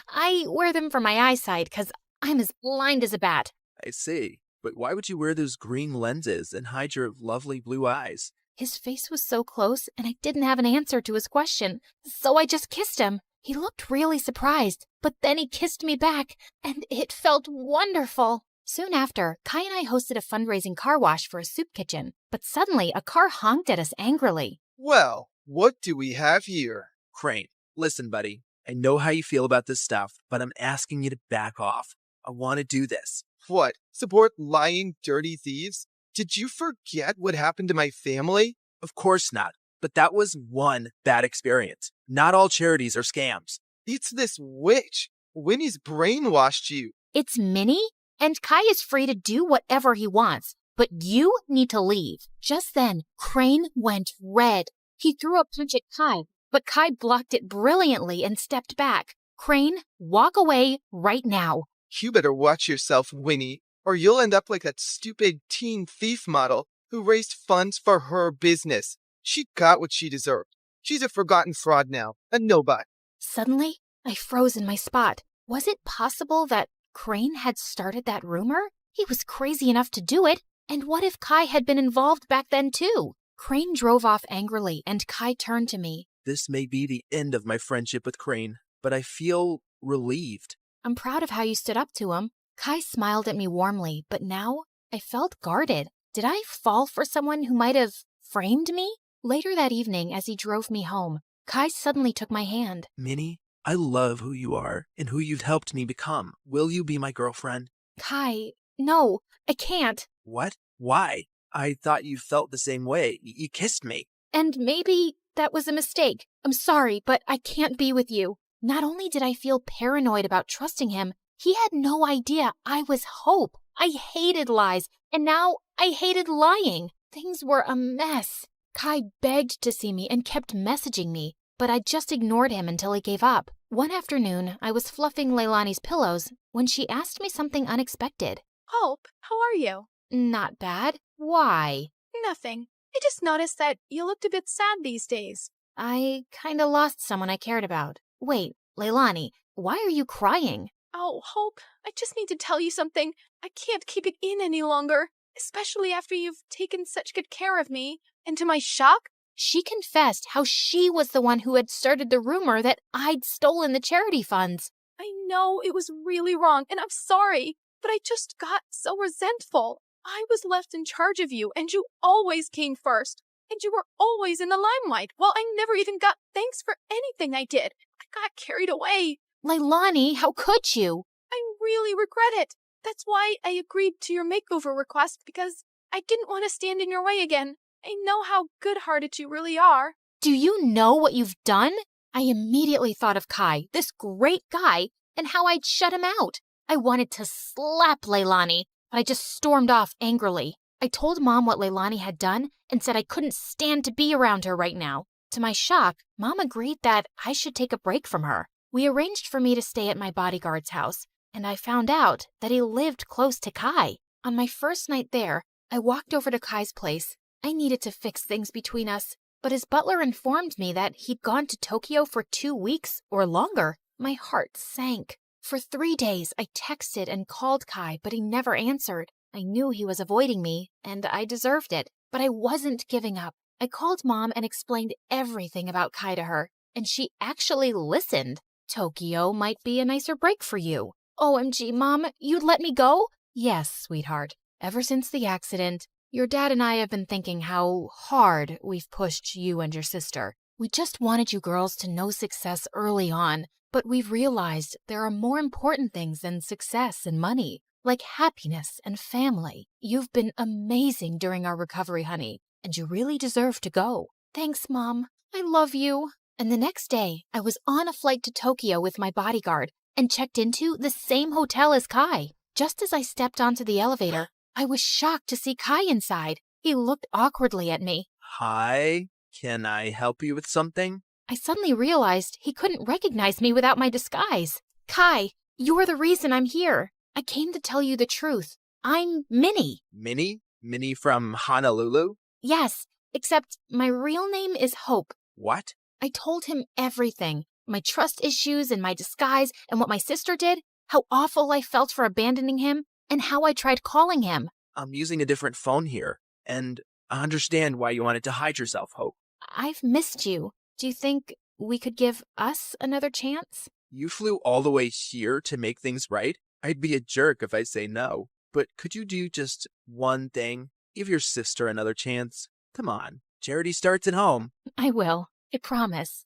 I wear them for my eyesight because I'm as blind as a bat. I see. But why would you wear those green lenses and hide your lovely blue eyes? His face was so close, and I didn't have an answer to his question, so I just kissed him. He looked really surprised, but then he kissed me back, and it felt wonderful. Soon after, Kai and I hosted a fundraising car wash for a soup kitchen, but suddenly a car honked at us angrily. Well, what do we have here? Crane, listen, buddy. I know how you feel about this stuff, but I'm asking you to back off. I want to do this. What? Support lying, dirty thieves? Did you forget what happened to my family? Of course not. But that was one bad experience. Not all charities are scams. It's this witch. Winnie's brainwashed you. It's Minnie, and Kai is free to do whatever he wants, but you need to leave. Just then, Crane went red. He threw a punch at Kai, but Kai blocked it brilliantly and stepped back. Crane, walk away right now. You better watch yourself, Winnie, or you'll end up like that stupid teen thief model who raised funds for her business. She got what she deserved. She's a forgotten fraud now, a nobody. Suddenly, I froze in my spot. Was it possible that Crane had started that rumor? He was crazy enough to do it. And what if Kai had been involved back then too? Crane drove off angrily, and Kai turned to me. This may be the end of my friendship with Crane, but I feel relieved. I'm proud of how you stood up to him. Kai smiled at me warmly, but now I felt guarded. Did I fall for someone who might have framed me? Later that evening, as he drove me home, Kai suddenly took my hand. Minnie, I love who you are and who you've helped me become. Will you be my girlfriend? Kai, no, I can't. What? Why? I thought you felt the same way. You kissed me. And maybe that was a mistake. I'm sorry, but I can't be with you. Not only did I feel paranoid about trusting him, he had no idea I was Hope. I hated lies, and now I hated lying. Things were a mess. Kai begged to see me and kept messaging me, but I just ignored him until he gave up. One afternoon, I was fluffing Leilani's pillows when she asked me something unexpected. Hope, how are you? Not bad. Why? Nothing. I just noticed that you looked a bit sad these days. I kinda lost someone I cared about. Wait, Leilani, why are you crying? Oh, Hope, I just need to tell you something. I can't keep it in any longer, especially after you've taken such good care of me. And to my shock, she confessed how she was the one who had started the rumor that I'd stolen the charity funds. I know it was really wrong, and I'm sorry, but I just got so resentful. I was left in charge of you, and you always came first. And you were always in the limelight, while I never even got thanks for anything I did. I got carried away. Leilani, how could you? I really regret it. That's why I agreed to your makeover request, because I didn't want to stand in your way again. I know how good-hearted you really are. Do you know what you've done? I immediately thought of Kai, this great guy, and how I'd shut him out. I wanted to slap Leilani, but I just stormed off angrily. I told Mom what Leilani had done and said I couldn't stand to be around her right now. To my shock, Mom agreed that I should take a break from her. We arranged for me to stay at my bodyguard's house, and I found out that he lived close to Kai. On my first night there, I walked over to Kai's place. I needed to fix things between us, but his butler informed me that he'd gone to Tokyo for 2 weeks or longer. My heart sank. For 3 days, I texted and called Kai, but he never answered. I knew he was avoiding me, and I deserved it, but I wasn't giving up. I called Mom and explained everything about Kai to her, and she actually listened. Tokyo might be a nicer break for you. OMG, Mom, you'd let me go? Yes, sweetheart. Ever since the accident, your dad and I have been thinking how hard we've pushed you and your sister. We just wanted you girls to know success early on, but we've realized there are more important things than success and money, like happiness and family. You've been amazing during our recovery, honey, and you really deserve to go. Thanks, Mom. I love you. And the next day, I was on a flight to Tokyo with my bodyguard and checked into the same hotel as Kai. Just as I stepped onto the elevator, I was shocked to see Kai inside. He looked awkwardly at me. Hi, can I help you with something? I suddenly realized he couldn't recognize me without my disguise. Kai, you're the reason I'm here. I came to tell you the truth. I'm Minnie. Minnie? Minnie from Honolulu? Yes, except my real name is Hope. What? I told him everything. My trust issues and my disguise and what my sister did, how awful I felt for abandoning him, and how I tried calling him. I'm using a different phone here, and I understand why you wanted to hide yourself, Hope. I've missed you. Do you think we could give us another chance? You flew all the way here to make things right? I'd be a jerk if I say no. But could you do just one thing? Give your sister another chance. Come on. Charity starts at home. I will. I promise.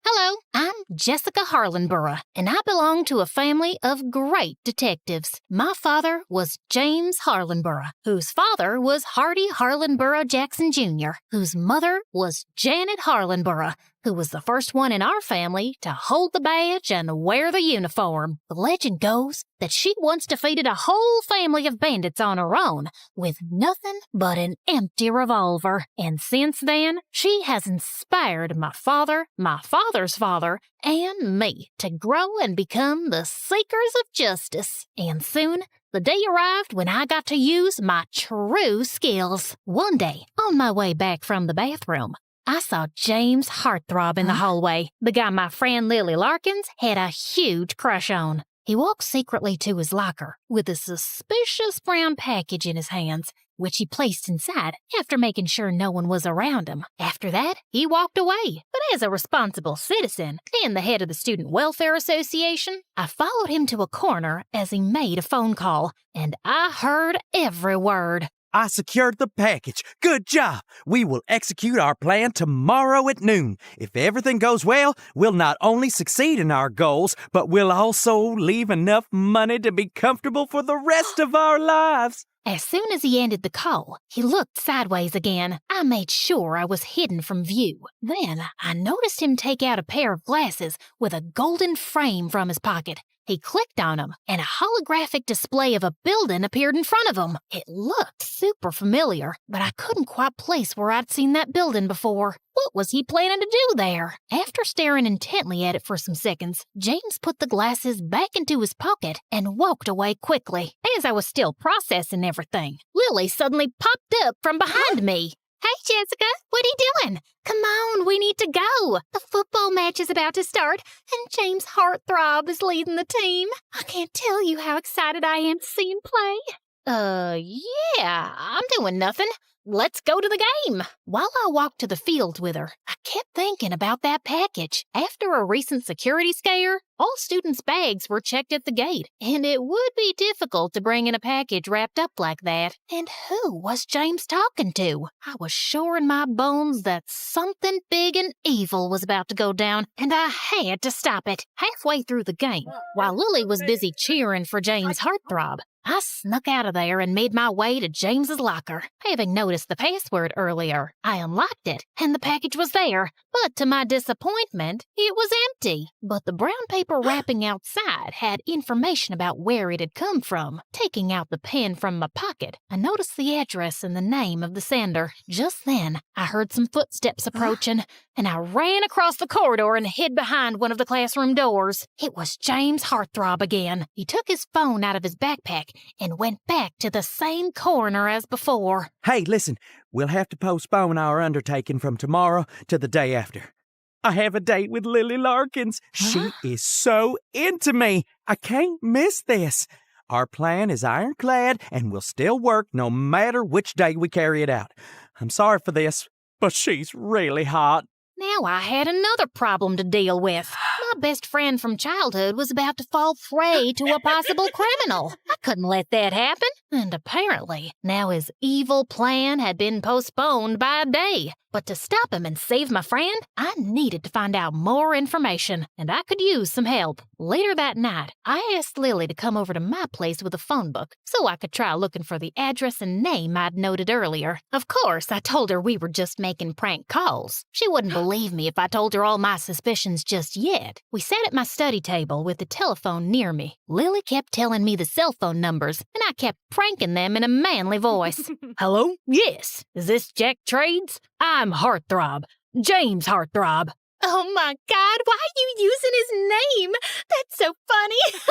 Hello, I'm Jessica Harlenborough, and I belong to a family of great detectives. My father was James Harlenborough, whose father was Hardy Harlenborough Jackson Jr., whose mother was Janet Harlenborough, who was the first one in our family to hold the badge and wear the uniform. The legend goes that she once defeated a whole family of bandits on her own with nothing but an empty revolver. And since then, she has inspired my father, my father's father, and me to grow and become the seekers of justice. And soon, the day arrived when I got to use my true skills. One day, on my way back from the bathroom, I saw James Heartthrob in the hallway, the guy my friend Lily Larkins had a huge crush on. He walked secretly to his locker with a suspicious brown package in his hands, which he placed inside after making sure no one was around him. After that, he walked away. But as a responsible citizen and the head of the Student Welfare Association, I followed him to a corner as he made a phone call, and I heard every word. I secured the package. Good job. We will execute our plan tomorrow at noon. If everything goes well, we'll not only succeed in our goals, but we'll also leave enough money to be comfortable for the rest of our lives. As soon as he ended the call, he looked sideways again. I made sure I was hidden from view. Then I noticed him take out a pair of glasses with a golden frame from his pocket. He clicked on them, and a holographic display of a building appeared in front of him. It looked super familiar, but I couldn't quite place where I'd seen that building before. What was he planning to do there? After staring intently at it for some seconds, James put the glasses back into his pocket and walked away quickly. As I was still processing everything, Lily suddenly popped up from behind me. Hey, Jessica, what are you doing? Come on, we need to go. The football match is about to start, and James Heartthrob is leading the team. I can't tell you how excited I am to see him play. Yeah, I'm doing nothing. Let's go to the game. While I walked to the field with her, I kept thinking about that package. After a recent security scare, all students' bags were checked at the gate, and it would be difficult to bring in a package wrapped up like that. And who was James talking to? I was sure in my bones that something big and evil was about to go down, and I had to stop it. Halfway through the game, while Lily was busy cheering for James Heartthrob, I snuck out of there and made my way to James's locker. Having noticed the password earlier, I unlocked it, and the package was there. But to my disappointment, it was empty. But the brown paper wrapping outside had information about where it had come from. Taking out the pen from my pocket, I noticed the address and the name of the sender. Just then, I heard some footsteps approaching, and I ran across the corridor and hid behind one of the classroom doors. It was James Heartthrob again. He took his phone out of his backpack and went back to the same corner as before. Hey, listen, we'll have to postpone our undertaking from tomorrow to the day after. I have a date with Lily Larkins. She is so into me. I can't miss this. Our plan is ironclad and will still work no matter which day we carry it out. I'm sorry for this, but she's really hot. Now I had another problem to deal with. My best friend from childhood was about to fall prey to a possible criminal. I couldn't let that happen. And apparently, now his evil plan had been postponed by a day. But to stop him and save my friend, I needed to find out more information, and I could use some help. Later that night, I asked Lily to come over to my place with a phone book so I could try looking for the address and name I'd noted earlier. Of course, I told her we were just making prank calls. She wouldn't believe me if I told her all my suspicions just yet. We sat at my study table with the telephone near me. Lily kept telling me the cell phone numbers, and I kept pranking them in a manly voice. Hello? Yes. Is this Jack Trades? I'm Heartthrob. James Heartthrob. Oh my God, why are you using his name? That's so funny.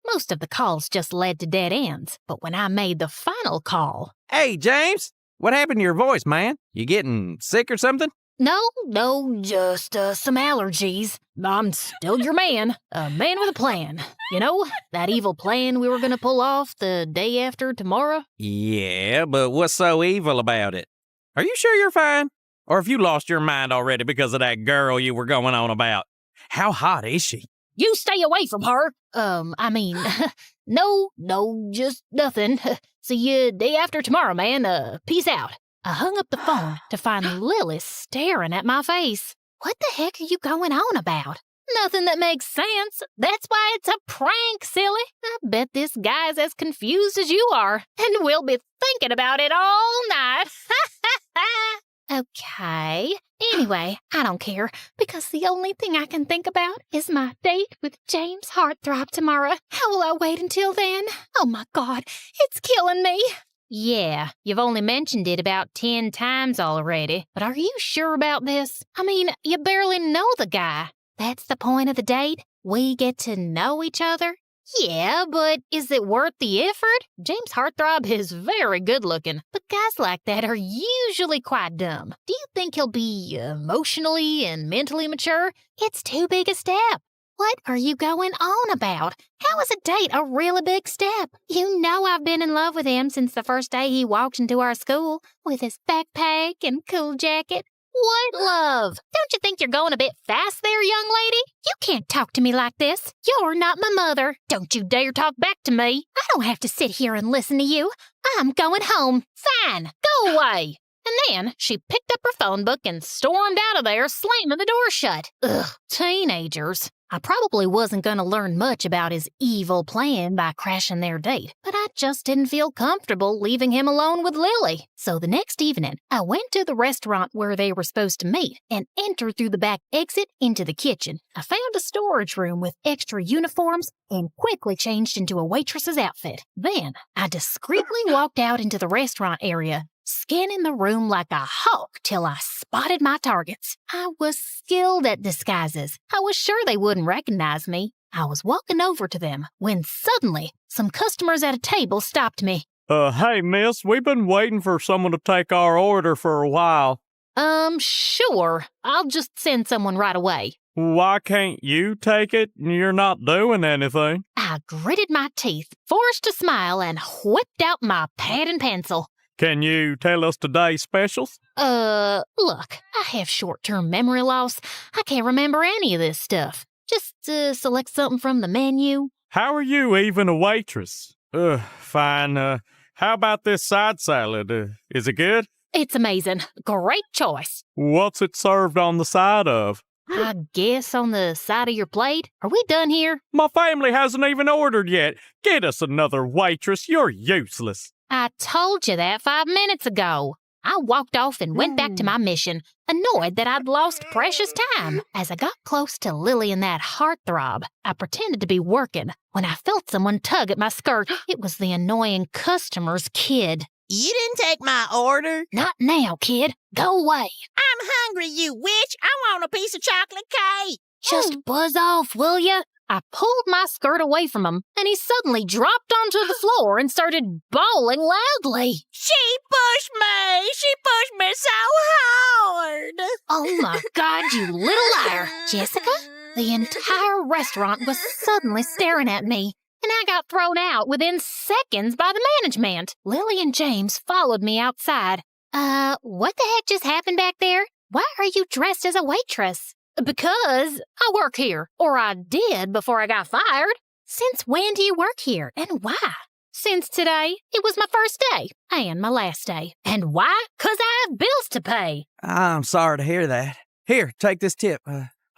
Most of the calls just led to dead ends, but when I made the final call... Hey, James, what happened to your voice, man? You getting sick or something? No, just some allergies. I'm still your man, a man with a plan. You know, that evil plan we were going to pull off the day after tomorrow? Yeah, but what's so evil about it? Are you sure you're fine? Or have you lost your mind already because of that girl you were going on about? How hot is she? You stay away from her. No, just nothing. See you day after tomorrow, man. Peace out. I hung up the phone to find Lily staring at my face. What the heck are you going on about? Nothing that makes sense. That's why it's a prank, silly. I bet this guy's as confused as you are, and we'll be thinking about it all night. Okay. Anyway, I don't care, because the only thing I can think about is my date with James Heartthrob tomorrow. How will I wait until then? Oh my God, it's killing me. Yeah, you've only mentioned it about 10 times already, but are you sure about this? I mean, you barely know the guy. That's the point of the date? We get to know each other? Yeah, but is it worth the effort? James Heartthrob is very good looking, but guys like that are usually quite dumb. Do you think he'll be emotionally and mentally mature? It's too big a step. What are you going on about? How is a date a really big step? You know I've been in love with him since the first day he walked into our school with his backpack and cool jacket. What love? Don't you think you're going a bit fast there, young lady? You can't talk to me like this. You're not my mother. Don't you dare talk back to me. I don't have to sit here and listen to you. I'm going home. Fine, go away. And then she picked up her phone book and stormed out of there, slamming the door shut. Ugh, teenagers. I probably wasn't going to learn much about his evil plan by crashing their date, but I just didn't feel comfortable leaving him alone with Lily. So the next evening, I went to the restaurant where they were supposed to meet and entered through the back exit into the kitchen. I found a storage room with extra uniforms and quickly changed into a waitress's outfit. Then I discreetly walked out into the restaurant area, scanning the room like a hawk till I spotted my targets. I was skilled at disguises. I was sure they wouldn't recognize me. I was walking over to them when suddenly some customers at a table stopped me. Hey, miss, we've been waiting for someone to take our order for a while. Sure. I'll just send someone right away. Why can't you take it? You're not doing anything. I gritted my teeth, forced a smile, and whipped out my pad and pencil. Can you tell us today's specials? Look, I have short-term memory loss. I can't remember any of this stuff. Just select something from the menu. How are you even a waitress? Fine. How about this side salad? Is it good? It's amazing. Great choice. What's it served on the side of? I guess on the side of your plate. Are we done here? My family hasn't even ordered yet. Get us another waitress. You're useless. I told you that 5 minutes ago. I walked off and went back to my mission, annoyed that I'd lost precious time. As I got close to Lily and that heartthrob, I pretended to be working. When I felt someone tug at my skirt, it was the annoying customer's kid. You didn't take my order? Not now, kid. Go away. I'm hungry, you witch. I want a piece of chocolate cake. Just buzz off, will ya? I pulled my skirt away from him, and he suddenly dropped onto the floor and started bawling loudly. She pushed me! She pushed me so hard! Oh my God, you little liar. Jessica? The entire restaurant was suddenly staring at me, and I got thrown out within seconds by the management. Lily and James followed me outside. What the heck just happened back there? Why are you dressed as a waitress? Because I work here, or I did before I got fired. Since when do you work here, and why? Since today. It was my first day, and my last day. And why? 'Cause I have bills to pay. I'm sorry to hear that. Here, take this tip.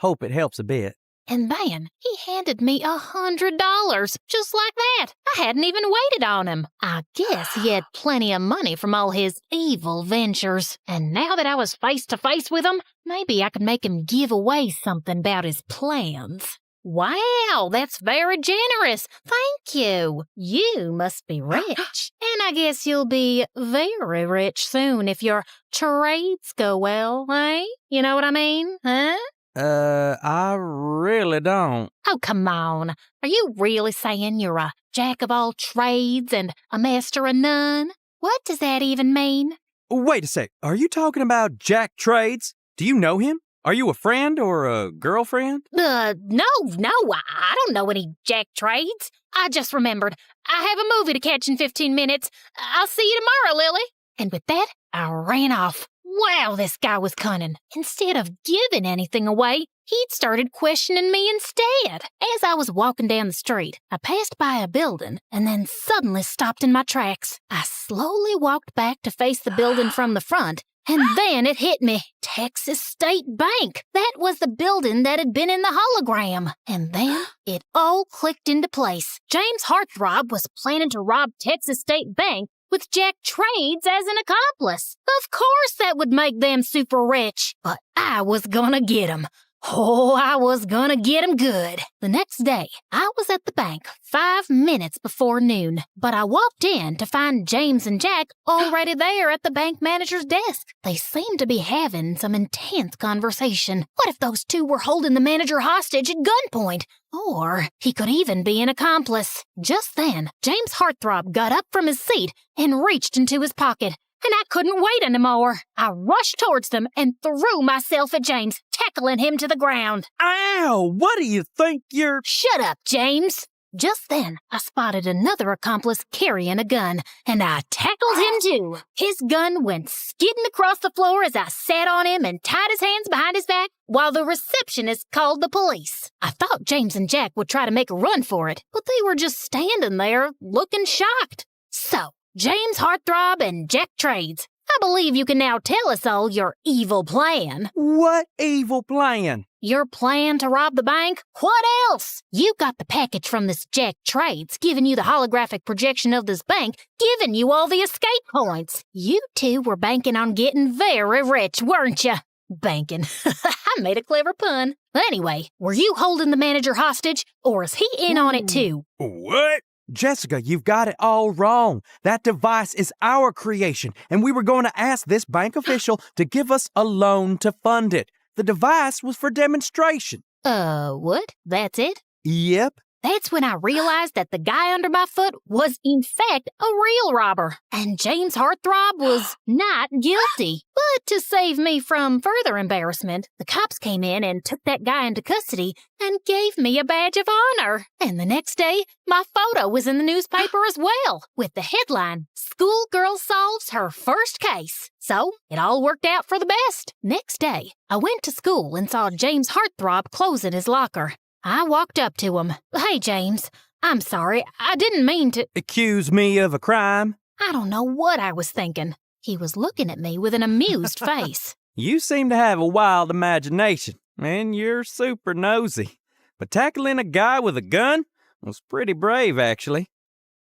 Hope it helps a bit. And then he handed me $100, just like that. I hadn't even waited on him. I guess he had plenty of money from all his evil ventures. And now that I was face to face with him, maybe I could make him give away something about his plans. Wow, that's very generous. Thank you. You must be rich. And I guess you'll be very rich soon if your trades go well, eh? You know what I mean, huh? I really don't. Oh, come on. Are you really saying you're a jack of all trades and a master of none? What does that even mean? Wait a sec. Are you talking about Jack Trades? Do you know him? Are you a friend or a girlfriend? No, I don't know any Jack Trades. I just remembered. I have a movie to catch in 15 minutes. I'll see you tomorrow, Lily. And with that, I ran off. Wow, this guy was cunning. Instead of giving anything away, he'd started questioning me instead. As I was walking down the street, I passed by a building and then suddenly stopped in my tracks. I slowly walked back to face the building from the front, and then it hit me. Texas State Bank. That was the building that had been in the hologram. And then it all clicked into place. James Heartthrob was planning to rob Texas State Bank with Jack Trades as an accomplice. Of course that would make them super rich. But I was gonna get 'em. Oh, I was gonna get 'em good. The next day, I was at the bank 5 minutes before noon, but I walked in to find James and Jack already there at the bank manager's desk. They seemed to be having some intense conversation. What if those two were holding the manager hostage at gunpoint? Or he could even be an accomplice. Just then, James Heartthrob got up from his seat and reached into his pocket. And I couldn't wait anymore. I rushed towards them and threw myself at James, tackling him to the ground. Ow! What do you think you're... Shut up, James. Just then, I spotted another accomplice carrying a gun, and I tackled him too. His gun went skidding across the floor as I sat on him and tied his hands behind his back while the receptionist called the police. I thought James and Jack would try to make a run for it, but they were just standing there looking shocked. So, James Heartthrob and Jack Trades, I believe you can now tell us all your evil plan. What evil plan? Your plan to rob the bank? What else? You got the package from this Jack Trades, giving you the holographic projection of this bank, giving you all the escape points. You two were banking on getting very rich, weren't you? Banking. I made a clever pun. Anyway, were you holding the manager hostage, or is he in on it too? What? Jessica, you've got it all wrong. That device is our creation, and we were going to ask this bank official to give us a loan to fund it. The device was for demonstration. What? That's it? Yep. That's when I realized that the guy under my foot was, in fact, a real robber. And James Heartthrob was not guilty. But to save me from further embarrassment, the cops came in and took that guy into custody and gave me a badge of honor. And the next day, my photo was in the newspaper as well, with the headline, "Schoolgirl Solves Her First Case." So, it all worked out for the best. Next day, I went to school and saw James Heartthrob closing his locker. I walked up to him. "Hey, James, I'm sorry. I didn't mean to..." Accuse me of a crime? I don't know what I was thinking. He was looking at me with an amused face. You seem to have a wild imagination. And you're super nosy. But tackling a guy with a gun was pretty brave, actually.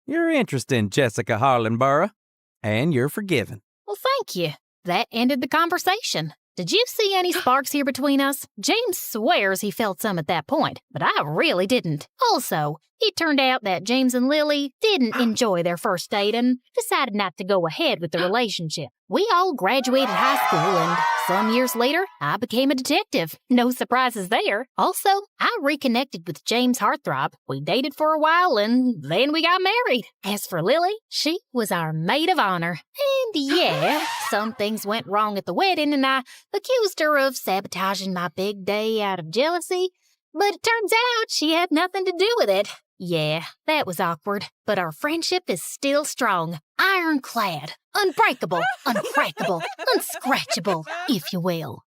You're interesting, Jessica Harlenborough. And you're forgiven. Well, thank you. That ended the conversation. Did you see any sparks here between us? James swears he felt some at that point, but I really didn't. Also, it turned out that James and Lily didn't enjoy their first date and decided not to go ahead with the relationship. We all graduated high school, and some years later, I became a detective. No surprises there. Also, I reconnected with James Heartthrob. We dated for a while, and then we got married. As for Lily, she was our maid of honor. And yeah, some things went wrong at the wedding, and I accused her of sabotaging my big day out of jealousy. But it turns out she had nothing to do with it. Yeah, that was awkward, but our friendship is still strong. Ironclad, unbreakable, uncrackable, unscratchable, if you will.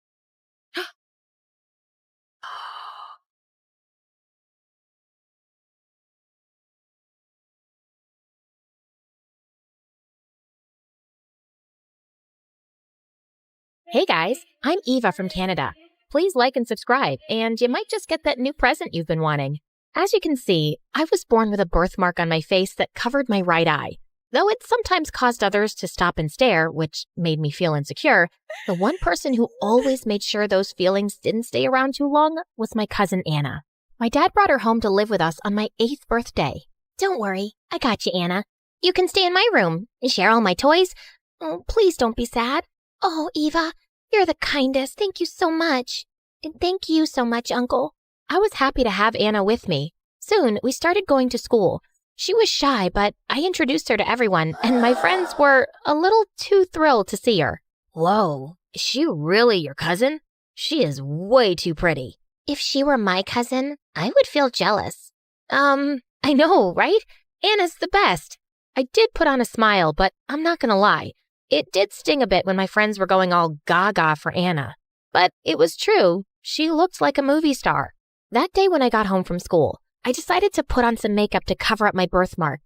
Hey guys, I'm Eva from Canada. Please like and subscribe, and you might just get that new present you've been wanting. As you can see, I was born with a birthmark on my face that covered my right eye. Though it sometimes caused others to stop and stare, which made me feel insecure, the one person who always made sure those feelings didn't stay around too long was my cousin Anna. My dad brought her home to live with us on my 8th birthday. Don't worry, I got you, Anna. You can stay in my room and share all my toys. Oh, please don't be sad. Oh, Eva, you're the kindest. Thank you so much. And thank you so much, Uncle. I was happy to have Anna with me. Soon, we started going to school. She was shy, but I introduced her to everyone, and my friends were a little too thrilled to see her. Whoa, is she really your cousin? She is way too pretty. If she were my cousin, I would feel jealous. I know, right? Anna's the best. I did put on a smile, but I'm not gonna lie. It did sting a bit when my friends were going all gaga for Anna. But it was true. She looked like a movie star. That day when I got home from school, I decided to put on some makeup to cover up my birthmark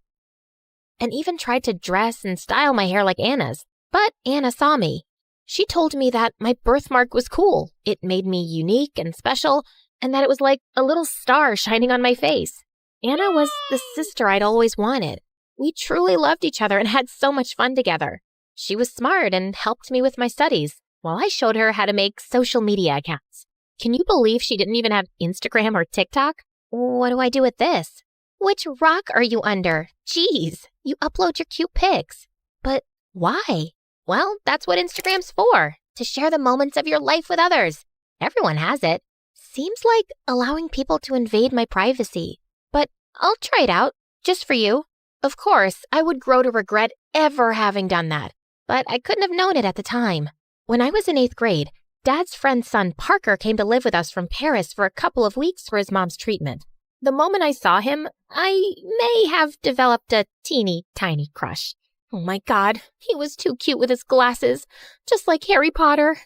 and even tried to dress and style my hair like Anna's. But Anna saw me. She told me that my birthmark was cool. It made me unique and special, and that it was like a little star shining on my face. Anna was the sister I'd always wanted. We truly loved each other and had so much fun together. She was smart and helped me with my studies, while I showed her how to make social media accounts. Can you believe she didn't even have Instagram or TikTok? What do I do with this? Which rock are you under? Jeez, you upload your cute pics. But why? Well, that's what Instagram's for, to share the moments of your life with others. Everyone has it. Seems like allowing people to invade my privacy. But I'll try it out, just for you. Of course, I would grow to regret ever having done that, but I couldn't have known it at the time. When I was in 8th grade, Dad's friend's son Parker came to live with us from Paris for a couple of weeks for his mom's treatment. The moment I saw him, I may have developed a teeny tiny crush. Oh my God, he was too cute with his glasses, just like Harry Potter.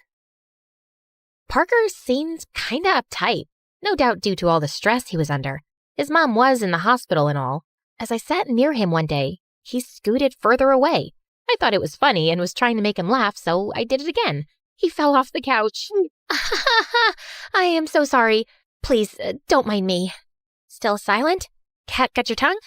Parker seemed kinda uptight, no doubt due to all the stress he was under. His mom was in the hospital and all. As I sat near him one day, he scooted further away. I thought it was funny and was trying to make him laugh, so I did it again. He fell off the couch. I am so sorry. Please, don't mind me. Still silent? Cat got your tongue?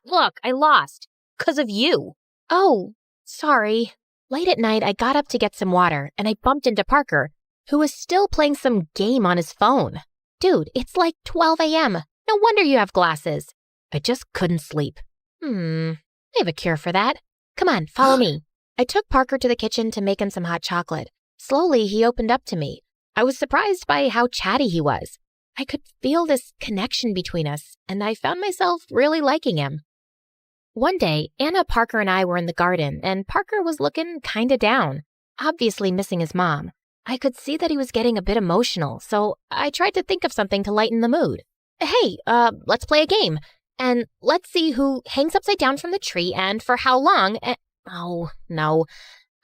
Look, I lost. 'Cause of you. Oh, sorry. Late at night, I got up to get some water, and I bumped into Parker, who was still playing some game on his phone. Dude, it's like 12 a.m. No wonder you have glasses. I just couldn't sleep. I have a cure for that. Come on, follow me. I took Parker to the kitchen to make him some hot chocolate. Slowly, he opened up to me. I was surprised by how chatty he was. I could feel this connection between us, and I found myself really liking him. One day, Anna, Parker, and I were in the garden, and Parker was looking kinda down, obviously missing his mom. I could see that he was getting a bit emotional, so I tried to think of something to lighten the mood. Hey, let's play a game. And let's see who hangs upside down from the tree and for how long. Oh, no.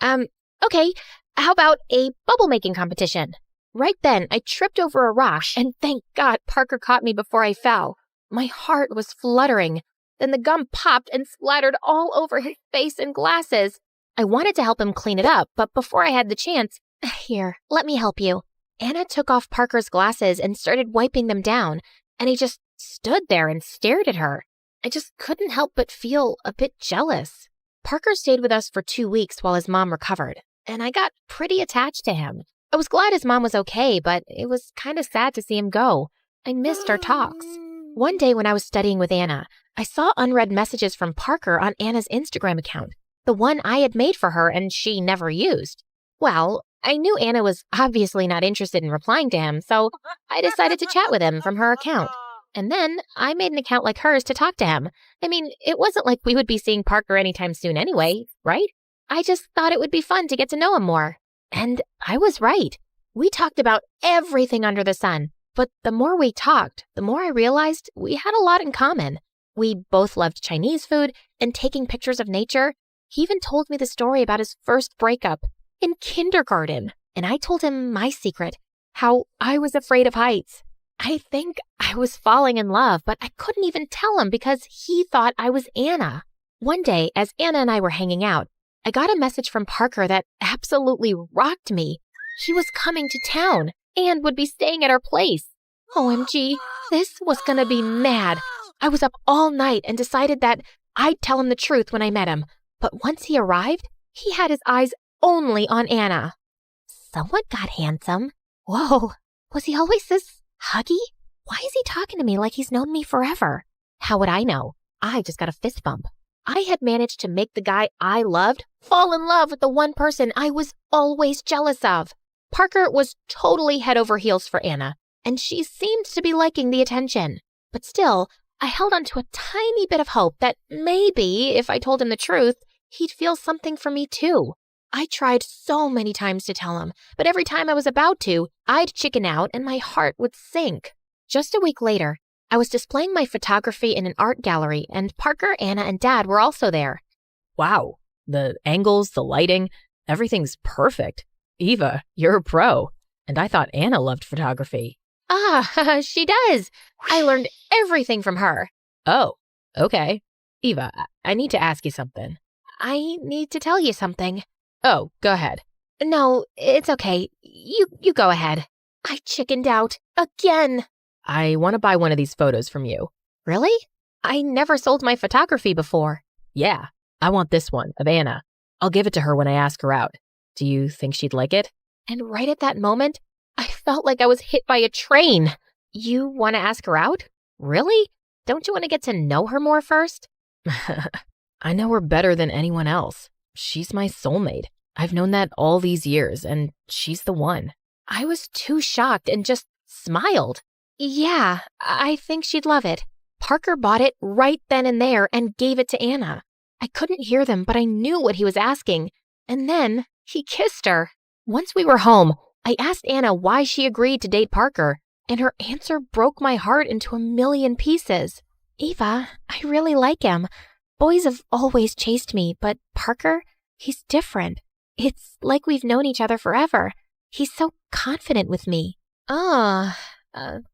Okay, how about a bubble making competition? Right then, I tripped over a rock, and thank God Parker caught me before I fell. My heart was fluttering. Then the gum popped and splattered all over his face and glasses. I wanted to help him clean it up, but before I had the chance, here, let me help you. Anna took off Parker's glasses and started wiping them down, and he just stood there and stared at her. I just couldn't help but feel a bit jealous. Parker stayed with us for 2 weeks while his mom recovered, and I got pretty attached to him. I was glad his mom was okay, but it was kind of sad to see him go. I missed our talks. One day when I was studying with Anna, I saw unread messages from Parker on Anna's Instagram account, the one I had made for her and she never used. Well, I knew Anna was obviously not interested in replying to him, so I decided to chat with him from her account. And then I made an account like hers to talk to him. I mean, it wasn't like we would be seeing Parker anytime soon anyway, right? I just thought it would be fun to get to know him more. And I was right. We talked about everything under the sun. But the more we talked, the more I realized we had a lot in common. We both loved Chinese food and taking pictures of nature. He even told me the story about his first breakup in kindergarten. And I told him my secret, how I was afraid of heights. I think I was falling in love, but I couldn't even tell him because he thought I was Anna. One day, as Anna and I were hanging out, I got a message from Parker that absolutely rocked me. He was coming to town and would be staying at our place. OMG, this was gonna be mad. I was up all night and decided that I'd tell him the truth when I met him. But once he arrived, he had his eyes only on Anna. Someone got handsome. Whoa, was he always this huggy? Why is he talking to me like he's known me forever? How would I know? I just got a fist bump. I had managed to make the guy I loved fall in love with the one person I was always jealous of. Parker was totally head over heels for Anna, and she seemed to be liking the attention. But still, I held on to a tiny bit of hope that maybe, if I told him the truth, he'd feel something for me too. I tried so many times to tell him, but every time I was about to, I'd chicken out and my heart would sink. Just a week later, I was displaying my photography in an art gallery, and Parker, Anna, and Dad were also there. Wow, the angles, the lighting, everything's perfect. Eva, you're a pro. And I thought Anna loved photography. Ah, she does. I learned everything from her. Oh, okay. Eva, I need to ask you something. I need to tell you something. Oh, go ahead. No, it's okay. You go ahead. I chickened out again. I want to buy one of these photos from you. Really? I never sold my photography before. Yeah, I want this one of Anna. I'll give it to her when I ask her out. Do you think she'd like it? And right at that moment, I felt like I was hit by a train. You want to ask her out? Really? Don't you want to get to know her more first? I know her better than anyone else. She's my soulmate. I've known that all these years, and she's the one. I was too shocked and just smiled. Yeah, I think she'd love it. Parker bought it right then and there and gave it to Anna. I couldn't hear them, but I knew what he was asking. And then he kissed her. Once we were home, I asked Anna why she agreed to date Parker, and her answer broke my heart into a million pieces. Eva, I really like him. Boys have always chased me, but Parker, he's different. It's like we've known each other forever. He's so confident with me.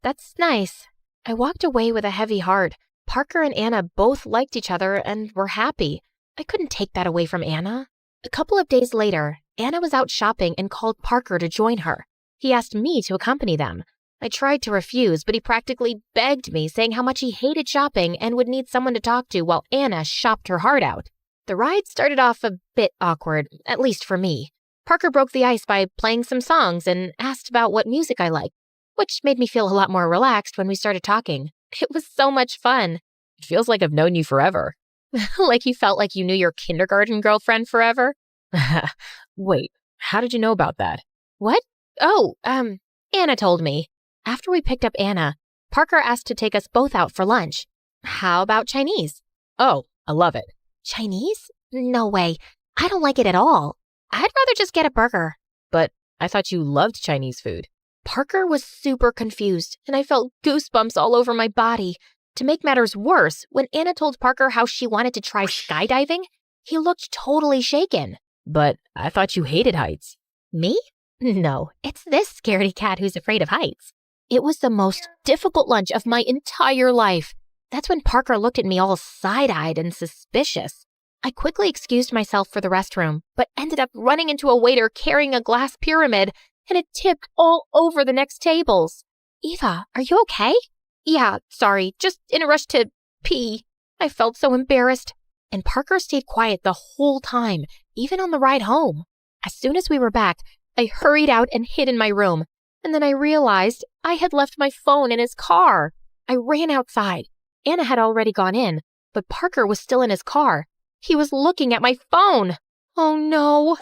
That's nice. I walked away with a heavy heart. Parker and Anna both liked each other and were happy. I couldn't take that away from Anna. A couple of days later, Anna was out shopping and called Parker to join her. He asked me to accompany them. I tried to refuse, but he practically begged me, saying how much he hated shopping and would need someone to talk to while Anna shopped her heart out. The ride started off a bit awkward, at least for me. Parker broke the ice by playing some songs and asked about what music I liked, which made me feel a lot more relaxed when we started talking. It was so much fun. It feels like I've known you forever. Like you felt like you knew your kindergarten girlfriend forever? Wait, how did you know about that? What? Oh, Anna told me. After we picked up Anna, Parker asked to take us both out for lunch. How about Chinese? Oh, I love it. Chinese? No way. I don't like it at all. I'd rather just get a burger. But I thought you loved Chinese food. Parker was super confused, and I felt goosebumps all over my body. To make matters worse, when Anna told Parker how she wanted to try skydiving, he looked totally shaken. But I thought you hated heights. Me? No, it's this scaredy cat who's afraid of heights. It was the most difficult lunch of my entire life. That's when Parker looked at me all side-eyed and suspicious. I quickly excused myself for the restroom, but ended up running into a waiter carrying a glass pyramid. and it tipped all over the next tables. Eva, are you okay? Yeah, sorry, just in a rush to pee. I felt so embarrassed. And Parker stayed quiet the whole time, even on the ride home. As soon as we were back, I hurried out and hid in my room. And then I realized I had left my phone in his car. I ran outside. Anna had already gone in, but Parker was still in his car. He was looking at my phone. Oh no.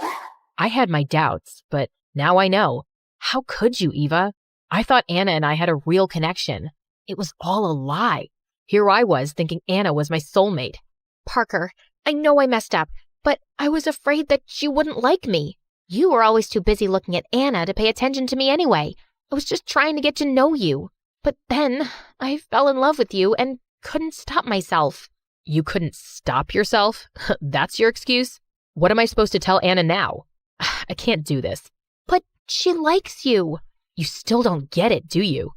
I had my doubts, but now I know. How could you, Eva? I thought Anna and I had a real connection. It was all a lie. Here I was thinking Anna was my soulmate. Parker, I know I messed up, but I was afraid that you wouldn't like me. You were always too busy looking at Anna to pay attention to me anyway. I was just trying to get to know you. But then I fell in love with you and couldn't stop myself. You couldn't stop yourself? That's your excuse? What am I supposed to tell Anna now? I can't do this. But she likes you. You still don't get it, do you?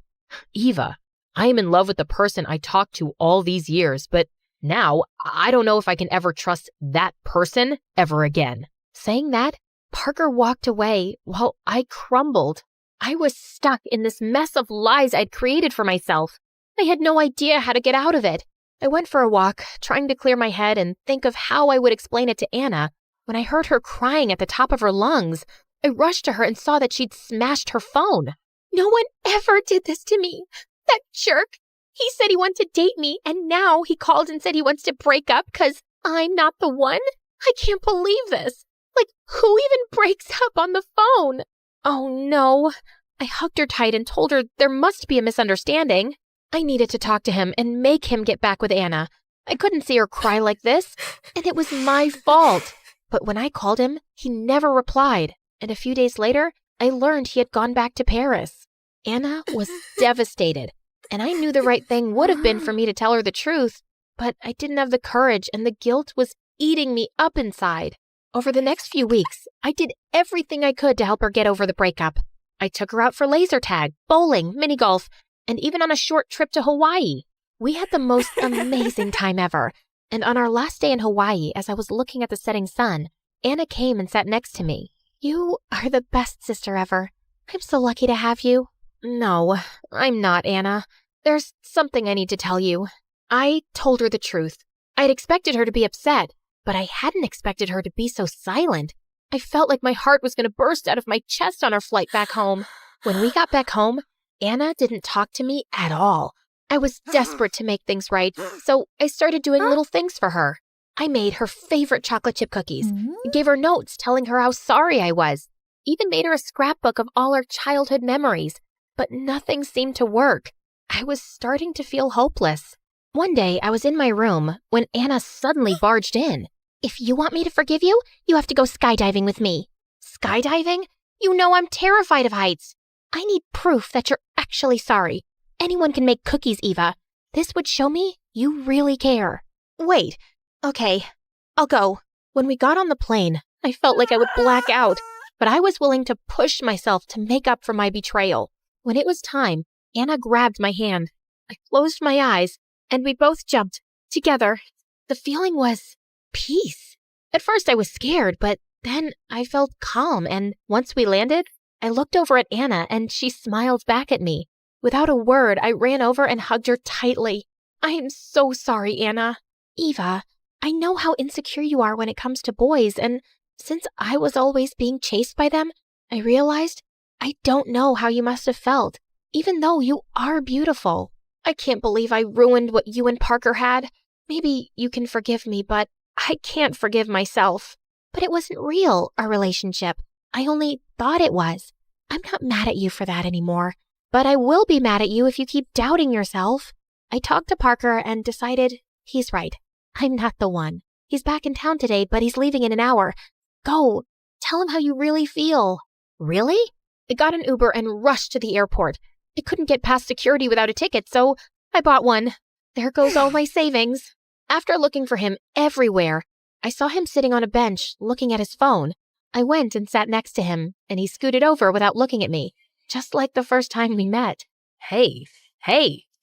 Eva, I am in love with the person I talked to all these years, but now I don't know if I can ever trust that person ever again. Saying that, Parker walked away while I crumbled. I was stuck in this mess of lies I'd created for myself. I had no idea how to get out of it. I went for a walk, trying to clear my head and think of how I would explain it to Anna, when I heard her crying at the top of her lungs. I rushed to her and saw that she'd smashed her phone. No one ever did this to me. That jerk. He said he wanted to date me, and now he called and said he wants to break up because I'm not the one? I can't believe this. Like, who even breaks up on the phone? Oh no. I hugged her tight and told her there must be a misunderstanding. I needed to talk to him and make him get back with Anna. I couldn't see her cry like this, and it was my fault. But when I called him, he never replied, and a few days later, I learned he had gone back to Paris. Anna was devastated, and I knew the right thing would have been for me to tell her the truth, but I didn't have the courage, and the guilt was eating me up inside. Over the next few weeks, I did everything I could to help her get over the breakup. I took her out for laser tag, bowling, mini golf, and even on a short trip to Hawaii. We had the most amazing time ever. And on our last day in Hawaii, as I was looking at the setting sun, Anna came and sat next to me. You are the best sister ever. I'm so lucky to have you. No, I'm not, Anna. There's something I need to tell you. I told her the truth. I'd expected her to be upset, but I hadn't expected her to be so silent. I felt like my heart was going to burst out of my chest on our flight back home. When we got back home, Anna didn't talk to me at all. I was desperate to make things right, so I started doing little things for her. I made her favorite chocolate chip cookies, gave her notes telling her how sorry I was, even made her a scrapbook of all our childhood memories, but nothing seemed to work. I was starting to feel hopeless. One day, I was in my room when Anna suddenly barged in. If you want me to forgive you, you have to go skydiving with me. Skydiving? You know I'm terrified of heights. I need proof that you're actually sorry. Anyone can make cookies, Eva. This would show me you really care. Wait. Okay, I'll go. When we got on the plane, I felt like I would black out, but I was willing to push myself to make up for my betrayal. When it was time, Anna grabbed my hand. I closed my eyes, and we both jumped together. The feeling was peace. At first I was scared, but then I felt calm, and once we landed, I looked over at Anna, and she smiled back at me. Without a word, I ran over and hugged her tightly. I am so sorry, Anna. Eva, I know how insecure you are when it comes to boys, and since I was always being chased by them, I realized I don't know how you must have felt, even though you are beautiful. I can't believe I ruined what you and Parker had. Maybe you can forgive me, but I can't forgive myself. But it wasn't real, our relationship. I only thought it was. I'm not mad at you for that anymore, but I will be mad at you if you keep doubting yourself. I talked to Parker and decided he's right. I'm not the one. He's back in town today, but he's leaving in an hour. Go. Tell him how you really feel. Really? I got an Uber and rushed to the airport. I couldn't get past security without a ticket, so I bought one. There goes all my savings. After looking for him everywhere, I saw him sitting on a bench looking at his phone. I went and sat next to him, and he scooted over without looking at me, just like the first time we met. Hey,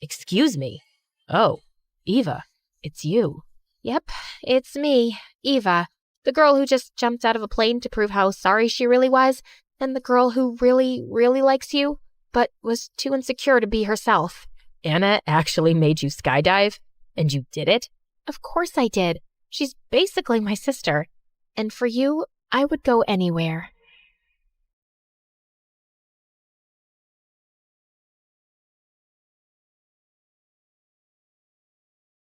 excuse me. Oh, Eva, it's you. Yep, it's me, Eva, the girl who just jumped out of a plane to prove how sorry she really was, And the girl who really, really likes you, but was too insecure to be herself. Anna actually made you skydive? And you did it? Of course I did. She's basically my sister. And for you, I would go anywhere.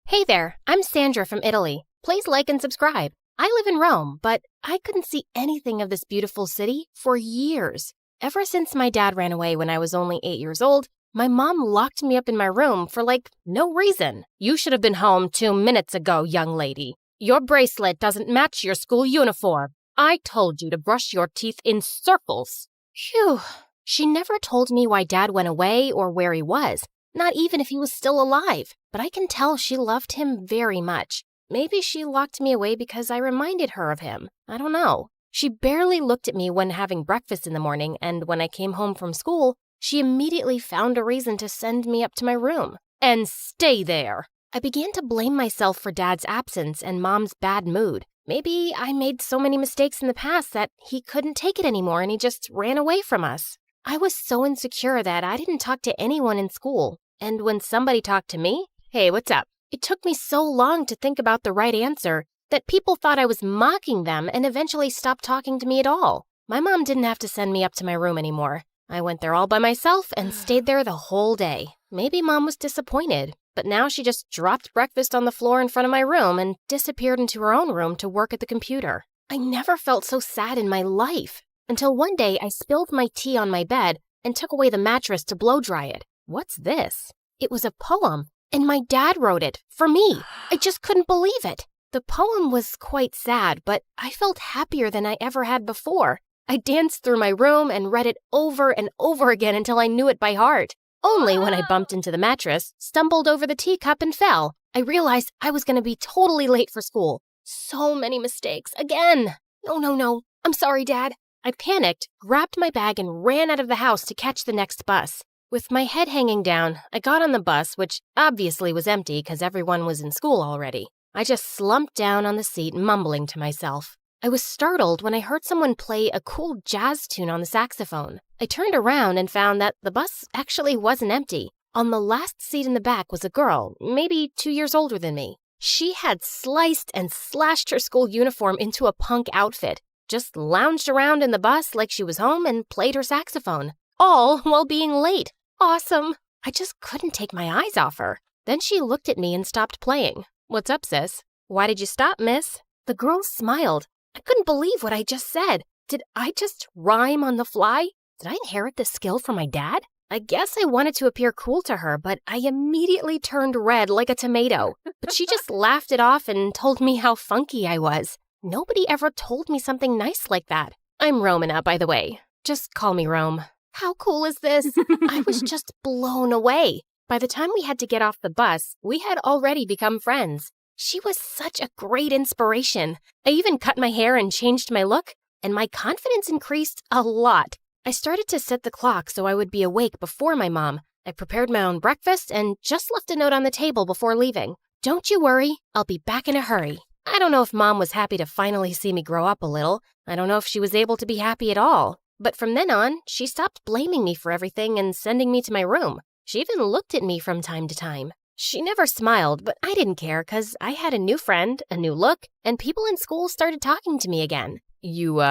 Hey there, I'm Sandra from Italy. Please like and subscribe. I live in Rome, but I couldn't see anything of this beautiful city for years. Ever since my dad ran away when I was only 8 years old, my mom locked me up in my room for no reason. You should have been home 2 minutes ago, young lady. Your bracelet doesn't match your school uniform. I told you to brush your teeth in circles. Phew. She never told me why Dad went away or where he was, not even if he was still alive. But I can tell she loved him very much. Maybe she locked me away because I reminded her of him. I don't know. She barely looked at me when having breakfast in the morning, and when I came home from school, she immediately found a reason to send me up to my room. And stay there. I began to blame myself for Dad's absence and Mom's bad mood. Maybe I made so many mistakes in the past that he couldn't take it anymore and he just ran away from us. I was so insecure that I didn't talk to anyone in school. And when somebody talked to me, hey, what's up? It took me so long to think about the right answer that people thought I was mocking them and eventually stopped talking to me at all. My mom didn't have to send me up to my room anymore. I went there all by myself and stayed there the whole day. Maybe Mom was disappointed, but now she just dropped breakfast on the floor in front of my room and disappeared into her own room to work at the computer. I never felt so sad in my life until one day I spilled my tea on my bed and took away the mattress to blow dry it. What's this? It was a poem. And my dad wrote it, for me. I just couldn't believe it. The poem was quite sad, but I felt happier than I ever had before. I danced through my room and read it over and over again until I knew it by heart. Only when I bumped into the mattress, stumbled over the teacup and fell, I realized I was going to be totally late for school. So many mistakes, again. No. I'm sorry, Dad. I panicked, grabbed my bag, and ran out of the house to catch the next bus. With my head hanging down, I got on the bus, which obviously was empty because everyone was in school already. I just slumped down on the seat, mumbling to myself. I was startled when I heard someone play a cool jazz tune on the saxophone. I turned around and found that the bus actually wasn't empty. On the last seat in the back was a girl, maybe 2 years older than me. She had sliced and slashed her school uniform into a punk outfit, just lounged around in the bus like she was home and played her saxophone, all while being late. Awesome. I just couldn't take my eyes off her. Then she looked at me and stopped playing. What's up, sis? Why did you stop, miss? The girl smiled. I couldn't believe what I just said. Did I just rhyme on the fly? Did I inherit this skill from my dad? I guess I wanted to appear cool to her, but I immediately turned red like a tomato. But she just laughed it off and told me how funky I was. Nobody ever told me something nice like that. I'm Romana, by the way. Just call me Rome. How cool is this? I was just blown away. By the time we had to get off the bus, we had already become friends. She was such a great inspiration. I even cut my hair and changed my look, and my confidence increased a lot. I started to set the clock so I would be awake before my mom. I prepared my own breakfast and just left a note on the table before leaving. Don't you worry, I'll be back in a hurry. I don't know if Mom was happy to finally see me grow up a little. I don't know if she was able to be happy at all. But from then on, she stopped blaming me for everything and sending me to my room. She even looked at me from time to time. She never smiled, but I didn't care because I had a new friend, a new look, and people in school started talking to me again. You,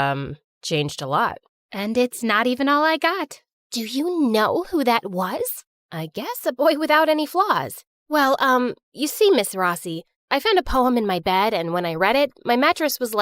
changed a lot. And it's not even all I got. Do you know who that was? I guess a boy without any flaws. Well, you see, Miss Rossi, I found a poem in my bed, and when I read it, my mattress was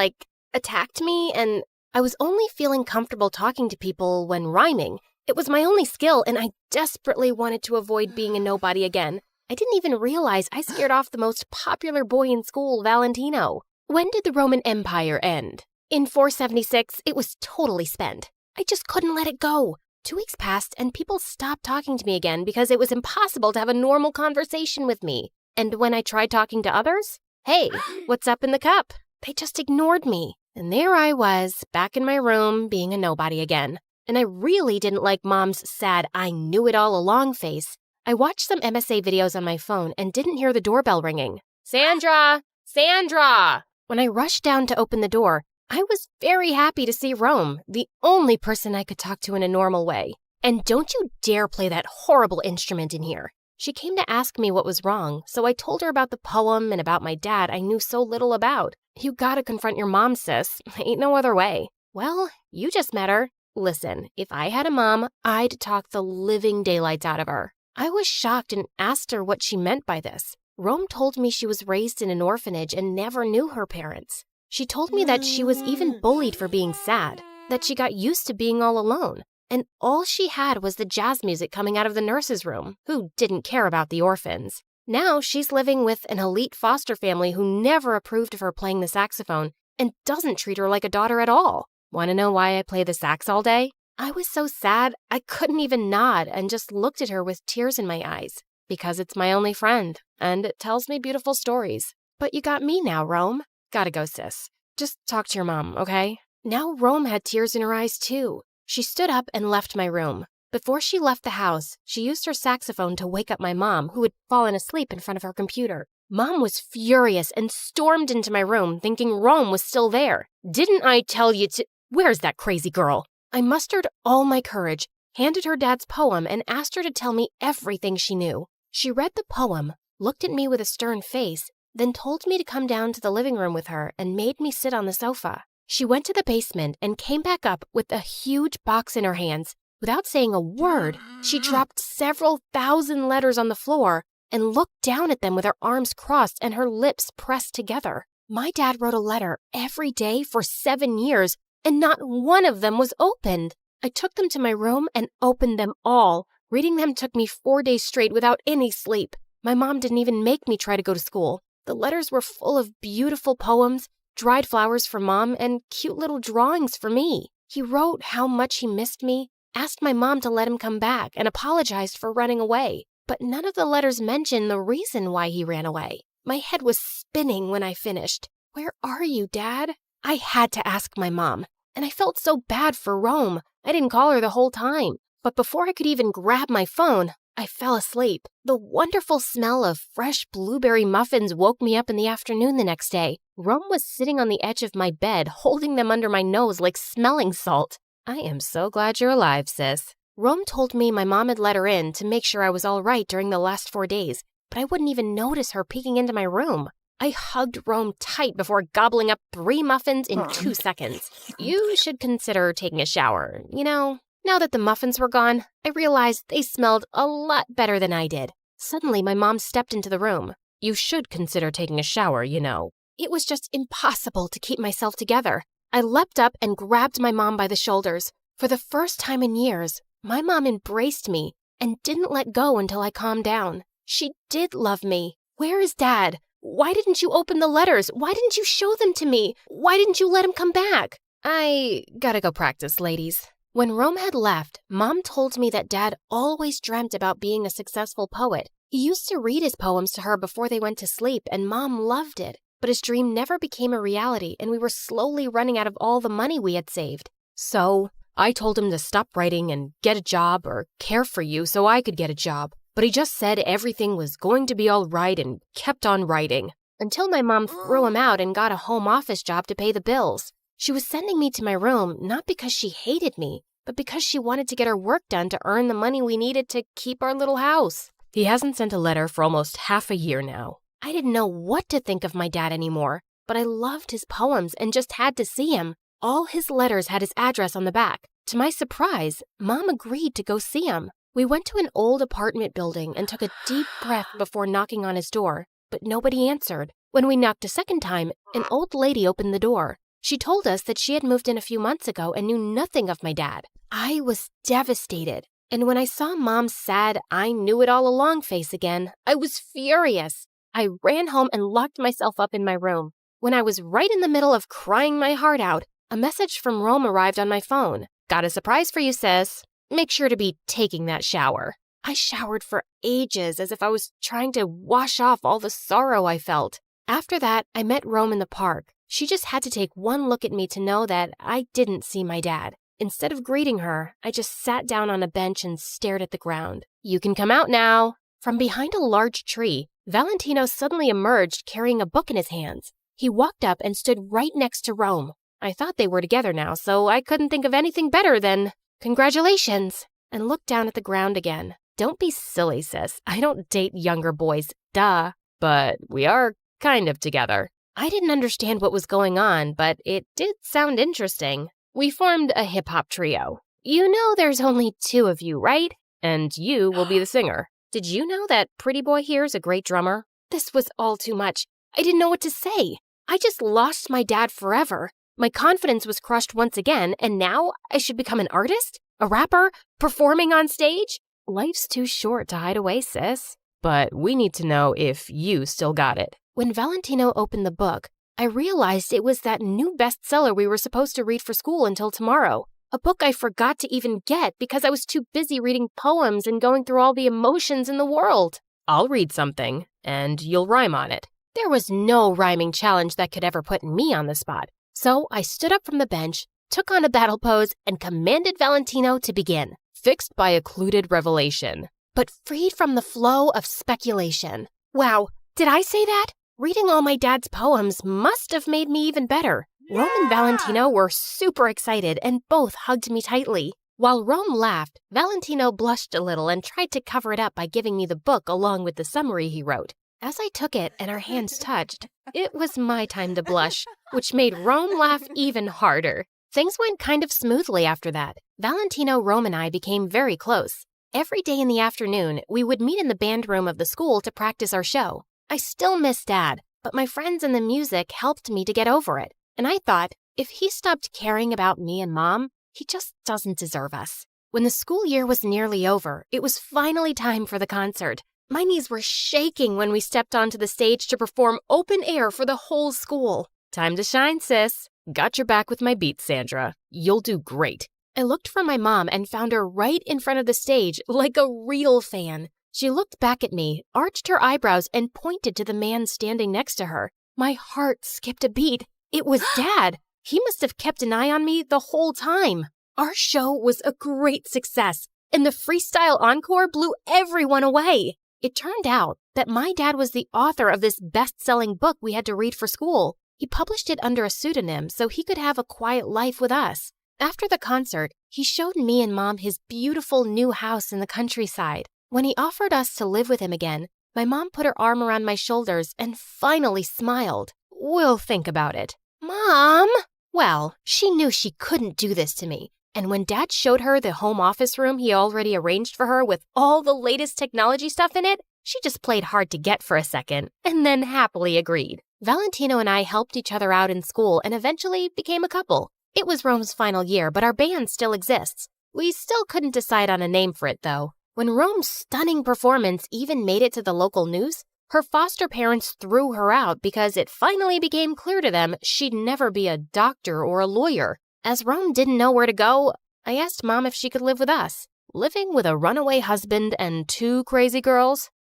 attacked me, and I was only feeling comfortable talking to people when rhyming. It was my only skill, and I desperately wanted to avoid being a nobody again. I didn't even realize I scared off the most popular boy in school, Valentino. When did the Roman Empire end? In 476, it was totally spent. I just couldn't let it go. 2 weeks passed, and people stopped talking to me again because it was impossible to have a normal conversation with me. And when I tried talking to others, hey, what's up in the cup? They just ignored me. And there I was, back in my room, being a nobody again. And I really didn't like Mom's sad, I knew it all along face. I watched some MSA videos on my phone and didn't hear the doorbell ringing. Sandra! Sandra! When I rushed down to open the door, I was very happy to see Rome, the only person I could talk to in a normal way. And don't you dare play that horrible instrument in here. She came to ask me what was wrong, so I told her about the poem and about my dad I knew so little about. You gotta confront your mom, sis. Ain't no other way. Well, you just met her. Listen, if I had a mom, I'd talk the living daylights out of her. I was shocked and asked her what she meant by this. Rome told me she was raised in an orphanage and never knew her parents. She told me that she was even bullied for being sad, that she got used to being all alone, and all she had was the jazz music coming out of the nurse's room, who didn't care about the orphans. Now she's living with an elite foster family who never approved of her playing the saxophone and doesn't treat her like a daughter at all. Want to know why I play the sax all day? I was so sad I couldn't even nod and just looked at her with tears in my eyes. Because it's my only friend, and it tells me beautiful stories. But you got me now, Rome. Gotta go, sis. Just talk to your mom, okay? Now Rome had tears in her eyes, too. She stood up and left my room. Before she left the house, she used her saxophone to wake up my mom, who had fallen asleep in front of her computer. Mom was furious and stormed into my room, thinking Rome was still there. Didn't I tell you to... Where's that crazy girl? I mustered all my courage, handed her dad's poem, and asked her to tell me everything she knew. She read the poem, looked at me with a stern face, then told me to come down to the living room with her and made me sit on the sofa. She went to the basement and came back up with a huge box in her hands. Without saying a word, she dropped several thousand letters on the floor and looked down at them with her arms crossed and her lips pressed together. My dad wrote a letter every day for 7 years, and not one of them was opened. I took them to my room and opened them all. Reading them took me 4 days straight without any sleep. My mom didn't even make me try to go to school. The letters were full of beautiful poems, dried flowers for Mom, and cute little drawings for me. He wrote how much he missed me, asked my mom to let him come back, and apologized for running away. But none of the letters mentioned the reason why he ran away. My head was spinning when I finished. Where are you, Dad? I had to ask my mom, and I felt so bad for Rome. I didn't call her the whole time. But before I could even grab my phone, I fell asleep. The wonderful smell of fresh blueberry muffins woke me up in the afternoon the next day. Rome was sitting on the edge of my bed, holding them under my nose like smelling salt. I am so glad you're alive, sis. Rome told me my mom had let her in to make sure I was all right during the last 4 days, but I wouldn't even notice her peeking into my room. I hugged Rome tight before gobbling up 3 muffins in 2 seconds. You should consider taking a shower, you know. Now that the muffins were gone, I realized they smelled a lot better than I did. Suddenly, my mom stepped into the room. You should consider taking a shower, you know. It was just impossible to keep myself together. I leapt up and grabbed my mom by the shoulders. For the first time in years, my mom embraced me and didn't let go until I calmed down. She did love me. Where is Dad? Why didn't you open the letters? Why didn't you show them to me? Why didn't you let him come back? I gotta go practice, ladies. When Rome had left, Mom told me that Dad always dreamt about being a successful poet. He used to read his poems to her before they went to sleep, and Mom loved it. But his dream never became a reality, and we were slowly running out of all the money we had saved. So I told him to stop writing and get a job or care for you so I could get a job. But he just said everything was going to be all right and kept on writing. Until my mom threw him out and got a home office job to pay the bills. She was sending me to my room not because she hated me, but because she wanted to get her work done to earn the money we needed to keep our little house. He hasn't sent a letter for almost half a year now. I didn't know what to think of my dad anymore, but I loved his poems and just had to see him. All his letters had his address on the back. To my surprise, Mom agreed to go see him. We went to an old apartment building and took a deep breath before knocking on his door, but nobody answered. When we knocked a second time, an old lady opened the door. She told us that she had moved in a few months ago and knew nothing of my dad. I was devastated, and when I saw Mom's sad, I knew it all along face again, I was furious. I ran home and locked myself up in my room. When I was right in the middle of crying my heart out, a message from Rome arrived on my phone. Got a surprise for you, sis. Make sure to be taking that shower. I showered for ages as if I was trying to wash off all the sorrow I felt. After that, I met Rome in the park. She just had to take one look at me to know that I didn't see my dad. Instead of greeting her, I just sat down on a bench and stared at the ground. You can come out now. From behind a large tree, Valentino suddenly emerged carrying a book in his hands. He walked up and stood right next to Rome. I thought they were together now, so I couldn't think of anything better than congratulations, and looked down at the ground again. Don't be silly, sis. I don't date younger boys, duh. But we are kind of together. I didn't understand what was going on, but it did sound interesting. We formed a hip-hop trio. You know there's only 2 of you, right? And you will be the singer. Did you know that Pretty Boy here is a great drummer? This was all too much. I didn't know what to say. I just lost my dad forever. My confidence was crushed once again, and now I should become an artist? A rapper? Performing on stage? Life's too short to hide away, sis. But we need to know if you still got it. When Valentino opened the book, I realized it was that new bestseller we were supposed to read for school until tomorrow. A book I forgot to even get because I was too busy reading poems and going through all the emotions in the world. I'll read something, and you'll rhyme on it. There was no rhyming challenge that could ever put me on the spot. So I stood up from the bench, took on a battle pose, and commanded Valentino to begin. Fixed by occluded revelation, but freed from the flow of speculation. Wow, did I say that? Reading all my dad's poems must have made me even better. Rome and Valentino were super excited and both hugged me tightly. While Rome laughed, Valentino blushed a little and tried to cover it up by giving me the book along with the summary he wrote. As I took it and our hands touched, it was my time to blush, which made Rome laugh even harder. Things went kind of smoothly after that. Valentino, Rome, and I became very close. Every day in the afternoon, we would meet in the band room of the school to practice our show. I still miss Dad, but my friends and the music helped me to get over it. And I thought, if he stopped caring about me and Mom, he just doesn't deserve us. When the school year was nearly over, it was finally time for the concert. My knees were shaking when we stepped onto the stage to perform open air for the whole school. Time to shine, sis. Got your back with my beats, Sandra. You'll do great. I looked for my mom and found her right in front of the stage like a real fan. She looked back at me, arched her eyebrows, and pointed to the man standing next to her. My heart skipped a beat. It was Dad. He must have kept an eye on me the whole time. Our show was a great success, and the freestyle encore blew everyone away. It turned out that my dad was the author of this best-selling book we had to read for school. He published it under a pseudonym so he could have a quiet life with us. After the concert, he showed me and Mom his beautiful new house in the countryside. When he offered us to live with him again, my mom put her arm around my shoulders and finally smiled. We'll think about it. Mom! Well, she knew she couldn't do this to me. And when Dad showed her the home office room he already arranged for her with all the latest technology stuff in it, she just played hard to get for a second and then happily agreed. Valentino and I helped each other out in school and eventually became a couple. It was Rome's final year, but our band still exists. We still couldn't decide on a name for it, though. When Rome's stunning performance even made it to the local news, her foster parents threw her out because it finally became clear to them she'd never be a doctor or a lawyer. As Rome didn't know where to go, I asked Mom if she could live with us. Living with a runaway husband and 2 crazy girls?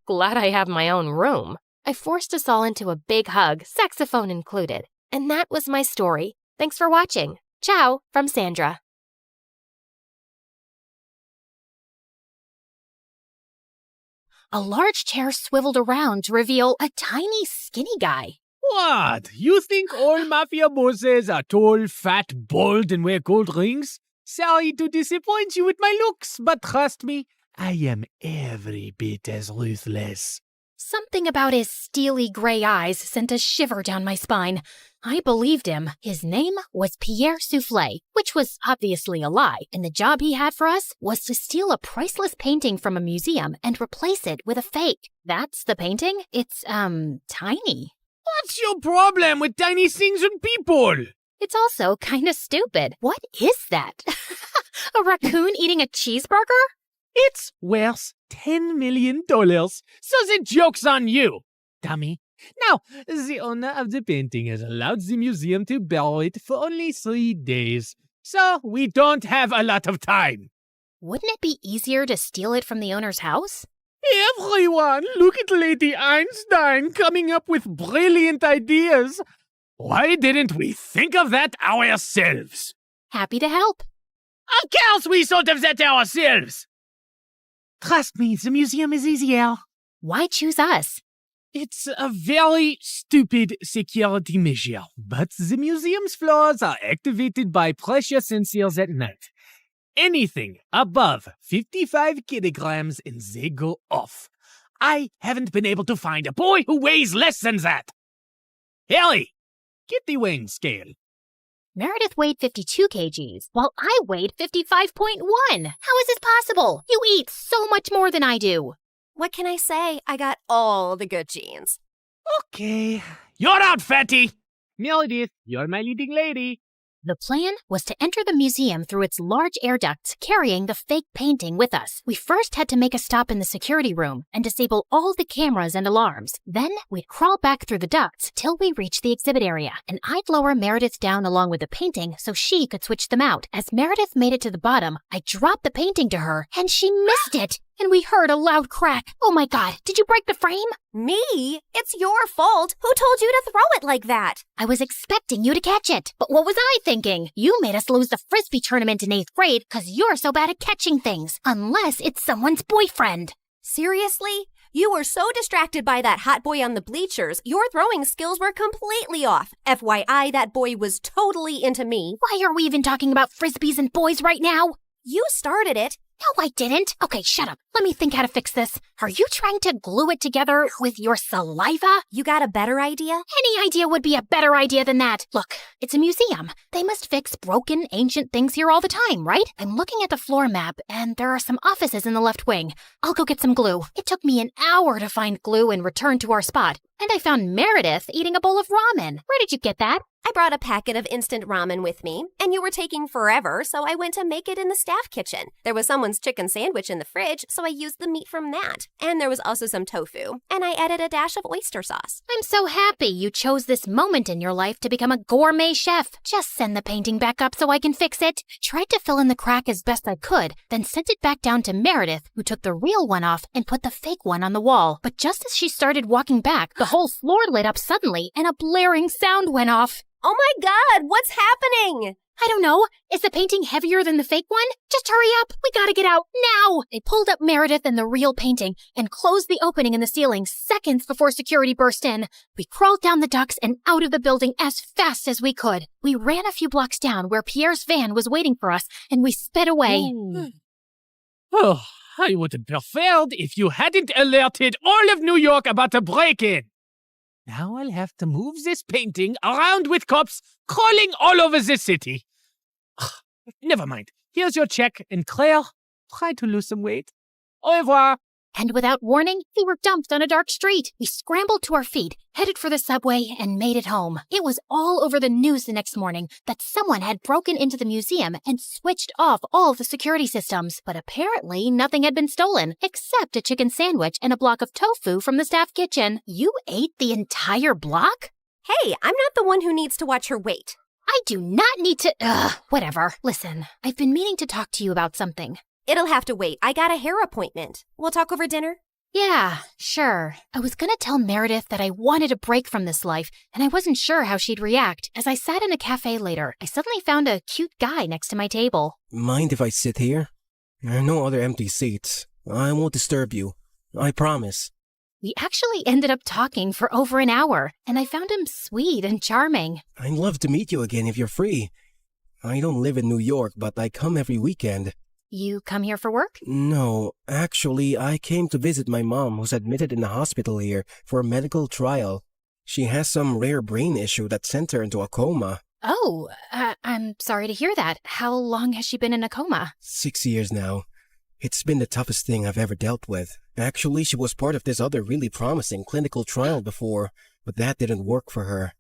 Glad I have my own room. I forced us all into a big hug, saxophone included. And that was my story. Thanks for watching. Ciao from Sandra. A large chair swiveled around to reveal a tiny, skinny guy. What? You think all mafia bosses are tall, fat, bald, and wear gold rings? Sorry to disappoint you with my looks, but trust me, I am every bit as ruthless. Something about his steely gray eyes sent a shiver down my spine. I believed him. His name was Pierre Soufflé, which was obviously a lie, and the job he had for us was to steal a priceless painting from a museum and replace it with a fake. That's the painting? It's, tiny. What's your problem with tiny things and people? It's also kind of stupid. What is that? A raccoon eating a cheeseburger? It's worth $10 million, so the joke's on you, dummy. Now, the owner of the painting has allowed the museum to borrow it for only 3 days, so we don't have a lot of time. Wouldn't it be easier to steal it from the owner's house? Everyone, look at Lady Einstein coming up with brilliant ideas. Why didn't we think of that ourselves? Happy to help. Of course we thought of that ourselves. Trust me, the museum is easier. Why choose us? It's a very stupid security measure, but the museum's floors are activated by pressure sensors at night. Anything above 55 kilograms and they go off. I haven't been able to find a boy who weighs less than that. Haley, get the weighing scale. Meredith weighed 52 kgs, while I weighed 55.1. How is this possible? You eat so much more than I do. What can I say? I got all the good genes. Okay, you're out, fatty. Meredith, you're my leading lady. The plan was to enter the museum through its large air ducts, carrying the fake painting with us. We first had to make a stop in the security room and disable all the cameras and alarms. Then we'd crawl back through the ducts till we reached the exhibit area, and I'd lower Meredith down along with the painting so she could switch them out. As Meredith made it to the bottom, I dropped the painting to her, and she missed it. And we heard a loud crack. Oh my God, did you break the frame? Me? It's your fault. Who told you to throw it like that? I was expecting you to catch it. But what was I thinking? You made us lose the Frisbee tournament in 8th grade because you're so bad at catching things. Unless it's someone's boyfriend. Seriously? You were so distracted by that hot boy on the bleachers, your throwing skills were completely off. FYI, that boy was totally into me. Why are we even talking about Frisbees and boys right now? You started it. No, I didn't. Okay, shut up. Let me think how to fix this. Are you trying to glue it together with your saliva? You got a better idea? Any idea would be a better idea than that. Look, it's a museum. They must fix broken, ancient things here all the time, right? I'm looking at the floor map, and there are some offices in the left wing. I'll go get some glue. It took me an hour to find glue and return to our spot. And I found Meredith eating a bowl of ramen. Where did you get that? I brought a packet of instant ramen with me, and you were taking forever, so I went to make it in the staff kitchen. There was someone's chicken sandwich in the fridge, so I used the meat from that. And there was also some tofu, and I added a dash of oyster sauce. I'm so happy you chose this moment in your life to become a gourmet chef. Just send the painting back up so I can fix it. I tried to fill in the crack as best I could, then sent it back down to Meredith, who took the real one off and put the fake one on the wall. But just as she started walking back, the whole floor lit up suddenly, and a blaring sound went off. Oh my God, what's happening? I don't know. Is the painting heavier than the fake one? Just hurry up. We gotta get out now. They pulled up Meredith and the real painting and closed the opening in the ceiling seconds before security burst in. We crawled down the ducts and out of the building as fast as we could. We ran a few blocks down where Pierre's van was waiting for us, and we sped away. Oh, I would have preferred if you hadn't alerted all of New York about the break-in. Now I'll have to move this painting around with cops crawling all over the city. Never mind. Here's your check, and Claire, try to lose some weight. Au revoir. And without warning, we were dumped on a dark street. We scrambled to our feet, headed for the subway, and made it home. It was all over the news the next morning that someone had broken into the museum and switched off all the security systems. But apparently, nothing had been stolen, except a chicken sandwich and a block of tofu from the staff kitchen. You ate the entire block? Hey, I'm not the one who needs to watch her weight. I do not need to. Whatever. Listen, I've been meaning to talk to you about something. It'll have to wait. I got a hair appointment. We'll talk over dinner? Yeah, sure. I was gonna tell Meredith that I wanted a break from this life, and I wasn't sure how she'd react. As I sat in a cafe later, I suddenly found a cute guy next to my table. Mind if I sit here? There are no other empty seats. I won't disturb you. I promise. We actually ended up talking for over an hour, and I found him sweet and charming. I'd love to meet you again if you're free. I don't live in New York, but I come every weekend. You come here for work? No, actually, I came to visit my mom, who's admitted in the hospital here for a medical trial. She has some rare brain issue that sent her into a coma. Oh, I'm sorry to hear that. How long has she been in a coma? 6 years now. It's been the toughest thing I've ever dealt with. Actually, she was part of this other really promising clinical trial before, but that didn't work for her.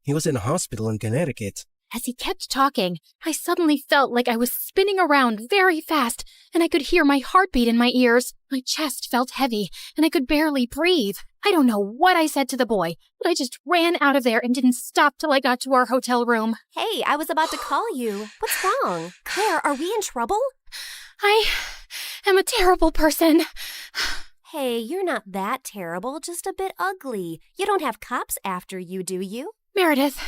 He was in a hospital in Connecticut. As he kept talking, I suddenly felt like I was spinning around very fast, and I could hear my heartbeat in my ears. My chest felt heavy, and I could barely breathe. I don't know what I said to the boy, but I just ran out of there and didn't stop till I got to our hotel room. Hey, I was about to call you. What's wrong? Claire, are we in trouble? I am a terrible person. Hey, you're not that terrible, just a bit ugly. You don't have cops after you, do you? Meredith,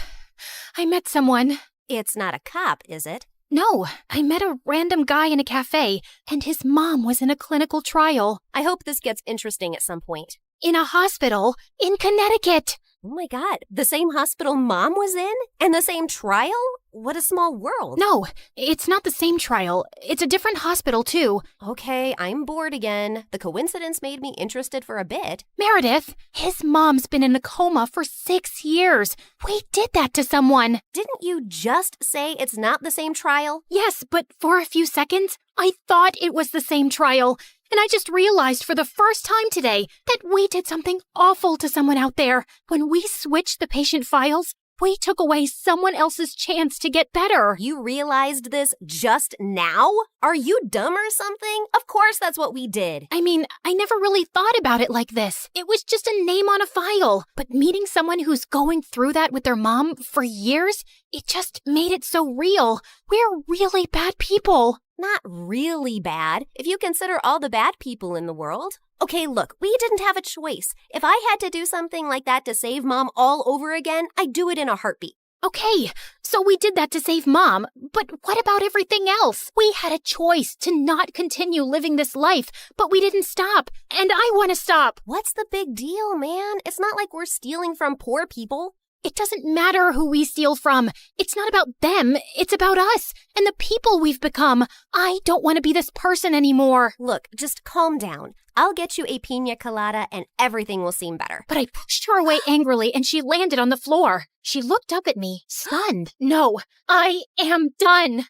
I met someone. It's not a cop, is it? No, I met a random guy in a cafe, and his mom was in a clinical trial. I hope this gets interesting at some point. in a hospital in Connecticut. Oh my God, the same hospital Mom was in? And the same trial? What a small world. No, it's not the same trial. It's a different hospital, too. Okay, I'm bored again. The coincidence made me interested for a bit. Meredith, his mom's been in a coma for 6 years. We did that to someone. Didn't you just say it's not the same trial? Yes, but for a few seconds, I thought it was the same trial. And I just realized for the first time today that we did something awful to someone out there. When we switched the patient files, we took away someone else's chance to get better. You realized this just now? Are you dumb or something? Of course that's what we did. I mean, I never really thought about it like this. It was just a name on a file. But meeting someone who's going through that with their mom for years, it just made it so real. We're really bad people. Not really bad, if you consider all the bad people in the world. Okay, look, we didn't have a choice. If I had to do something like that to save Mom all over again, I'd do it in a heartbeat. Okay, so we did that to save Mom, but what about everything else? We had a choice to not continue living this life, but we didn't stop, and I want to stop. What's the big deal, man? It's not like we're stealing from poor people. It doesn't matter who we steal from. It's not about them. It's about us and the people we've become. I don't want to be this person anymore. Look, just calm down. I'll get you a pina colada and everything will seem better. But I pushed her away angrily and she landed on the floor. She looked up at me, stunned. No, I am done.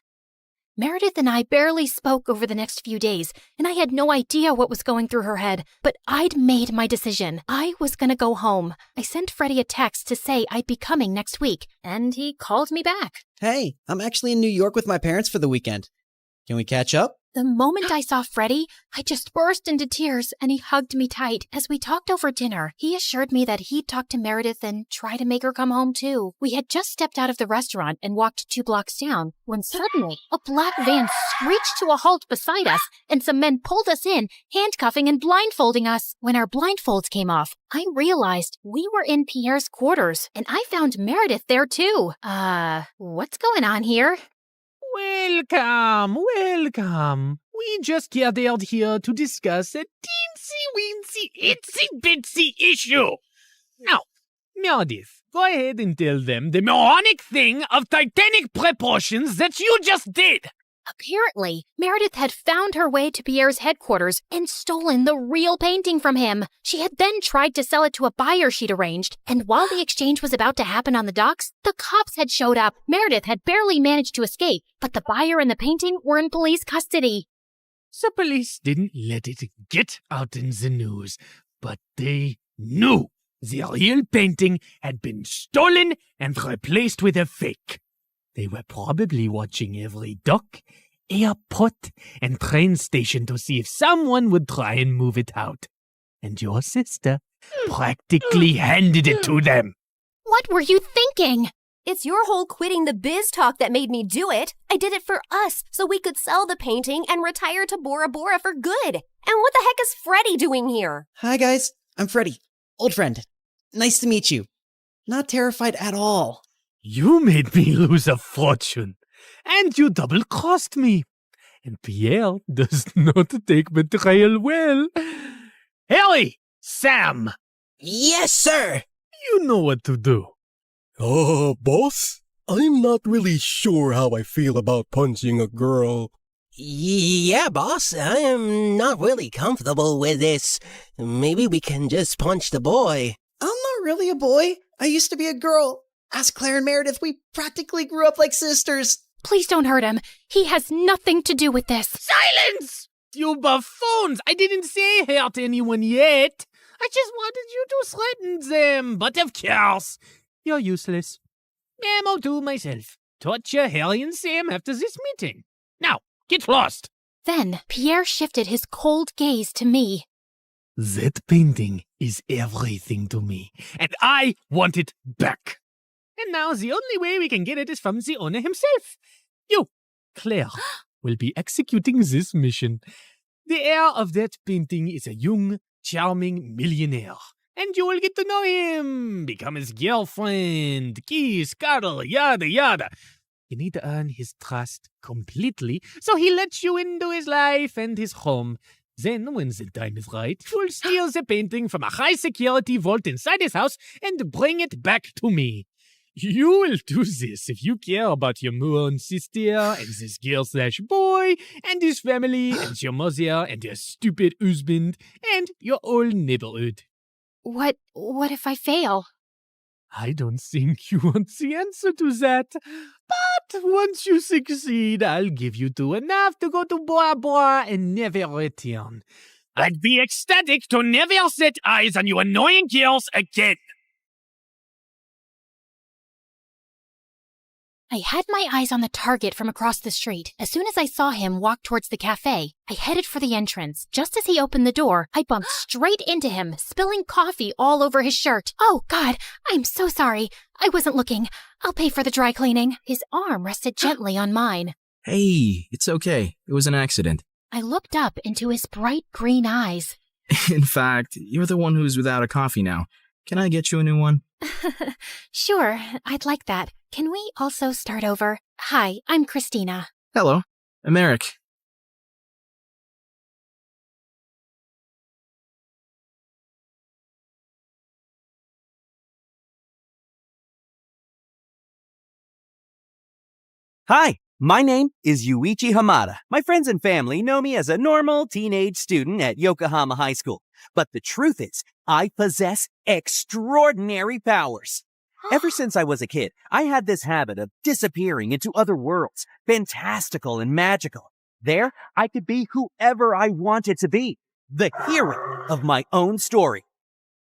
Meredith and I barely spoke over the next few days, and I had no idea what was going through her head. But I'd made my decision. I was going to go home. I sent Freddie a text to say I'd be coming next week, and he called me back. Hey, I'm actually in New York with my parents for the weekend. Can we catch up? The moment I saw Freddie, I just burst into tears, and he hugged me tight. As we talked over dinner, he assured me that he'd talk to Meredith and try to make her come home too. We had just stepped out of the restaurant and walked 2 blocks down when suddenly a black van screeched to a halt beside us, and some men pulled us in, handcuffing and blindfolding us. When our blindfolds came off, I realized we were in Pierre's quarters, and I found Meredith there too. What's going on here? Welcome. We just gathered here to discuss a teensy-weensy, itsy-bitsy issue. Now, Meredith, go ahead and tell them the moronic thing of titanic proportions that you just did. Apparently, Meredith had found her way to Pierre's headquarters and stolen the real painting from him. She had then tried to sell it to a buyer she'd arranged, and while the exchange was about to happen on the docks, the cops had showed up. Meredith had barely managed to escape, but the buyer and the painting were in police custody. The police didn't let it get out in the news, but they knew the real painting had been stolen and replaced with a fake. They were probably watching every dock, airport, and train station to see if someone would try and move it out. And your sister practically handed it to them. What were you thinking? It's your whole quitting the biz talk that made me do it. I did it for us, so we could sell the painting and retire to Bora Bora for good. And what the heck is Freddie doing here? Hi, guys. I'm Freddie. Old friend. Nice to meet you. Not terrified at all. You made me lose a fortune, and you double-crossed me. And Pierre does not take betrayal well. Harry! Sam! Yes, sir! You know what to do. Boss? I'm not really sure how I feel about punching a girl. Yeah, boss, I am not really comfortable with this. Maybe we can just punch the boy. I'm not really a boy. I used to be a girl. Ask Claire and Meredith, we practically grew up like sisters. Please don't hurt him. He has nothing to do with this. Silence! You buffoons! I didn't say hurt anyone yet. I just wanted you to threaten them. But of course, you're useless. I'll do myself. Torture Harry and Sam after this meeting. Now, get lost. Then Pierre shifted his cold gaze to me. That painting is everything to me, and I want it back. And now the only way we can get it is from the owner himself. You, Claire, will be executing this mission. The heir of that painting is a young, charming millionaire. And you will get to know him, become his girlfriend, kiss, cuddle, yada, yada. You need to earn his trust completely, so he lets you into his life and his home. Then, when the time is right, you'll steal the painting from a high-security vault inside his house and bring it back to me. You will do this if you care about your moon sister and this girl/boy and his family and your mother and your stupid husband and your whole neighborhood. What if I fail? I don't think you want the answer to that. But once you succeed, I'll give you two enough to go to Bora Bora and never return. I'd be ecstatic to never set eyes on you annoying girls again. I had my eyes on the target from across the street. As soon as I saw him walk towards the cafe, I headed for the entrance. Just as he opened the door, I bumped straight into him, spilling coffee all over his shirt. Oh, God, I'm so sorry. I wasn't looking. I'll pay for the dry cleaning. His arm rested gently on mine. Hey, it's okay. It was an accident. I looked up into his bright green eyes. In fact, you're the one who's without a coffee now. Can I get you a new one? Sure, I'd like that. Can we also start over? Hi, I'm Christina. Hello, I'm Eric. Hi, my name is Yuichi Hamada. My friends and family know me as a normal teenage student at Yokohama High School. But the truth is, I possess extraordinary powers. Ever since I was a kid, I had this habit of disappearing into other worlds, fantastical and magical. There, I could be whoever I wanted to be, the hero of my own story.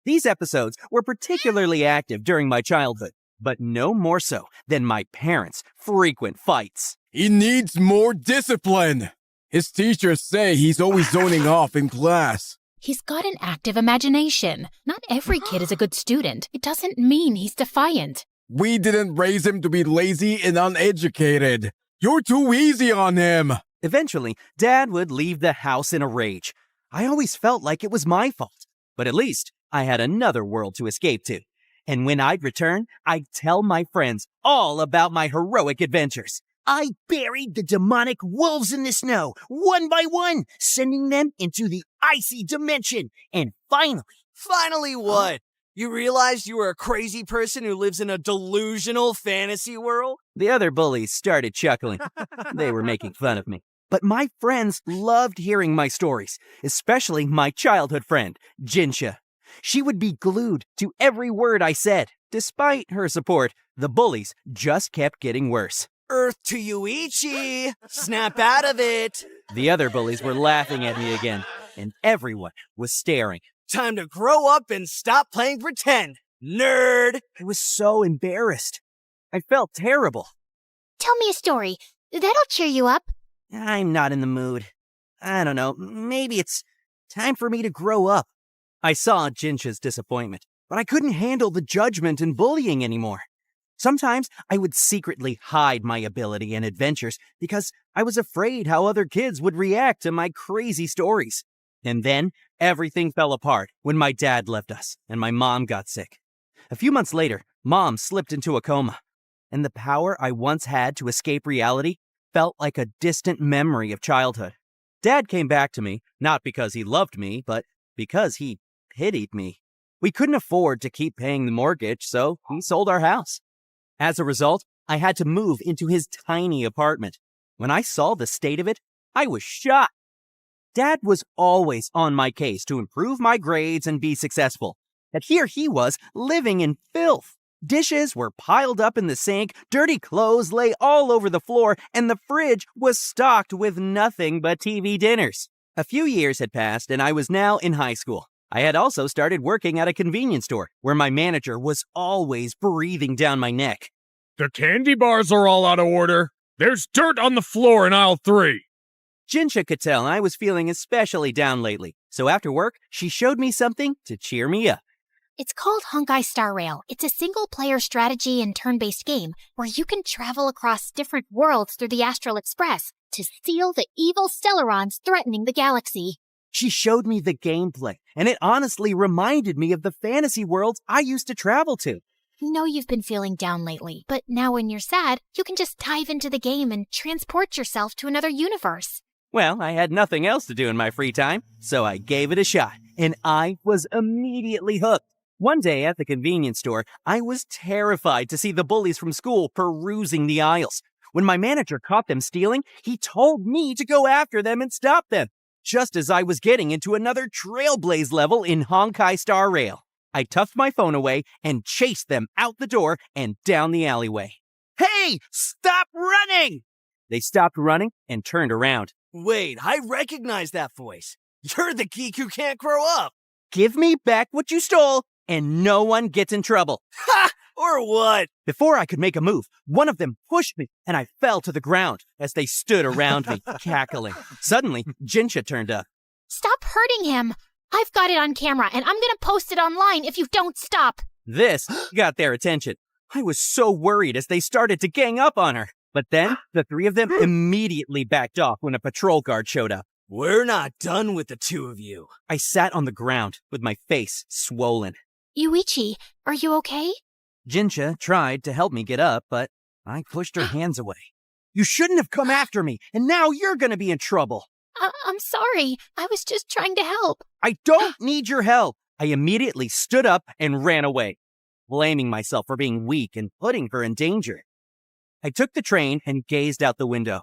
These episodes were particularly active during my childhood, but no more so than my parents' frequent fights. He needs more discipline. His teachers say he's always zoning off in class. He's got an active imagination. Not every kid is a good student. It doesn't mean he's defiant. We didn't raise him to be lazy and uneducated. You're too easy on him. Eventually, Dad would leave the house in a rage. I always felt like it was my fault, but at least I had another world to escape to. And when I'd return, I'd tell my friends all about my heroic adventures. I buried the demonic wolves in the snow, one by one, sending them into the icy dimension. And finally... Finally what? You realized you were a crazy person who lives in a delusional fantasy world? The other bullies started chuckling. They were making fun of me. But my friends loved hearing my stories, especially my childhood friend, Jinsha. She would be glued to every word I said. Despite her support, the bullies just kept getting worse. Earth to Yuichi! Snap out of it! The other bullies were laughing at me again, and everyone was staring. Time to grow up and stop playing pretend, nerd! I was so embarrassed. I felt terrible. Tell me a story. That'll cheer you up. I'm not in the mood. I don't know, maybe it's time for me to grow up. I saw Jinsha's disappointment, but I couldn't handle the judgment and bullying anymore. Sometimes I would secretly hide my ability and adventures because I was afraid how other kids would react to my crazy stories. And then everything fell apart when my dad left us and my mom got sick. A few months later, Mom slipped into a coma, and the power I once had to escape reality felt like a distant memory of childhood. Dad came back to me, not because he loved me, but because he pitied me. We couldn't afford to keep paying the mortgage, so we sold our house. As a result, I had to move into his tiny apartment. When I saw the state of it, I was shocked. Dad was always on my case to improve my grades and be successful. And here he was, living in filth. Dishes were piled up in the sink, dirty clothes lay all over the floor, and the fridge was stocked with nothing but TV dinners. A few years had passed, and I was now in high school. I had also started working at a convenience store, where my manager was always breathing down my neck. The candy bars are all out of order. There's dirt on the floor in aisle 3. Jinsha could tell I was feeling especially down lately, so after work, she showed me something to cheer me up. It's called Honkai Star Rail. It's a single-player strategy and turn-based game where you can travel across different worlds through the Astral Express to steal the evil Stellarons threatening the galaxy. She showed me the gameplay, and it honestly reminded me of the fantasy worlds I used to travel to. I know you've been feeling down lately, but now when you're sad, you can just dive into the game and transport yourself to another universe. Well, I had nothing else to do in my free time, so I gave it a shot, and I was immediately hooked. One day at the convenience store, I was terrified to see the bullies from school perusing the aisles. When my manager caught them stealing, he told me to go after them and stop them, just as I was getting into another Trailblaze level in Honkai Star Rail. I tucked my phone away and chased them out the door and down the alleyway. Hey, stop running! They stopped running and turned around. Wait, I recognize that voice. You're the geek who can't grow up. Give me back what you stole, and no one gets in trouble. Ha! Or what? Before I could make a move, one of them pushed me, and I fell to the ground as they stood around me, cackling. Suddenly, Jinsha turned up. Stop hurting him. I've got it on camera, and I'm gonna post it online if you don't stop. This got their attention. I was so worried as they started to gang up on her. But then, the three of them immediately backed off when a patrol guard showed up. We're not done with the two of you. I sat on the ground with my face swollen. Yuichi, are you okay? Jinsha tried to help me get up, but I pushed her hands away. You shouldn't have come after me, and now you're gonna be in trouble. I'm sorry. I was just trying to help. I don't need your help. I immediately stood up and ran away, blaming myself for being weak and putting her in danger. I took the train and gazed out the window.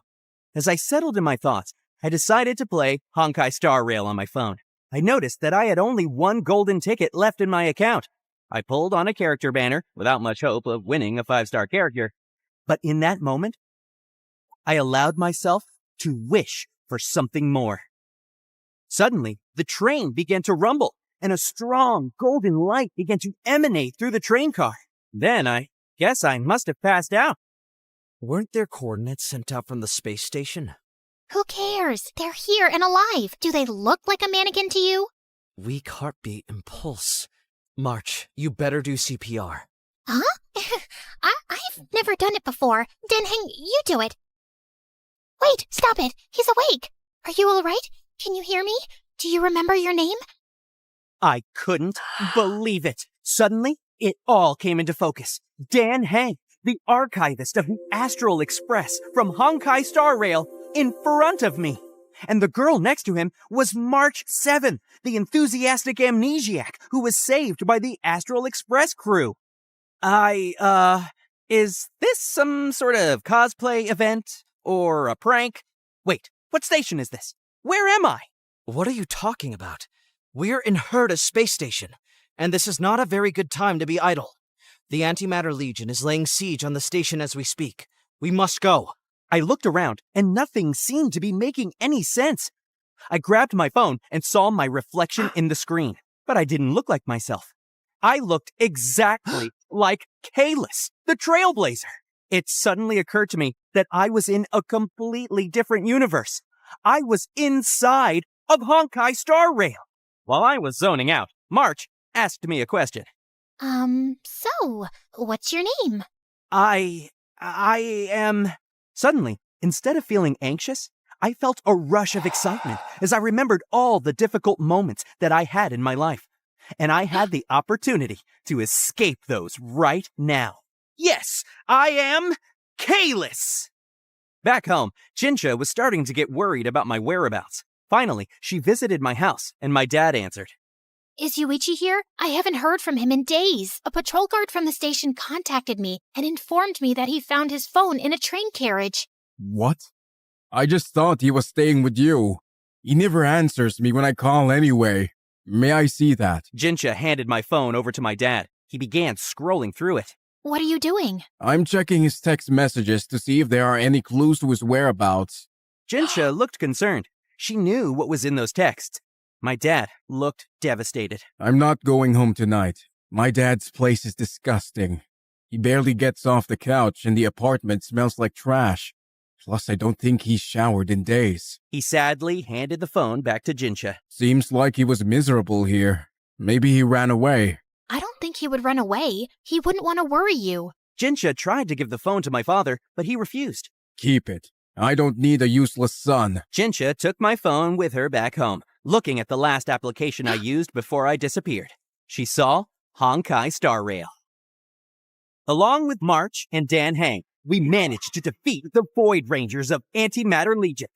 As I settled in my thoughts, I decided to play Honkai Star Rail on my phone. I noticed that I had only one golden ticket left in my account. I pulled on a character banner without much hope of winning a 5-star character. But in that moment, I allowed myself to wish for something more. Suddenly, the train began to rumble, and a strong golden light began to emanate through the train car. Then I guess I must have passed out. Weren't there coordinates sent out from the space station? Who cares? They're here and alive. Do they look like a mannequin to you? Weak heartbeat and pulse. March, you better do CPR. Huh? I've never done it before. Denheng, you do it. Wait, stop it. He's awake. Are you all right? Can you hear me? Do you remember your name? I couldn't believe it. Suddenly, it all came into focus. Dan Heng, the archivist of the Astral Express from Honkai Star Rail, in front of me. And the girl next to him was March 7, the enthusiastic amnesiac who was saved by the Astral Express crew. Is this some sort of cosplay event? Or a prank? Wait, what station is this? Where am I? What are you talking about? We're in Herda Space Station, and this is not a very good time to be idle. The Antimatter Legion is laying siege on the station as we speak. We must go. I looked around, and nothing seemed to be making any sense. I grabbed my phone and saw my reflection in the screen, but I didn't look like myself. I looked exactly like Kalis, the Trailblazer. It suddenly occurred to me that I was in a completely different universe. I was inside of Honkai Star Rail. While I was zoning out, March asked me a question. So, what's your name? I am... Suddenly, instead of feeling anxious, I felt a rush of excitement as I remembered all the difficult moments that I had in my life. And I had the opportunity to escape those right now. Yes, I am Kalis! Back home, Jinsha was starting to get worried about my whereabouts. Finally, she visited my house, and my dad answered. Is Yuichi here? I haven't heard from him in days. A patrol guard from the station contacted me and informed me that he found his phone in a train carriage. What? I just thought he was staying with you. He never answers me when I call anyway. May I see that? Jinsha handed my phone over to my dad. He began scrolling through it. What are you doing? I'm checking his text messages to see if there are any clues to his whereabouts. Jinsha looked concerned. She knew what was in those texts. My dad looked devastated. I'm not going home tonight. My dad's place is disgusting. He barely gets off the couch and the apartment smells like trash. Plus, I don't think he's showered in days. He sadly handed the phone back to Jinsha. Seems like he was miserable here. Maybe he ran away. I don't think he would run away. He wouldn't want to worry you. Jinsha tried to give the phone to my father, but he refused. Keep it. I don't need a useless son. Jinsha took my phone with her back home, looking at the last application I used before I disappeared. She saw Honkai Star Rail. Along with March and Dan Heng, we managed to defeat the Void Rangers of Antimatter Legion.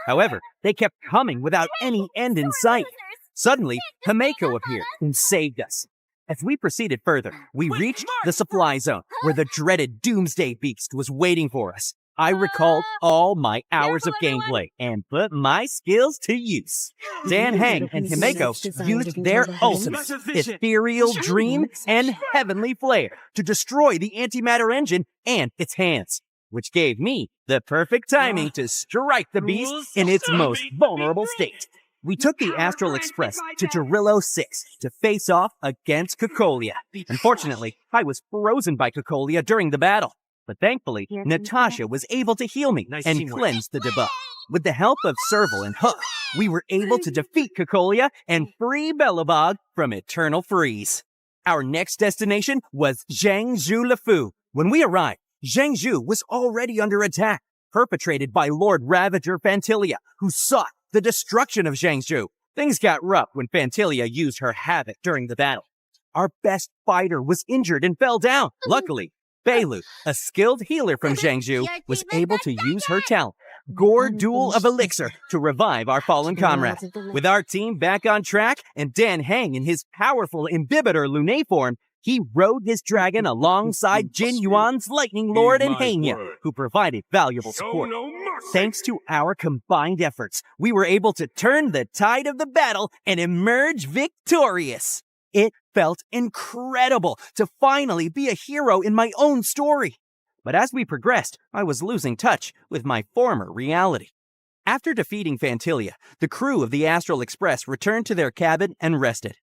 However, they kept coming without any end in sight. Suddenly, Himeko appeared and saved us. As we proceeded further, we reached the supply zone where the dreaded Doomsday Beast was waiting for us. I recalled all my hours of gameplay and put my skills to use. Dan Hang and Himeko used their ultimate ethereal dream and heavenly flare to destroy the antimatter engine and its hands, which gave me the perfect timing to strike the beast in its most vulnerable state. We took the Astral Express to Gerillo 6 to face off against Cocolia. Unfortunately, I was frozen by Cocolia during the battle. But thankfully, Natasha was able to heal me and cleanse the debuff. With the help of Serval and Hook, we were able to defeat Cocolia and free Belobog from eternal freeze. Our next destination was Zhangzhou Lefu. When we arrived, Zhangzhou was already under attack, perpetrated by Lord Ravager Fantilia, who sought the destruction of Zhangzhou. Things got rough when Fantilia used her havoc during the battle. Our best fighter was injured and fell down. Luckily, Beilu, a skilled healer from Zhangzhou, was able to use her talent, Gore Duel of Elixir, to revive our fallen comrade. With our team back on track and Dan Hang in his powerful Imbibitor Lunae form, he rode his dragon alongside Jin Yuan's Lightning Lord and Hanya, who provided valuable support. Thanks to our combined efforts, we were able to turn the tide of the battle and emerge victorious. It felt incredible to finally be a hero in my own story. But as we progressed, I was losing touch with my former reality. After defeating Fantilia, the crew of the Astral Express returned to their cabin and rested.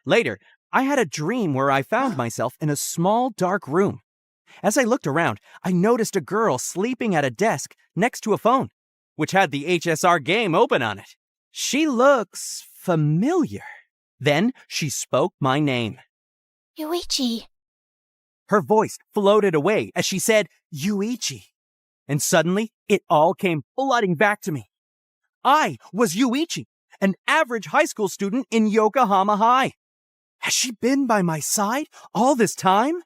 Later, I had a dream where I found myself in a small, dark room. As I looked around, I noticed a girl sleeping at a desk next to a phone, which had the HSR game open on it. She looks familiar. Then she spoke my name. Yuichi. Her voice floated away as she said, Yuichi. And suddenly, it all came flooding back to me. I was Yuichi, an average high school student in Yokohama High. Has she been by my side all this time?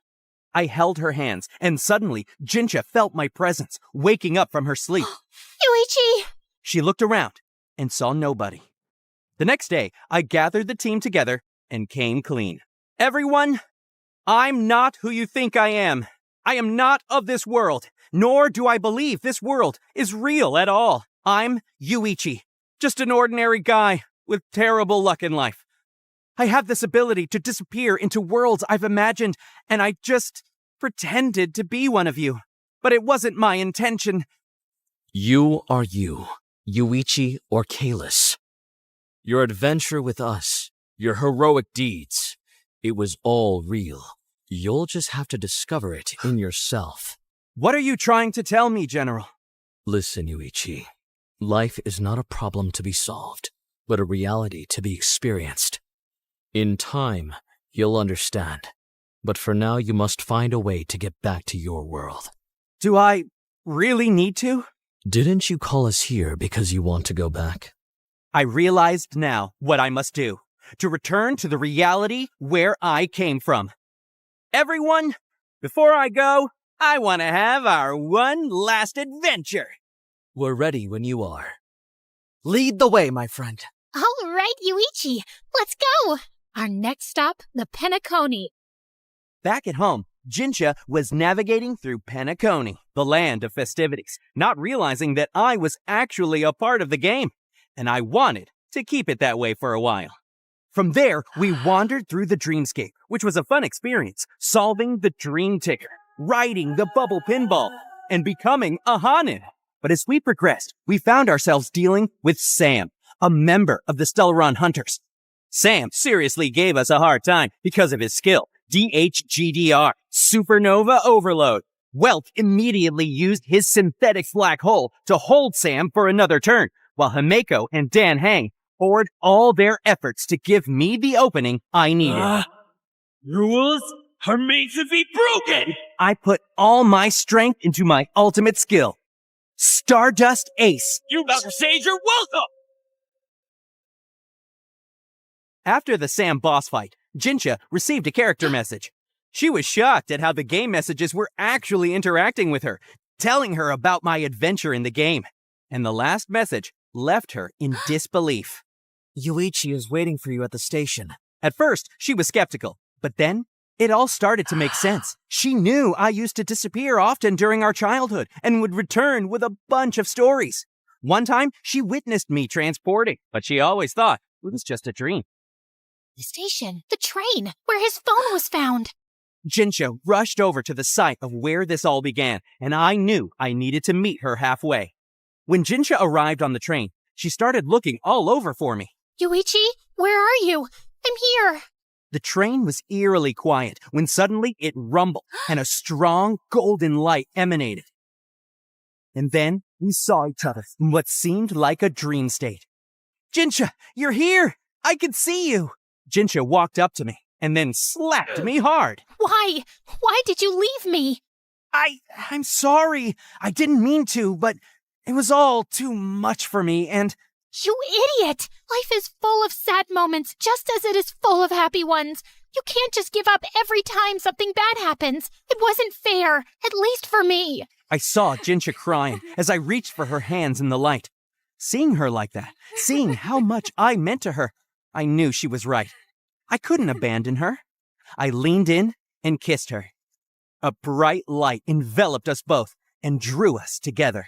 I held her hands, and suddenly, Jincha felt my presence, waking up from her sleep. Yuichi! She looked around and saw nobody. The next day, I gathered the team together and came clean. Everyone, I'm not who you think I am. I am not of this world, nor do I believe this world is real at all. I'm Yuichi, just an ordinary guy with terrible luck in life. I have this ability to disappear into worlds I've imagined, and I just pretended to be one of you. But it wasn't my intention. You are you, Yuichi or Kalis. Your adventure with us, your heroic deeds, it was all real. You'll just have to discover it in yourself. What are you trying to tell me, General? Listen, Yuichi. Life is not a problem to be solved, but a reality to be experienced. In time, you'll understand. But for now, you must find a way to get back to your world. Do I really need to? Didn't you call us here because you want to go back? I realized now what I must do to return to the reality where I came from. Everyone, before I go, I want to have our one last adventure. We're ready when you are. Lead the way, my friend. All right, Yuichi, let's go. Our next stop, the Penacony. Back at home, Jincha was navigating through Penacony, the land of festivities, not realizing that I was actually a part of the game, and I wanted to keep it that way for a while. From there, we wandered through the dreamscape, which was a fun experience, solving the dream ticker, riding the bubble pinball, and becoming a Hanin. But as we progressed, we found ourselves dealing with Sam, a member of the Stellaron Hunters. Sam seriously gave us a hard time because of his skill, DHGDR, Supernova Overload. Welt immediately used his synthetic black hole to hold Sam for another turn, while Himeko and Dan Hang poured all their efforts to give me the opening I needed. Rules are made to be broken! I put all my strength into my ultimate skill, Stardust Ace. You about to say you're welcome! After the Sam boss fight, Jincha received a character message. She was shocked at how the game messages were actually interacting with her, telling her about my adventure in the game. and the last message left her in disbelief. Yuichi is waiting for you at the station. At first, she was skeptical, but then it all started to make sense. She knew I used to disappear often during our childhood and would return with a bunch of stories. One time, she witnessed me transporting, but she always thought it was just a dream. The station, the train, where his phone was found. Jinsha rushed over to the site of where this all began, and I knew I needed to meet her halfway. When Jinsha arrived on the train, she started looking all over for me. Yuichi, where are you? I'm here. The train was eerily quiet when suddenly it rumbled and a strong golden light emanated. And then we saw each other in what seemed like a dream state. Jinsha, you're here! I can see you! Jinsha walked up to me and then slapped me hard. Why? Why did you leave me? I'm sorry. I didn't mean to, but it was all too much for me and... You idiot! Life is full of sad moments, just as it is full of happy ones. You can't just give up every time something bad happens. It wasn't fair, at least for me. I saw Jinsha crying as I reached for her hands in the light. Seeing her like that, seeing how much I meant to her, I knew she was right. I couldn't abandon her. I leaned in and kissed her. A bright light enveloped us both and drew us together.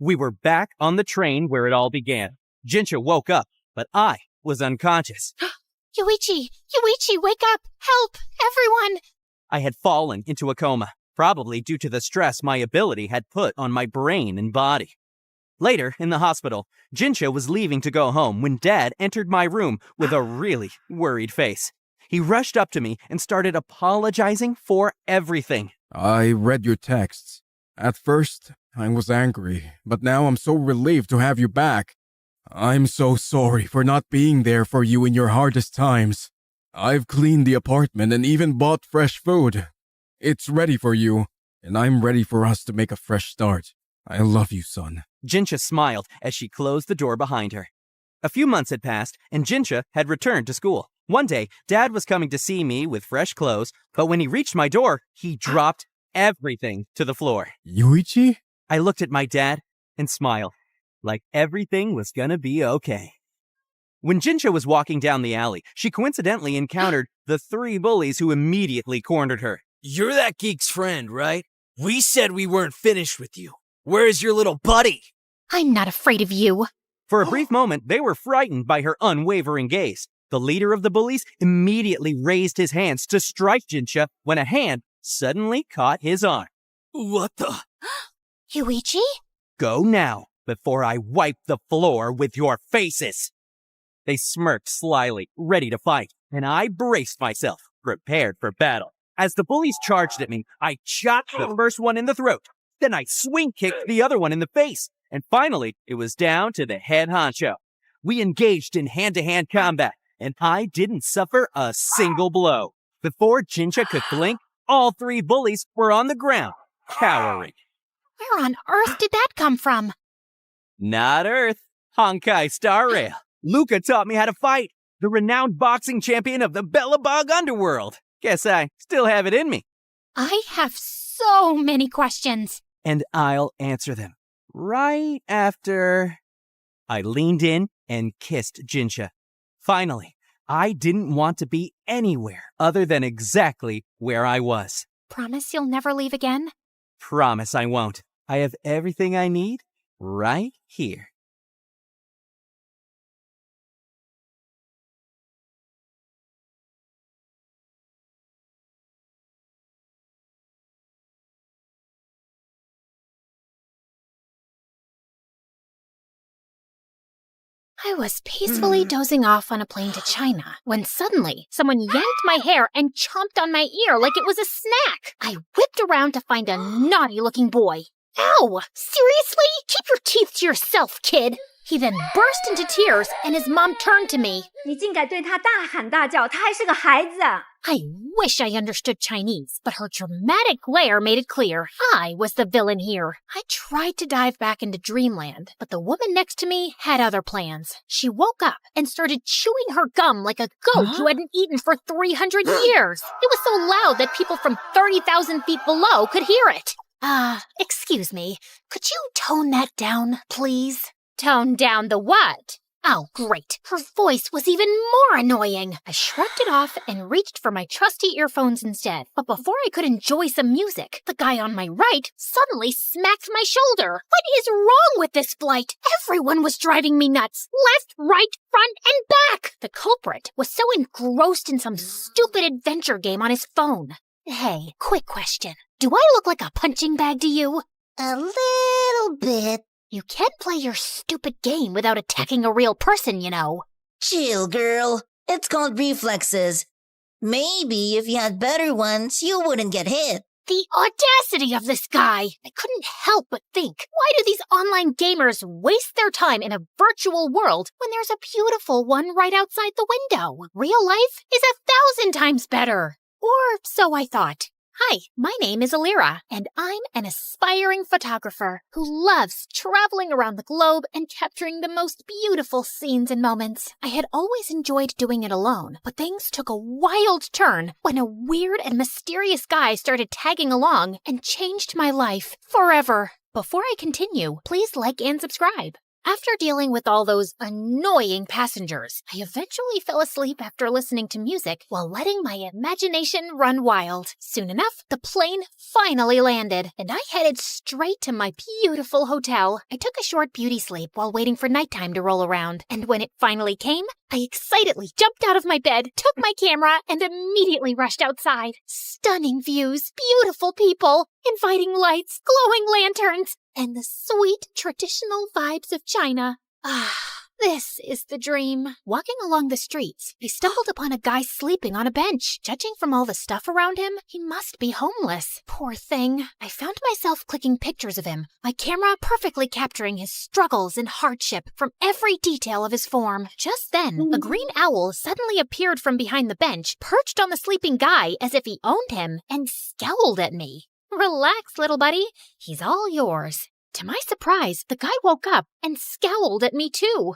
We were back on the train where it all began. Jinsha woke up, but I was unconscious. Yuichi, wake up! Help! Everyone! I had fallen into a coma, probably due to the stress my ability had put on my brain and body. Later, in the hospital, Jinsha was leaving to go home when Dad entered my room with a really worried face. He rushed up to me and started apologizing for everything. I read your texts. At first, I was angry, but now I'm so relieved to have you back. I'm so sorry for not being there for you in your hardest times. I've cleaned the apartment and even bought fresh food. It's ready for you, and I'm ready for us to make a fresh start. I love you, son. Jinsha smiled as she closed the door behind her. A few months had passed, and Jinsha had returned to school. One day, Dad was coming to see me with fresh clothes, but when he reached my door, he dropped everything to the floor. Yuichi? I looked at my dad and smiled, like everything was gonna be okay. When Jinsha was walking down the alley, she coincidentally encountered the 3 bullies who immediately cornered her. You're that geek's friend, right? We said we weren't finished with you. Where's your little buddy? I'm not afraid of you. For a brief moment, they were frightened by her unwavering gaze. The leader of the bullies immediately raised his hands to strike Jinsha when a hand suddenly caught his arm. What the? Yuichi? Go now, before I wipe the floor with your faces. They smirked slyly, ready to fight, and I braced myself, prepared for battle. As the bullies charged at me, I chopped the first one in the throat. Then I swing-kicked the other one in the face. And finally, it was down to the head honcho. We engaged in hand-to-hand combat, and I didn't suffer a single blow. Before Jinsha could blink, all 3 bullies were on the ground, cowering. Where on earth did that come from? Not Earth. Honkai Star Rail. Luca taught me how to fight. The renowned boxing champion of the Bellabog Underworld. Guess I still have it in me. I have so many questions. And I'll answer them right after... I leaned in and kissed Jinsha. Finally, I didn't want to be anywhere other than exactly where I was. Promise you'll never leave again? Promise I won't. I have everything I need right here. I was peacefully dozing off on a plane to China when suddenly someone yanked my hair and chomped on my ear like it was a snack. I whipped around to find a naughty-looking boy. Ow! Seriously? Keep your teeth to yourself, kid! He then burst into tears and his mom turned to me. 你竟敢对他大喊大叫，他还是个孩子。 I wish I understood Chinese, but her dramatic glare made it clear I was the villain here. I tried to dive back into dreamland, but the woman next to me had other plans. She woke up and started chewing her gum like a goat who hadn't eaten for 300 years. It was so loud that people from 30,000 feet below could hear it. Excuse me. Could you tone that down, please? Tone down the what? Oh, great. Her voice was even more annoying. I shrugged it off and reached for my trusty earphones instead. But before I could enjoy some music, the guy on my right suddenly smacked my shoulder. What is wrong with this flight? Everyone was driving me nuts. Left, right, front, and back. The culprit was so engrossed in some stupid adventure game on his phone. Hey, quick question. Do I look like a punching bag to you? A little bit. You can't play your stupid game without attacking a real person, you know. Chill, girl. It's called reflexes. Maybe if you had better ones, you wouldn't get hit. The audacity of this guy! I couldn't help but think, why do these online gamers waste their time in a virtual world when there's a beautiful one right outside the window? Real life is 1,000 times better. Or so I thought. Hi, my name is Alira, and I'm an aspiring photographer who loves traveling around the globe and capturing the most beautiful scenes and moments. I had always enjoyed doing it alone, but things took a wild turn when a weird and mysterious guy started tagging along and changed my life forever. Before I continue, please like and subscribe. After dealing with all those annoying passengers, I eventually fell asleep after listening to music while letting my imagination run wild. Soon enough, the plane finally landed, and I headed straight to my beautiful hotel. I took a short beauty sleep while waiting for nighttime to roll around, and when it finally came, I excitedly jumped out of my bed, took my camera, and immediately rushed outside. Stunning views, beautiful people, inviting lights, glowing lanterns, and the sweet traditional vibes of China. This is the dream. Walking along the streets, I stumbled upon a guy sleeping on a bench. Judging from all the stuff around him, he must be homeless. Poor thing. I found myself clicking pictures of him, my camera perfectly capturing his struggles and hardship from every detail of his form. Just then, a green owl suddenly appeared from behind the bench, perched on the sleeping guy as if he owned him, and scowled at me. Relax, little buddy. He's all yours. To my surprise, the guy woke up and scowled at me too.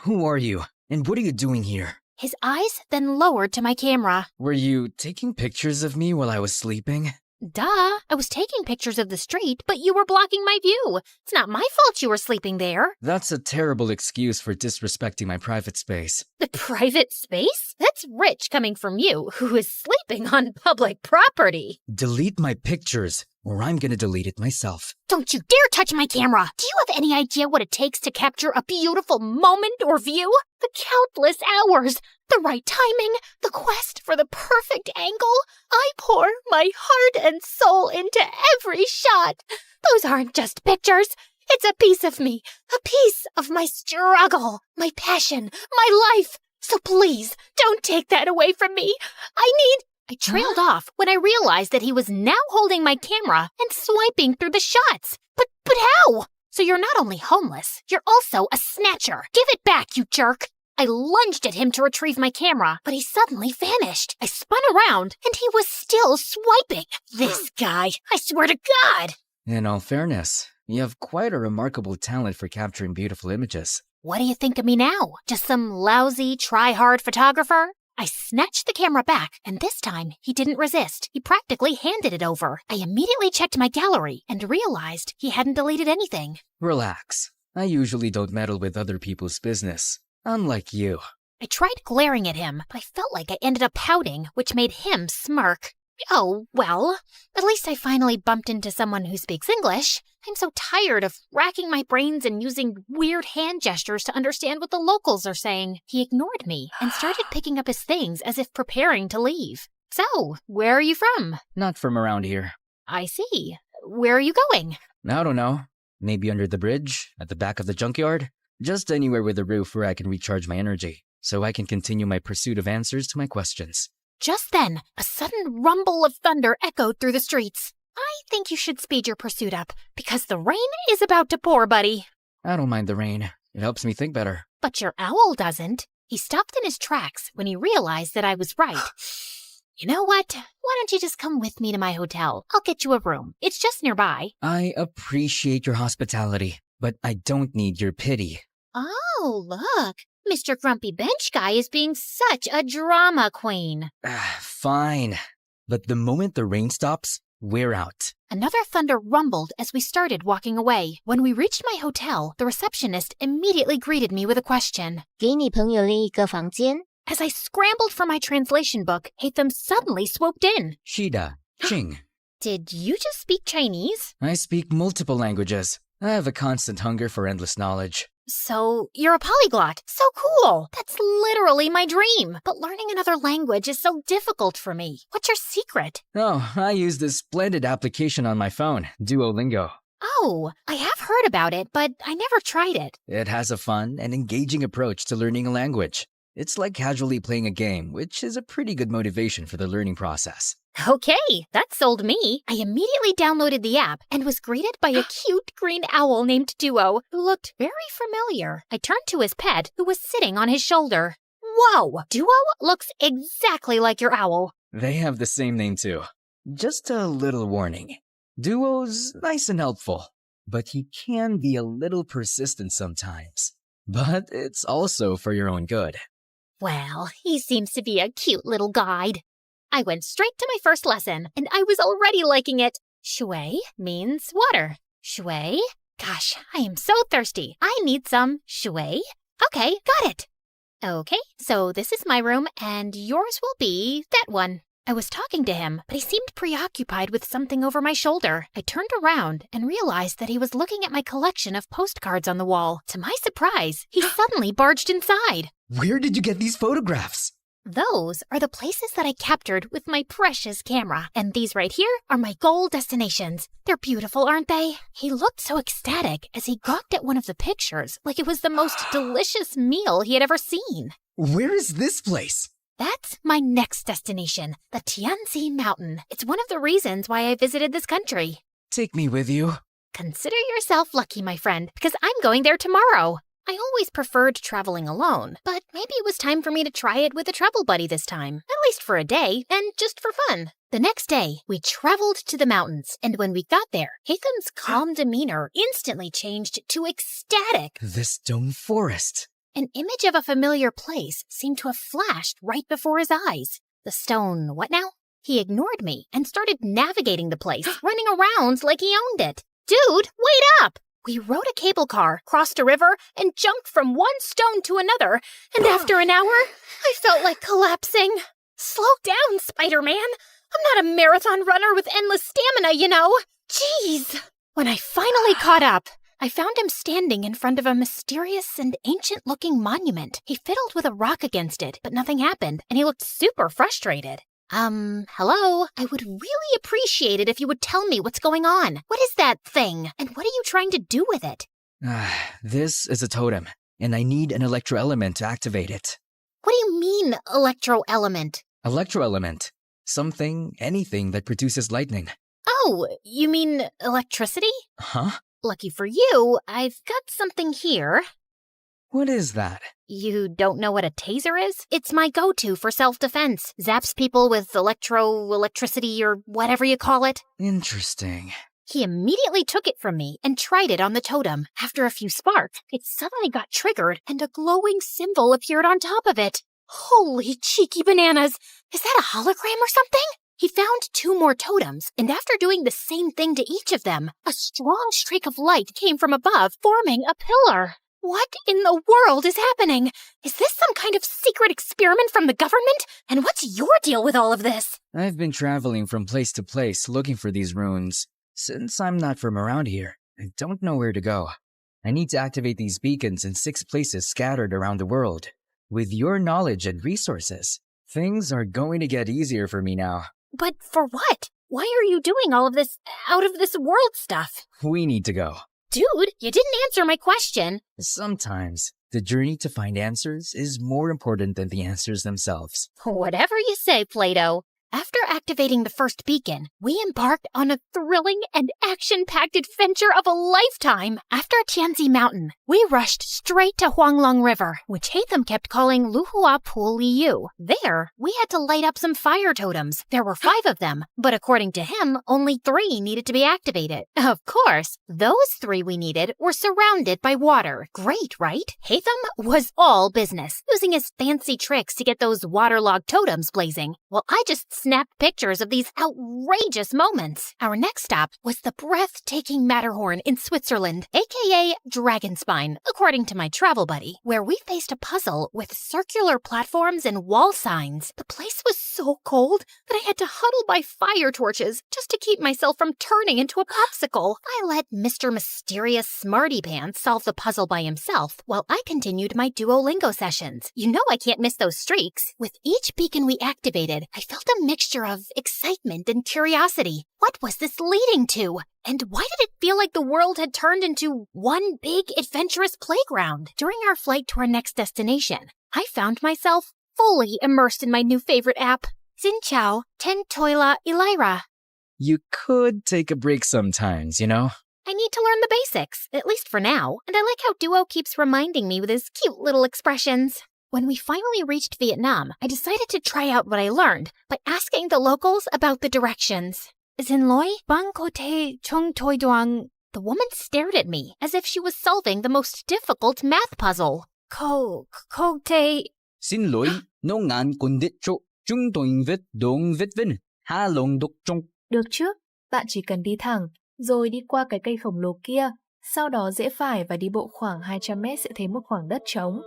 Who are you? And what are you doing here? His eyes then lowered to my camera. Were you taking pictures of me while I was sleeping? Duh, I was taking pictures of the street, but you were blocking my view. It's not my fault you were sleeping there. That's a terrible excuse for disrespecting my private space. The private space? That's rich coming from you, who is sleeping on public property. Delete my pictures, or I'm gonna delete it myself. Don't you dare touch my camera! Do you have any idea what it takes to capture a beautiful moment or view? The countless hours, the right timing, the quest for the perfect angle. I pour my heart and soul into every shot. Those aren't just pictures. It's a piece of me, a piece of my struggle, my passion, my life. So please, don't take that away from me. I trailed off when I realized that he was now holding my camera and swiping through the shots. But how? So you're not only homeless, you're also a snatcher. Give it back, you jerk. I lunged at him to retrieve my camera, but he suddenly vanished. I spun around, and he was still swiping. This guy, I swear to God. In all fairness, you have quite a remarkable talent for capturing beautiful images. What do you think of me now? Just some lousy, try-hard photographer? I snatched the camera back, and this time he didn't resist. He practically handed it over. I immediately checked my gallery and realized he hadn't deleted anything. Relax. I usually don't meddle with other people's business. Unlike you. I tried glaring at him, but I felt like I ended up pouting, which made him smirk. Oh, well, at least I finally bumped into someone who speaks English. I'm so tired of racking my brains and using weird hand gestures to understand what the locals are saying. He ignored me and started picking up his things as if preparing to leave. So, where are you from? Not from around here. I see. Where are you going? I don't know. Maybe under the bridge, at the back of the junkyard? Just anywhere with a roof where I can recharge my energy, so I can continue my pursuit of answers to my questions. Just then, a sudden rumble of thunder echoed through the streets. I think you should speed your pursuit up, because the rain is about to pour, buddy. I don't mind the rain. It helps me think better. But your owl doesn't. He stopped in his tracks when he realized that I was right. You know what? Why don't you just come with me to my hotel? I'll get you a room. It's just nearby. I appreciate your hospitality, but I don't need your pity. Oh, look. Mr. Grumpy Bench Guy is being such a drama queen. Fine. But the moment the rain stops, We're out. Another thunder rumbled as we started walking away. When we reached my hotel, the receptionist immediately greeted me with a question. 给你朋友另一个房间。 As I scrambled for my translation book, Hatham suddenly swooped in. Shida, Ching. Did you just speak Chinese? I speak multiple languages. I have a constant hunger for endless knowledge. So, you're a polyglot. So cool. That's literally my dream. But learning another language is so difficult for me. What's your secret? Oh, I use this splendid application on my phone, Duolingo. Oh, I have heard about it, but I never tried it. It has a fun and engaging approach to learning a language. It's like casually playing a game, which is a pretty good motivation for the learning process. Okay, that sold me. I immediately downloaded the app and was greeted by a cute green owl named Duo, who looked very familiar. I turned to his pet, who was sitting on his shoulder. Whoa, Duo looks exactly like your owl. They have the same name too. Just a little warning. Duo's nice and helpful, but he can be a little persistent sometimes. But it's also for your own good. Well, he seems to be a cute little guide. I went straight to my first lesson, and I was already liking it. Shui means water. Shui? Gosh, I am so thirsty. I need some shui. Okay, got it. Okay, so this is my room, and yours will be that one. I was talking to him, but he seemed preoccupied with something over my shoulder. I turned around and realized that he was looking at my collection of postcards on the wall. To my surprise, he suddenly barged inside. Where did you get these photographs? Those are the places that I captured with my precious camera. And these right here are my goal destinations. They're beautiful, aren't they? He looked so ecstatic as he gawked at one of the pictures, like it was the most delicious meal he had ever seen. Where is this place? That's my next destination, the Tianzi Mountain. It's one of the reasons why I visited this country. Take me with you. Consider yourself lucky, my friend, because I'm going there tomorrow. I always preferred traveling alone, but maybe it was time for me to try it with a travel buddy this time, at least for a day, and just for fun. The next day, we traveled to the mountains, and when we got there, Hatham's calm demeanor instantly changed to ecstatic. The stone forest. An image of a familiar place seemed to have flashed right before his eyes. The stone, what now? He ignored me and started navigating the place, running around like he owned it. Dude, wait up! We rode a cable car, crossed a river, and jumped from one stone to another, and after an hour, I felt like collapsing. Slow down, Spider-Man. I'm not a marathon runner with endless stamina, you know. Jeez. When I finally caught up, I found him standing in front of a mysterious and ancient-looking monument. He fiddled with a rock against it, but nothing happened, and he looked super frustrated. Hello? I would really appreciate it if you would tell me what's going on. What is that thing? And what are you trying to do with it? This is a totem, and I need an electro-element to activate it. What do you mean, electro-element? Electro-element. Something, anything that produces lightning. Oh, you mean electricity? Huh? Lucky for you, I've got something here. What is that? You don't know what a taser is? It's my go-to for self-defense. Zaps people with electricity or whatever you call it. Interesting. He immediately took it from me and tried it on the totem. After a few sparks, it suddenly got triggered and a glowing symbol appeared on top of it. Holy cheeky bananas! Is that a hologram or something? He found 2 more totems, and after doing the same thing to each of them, a strong streak of light came from above, forming a pillar. What in the world is happening? Is this some kind of secret experiment from the government? And what's your deal with all of this? I've been traveling from place to place looking for these runes. Since I'm not from around here, I don't know where to go. I need to activate these beacons in 6 places scattered around the world. With your knowledge and resources, things are going to get easier for me now. But for what? Why are you doing all of this out-of-this-world stuff? We need to go. Dude, you didn't answer my question. Sometimes, the journey to find answers is more important than the answers themselves. Whatever you say, Plato. After activating the first beacon, we embarked on a thrilling and action-packed adventure of a lifetime. After Tianzi Mountain, we rushed straight to Huanglong River, which Hatham kept calling Luhua Pool Liu. There, we had to light up some fire totems. There were 5 of them, but according to him, only 3 needed to be activated. Of course, those 3 we needed were surrounded by water. Great, right? Hatham was all business, using his fancy tricks to get those waterlogged totems blazing, while I just snapped pictures of these outrageous moments. Our next stop was the breathtaking Matterhorn in Switzerland, aka Dragonspine, according to my travel buddy, where we faced a puzzle with circular platforms and wall signs. The place was so cold that I had to huddle by fire torches just to keep myself from turning into a popsicle. I let Mr. Mysterious Smarty Pants solve the puzzle by himself while I continued my Duolingo sessions. You know I can't miss those streaks. With each beacon we activated, I felt a mixture of excitement and curiosity. What was this leading to? And why did it feel like the world had turned into one big adventurous playground? During our flight to our next destination, I found myself fully immersed in my new favorite app, Xin Chao Ten Toila Elira. You could take a break sometimes, you know? I need to learn the basics, at least for now, and I like how Duo keeps reminding me with his cute little expressions. When we finally reached Vietnam, I decided to try out what I learned by asking the locals about the directions. Xin Loi, Bang Ko Te Chung Toi Duang. The woman stared at me as if she was solving the most difficult math puzzle. Ko Te... Xin lỗi, nó ngàn con đít chỗ, chúng tôi viết đúng viết vinh, ha lông đục trong. Được chứ, bạn chỉ cần đi thẳng, rồi đi qua cái cây khổng lồ kia, sau đó rẽ phải và đi bộ khoảng 200 mét sẽ thấy một khoảng đất trống.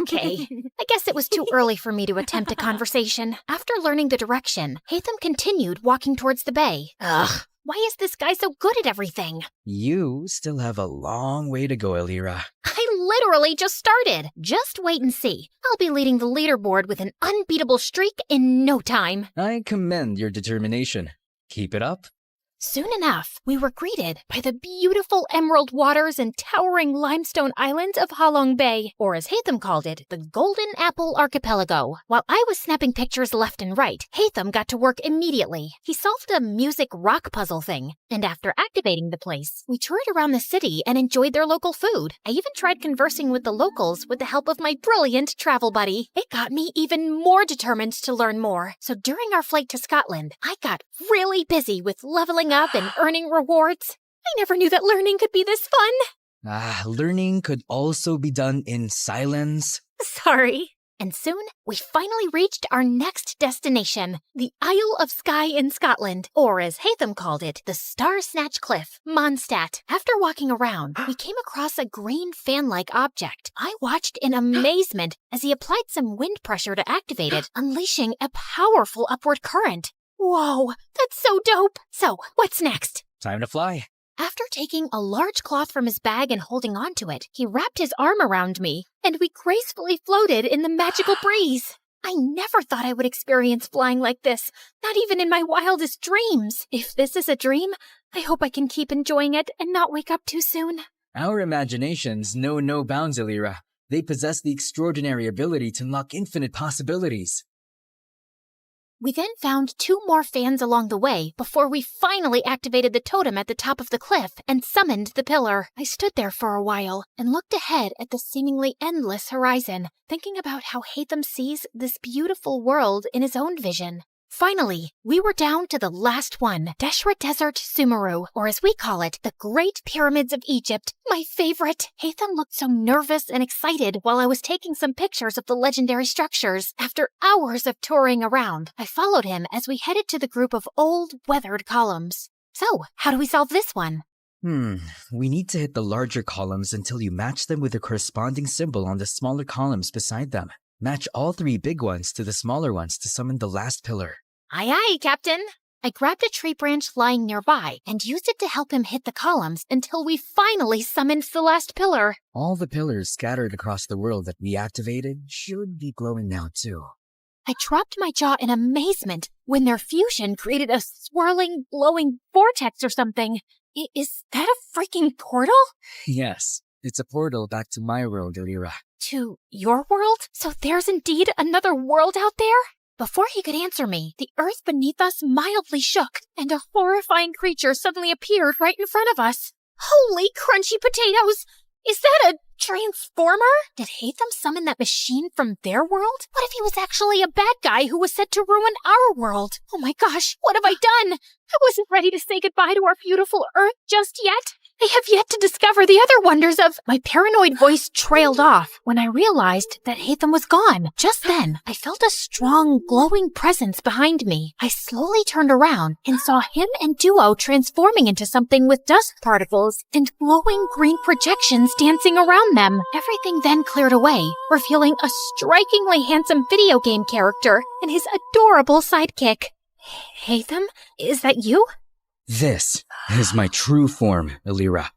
Okay, I guess it was too early for me to attempt a conversation. After learning the direction, Hatham continued walking towards the bay. Ugh, why is this guy so good at everything? You still have a long way to go, Elira. I literally just started. Just wait and see. I'll be leading the leaderboard with an unbeatable streak in no time. I commend your determination. Keep it up. Soon enough, we were greeted by the beautiful emerald waters and towering limestone islands of Halong Bay, or as Hatham called it, the Golden Apple Archipelago. While I was snapping pictures left and right, Hatham got to work immediately. He solved a music rock puzzle thing, and after activating the place, we toured around the city and enjoyed their local food. I even tried conversing with the locals with the help of my brilliant travel buddy. It got me even more determined to learn more. So during our flight to Scotland, I got really busy with leveling up and earning rewards. I never knew that learning could be this fun. Learning could also be done in silence. Sorry. And soon, we finally reached our next destination, the Isle of Skye in Scotland, or as Hatham called it, the Star Snatch Cliff, Mondstadt. After walking around, we came across a green fan-like object. I watched in amazement as he applied some wind pressure to activate it, unleashing a powerful upward current. Whoa, that's so dope! So, what's next? Time to fly. After taking a large cloth from his bag and holding onto it, he wrapped his arm around me, and we gracefully floated in the magical breeze. I never thought I would experience flying like this, not even in my wildest dreams. If this is a dream, I hope I can keep enjoying it and not wake up too soon. Our imaginations know no bounds, Elira. They possess the extraordinary ability to unlock infinite possibilities. We then found 2 more fans along the way before we finally activated the totem at the top of the cliff and summoned the pillar. I stood there for a while and looked ahead at the seemingly endless horizon, thinking about how Hatham sees this beautiful world in his own vision. Finally, we were down to the last one, Deshra Desert Sumeru, or as we call it, the Great Pyramids of Egypt, my favorite. Hatham looked so nervous and excited while I was taking some pictures of the legendary structures. After hours of touring around, I followed him as we headed to the group of old, weathered columns. So, how do we solve this one? We need to hit the larger columns until you match them with the corresponding symbol on the smaller columns beside them. Match all 3 big ones to the smaller ones to summon the last pillar. Aye, aye, Captain. I grabbed a tree branch lying nearby and used it to help him hit the columns until we finally summoned the last pillar. All the pillars scattered across the world that we activated should be glowing now too. I dropped my jaw in amazement when their fusion created a swirling, glowing vortex or something. Is that a freaking portal? Yes, it's a portal back to my world, Elira. To your world? So there's indeed another world out there? Before he could answer me, the earth beneath us mildly shook, and a horrifying creature suddenly appeared right in front of us. Holy crunchy potatoes! Is that a transformer? Did Hatham summon that machine from their world? What if he was actually a bad guy who was set to ruin our world? Oh my gosh, what have I done? I wasn't ready to say goodbye to our beautiful Earth just yet. I have yet to discover the other wonders of... My paranoid voice trailed off when I realized that Hatham was gone. Just then, I felt a strong, glowing presence behind me. I slowly turned around and saw him and Duo transforming into something with dust particles and glowing green projections dancing around them. Everything then cleared away, revealing a strikingly handsome video game character and his adorable sidekick. Hatham, is that you? This is my true form, Elira.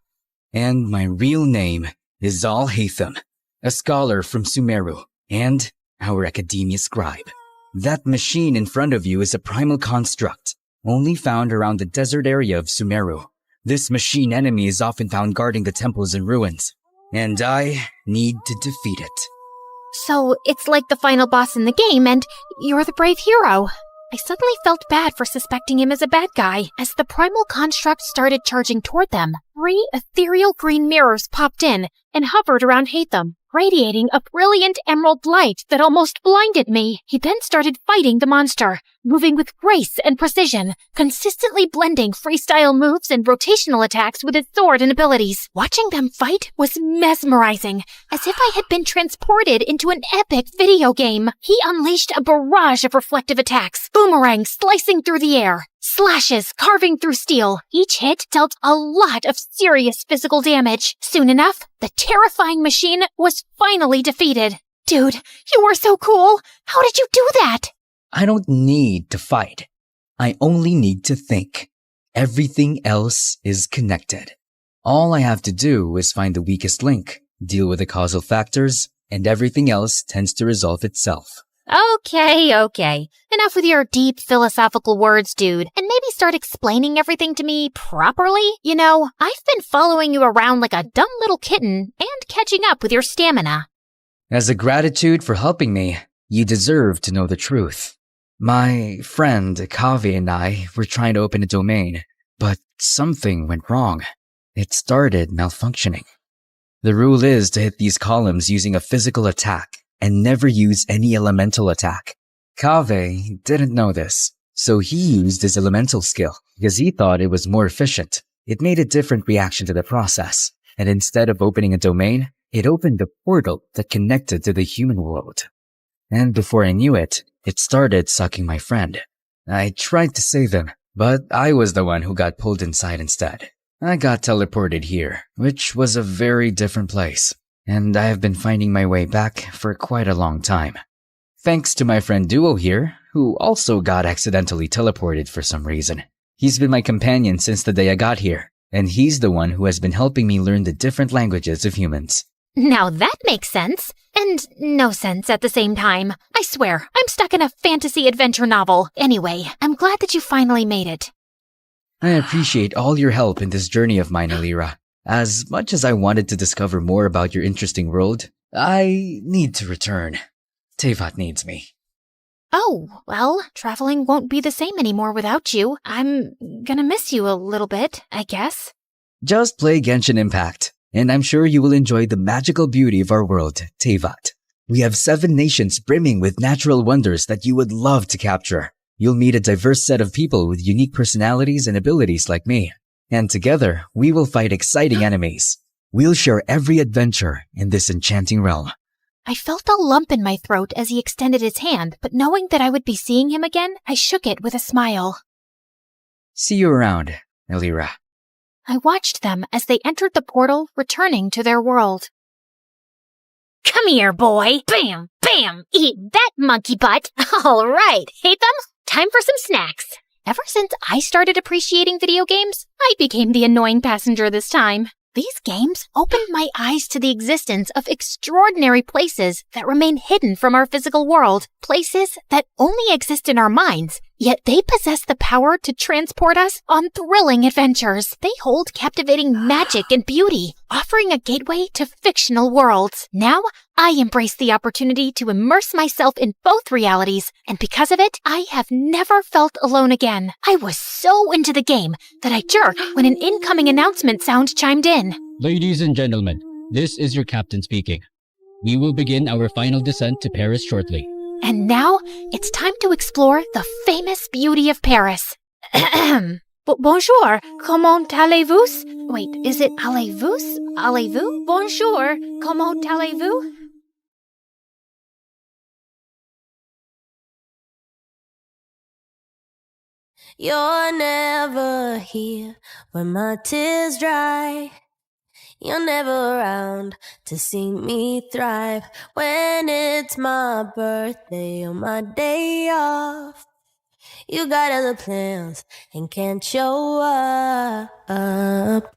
And my real name is Zal Hatham, a scholar from Sumeru, and our academia scribe. That machine in front of you is a primal construct, only found around the desert area of Sumeru. This machine enemy is often found guarding the temples and ruins, and I need to defeat it. So it's like the final boss in the game, and you're the brave hero. I suddenly felt bad for suspecting him as a bad guy. As the primal construct started charging toward them, 3 ethereal green mirrors popped in and hovered around Hatham, radiating a brilliant emerald light that almost blinded me. He then started fighting the monster, moving with grace and precision, consistently blending freestyle moves and rotational attacks with his sword and abilities. Watching them fight was mesmerizing, as if I had been transported into an epic video game. He unleashed a barrage of reflective attacks, boomerangs slicing through the air, slashes carving through steel. Each hit dealt a lot of serious physical damage. Soon enough, the terrifying machine was finally defeated. Dude, you were so cool. How did you do that? I don't need to fight. I only need to think. Everything else is connected. All I have to do is find the weakest link, deal with the causal factors, and everything else tends to resolve itself. Okay. Enough with your deep philosophical words, dude, and maybe start explaining everything to me properly. You know, I've been following you around like a dumb little kitten and catching up with your stamina. As a gratitude for helping me, you deserve to know the truth. My friend Kaveh and I were trying to open a domain, but something went wrong. It started malfunctioning. The rule is to hit these columns using a physical attack and never use any elemental attack. Kaveh didn't know this, so he used his elemental skill because he thought it was more efficient. It made a different reaction to the process, and instead of opening a domain, it opened a portal that connected to the human world. And before I knew it, it started sucking my friend. I tried to save him, but I was the one who got pulled inside instead. I got teleported here, which was a very different place, and I have been finding my way back for quite a long time. Thanks to my friend Duo here, who also got accidentally teleported for some reason. He's been my companion since the day I got here, and he's the one who has been helping me learn the different languages of humans. Now that makes sense, and no sense at the same time. I swear, I'm stuck in a fantasy adventure novel. Anyway, I'm glad that you finally made it. I appreciate all your help in this journey of mine, Elira. As much as I wanted to discover more about your interesting world, I need to return. Tevat needs me. Oh, well, traveling won't be the same anymore without you. I'm gonna miss you a little bit, I guess. Just play Genshin Impact, and I'm sure you will enjoy the magical beauty of our world, Tevat. We have 7 nations brimming with natural wonders that you would love to capture. You'll meet a diverse set of people with unique personalities and abilities like me. And together, we will fight exciting enemies. We'll share every adventure in this enchanting realm. I felt a lump in my throat as he extended his hand, but knowing that I would be seeing him again, I shook it with a smile. See you around, Elira. I watched them as they entered the portal, returning to their world. Come here, boy. Bam, bam, eat that monkey butt. All right, Hatham, time for some snacks. Ever since I started appreciating video games, I became the annoying passenger this time. These games opened my eyes to the existence of extraordinary places that remain hidden from our physical world, places that only exist in our minds, yet they possess the power to transport us on thrilling adventures. They hold captivating magic and beauty, offering a gateway to fictional worlds. Now, I embrace the opportunity to immerse myself in both realities, and because of it, I have never felt alone again. I was so into the game that I jerked when an incoming announcement sound chimed in. Ladies and gentlemen, this is your captain speaking. We will begin our final descent to Paris shortly. And now, it's time to explore the famous beauty of Paris. Bonjour, comment allez-vous? Wait, is it allez-vous? Allez-vous? Bonjour, comment allez-vous? You're never here when my tears dry. You're never around to see me thrive. When it's my birthday or my day off, you got other plans and can't show up.